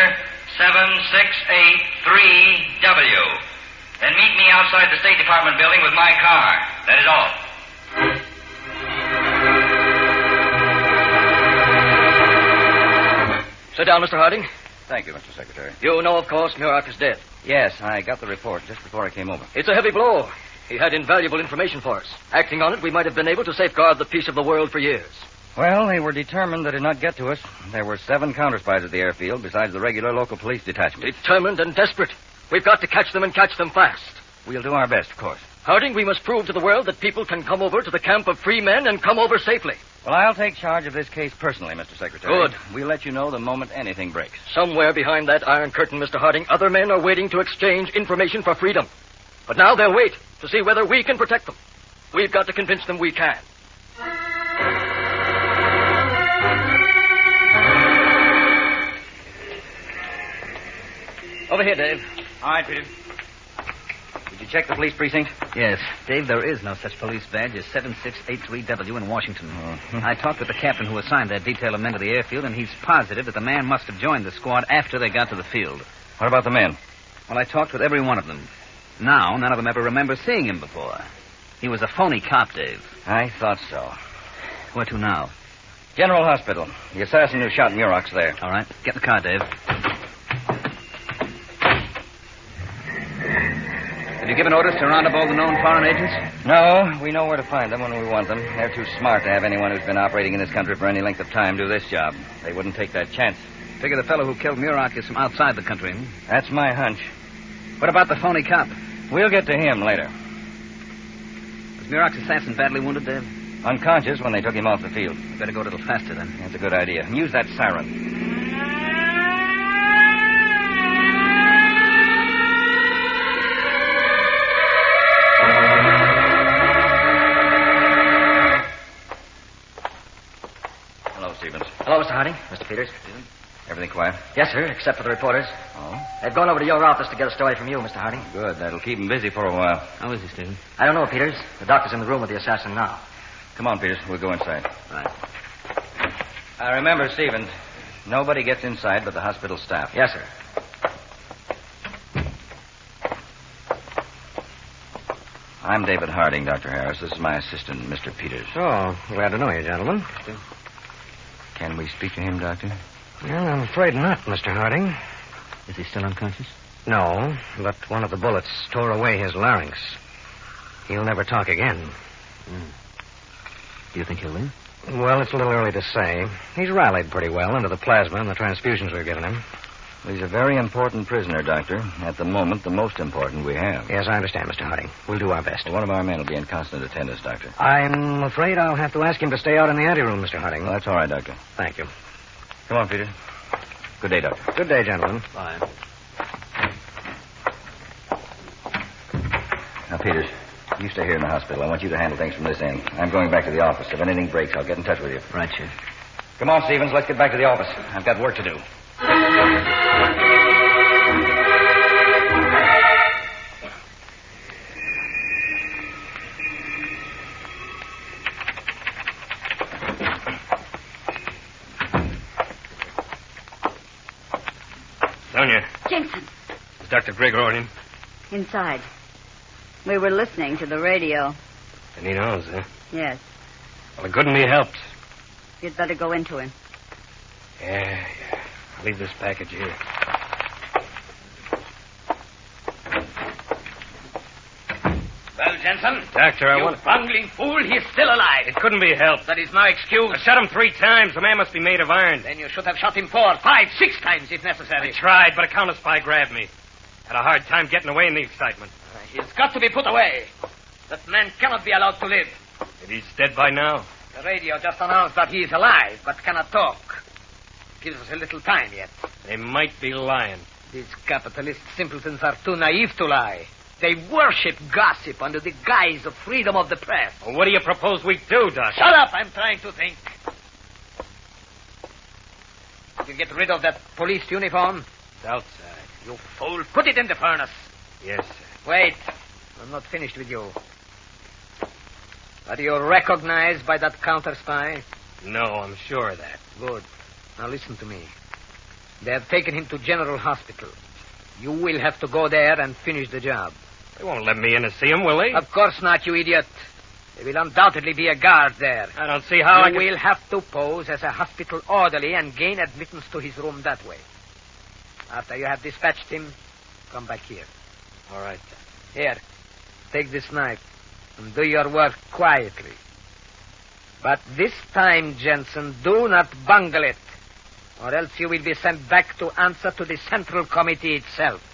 7683W. Then meet me outside the State Department building with my car. That is all. Sit down, Mr. Harding. Thank you, Mr. Secretary. You know, of course, Murak is dead. Yes, I got the report just before I came over. It's a heavy blow. He had invaluable information for us. Acting on it, we might have been able to safeguard the peace of the world for years. Well, they were determined they did not get to us. There were 7 counterspies at the airfield, besides the regular local police detachment. Determined and desperate. We've got to catch them and catch them fast. We'll do our best, of course. Harding, we must prove to the world that people can come over to the camp of free men and come over safely. Well, I'll take charge of this case personally, Mr. Secretary. Good. We'll let you know the moment anything breaks. Somewhere behind that iron curtain, Mr. Harding, other men are waiting to exchange information for freedom. But now they'll wait to see whether we can protect them. We've got to convince them we can. Over here, Dave. All right, Peter. Did you check the police precinct? Yes. Dave, there is no such police badge as 7683W in Washington. I talked with the captain who assigned that detail of men to the airfield, and he's positive that the man must have joined the squad after they got to the field. What about the men? Well, I talked with every one of them. Now, none of them ever remember seeing him before. He was a phony cop, Dave. I thought so. Where to now? General Hospital. The assassin who shot Muroc's there. All right. Get in the car, Dave. Have you given orders to round up all the known foreign agents? No, we know where to find them when we want them. They're too smart to have anyone who's been operating in this country for any length of time do this job. They wouldn't take that chance. Figure the fellow who killed Muroc is from outside the country. That's my hunch. What about the phony cop? We'll get to him later. Was Muroc's assassin badly wounded, Dave? Unconscious when they took him off the field. Better go a little faster, then. That's a good idea. Use that siren. Hello, Mr. Harding. Mr. Peters. Everything quiet? Yes, sir, except for the reporters. Oh? They've gone over to your office to get a story from you, Mr. Harding. Good. That'll keep him busy for a while. How is he, Stephen? I don't know, Peters. The doctor's in the room with the assassin now. Come on, Peters. We'll go inside. Right. Remember, Stevens, nobody gets inside but the hospital staff. Yes, sir. I'm David Harding, Dr. Harris. This is my assistant, Mr. Peters. Oh, glad to know you, gentlemen. Can we speak to him, Doctor? Well, I'm afraid not, Mr. Harding. Is he still unconscious? No, but one of the bullets tore away his larynx. He'll never talk again. Do you think he'll live? Well, it's a little early to say. He's rallied pretty well under the plasma and the transfusions we've given him. He's a very important prisoner, Doctor. At the moment, the most important we have. Yes, I understand, Mr. Harding. We'll do our best. Well, one of our men will be in constant attendance, Doctor. I'm afraid I'll have to ask him to stay out in the anteroom, Mr. Harding. Well, that's all right, Doctor. Thank you. Come on, Peter. Good day, Doctor. Good day, gentlemen. Bye. Now, Peters, you stay here in the hospital. I want you to handle things from this end. I'm going back to the office. If anything breaks, I'll get in touch with you. Right, Chief. Come on, Stevens. Let's get back to the office. I've got work to do. Sonia. Jensen. Is Dr. Gregor in? Inside. We were listening to the radio. And he knows, huh? Yes. Well, it couldn't be helped. You'd better go into him. Yeah. I'll leave this package here. Well, Jensen? Doctor, you bungling fool, he's still alive. It couldn't be helped. That is no excuse. I shot him 3 times. The man must be made of iron. Then you should have shot him 4, 5, 6 times if necessary. I tried, but a counterspy grabbed me. Had a hard time getting away in the excitement. He's got to be put away. That man cannot be allowed to live. Maybe he's dead by now. The radio just announced that he is alive, but cannot talk. Gives us a little time yet. They might be lying. These capitalist simpletons are too naive to lie. They worship gossip under the guise of freedom of the press. Well, what do you propose we do, Doc? Shut up! I'm trying to think. You get rid of that police uniform? It's outside. You fool. Put it in the furnace. Yes, sir. Wait. I'm not finished with you. Are you recognized by that counterspy? No, I'm sure of that. Good. Now listen to me. They have taken him to General Hospital. You will have to go there and finish the job. They won't let me in to see him, will they? Of course not, you idiot. There will undoubtedly be a guard there. I don't see how You will have to pose as a hospital orderly and gain admittance to his room that way. After you have dispatched him, come back here. All right. Here, take this knife and do your work quietly. But this time, Jensen, do not bungle it, or else you will be sent back to answer to the Central Committee itself.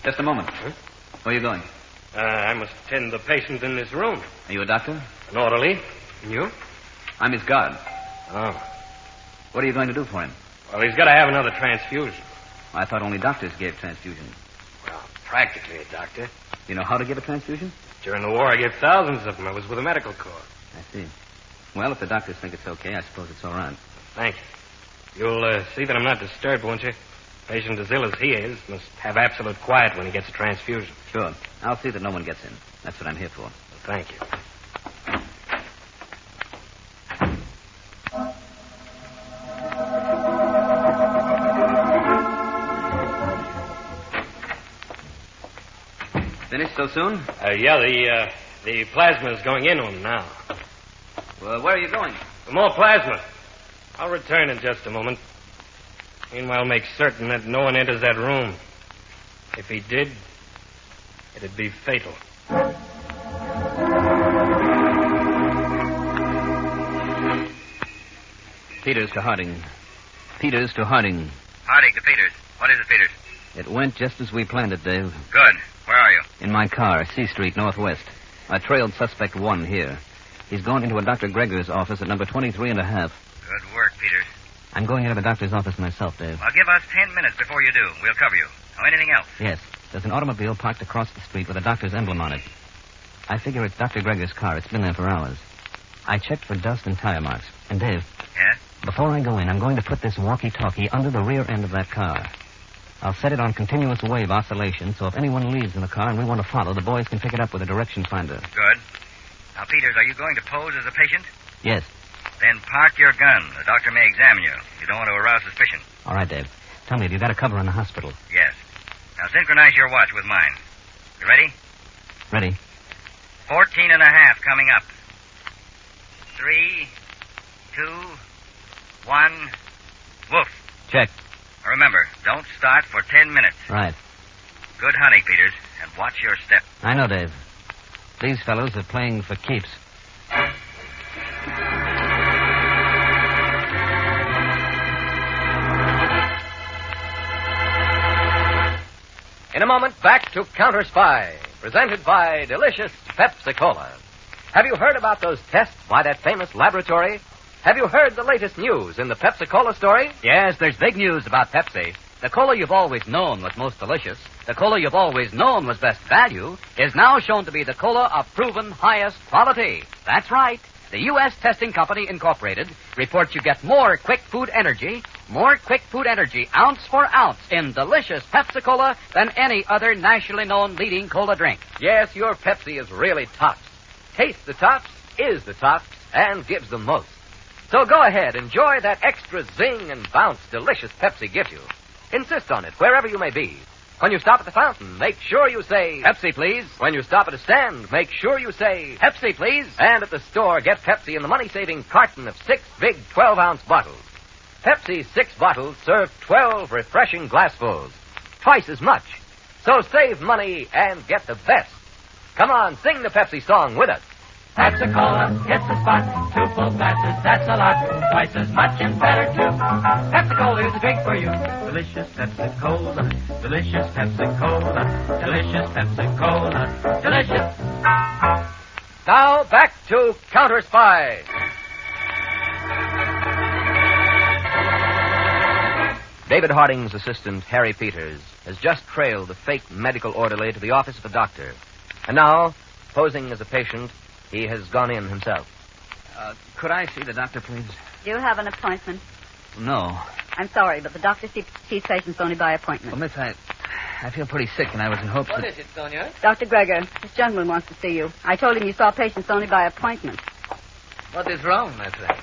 Just a moment. Where are you going? I must attend the patient in this room. Are you a doctor? An orderly. And you? I'm his guard. Oh. What are you going to do for him? Well, he's got to have another transfusion. I thought only doctors gave transfusions. Well, practically a doctor. You know how to give a transfusion? During the war, I gave thousands of them. I was with the medical corps. I see. Well, if the doctors think it's okay, I suppose it's all right. Thank you. You'll see that I'm not disturbed, won't you? Patient as ill as he is must have absolute quiet when he gets a transfusion. Sure. I'll see that no one gets in. That's what I'm here for. Well, thank you. Finished so soon? Yeah, the plasma is going in on him now. Well, where are you going? For more plasma. I'll return in just a moment. Meanwhile, make certain that no one enters that room. If he did, it'd be fatal. Peters to Harding. Peters to Harding. Harding to Peters. What is it, Peters? It went just as we planned it, Dave. Good. Where are you? In my car, C Street, Northwest. I trailed suspect 1 here. He's gone into a Dr. Gregor's office at number 23 and a half. Good work, Peters. I'm going into the doctor's office myself, Dave. Well, give us 10 minutes before you do. We'll cover you. Oh, anything else? Yes. There's an automobile parked across the street with a doctor's emblem on it. I figure it's Dr. Gregor's car. It's been there for hours. I checked for dust and tire marks. And, Dave. Yes? Before I go in, I'm going to put this walkie-talkie under the rear end of that car. I'll set it on continuous wave oscillation, so if anyone leaves in the car and we want to follow, the boys can pick it up with a direction finder. Good. Now, Peters, are you going to pose as a patient? Yes. Then park your gun. The doctor may examine you. You don't want to arouse suspicion. All right, Dave. Tell me, have you got a cover in the hospital? Yes. Now, synchronize your watch with mine. You ready? Ready. 14 and a half coming up. 3, 2, 1, woof. Check. Now, remember, don't start for 10 minutes. Right. Good hunting, Peters, and watch your step. I know, Dave. These fellows are playing for keeps. In a moment, back to Counterspy, presented by delicious Pepsi-Cola. Have you heard about those tests by that famous laboratory? Have you heard the latest news in the Pepsi-Cola story? Yes, there's big news about Pepsi. The cola you've always known was most delicious, the cola you've always known was best value, is now shown to be the cola of proven highest quality. That's right. The U.S. Testing Company, Incorporated, reports you get more quick food energy ounce for ounce in delicious Pepsi-Cola than any other nationally known leading cola drink. Yes, your Pepsi is really tops. Tastes the tops, is the tops, and gives the most. So go ahead, enjoy that extra zing and bounce delicious Pepsi gives you. Insist on it wherever you may be. When you stop at the fountain, make sure you say, Pepsi, please. When you stop at a stand, make sure you say, Pepsi, please. And at the store, get Pepsi in the money-saving carton of 6 big 12-ounce bottles. Pepsi's 6 bottles serve 12 refreshing glassfuls. Twice as much. So save money and get the best. Come on, sing the Pepsi song with us. Pepsi-Cola hits the spot. 2 full glasses, that's a lot. Twice as much and better, too. Pepsi-Cola is the drink for you. Delicious Pepsi-Cola. Delicious Pepsi-Cola. Delicious Pepsi-Cola. Delicious. Now, back to Counterspy. David Harding's assistant, Harry Peters, has just trailed the fake medical orderly to the office of a doctor. And now, posing as a patient, he has gone in himself. Could I see the doctor, please? Do you have an appointment? No. I'm sorry, but the doctor sees patients only by appointment. Well, miss, I feel pretty sick, and I was in hopes What that... is it, Sonia? Dr. Gregor, this gentleman wants to see you. I told him you saw patients only by appointment. What is wrong, my friend?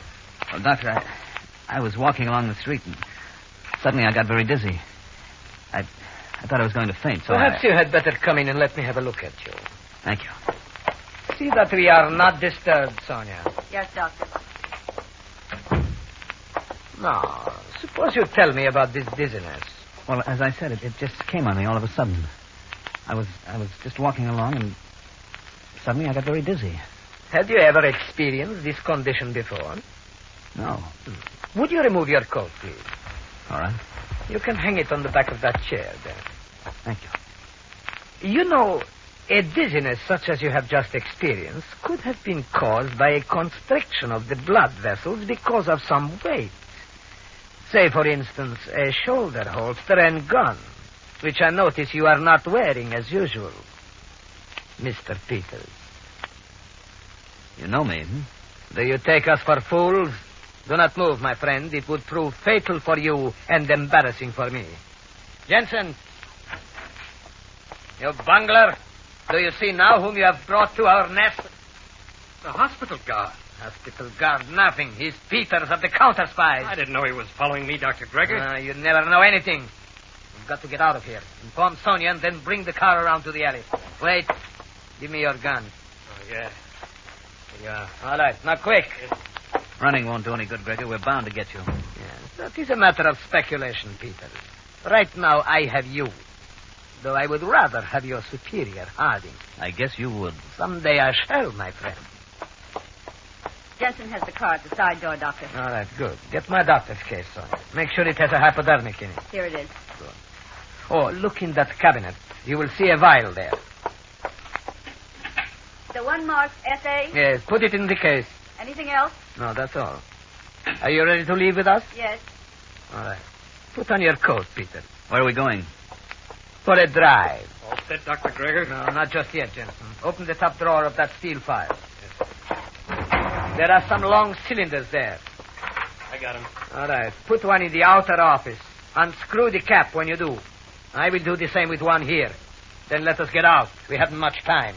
Well, doctor, I was walking along the street, and suddenly I got very dizzy. I thought I was going to faint, so Perhaps you had better come in and let me have a look at you. Thank you. See that we are not disturbed, Sonia. Yes, doctor. No. Suppose you tell me about this dizziness. Well, as I said, it just came on me all of a sudden. I was just walking along, and suddenly I got very dizzy. Had you ever experienced this condition before? No. Would you remove your coat, please? All right. You can hang it on the back of that chair there. Thank you. You know, a dizziness such as you have just experienced could have been caused by a constriction of the blood vessels because of some weight. Say, for instance, a shoulder holster and gun, which I notice you are not wearing as usual. Mr. Peters. You know me, Do you take us for fools? Do not move, my friend. It would prove fatal for you and embarrassing for me. Jensen. You bungler. Do you see now whom you have brought to our nest? The hospital guard. Hospital guard, nothing. He's Peters of the Counterspies. I didn't know he was following me, Dr. Gregor. You never know anything. You've got to get out of here. Inform Sonia and then bring the car around to the alley. Wait. Give me your gun. Oh, yeah. Yeah. All right. Now, quick. Running won't do any good, Gregor. We're bound to get you. Yes, that is a matter of speculation, Peters. Right now, I have you. Though I would rather have your superior, Harding. I guess you would. Someday I shall, my friend. Jensen has the car at the side door, Doctor. All right, good. Get my doctor's case, Sonia. Make sure it has a hypodermic in it. Here it is. Good. Oh, look in that cabinet. You will see a vial there. The one marked SA? Yes, put it in the case. Anything else? No, that's all. Are you ready to leave with us? Yes. All right. Put on your coat, Peter. Where are we going? For a drive. All set, Dr. Gregor? No, not just yet, Jensen. Open the top drawer of that steel file. There are some long cylinders there. I got him. All right. Put one in the outer office. Unscrew the cap when you do. I will do the same with one here. Then let us get out. We haven't much time.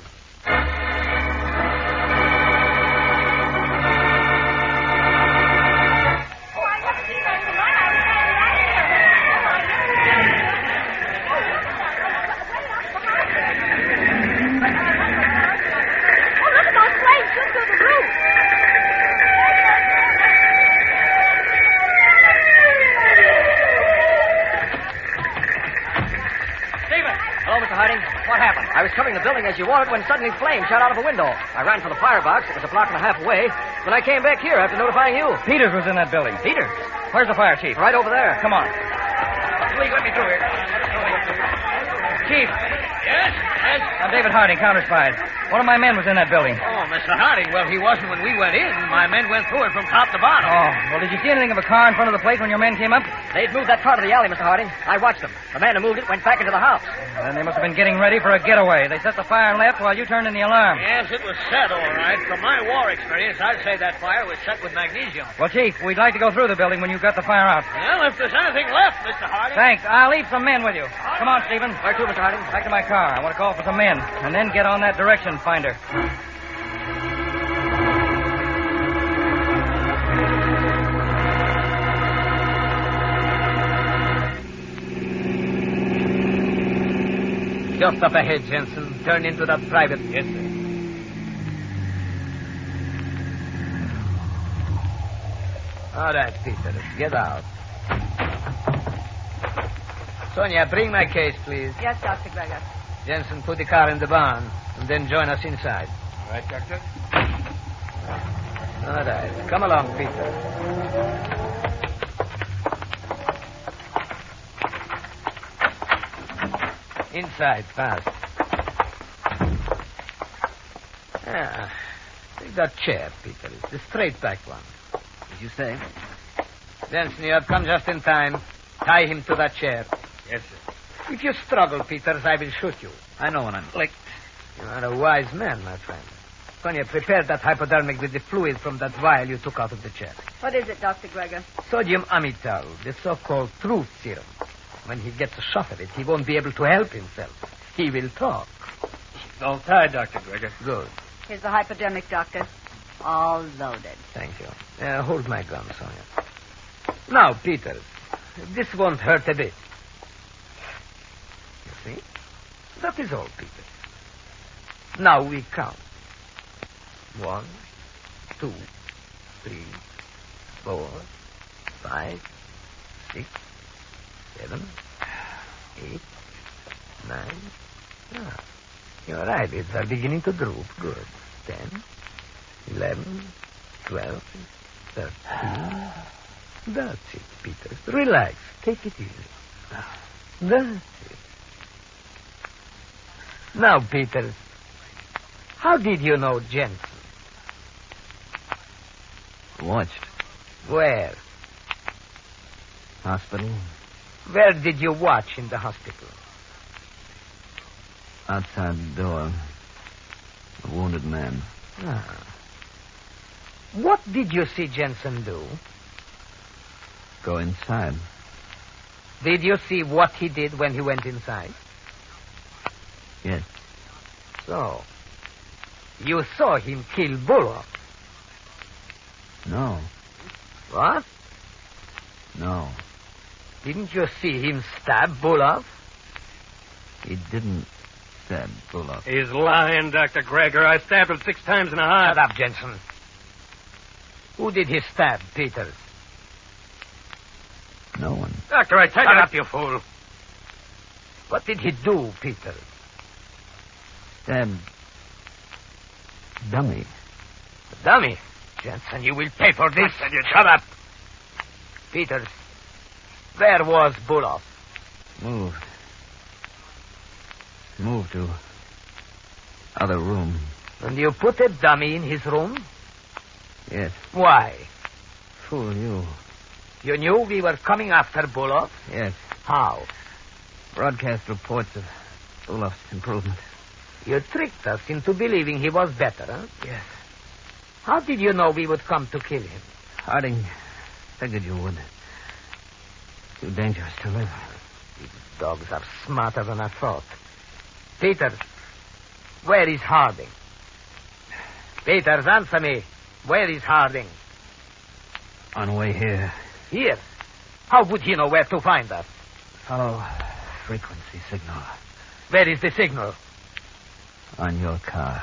I was covering the building as you wanted when suddenly flames shot out of a window. I ran for the firebox. It was a block and a half away. When I came back here after notifying you. Peters was in that building. Peters? Where's the fire chief? Right over there. Come on. Please let me through here. Chief. Yes? Yes? I'm David Harding, Counterspies. One of my men was in that building. Oh, Mr. Harding. Well, he wasn't when we went in. My men went through it from top to bottom. Oh, well, did you see anything of a car in front of the place when your men came up? They'd moved that car to the alley, Mr. Harding. I watched them. The man who moved it went back into the house. Then they must have been getting ready for a getaway. They set the fire and left while you turned in the alarm. Yes, it was set, all right. From my war experience, I'd say that fire was set with magnesium. Well, Chief, we'd like to go through the building when you've got the fire out. Well, if there's anything left, Mr. Harding. Thanks. I'll leave some men with you. Come on, Stephen. Where to, Mr. Harding? Back to my car. I want to call for some men. And then get on that direction finder. Just up ahead, Jensen. Turn into that private. Yes, sir. All right, Peter. Get out. Sonia, bring my case, please. Yes, Dr. Gregor. Jensen, put the car in the barn, and then join us inside. All right, Doctor. All right. Come along, Peter. Inside, fast. Take that chair, Peter. It's the straight-back one. As you say. Jensen, you have come just in time. Tie him to that chair. Yes, sir. If you struggle, Peters, I will shoot you. I know when I'm licked. You are a wise man, my friend. Sonia, prepare that hypodermic with the fluid from that vial you took out of the chair. What is it, Dr. Gregor? Sodium amytal, the so-called truth serum. When he gets a shot of it, he won't be able to help himself. He will talk. All tied, Dr. Gregor. Good. Here's the hypodermic, Doctor. All loaded. Thank you. Hold my gun, Sonia. Now, Peters, this won't hurt a bit. You see? That is all, Peter. Now we count. 1, 2, 3, 4, 5, 6, 7, 8, 9. Ah, your eyelids are beginning to droop. Good. 10, 11, 12, 13. That's it, Peters. Relax. Take it easy. That's it. Now, Peters, how did you know Jensen? Watched. Where? Hospital. Where did you watch in the hospital? Outside the door. A wounded man. Ah. What did you see Jensen do? Go inside. Did you see what he did when he went inside? Yes. So, you saw him kill Bullock? No. What? No. Didn't you see him stab Bullock? He didn't stab Bullock. He's lying, Dr. Gregor. I stabbed him 6 times in the heart. Shut up, Jensen. Who did he stab, Peters? No one. Doctor, I tell you... Shut up, you fool. What did he do, Peters? Stabbed... Dummy. Dummy? Jensen, you will pay for this. And you shut up. Peters, where was Bullock? Moved to other room. And you put a dummy in his room? Yes. Why? Fool you. You knew we were coming after Bullock? Yes. How? Broadcast reports of Bullock's improvement. You tricked us into believing he was better, huh? Yes. How did you know we would come to kill him? Harding figured you would. Too dangerous to live. These dogs are smarter than I thought. Peters, where is Harding? Peters, answer me. Where is Harding? On way here. Here? How would he know where to find us? Follow frequency signal. Where is the signal? On your car.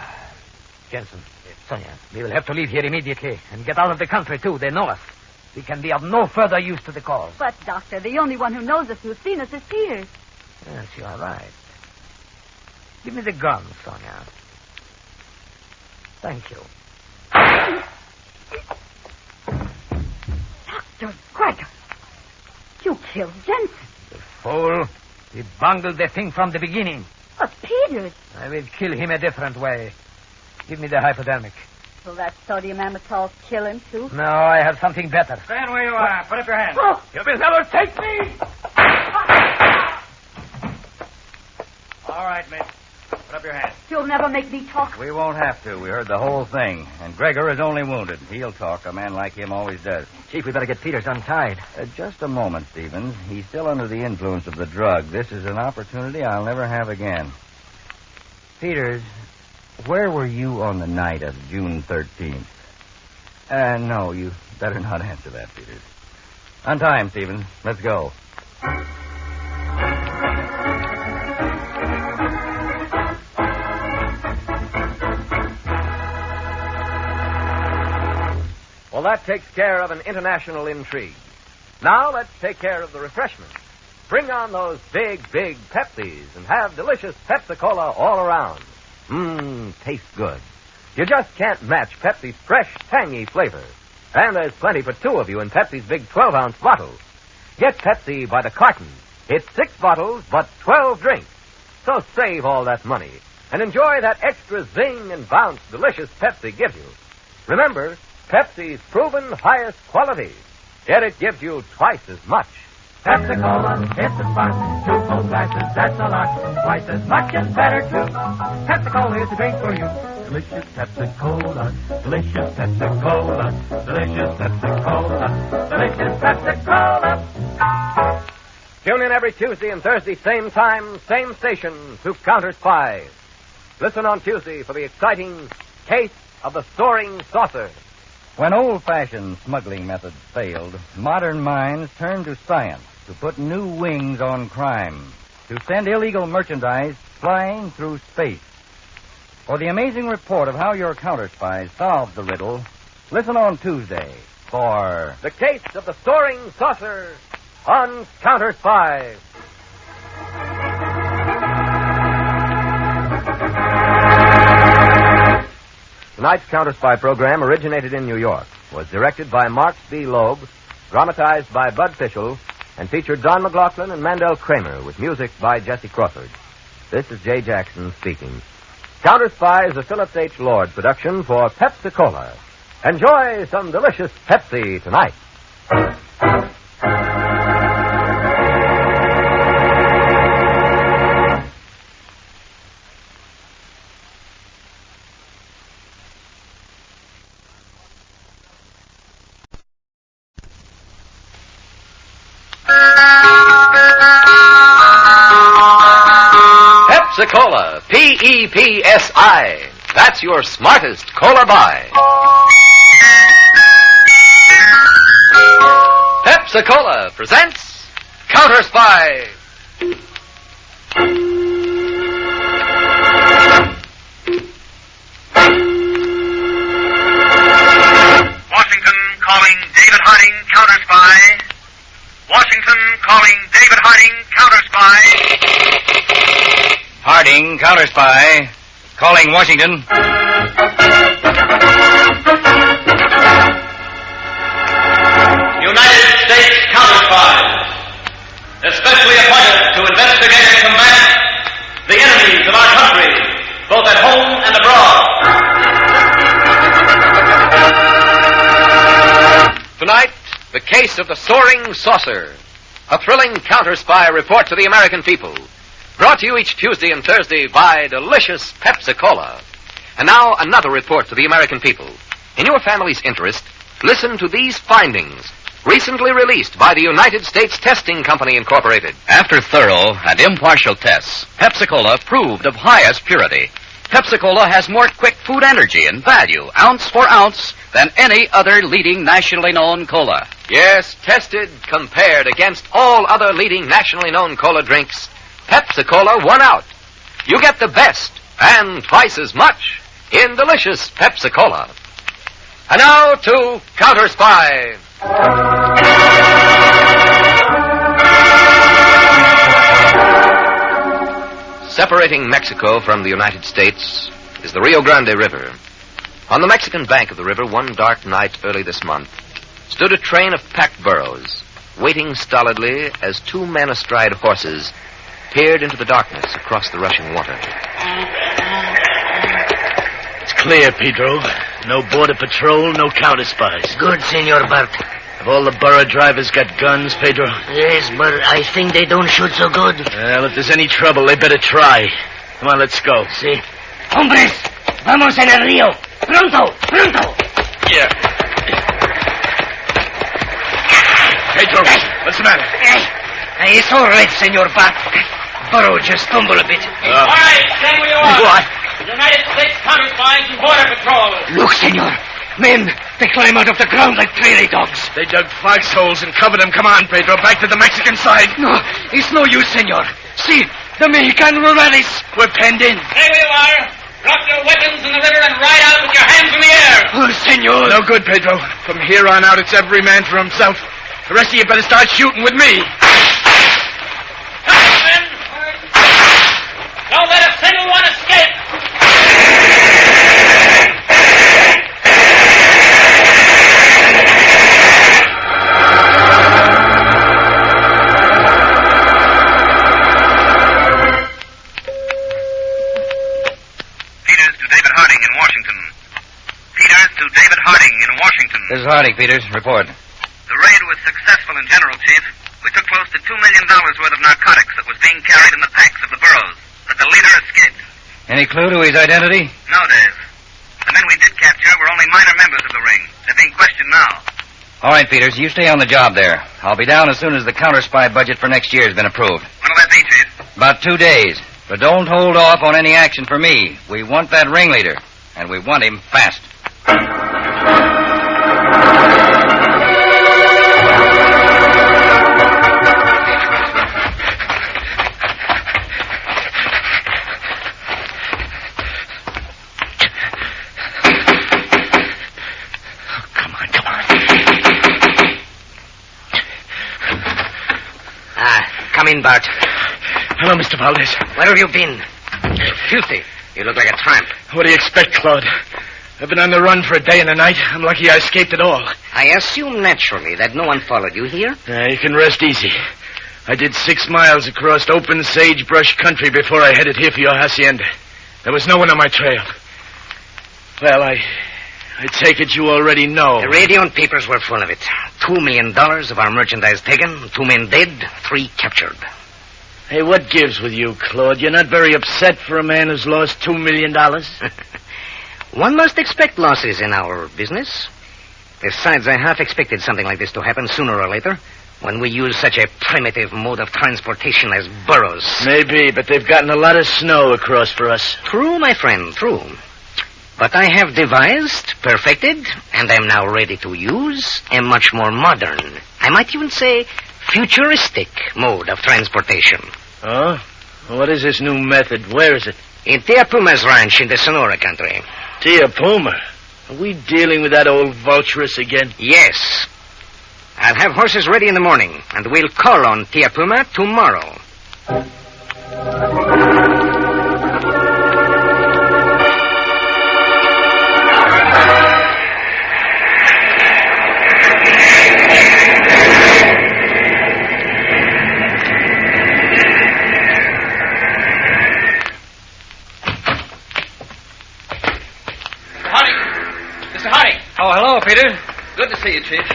Jensen, Sonia, we will have to leave here immediately and get out of the country, too. They know us. We can be of no further use to the cause. But, Doctor, the only one who knows us, who's seen us, is Peters. Yes, you are right. Give me the gun, Sonia. Thank you. Dr. Gregor, you killed Jensen. The fool. He bungled the thing from the beginning. But Peters... I will kill him a different way. Give me the hypodermic. Will that sodium amytal kill him, too? No, I have something better. Stand where you are. Put up your hands. Oh. You will never take me! All right, miss. Put up your hands. You'll never make me talk. We won't have to. We heard the whole thing. And Gregor is only wounded. He'll talk. A man like him always does. Chief, we better get Peters untied. Just a moment, Stevens. He's still under the influence of the drug. This is an opportunity I'll never have again. Peters, where were you on the night of June 13th? No, you better not answer that, Peters. Untie him, Stevens. Let's go. Well, that takes care of an international intrigue. Now let's take care of the refreshments. Bring on those big Pepsis and have delicious Pepsi-Cola all around. Tastes good. You just can't match Pepsi's fresh, tangy flavor. And there's plenty for 2 of you in Pepsi's big 12-ounce bottles. Get Pepsi by the carton. It's 6 bottles, but 12 drinks. So save all that money and enjoy that extra zing and bounce delicious Pepsi gives you. Remember, Pepsi's proven highest quality, yet it gives you twice as much. Pepsi-Cola, it's a spot. 2 full glasses, that's a lot. Twice as much and better, too. Pepsi-Cola is the drink for you. Delicious Pepsi-Cola. Delicious Pepsi-Cola. Delicious Pepsi-Cola. Delicious Pepsi-Cola. Tune in every Tuesday and Thursday, same time, same station, to Counterspy. Listen on Tuesday for the exciting Case of the Soaring Sauders. When old-fashioned smuggling methods failed, modern minds turned to science to put new wings on crime, to send illegal merchandise flying through space. For the amazing report of how your counterspies solved the riddle, listen on Tuesday for the case of the Soaring Saucer on Counterspy. Tonight's Counterspy program originated in New York, was directed by Mark B. Loeb, dramatized by Bud Fischel, and featured Don MacLaughlin and Mandel Kramer with music by Jesse Crawford. This is Jay Jackson speaking. Counterspy is a Phillips H. Lord production for Pepsi-Cola. Enjoy some delicious Pepsi tonight. Pepsi-Cola, P-E-P-S-I. That's your smartest cola buy. Pepsi-Cola presents Counterspy. Washington calling David Harding, Counterspy. Washington calling David Harding, Counterspy. Harding, Counterspy. Calling Washington. United States Counterspies, especially appointed to investigate and combat the enemies of our country, both at home and abroad. Tonight, the case of the Soaring Saucer. A thrilling counter-spy report to the American people. Brought to you each Tuesday and Thursday by delicious Pepsi-Cola. And now, another report to the American people. In your family's interest, listen to these findings, recently released by the United States Testing Company, Incorporated. After thorough and impartial tests, Pepsi-Cola proved of highest purity. Pepsi-Cola has more quick food energy and value, ounce for ounce, than any other leading nationally known cola. Yes, tested, compared against all other leading nationally known cola drinks, Pepsi-Cola won out. You get the best and twice as much in delicious Pepsi-Cola. And now to Counterspy. Separating Mexico from the United States is the Rio Grande River. On the Mexican bank of the river, one dark night early this month, stood a train of packed burros, waiting stolidly as two men astride horses peered into the darkness across the rushing water. It's clear, Pedro. No border patrol, no counterspies. Good, Senor Bart. Have all the burro drivers got guns, Pedro? Yes, but I think they don't shoot so good. Well, if there's any trouble, they better try. Come on, let's go. Si. Hombres, vamos en el río. Pronto, pronto. Yeah. Pedro, what's the matter? It's all right, Senor Bart. Burro just stumbled a bit. All right, stand where you are. What? United States Counterspies and Border Patrol. Look, Senor. Men, they climb out of the ground like prairie dogs. They dug foxholes and covered them. Come on, Pedro, back to the Mexican side. No, it's no use, Senor. See, the Mexican rurales. We're penned in. Stay where you are. Drop your weapons in the river and ride out with your hands in the air. Oh, Senor. No good, Pedro. From here on out, it's every man for himself. The rest of you better start shooting with me. Come on, men. Don't let a single one escape. Peters to David Harding in Washington. Peters to David Harding in Washington. This is Harding, Peters. Report. The raid was successful in general, Chief. We took close to $2 million worth of narcotics that was being carried in the packs of the burros. But the leader escaped. Any clue to his identity? No, Dave. The men we did capture were only minor members of the ring. They're being questioned now. All right, Peters, you stay on the job there. I'll be down as soon as the counter-spy budget for next year has been approved. When will that be, Chief? About 2 days. But don't hold off on any action for me. We want that ringleader, and we want him fast. Come in, Bart. Hello, Mr. Valdez. Where have you been? Filthy. You look like a tramp. What do you expect, Claude? I've been on the run for a day and a night. I'm lucky I escaped at all. I assume naturally that no one followed you here? You can rest easy. I did 6 miles across open sagebrush country before I headed here for your hacienda. There was no one on my trail. Well, I take it you already know. The radio and papers were full of it. $2 million of our merchandise taken, 2 men dead, 3 captured. Hey, what gives with you, Claude? You're not very upset for a man who's lost $2 million? One must expect losses in our business. Besides, I half expected something like this to happen sooner or later, when we use such a primitive mode of transportation as burros. Maybe, but they've gotten a lot of snow across for us. True, my friend, true. But I have devised, perfected, and am now ready to use a much more modern, I might even say futuristic mode of transportation. Oh? What is this new method? Where is it? In Tia Puma's ranch in the Sonora country. Tia Puma? Are we dealing with that old vulturess again? Yes. I'll have horses ready in the morning, and we'll call on Tia Puma tomorrow. Oh, hello, Peter. Good to see you, Chief.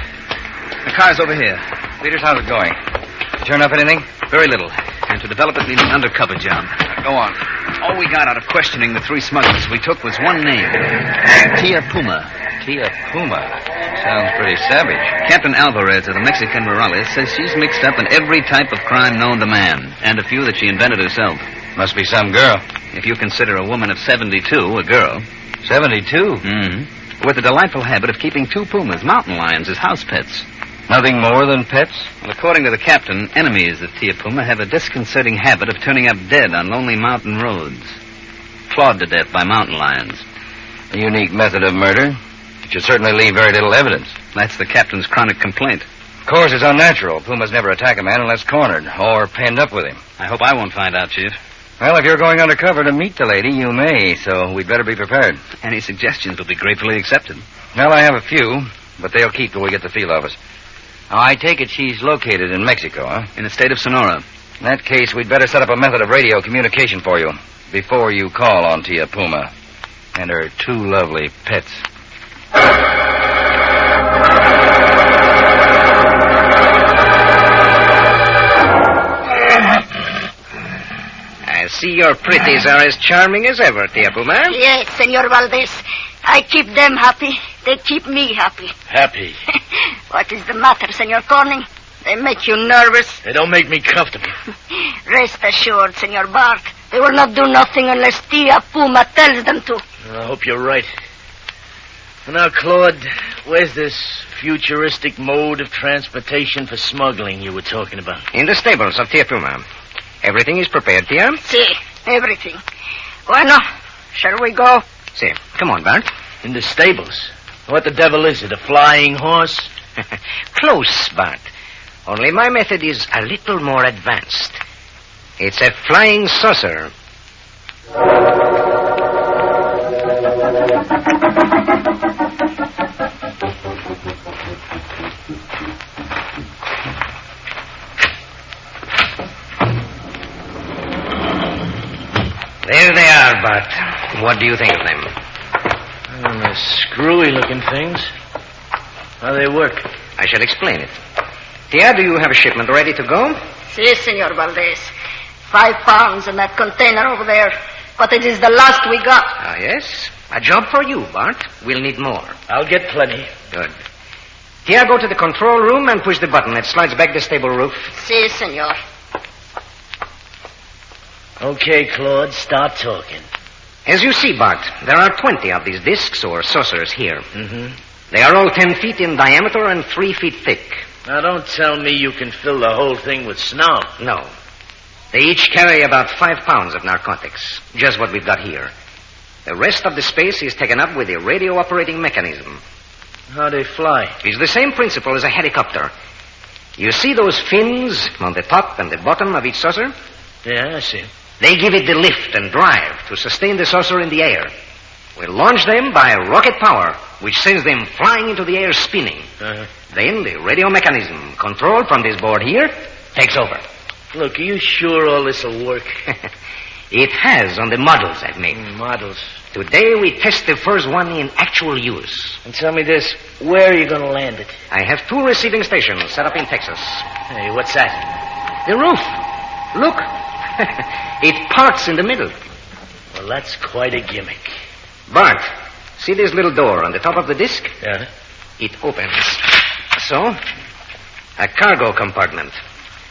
The car's over here. Peters, how's it going? Turn up anything? Very little. And to develop it needs an undercover job. Go on. All we got out of questioning the 3 smugglers we took was one name. Tia Puma. Tia Puma? Sounds pretty savage. Captain Alvarez of the Mexican Rurales says she's mixed up in every type of crime known to man, and a few that she invented herself. Must be some girl. If you consider a woman of 72 a girl. 72? Mm-hmm. With a delightful habit of keeping 2 pumas, mountain lions, as house pets. Nothing more than pets? Well, according to the captain, enemies of Tia Puma have a disconcerting habit of turning up dead on lonely mountain roads. Clawed to death by mountain lions. A unique method of murder. It should certainly leave very little evidence. That's the captain's chronic complaint. Of course, it's unnatural. Pumas never attack a man unless cornered or penned up with him. I hope I won't find out, Chief. Well, if you're going undercover to meet the lady, you may, so we'd better be prepared. Any suggestions will be gratefully accepted. Well, I have a few, but they'll keep till we get the field office. Now, I take it she's located in Mexico, huh? In the state of Sonora. In that case, we'd better set up a method of radio communication for you before you call on Tia Puma and her 2 lovely pets. I see your pretties are as charming as ever, Tia Puma. Yes, Senor Valdez. I keep them happy. They keep me happy. Happy? What is the matter, Senor Corning? They make you nervous. They don't make me comfortable. Rest assured, Senor Bart. They will not do nothing unless Tia Puma tells them to. I hope you're right. Now, Claude, where's this futuristic mode of transportation for smuggling you were talking about? In the stables of Tia Puma. Everything is prepared, Tia? Si, everything. Bueno, shall we go? Si. Come on, Bart. In the stables? What the devil is it, a flying horse? Close, Bart. Only my method is a little more advanced. It's a flying saucer. There they are, Bart. What do you think of them? They're screwy-looking things. How they work? I shall explain it. Tia, do you have a shipment ready to go? Si, Senor Valdez. 5 pounds in that container over there. But it is the last we got. Ah, yes. A job for you, Bart. We'll need more. I'll get plenty. Good. Tia, go to the control room and push the button. It slides back the stable roof. Si, Senor. Okay, Claude, start talking. As you see, Bart, there are 20 of these discs or saucers here. Mm-hmm. They are all 10 feet in diameter and 3 feet thick. Now, don't tell me you can fill the whole thing with snow. No. They each carry about 5 pounds of narcotics. Just what we've got here. The rest of the space is taken up with a radio operating mechanism. How they fly? It's the same principle as a helicopter. You see those fins on the top and the bottom of each saucer? Yeah, I see. They give it the lift and drive to sustain the saucer in the air. We'll launch them by rocket power, which sends them flying into the air spinning. Then the radio mechanism, controlled from this board here, takes over. Look, are you sure all this will work? It has on the models I've made. Models. Today we test the first one in actual use. And tell me this, where are you going to land it? I have 2 receiving stations set up in Texas. Hey, what's that? The roof. Look. It parts in the middle. Well, that's quite a gimmick. Bart, see this little door on the top of the disc? Yeah. It opens. So, a cargo compartment.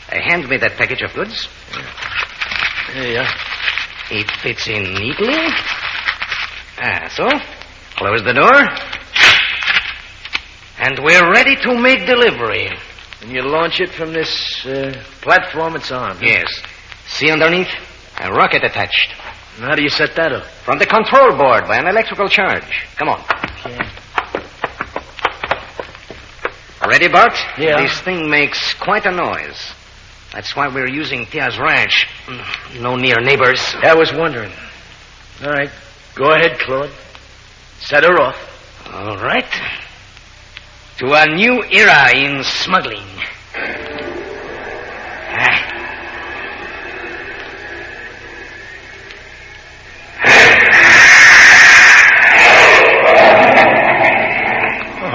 Hand me that package of goods. There you are. It fits in neatly. So. Close the door. And we're ready to make delivery. And you launch it from this platform it's on? Yes. See underneath? A rocket attached. And how do you set that up? From the control board by an electrical charge. Come on. Okay. Ready, Bart? Yeah. This thing makes quite a noise. That's why we're using Tia's ranch. No near neighbors. I was wondering. All right. Go ahead, Claude. Set her off. All right. To a new era in smuggling.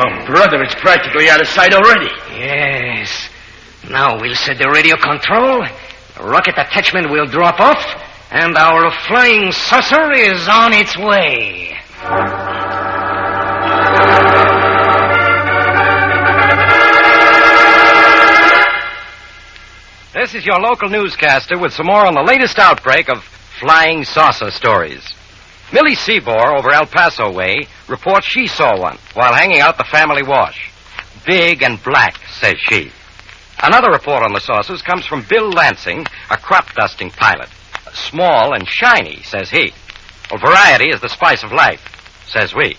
Oh, brother, it's practically out of sight already. Yes. Now we'll set the radio control, the rocket attachment will drop off, and our flying saucer is on its way. This is your local newscaster with some more on the latest outbreak of flying saucer stories. Millie Seabour over El Paso way reports she saw one while hanging out the family wash. Big and black, says she. Another report on the saucers comes from Bill Lansing, a crop-dusting pilot. Small and shiny, says he. Well, variety is the spice of life, says we.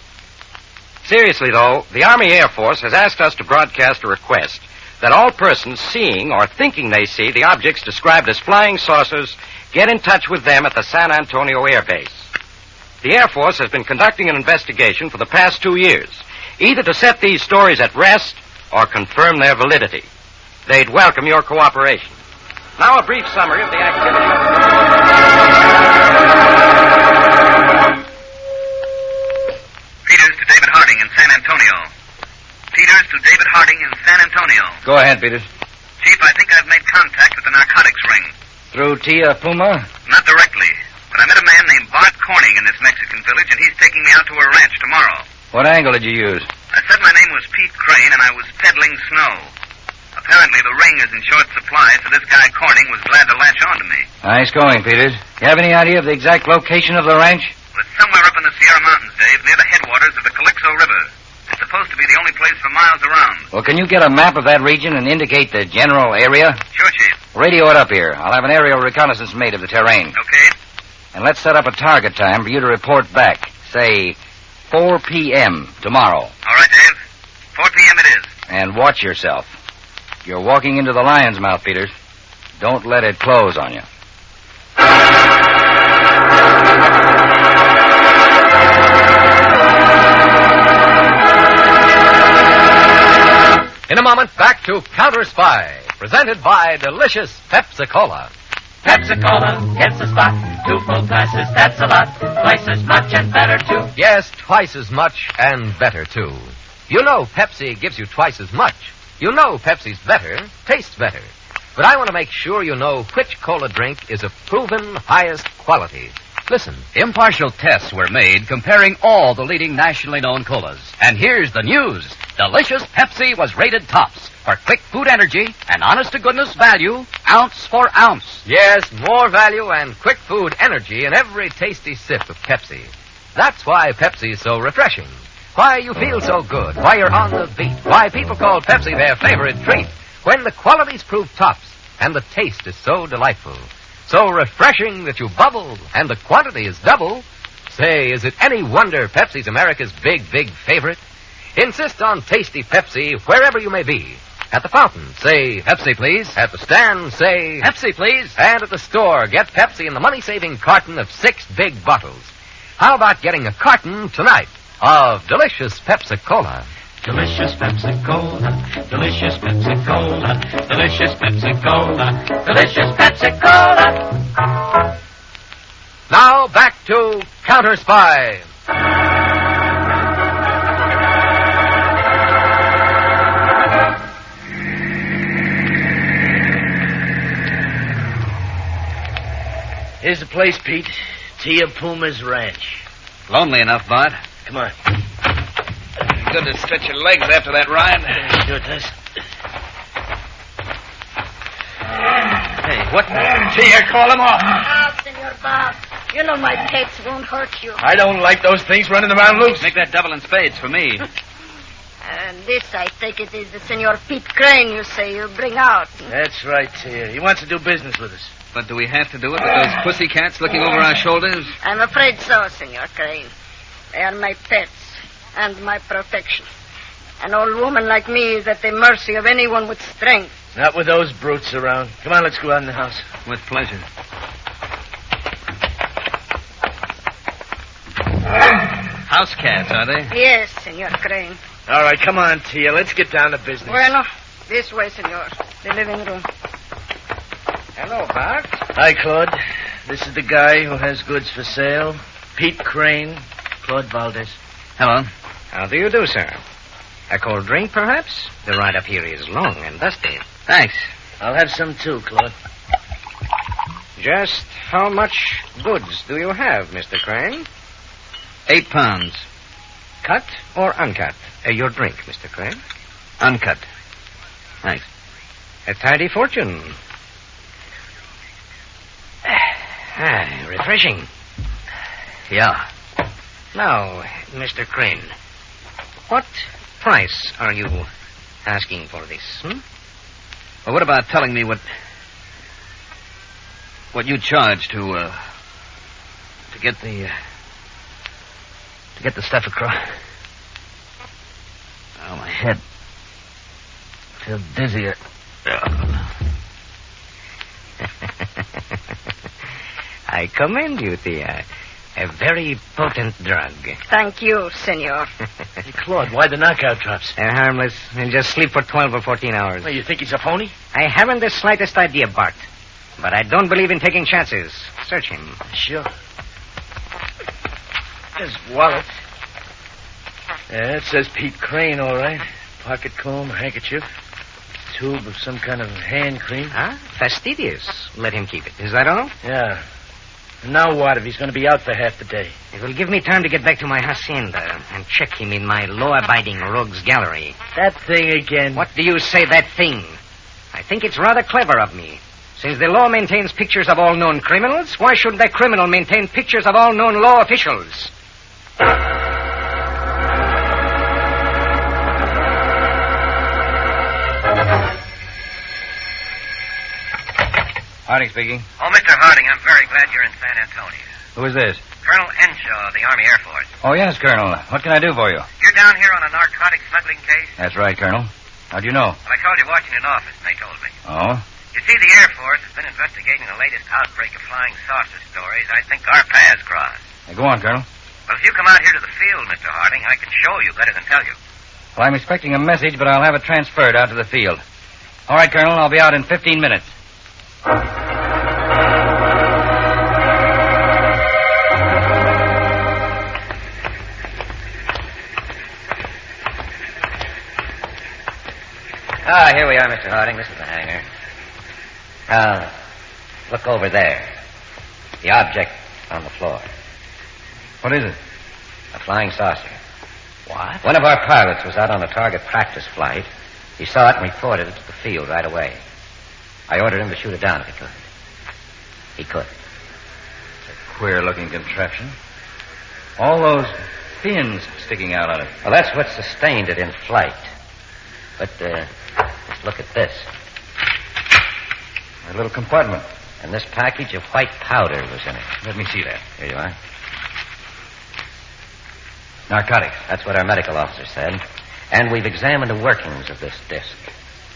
Seriously, though, the Army Air Force has asked us to broadcast a request that all persons seeing or thinking they see the objects described as flying saucers get in touch with them at the San Antonio Air Base. The Air Force has been conducting an investigation for the past 2 years, either to set these stories at rest or confirm their validity. They'd welcome your cooperation. Now a brief summary of the activity. Peters to David Harding in San Antonio. Peters to David Harding in San Antonio. Go ahead, Peters. Chief, I think I've made contact with the narcotics ring. Through Tia Puma? Not directly, but I met a man named Bart Corning in this Mexican village, and he's taking me out to a ranch tomorrow. What angle did you use? I said my name was Pete Crane, and I was peddling snow. Apparently the ring is in short supply, so this guy Corning was glad to latch on to me. Nice going, Peters. You have any idea of the exact location of the ranch? Well, it's somewhere up in the Sierra Mountains, Dave, near the headwaters of the Calixto River. It's supposed to be the only place for miles around. Well, can you get a map of that region and indicate the general area? Sure, Chief. Radio it up here. I'll have an aerial reconnaissance made of the terrain. Okay. And let's set up a target time for you to report back. Say, 4 p.m. tomorrow. All right, Dave. 4 p.m. it is. And watch yourself. You're walking into the lion's mouth, Peters. Don't let it close on you. In a moment, back to Counterspy, presented by delicious Pepsi-Cola. Pepsi-Cola gets a spot. 2 full glasses, that's a lot. Twice as much and better, too. Yes, twice as much and better, too. You know Pepsi gives you twice as much. You know Pepsi's better, tastes better. But I want to make sure you know which cola drink is of proven highest quality. Listen. Impartial tests were made comparing all the leading nationally known colas. And here's the news. Delicious Pepsi was rated tops for quick food energy and honest-to-goodness value, ounce for ounce. Yes, more value and quick food energy in every tasty sip of Pepsi. That's why Pepsi's so refreshing. Why you feel so good. Why you're on the beat. Why people call Pepsi their favorite treat. When the qualities prove tops and the taste is so delightful. So refreshing that you bubble and the quantity is double. Say, is it any wonder Pepsi's America's big, big favorite? Insist on tasty Pepsi wherever you may be. At the fountain, say Pepsi, please. At the stand, say Pepsi, please. And at the store, get Pepsi in the money-saving carton of 6 big bottles. How about getting a carton tonight of delicious Pepsi-Cola? Delicious Pepsi-Cola, delicious Pepsi-Cola, delicious Pepsi-Cola, delicious Pepsi-Cola. Now back to Counterspy. Here's the place, Pete. Tia Puma's Ranch. Lonely enough, Bart. Come on. Good to stretch your legs after that ride. Sure it does. Hey, what? Tia, call him off. Ah, Senor Bob. You know my pets won't hurt you. I don't like those things running around loose. Make that double in spades for me. And this, I take it, is the Senor Pete Crane you say you bring out. That's right, Tia. He wants to do business with us. But do we have to do it with those pussycats looking over our shoulders? I'm afraid so, Senor Crane. They are my pets and my protection. An old woman like me is at the mercy of anyone with strength. Not with those brutes around. Come on, let's go out in the house. With pleasure. House cats, are they? Yes, Senor Crane. All right, come on, Tia. Let's get down to business. Bueno, this way, Senor. The living room. Hello, Bart. Hi, Claude. This is the guy who has goods for sale. Pete Crane, Claude Valdez. Hello. How do you do, sir? A cold drink, perhaps? The ride up here is long and dusty. Thanks. I'll have some too, Claude. Just how much goods do you have, Mr. Crane? 8 pounds. Cut or uncut? Your drink, Mr. Crane. Uncut. Thanks. A tidy fortune. Refreshing. Yeah. Now, Mr. Crane, what price are you asking for this? Well, what about telling me what you charge to get the stuff across? Oh, my head. I feel dizzy. I commend you, Tia. A very potent drug. Thank you, Senor. Hey, Claude, why the knockout drops? They're harmless. He'll just sleep for 12 or 14 hours. Well, you think he's a phony? I haven't the slightest idea, Bart. But I don't believe in taking chances. Search him. Sure. His wallet. Yeah, it says Pete Crane, all right. Pocket comb, handkerchief, tube of some kind of hand cream. Huh? Fastidious. Let him keep it. Is that all? Yeah. And now what if he's going to be out for half the day? It will give me time to get back to my hacienda and check him in my law-abiding rogues gallery. That thing again. What do you say, that thing? I think it's rather clever of me. Since the law maintains pictures of all known criminals, why shouldn't the criminal maintain pictures of all known law officials? Harding speaking. Oh, Mr. Harding, I'm very glad you're in San Antonio. Who is this? Colonel Enshaw of the Army Air Force. Oh, yes, Colonel. What can I do for you? You're down here on a narcotic smuggling case? That's right, Colonel. How'd you know? Well, I called your Washington office, and they told me. Oh? You see, the Air Force has been investigating the latest outbreak of flying saucer stories. I think our paths crossed. Hey, go on, Colonel. Well, if you come out here to the field, Mr. Harding, I can show you better than tell you. Well, I'm expecting a message, but I'll have it transferred out to the field. All right, Colonel, I'll be out in 15 minutes. Here we are, Mr. Harding. This is the hangar. Look over there. The object on the floor. What is it? A flying saucer. What? One of our pilots was out on a target practice flight. He saw it and reported it to the field right away. I ordered him to shoot it down if he could. He could. It's a queer-looking contraption. All those fins sticking out on it. Well, that's what sustained it in flight. But, just look at this. A little compartment. And this package of white powder was in it. Let me see that. Here you are. Narcotics. That's what our medical officer said. And we've examined the workings of this disc.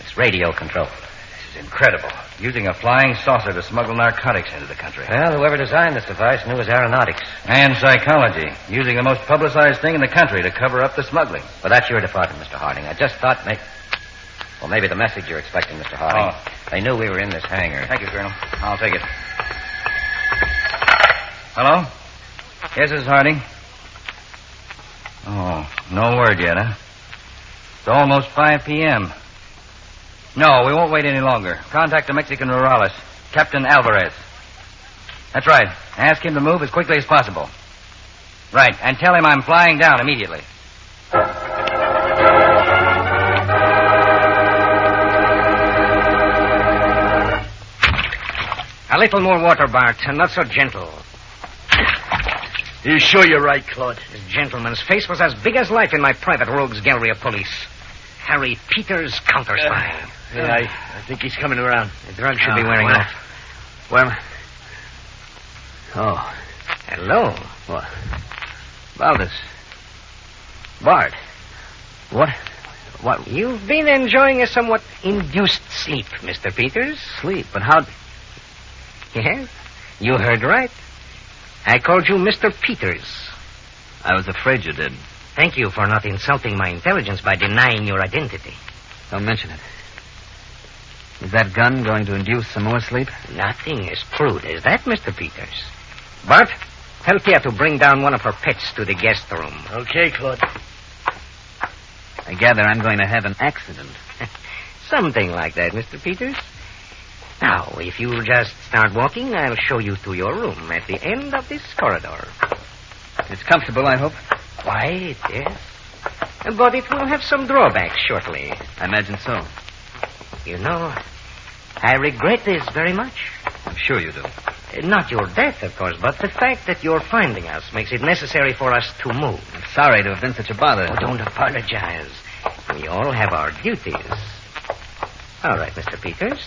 It's radio control. This is incredible. Using a flying saucer to smuggle narcotics into the country. Well, whoever designed this device knew his aeronautics. And psychology. Using the most publicized thing in the country to cover up the smuggling. Well, that's your department, Mr. Harding. I just thought maybe the message you're expecting, Mr. Harding. Oh. They knew we were in this hangar. Thank you, Colonel. I'll take it. Hello? Yes, this is Harding. Oh, no word yet, huh? It's almost 5 p.m. No, we won't wait any longer. Contact the Mexican rurales, Captain Alvarez. That's right. Ask him to move as quickly as possible. Right, and tell him I'm flying down immediately. A little more water, Bart, and not so gentle. You sure you're right, Claude? This gentleman's face was as big as life in my private rogues gallery of police. Harry Peters, Counterspy. I think he's coming around. The drug should be wearing off. Well. Oh. Hello. What? Valdez. Bart. What? What? You've been enjoying a somewhat induced sleep, Mr. Peters. Sleep? But how... Yes, you heard right. I called you Mr. Peters. I was afraid you did. Thank you for not insulting my intelligence by denying your identity. Don't mention it. Is that gun going to induce some more sleep? Nothing as crude as that, Mr. Peters. Bart, tell Pia to bring down one of her pets to the guest room. Okay, Claude. I gather I'm going to have an accident. Something like that, Mr. Peters. Now, if you'll just start walking, I'll show you to your room at the end of this corridor. It's comfortable, I hope. Quite, yes. But it will have some drawbacks shortly. I imagine so. You know, I regret this very much. I'm sure you do. Not your death, of course, but the fact that you're finding us makes it necessary for us to move. I'm sorry to have been such a bother. Oh, don't apologize. We all have our duties. All right, Mr. Peters.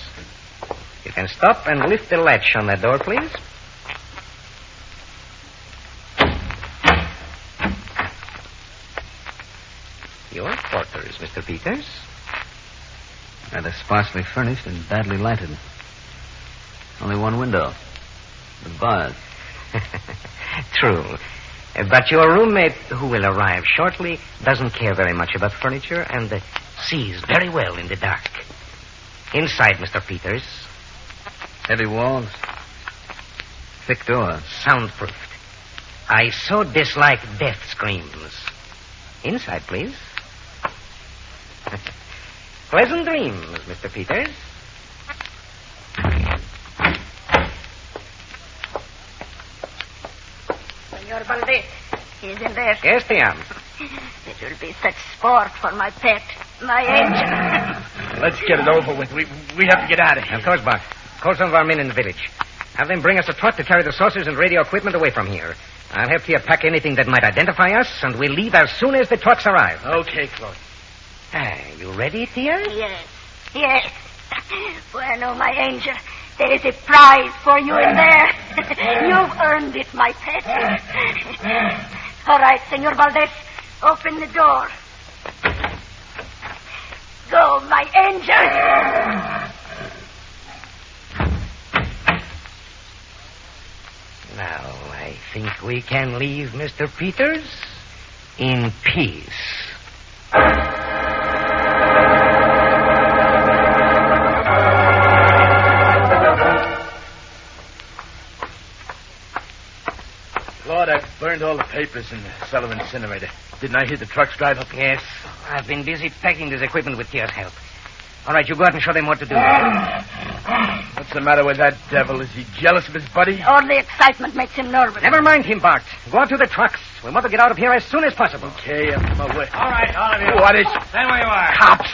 You can stop and lift the latch on that door, please. Your quarters, Mr. Peters. Rather sparsely furnished and badly lighted. Only one window. The bars. True. But your roommate, who will arrive shortly, doesn't care very much about furniture and sees very well in the dark. Inside, Mr. Peters. Heavy walls. Thick door. Soundproofed. I so dislike death screams. Inside, please. Pleasant dreams, Mr. Peters. Senor Valdez, he's in there. Yes, Tiam. It will be such sport for my pet, my angel. Let's get it over with. We have to get out of here. Of course, Bart. Call some of our men in the village. Have them bring us a truck to carry the saucers and radio equipment away from here. I'll help Tia pack anything that might identify us, and we'll leave as soon as the trucks arrive. Okay, Claude. You ready, Tia? Yes, yes. Bueno, my angel. There is a prize for you in there. You've earned it, my pet. All right, Senor Valdez, open the door. Go, my angel. Now, I think we can leave Mr. Peters in peace. Claude, I burned all the papers in the cellar incinerator. Didn't I hear the trucks drive up? Yes. I've been busy packing this equipment with Tia's help. All right, you go out and show them what to do. What's the matter with that devil? Is he jealous of his buddy? All the excitement makes him nervous. Never mind him, Bart. Go out to the trucks. We want to get out of here as soon as possible. Okay, I'm on my way. All right, all of you. What is... Stand where you are. Cops.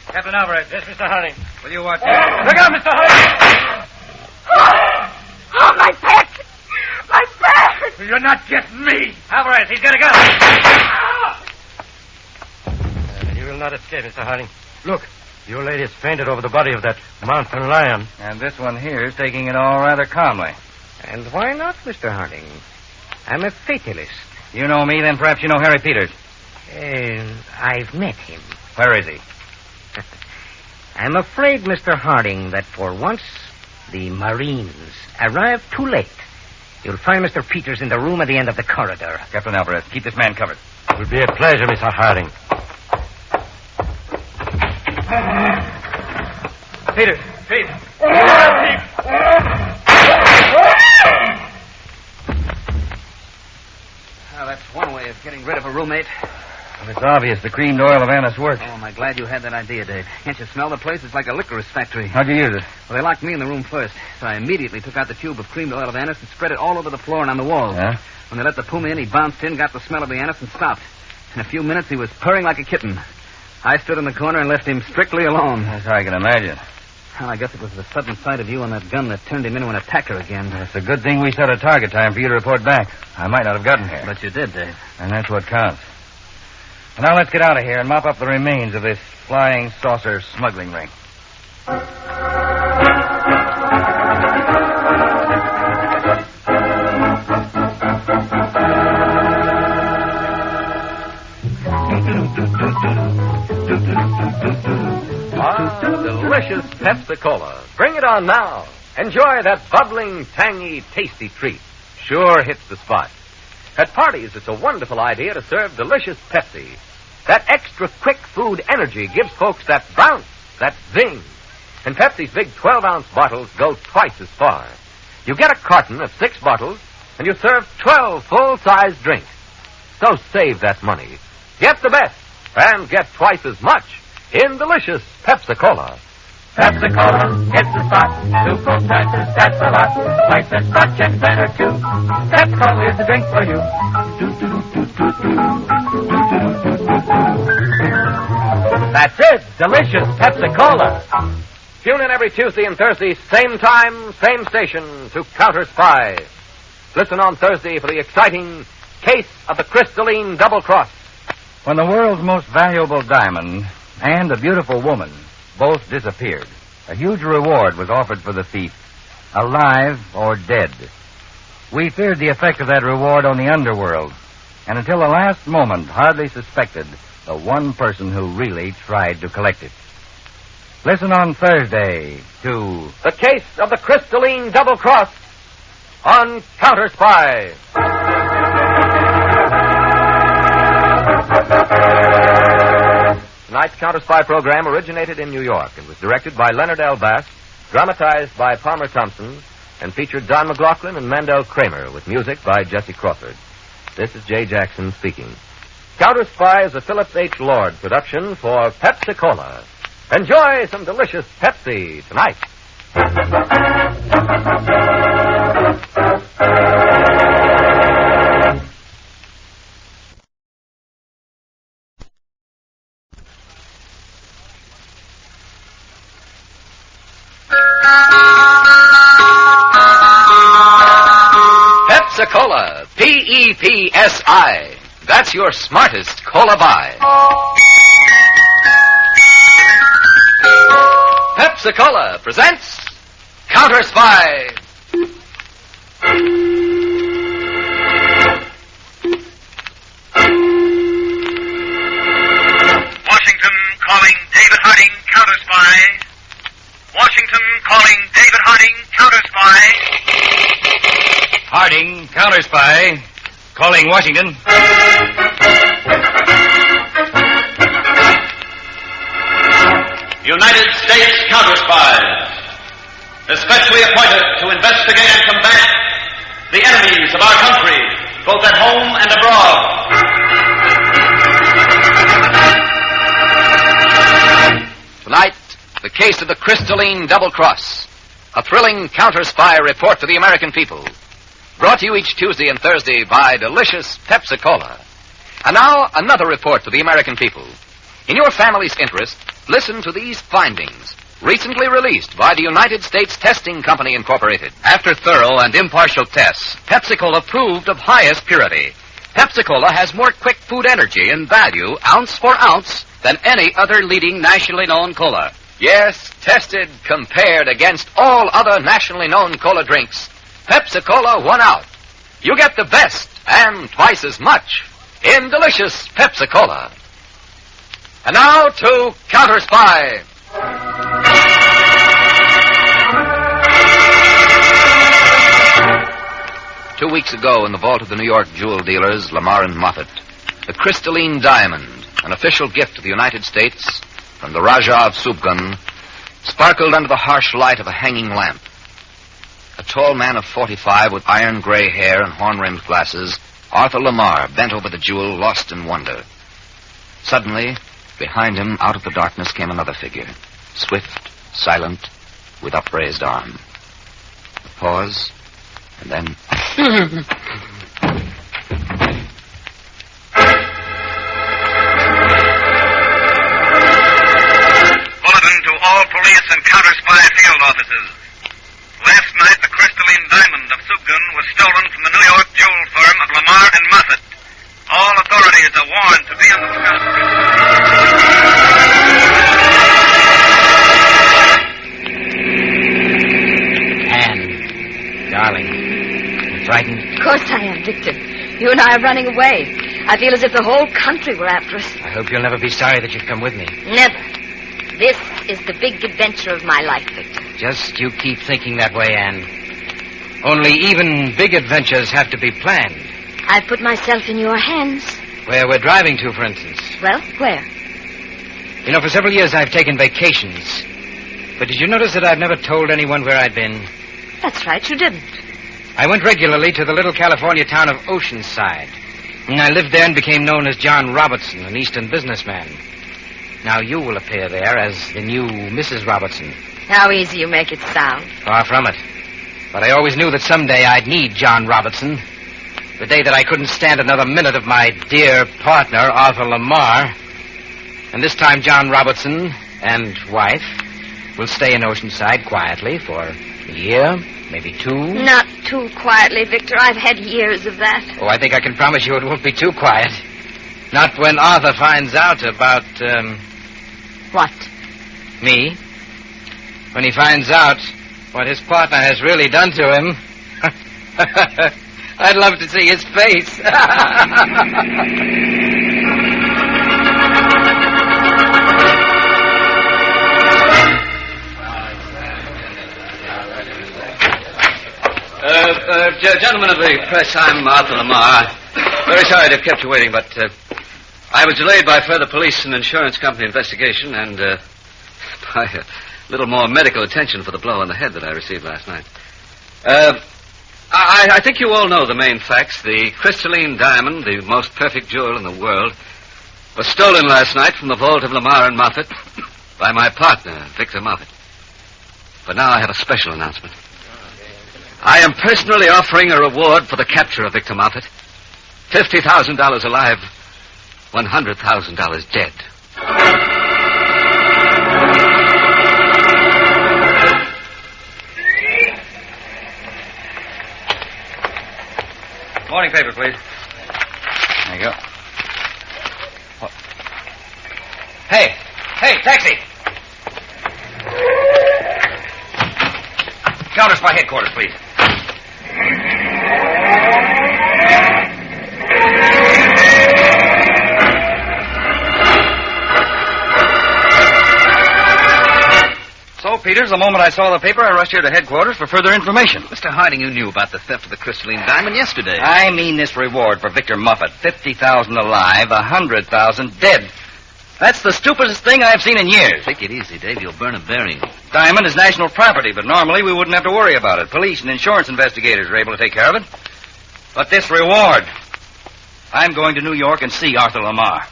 Captain Alvarez, this is Mr. Harding. Will you watch? Look out, Mr. Harding! Oh, my pet! My pet! You're not getting me! Alvarez, he's got a gun. You will not escape, Mr. Harding. Look, your lady has fainted over the body of that mountain lion. And this one here is taking it all rather calmly. And why not, Mr. Harding? I'm a fatalist. You know me, then perhaps you know Harry Peters. I've met him. Where is he? I'm afraid, Mr. Harding, that for once the Marines arrived too late. You'll find Mr. Peters in the room at the end of the corridor. Captain Alvarez, keep this man covered. It will be a pleasure, Mr. Harding. Peter. Well, that's one way of getting rid of a roommate. Well, it's obvious the creamed oil of anise worked. Oh, am I glad you had that idea, Dave. Can't you smell the place? It's like a licorice factory. How'd you use it? Well, they locked me in the room first, so I immediately took out the tube of creamed oil of anise and spread it all over the floor and on the walls. Yeah? When they let the puma in, he bounced in, got the smell of the anise, and stopped. In a few minutes, he was purring like a kitten. I stood in the corner and left him strictly alone. That's how I can imagine. Well, I guess it was the sudden sight of you on that gun that turned him into an attacker again. It's a good thing we set a target time for you to report back. I might not have gotten here. But you did, Dave. And that's what counts. Well, now let's get out of here and mop up the remains of this flying saucer smuggling ring. Delicious Pepsi-Cola. Bring it on now. Enjoy that bubbling, tangy, tasty treat. Sure hits the spot. At parties, it's a wonderful idea to serve delicious Pepsi. That extra quick food energy gives folks that bounce, that zing. And Pepsi's big 12-ounce bottles go twice as far. You get a carton of 6 bottles, and you serve 12 full-size drinks. So save that money. Get the best, and get twice as much in delicious Pepsi-Cola. Pepsi-Cola hits the spot. 2 full sizes, that's a lot. Twice as much and better too. Pepsi-Cola is the drink for you. That's it. Delicious Pepsi-Cola. Tune in every Tuesday and Thursday, same time, same station, to Counterspy. Listen on Thursday for the exciting Case of the Crystalline Doublecross. When the world's most valuable diamond and a beautiful woman both disappeared, a huge reward was offered for the thief, alive or dead. We feared the effect of that reward on the underworld, and until the last moment hardly suspected the one person who really tried to collect it. Listen on Thursday to The Case of the Crystalline Doublecross on Counterspy. Tonight's Counterspy program originated in New York and was directed by Leonard L. Bass, dramatized by Palmer Thompson, and featured Don MacLaughlin and Mandel Kramer with music by Jesse Crawford. This is Jay Jackson speaking. Counterspy is a Phillips H. Lord production for Pepsi-Cola. Enjoy some delicious Pepsi tonight. Pepsi-Cola, P-E-P-S-I. That's your smartest cola buy. Pepsi-Cola presents Counterspy. Washington calling David Harding, Counterspy. Washington calling David Harding, Counterspy. Harding, Counterspy, calling Washington. United States Counterspies, especially appointed to investigate and combat the enemies of our country, both at home and abroad. Tonight, the case of the Crystalline Doublecross. A thrilling counter-spy report to the American people. Brought to you each Tuesday and Thursday by delicious Pepsi-Cola. And now, another report to the American people. In your family's interest, listen to these findings, recently released by the United States Testing Company, Incorporated. After thorough and impartial tests, Pepsi-Cola proved of highest purity. Pepsi-Cola has more quick food energy and value, ounce for ounce, than any other leading nationally known cola. Yes, tested, compared against all other nationally known cola drinks, Pepsi-Cola won out. You get the best and twice as much in delicious Pepsi-Cola. And now to Counterspy. 2 weeks ago in the vault of the New York jewel dealers, Lamar and Moffett, the crystalline diamond, an official gift to the United States from the Rajah of Subgun, sparkled under the harsh light of a hanging lamp. A tall man of 45 with iron gray hair and horn-rimmed glasses, Arthur Lamar, bent over the jewel, lost in wonder. Suddenly, behind him, out of the darkness, came another figure, swift, silent, with upraised arm. A pause, and then... Bulletin to all police and counterspy field offices. Last night, the crystalline diamond of Subgun was stolen from the New York jewel firm of Lamar and Moffett. All authorities are warned to be on the lookout. Anne, darling, you frightened? Of course I am, Victor. You and I are running away. I feel as if the whole country were after us. I hope you'll never be sorry that you've come with me. Never. This is the big adventure of my life, Victor. Just you keep thinking that way, Anne. Only even big adventures have to be planned. I've put myself in your hands. Where we're driving to, for instance. Well, where? You know, for several years I've taken vacations. But did you notice that I've never told anyone where I'd been? That's right, you didn't. I went regularly to the little California town of Oceanside. And I lived there and became known as John Robertson, an Eastern businessman. Now you will appear there as the new Mrs. Robertson. How easy you make it sound. Far from it. But I always knew that someday I'd need John Robertson. The day that I couldn't stand another minute of my dear partner, Arthur Lamar. And this time John Robertson and wife will stay in Oceanside quietly for a year, maybe 2. Not too quietly, Victor. I've had years of that. Oh, I think I can promise you it won't be too quiet. Not when Arthur finds out about, What? Me. When he finds out what his partner has really done to him. I'd love to see his face. Gentlemen of the press, I'm Arthur Lamar. Very sorry to have kept you waiting, but I was delayed by further police and insurance company investigation and by a little more medical attention for the blow on the head that I received last night. I think you all know the main facts. The crystalline diamond, the most perfect jewel in the world, was stolen last night from the vault of Lamar and Moffett by my partner, Victor Moffett. But now I have a special announcement. I am personally offering a reward for the capture of Victor Moffett. $50,000 alive, $100,000 dead. Morning paper, please. There you go. Oh. Hey, taxi! Counterspy headquarters, please. So, Peters, the moment I saw the paper, I rushed here to headquarters for further information. Mr. Harding, you knew about the theft of the crystalline diamond yesterday. I mean this reward for Victor Moffett. 50,000 alive, 100,000 dead. That's the stupidest thing I've seen in years. Take it easy, Dave. You'll burn a bearing. Diamond is national property, but normally we wouldn't have to worry about it. Police and insurance investigators are able to take care of it. But this reward, I'm going to New York and see Arthur Lamar.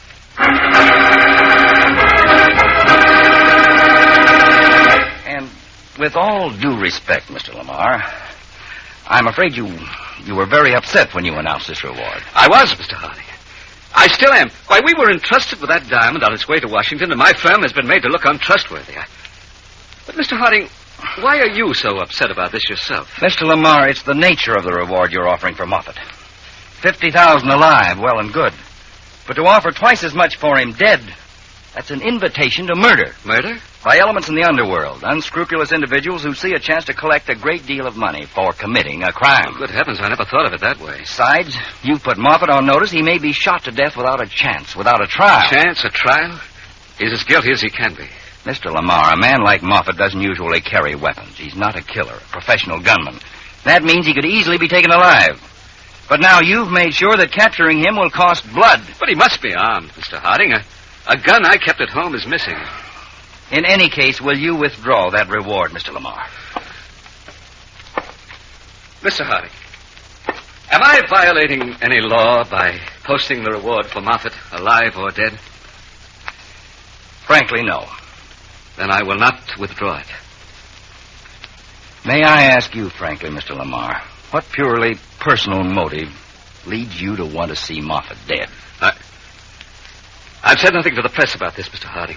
And with all due respect, Mr. Lamar, I'm afraid you were very upset when you announced this reward. I was, Mr. Harding. I still am. Why, we were entrusted with that diamond on its way to Washington, and my firm has been made to look untrustworthy. But, Mr. Harding, why are you so upset about this yourself? Mr. Lamar, it's the nature of the reward you're offering for Moffett. 50,000 alive, well and good. But to offer twice as much for him dead, that's an invitation to murder. Murder? By elements in the underworld, unscrupulous individuals who see a chance to collect a great deal of money for committing a crime. Oh, good heavens, I never thought of it that way. Besides, you've put Moffett on notice he may be shot to death without a chance, without a trial. A trial? He's as guilty as he can be. Mr. Lamar, a man like Moffett doesn't usually carry weapons. He's not a killer, a professional gunman. That means he could easily be taken alive. But now you've made sure that capturing him will cost blood. But he must be armed, Mr. Harding. A gun I kept at home is missing. In any case, will you withdraw that reward, Mr. Lamar? Mr. Harding, am I violating any law by posting the reward for Moffat, alive or dead? Frankly, no. Then I will not withdraw it. May I ask you frankly, Mr. Lamar, what purely personal motive leads you to want to see Moffat dead? I've said nothing to the press about this, Mr. Harding.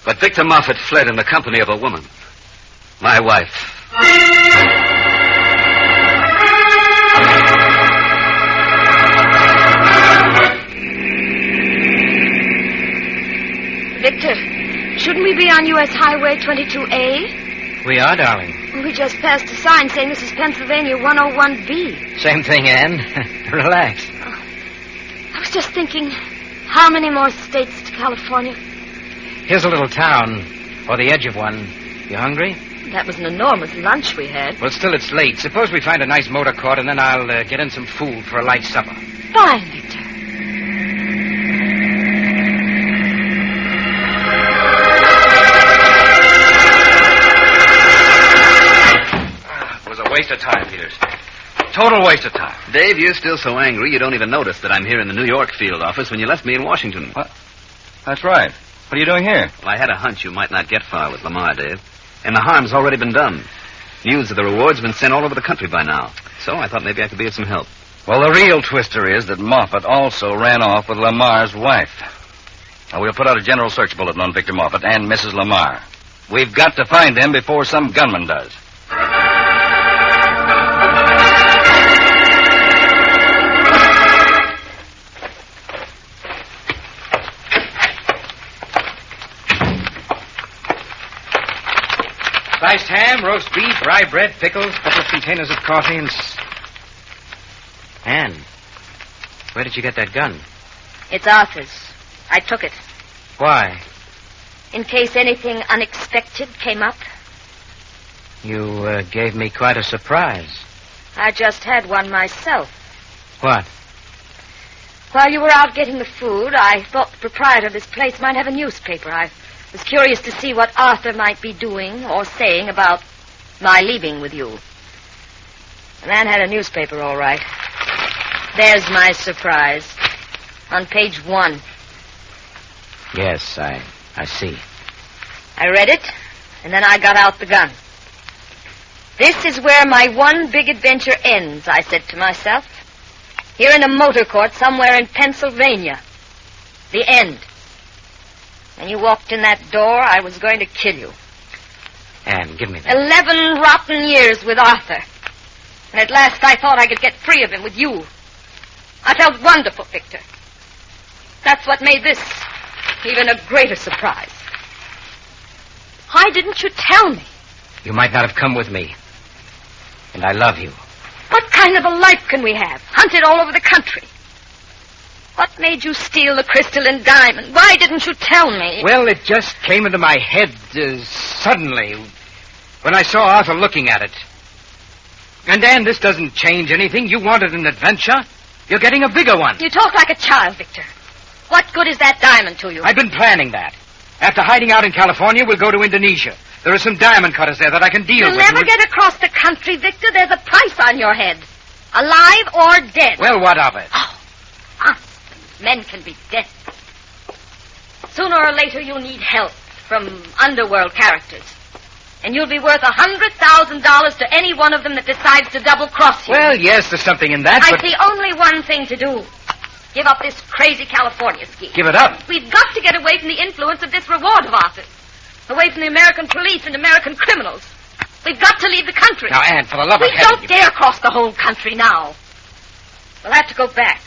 But Victor Moffat fled in the company of a woman. My wife. Victor, shouldn't we be on U.S. Highway 22A? We are, darling. We just passed a sign saying this is Pennsylvania 101B. Same thing, Anne. Relax. I was just thinking, how many more states to California? Here's a little town, or the edge of one. You hungry? That was an enormous lunch we had. Well, still, it's late. Suppose we find a nice motor court, and then I'll get in some food for a light supper. Fine, Victor. It was a waste of time, Peters. Total waste of time. Dave, you're still so angry you don't even notice that I'm here in the New York field office when you left me in Washington. What? That's right. What are you doing here? Well, I had a hunch you might not get far with Lamar, Dave. And the harm's already been done. News of the reward's been sent all over the country by now. So I thought maybe I could be of some help. Well, the real twister is that Moffat also ran off with Lamar's wife. Now, we'll put out a general search bulletin on Victor Moffat and Mrs. Lamar. We've got to find them before some gunman does. Sliced ham, roast beef, rye bread, pickles, a couple of containers of coffee, and... Anne, where did you get that gun? It's Arthur's. I took it. Why? In case anything unexpected came up. You gave me quite a surprise. I just had one myself. What? While you were out getting the food, I thought the proprietor of this place might have a newspaper. I was curious to see what Arthur might be doing or saying about my leaving with you. The man had a newspaper, all right. There's my surprise. On page 1. Yes, I see. I read it, and then I got out the gun. This is where my one big adventure ends, I said to myself. Here in a motor court somewhere in Pennsylvania. The end. When you walked in that door, I was going to kill you. Anne, give me that. 11 rotten years with Arthur. And at last I thought I could get free of him with you. I felt wonderful, Victor. That's what made this even a greater surprise. Why didn't you tell me? You might not have come with me. And I love you. What kind of a life can we have? Hunted all over the country. What made you steal the crystalline diamond? Why didn't you tell me? Well, it just came into my head suddenly when I saw Arthur looking at it. And, Anne, this doesn't change anything. You wanted an adventure. You're getting a bigger one. You talk like a child, Victor. What good is that diamond to you? I've been planning that. After hiding out in California, we'll go to Indonesia. There are some diamond cutters there that I can deal with. You'll never get across the country, Victor. There's a price on your head. Alive or dead. Well, what of it? Men can be dead. Sooner or later, you'll need help from underworld characters. And you'll be worth $100,000 to any one of them that decides to double-cross you. Well, yes, there's something in that, I see only one thing to do. Give up this crazy California scheme. Give it up? We've got to get away from the influence of this reward of Arthur's. Away from the American police and American criminals. We've got to leave the country. Now, Anne, for the love of heaven... We don't dare cross the whole country now. We'll have to go back.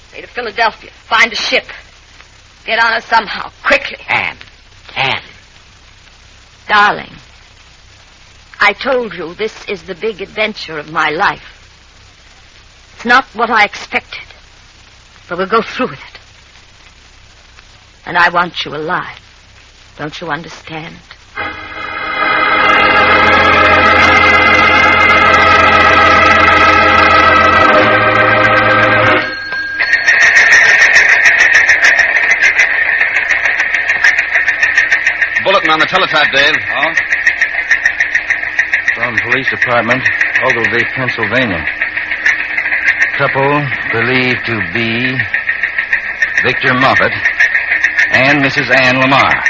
Say to Philadelphia. Find a ship. Get on her somehow. Quickly. Anne. Darling, I told you this is the big adventure of my life. It's not what I expected. But we'll go through with it. And I want you alive. Don't you understand? bulletin on the teletype, Dave. Oh? From Police Department, Ogilvy, Pennsylvania. Couple believed to be Victor Moffat and Mrs. Ann Lamar.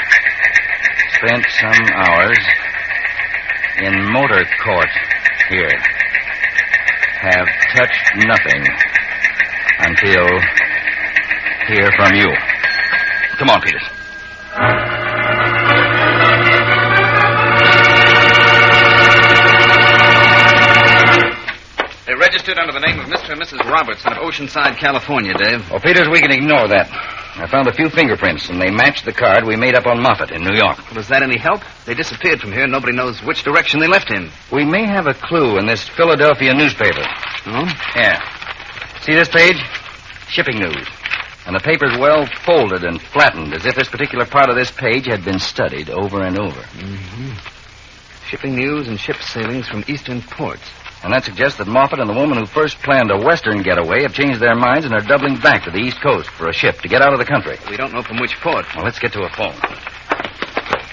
Spent some hours in motor court here. Have touched nothing until hear from you. Come on, Peters. They registered under the name of Mr. and Mrs. Robertson of Oceanside, California, Dave. Well, Peters, we can ignore that. I found a few fingerprints, and they matched the card we made up on Moffat in New York. Well, is that any help? They disappeared from here, and nobody knows which direction they left in. We may have a clue in this Philadelphia newspaper. Oh? Yeah. See this page? Shipping news. And the paper's well folded and flattened, as if this particular part of this page had been studied over and over. Mm-hmm. Shipping news and ship sailings from eastern ports. And that suggests that Moffat and the woman who first planned a western getaway have changed their minds and are doubling back to the East Coast for a ship to get out of the country. We don't know from which port. Well, let's get to a phone.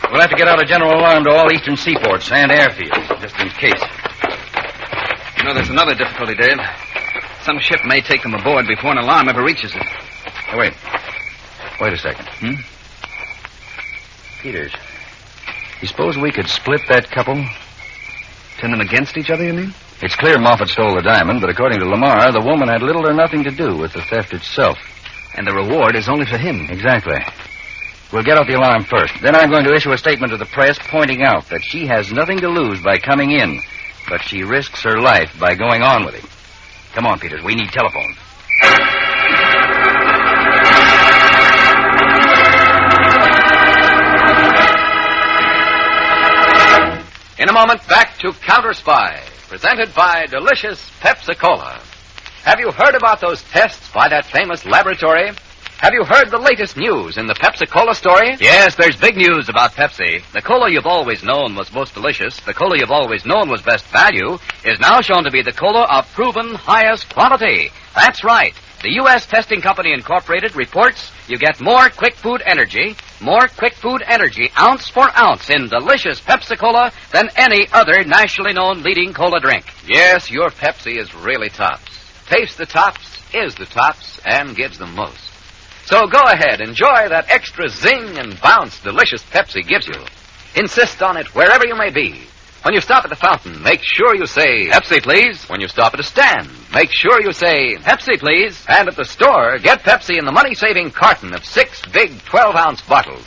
We'll have to get out a general alarm to all eastern seaports and airfields, just in case. You know, there's another difficulty, Dave. Some ship may take them aboard before an alarm ever reaches it. Hey, wait. Wait a second. Peters, you suppose we could split that couple? Turn them against each other, you mean? It's clear Moffat stole the diamond, but according to Lamar, the woman had little or nothing to do with the theft itself. And the reward is only for him. Exactly. We'll get out the alarm first. Then I'm going to issue a statement to the press pointing out that she has nothing to lose by coming in, but she risks her life by going on with him. Come on, Peters. We need telephone. In a moment, back to Counterspy, presented by delicious Pepsi-Cola. Have you heard about those tests by that famous laboratory? Have you heard the latest news in the Pepsi-Cola story? Yes, there's big news about Pepsi. The cola you've always known was most delicious, the cola you've always known was best value, is now shown to be the cola of proven highest quality. That's right. The U.S. Testing Company Incorporated reports you get more quick food energy ounce for ounce in delicious Pepsi-Cola than any other nationally known leading cola drink. Yes, your Pepsi is really tops. Tastes the tops, is the tops, and gives the most. So go ahead, enjoy that extra zing and bounce delicious Pepsi gives you. Insist on it wherever you may be. When you stop at the fountain, make sure you say, Pepsi, please. When you stop at a stand, make sure you say, Pepsi, please. And at the store, get Pepsi in the money-saving carton of 6 big 12-ounce bottles.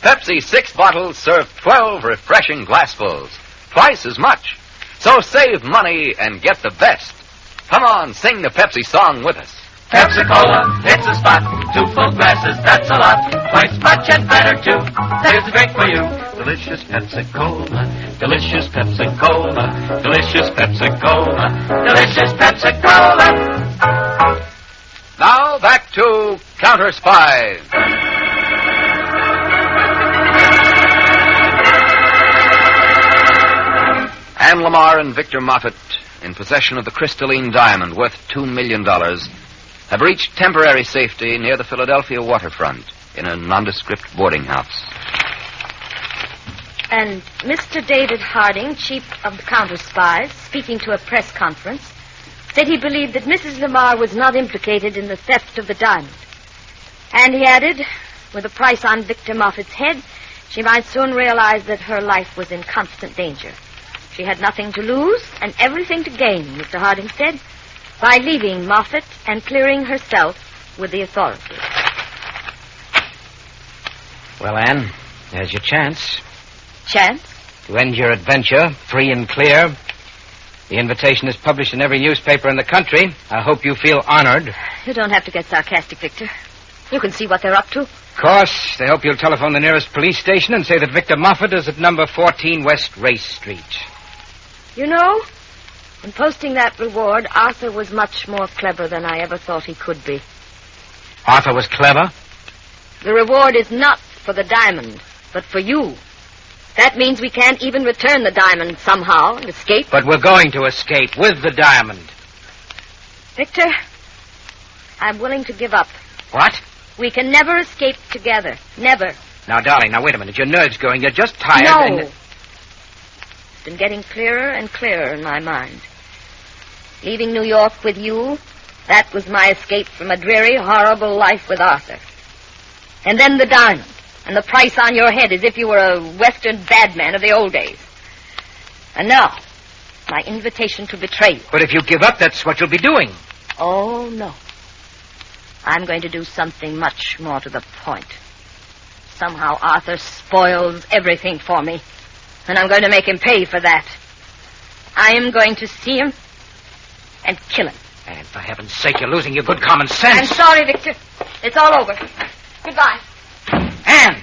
Pepsi 6 bottles serve 12 refreshing glassfuls, twice as much. So save money and get the best. Come on, sing the Pepsi song with us. Pepsi-Cola, it's a spot. 2 full glasses, that's a lot. Twice much and better, too. Here's a drink for you. Delicious Pepsi-Cola. Delicious Pepsi-Cola. Delicious Pepsi-Cola. Delicious Pepsi-Cola. Now, back to Counterspy. Ann Lamar and Victor Moffat, in possession of the crystalline diamond worth $2 million, have reached temporary safety near the Philadelphia waterfront in a nondescript boarding house. And Mr. David Harding, chief of the Counterspies, speaking to a press conference, said he believed that Mrs. Lamar was not implicated in the theft of the diamond. And he added, with a price on Victor Moffat's head, she might soon realize that her life was in constant danger. She had nothing to lose and everything to gain, Mr. Harding said, by leaving Moffat and clearing herself with the authorities. Well, Anne, there's your chance. Chance? To end your adventure, free and clear. The invitation is published in every newspaper in the country. I hope you feel honored. You don't have to get sarcastic, Victor. You can see what they're up to. Of course. They hope you'll telephone the nearest police station and say that Victor Moffat is at number 14 West Race Street. You know, in posting that reward, Arthur was much more clever than I ever thought he could be. Arthur was clever? The reward is not for the diamond, but for you. That means we can't even return the diamond somehow and escape. But we're going to escape with the diamond. Victor, I'm willing to give up. What? We can never escape together. Never. Now, darling, now, wait a minute. Your nerve's going. You're just tired. No. And... It's been getting clearer and clearer in my mind. Leaving New York with you, that was my escape from a dreary, horrible life with Arthur. And then the diamond, and the price on your head as if you were a Western badman of the old days. And now, my invitation to betray you. But if you give up, that's what you'll be doing. Oh, no. I'm going to do something much more to the point. Somehow Arthur spoils everything for me, and I'm going to make him pay for that. I am going to see him and kill him. And for heaven's sake, you're losing your good common sense. I'm sorry, Victor. It's all over. Goodbye. Anne!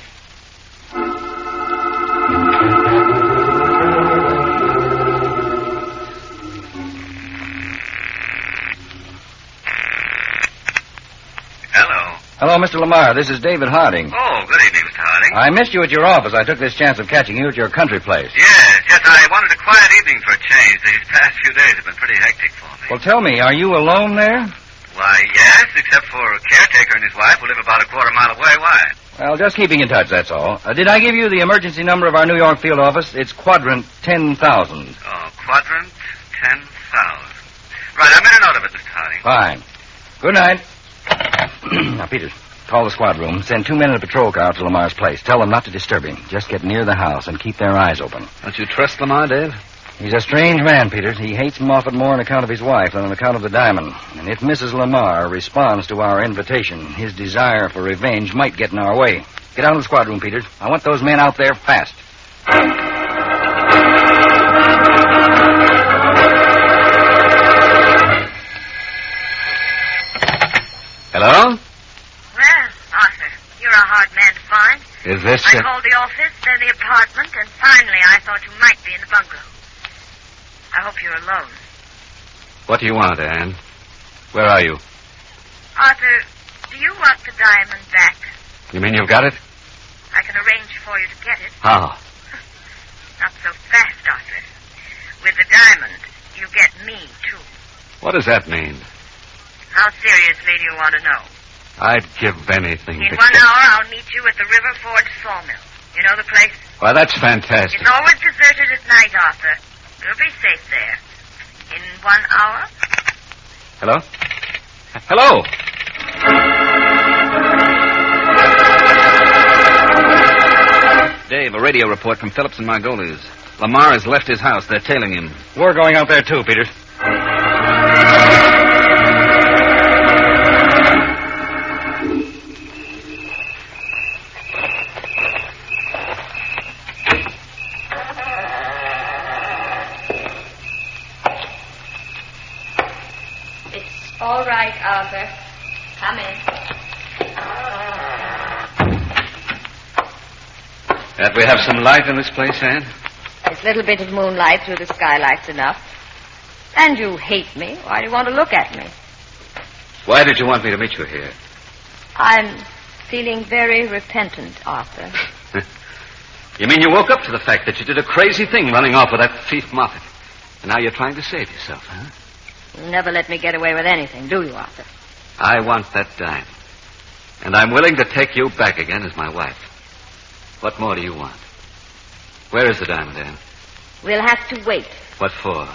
Hello, Mr. Lamar. This is David Harding. Oh, good evening, Mr. Harding. I missed you at your office. I took this chance of catching you at your country place. Yes, I wanted a quiet evening for a change. These past few days have been pretty hectic for me. Well, tell me, are you alone there? Why, yes, except for a caretaker and his wife who live about a quarter mile away. Why? Well, just keeping in touch, that's all. Did I give you the emergency number of our New York field office? It's quadrant 10,000. Oh, quadrant 10,000. Right, I made a note of it, Mr. Harding. Fine. Good night. Now, Peters, call the squad room. Send 2 men in a patrol car out to Lamar's place. Tell them not to disturb him. Just get near the house and keep their eyes open. Don't you trust Lamar, Dave? He's a strange man, Peters. He hates Moffat more on account of his wife than on account of the diamond. And if Mrs. Lamar responds to our invitation, his desire for revenge might get in our way. Get out of the squad room, Peters. I want those men out there fast. Hello? Well, Arthur, you're a hard man to find. Is this... I called the office, then the apartment, and finally I thought you might be in the bungalow. I hope you're alone. What do you want, Anne? Where are you? Arthur, do you want the diamond back? You mean you've got it? I can arrange for you to get it. How? Not so fast, Arthur. With the diamond, you get me, too. What does that mean? How seriously do you want to know? I'd give anything In to 1 get... hour, I'll meet you at the River Forge Sawmill. You know the place? Why, that's fantastic. It's always deserted at night, Arthur. You'll be safe there. In 1 hour? Hello? Hello? Dave, a radio report from Phillips and Margolies. Lamar has left his house. They're tailing him. We're going out there, too, Peters. All right, Arthur. Come in. That we have some light in this place, Anne? There's a little bit of moonlight through the skylights enough. And you hate me. Why do you want to look at me? Why did you want me to meet you here? I'm feeling very repentant, Arthur. You mean you woke up to the fact that you did a crazy thing running off with that thief Moffat. And now you're trying to save yourself, huh? You'll never let me get away with anything, do you, Arthur? I want that dime. And I'm willing to take you back again as my wife. What more do you want? Where is the diamond, Anne? We'll have to wait. What for?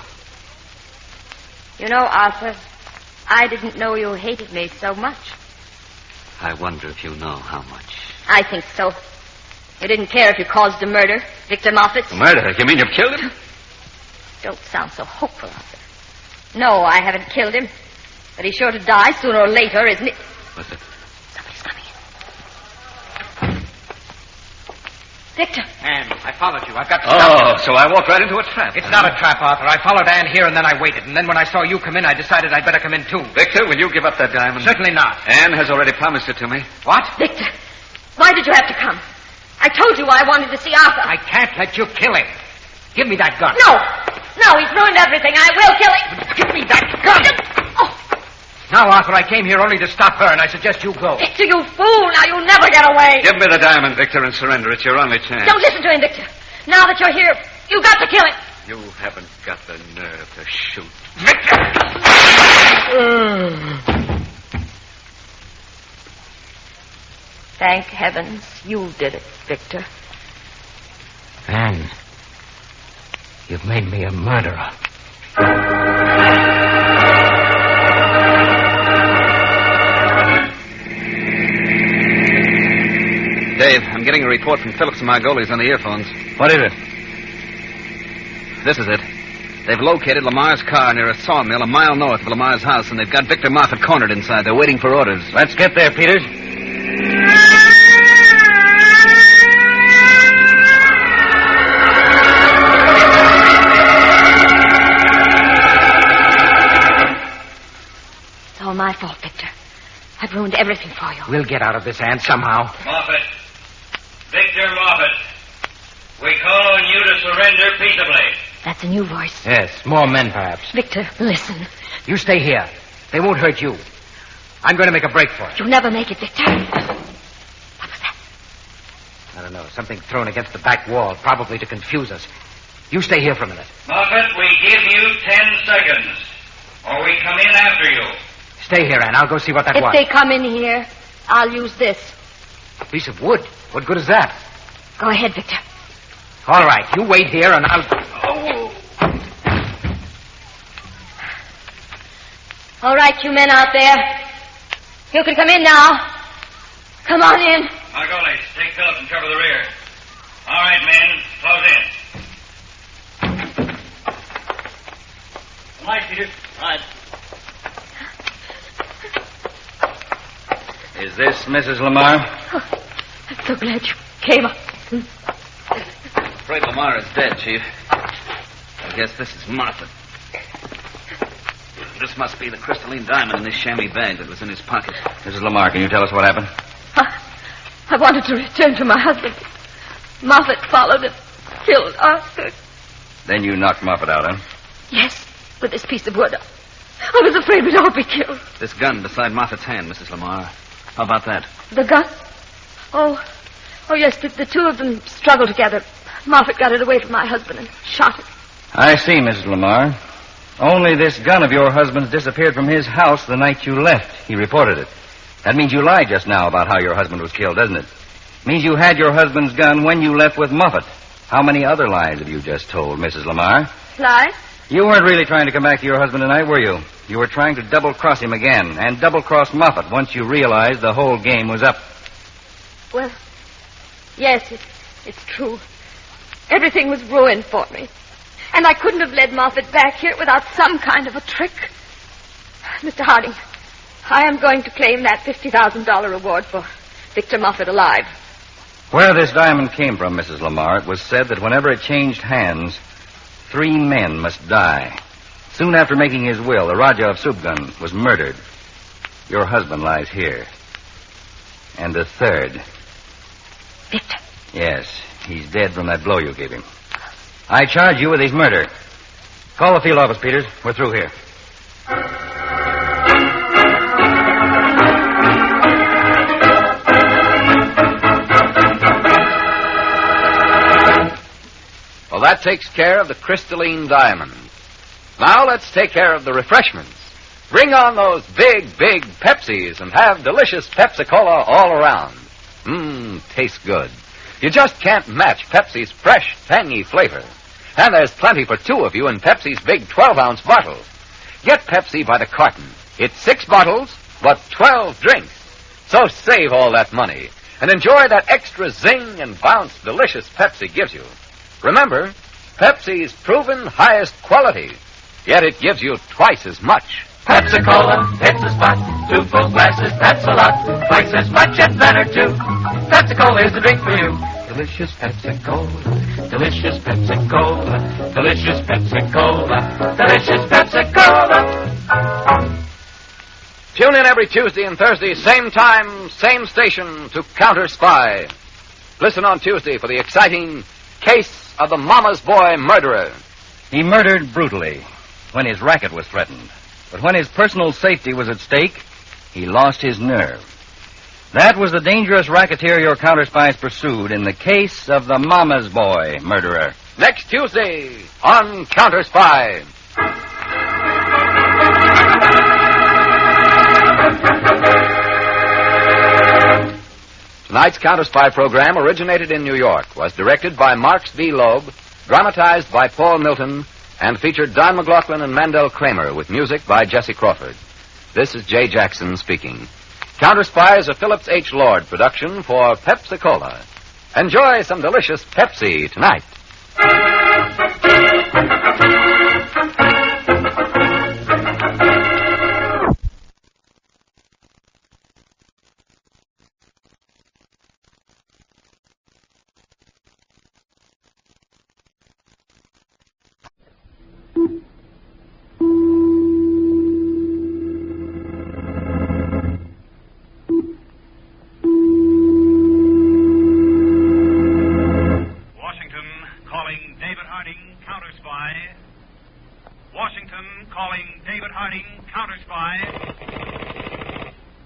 You know, Arthur, I didn't know you hated me so much. I wonder if you know how much. I think so. You didn't care if you caused a murder, Victor Moffat. A murder? You mean you've killed him? Don't sound so hopeful, Arthur. No, I haven't killed him. But he's sure to die sooner or later, isn't it? What's it? Somebody's coming in. Victor. Anne, I followed you. I've got to stop. So I walked right into a trap. It's not a trap, Arthur. I followed Anne here, and then I waited. And then when I saw you come in, I decided I'd better come in, too. Victor, will you give up that diamond? Certainly not. Anne has already promised it to me. What? Victor, why did you have to come? I told you I wanted to see Arthur. I can't let you kill him. Give me that gun. No, he's ruined everything. I will kill him. Give me that gun. Oh. Now, Arthur, I came here only to stop her, and I suggest you go. Victor, you fool. Now you'll never get away. Give me the diamond, Victor, and surrender. It's your only chance. Don't listen to him, Victor. Now that you're here, you've got to kill him. You haven't got the nerve to shoot. Victor! Thank heavens you did it, Victor. Anne, you've made me a murderer. Dave, I'm getting a report from Phillips and Margolies on the earphones. What is it? This is it. They've located Lamar's car near a sawmill a mile north of Lamar's house, and they've got Victor Moffat cornered inside. They're waiting for orders. Let's get there, Peters. It's all my fault, Victor. I've ruined everything for you. We'll get out of this, Anne, somehow. Moffat. Victor Moffat. We call on you to surrender peaceably. That's a new voice. Yes, more men, perhaps. Victor, listen. You stay here. They won't hurt you. I'm going to make a break for it. You'll never make it, Victor. I don't know. Something thrown against the back wall, probably to confuse us. You stay here for a minute. Moffat, we give you 10 seconds, or we come in after you. Stay here, Anne. I'll go see what that was. If they come in here, I'll use this. A piece of wood. What good is that? Go ahead, Victor. All right. You wait here, and I'll... Oh. All right, you men out there. You can come in now. Come on in. Margolies, take Phillips and cover the rear. All right, men, close in. All right, Peter. All right. Is this Mrs. Lamar? Oh, I'm so glad you came up. I'm afraid Lamar is dead, Chief. I guess this is Moffat. This must be the crystalline diamond in this chamois bag that was in his pocket. Mrs. Lamar, can you tell us what happened? I wanted to return to my husband. Moffat followed and killed Arthur. Then you knocked Moffat out, huh? Yes, with this piece of wood. I was afraid we'd all be killed. This gun beside Moffat's hand, Mrs. Lamar. How about that? The gun? Oh, yes, the two of them struggled together. Moffat got it away from my husband and shot it. I see, Mrs. Lamar. Only this gun of your husband's disappeared from his house the night you left. He reported it. That means you lied just now about how your husband was killed, doesn't it? Means you had your husband's gun when you left with Moffat. How many other lies have you just told, Mrs. Lamar? Lies? You weren't really trying to come back to your husband tonight, were you? You were trying to double-cross him again, and double-cross Moffat once you realized the whole game was up. Well, yes, it's true. Everything was ruined for me. And I couldn't have led Moffat back here without some kind of a trick. Mr. Harding, I am going to claim that $50,000 reward for Victor Moffat alive. Where this diamond came from, Mrs. Lamar, it was said that whenever it changed hands, 3 men must die. Soon after making his will, the Raja of Subgun was murdered. Your husband lies here. And the third. Victor? Yes, he's dead from that blow you gave him. I charge you with his murder. Call the field office, Peters. We're through here. Well, that takes care of the crystalline diamond. Now let's take care of the refreshments. Bring on those big Pepsis and have delicious Pepsi-Cola all around. Tastes good. You just can't match Pepsi's fresh, tangy flavor. And there's plenty for 2 of you in Pepsi's big 12-ounce bottle. Get Pepsi by the carton. It's 6 bottles, but 12 drinks. So save all that money and enjoy that extra zing and bounce delicious Pepsi gives you. Remember, Pepsi's proven highest quality, yet it gives you twice as much. Pepsi-Cola, it's a spot. 2 full glasses, that's a lot. Twice as much and better, too. Pepsi-Cola is the drink for you. Delicious Pepsi-Cola. Delicious Pepsi-Cola. Delicious Pepsi-Cola. Delicious Pepsi-Cola. Tune in every Tuesday and Thursday, same time, same station, to Counterspy. Listen on Tuesday for the exciting Case of the Mama's Boy Murderer. He murdered brutally when his racket was threatened. But when his personal safety was at stake, he lost his nerve. That was the dangerous racketeer your counterspies pursued in the Case of the Mama's Boy Murderer. Next Tuesday on Counterspy. Tonight's Counterspy program originated in New York, was directed by Marks V. Loeb, dramatized by Paul Milton, and featured Don MacLaughlin and Mandel Kramer with music by Jesse Crawford. This is Jay Jackson speaking. Counterspy is a Phillips H. Lord production for Pepsi-Cola. Enjoy some delicious Pepsi tonight.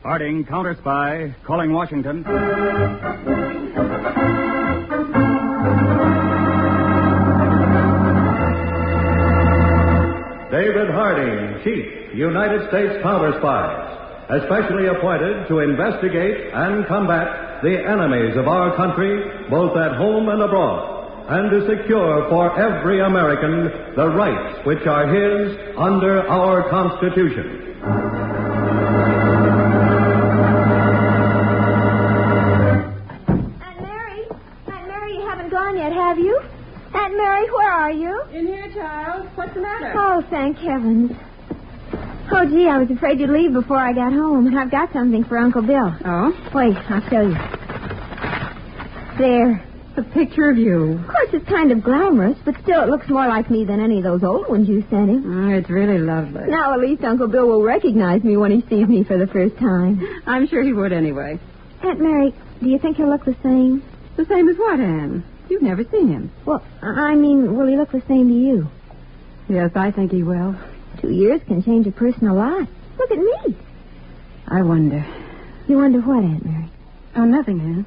Harding, Counterspy, calling Washington. David Harding, Chief, United States Counterspies, especially appointed to investigate and combat the enemies of our country, both at home and abroad, and to secure for every American the rights which are his under our Constitution. Have you? Aunt Mary, where are you? In here, child. What's the matter? Oh, thank heavens. Oh, gee, I was afraid you'd leave before I got home, and I've got something for Uncle Bill. Oh? Wait, I'll show you. There. A picture of you. Of course, it's kind of glamorous, but still it looks more like me than any of those old ones you sent him. It's really lovely. Now, at least Uncle Bill will recognize me when he sees me for the first time. I'm sure he would anyway. Aunt Mary, do you think he'll look the same? The same as what, Anne? You've never seen him. Well, I mean, will he look the same to you? Yes, I think he will. 2 years can change a person a lot. Look at me. I wonder. You wonder what, Aunt Mary? Oh, nothing, Anne.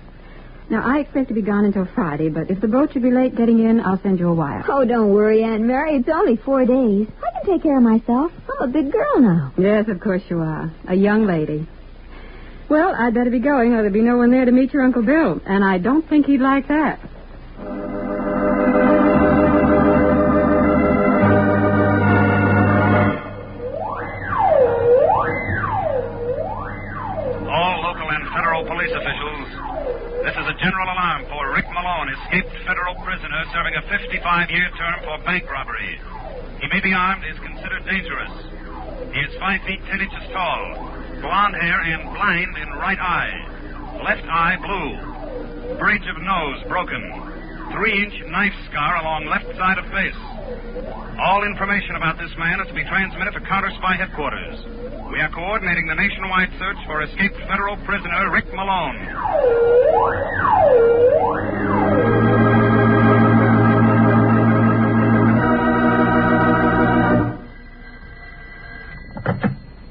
Now, I expect to be gone until Friday, but if the boat should be late getting in, I'll send you a wire. Oh, don't worry, Aunt Mary. It's only 4 days. I can take care of myself. I'm a big girl now. Yes, of course you are. A young lady. Well, I'd better be going, or there'll be no one there to meet your Uncle Bill, and I don't think he'd like that. All local and federal police officials, this is a general alarm for Rick Malone, escaped federal prisoner serving a 55-year term for bank robbery. He may be armed, is considered dangerous. He is 5 feet 10 inches tall, blonde hair and blind in right eye, left eye blue, bridge of nose broken, 3-inch knife scar along left side of face. All information about this man is to be transmitted to Counterspy headquarters. We are coordinating the nationwide search for escaped federal prisoner Rick Malone.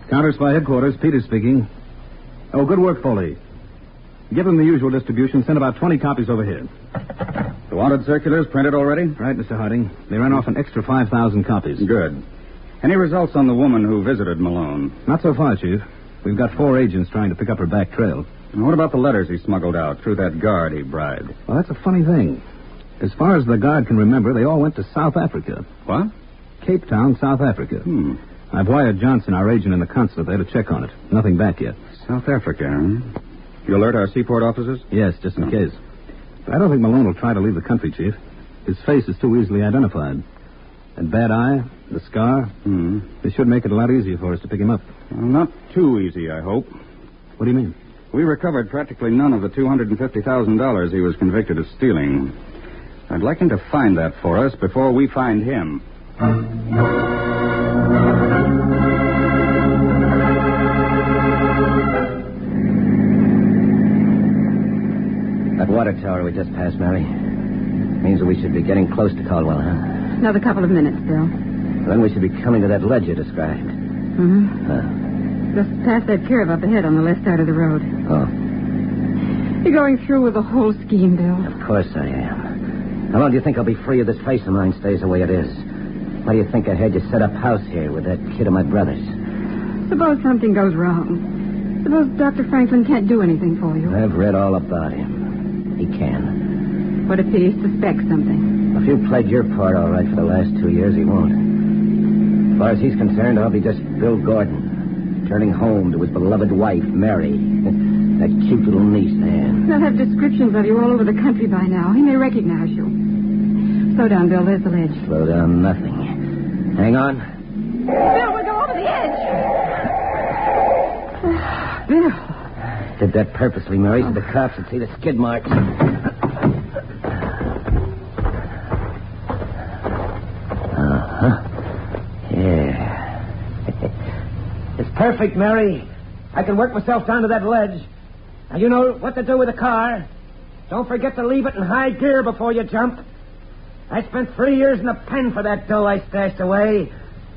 Counterspy headquarters, Peter speaking. Oh, good work, Foley. Give them the usual distribution. Send about 20 copies over here. The wanted circulars printed already? Right, Mr. Harding. They ran off an extra 5,000 copies. Good. Any results on the woman who visited Malone? Not so far, Chief. We've got 4 agents trying to pick up her back trail. And what about the letters he smuggled out through that guard he bribed? Well, that's a funny thing. As far as the guard can remember, they all went to South Africa. What? Cape Town, South Africa. I've wired Johnson, our agent in the consulate there, to check on it. Nothing back yet. South Africa, huh? You alert our seaport officers? Yes, just in case. But I don't think Malone will try to leave the country, Chief. His face is too easily identified. That bad eye, the scar, they should make it a lot easier for us to pick him up. Well, not too easy, I hope. What do you mean? We recovered practically none of the $250,000 he was convicted of stealing. I'd like him to find that for us before we find him. That water tower we just passed, Mary, means that we should be getting close to Caldwell, huh? Another couple of minutes, Bill. Then we should be coming to that ledge you described. Just past that curve up ahead on the left side of the road. Oh. You're going through with the whole scheme, Bill. Of course I am. How long do you think I'll be free if this face of mine stays the way it is? Why do you think I had you set up house here with that kid of my brother's? Suppose something goes wrong. Suppose Dr. Franklin can't do anything for you. I've read all about him. He can. What if he suspects something? If you played your part all right for the last 2 years, he won't. As far as he's concerned, I'll be just Bill Gordon, turning home to his beloved wife, Mary. That cute little niece, Anne. They'll have descriptions of you all over the country by now. He may recognize you. Slow down, Bill. There's the ledge. Slow down nothing. Hang on. Bill, we'll go over the edge. Bill. Did that purposely, Mary, so the cops would see the skid marks. Yeah. It's perfect, Mary. I can work myself down to that ledge. Now, you know what to do with the car. Don't forget to leave it in high gear before you jump. I spent 3 years in the pen for that dough I stashed away.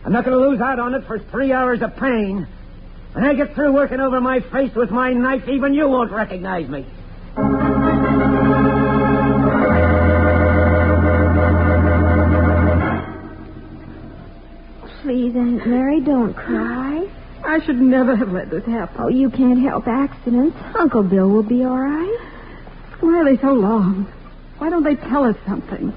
I'm not going to lose out on it for 3 hours of pain. When I get through working over my face with my knife, even you won't recognize me. Please, Aunt Mary, don't cry. I should never have let this happen. Oh, you can't help accidents. Uncle Bill will be all right. Why are they so long? Why don't they tell us something?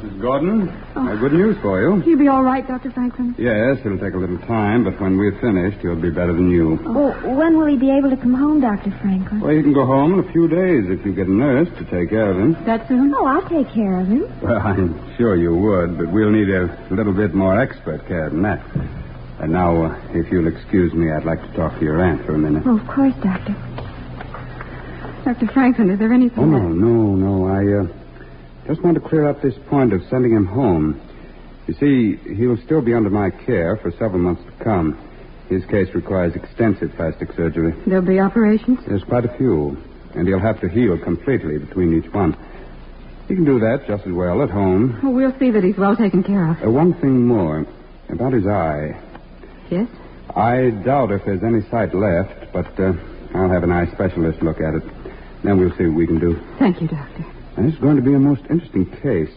Miss Gordon, I have good news for you. You'll be all right, Dr. Franklin? Yes, it'll take a little time, but when we're finished, he'll be better than you. Oh, when will he be able to come home, Dr. Franklin? Well, he can go home in a few days if you get a nurse to take care of him. That soon? Oh, I'll take care of him. Well, I'm sure you would, but we'll need a little bit more expert care than that. And now, if you'll excuse me, I'd like to talk to your aunt for a minute. Oh, of course, Doctor. Dr. Franklin, is there anything... Oh, no. I just want to clear up this point of sending him home. You see, he'll still be under my care for several months to come. His case requires extensive plastic surgery. There'll be operations? There's quite a few, and he'll have to heal completely between each one. He can do that just as well at home. Well, we'll see that he's well taken care of. One thing more, about his eye. Yes? I doubt if there's any sight left, but I'll have an eye specialist look at it. Then we'll see what we can do. Thank you, Doctor. And this is going to be a most interesting case.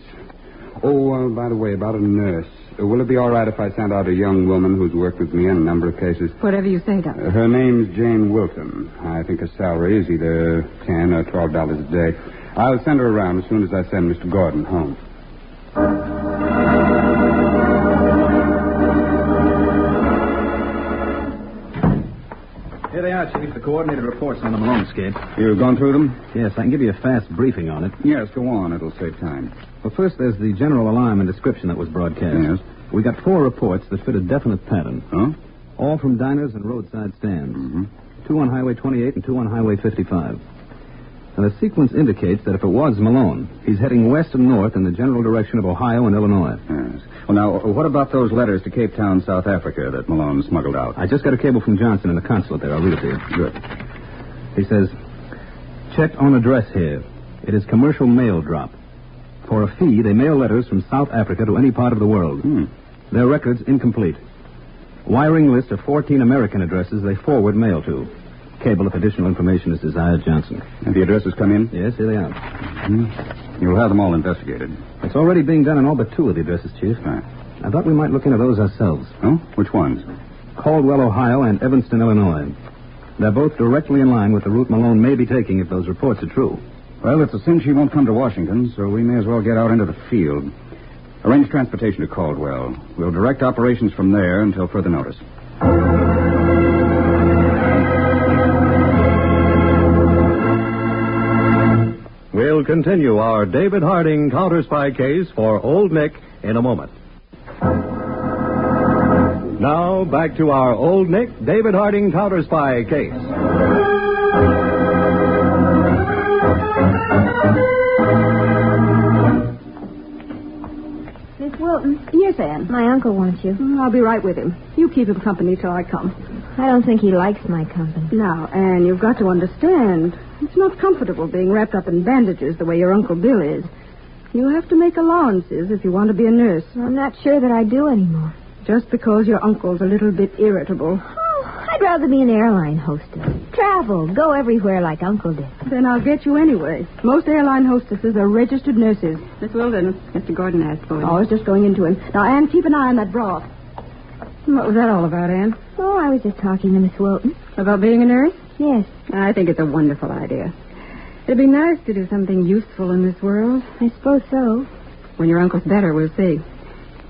Oh, by the way, about a nurse. Will it be all right if I send out a young woman who's worked with me in a number of cases? Whatever you say, Doctor. Her name's Jane Wilton. I think her salary is either $10 or $12 a day. I'll send her around as soon as I send Mr. Gordon home. Here they are, Chief. The coordinated reports on the Malone escape. You've gone through them? Yes, I can give you a fast briefing on it. Yes, go on. It'll save time. Well, first, there's the general alarm and description that was broadcast. Yes. We got 4 reports that fit a definite pattern. Huh? All from diners and roadside stands. Mm-hmm. 2 on Highway 28 and 2 on Highway 55. And the sequence indicates that if it was Malone, he's heading west and north in the general direction of Ohio and Illinois. Yes. Well, now, what about those letters to Cape Town, South Africa that Malone smuggled out? I just got a cable from Johnson in the consulate there. I'll read it to you. Good. He says, checked on address here. It is commercial mail drop. For a fee, they mail letters from South Africa to any part of the world. Their records incomplete. Wiring list of 14 American addresses they forward mail to. Cable if additional information is desired, Johnson. And the addresses come in? Yes, here they are. You'll have them all investigated. It's already being done on all but 2 of the addresses, Chief. Right. I thought we might look into those ourselves. Oh? Which ones? Caldwell, Ohio, and Evanston, Illinois. They're both directly in line with the route Malone may be taking if those reports are true. Well, it's a cinch he won't come to Washington, so we may as well get out into the field. Arrange transportation to Caldwell. We'll direct operations from there until further notice. We'll continue our David Harding counterspy case for Old Nick in a moment. Now, back to our Old Nick David Harding counterspy case. Miss Wilton? Yes, Anne? My uncle wants you. I'll be right with him. You keep him company till I come. I don't think he likes my company. Now, Anne, you've got to understand. It's not comfortable being wrapped up in bandages the way your Uncle Bill is. You have to make allowances if you want to be a nurse. I'm not sure that I do anymore. Just because your uncle's a little bit irritable. Oh, I'd rather be an airline hostess. Travel, go everywhere like Uncle did. Then I'll get you anyway. Most airline hostesses are registered nurses. Miss Wilton, Mr. Gordon asked for you. Oh, I was just going into him. Now, Anne, keep an eye on that broth. What was that all about, Anne? Oh, I was just talking to Miss Wilton. About being a nurse? Yes. I think it's a wonderful idea. It'd be nice to do something useful in this world. I suppose so. When your uncle's better, we'll see.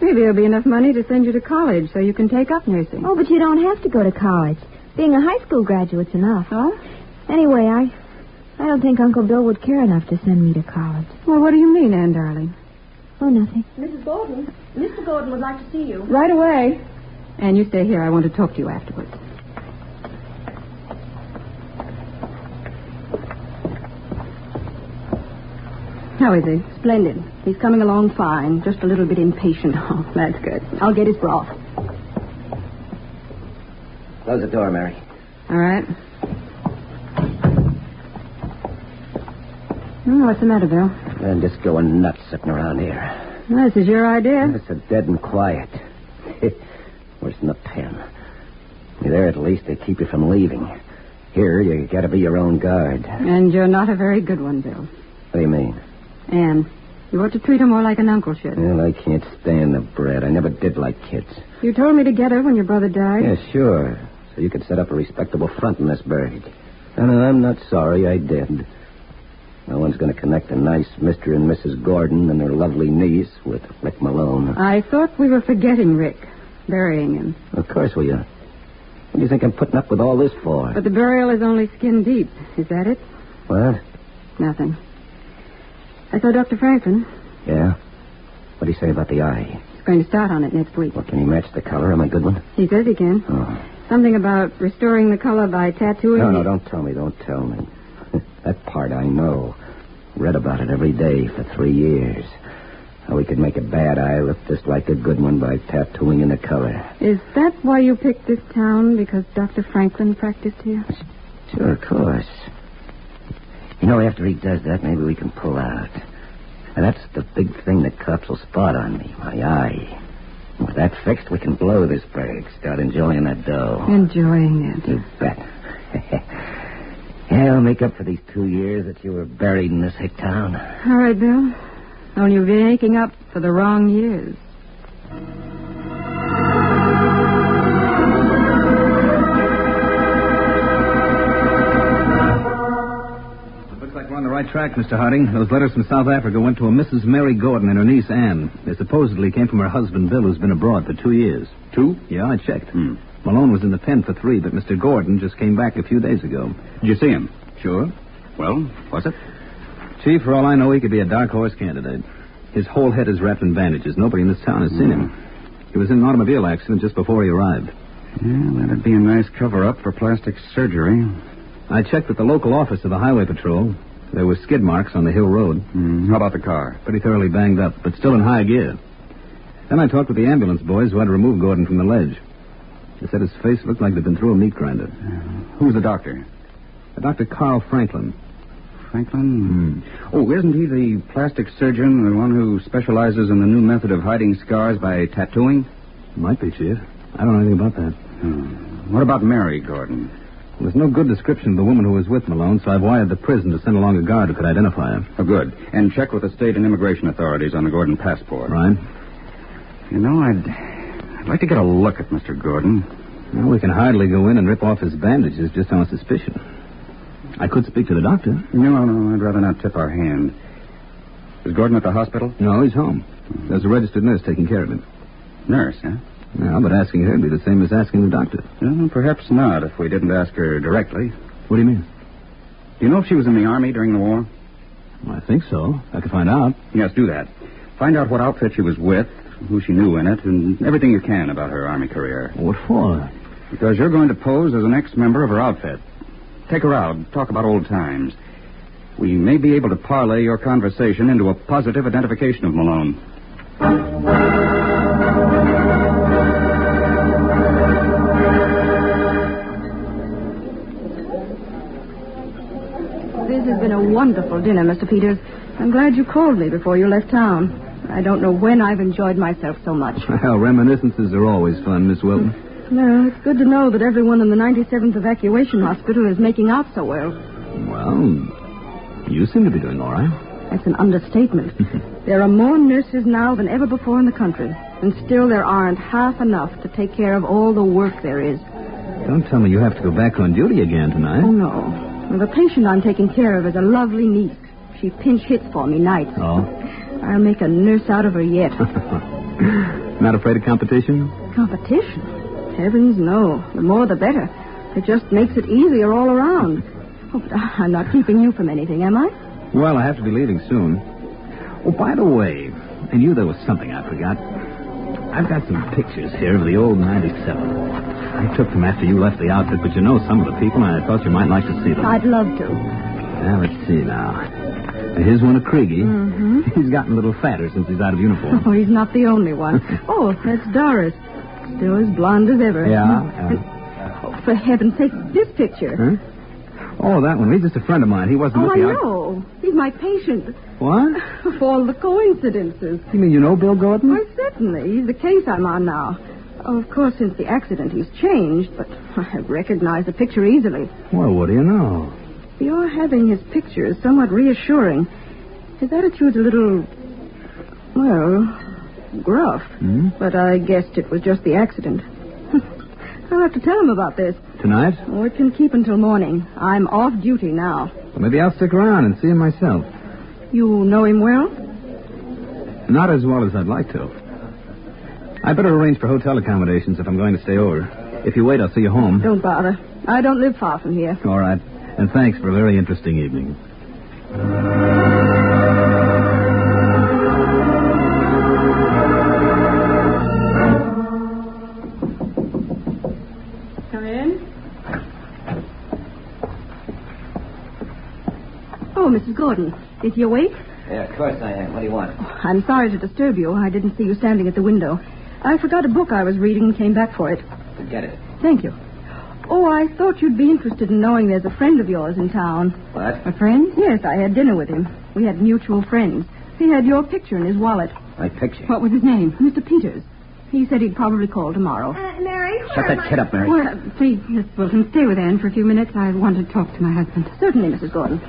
Maybe there'll be enough money to send you to college so you can take up nursing. Oh, but you don't have to go to college. Being a high school graduate's enough. Oh? Anyway, I don't think Uncle Bill would care enough to send me to college. Well, what do you mean, Anne, darling? Oh, nothing. Mrs. Gordon, Mr. Gordon would like to see you. Right away. Anne, you stay here. I want to talk to you afterwards. How is he? Splendid. He's coming along fine. Just a little bit impatient. Oh, that's good. I'll get his broth. Close the door, Mary. All right. What's the matter, Bill? I'm just going nuts sitting around here. Well, this is your idea. It's so dead and quiet. Worse than the pen. There, at least, they keep you from leaving. Here, you got to be your own guard. And you're not a very good one, Bill. What do you mean? Anne, you ought to treat her more like an uncle should. Well, I can't stand the brat. I never did like kids. You told me to get her when your brother died. Yeah, sure. So you could set up a respectable front in this burg. And I'm not sorry I did. No one's going to connect a nice Mr. and Mrs. Gordon and their lovely niece with Rick Malone. I thought we were forgetting Rick, burying him. Of course we are. What do you think I'm putting up with all this for? But the burial is only skin deep. Is that it? What? Nothing. I saw Dr. Franklin. Yeah? What do you say about the eye? He's going to start on it next week. Well, can he match the color? Am I a good one? He says he can. Oh. Something about restoring the color by tattooing. No, don't tell me. Don't tell me. That part I know. Read about it every day for 3 years. How we could make a bad eye look just like a good one by tattooing in the color. Is that why you picked this town? Because Dr. Franklin practiced here? Sure, of course. You know, after he does that, maybe we can pull out. And that's the big thing the cops will spot on me, my eye. And with that fixed, we can blow this burg. Start enjoying that dough. Enjoying it. You bet. Yeah, I'll make up for these 2 years that you were buried in this hick town. All right, Bill. Only you'll be making up for the wrong years. Looks like we're on the right track, Mr. Harding. Those letters from South Africa went to a Mrs. Mary Gordon and her niece, Anne. They supposedly came from her husband, Bill, who's been abroad for 2 years. 2? Yeah, I checked. Malone was in the pen for 3, but Mr. Gordon just came back a few days ago. Did you see him? Sure. Well, what's it? Chief, for all I know, he could be a dark horse candidate. His whole head is wrapped in bandages. Nobody in this town has seen him. He was in an automobile accident just before he arrived. Yeah, that'd be a nice cover-up for plastic surgery. I checked with the local office of the Highway Patrol. There were skid marks on the hill road. How about the car? Pretty thoroughly banged up, but still in high gear. Then I talked with the ambulance boys who had to remove Gordon from the ledge. They said his face looked like it had been through a meat grinder. Who's the doctor? Dr. Carl Franklin. Franklin? Oh, isn't he the plastic surgeon, the one who specializes in the new method of hiding scars by tattooing? Might be, Chief. I don't know anything about that. What about Mary Gordon? There's no good description of the woman who was with Malone, so I've wired the prison to send along a guard who could identify her. Oh, good. And check with the state and immigration authorities on the Gordon passport. Right. You know, I'd like to get a look at Mr. Gordon. Well, we can hardly go in and rip off his bandages just on suspicion. I could speak to the doctor. No, I'd rather not tip our hand. Is Gordon at the hospital? No, he's home. There's a registered nurse taking care of him. Nurse, huh? No, but asking her would be the same as asking the doctor. Well, perhaps not if we didn't ask her directly. What do you mean? Do you know if she was in the Army during the war? Well, I think so. I could find out. Yes, do that. Find out what outfit she was with, who she knew in it, and everything you can about her Army career. What for? Because you're going to pose as an ex-member of her outfit. Take her out, talk about old times. We may be able to parlay your conversation into a positive identification of Malone. This has been a wonderful dinner, Mr. Peters. I'm glad you called me before you left town. I don't know when I've enjoyed myself so much. Well, reminiscences are always fun, Miss Wilton. No, it's good to know that everyone in the 97th Evacuation Hospital is making out so well. Well, you seem to be doing all right. That's an understatement. There are more nurses now than ever before in the country, and still there aren't half enough to take care of all the work there is. Don't tell me you have to go back on duty again tonight. Oh, no. Well, the patient I'm taking care of is a lovely niece. She pinch hits for me nights. Oh? I'll make a nurse out of her yet. Not afraid of competition? Competition? Heavens, no. The more the better. It just makes it easier all around. Oh, but I'm not keeping you from anything, am I? Well, I have to be leaving soon. Oh, by the way, I knew there was something I forgot. I've got some pictures here of the old 97. I took them after you left the outfit, but you know some of the people, and I thought you might like to see them. I'd love to. Now, let's see now. Here's one of Kriegy. Mm-hmm. He's gotten a little fatter since he's out of uniform. Oh, he's not the only one. Oh, that's Doris. Still as blonde as ever. Yeah. Oh, for heaven's sake, this picture. Huh? Oh, that one. He's just a friend of mine. He wasn't with I the know. He's my patient. What? Of all the coincidences. You mean you know Bill Gordon? Why, certainly. He's the case I'm on now. Oh, of course, since the accident, he's changed, but I recognize the picture easily. Well, what do you know? Your having his picture is somewhat reassuring. His attitude's a little, well, gruff. But I guessed it was just the accident. I'll have to tell him about this. Tonight? Oh, it can keep until morning. I'm off duty now. Well, maybe I'll stick around and see him myself. You know him well? Not as well as I'd like to. I better arrange for hotel accommodations if I'm going to stay over. If you wait, I'll see you home. Don't bother. I don't live far from here. All right. And thanks for a very interesting evening. Come in. Oh, Mrs. Gordon. Is he awake? Yeah, of course I am. What do you want? Oh, I'm sorry to disturb you. I didn't see you standing at the window. I forgot a book I was reading and came back for it. Get it. Thank you. Oh, I thought you'd be interested in knowing there's a friend of yours in town. What? A friend? Yes, I had dinner with him. We had mutual friends. He had your picture in his wallet. My picture? What was his name? Mr. Peters. He said he'd probably call tomorrow. Mary, Shut that kid up, Mary. Well, please, Miss Wilson, stay with Anne for a few minutes. I want to talk to my husband. Certainly, Mrs. Gordon.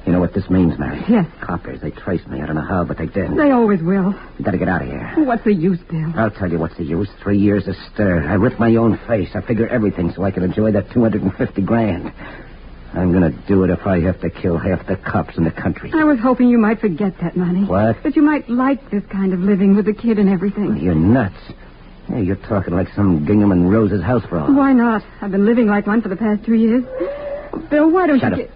You know what this means, Mary? Yes. Coppers, they traced me. I don't know how, but they did. They always will. You gotta get out of here. What's the use, Bill? I'll tell you what's the use. 3 years of stir. I ripped my own face. I figure everything so I can enjoy that $250,000. I'm gonna do it if I have to kill half the cops in the country. I was hoping you might forget that money. What? That you might like this kind of living with the kid and everything. You're nuts. Hey, you're talking like some Gingham and Rose's house fraud. Why not? I've been living like one for the past 2 years. Bill, why don't Shut you... up.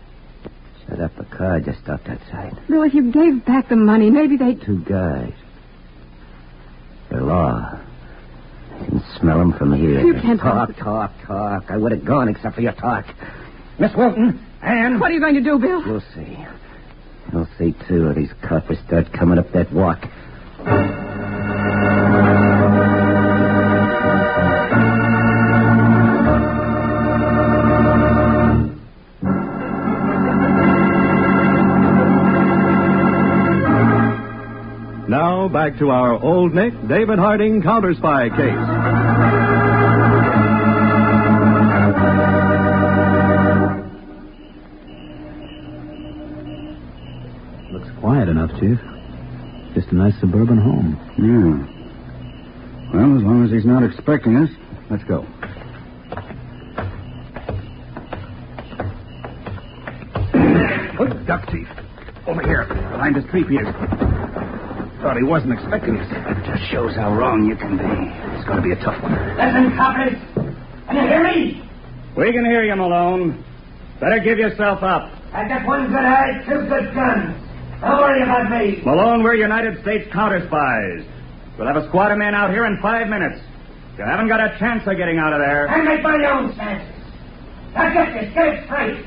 Shut up. A car just stopped outside. Bill, if you gave back the money, maybe they'd... 2 guys. The law. I can smell them from here. You can't... Talk. I would have gone except for your talk. Miss Wilton, Anne. What are you going to do, Bill? You'll see. You'll see, too, if these coppers start coming up that walk. Now, back to our Old Nick, David Harding Counterspy case. Quiet enough, Chief. Just a nice suburban home. Yeah. Well, as long as he's not expecting us, let's go. Duck thief. Over here, behind this tree, Peter. Thought he wasn't expecting us. That just shows how wrong you can be. It's going to be a tough one. Listen, coppers. Can you hear me? We can hear you, Malone. Better give yourself up. I've got one good eye, 2 good guns. Don't worry about me. Malone, we're United States Counterspies. We'll have a squad of men out here in 5 minutes. You haven't got a chance of getting out of there. I make my own chances. Now get this, get it straight.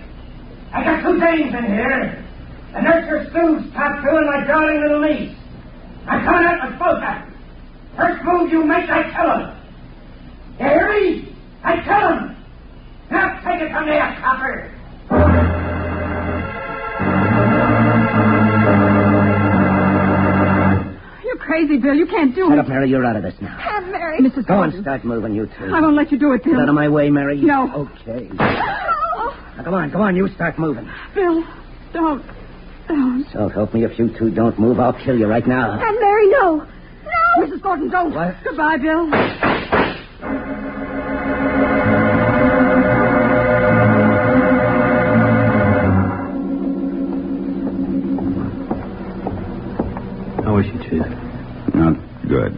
I got 2 dames in here. The nursery Stu's top 2 and my darling little niece. I'm coming out with both of them. First move you make, I kill them. You hear me? I kill them. Now take it from there, copper. You're crazy, Bill. You can't do it. Shut up, Mary. You're out of this now. Aunt Mary. Mrs. Go Gordon. on, start moving, you two. I won't let you do it, Bill. Get out of my way, Mary. No. Okay. Oh. Now, come on, you start moving. Bill, don't. So help me, if you two don't move, I'll kill you right now. Aunt Mary, no. No! Mrs. Gordon, don't. What? Goodbye, Bill. How is she, Chief? Not good.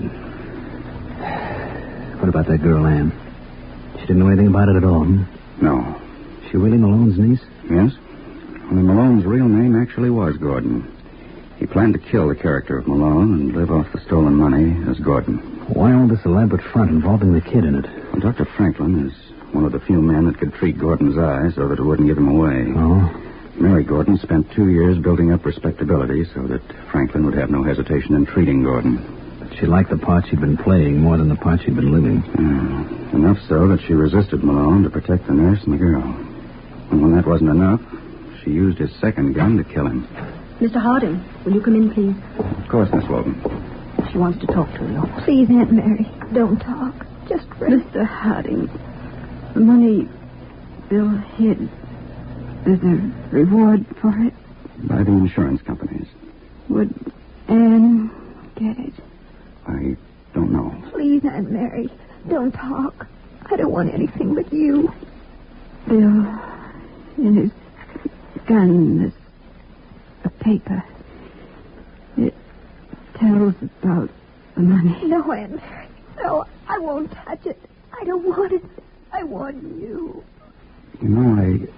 What about that girl, Ann? She didn't know anything about it at all, hmm? No. She really Malone's niece? Yes? Only Malone's real name actually was Gordon. He planned to kill the character of Malone and live off the stolen money as Gordon. Why all this elaborate front involving the kid in it? Well, Dr. Franklin is one of the few men that could treat Gordon's eye so that it wouldn't give him away. Oh? Mary Gordon spent 2 years building up respectability so that Franklin would have no hesitation in treating Gordon. But she liked the part she'd been playing more than the part she'd been living. Enough so that she resisted Malone to protect the nurse and the girl. And when that wasn't enough, she used his second gun to kill him. Mr. Harding, will you come in, please? Of course, Miss Walton. She wants to talk to you. Please, Aunt Mary, don't talk. Just rest. Mr. Harding, the money Bill hid, there's a reward for it. By the insurance companies. Would Anne get it? I don't know. Please, Aunt Mary, don't talk. I don't want anything but you. Bill, in his gun, there's a paper. It tells about the money. No, Aunt Mary. No, I won't touch it. I don't want it. I want you. You know,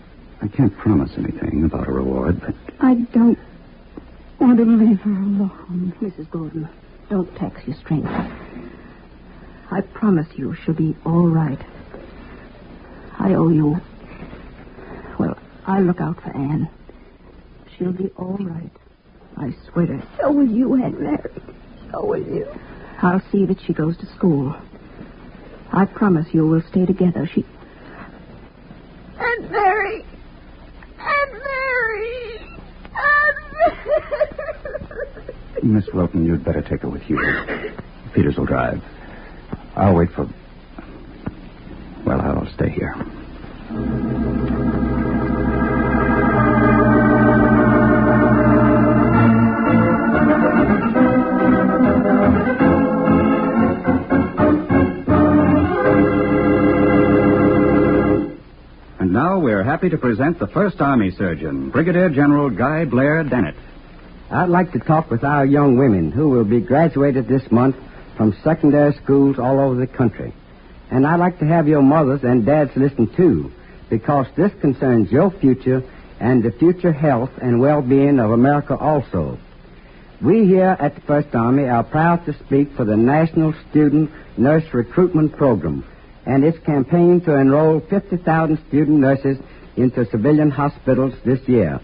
I can't promise anything about a reward, but... I don't want to leave her alone, Mrs. Gordon. Don't tax your strength. I promise you she'll be all right. I owe you. Well, I'll look out for Anne. She'll be all right. I swear. So will you, Aunt Mary. So will you. I'll see that she goes to school. I promise you we'll stay together. Aunt Mary! Aunt Mary! Aunt Mary! Miss Wilton, you'd better take her with you. Peters will drive. I'll wait for... Well, I'll stay here. And now we're happy to present the first Army surgeon, Brigadier General Guy Blair Dennett. I'd like to talk with our young women who will be graduated this month from secondary schools all over the country. And I'd like to have your mothers and dads listen too, because this concerns your future and the future health and well-being of America also. We here at the First Army are proud to speak for the National Student Nurse Recruitment Program and its campaign to enroll 50,000 student nurses into civilian hospitals this year.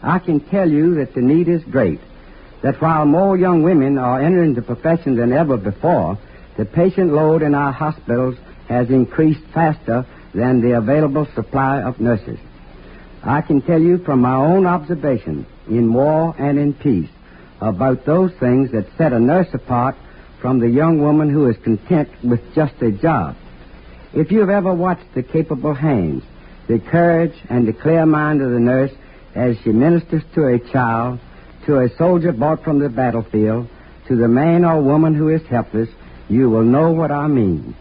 I can tell you that the need is great, that while more young women are entering the profession than ever before, the patient load in our hospitals has increased faster than the available supply of nurses. I can tell you from my own observation, in war and in peace, about those things that set a nurse apart from the young woman who is content with just a job. If you've ever watched the capable hands, the courage and the clear mind of the nurse as she ministers to a child, to a soldier brought from the battlefield, to the man or woman who is helpless, you will know what I mean.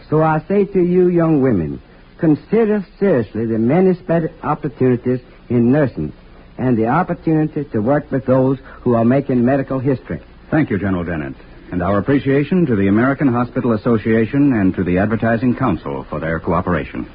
So I say to you young women, consider seriously the many splendid opportunities in nursing and the opportunity to work with those who are making medical history. Thank you, General Dennett. And our appreciation to the American Hospital Association and to the Advertising Council for their cooperation.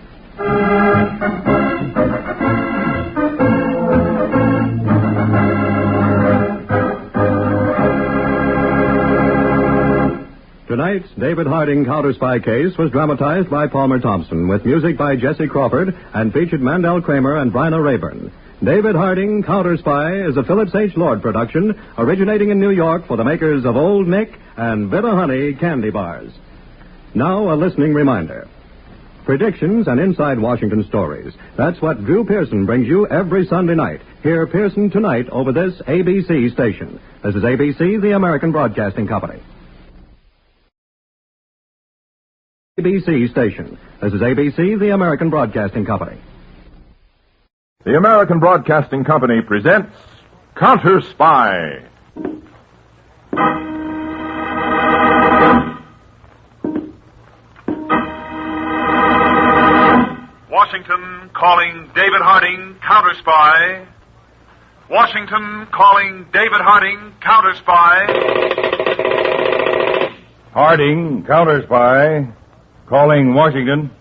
Tonight's David Harding Counterspy case was dramatized by Palmer Thompson with music by Jesse Crawford and featured Mandel Kramer and Bryna Rayburn. David Harding Counterspy is a Phillips H. Lord production originating in New York for the makers of Old Nick and Bitter Honey candy bars. Now a listening reminder. Predictions and inside Washington stories. That's what Drew Pearson brings you every Sunday night. Hear Pearson tonight over this ABC station. This is ABC, the American Broadcasting Company. ABC station. This is ABC, the American Broadcasting Company. The American Broadcasting Company presents Counterspy. Washington calling David Harding, Counterspy. Washington calling David Harding, Counterspy. Harding, Counterspy, calling Washington.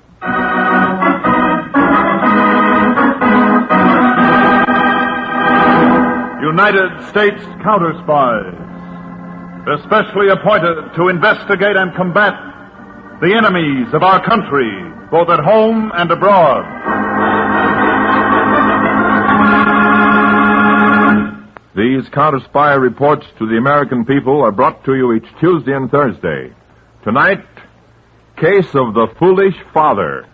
United States Counterspies, especially appointed to investigate and combat the enemies of our country, both at home and abroad. These Counterspy reports to the American people are brought to you each Tuesday and Thursday. Tonight, Case of the Foolish Father.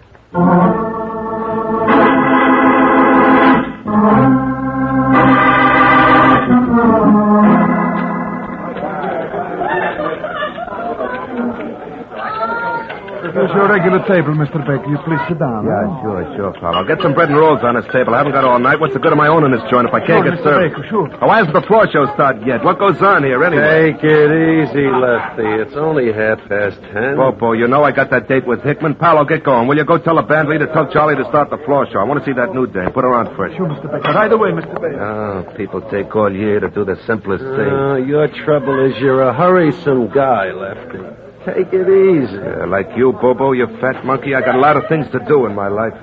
Here's your regular table, Mr. Baker. You please sit down. Yeah, sure, pal. I'll get some bread and rolls on this table. I haven't got all night. What's the good of my owning this joint if I can't get Mr. served? Baker, sure. Oh, why hasn't the floor show started yet? What goes on here, anyway? Take it easy, Lefty. It's only 10:30. Popo, you know I got that date with Hickman. Pal, I'll get going. Will you go tell the band leader, tell Charlie to start the floor show? I want to see that new dame. Put her on first. Sure, Mr. Baker. Right away, Mr. Baker. Oh, people take all year to do the simplest thing. Your trouble is you're a hurriesome guy, Lefty. Take it easy. Yeah, like you, Bobo, you fat monkey. I got a lot of things to do in my life.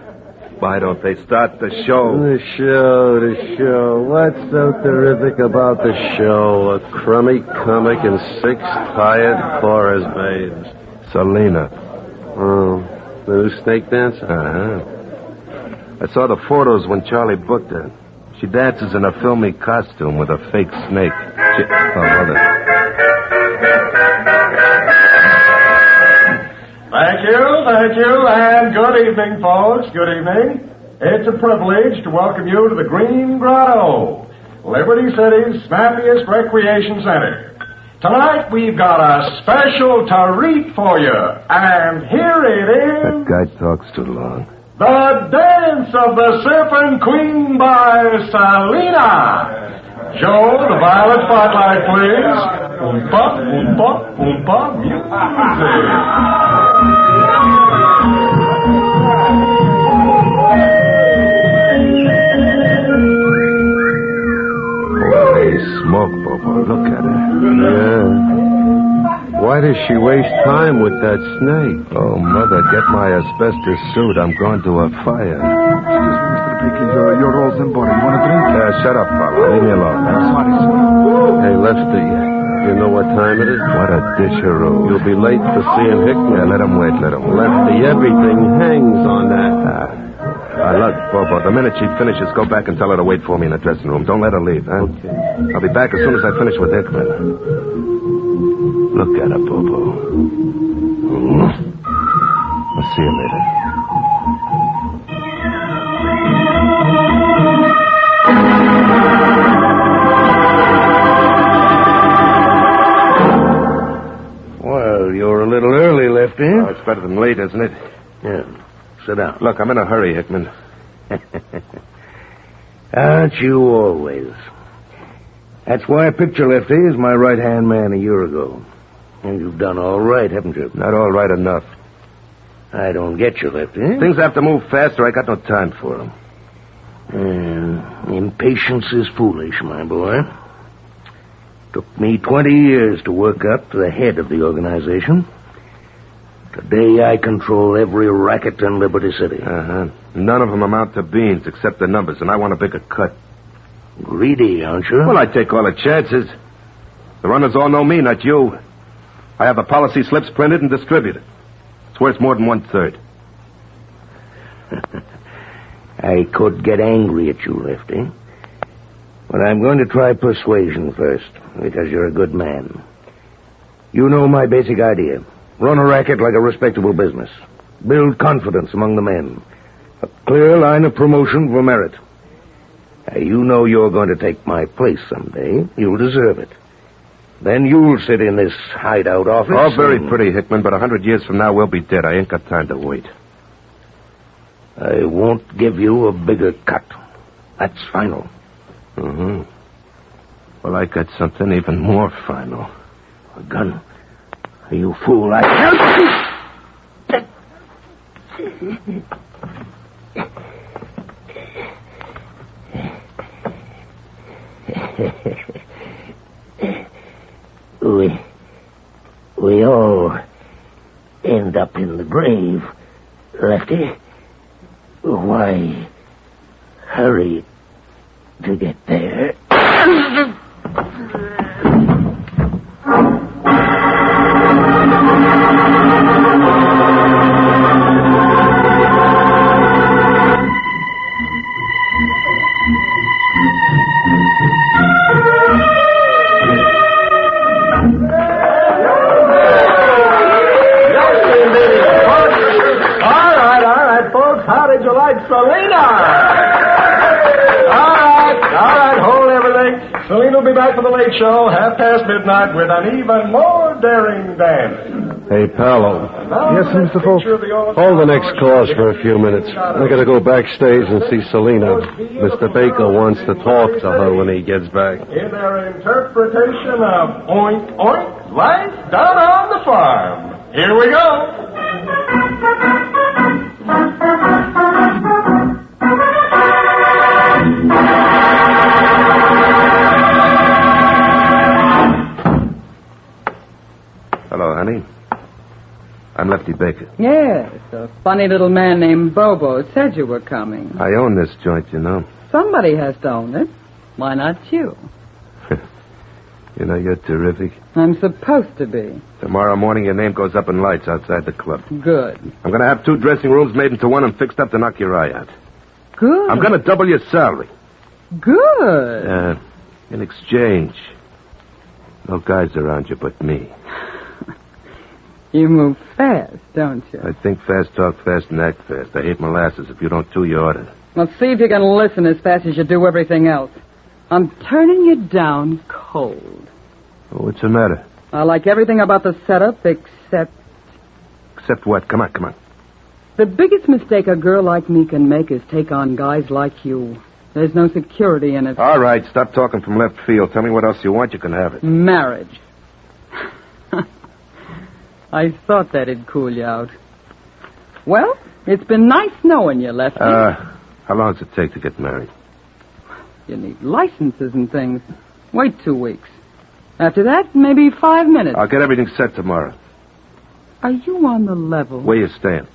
Why don't they start the show? The show. What's so terrific about the show? A crummy comic and 6 tired chorus babes. Selena. Oh, the new snake dancer? Uh-huh. I saw the photos when Charlie booked her. She dances in a filmy costume with a fake snake. Mother. Thank you, and good evening, folks. Good evening. It's a privilege to welcome you to the Green Grotto, Liberty City's snappiest recreation center. Tonight, we've got a special treat for you, and here it is. That guy talks too long. The Dance of the Surfing Queen by Selena. Joe, the violet spotlight, please. Oompa, music. Holy smoke, Bobo. Look at her. Yeah. Why does she waste time with that snake? Oh, Mother, get my asbestos suit. I'm going to a fire. Mr. Baker, your rolls and body. You want a drink? Shut up, fella. Leave me alone. Hey, Lefty, you know what time it is? What a disheroo. You'll be late for seeing Hickman. Yeah, let him wait. Lefty, everything hangs on that. Look, Bobo, the minute she finishes, go back and tell her to wait for me in the dressing room. Don't let her leave, huh? Okay. I'll be back as soon as I finish with Hickman. Look at her, Bobo. I'll see you later. Well, you're a little early, Lefty. Oh, it's better than late, isn't it? Yeah. Sit down. Look, I'm in a hurry, Hickman. Aren't you always? That's why I picked you, Lefty, as my right-hand man a year ago. And you've done all right, haven't you? Not all right enough. I don't get you, Lefty. Things have to move faster. I got no time for them. Impatience is foolish, my boy. Took me 20 years to work up to the head of the organization. Today I control every racket in Liberty City. Uh-huh. None of them amount to beans except the numbers, and I want a bigger cut. Greedy, aren't you? Well, I take all the chances. The runners all know me, not you. I have the policy slips printed and distributed. It's worth more than 1/3. I could get angry at you, Lefty. But I'm going to try persuasion first, because you're a good man. You know my basic idea. Run a racket like a respectable business. Build confidence among the men. A clear line of promotion for merit. You know you're going to take my place someday. You'll deserve it. Then you'll sit in this hideout office. Oh, very pretty, Hickman, but 100 years from now we'll be dead. I ain't got time to wait. I won't give you a bigger cut. That's final. Mm-hmm. Well, I got something even more final. A gun? You fool, We all end up in the grave, Lefty. Why hurry to get there? Show, midnight, with an even more daring dance. Hey, Paolo. Yes, Mr. Folk. Hold the next course for a few minutes. I gotta go backstage and see Selena. Mr. Baker wants to talk to her when he gets back. In their interpretation of oink, oink, life down on the farm. Here we go. Hello, honey. I'm Lefty Baker. Yes, a funny little man named Bobo said you were coming. I own this joint, you know. Somebody has to own it. Why not you? You know, you're terrific. I'm supposed to be. Tomorrow morning, your name goes up in lights outside the club. Good. I'm going to have 2 dressing rooms made into one and fixed up to knock your eye out. Good. I'm going to double your salary. Good. In exchange, no guys around you but me. You move fast, don't you? I think fast, talk fast, and act fast. I hate molasses. If you don't, you ought to. Well, see if you can listen as fast as you do everything else. I'm turning you down cold. Oh, what's the matter? I like everything about the setup except... Except what? Come on. The biggest mistake a girl like me can make is take on guys like you. There's no security in it. All right, stop talking from left field. Tell me what else you want. You can have it. Marriage. I thought that'd cool you out. Well, it's been nice knowing you, Lefty. How long does it take to get married? You need licenses and things. Wait 2 weeks. After that, maybe 5 minutes. I'll get everything set tomorrow. Are you on the level? Where you staying?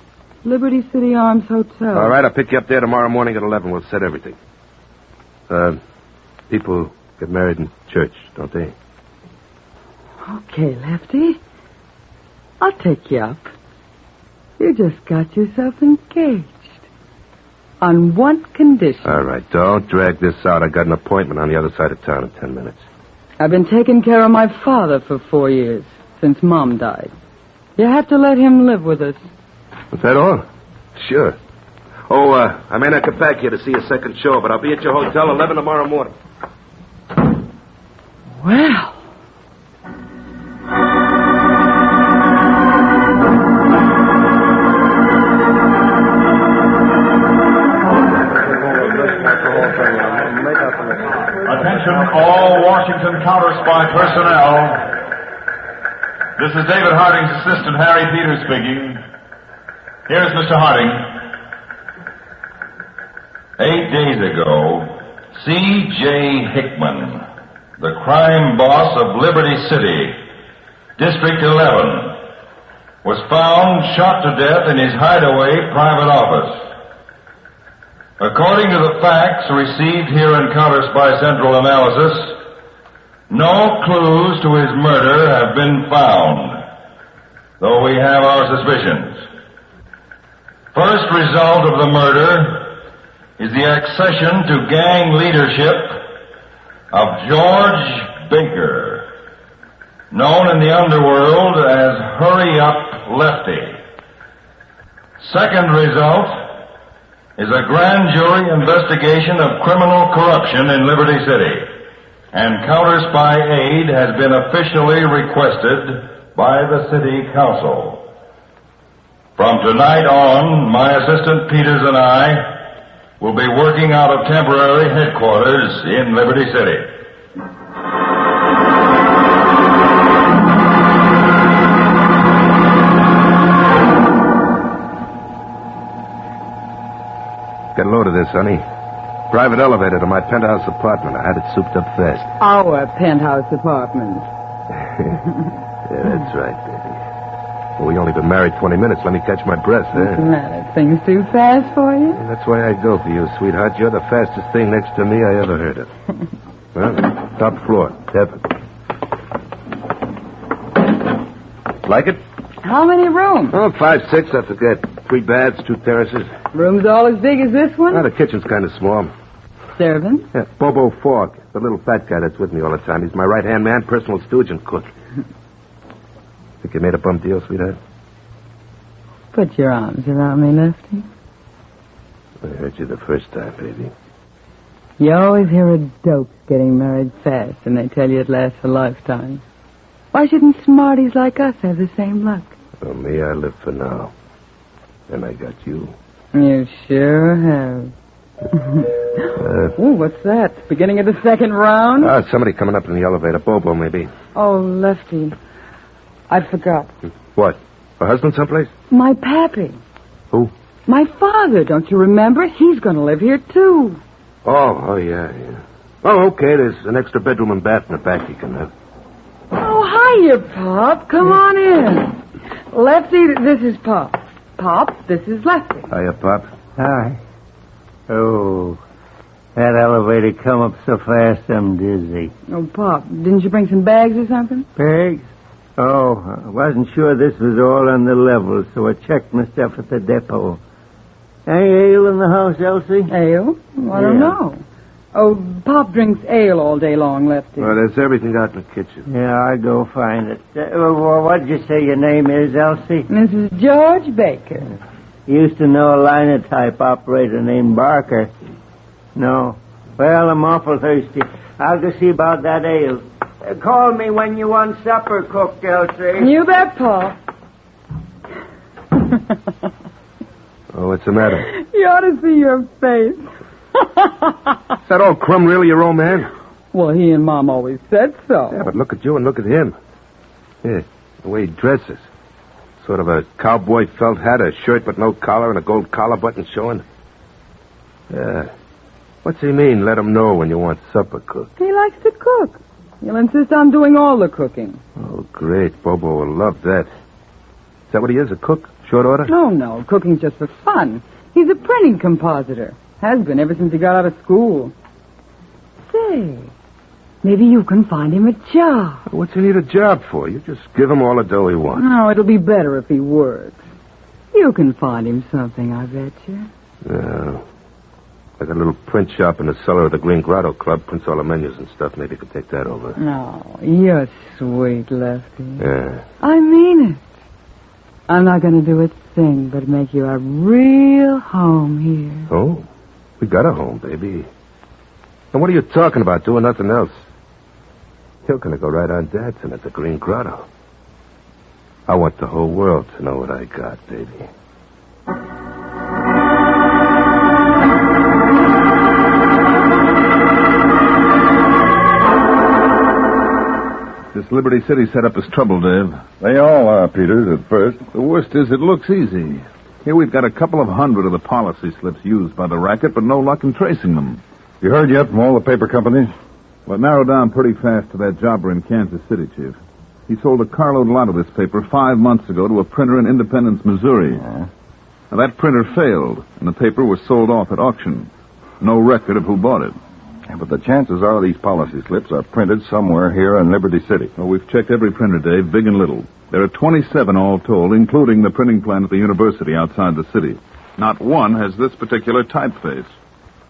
Liberty City Arms Hotel. All right, I'll pick you up there tomorrow morning at 11. We'll set everything. People get married in church, don't they? Okay, Lefty. I'll take you up. You just got yourself engaged. On one condition. All right, don't drag this out. I got an appointment on the other side of town in 10 minutes. I've been taking care of my father for 4 years, since Mom died. You have to let him live with us. Is that all? Sure. Oh, I may not get back here to see a second show, but I'll be at your hotel 11 tomorrow morning. Well... Attention all Washington Counterspy personnel. This is David Harding's assistant, Harry Peters, speaking. Here's Mr. Harding. 8 days ago, C.J. Hickman, the crime boss of Liberty City, District 11, was found shot to death in his hideaway private office. According to the facts received here in Counterspy Central Analysis, no clues to his murder have been found, though we have our suspicions. First result of the murder is the accession to gang leadership of George Baker, known in the underworld as Hurry Up Lefty. Second result is a grand jury investigation of criminal corruption in Liberty City, and Counterspy aid has been officially requested by the City Council. From tonight on, my assistant Peters and I will be working out of temporary headquarters in Liberty City. Get a load of this, honey. Private elevator to my penthouse apartment. I had it souped up fast. Our penthouse apartment. Yeah, that's right, baby. Well, we only been married 20 minutes. Let me catch my breath, eh? What's the matter? Things too fast for you? Yeah, that's why I go for you, sweetheart. You're the fastest thing next to me I ever heard of. Well, top floor. Heaven. Like it? How many rooms? Oh, 5, 6, I forget. 3 baths, 2 terraces. Rooms all as big as this one? The kitchen's kind of small. Servants? Yeah, Bobo Falk, the little fat guy that's with me all the time. He's my right-hand man, personal stooge, and cook. Think you made a bum deal, sweetheart? Put your arms around me, Lefty. I heard you the first time, baby. You always hear of dopes getting married fast, and they tell you it lasts a lifetime. Why shouldn't smarties like us have the same luck? Well, me, I live for now. And I got you. You sure have. Ooh, what's that? Beginning of the second round? Somebody coming up in the elevator. Bobo, maybe. Oh, Lefty. I forgot. What? A husband someplace? My pappy. Who? My father, don't you remember? He's going to live here, too. Oh, yeah. Oh, okay, there's an extra bedroom and bath in the back you can have. Oh, hiya, Pop. Come on in. Lefty, this is Pop. Pop, this is Lefty. Hiya, Pop. Hi. Oh, that elevator come up so fast I'm dizzy. Oh, Pop, didn't you bring some bags or something? Bags? Oh, I wasn't sure this was all on the level, so I checked my stuff at the depot. Any ale in the house, Elsie? Ale? I don't know. Oh, Pop drinks ale all day long, Lefty. Well, there's everything out in the kitchen. Yeah, I'll go find it. What did you say your name is, Elsie? Mrs. George Baker. Used to know a linotype operator named Barker. No. Well, I'm awful thirsty. I'll go see about that ale. Call me when you want supper cooked, Elsie. You bet, Pop. Oh, what's the matter? You ought to see your face. Is that old Crumb really your old man? Well, he and Mom always said so. Yeah, but look at you and look at him. Yeah, the way he dresses. Sort of a cowboy felt hat, a shirt but no collar, and a gold collar button showing. Yeah. What's he mean, let him know when you want supper cooked? He likes to cook. He'll insist on doing all the cooking. Oh, great. Bobo will love that. Is that what he is, a cook? Short order? No. Cooking's just for fun. He's a printing compositor. Has been ever since he got out of school. Say, maybe you can find him a job. What's he need a job for? You just give him all the dough he wants. No, it'll be better if he works. You can find him something, I bet you. Yeah. Like a little print shop in the cellar of the Green Grotto Club. Prints all the menus and stuff. Maybe you could take that over. No, you're sweet, Lefty. Yeah. I mean it. I'm not going to do a thing but make you a real home here. Oh? We got a home, baby. And what are you talking about, doing nothing else? You're going to go right on dancing at the Green Grotto. I want the whole world to know what I got, baby. This Liberty City setup is trouble, Dave. They all are, Peters, at first. The worst is it looks easy. Here we've got a couple of hundred of the policy slips used by the racket, but no luck in tracing them. You heard yet from all the paper companies? Well, it narrowed down pretty fast to that jobber in Kansas City, Chief. He sold a carload lot of this paper 5 months ago to a printer in Independence, Missouri. Now, that printer failed, and the paper was sold off at auction. No record of who bought it. Yeah, but the chances are these policy slips are printed somewhere here in Liberty City. Well, we've checked every printer, Dave, big and little. There are 27 all told, including the printing plant at the university outside the city. Not one has this particular typeface.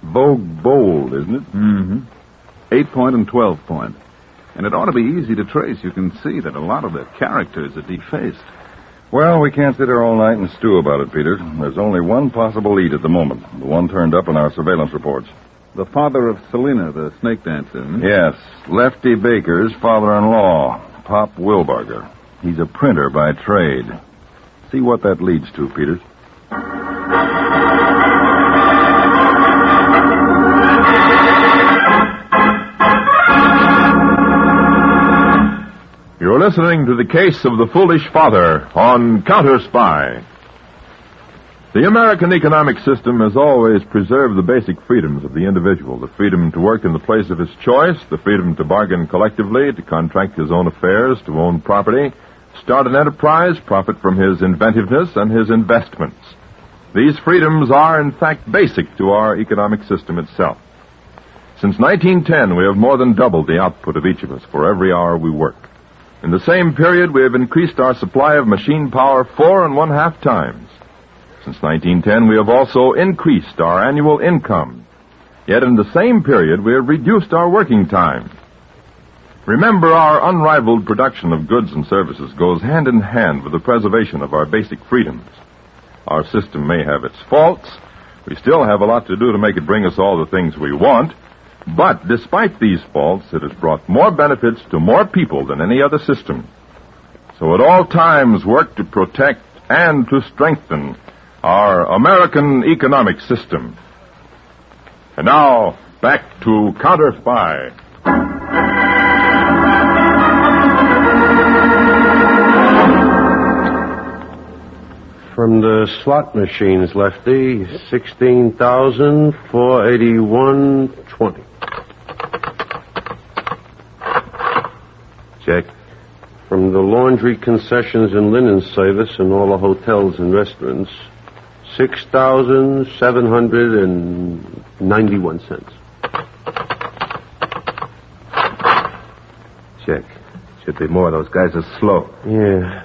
Vogue Bold, isn't it? Mm-hmm. 8-point and 12-point. And it ought to be easy to trace. You can see that a lot of the characters are defaced. Well, we can't sit here all night and stew about it, Peter. There's only one possible lead at the moment. The one turned up in our surveillance reports. The father of Selena, the snake dancer. Yes, Lefty Baker's father-in-law, Pop Wilbarger. He's a printer by trade. See what that leads to, Peters. listening to the case of the foolish father on Counterspy. The American economic system has always preserved the basic freedoms of the individual. The freedom to work in the place of his choice, the freedom to bargain collectively, to contract his own affairs, to own property, start an enterprise, profit from his inventiveness and his investments. These freedoms are, in fact, basic to our economic system itself. Since 1910, we have more than doubled the output of each of us for every hour we work. In the same period, we have increased our supply of machine power 4.5 times. Since 1910, we have also increased our annual income. Yet in the same period, we have reduced our working time. Remember, our unrivaled production of goods and services goes hand in hand with the preservation of our basic freedoms. Our system may have its faults. We still have a lot to do to make it bring us all the things we want. But despite these faults, it has brought more benefits to more people than any other system. So at all times, work to protect and to strengthen our American economic system. And now, back to Counterspy. From the slot machines, Lefty, 16,481.20. Check. From the laundry concessions and linen service and all the hotels and restaurants, 6,791 cents. Check. Should be more. Those guys are slow. Yeah.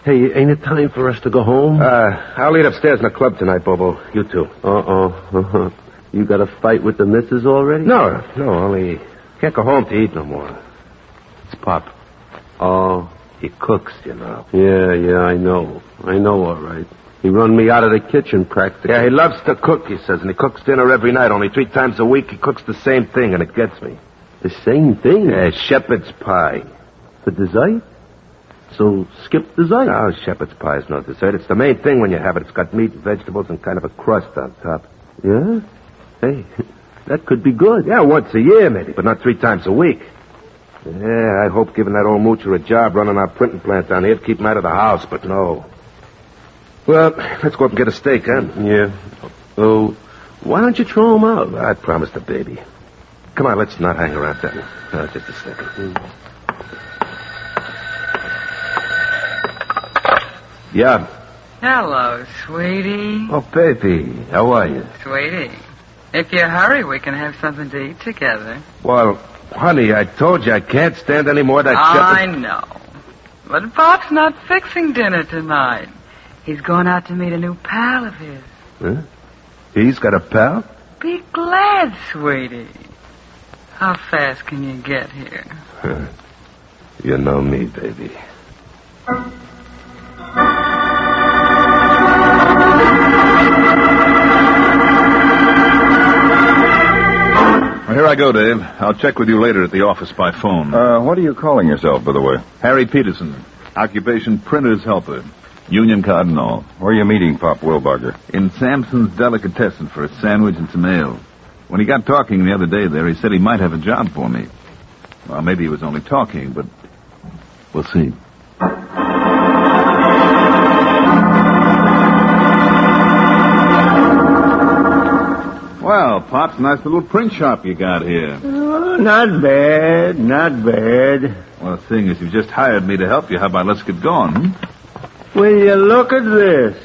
Hey, ain't it time for us to go home? I'll eat upstairs in the club tonight, Bobo. You too. Uh-oh. You got a fight with the missus already? No, only can't go home to eat no more. It's Pop. Oh. He cooks, you know. Yeah, I know. All right. He run me out of the kitchen practically. Yeah, he loves to cook, he says, and he cooks dinner every night. Only 3 times a week he cooks the same thing, and it gets me. The same thing? Yeah, shepherd's pie. For dessert? So skip dessert. No, shepherd's pie is no dessert. It's the main thing when you have it. It's got meat and vegetables and kind of a crust on top. Yeah? Hey, that could be good. Yeah, once a year maybe, but not 3 times a week. Yeah, I hope giving that old moocher a job running our printing plant down here to keep him out of the house, but no. Well, let's go up and get a steak, huh? Yeah. Oh, why don't you throw him out? I promised the baby. Come on, let's not hang around then. Just a second. Yeah. Hello, sweetie. Oh, baby, how are you? Sweetie, if you hurry, we can have something to eat together. Well, honey, I told you I can't stand any more of that I know. But Pop's not fixing dinner tonight. He's going out to meet a new pal of his. Huh? He's got a pal? Be glad, sweetie. How fast can you get here? You know me, baby. Well, here I go, Dave. I'll check with you later at the office by phone. What are you calling yourself, by the way? Harry Peterson. Occupation printer's helper. Union card and all. Where are you meeting Pop Wilbarger? In Sampson's Delicatessen for a sandwich and some ale. When he got talking the other day there, he said he might have a job for me. Well, maybe he was only talking, but we'll see. Well, Pops, nice little print shop you got here. Oh, not bad. Well, seeing as you just hired me to help you, how about let's get going, Will you look at this?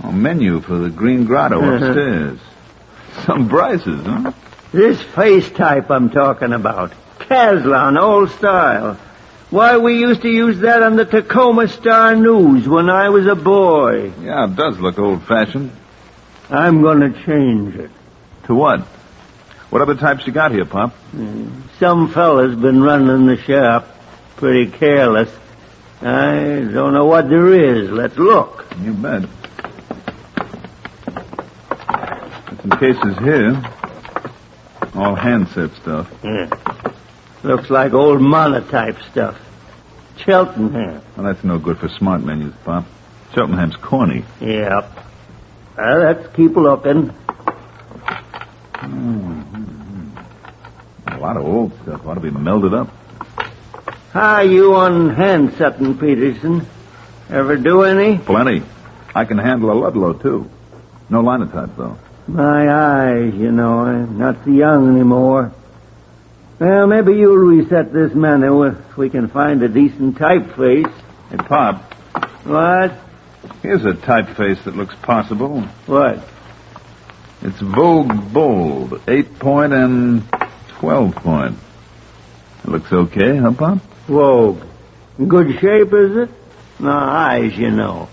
Oh, menu for the Green Grotto upstairs. Some prices, huh? This face type I'm talking about. Caslon, old style. Why, we used to use that on the Tacoma Star News when I was a boy. Yeah, it does look old-fashioned. I'm going to change it. To what? What other types you got here, Pop? Some fella's been running the shop. Pretty careless. I don't know what there is. Let's look. You bet. Got some cases here. All handset stuff. Yeah. Looks like old monotype stuff. Cheltenham. Well, that's no good for smart menus, Pop. Cheltenham's corny. Yep. Well, let's keep looking. lot of old stuff ought to be melded up. How you on hand setting, Peterson? Ever do any? Plenty. I can handle a Ludlow, too. No linotype, though. My eyes, I'm not so young anymore. Well, maybe you'll reset this menu if we can find a decent typeface. Hey, Pop. What? Here's a typeface that looks possible. What? It's Vogue Bold, 8-point and 12-point. It looks okay, huh, Pop? Vogue. In good shape, is it? No eyes, No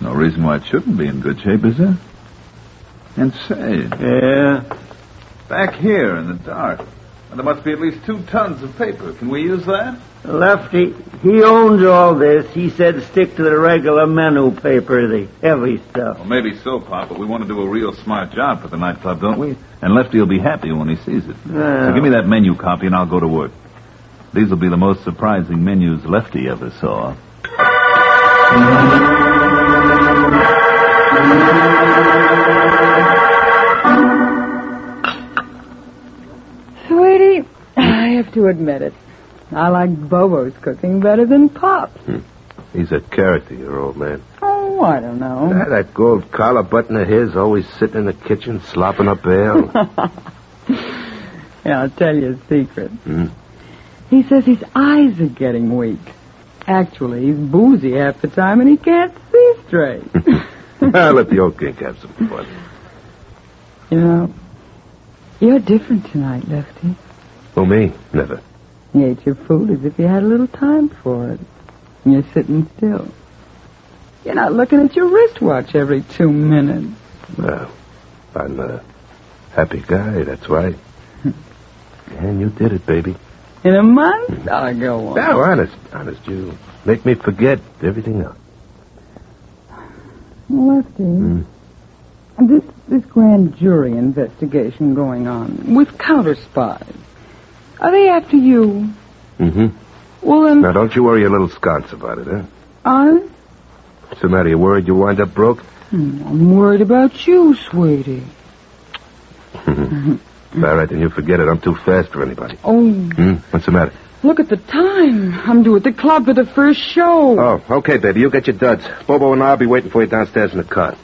reason why it shouldn't be in good shape, is there? And say... Yeah? Back here in the dark. There must be at least 2 tons of paper. Can we use that? Lefty, he owns all this. He said stick to the regular menu paper, the heavy stuff. Well, maybe so, Pop, but we want to do a real smart job for the nightclub, don't we? And Lefty will be happy when he sees it. So give me that menu copy and I'll go to work. These will be the most surprising menus Lefty ever saw. Sweetie, I have to admit it. I like Bobo's cooking better than Pop's. He's a character, your old man. Oh, I don't know. That gold collar button of his always sitting in the kitchen slopping up ale. Yeah, I'll tell you a secret. He says his eyes are getting weak. Actually, he's boozy half the time and he can't see straight. I'll let the old kink have some fun. You're different tonight, Lefty. Oh, me? Never. You ate your food as if you had a little time for it. And you're sitting still. You're not looking at your wristwatch every 2 minutes. Well, I'm a happy guy, that's why. And you did it, baby. In a month? I'll go on. No, honest, you make me forget everything else. Lefty, this grand jury investigation going on with counterspies, are they after you? Well, then... Now, don't you worry your little sconce about it, huh? What's the matter? You worried you wind up broke? I'm worried about you, sweetie. All right, then you forget it. I'm too fast for anybody. Oh. What's the matter? Look at the time. I'm due at the club for the first show. Oh, okay, baby. You get your duds. Bobo and I'll be waiting for you downstairs in the car.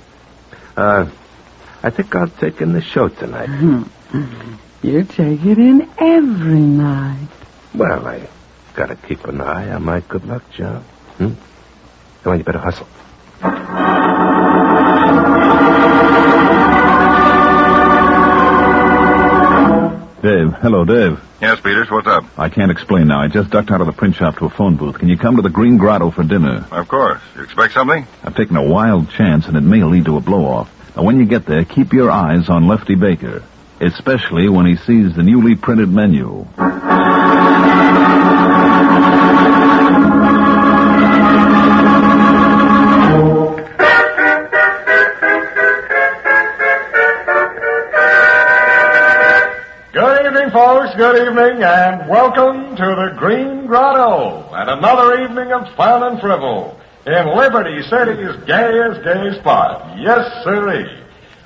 I think I'll take in the show tonight. You take it in every night. Well, I gotta keep an eye on my good luck charm. Come on, you better hustle. Dave. Hello, Dave. Yes, Peters, what's up? I can't explain now. I just ducked out of the print shop to a phone booth. Can you come to the Green Grotto for dinner? Of course. You expect something? I've taken a wild chance, and it may lead to a blow-off. Now, when you get there, keep your eyes on Lefty Baker, especially when he sees the newly printed menu. Folks, good evening, and welcome to the Green Grotto, and another evening of fun and frivol in Liberty City's gay spot. Yes, sirree.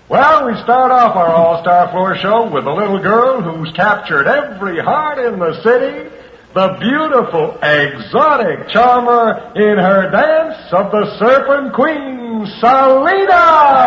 Well, we start off our all-star floor show with a little girl who's captured every heart in the city, the beautiful, exotic charmer in her dance of the Serpent Queen, Salida!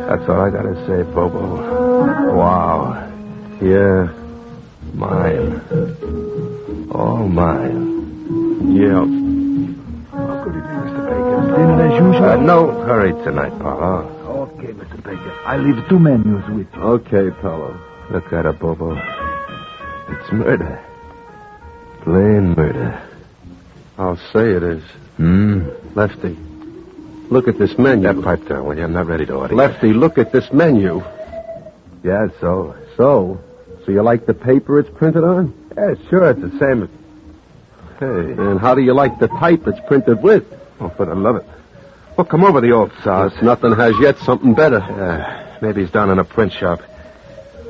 That's all I gotta say, Bobo. Wow. Yeah. Mine. All mine. Yeah. Oh, good evening, Mr. Baker. Dinner as usual? No hurry tonight, Paolo. Okay, Mr. Baker. I leave 2 menus with you. Okay, Paolo. Look at it, Bobo. It's murder. Plain murder. I'll say it is. Lefty. Look at this menu. That pipe down, will you? I'm not ready to order. Lefty, look at this menu. Yeah, so you like the paper it's printed on? Yeah, sure, it's the same as... Hey. And how do you like the type it's printed with? Oh, but I love it. Well, come over the old sauce. Nothing has yet something better. Maybe he's down in a print shop.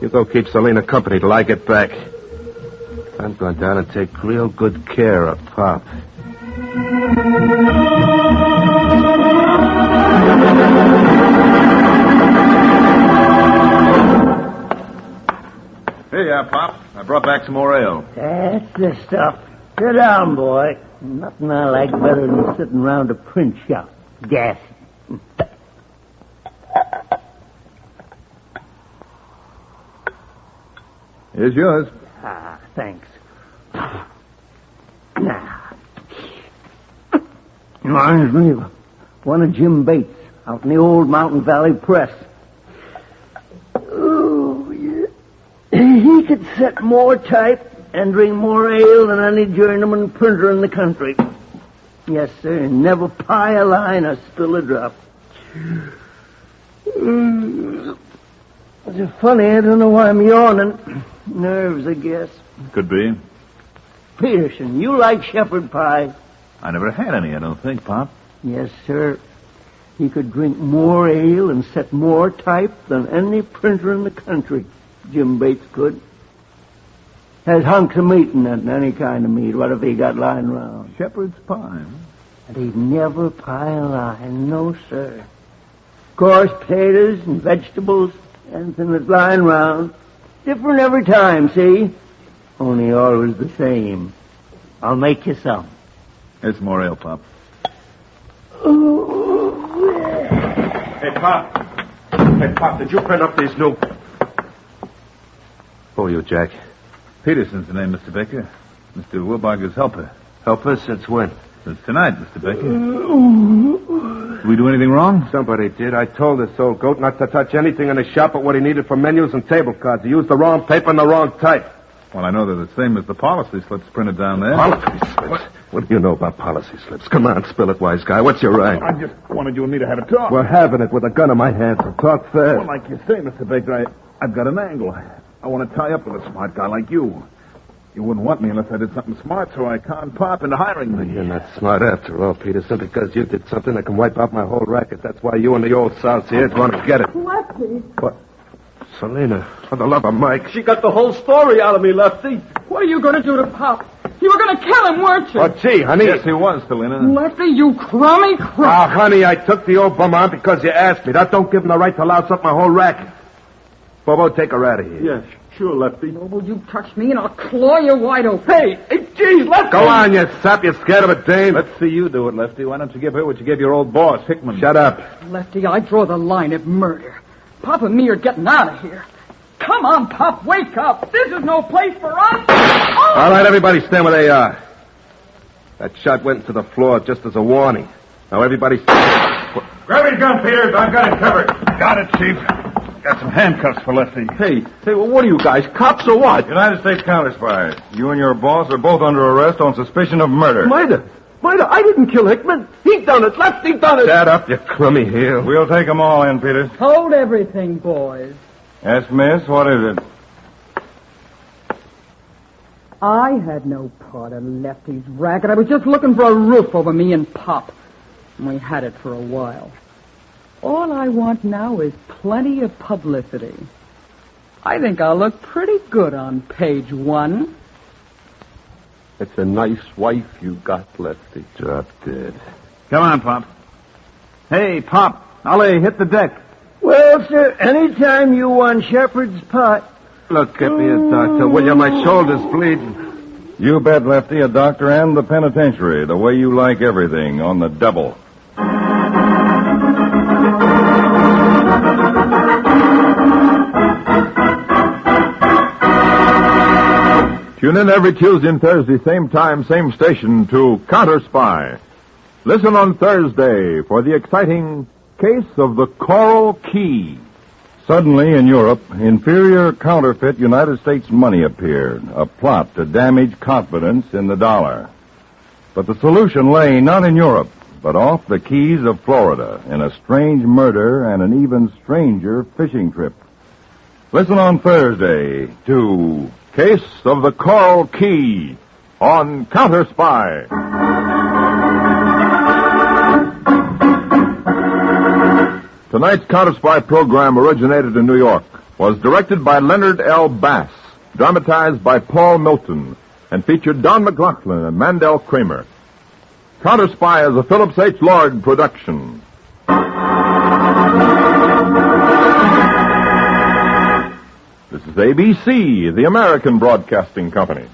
You go keep Selena company till I get back. I'm going down and take real good care of Pop. Hey, Pop. I brought back some more ale. That's the stuff. Sit down, boy. Nothing I like better than sitting around a print shop. Gas. Here's yours. Ah, thanks. Now. Reminds me of one of Jim Bates out in the old Mountain Valley Press. Oh, yeah. He could set more type and drink more ale than any journeyman printer in the country. Yes, sir, and never pie a line or spill a drop. It's funny, I don't know why I'm yawning. Nerves, I guess. Could be. Peterson, you like shepherd pie? I never had any, I don't think, Pop. Yes, sir. He could drink more ale and set more type than any printer in the country. Jim Bates could. Has hunks of meat in it, and any kind of meat. What if he got lying around? Shepherd's pie, huh? And he'd never pie a line, no, sir. Of course, potatoes and vegetables, anything that's lying around. Different every time, see? Only always the same. I'll make you some. Here's more ale, Pop. Hey, Pop, did you print up these new... Who are you, Jack? Peterson's the name, Mr. Baker. Mr. Wilbarger's helper. Helper since when? Since tonight, Mr. Baker. Did we do anything wrong? Somebody did. I told this old goat not to touch anything in the shop but what he needed for menus and table cards. He used the wrong paper and the wrong type. Well, I know they're the same as the policy slips printed down there. Policy slips? What do you know about policy slips? Come on, spill it, wise guy. What's your rank? I just wanted you and me to have a talk. We're having it with a gun in my hand, so talk fast. Well, like you say, Mr. Baker, I've got an angle. I want to tie up with a smart guy like you. You wouldn't want me unless I did something smart, so I can't Pop into hiring me. You're not smart after all, Peterson, because you did something that can wipe out my whole racket. That's why you and the old South here want to get it. Lefty. What? Selena, for the love of Mike. She got the whole story out of me, Lefty. What are you going to do to Pop? You were going to kill him, weren't you? Oh, gee, honey. Yes, he was, Selena. Lefty, you crummy crook. Oh, honey, I took the old bum on because you asked me. That don't give him the right to louse up my whole racket. Bobo, take her out of here. Yes, sure, Lefty. Will you touch me and I'll claw you wide open. Hey, geez, Lefty. Go on, you sap. You're scared of a dame. Let's see you do it, Lefty. Why don't you give her what you gave your old boss, Hickman? Shut up. Lefty, I draw the line at murder. Pop and me are getting out of here. Come on, Pop, wake up. This is no place for us. Oh! All right, everybody stand where they are. That shot went into the floor just as a warning. Now, everybody... Grab your gun, Peters. I've got it covered. Got it, Chief. Got some handcuffs for Lefty. Hey, well, what are you guys, cops or what? United States Counterspies. You and your boss are both under arrest on suspicion of murder. Murder? I didn't kill Hickman. He done it. Lefty done it. Shut up, you crummy heel. We'll take them all in, Peters. Hold everything, boys. Yes, miss, what is it? I had no part in Lefty's racket. I was just looking for a roof over me and Pop. And we had it for a while. All I want now is plenty of publicity. I think I'll look pretty good on page 1. It's a nice wife you got, Lefty. Drop dead. Come on, Pop. Hey, Pop. Ollie, hit the deck. Well, sir, anytime you want shepherd's pot. Look, get me a doctor, will you? My shoulder's bleeding. You bet, Lefty, a doctor and the penitentiary, the way you like everything, on the double. Tune in every Tuesday and Thursday, same time, same station, to Counterspy. Listen on Thursday for the exciting Case of the Coral Key. Suddenly, in Europe, inferior counterfeit United States money appeared, a plot to damage confidence in the dollar. But the solution lay not in Europe, but off the Keys of Florida, in a strange murder and an even stranger fishing trip. Listen on Thursday to Case of the Coral Key on Counterspy. Tonight's Counterspy program originated in New York. was directed by Leonard L. Bass, dramatized by Paul Milton, and featured Don MacLaughlin and Mandel Kramer. Counterspy is a Phillips H. Lord production. This is ABC, the American Broadcasting Company.